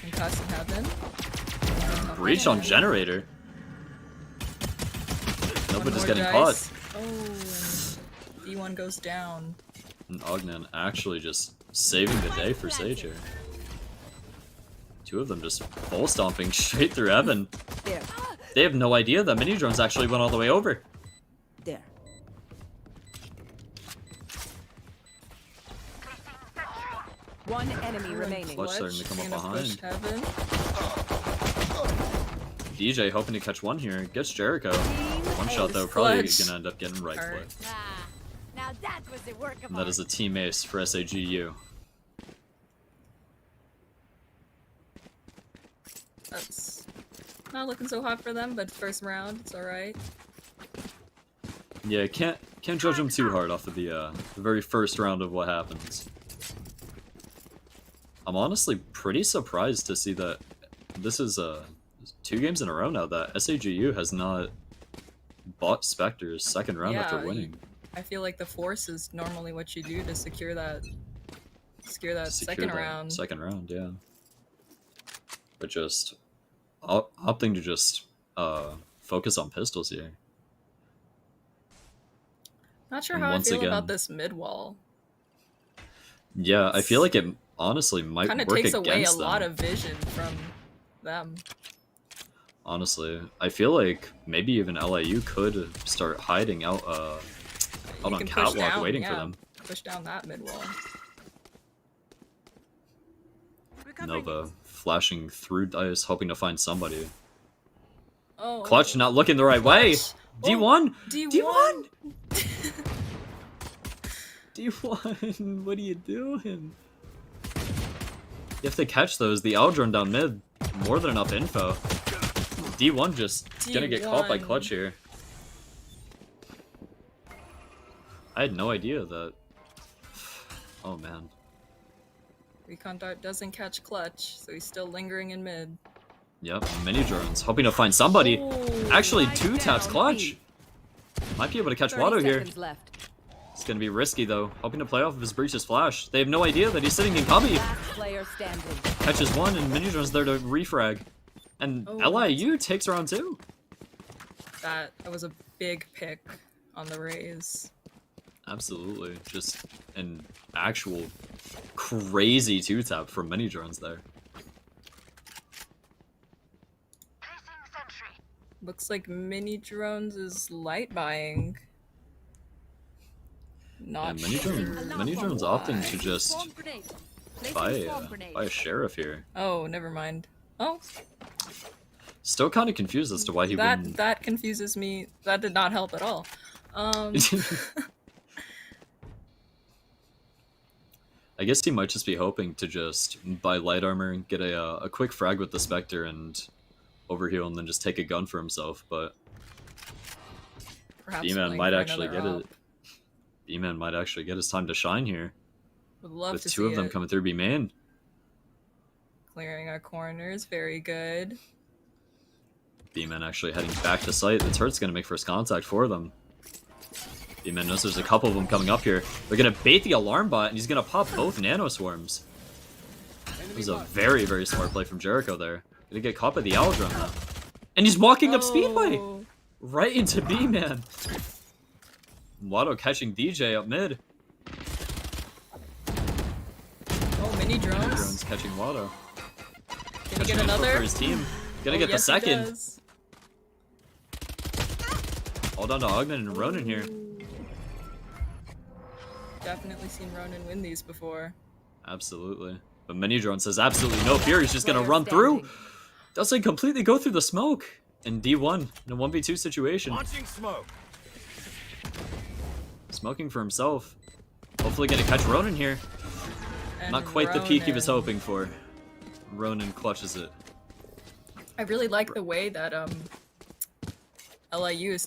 Concuss in heaven. Breach on generator. Nobody's getting dice. caught. Oh, and D1 goes down. And Ognan actually just saving the day for Sage here. 2 of them just full stomping straight through Evan. There. They have no idea that mini drones actually went all the way over. There. One enemy remaining. Clutch starting to come up Gonna push behind. heaven. DJ hoping to catch one here. Gets Jericho. One shot though, Clutch. probably gonna end up getting right Alright. click. Now that was the work of And that is a team ace for SAGU. That's not looking so hot for them, but first round, it's alright. Yeah, can't judge them too hard off of the very first round of what happens. I'm honestly pretty surprised to see that this is 2 games in a row now that SAGU has not bought Spectre's second round after winning. I feel like the force is normally what you do to secure that second round. Second round, yeah. But just opting to just focus on pistols here. Not sure And how I once feel again- about this mid wall. Yeah, I feel like it honestly might Kind of work takes against away a them. lot of vision from them. Honestly, I feel like maybe even LIU could start hiding out out You on can push catwalk down, waiting for yeah, them. Push down that mid wall. Nova flashing through dice, hoping to find somebody. Oh, Clutch not looking the right way. D1! D1! D1, what are you doing? You have to catch those. The Aldrin down mid, more than enough info. D1 just gonna get caught by D1. Clutch here. I had no idea that. Oh man. Recon Dart doesn't catch Clutch, so he's still lingering in mid. Yep, mini drones hoping to find somebody. Oh, Actually, right 2 taps down, Clutch. Might be able to catch 30 Watto here. seconds left. It's gonna be risky though. Hoping to play off of his Breach's flash. They have no idea that he's sitting in cubby. Last player standing. Catches 1 and mini drones there to refrag. And Oh. LIU takes round 2. that. That was a big pick on the Rays. Absolutely. Just an actual crazy 2-tap from many drones there. Looks like mini drones is light buying. Not Yeah, many drones opting to just buy a sheriff here. Oh, never mind. Oh, Still kind of confused as to why he wouldn't. that confuses me. That did not help at all. I guess he might just be hoping to just buy light armor and get a quick frag with the Spectre and overheal and then just take a gun for himself, but Perhaps B-Man willing might for actually get another it. B-Man might actually get his time to shine here. Would love with to two see of them it. coming through B-Man. Clearing our corners, very good. B-Man actually heading back to site. The turret's going to make first contact for them. B-Man knows there's a couple of them coming up here. They're going to bait the alarm bot, and he's going to pop both nano swarms. It was a very, very smart play from Jericho there. Gonna get caught by the owl drone though. And he's walking up Speedway! Right into B-Man. Watto catching DJ up mid. Oh, mini drones. Drones catching Watto. Can he get another? For his team. Gonna get the yes, he second. does. All down to Ogden and Ronan here. Definitely seen Ronan win these before. Absolutely. But Mini Drone says absolutely no fear. He's just gonna run through. Doesn't completely go through the smoke. And D1 in a 1v2 situation. Launching smoke. Smoking for himself. Hopefully gonna catch Ronan here. And Not quite the peak he was Ronan. hoping for. Ronan clutches it. I really like the way that LIU is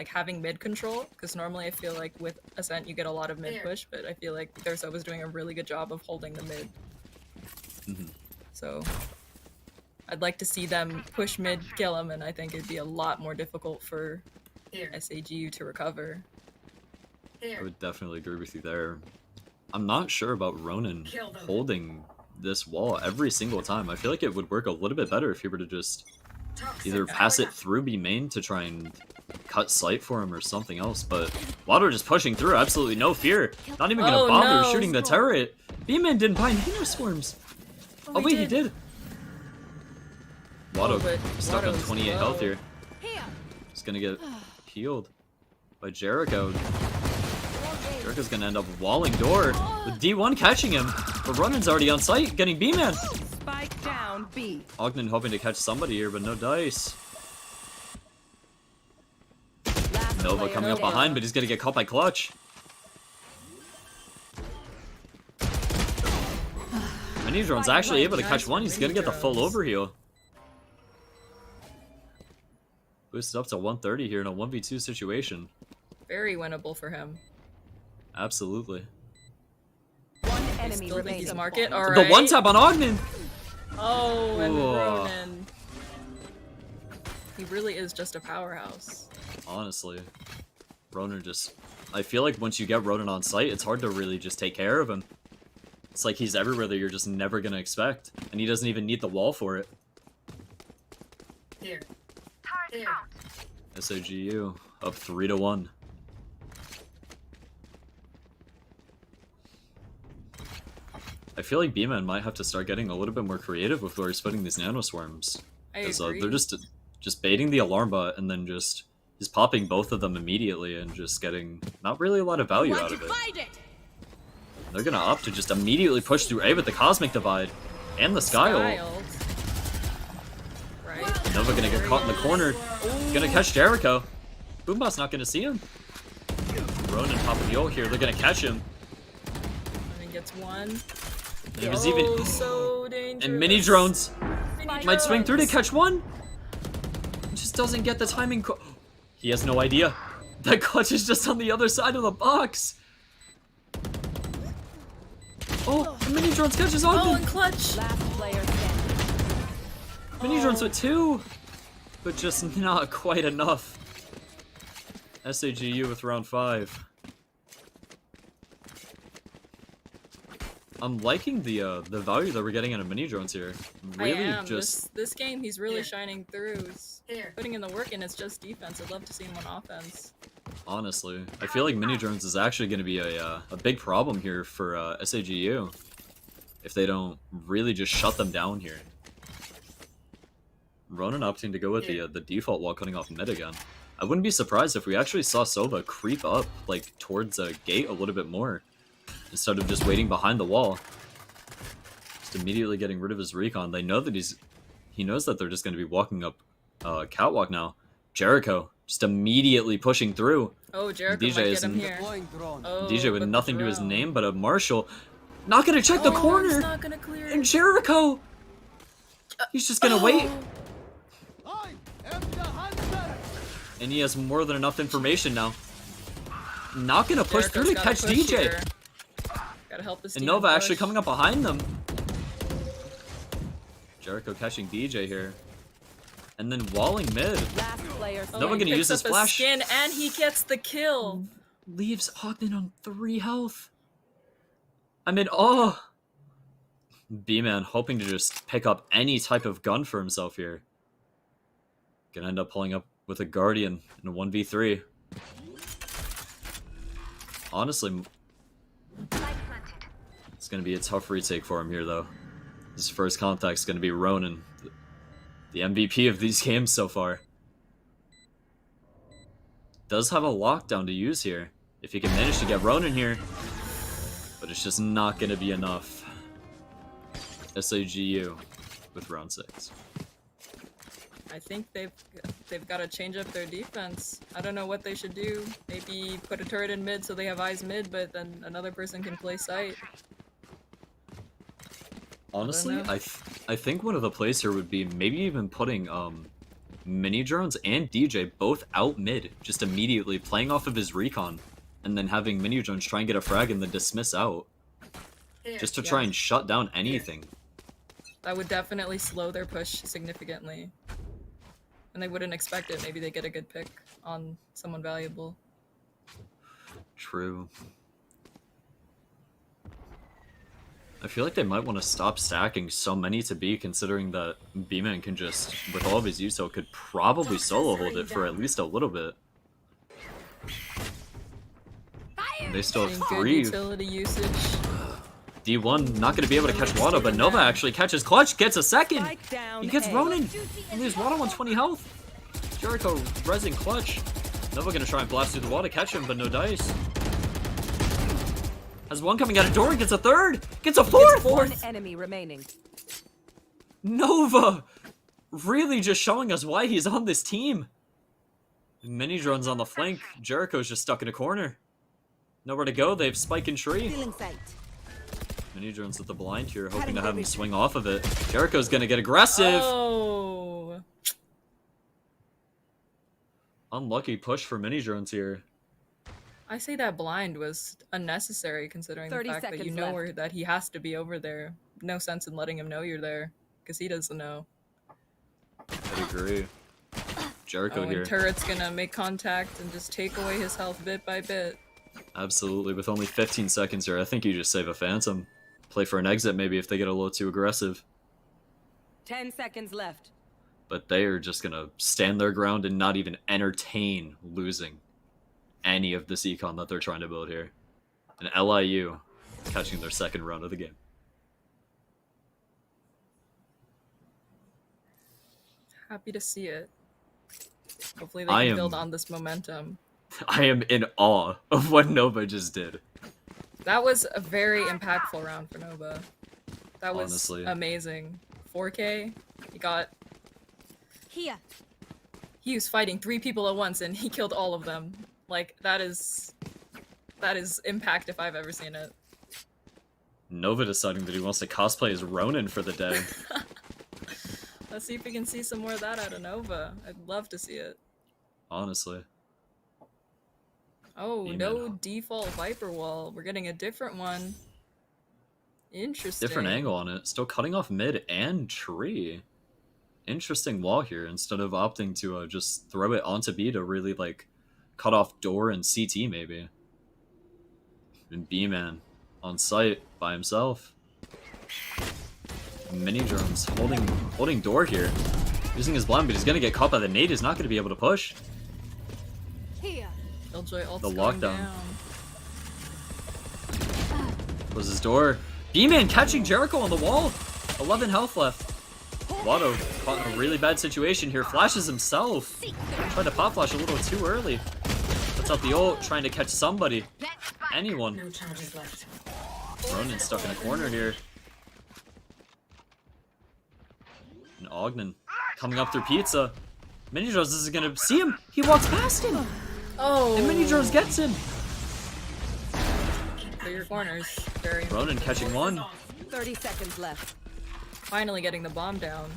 having mid control, because normally I feel like with Ascent you get a lot of mid push, but I feel like Thurso was doing a really good job of holding the mid. So I'd like to see them push mid, kill him, and I think it'd be a lot more difficult for SAGU to recover. I would definitely agree with you there. I'm not sure about Ronan holding this wall every single time. I feel like it would work a little bit better if he were to just either pass it through B main to try and cut sight for him or something else, but Watto just pushing through, absolutely no fear. Not even gonna bother shooting the turret. B-Man didn't buy nano swarms. Oh wait, he did. Watto stuck on 28 health here. He's gonna get healed by Jericho. Jericho's gonna end up walling door with D1 catching him, but Ronan's already on site, getting B-Man. Spike down B. Ogden hoping to catch somebody here, but no dice. Nova coming up behind, but he's gonna get caught by Clutch. Mini Drone's actually able to catch one. He's gonna get the full overheal. Boosted up to 130 here in a 1v2 situation. Very winnable for him. Absolutely. One enemy Still think remaining. he's market. All right. The one tap on Ogden. Oh, and Ooh. Ronan. He really is just a powerhouse. Honestly, Ronan just... I feel like once you get Ronan on site, it's hard to really just take care of him. It's like he's everywhere that you're just never gonna expect, and he doesn't even need the wall for it. Here. SAGU up 3-1. I feel like B-Man might have to start getting a little bit more creative with where he's putting these nano swarms. I Because agree. they're just baiting the alarm bot and then just he's popping both of them immediately and just getting not really a lot of value out of it. They're gonna opt to just immediately push through A with the Cosmic Divide and the Sky Ult. Right. Nova gonna get caught in the corner. Gonna catch Jericho. Boombot's not gonna see him. Ronan popping the ult here. They're gonna catch him. Ronan gets one. And it was even So dangerous. and Mini Drones Mini might swing through to drones. catch one. Just doesn't get the timing. He has no idea. That Clutch is just on the other side of the box. Oh, the Mini Drones catches Oh, Ogden. and Clutch. Last player standing. Mini Drones with 2, but just not quite enough. SAGU with round 5. I'm liking the value that we're getting out of Mini Drones here. Really, I am. just This game, he's really shining through. Here. putting in the work and it's just defense. I'd love to see him on offense. Honestly, I feel like mini drones is actually going to be a big problem here for SAGU if they don't really just shut them down here. Ronan opting to go with the default wall cutting off mid again. I wouldn't be surprised if we actually saw Sova creep up like towards a gate a little bit more instead of just waiting behind the wall. Just immediately getting rid of his recon. They know that he knows that they're just going to be walking up catwalk now. Jericho just immediately pushing through. Oh, Jericho DJ might is get him here. Oh, DJ with but nothing to his drone. name but a Marshall. Not gonna check the He's corner. not gonna clear it. And Jericho, he's just gonna wait. And he has more than enough information now. Not gonna push through to catch DJ. Here. Gotta help this And team Nova push. actually coming up behind them. Jericho catching DJ here. And then walling mid. Last player Nova he gonna use picks his up a flash. skin and he gets the kill. Leaves Ogden on 3 health. I'm in awe. B-Man hoping to just pick up any type of gun for himself here. Gonna end up pulling up with a Guardian in a 1v3. Honestly, it's gonna be a tough retake for him here though. His first contact's gonna be Ronan, the MVP of these games so far. Does have a lockdown to use here if he can manage to get Ronan here, but it's just not gonna be enough. SAGU with round 6. I think they've got to change up their defense. I don't know what they should do. Maybe put a turret in mid so they have eyes mid, but then another person can play sight. Honestly, I think one of the plays here would be maybe even putting mini drones and DJ both out mid, just immediately playing off of his recon, and then having mini drones try and get a frag and then dismiss out, just to try and shut down anything. That would definitely slow their push significantly. And they wouldn't expect it. Maybe they get a good pick on someone valuable. True. I feel like they might want to stop stacking so many to B, considering that B-Man can just, with all of his USO, could probably solo hold it for at least a little bit. And they still have Good 3. utility usage. D1 not going to be able to catch Wada, but Nova actually catches Clutch, gets a second! Spike down He gets A. Ronan! And leaves Wada on 20 health! Jericho rezzing Clutch. Nova going to try and blast through the wall to catch him, but no dice. Has one coming out of door, gets a third! Gets a fourth! One enemy remaining. Nova! Really just showing us why he's on this team. Mini drones on the flank. Jericho's just stuck in a corner. Nowhere to go, they have Spike and Tree. Mini drones with the blind here, hoping to have him swing off of it. Jericho's gonna get aggressive! Oh! Unlucky push for mini drones here. I say that blind was unnecessary considering the 30 fact that you seconds know left. that he has to be over there. No sense in letting him know you're there, because he doesn't know. I agree. Jericho And here. Turret's gonna make contact and just take away his health bit by bit. Absolutely, with only 15 seconds here, I think you just save a Phantom. Play for an exit maybe if they get a little too aggressive. 10 seconds left. But they are just gonna stand their ground and not even entertain losing any of this econ that they're trying to build here. And LIU catching their second round of the game. Happy to see it. Hopefully they I can am- build on this momentum. I am in awe of what Nova just did. That was a very impactful round for Nova. That was Honestly. amazing. 4K, he got... Here. He was fighting 3 people at once and he killed all of them. Like, that is impact if I've ever seen it. Nova deciding that he wants to cosplay as Ronan for the day. Let's see if we can see some more of that out of Nova. I'd love to see it. Honestly. Oh, Amen. no default Viper wall. We're getting a different one. Interesting. Different angle on it. Still cutting off mid and tree. Interesting wall here instead of opting to just throw it onto B to really like cut off door and CT maybe. And B-Man on site by himself. Mini drones holding door here. Using his blind, but he's gonna get caught by the nade. He's not gonna be able to push. Here. Killjoy ult's The going lockdown. down. Closes his door. B-Man catching Jericho on the wall. 11 health left. Watto caught in a really bad situation here. Flashes himself. Tried to pop flash a little too early. Puts out the ult, trying to catch somebody. Anyone. No charges left. Ronin stuck in a corner here. And Ogden coming up through Pizza. Mini Drones isn't gonna see him. He walks past him. Oh. And Mini Drones gets him. Clear your corners. Very Ronin catching one. 30 seconds left. finally getting the bomb down.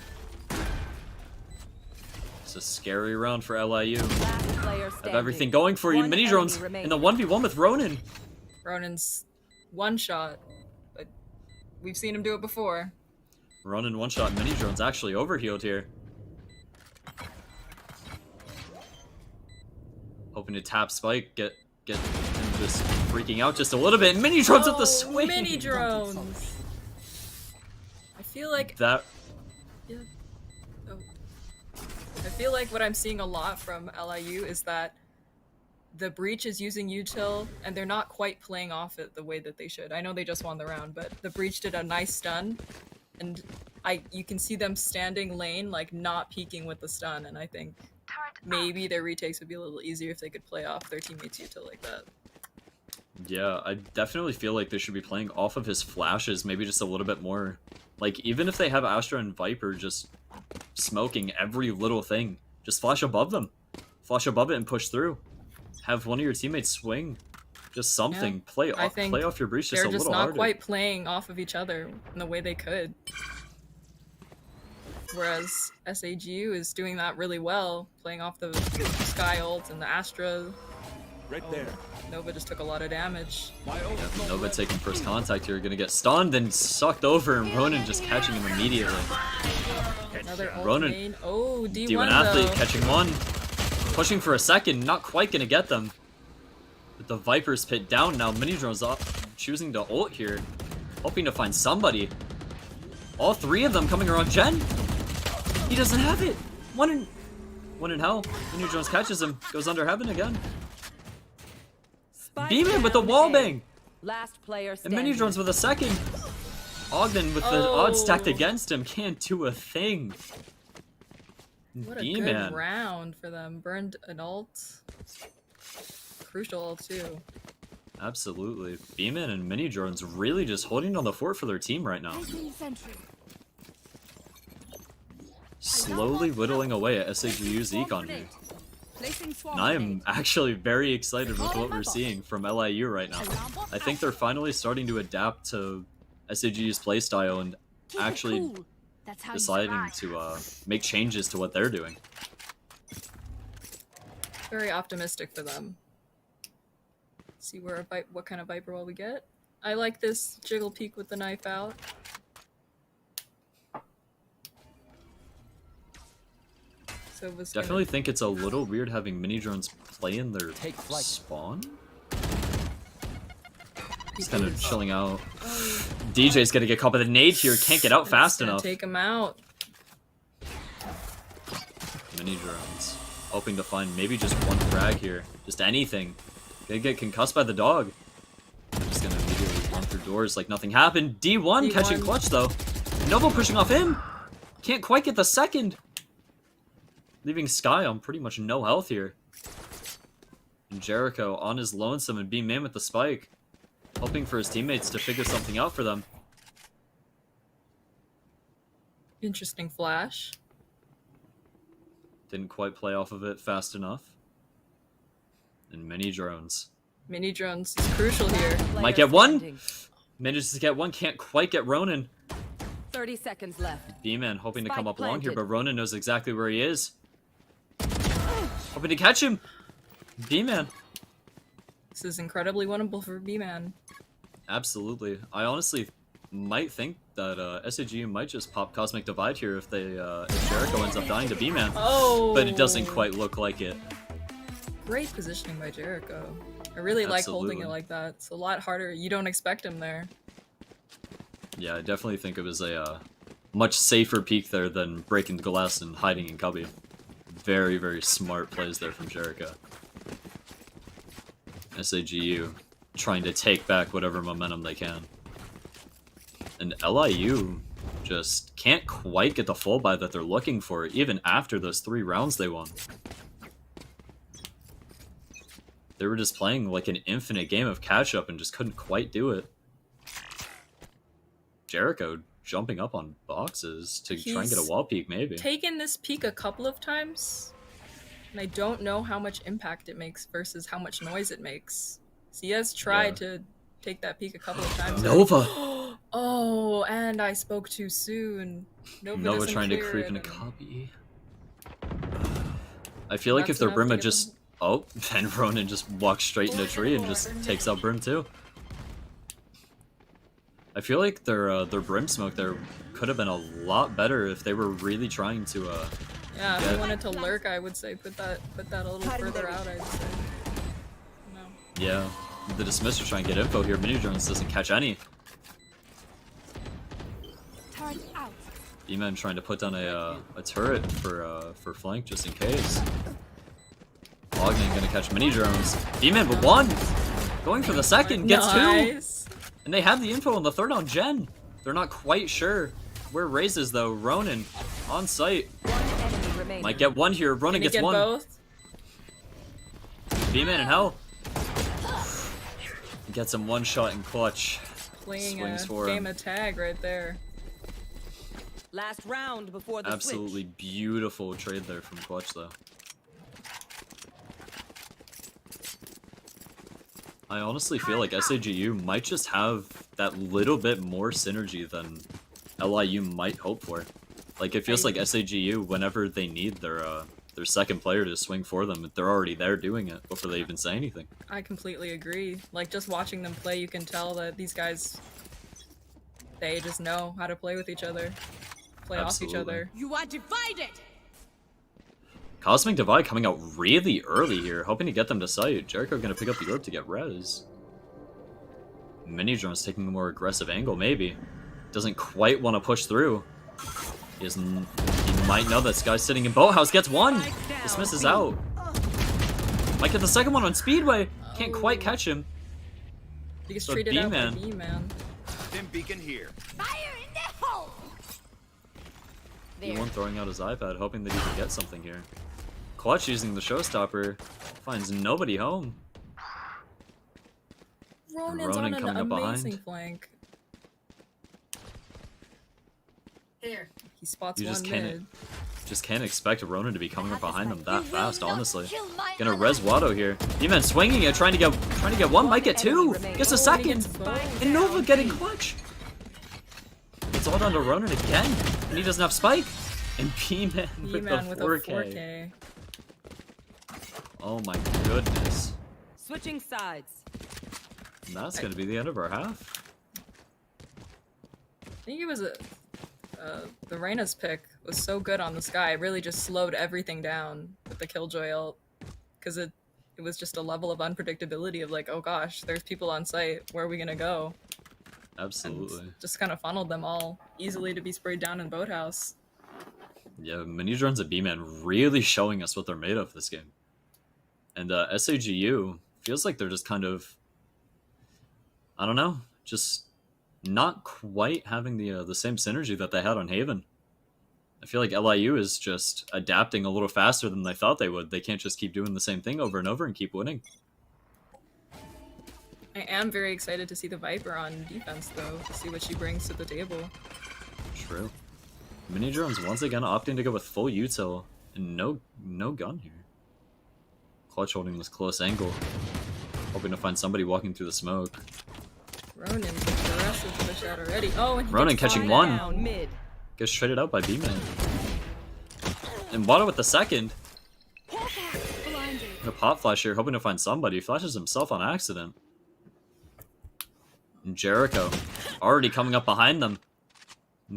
It's a scary round for LIU. Last player Have standing. everything going for you. One Mini enemy drones remaining. in the 1v1 with Ronin. Ronin's one shot, but we've seen him do it before. Ronin one shot. Mini drones actually overhealed here. Hoping to tap Spike, get him just freaking out just a little bit. Mini drones at the swing. Mini drones. I feel like That yeah. Oh. I feel like what I'm seeing a lot from LIU is that the Breach is using util and they're not quite playing off it the way that they should. I know they just won the round, but the Breach did a nice stun and you can see them standing lane, like not peeking with the stun, and I think maybe their retakes would be a little easier if they could play off their teammates util like that. Yeah, I definitely feel like they should be playing off of his flashes, maybe just a little bit more. Like, even if they have Astra and Viper just smoking every little thing, just flash above them. Flash above it and push through. Have one of your teammates swing. Just something. Yeah, Play I off think play off your breach just a they're just little not harder. quite playing off of each other in the way they could. Whereas SAGU is doing that really well, playing off the Sky ult and the Astra. Right there. Nova just took a lot of damage. Yeah, Nova taking first contact here, gonna get stunned, then sucked over, and Ronin just catching him immediately. Another ult Ronin, main. Oh, D1 D1 athlete though. catching one. Pushing for a second, not quite gonna get them. With the Viper's pit down now, Mini Drone's up, choosing to ult here. Hoping to find somebody. All three of them coming around Jen. He doesn't have it. One in hell. Mini Drones catches him, goes under heaven again. Spike Beeman with the down wall A. bang. Last player And standing. Mini Drones with a second. Ogden with the odds stacked against him can't do a thing. What a B-Man. good round for them. Burned an ult. Crucial ult too. Absolutely. Beeman and Mini Drones really just holding on the fort for their team right now. Slowly whittling away at SAGU's econ here. And I am actually very excited with what we're seeing from LIU right now. I think they're finally starting to adapt to SAGU's playstyle and actually deciding to make changes to what they're doing. Very optimistic for them. See where what kind of Viper will we get. I like this jiggle peek with the knife out. So it was Definitely think it's a little weird having Mini Drones play in their Take flight. spawn. He's kind of chilling out. DJ's gonna get caught by the nade here, can't get out fast gonna enough. Take him out. Mini Drones hoping to find maybe just one frag here, just anything. Gonna get concussed by the dog. They're just gonna immediately run through doors like nothing happened. D1 catching clutch though. Nova pushing off him. Can't quite get the second. Leaving Sky on pretty much no health here. And Jericho on his lonesome and being man with the spike. Hoping for his teammates to figure something out for them. Interesting flash. Didn't quite play off of it fast enough. And Mini Drones. Mini drones is crucial here. Might get one. Manages to get one, can't quite get Ronin. 30 seconds left. B-Man hoping to come Spike up long here, planted. but Ronin knows exactly where he is. Hoping to catch him. B-Man. This is incredibly winnable for B-Man. Absolutely. I honestly might think that SAG might just pop Cosmic Divide here if they if Jericho ends up dying to B-Man. Oh! But it doesn't quite look like it. Great positioning by Jericho. I really like holding Absolutely. it like that. It's a lot harder. You don't expect him there. Yeah, I definitely think it was a much safer peek there than breaking the glass and hiding in cubby. Very, very smart plays there from Jericho. SAGU trying to take back whatever momentum they can. And LIU just can't quite get the full buy that they're looking for, even after those 3 rounds they won. They were just playing like an infinite game of catch-up and just couldn't quite do it. Jericho jumping up on boxes to try and get a wall peek, maybe. Taken this peek a couple of times, and I don't know how much impact it makes versus how much noise it makes. So he has tried to take that peek a couple of times. Nova! Oh, and I spoke too soon. Nova trying to creep in a copy. I feel like if their Brim had just... Oh, and Ronan just walks straight into a tree and just takes out Brim too. I feel like their Brim smoke there could have been a lot better if they were really trying to yeah, if you wanted to lurk, I would say put that a little further out, I'd say. No. Yeah. The Dismisser trying to get info here. Mini Drones doesn't catch any. B-Man trying to put down a turret for flank just in case. Ogden gonna catch Mini Drones. B-Man with 1! Going for the second, gets 2! And they have the info on the third on Jen. They're not quite sure where Raze is though. Ronan on site. Might get 1 here. Ronan gets 1. Both? B-Man in hell. Gets him 1 shot in clutch. Playing Swings a for game him. of tag right there. Last round before the Absolutely switch. Beautiful trade there from Clutch though. I honestly feel like SAGU might just have that little bit more synergy than LIU might hope for. Like, it feels like SAGU, whenever they need their second player to swing for them, they're already there doing it before they even say anything. I completely agree. Like, just watching them play, you can tell that these guys, they just know how to play with each other. Play off each other. You are divided! Cosmic Divide coming out really early here, hoping to get them to site. Jericho gonna pick up the orb to get res. Mini Drone's taking a more aggressive angle, maybe. Doesn't quite want to push through. He might know that Sky's sitting in Boathouse, gets 1! Dismisses out. Might get the second one on Speedway! Can't quite catch him. He gets So treated out by B-Man. B-Man. Dim beacon here. Fire in the hole! B1 throwing out his iPad, hoping that he can get something here. Clutch using the showstopper, finds nobody home. Ronan's Ronan on an coming up amazing behind. flank. Here. He spots You one just mid. can't expect Ronan to be coming up behind them that fast, honestly. Gonna res Watto here. D-Man swinging it, trying to get 1, might get 2, gets a second, and Nova getting clutch. It's all down to Ronan again, and he doesn't have Spike. And B-Man with the 4K. Oh my goodness. Switching sides. And that's gonna be the end of our half. I think it was the Reyna's pick was so good on the Sky. It really just slowed everything down with the Killjoy ult. Because it was just a level of unpredictability of like, oh gosh, there's people on site. Where are we gonna go? Absolutely. And just kind of funneled them all easily to be sprayed down in Boathouse. Yeah, Mini Drones and B-Man really showing us what they're made of this game. And SAGU feels like they're just kind of, I don't know, just not quite having the same synergy that they had on Haven. I feel like LIU is just adapting a little faster than they thought they would. They can't just keep doing the same thing over and over and keep winning. I am very excited to see the Viper on defense, though, to see what she brings to the table. True. Mini Drones once again opting to go with full util and no gun here. Clutch holding this close angle, hoping to find somebody walking through the smoke. Ronan gets aggressive to the shot already. Oh, and he Ronan gets catching caught 1. down mid. Gets traded out by B-Man. And Watto with the second. The pop flash here, hoping to find somebody. Flashes himself on accident. And Jericho already coming up behind them.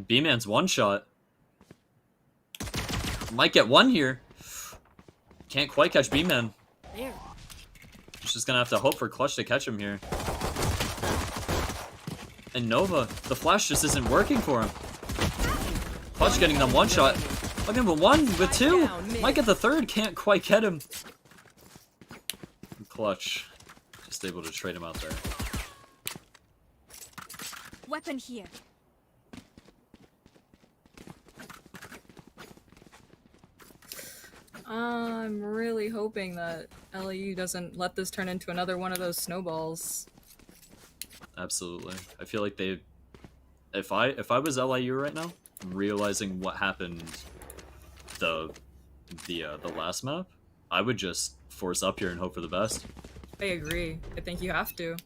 B-Man's 1 shot. Might get 1 here. Can't quite catch B-Man. He's just gonna have to hope for Clutch to catch him here. And Nova, the flash just isn't working for him. Clutch getting them one shot. Looking with one, with two. Might get the third, can't quite get him. Clutch just able to trade him out there. Weapon here. I'm really hoping that LAU doesn't let this turn into another one of those snowballs. Absolutely. I feel like they, if I was LIU right now, realizing what happened the last map, I would just force up here and hope for the best. I agree. I think you have to.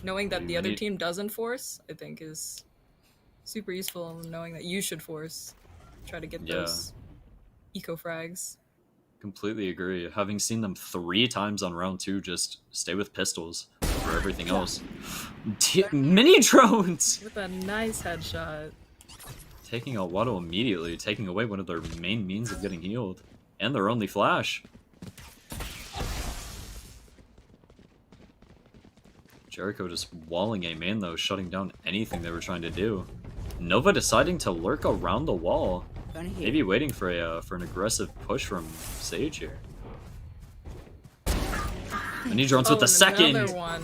Knowing that the other team doesn't force, I think is super useful, knowing that you should force. Try to get those eco frags. Completely agree. Having seen them 3 times on round 2, just stay with pistols for everything else. Mini drones! With a nice headshot. Taking out Watto immediately, taking away one of their main means of getting healed. And their only flash. Jericho just walling a man though, shutting down anything they were trying to do. Nova deciding to lurk around the wall. Maybe waiting for an aggressive push from Sage here. Mini drones with the second. One.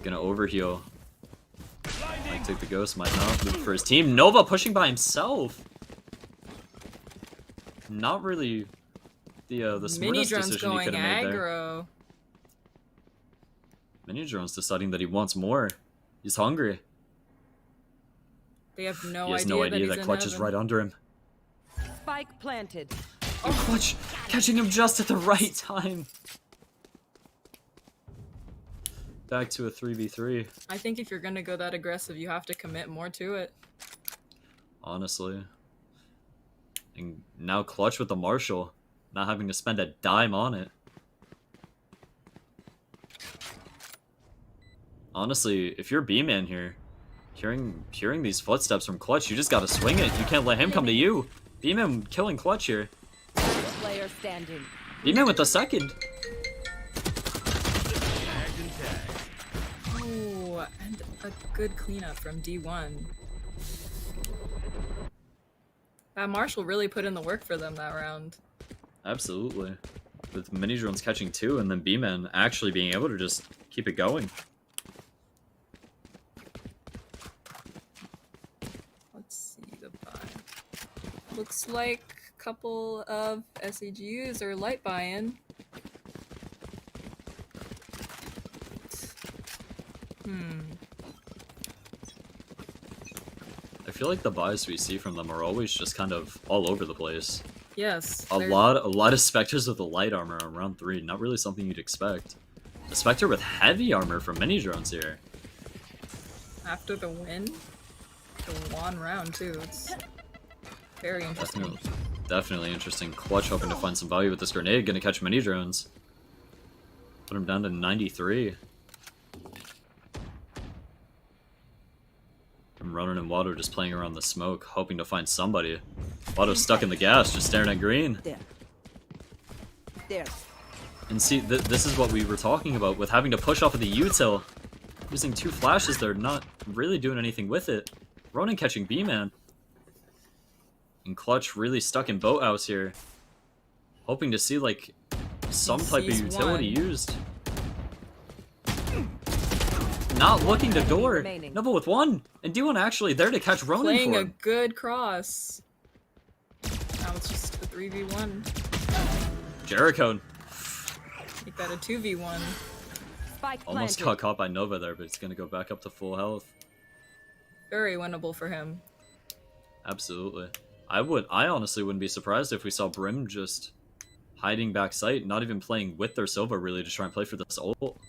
Gonna overheal. Might take the ghost, might not. Move for his team. Nova pushing by himself. Not really the Mini smartest drones decision he going could have made there. aggro. Mini drones deciding that he wants more. He's hungry. They have He has no idea that Clutch is right under him. Spike planted. Oh, Clutch catching him just at the right time. Back to a 3v3. I think if you're gonna go that aggressive, you have to commit more to it. Honestly. And now Clutch with the Marshall. Not having to spend a dime on it. Honestly, if you're B-Man here, hearing these footsteps from Clutch, you just gotta swing it. You can't let him come to you. B-Man killing Clutch here. Player standing. B-Man with the second. Oh, and a good cleanup from D1. That Marshall really put in the work for them that round. Absolutely. With mini drones catching 2 and then B-Man actually being able to just keep it going. Looks like a couple of SAGUs are light buy-in. I feel like the buys we see from them are always just kind of all over the place. Yes. A lot of Spectres with the light armor on round 3, not really something you'd expect. A Spectre with heavy armor from mini drones here. After the win, the one round too. It's very interesting. Definitely interesting. Clutch hoping to find some value with this grenade. Gonna catch mini drones. Put him down to 93. And Ronan and Watto just playing around the smoke, hoping to find somebody. Watto's stuck in the gas, just staring at green. There. And see, this is what we were talking about with having to push off of the util. Using 2 flashes, they're not really doing anything with it. Ronan catching B-Man. And Clutch really stuck in Boathouse here. Hoping to see, like, some type of utility used. Not looking to door. Nova with 1. And D1 actually there to catch Ronan Playing for a him. good cross. Now it's just a 3v1. Jericho. Make that a 2v1. Almost got caught by Nova there, but it's going to go back up to full health. Very winnable for him. Absolutely. I honestly wouldn't be surprised if we saw Brim just hiding back sight, not even playing with their Silva really to try and play for this ult.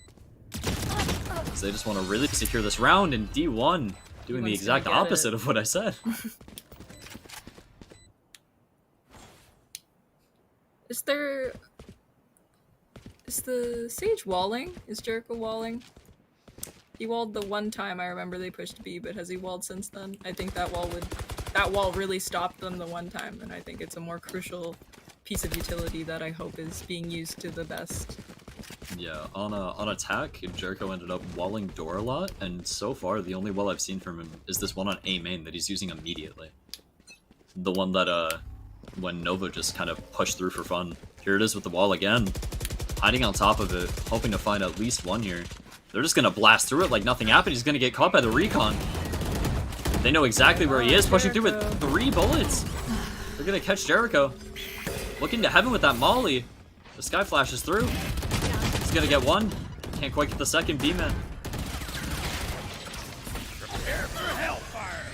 So they just want to really secure this round, and D1 doing the exact opposite of what I said. Is the Sage walling? Is Jericho walling? He walled the one time I remember they pushed B, but has he walled since then? I think that wall really stopped them the one time, and I think it's a more crucial piece of utility that I hope is being used to the best. Yeah, on attack, Jericho ended up walling door a lot, and so far the only wall I've seen from him is this one on A main that he's using immediately. The one that when Nova just kind of pushed through for fun. Here it is with the wall again, hiding on top of it, hoping to find at least one here. They're just gonna blast through it like nothing happened. He's gonna get caught by the recon. They know exactly where he is, pushing through with 3 bullets. They're gonna catch Jericho. Looking to heaven with that molly. The sky flashes through. He's gonna get one. Can't quite get the second. B-man. Prepare for hellfire.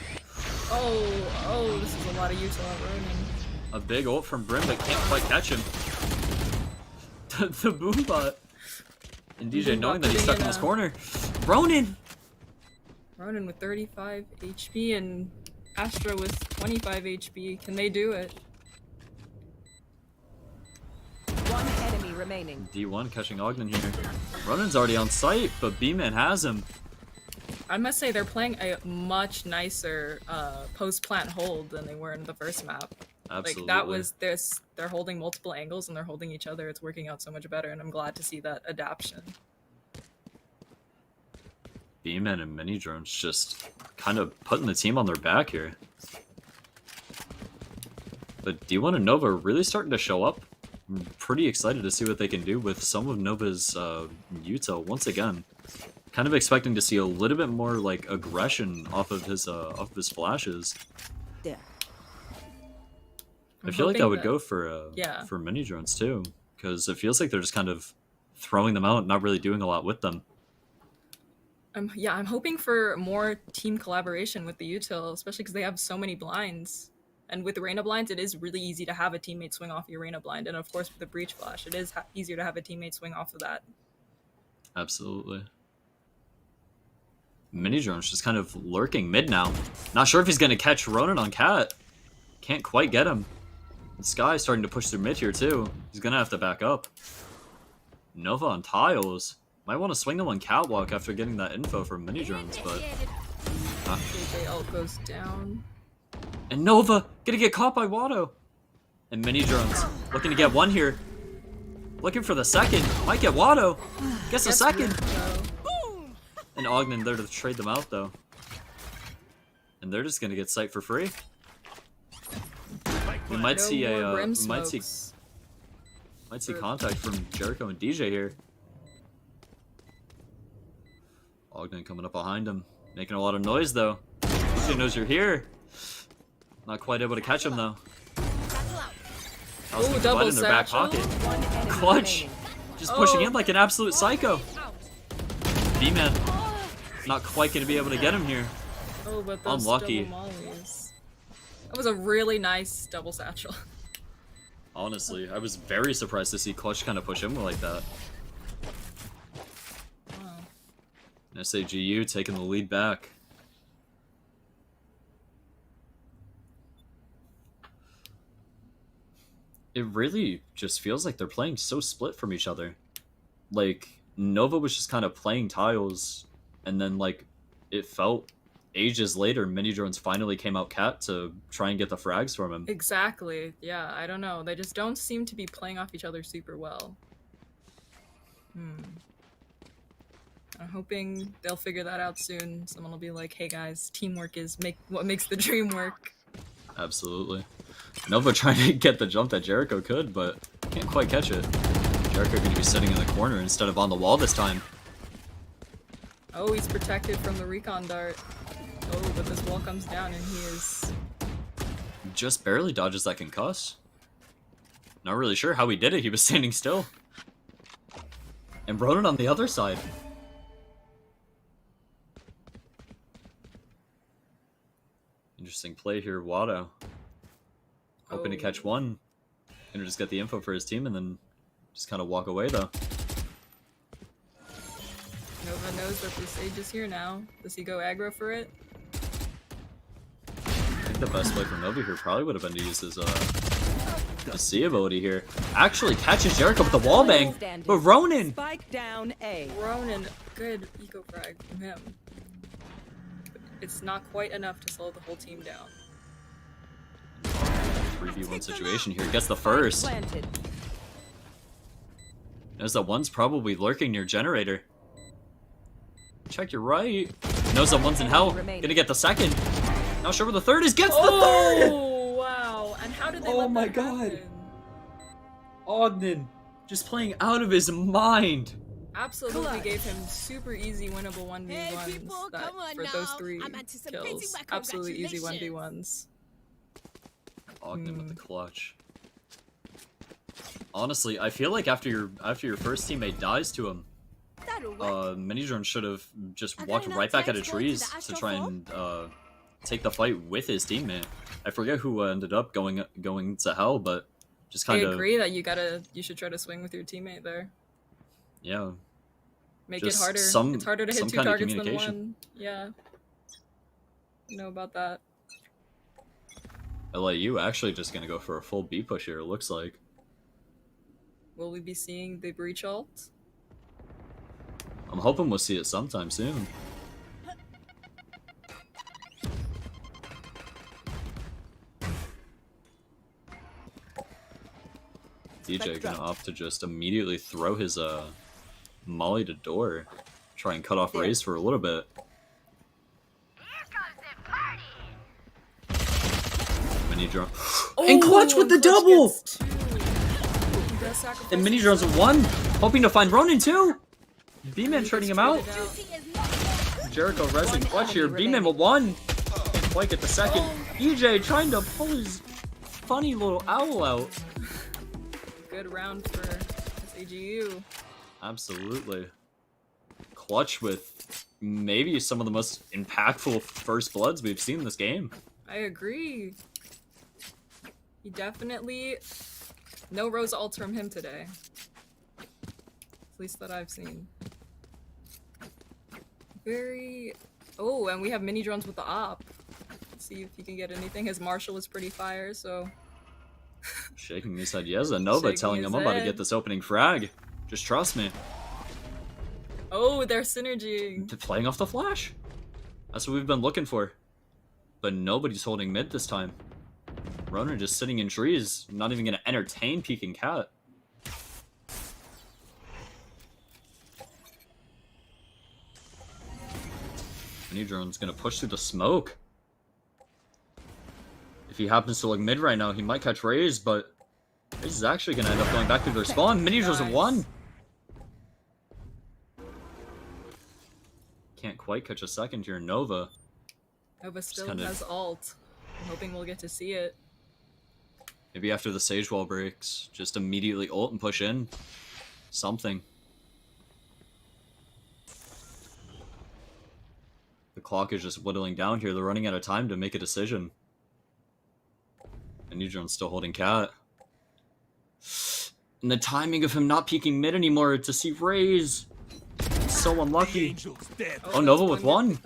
Oh, this is a lot of use on Ronin. A big ult from Brim, but can't quite catch him. The Boombot. And DJ knowing that he's stuck in this corner. Ronin with 35 HP and Astra with 25 HP. Can they do it? One enemy remaining. D1 catching Ogden here. Ronin's already on site, but B-man has him. I must say they're playing a much nicer post-plant hold than they were in the first map. Absolutely. Like that was this. They're holding multiple angles and they're holding each other. It's working out so much better, and I'm glad to see that adaptation. B-man and mini drones just kind of putting the team on their back here. But D1 and Nova are really starting to show up. I'm pretty excited to see what they can do with some of Nova's util once again. Kind of expecting to see a little bit more like aggression off of his flashes. Yeah. I feel like I would go for mini drones too, because it feels like they're just kind of throwing them out, not really doing a lot with them. I'm hoping for more team collaboration with the util, especially because they have so many blinds. And with Reyna blinds, it is really easy to have a teammate swing off your Reyna blind. And of course, with the breach flash, it is easier to have a teammate swing off of that. Absolutely. Mini drone's just kind of lurking mid now. Not sure if he's going to catch Ronin on Cat. Can't quite get him. The Sky's starting to push through mid here too. He's going to have to back up. Nova on tiles. Might want to swing them on Catwalk after getting that info from mini drones, but... JJ ult goes down. And Nova gonna get caught by Watto. And mini drones looking to get one here. Looking for the second. Might get Watto. Gets the second. And Ogden there to trade them out though. And they're just gonna get sight for free. We might see might see contact from Jericho and DJ here. Ogden coming up behind him, making a lot of noise though. DJ knows you're here. Not quite able to catch him though. Oh, double in their back pocket. Clutch, just pushing in like an absolute psycho. B-man, not quite gonna be able to get him here. Oh, but those unlucky. double mollies. That was a really nice double satchel. Honestly, I was very surprised to see Clutch kind of push him like that. SAGU taking the lead back. It really just feels like they're playing so split from each other. Like, Nova was just kind of playing tiles, and then, like, it felt ages later, mini drones finally came out Cat to try and get the frags from him. Exactly. Yeah, I don't know. They just don't seem to be playing off each other super well. I'm hoping they'll figure that out soon. Someone will be like, hey guys, teamwork is what makes the dream work. Absolutely. Nova trying to get the jump that Jericho could, but can't quite catch it. Jericho going to be sitting in the corner instead of on the wall this time. Oh, he's protected from the recon dart. Oh, but this wall comes down and he is... Just barely dodges that concuss. Not really sure how he did it. He was standing still. And Ronin on the other side. Interesting play here, Watto. Hoping to catch one. Gonna just get the info for his team and then just kind of walk away though. Nova knows that the Sage is here now. Does he go aggro for it? I think the best play for Nova here probably would have been to use his C ability here. Actually catches Jericho with the wall bang, but Ronin! Spike down A. Ronin, good eco frag from him. It's not quite enough to slow the whole team down. 3v1 situation here. Gets the first. Knows that one's probably lurking near generator. Check your right. Knows that one's in hell. Gonna get the second. Not sure where the third is. Gets the third! Oh, wow. And how did they Oh let my that god. happen? Ogden just playing out of his mind. Absolutely gave him super easy winnable 1v1s for those 3 kills. Absolutely easy 1v1s. Ogden with the clutch. Honestly, I feel like after your first teammate dies to him, Minidrone should have just walked right back out of trees to try and take the fight with his teammate. I forget who ended up going to hell, but just kind of. I agree that you should try to swing with your teammate there. Yeah. Make it harder. It's harder to hit 2 targets than 1. Yeah. You know about that. LIU actually just gonna go for a full B push here, it looks like. Will we be seeing the breach ult? I'm hoping we'll see it sometime soon. DJ gonna opt to just immediately throw his molly to door. Try and cut off Raze for a little bit. Minidrone. And clutch with the double! And Minidrone's a 1. Hoping to find Ronin too! B-Man trading him out. Jericho resing clutch here. B-Man with 1. Can't quite get the second. EJ trying to pull his funny little owl out. Good round for SAGU. Absolutely. Clutch with maybe some of the most impactful first bloods we've seen in this game. I agree. He definitely... No Rose ults from him today. At least that I've seen. Very... Oh, and we have mini drones with the op. Let's see if he can get anything. His Marshall is pretty fire, so... Shaking his head, yes, and Nova telling him I'm about to get this opening frag. Just trust me. Oh, they're synergying. They're playing off the flash. That's what we've been looking for. But nobody's holding mid this time. Ronin just sitting in trees, not even going to entertain peeking cat. Minidrone's going to push through the smoke. If he happens to look mid right now, he might catch Raze, but Raze is actually going to end up going back to their spawn. Minidrone's a 1. Can't quite catch a second here. Nova. Nova still has ult. I'm hoping we'll get to see it. Maybe after the Sage Wall breaks, just immediately ult and push in. Something. The clock is just whittling down here. They're running out of time to make a decision. And Neutron's still holding cat. And the timing of him not peeking mid anymore to see Raze. So unlucky. Oh, Nova with 1.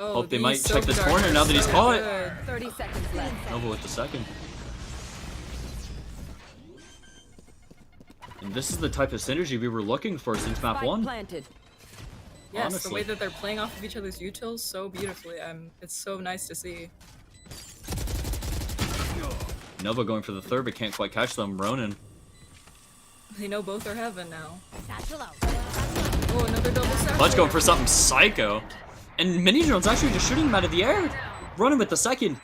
Oh, hope they might check this corner now that he's caught. 30 seconds left. Nova with the second. And this is the type of synergy we were looking for since map 1. Planted. Yes, honestly. The way that they're playing off of each other's utils so beautifully. It's so nice to see. Nova going for the third, but can't quite catch them. Ronin. They know both are heaven now. Oh, another double satchel. Let's go for something psycho. And Minidrone's actually just shooting him out of the air. Running with the second.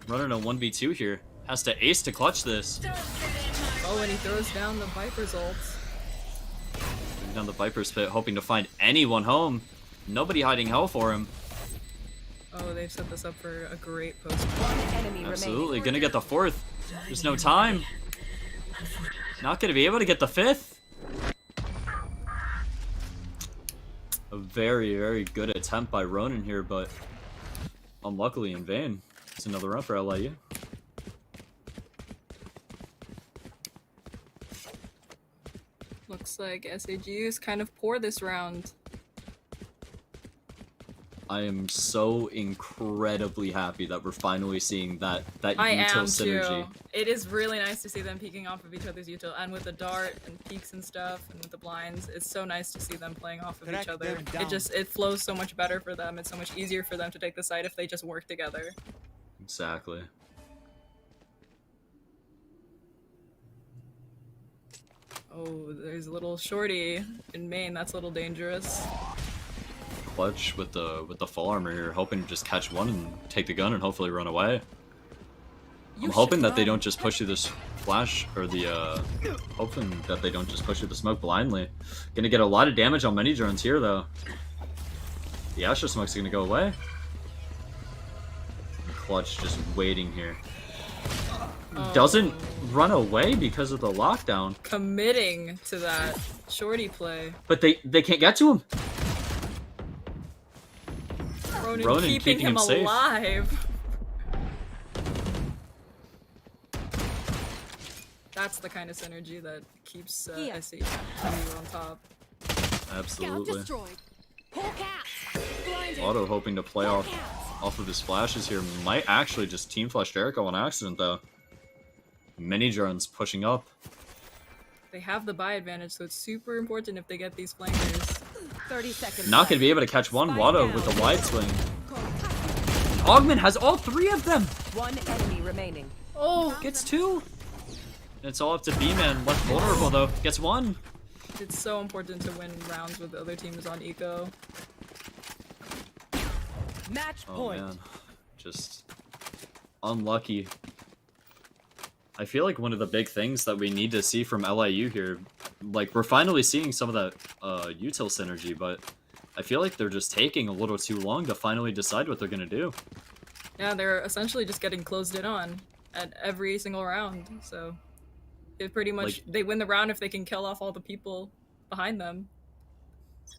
Running a 1v2 here. Has to ace to clutch this. Oh, and he throws down the Viper's ult. Throwing down the Viper's pit, hoping to find anyone home. Nobody hiding hell for him. Oh, they've set this up for a great post. Absolutely, gonna get the 4th. There's no time. Not gonna be able to get the 5th. A very, very good attempt by Ronin here, but unluckily in vain. It's another run for LIU. Looks like SAGU is kind of poor this round. I am so incredibly happy that we're finally seeing that I util am synergy. too. It is really nice to see them peeking off of each other's util, and with the dart and peeks and stuff, and with the blinds. It's so nice to see them playing off of each other. It flows so much better for them. It's so much easier for them to take the side if they just work together. Exactly. Oh, there's a little shorty in Maine. That's a little dangerous. Clutch with the full armor here, hoping to just catch one and take the gun and hopefully run away. I'm hoping that they don't just push through this flash, or the, hoping that they don't just push through the smoke blindly. Gonna get a lot of damage on mini drones here, though. The Astro Smoke's gonna go away. And Clutch just waiting here. Doesn't run away because of the lockdown. Committing to that shorty play. But they can't get to him. Ronan keeping him safe. alive. That's the kind of synergy that keeps SAU on top. Absolutely. Auto hoping to play off of his flashes here. Might actually just team flash Jericho on accident, though. Mini drones pushing up. They have the buy advantage, so it's super important if they get these flankers. 30 seconds. Not going to be able to catch one. Watto with the wide swing. Augment has all three of them. One enemy remaining. Oh, gets two. It's all up to B-Man. Left vulnerable, though. Gets one. It's so important to win rounds with the other teams on eco. Match Oh, point. man. Just unlucky. I feel like one of the big things that we need to see from LIU here, like, we're finally seeing some of that util synergy, but I feel like they're just taking a little too long to finally decide what they're going to do. Yeah, they're essentially just getting closed in on at every single round, so it pretty much, Like, they win the round if they can kill off all the people behind them.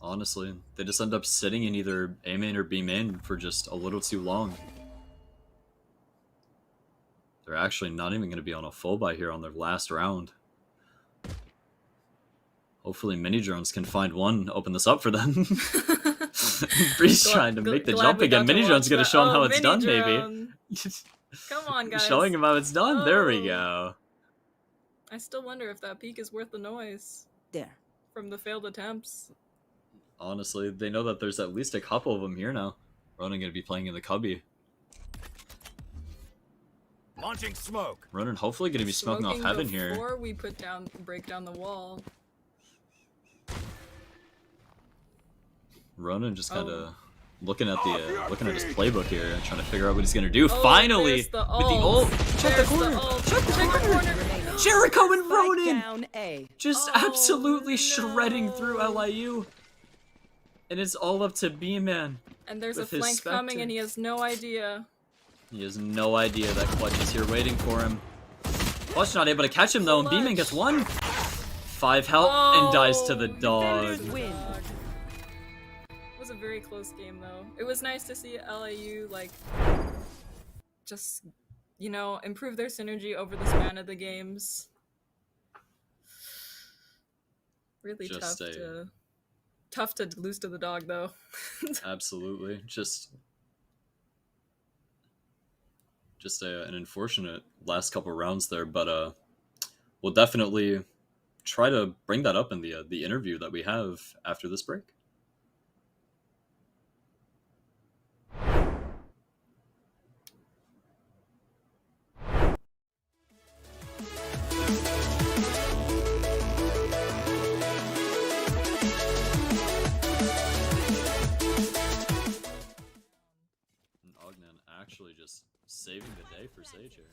honestly, they just end up sitting in either A main or B main for just a little too long. They're actually not even going to be on a full buy here on their last round. Hopefully mini drones can find one, open this up for them. Bree's trying to make the jump again. Mini drone's going to show him how it's done, maybe. Come on, guys. Showing him how it's done. There we go. I still wonder if that peak is worth the noise. There. From the failed attempts. Honestly, they know that there's at least a couple of them here now. Ronan going to be playing in the cubby. Launching smoke. Ronan hopefully going to be smoking off heaven here. Before we break down the wall. Ronan just kind of looking at his playbook here, and trying to figure out what he's gonna do. Finally, with the ult. Check the corner. Check the corner. Jericho and Ronan just absolutely shredding through LIU, and it's all up to B-Man. And there's a flank coming, and he has no idea. He has no idea that Clutch is here waiting for him. Clutch not able to catch him though, and B-Man gets one. 5 health and dies to the dog. It was a very close game though. It was nice to see LAU like just, you know, improve their synergy over the span of the games. Really Just tough to lose to the dog though. Absolutely. Just an unfortunate last couple rounds there, but we'll definitely try to bring that up in the interview that we have after this break. Ognan actually just saving the day for Sage here.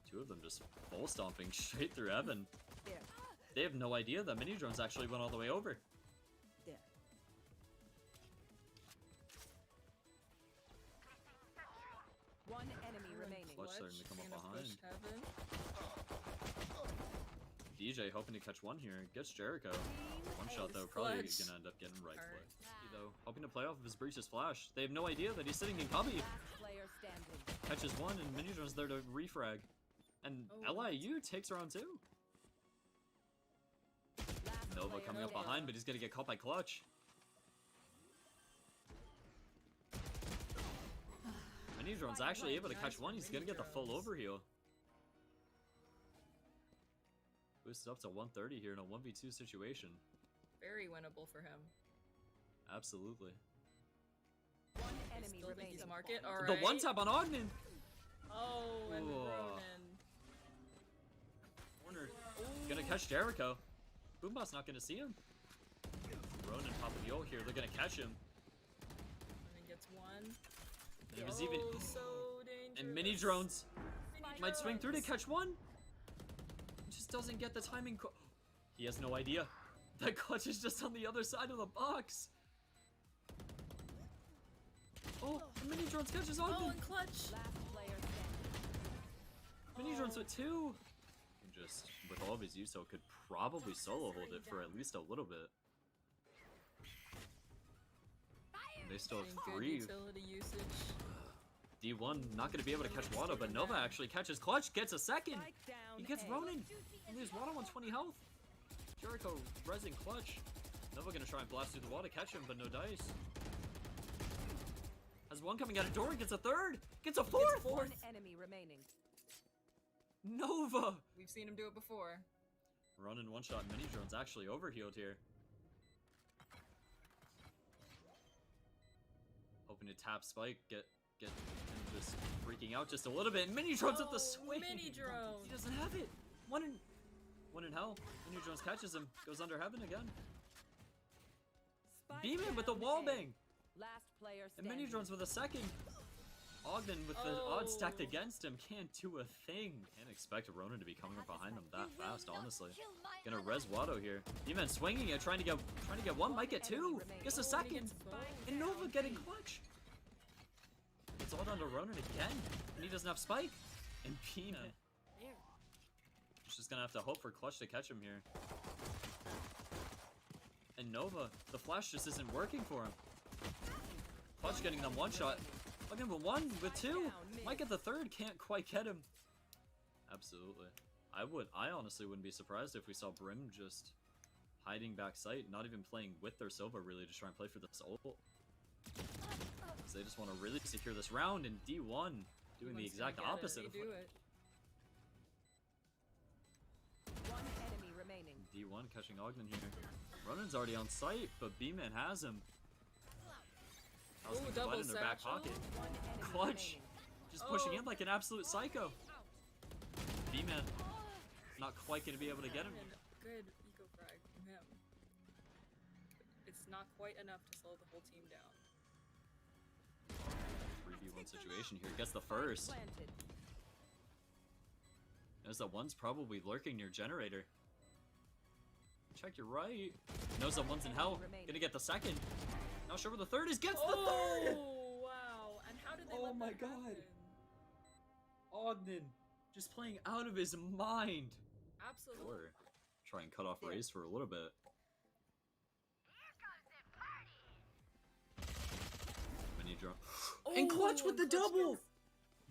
Two of them just full stomping straight through Evan. They have no idea that mini drones actually went all the way over. One enemy remaining. Clutch starting to come up behind. DJ hoping to catch one here. Gets Jericho. One shot though, probably gonna end up getting right click. Though hoping to play off of his Breach's flash. They have no idea that he's sitting in cubby. Catches one and mini drones there to refrag. And LIU takes round 2. Nova coming up behind, but he's gonna get caught by Clutch. Mini drone's actually able to catch one. He's gonna get the full overheal. Boosted up to 130 here in a 1v2 situation. Very winnable for him. Absolutely. One enemy remains. Market. All right. The one tap on Ognan. Oh, and Ronan. Corner. Gonna catch catch Jericho. Boombot's not gonna see him. Ronan popping the ult here. They're gonna catch him. Ronan gets one. He was even. So dangerous. And mini drones Mini might swing through to drones. catch one. He just doesn't get the timing. He has no idea. That clutch is just on the other side of the box. Oh, the mini drones catches on. Oh, and clutch. Last player standing. Mini drones with 2. And just with all of his use, so could probably solo hold it for at least a little bit. And they still have Good 3. utility usage. D1 not going to be able to catch Wada, but Nova actually catches clutch, gets a second. Spike down He gets A. Ronin. And leaves Wada on 20 health. Jericho resing clutch. Nova going to try and blast through the wall to catch him, but no dice. Has one coming out of door, gets a third, gets a fourth. One enemy remaining. Nova. We've seen him do it before. Ronin one-shot mini drones actually overhealed here. Hoping to tap Spike, get him just freaking out just a little bit. Mini drones at the swing. Mini drone. He doesn't have it. One in hell. Mini drones catches him, goes under heaven again. Spike Beeman with the down wall A. bang. Last player And standing. mini drones with a second. Ogden with the odds stacked against him can't do a thing. Can't expect Ronin to be coming up behind him that fast, honestly. Gonna res Watto here. Demon swinging it, trying to get one, might get 2. Gets a second. And Nova getting clutch. It's all down to Ronin again. And he doesn't have Spike. And Pina. He's just gonna have to hope for clutch to catch him here. And Nova, the flash just isn't working for him. Clutch getting them one shot. Look at him with 1, with 2. Might get the third, can't quite get him. Absolutely. I honestly wouldn't be surprised if we saw Brim just hiding back sight, not even playing with their Silva really, just trying to play for this ult. Because they just want to really secure this round, and D1 doing the exact opposite of do what it. One enemy remaining. D1 catching Ogden here. Ronin's already on site, but B-Man has him. Ooh, double in their back satchel. pocket. One enemy Clutch! remaining. Just pushing in like an absolute psycho. B-Man not quite going to be able to get him. And good eco frag from him. It's not quite enough to slow the whole team down. 3v1 situation here. Gets the first. Planted. Knows that one's probably lurking near generator. Check your right. Knows that one's in hell. Gonna get the second. Not sure where the third is. Gets the third! Oh, wow. And how did they Oh let my that God. happen? Ogden just playing out of his mind. Absolutely. Or try and cut off Raze for a little bit. Mini drone. And clutch with the double!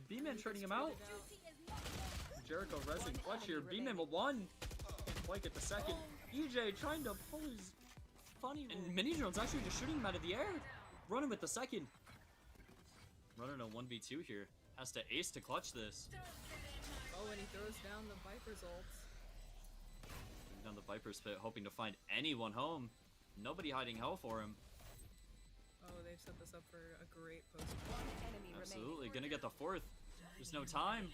B-Man trading him out. Jericho resing clutch here. B-Man with 1. Can't quite get the second. EJ trying to pull his funny. And Mini drone's actually just shooting him out of the air. Running with the second. Running a 1v2 here. Has to ace to clutch this. Oh, and he throws down the Viper's ult. Moving down the Viper's pit, hoping to find anyone home. Nobody hiding hell for him. Oh, they've set this up for a great post. One enemy Absolutely. remaining. Gonna get the 4th. There's no time.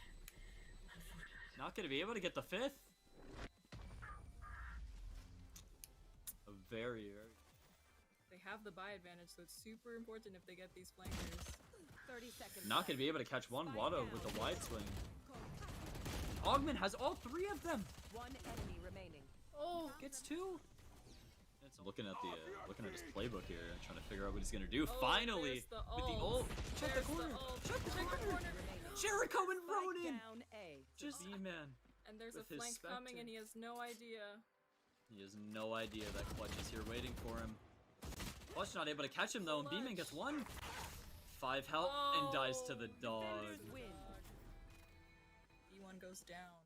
Not gonna be able to get the 5th. A very... They have the buy advantage, so it's super important if they get these flankers. 30 seconds. Not gonna be able to catch one Watto with the wide swing. Augment has all 3 of them. One enemy remaining. Oh, gets 2. It's looking at his playbook here and trying to figure out what he's gonna do. Finally, there's the with the ult. Check the There's corner. the ult. Check the Check the corner. Remaining. Jericho and Spike Ronin. down A. Just B-Man. And there's a with his flank coming, Spectre. and he has no idea. He has no idea that Clutch is here waiting for him. Clutch not able to catch him though, and B-Man gets 1. 5 health and dies to the dog. Win. D1 goes down.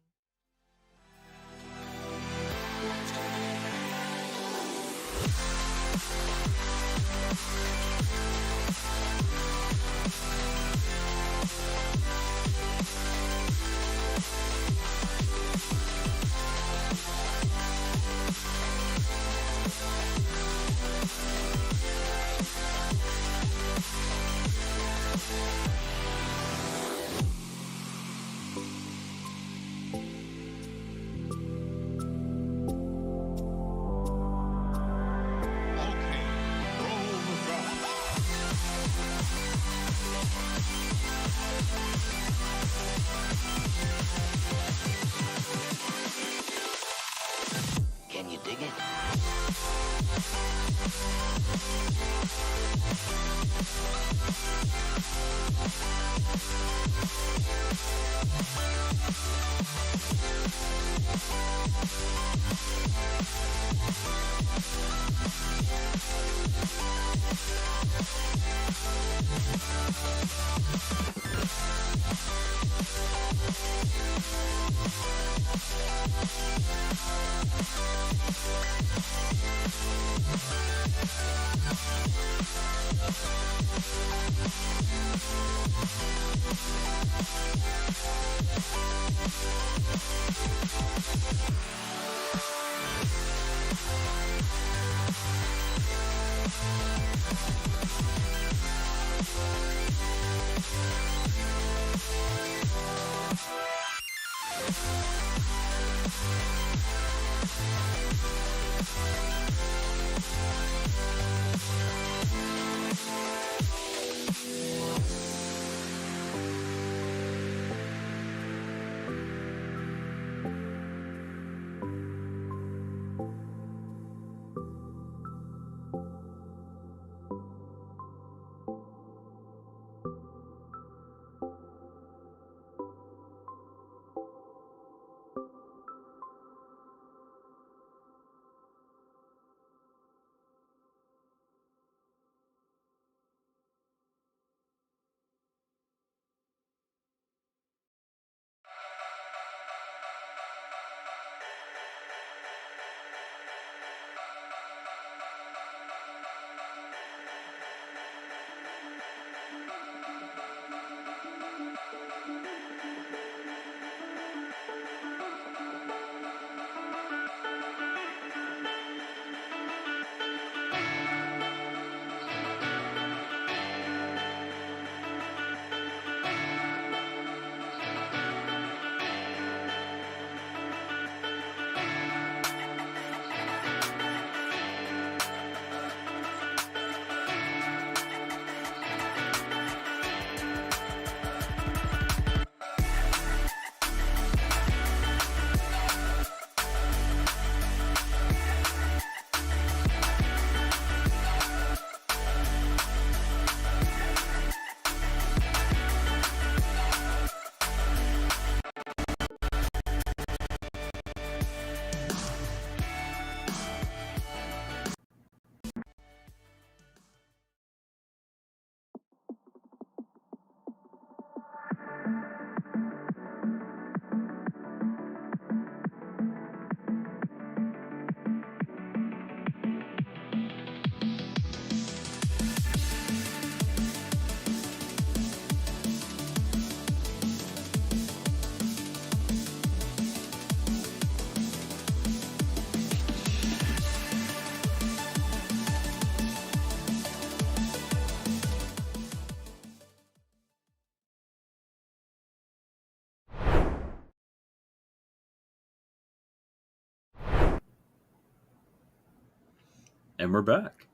And we're back.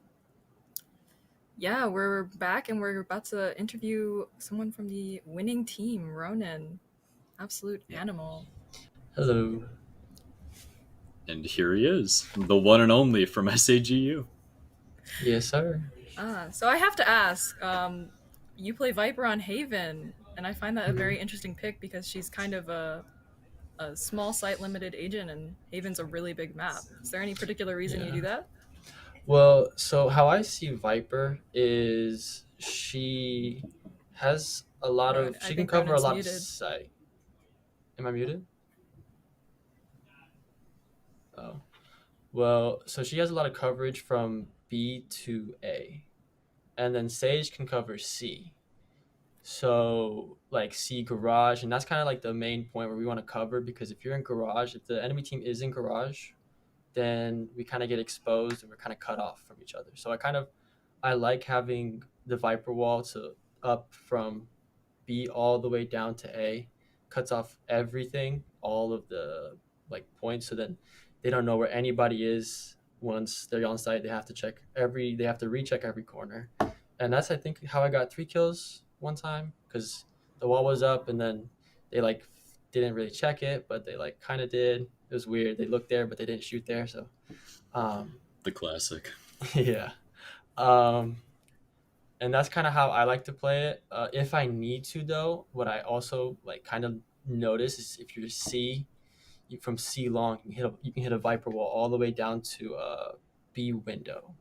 Yeah, we're back and we're about to interview someone from the winning team, Ronan. Absolute animal. Hello. And here he is, the one and only from SAGU. Yes, sir. So I have to ask, you play Viper on Haven, and I find that a very interesting pick because she's kind of a small site limited agent, and Haven's a really big map. Is there any particular reason you do that? Well, so how I see Viper is she has a lot of she can cover a lot of site. Am I muted? Oh. Well, so she has a lot of coverage from B to A. And then Sage can cover C. So like C garage, and that's kind of like the main point where we want to cover, because if you're in garage, if the enemy team is in garage, then we kind of get exposed and we're kind of cut off from each other. So I like having the Viper wall to up from B all the way down to A, cuts off everything, all of the like points, so then they don't know where anybody is. Once they're on site, they have to recheck every corner. And that's, I think, how I got 3 kills one time, because the wall was up and then they like didn't really check it, but they like kind of did. It was weird. They looked there, but they didn't shoot there. So, the classic. Yeah. And that's kind of how I like to play it. If I need to, though, what I also like kind of notice is if you're from C long, you can hit a Viper wall all the way down to B window.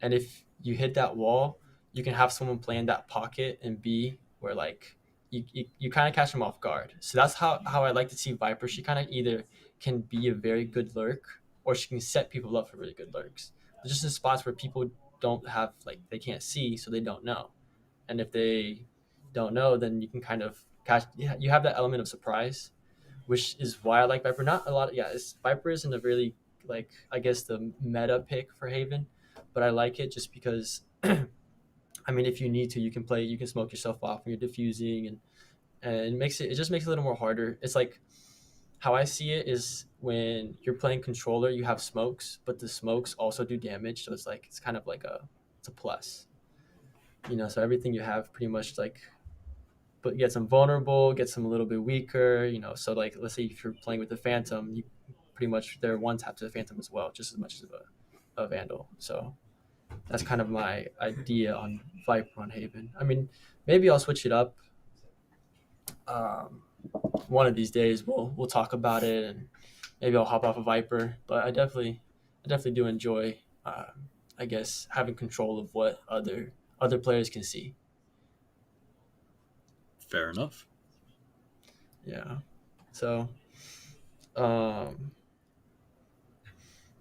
And if you hit that wall, you can have someone play in that pocket and B where like you kind of catch them off guard. So that's how I like to see Viper. She kind of either can be a very good lurk, or she can set people up for really good lurks. There's just in spots where people don't have, like, they can't see, so they don't know. And if they don't know, then you can kind of catch. Yeah, you have that element of surprise, which is why I like Viper. Not a lot. Viper isn't a really, like, I guess the meta pick for Haven, but I like it just because. I mean, if you need to, you can smoke yourself off when you're diffusing, and and it just makes it a little more harder. It's like how I see it is when you're playing controller, you have smokes, but the smokes also do damage, so it's kind of like it's a plus. So everything you have pretty much like but gets them vulnerable, gets them a little bit weaker, so like let's say if you're playing with the Phantom, you pretty much they're one tap to the Phantom as well, just as much as a Vandal. So that's kind of my idea on Viper on Haven. I mean, maybe I'll switch it up. One of these days we'll talk about it, and maybe I'll hop off a Viper. But I definitely do enjoy, I guess, having control of what other players can see. Fair enough. Yeah. So, I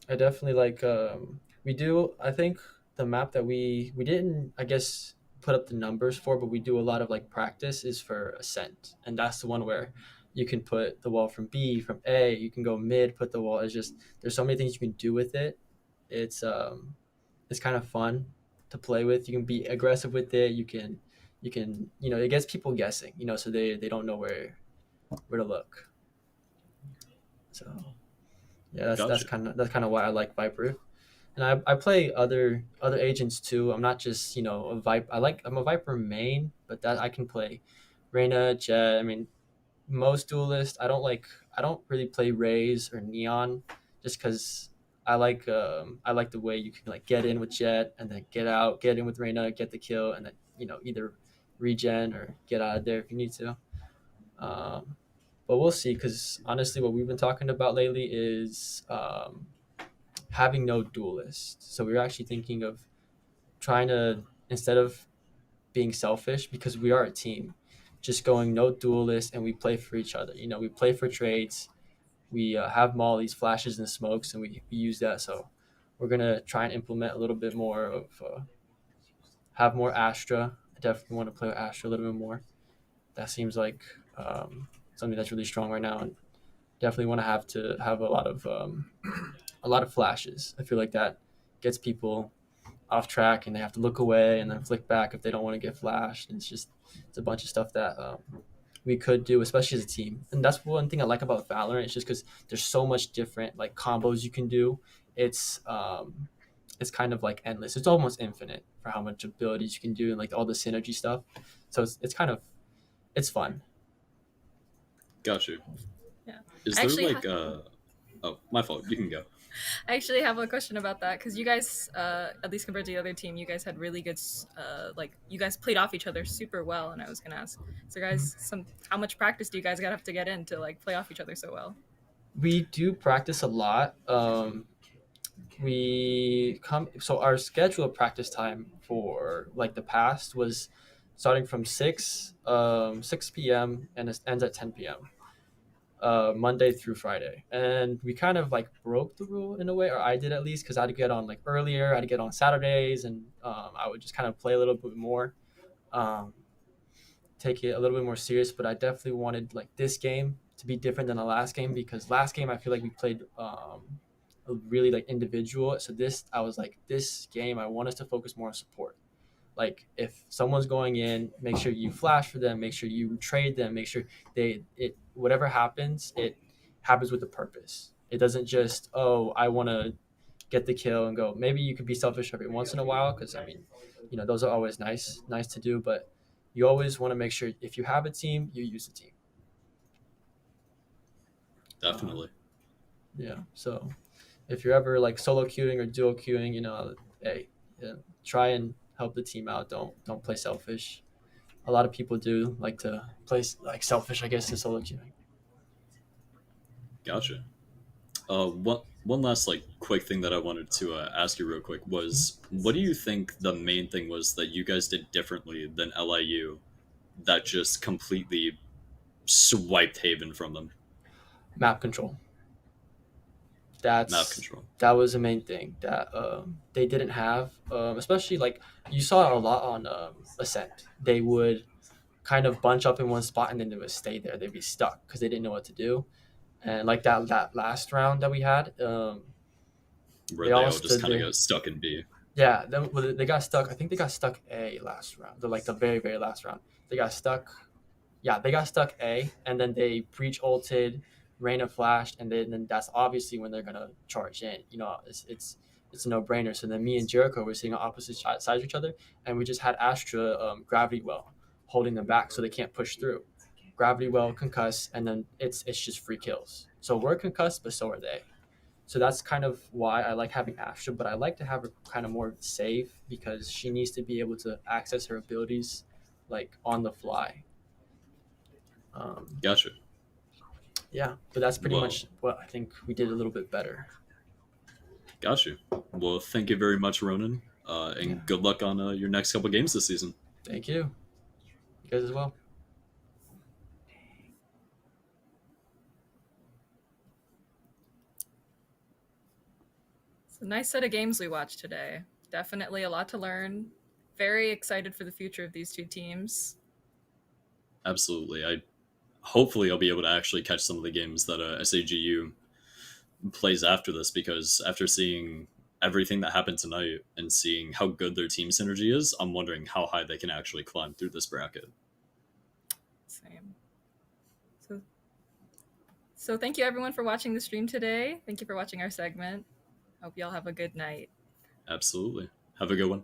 definitely like. We do. I think the map that we didn't, I guess, put up the numbers for, but we do a lot of like practice is for Ascent, and that's the one where you can put the wall from B, from A. You can go mid, put the wall. It's just there's so many things you can do with it. It's kind of fun to play with. You can be aggressive with it. You can it gets people guessing. So they don't know where to look. So yeah, that's kind of why I like Viper. And I play other agents too. I'm not just a Viper. I'm a Viper main, but that I can play Reyna, Jet. I mean, most duelists. I don't really play Raze or Neon, just because I like the way you can like get in with Jet and then get out, get in with Reyna, get the kill, and then either regen or get out of there if you need to. But we'll see, because honestly, what we've been talking about lately is having no duelist. So we're actually thinking of trying to, instead of being selfish, because we are a team, just going no duelist, and we play for each other. We play for trades. We have mollies, flashes, and smokes, and we use that. So we're gonna try and implement a little bit more of have more Astra. I definitely want to play with Astra a little bit more. That seems like something that's really strong right now, and definitely want to have a lot of flashes. I feel like that gets people off track, and they have to look away and then flick back if they don't want to get flashed. And it's a bunch of stuff that we could do, especially as a team. And that's one thing I like about Valorant. It's just because there's so much different like combos you can do. It's kind of like endless. It's almost infinite for how much abilities you can do and like all the synergy stuff. So it's fun. Got you. Yeah. Is there like oh, my fault. You can go. I actually have a question about that, because you guys, at least compared to the other team, you guys had really good, you guys played off each other super well. And I was gonna ask, so guys, how much practice do you guys have to get in to like play off each other so well? We do practice a lot. So our scheduled practice time for like the past was starting from 6 p.m. and it ends at 10 p.m. Monday through Friday. And we kind of like broke the rule in a way, or I did at least, because I had to get on like earlier. I had to get on Saturdays, and I would just kind of play a little bit more, take it a little bit more serious. But I definitely wanted like this game to be different than the last game, because last game I feel like we played really like individual. So I was like, this game I want us to focus more on support. Like if someone's going in, make sure you flash for them, make sure you trade them, make sure whatever happens, it happens with a purpose. It doesn't just, I want to get the kill and go. Maybe you could be selfish every once in a while, because I mean, those are always nice to do, but you always want to make sure if you have a team, you use a team. Definitely. Yeah. So if you're ever like solo queuing or duo queuing, hey, try and help the team out. Don't play selfish. A lot of people do like to play like selfish, I guess, in solo queuing. Gotcha. One last like quick thing that I wanted to ask you real quick was, what do you think the main thing was that you guys did differently than LIU that just completely swiped Haven from them? Map control. Map control. That was the main thing that they didn't have, especially like you saw it a lot on Ascent. They would kind of bunch up in one spot and then they would stay there. They'd be stuck because they didn't know what to do. And like that last round that we had, where they all just kind of got stuck in B. Yeah, they got stuck. I think they got stuck A last round. The very, very last round. They got stuck. Yeah, they got stuck A, and then they breach ulted, Reyna flashed, and then that's obviously when they're gonna charge in. You know, it's a no-brainer. So then me and Jericho were sitting on opposite sides of each other, and we just had Astra gravity well holding them back so they can't push through. Gravity well, concuss, and then it's just free kills. So we're concussed, but so are they. So that's kind of why I like having Astra, but I like to have her kind of more safe because she needs to be able to access her abilities like on the fly. Gotcha. Yeah, but that's pretty Well, much what I think we did a little bit better. Got you. Well, thank you very much, Ronan, and good luck on your next couple games this season. Thank you. You guys as well. It's a nice set of games we watched today. Definitely a lot to learn. Very excited for the future of these two teams. Absolutely. Hopefully I'll be able to actually catch some of the games that SAGU plays after this, because after seeing everything that happened tonight and seeing how good their team synergy is, I'm wondering how high they can actually climb through this bracket. Same. So thank you everyone for watching the stream today. Thank you for watching our segment. Hope y'all have a good night. Absolutely. Have a good one.